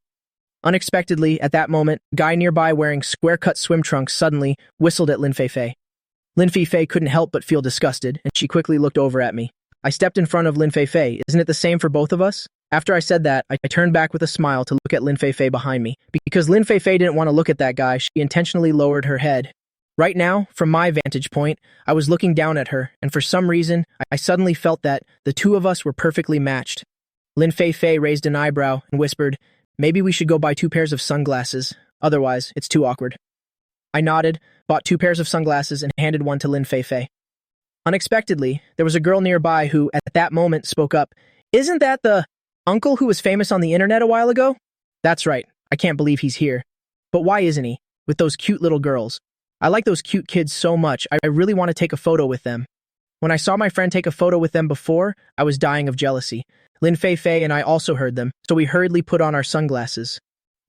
Speaker 1: Unexpectedly, at that moment, a guy nearby wearing square-cut swim trunks suddenly whistled at Lin Fei-Fei. Lin Fei-Fei couldn't help but feel disgusted, and she quickly looked over at me. I stepped in front of Lin Fei-Fei. Isn't it the same for both of us? After I said that, I turned back with a smile to look at Lin Fei-Fei behind me. Because Lin Fei-Fei didn't want to look at that guy, she intentionally lowered her head. Right now, from my vantage point, I was looking down at her, and for some reason, I suddenly felt that the two of us were perfectly matched. Lin Fei-Fei raised an eyebrow and whispered, maybe we should go buy 2 pairs of sunglasses. Otherwise, it's too awkward. I nodded, bought 2 pairs of sunglasses, and handed one to Lin Fei-Fei. Unexpectedly, there was a girl nearby who, at that moment, spoke up. Isn't that the uncle who was famous on the internet a while ago? That's right. I can't believe he's here. But why isn't he? With those cute little girls. I like those cute kids so much, I really want to take a photo with them. When I saw my friend take a photo with them before, I was dying of jealousy. Lin Fei-Fei and I also heard them, so we hurriedly put on our sunglasses.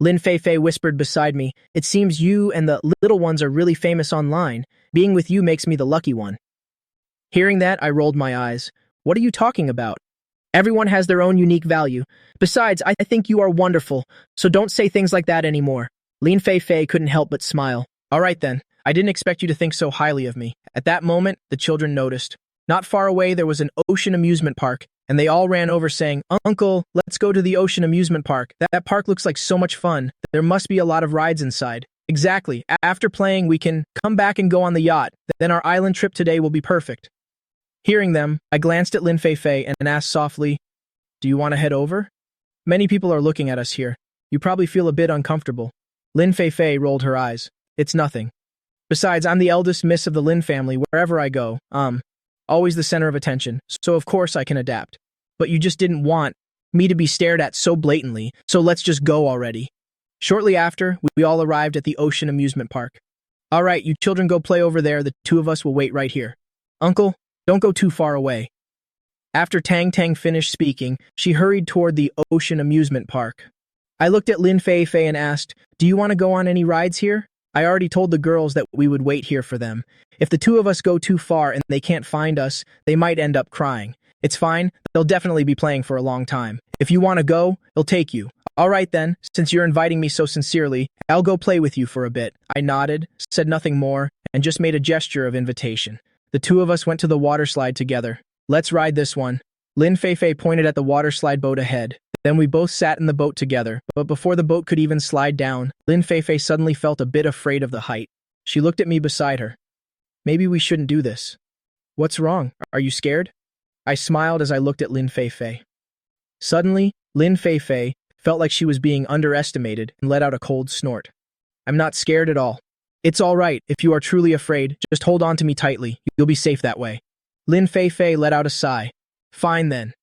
Speaker 1: Lin Fei-Fei whispered beside me, it seems you and the little ones are really famous online. Being with you makes me the lucky one. Hearing that, I rolled my eyes. What are you talking about? Everyone has their own unique value. Besides, I think you are wonderful, so don't say things like that anymore. Lin Fei-Fei couldn't help but smile. All right then, I didn't expect you to think so highly of me. At that moment, the children noticed. Not far away, there was an ocean amusement park, and they all ran over saying, "Uncle, let's go to the ocean amusement park. That park looks like so much fun. There must be a lot of rides inside." Exactly. After playing, we can come back and go on the yacht. Then our island trip today will be perfect. Hearing them, I glanced at Lin Fei and asked softly, "Do you want to head over?" Many people are looking at us here. You probably feel a bit uncomfortable. Lin Fei rolled her eyes. It's nothing. Besides, I'm the eldest miss of the Lin family. Wherever I go, always the center of attention, so of course I can adapt. But you just didn't want me to be stared at so blatantly, so let's just go already. Shortly after, we all arrived at the ocean amusement park. All right, you children go play over there. The two of us will wait right here. Uncle, don't go too far away. After Tang finished speaking, she hurried toward the ocean amusement park. I looked at Lin Fei and asked, "Do you want to go on any rides here?" I already told the girls that we would wait here for them. If the two of us go too far and they can't find us, they might end up crying. It's fine, they'll definitely be playing for a long time. If you want to go, it'll take you. All right then, since you're inviting me so sincerely, I'll go play with you for a bit. I nodded, said nothing more, and just made a gesture of invitation. The two of us went to the water slide together. Let's ride this one. Lin Fei pointed at the water slide boat ahead. Then we both sat in the boat together, but before the boat could even slide down, Lin Fei suddenly felt a bit afraid of the height. She looked at me beside her. Maybe we shouldn't do this. What's wrong? Are you scared? I smiled as I looked at Lin Fei. Suddenly, Lin Fei felt like she was being underestimated and let out a cold snort. I'm not scared at all. It's all right. If you are truly afraid, just hold on to me tightly. You'll be safe that way. Lin Fei let out a sigh. Fine then.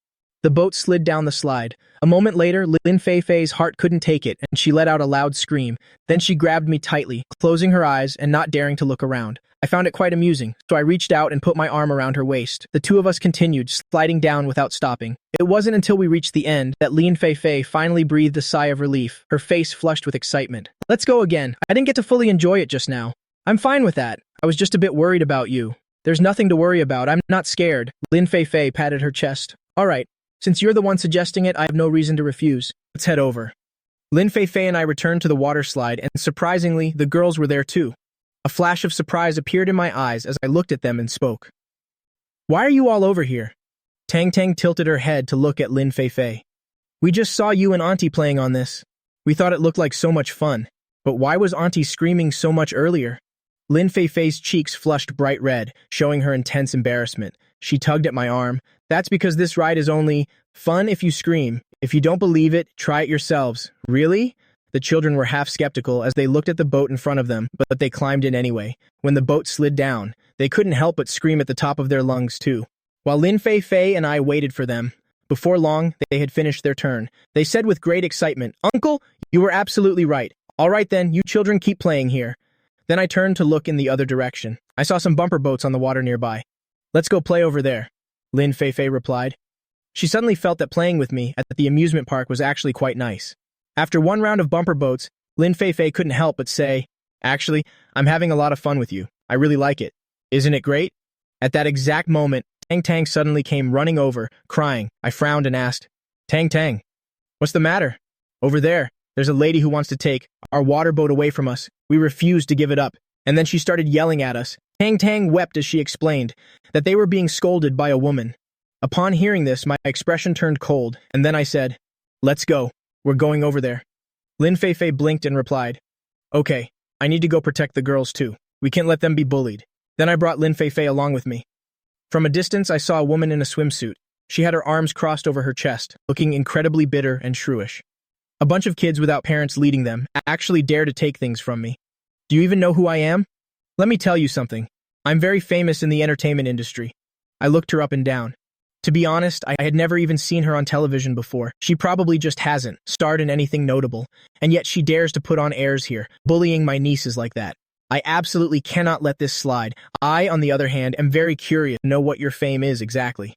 Speaker 1: The boat slid down the slide. A moment later, Lin Fei's heart couldn't take it, and she let out a loud scream. Then she grabbed me tightly, closing her eyes and not daring to look around. I found it quite amusing, so I reached out and put my arm around her waist. The two of us continued, sliding down without stopping. It wasn't until we reached the end that Lin Fei finally breathed a sigh of relief, her face flushed with excitement. Let's go again. I didn't get to fully enjoy it just now. I'm fine with that. I was just a bit worried about you. There's nothing to worry about. I'm not scared. Lin Fei patted her chest. All right. Since you're the one suggesting it, I have no reason to refuse. Let's head over. Lin Fei and I returned to the water slide, and surprisingly, the girls were there too. A flash of surprise appeared in my eyes as I looked at them and spoke. Why are you all over here? Tang tilted her head to look at Lin Fei. We just saw you and Auntie playing on this. We thought it looked like so much fun. But why was Auntie screaming so much earlier? Lin Fei's cheeks flushed bright red, showing her intense embarrassment. She tugged at my arm. That's because this ride is only fun if you scream. If you don't believe it, try it yourselves. Really? The children were half skeptical as they looked at the boat in front of them, but they climbed in anyway. When the boat slid down, they couldn't help but scream at the top of their lungs too. While Lin Fei and I waited for them, before long, they had finished their turn. They said with great excitement, "Uncle, you were absolutely right. All right then, you children keep playing here." Then I turned to look in the other direction. I saw some bumper boats on the water nearby. Let's go play over there, Lin Fei replied. She suddenly felt that playing with me at the amusement park was actually quite nice. After one round of bumper boats, Lin Fei couldn't help but say, "Actually, I'm having a lot of fun with you. I really like it. Isn't it great?" At that exact moment, Tang suddenly came running over, crying. I frowned and asked, Tang, what's the matter? Over there's a lady who wants to take our water boat away from us. We refused to give it up. And then she started yelling at us. Tang wept as she explained that they were being scolded by a woman. Upon hearing this, my expression turned cold, and then I said, "Let's go. We're going over there." Lin Fei blinked and replied, "Okay, I need to go protect the girls too. We can't let them be bullied." Then I brought Lin Fei along with me. From a distance, I saw a woman in a swimsuit. She had her arms crossed over her chest, looking incredibly bitter and shrewish. A bunch of kids without parents leading them actually dare to take things from me. Do you even know who I am? Let me tell you something. I'm very famous in the entertainment industry. I looked her up and down. To be honest, I had never even seen her on television before. She probably just hasn't starred in anything notable, and yet she dares to put on airs here, bullying my nieces like that. I absolutely cannot let this slide. I, on the other hand, am very curious to know what your fame is exactly.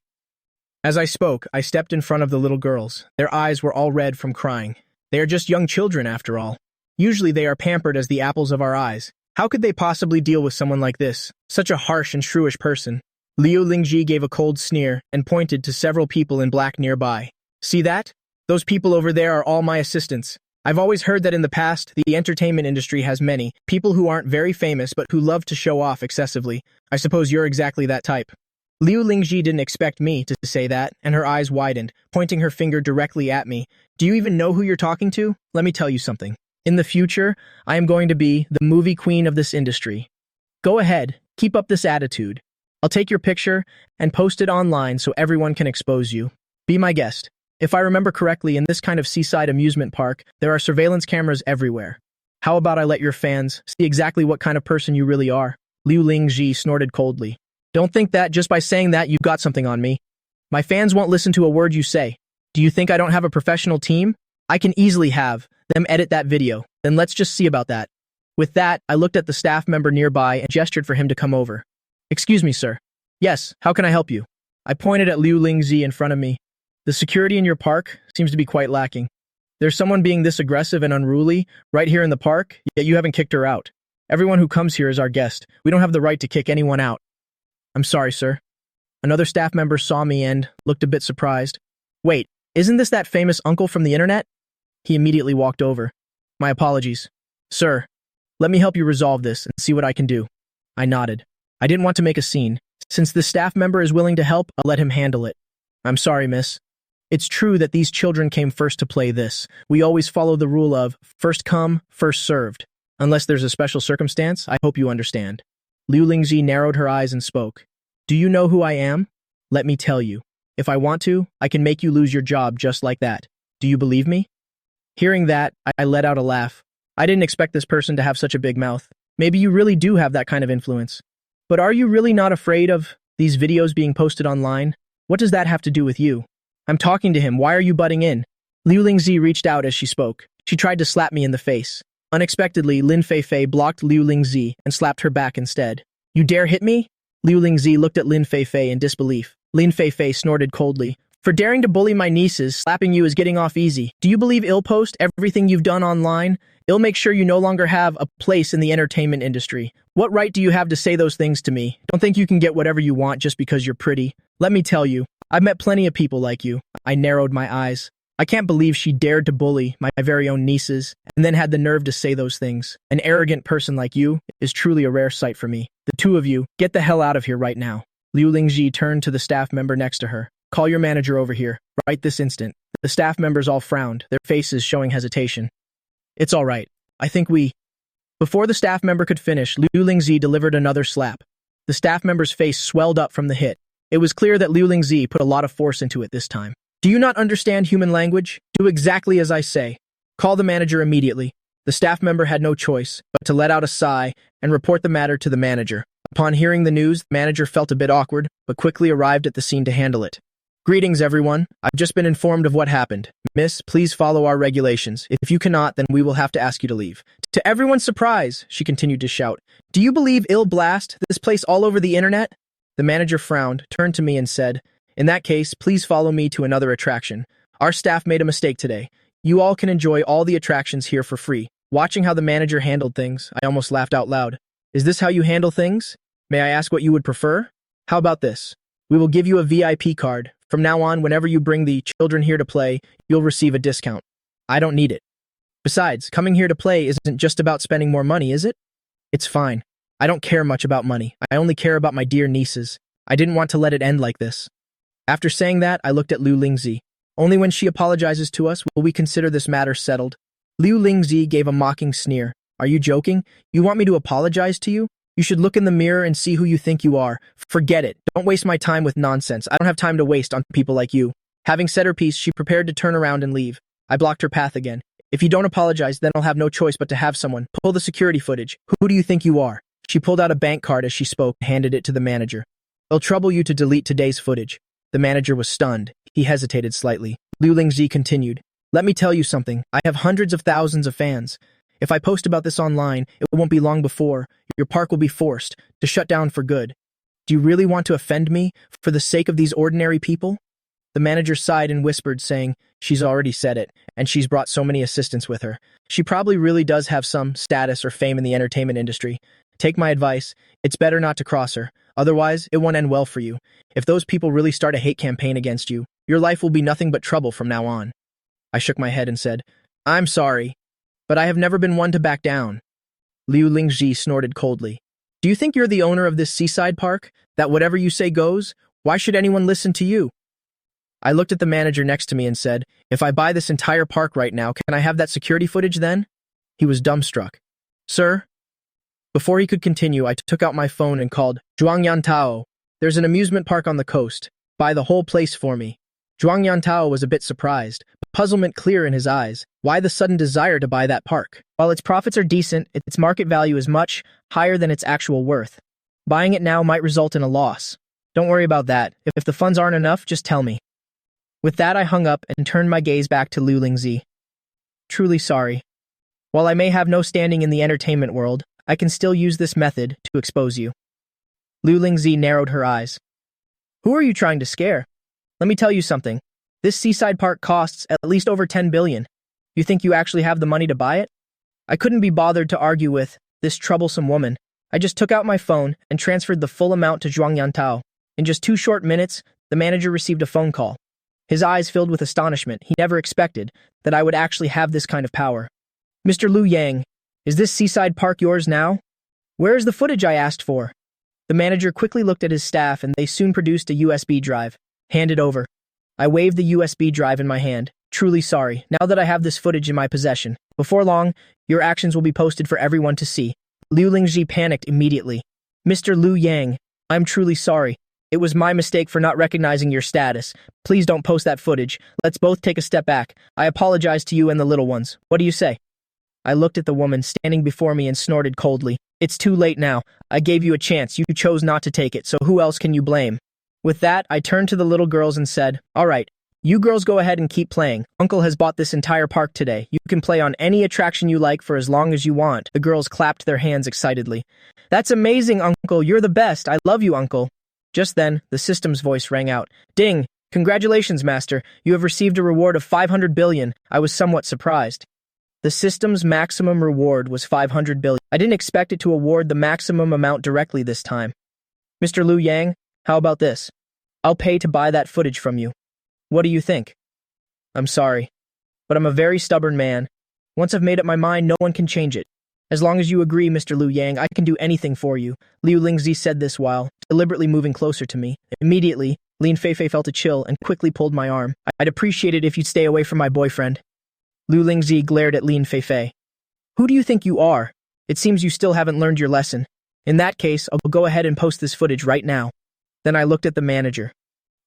Speaker 1: As I spoke, I stepped in front of the little girls. Their eyes were all red from crying. They are just young children, after all. Usually they are pampered as the apples of our eyes. How could they possibly deal with someone like this? Such a harsh and shrewish person. Liu Lingji gave a cold sneer and pointed to several people in black nearby. See that? Those people over there are all my assistants. I've always heard that in the past, the entertainment industry has many people who aren't very famous but who love to show off excessively. I suppose you're exactly that type. Liu Lingji didn't expect me to say that, and her eyes widened, pointing her finger directly at me. Do you even know who you're talking to? Let me tell you something. In the future, I am going to be the movie queen of this industry. Go ahead, keep up this attitude. I'll take your picture and post it online so everyone can expose you. Be my guest. If I remember correctly, in this kind of seaside amusement park, there are surveillance cameras everywhere. How about I let your fans see exactly what kind of person you really are? Liu Lingji snorted coldly. Don't think that just by saying that you've got something on me. My fans won't listen to a word you say. Do you think I don't have a professional team? I can easily have them edit that video. Then let's just see about that. With that, I looked at the staff member nearby and gestured for him to come over. Excuse me, sir. Yes, how can I help you? I pointed at Liu Lingzi in front of me. The security in your park seems to be quite lacking. There's someone being this aggressive and unruly right here in the park, yet you haven't kicked her out. Everyone who comes here is our guest. We don't have the right to kick anyone out. I'm sorry, sir. Another staff member saw me and looked a bit surprised. Wait, isn't this that famous uncle from the internet? He immediately walked over. My apologies. Sir, let me help you resolve this and see what I can do. I nodded. I didn't want to make a scene. Since the staff member is willing to help, I'll let him handle it. I'm sorry, miss. It's true that these children came first to play this. We always follow the rule of first come, first served. Unless there's a special circumstance, I hope you understand. Liu Lingji narrowed her eyes and spoke. Do you know who I am? Let me tell you. If I want to, I can make you lose your job just like that. Do you believe me? Hearing that, I let out a laugh. I didn't expect this person to have such a big mouth. Maybe you really do have that kind of influence. But are you really not afraid of these videos being posted online? What does that have to do with you? I'm talking to him. Why are you butting in? Liu Lingzi reached out as she spoke. She tried to slap me in the face. Unexpectedly, Lin Feifei blocked Liu Lingzi and slapped her back instead. You dare hit me? Liu Lingzi looked at Lin Feifei in disbelief. Lin Feifei snorted coldly. For daring to bully my nieces, slapping you is getting off easy. Do you believe I'll post everything you've done online? I'll make sure you no longer have a place in the entertainment industry. What right do you have to say those things to me? Don't think you can get whatever you want just because you're pretty. Let me tell you, I've met plenty of people like you. I narrowed my eyes. I can't believe she dared to bully my very own nieces and then had the nerve to say those things. An arrogant person like you is truly a rare sight for me. The two of you, get the hell out of here right now. Liu Lingji turned to the staff member next to her. Call your manager over here, right this instant. The staff members all frowned, their faces showing hesitation. It's all right. I think we... Before the staff member could finish, Liu Lingzi delivered another slap. The staff member's face swelled up from the hit. It was clear that Liu Lingzi put a lot of force into it this time. Do you not understand human language? Do exactly as I say. Call the manager immediately. The staff member had no choice but to let out a sigh and report the matter to the manager. Upon hearing the news, the manager felt a bit awkward, but quickly arrived at the scene to handle it. Greetings, everyone. I've just been informed of what happened. Miss, please follow our regulations. If you cannot, then we will have to ask you to leave. To everyone's surprise, she continued to shout, do you believe I'll blast this place all over the internet? The manager frowned, turned to me and said, in that case, please follow me to another attraction. Our staff made a mistake today. You all can enjoy all the attractions here for free. Watching how the manager handled things, I almost laughed out loud. Is this how you handle things? May I ask what you would prefer? How about this? We will give you a VIP card. From now on, whenever you bring the children here to play, you'll receive a discount. I don't need it. Besides, coming here to play isn't just about spending more money, is it? It's fine. I don't care much about money. I only care about my dear nieces. I didn't want to let it end like this. After saying that, I looked at Liu Lingzi. Only when she apologizes to us will we consider this matter settled. Liu Lingzi gave a mocking sneer. Are you joking? You want me to apologize to you? You should look in the mirror and see who you think you are. Forget it. Don't waste my time with nonsense. I don't have time to waste on people like you. Having said her piece, she prepared to turn around and leave. I blocked her path again. If you don't apologize, then I'll have no choice but to have someone pull the security footage. Who do you think you are? She pulled out a bank card as she spoke and handed it to the manager. It'll trouble you to delete today's footage. The manager was stunned. He hesitated slightly. Liu Lingzi continued. Let me tell you something. I have hundreds of thousands of fans. If I post about this online, it won't be long before your park will be forced to shut down for good. Do you really want to offend me for the sake of these ordinary people? The manager sighed and whispered, saying, she's already said it, and she's brought so many assistants with her. She probably really does have some status or fame in the entertainment industry. Take my advice, it's better not to cross her. Otherwise, it won't end well for you. If those people really start a hate campaign against you, your life will be nothing but trouble from now on. I shook my head and said, I'm sorry, but I have never been one to back down. Liu Lingji snorted coldly. Do you think you're the owner of this seaside park? That whatever you say goes? Why should anyone listen to you? I looked at the manager next to me and said, if I buy this entire park right now, can I have that security footage then? He was dumbstruck. Sir? Before he could continue, I took out my phone and called, Zhuangyantao. There's an amusement park on the coast. Buy the whole place for me. Zhuangyantao was a bit surprised, puzzlement clear in his eyes. Why the sudden desire to buy that park? While its profits are decent, its market value is much higher than its actual worth. Buying it now might result in a loss. Don't worry about that. If the funds aren't enough, just tell me. With that, I hung up and turned my gaze back to Liu Lingzi. Truly sorry. While I may have no standing in the entertainment world, I can still use this method to expose you. Liu Lingzi narrowed her eyes. Who are you trying to scare? Let me tell you something. This seaside park costs at least over 10 billion. You think you actually have the money to buy it? I couldn't be bothered to argue with this troublesome woman. I just took out my phone and transferred the full amount to Zhuangyantao. In just 2 short minutes, the manager received a phone call. His eyes filled with astonishment. He never expected that I would actually have this kind of power. Mr. Liu Yang, is this seaside park yours now? Where is the footage I asked for? The manager quickly looked at his staff and they soon produced a USB drive. Hand it over. I waved the USB drive in my hand. Truly sorry, now that I have this footage in my possession. Before long, your actions will be posted for everyone to see. Liu Lingzi panicked immediately. Mr. Liu Yang, I'm truly sorry. It was my mistake for not recognizing your status. Please don't post that footage. Let's both take a step back. I apologize to you and the little ones. What do you say? I looked at the woman standing before me and snorted coldly. It's too late now. I gave you a chance. You chose not to take it, so who else can you blame? With that, I turned to the little girls and said, all right, you girls go ahead and keep playing. Uncle has bought this entire park today. You can play on any attraction you like for as long as you want. The girls clapped their hands excitedly. That's amazing, Uncle. You're the best. I love you, Uncle. Just then, the system's voice rang out. Ding! Congratulations, Master. You have received a reward of 500 billion. I was somewhat surprised. The system's maximum reward was 500 billion. I didn't expect it to award the maximum amount directly this time. Mr. Liu Yang, how about this? I'll pay to buy that footage from you. What do you think? I'm sorry, but I'm a very stubborn man. Once I've made up my mind, no one can change it. As long as you agree, Mr. Liu Yang, I can do anything for you. Liu Lingzi said this while deliberately moving closer to me. Immediately, Lin Feifei felt a chill and quickly pulled my arm. I'd appreciate it if you'd stay away from my boyfriend. Liu Lingzi glared at Lin Feifei. Who do you think you are? It seems you still haven't learned your lesson. In that case, I'll go ahead and post this footage right now. Then I looked at the manager.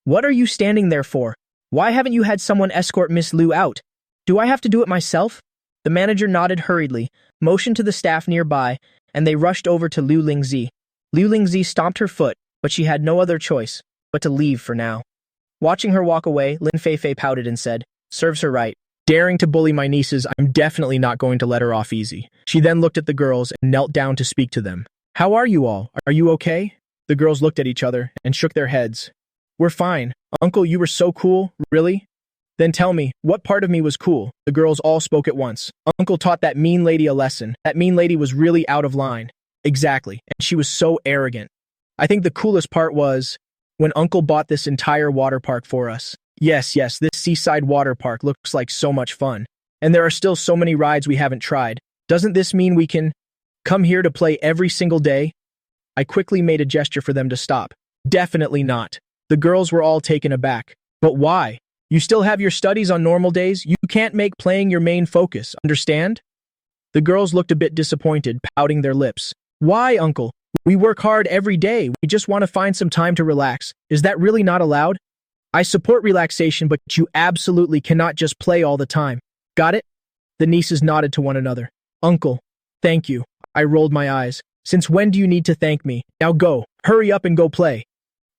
Speaker 1: What are you standing there for? Why haven't you had someone escort Miss Liu out? Do I have to do it myself? The manager nodded hurriedly, motioned to the staff nearby, and they rushed over to Liu Lingzi. Liu Lingzi stomped her foot, but she had no other choice but to leave for now. Watching her walk away, Lin Feifei pouted and said, serves her right.
Speaker 2: Daring to bully my nieces, I'm definitely not going to let her off easy. She then looked at the girls and knelt down to speak to them. How are you all? Are you okay? The girls looked at each other and shook their heads. We're fine. Uncle, you were so cool. Really? Then tell me, what part of me was cool? The girls all spoke at once. Uncle taught that mean lady a lesson. That mean lady was really out of line. Exactly. And she was so arrogant. I think the coolest part was when Uncle bought this entire water park for us. Yes, this seaside water park looks like so much fun. And there are still so many rides we haven't tried. Doesn't this mean we can come here to play every single day? I quickly made a gesture for them to stop. Definitely not. The girls were all taken aback. But why? You still have your studies on normal days? You can't make playing your main focus, understand? The girls looked a bit disappointed, pouting their lips. Why, Uncle? We work hard every day. We just want to find some time to relax. Is that really not allowed? I support relaxation, but you absolutely cannot just play all the time. Got it? The nieces nodded to one another. Uncle, thank you. I rolled my eyes. Since when do you need to thank me? Now go. Hurry up and go play.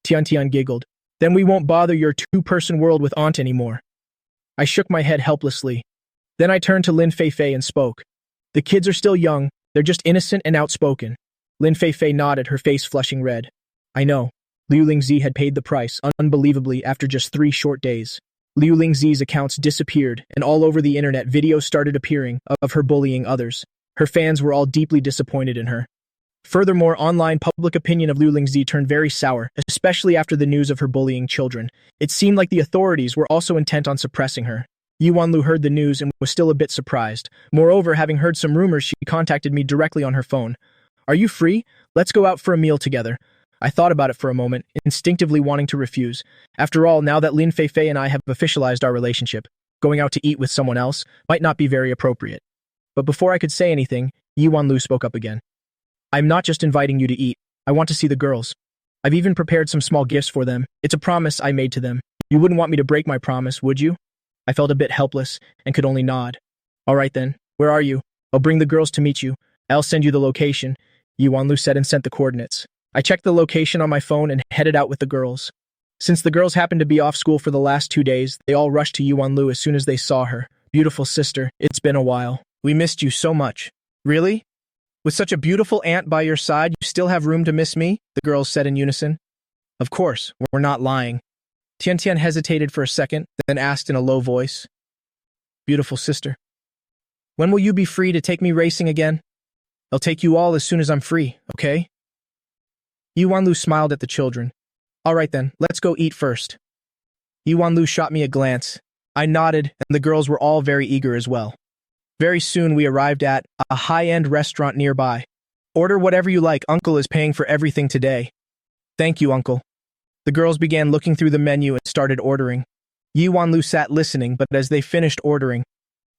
Speaker 2: Tian giggled. Then we won't bother your two-person world with Aunt anymore. I shook my head helplessly. Then I turned to Lin Feifei and spoke. The kids are still young. They're just innocent and outspoken. Lin Feifei nodded, her face flushing red. I know. Liu Lingzi had paid the price, unbelievably, after just 3 short days. Liu Lingzi's accounts disappeared, and all over the internet videos started appearing of her bullying others. Her fans were all deeply disappointed in her. Furthermore, online public opinion of Liu Lingzi turned very sour, especially after the news of her bullying children. It seemed like the authorities were also intent on suppressing her. Yuanlu heard the news and was still a bit surprised. Moreover, having heard some rumors, she contacted me directly on her phone. Are you free? Let's go out for a meal together.
Speaker 1: I thought about it for a moment, instinctively wanting to refuse. After all, now that Lin Feifei and I have officialized our relationship, going out to eat with someone else might not be very appropriate. But before I could say anything, Yi Wanlu spoke up again. I'm not just inviting you to eat. I want to see the girls. I've even prepared some small gifts for them. It's a promise I made to them. You wouldn't want me to break my promise, would you? I felt a bit helpless and could only nod. All right then, where are you? I'll bring the girls to meet you. I'll send you the location, Yi Wanlu said and sent the coordinates. I checked the location on my phone and headed out with the girls. Since the girls happened to be off school for the last 2 days, they all rushed to Yi Wanlu as soon as they saw her. Beautiful sister, it's been a while. We missed you so much. Really? With such a beautiful aunt by your side, you still have room to miss me? The girls said in unison. Of course, we're not lying. Tian Tian hesitated for a second, then asked in a low voice. Beautiful sister. When will you be free to take me racing again? I'll take you all as soon as I'm free, okay? Yi Wanlu smiled at the children. All right then, let's go eat first. Yi Wanlu shot me a glance. I nodded, and the girls were all very eager as well. Very soon we arrived at a high-end restaurant nearby. Order whatever you like, Uncle is paying for everything today. Thank you, Uncle. The girls began looking through the menu and started ordering. Yi Wanlu sat listening, but as they finished ordering,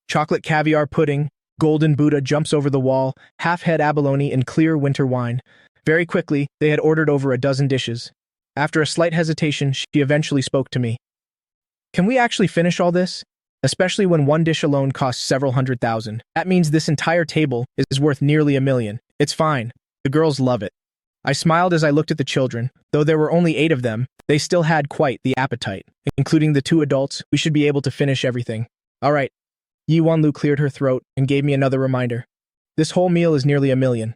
Speaker 1: chocolate caviar pudding, golden Buddha jumps over the wall, half-head abalone and clear winter wine. Very quickly, they had ordered over a dozen dishes. After a slight hesitation, she eventually spoke to me. Can we actually finish all this? Especially when one dish alone costs several $100,000. That means this entire table is worth nearly $1 million. It's fine. The girls love it. I smiled as I looked at the children. Though there were only 8 of them, they still had quite the appetite. Including the 2 adults, we should be able to finish everything. All right. Yi Wanlu cleared her throat and gave me another reminder. This whole meal is nearly $1 million.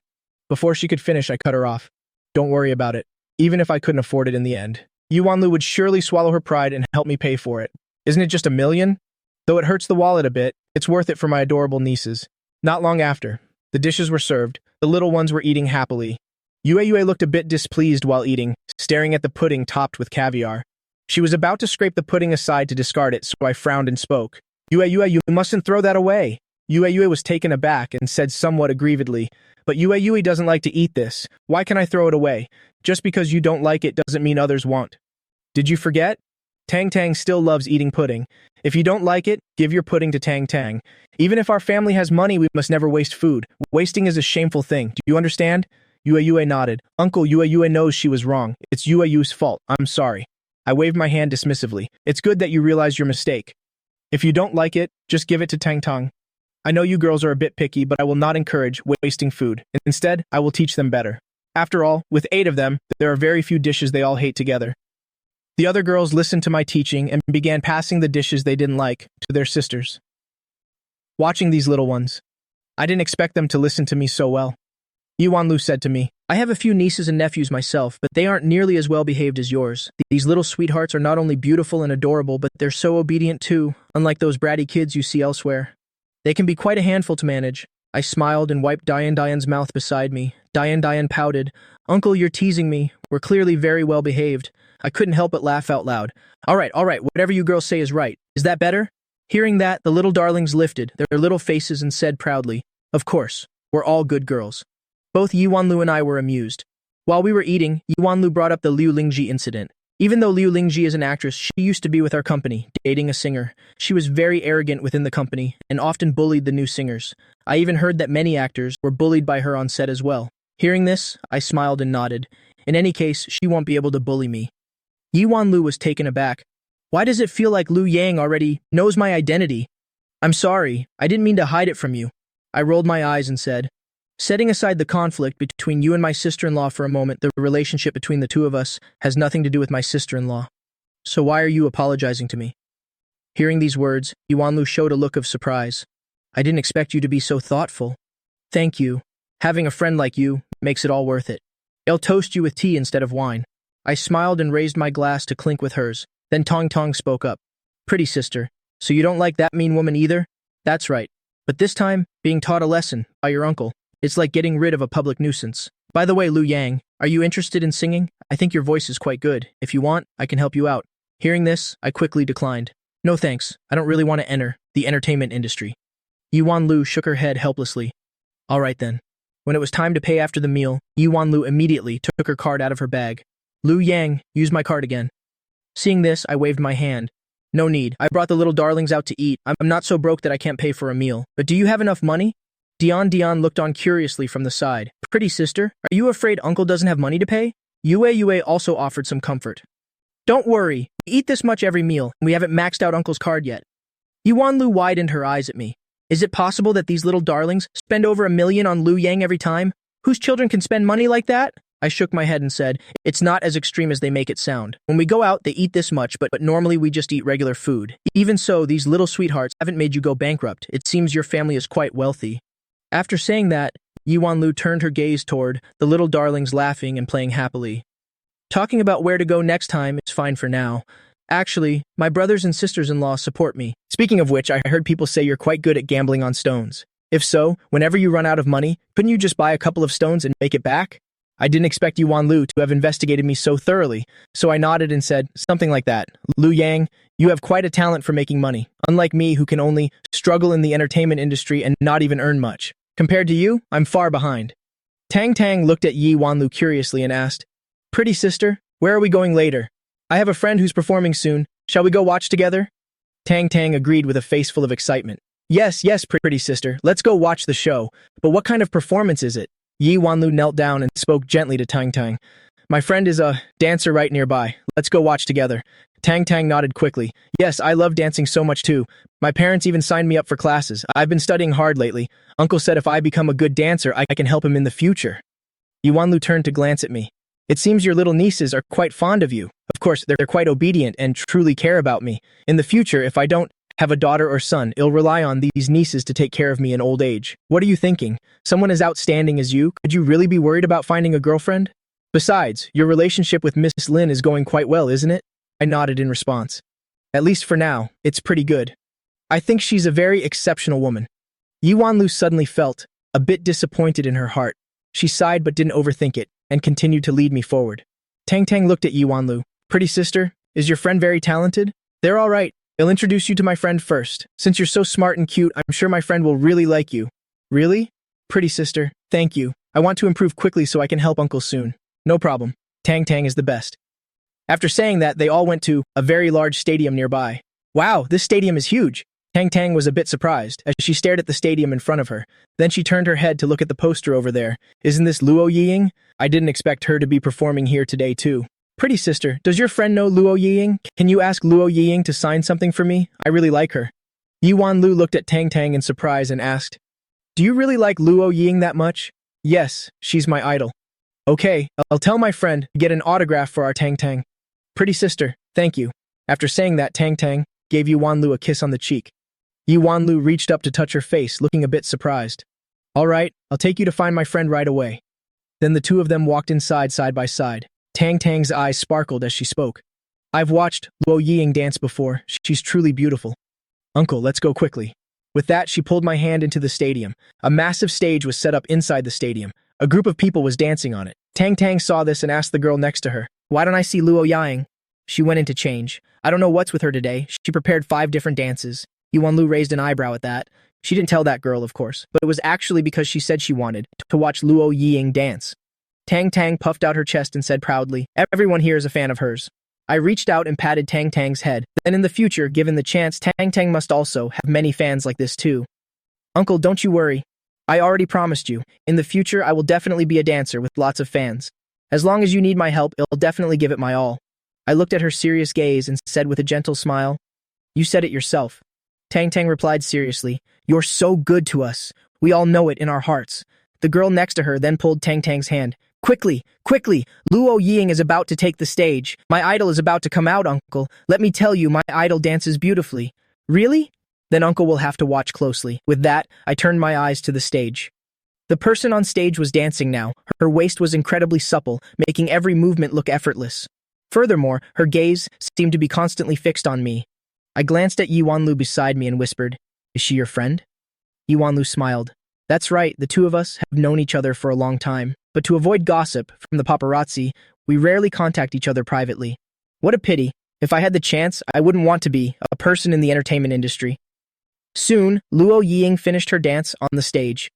Speaker 1: Before she could finish, I cut her off. Don't worry about it. Even if I couldn't afford it in the end, Yi Wanlu would surely swallow her pride and help me pay for it. Isn't it just $1 million? Though it hurts the wallet a bit, it's worth it for my adorable nieces. Not long after, the dishes were served. The little ones were eating happily. Yue looked a bit displeased while eating, staring at the pudding topped with caviar. She was about to scrape the pudding aside to discard it, so I frowned and spoke. Yue, you mustn't throw that away. Yue was taken aback and said somewhat aggrievedly, but Yue doesn't like to eat this. Why can I throw it away? Just because you don't like it doesn't mean others won't. Did you forget? Tang Tang still loves eating pudding. If you don't like it, give your pudding to Tang Tang. Even if our family has money, we must never waste food. Wasting is a shameful thing. Do you understand? Yue nodded. Uncle, Yue knows she was wrong. It's Yue's fault. I'm sorry. I waved my hand dismissively. It's good that you realize your mistake. If you don't like it, just give it to Tang Tang. I know you girls are a bit picky, but I will not encourage wasting food. Instead, I will teach them better. After all, with 8 of them, there are very few dishes they all hate together. The other girls listened to my teaching and began passing the dishes they didn't like to their sisters. Watching these little ones, I didn't expect them to listen to me so well. Yi Wanlu said to me, I have a few nieces and nephews myself, but they aren't nearly as well behaved as yours. These little sweethearts are not only beautiful and adorable, but they're so obedient too, unlike those bratty kids you see elsewhere. They can be quite a handful to manage. I smiled and wiped Dian's mouth beside me. Dian pouted. Uncle, you're teasing me. We're clearly very well behaved. I couldn't help but laugh out loud. All right, whatever you girls say is right. Is that better? Hearing that, the little darlings lifted their little faces and said proudly, Of course, we're all good girls. Both Yi Wanlu and I were amused. While we were eating, Yi Wanlu brought up the Liu Lingji incident. Even though Liu Lingji is an actress, she used to be with our company, dating a singer. She was very arrogant within the company and often bullied the new singers. I even heard that many actors were bullied by her on set as well. Hearing this, I smiled and nodded. In any case, she won't be able to bully me. Yi Wanlu was taken aback. Why does it feel like Liu Yang already knows my identity? I'm sorry, I didn't mean to hide it from you. I rolled my eyes and said, Setting aside the conflict between you and my sister-in-law for a moment, the relationship between the two of us has nothing to do with my sister-in-law. So why are you apologizing to me? Hearing these words, Yi Wanlu showed a look of surprise. I didn't expect you to be so thoughtful. Thank you. Having a friend like you makes it all worth it. I'll toast you with tea instead of wine. I smiled and raised my glass to clink with hers. Then Tong Tong spoke up. Pretty sister, so you don't like that mean woman either? That's right. But this time, being taught a lesson by your uncle. It's like getting rid of a public nuisance. By the way, Liu Yang, are you interested in singing? I think your voice is quite good. If you want, I can help you out. Hearing this, I quickly declined. No thanks, I don't really want to enter the entertainment industry. Yi Wanlu shook her head helplessly. All right then. When it was time to pay after the meal, Yi Wanlu immediately took her card out of her bag. Lu Yang, use my card again. Seeing this, I waved my hand. No need. I brought the little darlings out to eat. I'm not so broke that I can't pay for a meal. But do you have enough money? Dion looked on curiously from the side. Pretty sister, are you afraid uncle doesn't have money to pay? Yue also offered some comfort. Don't worry. We eat this much every meal, and we haven't maxed out uncle's card yet. Yi Wanlu widened her eyes at me. Is it possible that these little darlings spend over $1 million on Lu Yang every time? Whose children can spend money like that? I shook my head and said, it's not as extreme as they make it sound. When we go out, they eat this much, but normally we just eat regular food. Even so, these little sweethearts haven't made you go bankrupt. It seems your family is quite wealthy. After saying that, Yi Wanlu turned her gaze toward the little darlings laughing and playing happily. Talking about where to go next time is fine for now. Actually, my brothers and sisters-in-law support me. Speaking of which, I heard people say you're quite good at gambling on stones. If so, whenever you run out of money, couldn't you just buy a couple of stones and make it back? I didn't expect Yi Wanlu to have investigated me so thoroughly, so I nodded and said something like that. Lu Yang, you have quite a talent for making money, unlike me who can only struggle in the entertainment industry and not even earn much. Compared to you, I'm far behind. Tang looked at Yi Wanlu curiously and asked, Pretty sister, where are we going later? I have a friend who's performing soon. Shall we go watch together? Tang agreed with a face full of excitement. Yes, pretty sister. Let's go watch the show. But what kind of performance is it? Yi Wanlu knelt down and spoke gently to Tang. My friend is a dancer right nearby. Let's go watch together. Tang nodded quickly. Yes, I love dancing so much too. My parents even signed me up for classes. I've been studying hard lately. Uncle said if I become a good dancer, I can help him in the future. Yi Wanlu turned to glance at me. It seems your little nieces are quite fond of you. Of course, they're quite obedient and truly care about me. In the future, if I don't have a daughter or son, I'll rely on these nieces to take care of me in old age. What are you thinking? Someone as outstanding as you, could you really be worried about finding a girlfriend? Besides, your relationship with Miss Lin is going quite well, isn't it? I nodded in response. At least for now, it's pretty good. I think she's a very exceptional woman. Yi Wanlu suddenly felt a bit disappointed in her heart. She sighed but didn't overthink it, and continued to lead me forward. Tang looked at Yi Wanlu. Pretty sister, is your friend very talented? They're all right. I'll introduce you to my friend first. Since you're so smart and cute, I'm sure my friend will really like you. Really? Pretty sister, thank you. I want to improve quickly so I can help Uncle soon. No problem. Tang is the best. After saying that, they all went to a very large stadium nearby. Wow, this stadium is huge. Tang was a bit surprised as she stared at the stadium in front of her. Then she turned her head to look at the poster over there. Isn't this Luo Yiying? I didn't expect her to be performing here today too. Pretty sister, does your friend know Luo Yiying? Can you ask Luo Yiying to sign something for me? I really like her. Yi Wanlu looked at Tang in surprise and asked, Do you really like Luo Yiying that much? Yes, she's my idol. Okay, I'll tell my friend to get an autograph for our Tang. Pretty sister, thank you. After saying that, Tang gave Yi Wanlu a kiss on the cheek. Yi Wanlu reached up to touch her face, looking a bit surprised. All right, I'll take you to find my friend right away. Then the two of them walked inside side by side. Tang's eyes sparkled as she spoke. I've watched Luo Yiying dance before. She's truly beautiful. Uncle, let's go quickly. With that, she pulled my hand into the stadium. A massive stage was set up inside the stadium. A group of people was dancing on it. Tang saw this and asked the girl next to her, Why don't I see Luo Yiying? She went in to change. I don't know what's with her today. She prepared 5 different dances. Yi Wanlu raised an eyebrow at that. She didn't tell that girl, of course, but it was actually because she said she wanted to watch Luo Yiying dance. Tang puffed out her chest and said proudly, Everyone here is a fan of hers. I reached out and patted Tang's head. Then in the future, given the chance, Tang must also have many fans like this too. Uncle, don't you worry. I already promised you. In the future, I will definitely be a dancer with lots of fans. As long as you need my help, I'll definitely give it my all. I looked at her serious gaze and said with a gentle smile, You said it yourself. Tang replied seriously, You're so good to us. We all know it in our hearts. The girl next to her then pulled Tang's hand. Quickly! Luo Yiying is about to take the stage. My idol is about to come out, Uncle. Let me tell you, my idol dances beautifully. Really? Then Uncle will have to watch closely. With that, I turned my eyes to the stage. The person on stage was dancing now. Her waist was incredibly supple, making every movement look effortless. Furthermore, her gaze seemed to be constantly fixed on me. I glanced at Yi Wanlu beside me and whispered, Is she your friend? Yi Wanlu smiled. That's right, the two of us have known each other for a long time. But to avoid gossip from the paparazzi, we rarely contact each other privately. What a pity. If I had the chance, I wouldn't want to be a person in the entertainment industry. Soon, Luo Yiying finished her dance on the stage.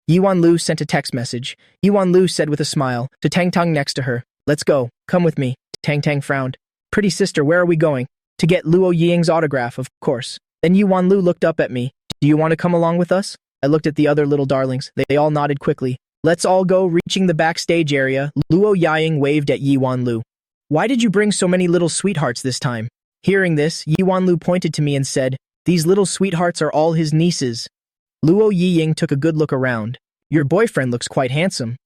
Speaker 1: Yiwan Lu sent a text message. Yiwan Lu said with a smile to Tang Tang next to her, "Let's go. Come with me." Tang Tang frowned. "Pretty sister, where are we going?" "To get Luo Ying's autograph, of course." Then Yiwan Lu looked up at me. "Do you want to come along with us?" I looked at the other little darlings. They all nodded quickly. "Let's all go." Reaching the backstage area, Luo Ying waved at Yiwan Lu. "Why did you bring so many little sweethearts this time?" Hearing this, Yiwan Lu pointed to me and said, "These little sweethearts are all his nieces." Luo Ying took a good look around. "Your boyfriend looks quite handsome."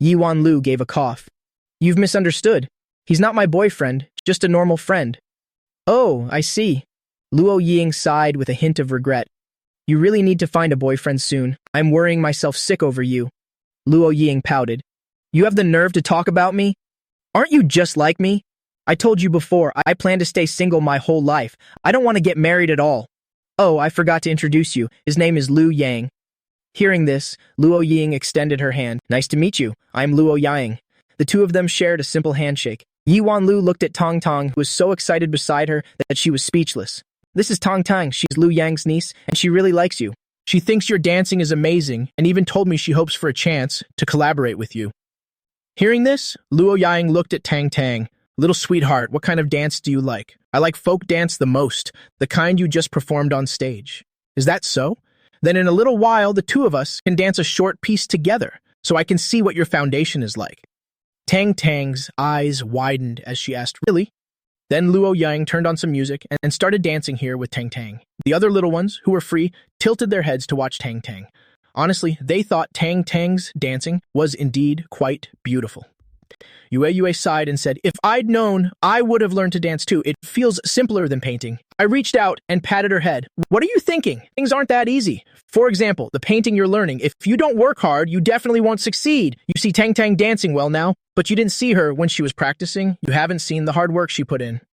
Speaker 1: Yiwan Lu gave a cough. "You've misunderstood. He's not my boyfriend, just a normal friend." "Oh, I see." Luo Ying sighed with a hint of regret. "You really need to find a boyfriend soon. I'm worrying myself sick over you." Luo Ying pouted. "You have the nerve to talk about me? Aren't you just like me? I told you before, I plan to stay single my whole life. I don't want to get married at all. Oh, I forgot to introduce you. His name is Lu Yang." Hearing this, Luo Ying extended her hand. "Nice to meet you. I'm Luo Yang." The two of them shared a simple handshake. Yiwan Lu looked at Tong Tong, who was so excited beside her that she was speechless. "This is Tong Tong. She's Lu Yang's niece, and she really likes you.
Speaker 2: She thinks your dancing is amazing and even told me she hopes for a chance to collaborate with you." Hearing this, Luo Yang looked at Tang Tang. "Little sweetheart, what kind of dance do you like?" "I like folk dance the most, the kind you just performed on stage." "Is that so? Then in a little while, the two of us can dance a short piece together, so I can see what your foundation is like." Tang Tang's eyes widened as she asked, "Really?" Then Luo Yang turned on some music and started dancing here with Tang Tang. The other little ones, who were free, tilted their heads to watch Tang Tang. Honestly, they thought Tang Tang's dancing was indeed quite beautiful. Yue sighed and said, "If I'd known, I would have learned to dance too. It feels simpler than painting." I reached out and patted her head. "What are you thinking? Things aren't that easy. For example, the painting you're learning. If you don't work hard, you definitely won't succeed. You see Tang Tang dancing well now, but you didn't see her when she was practicing. You haven't seen the hard work she put in.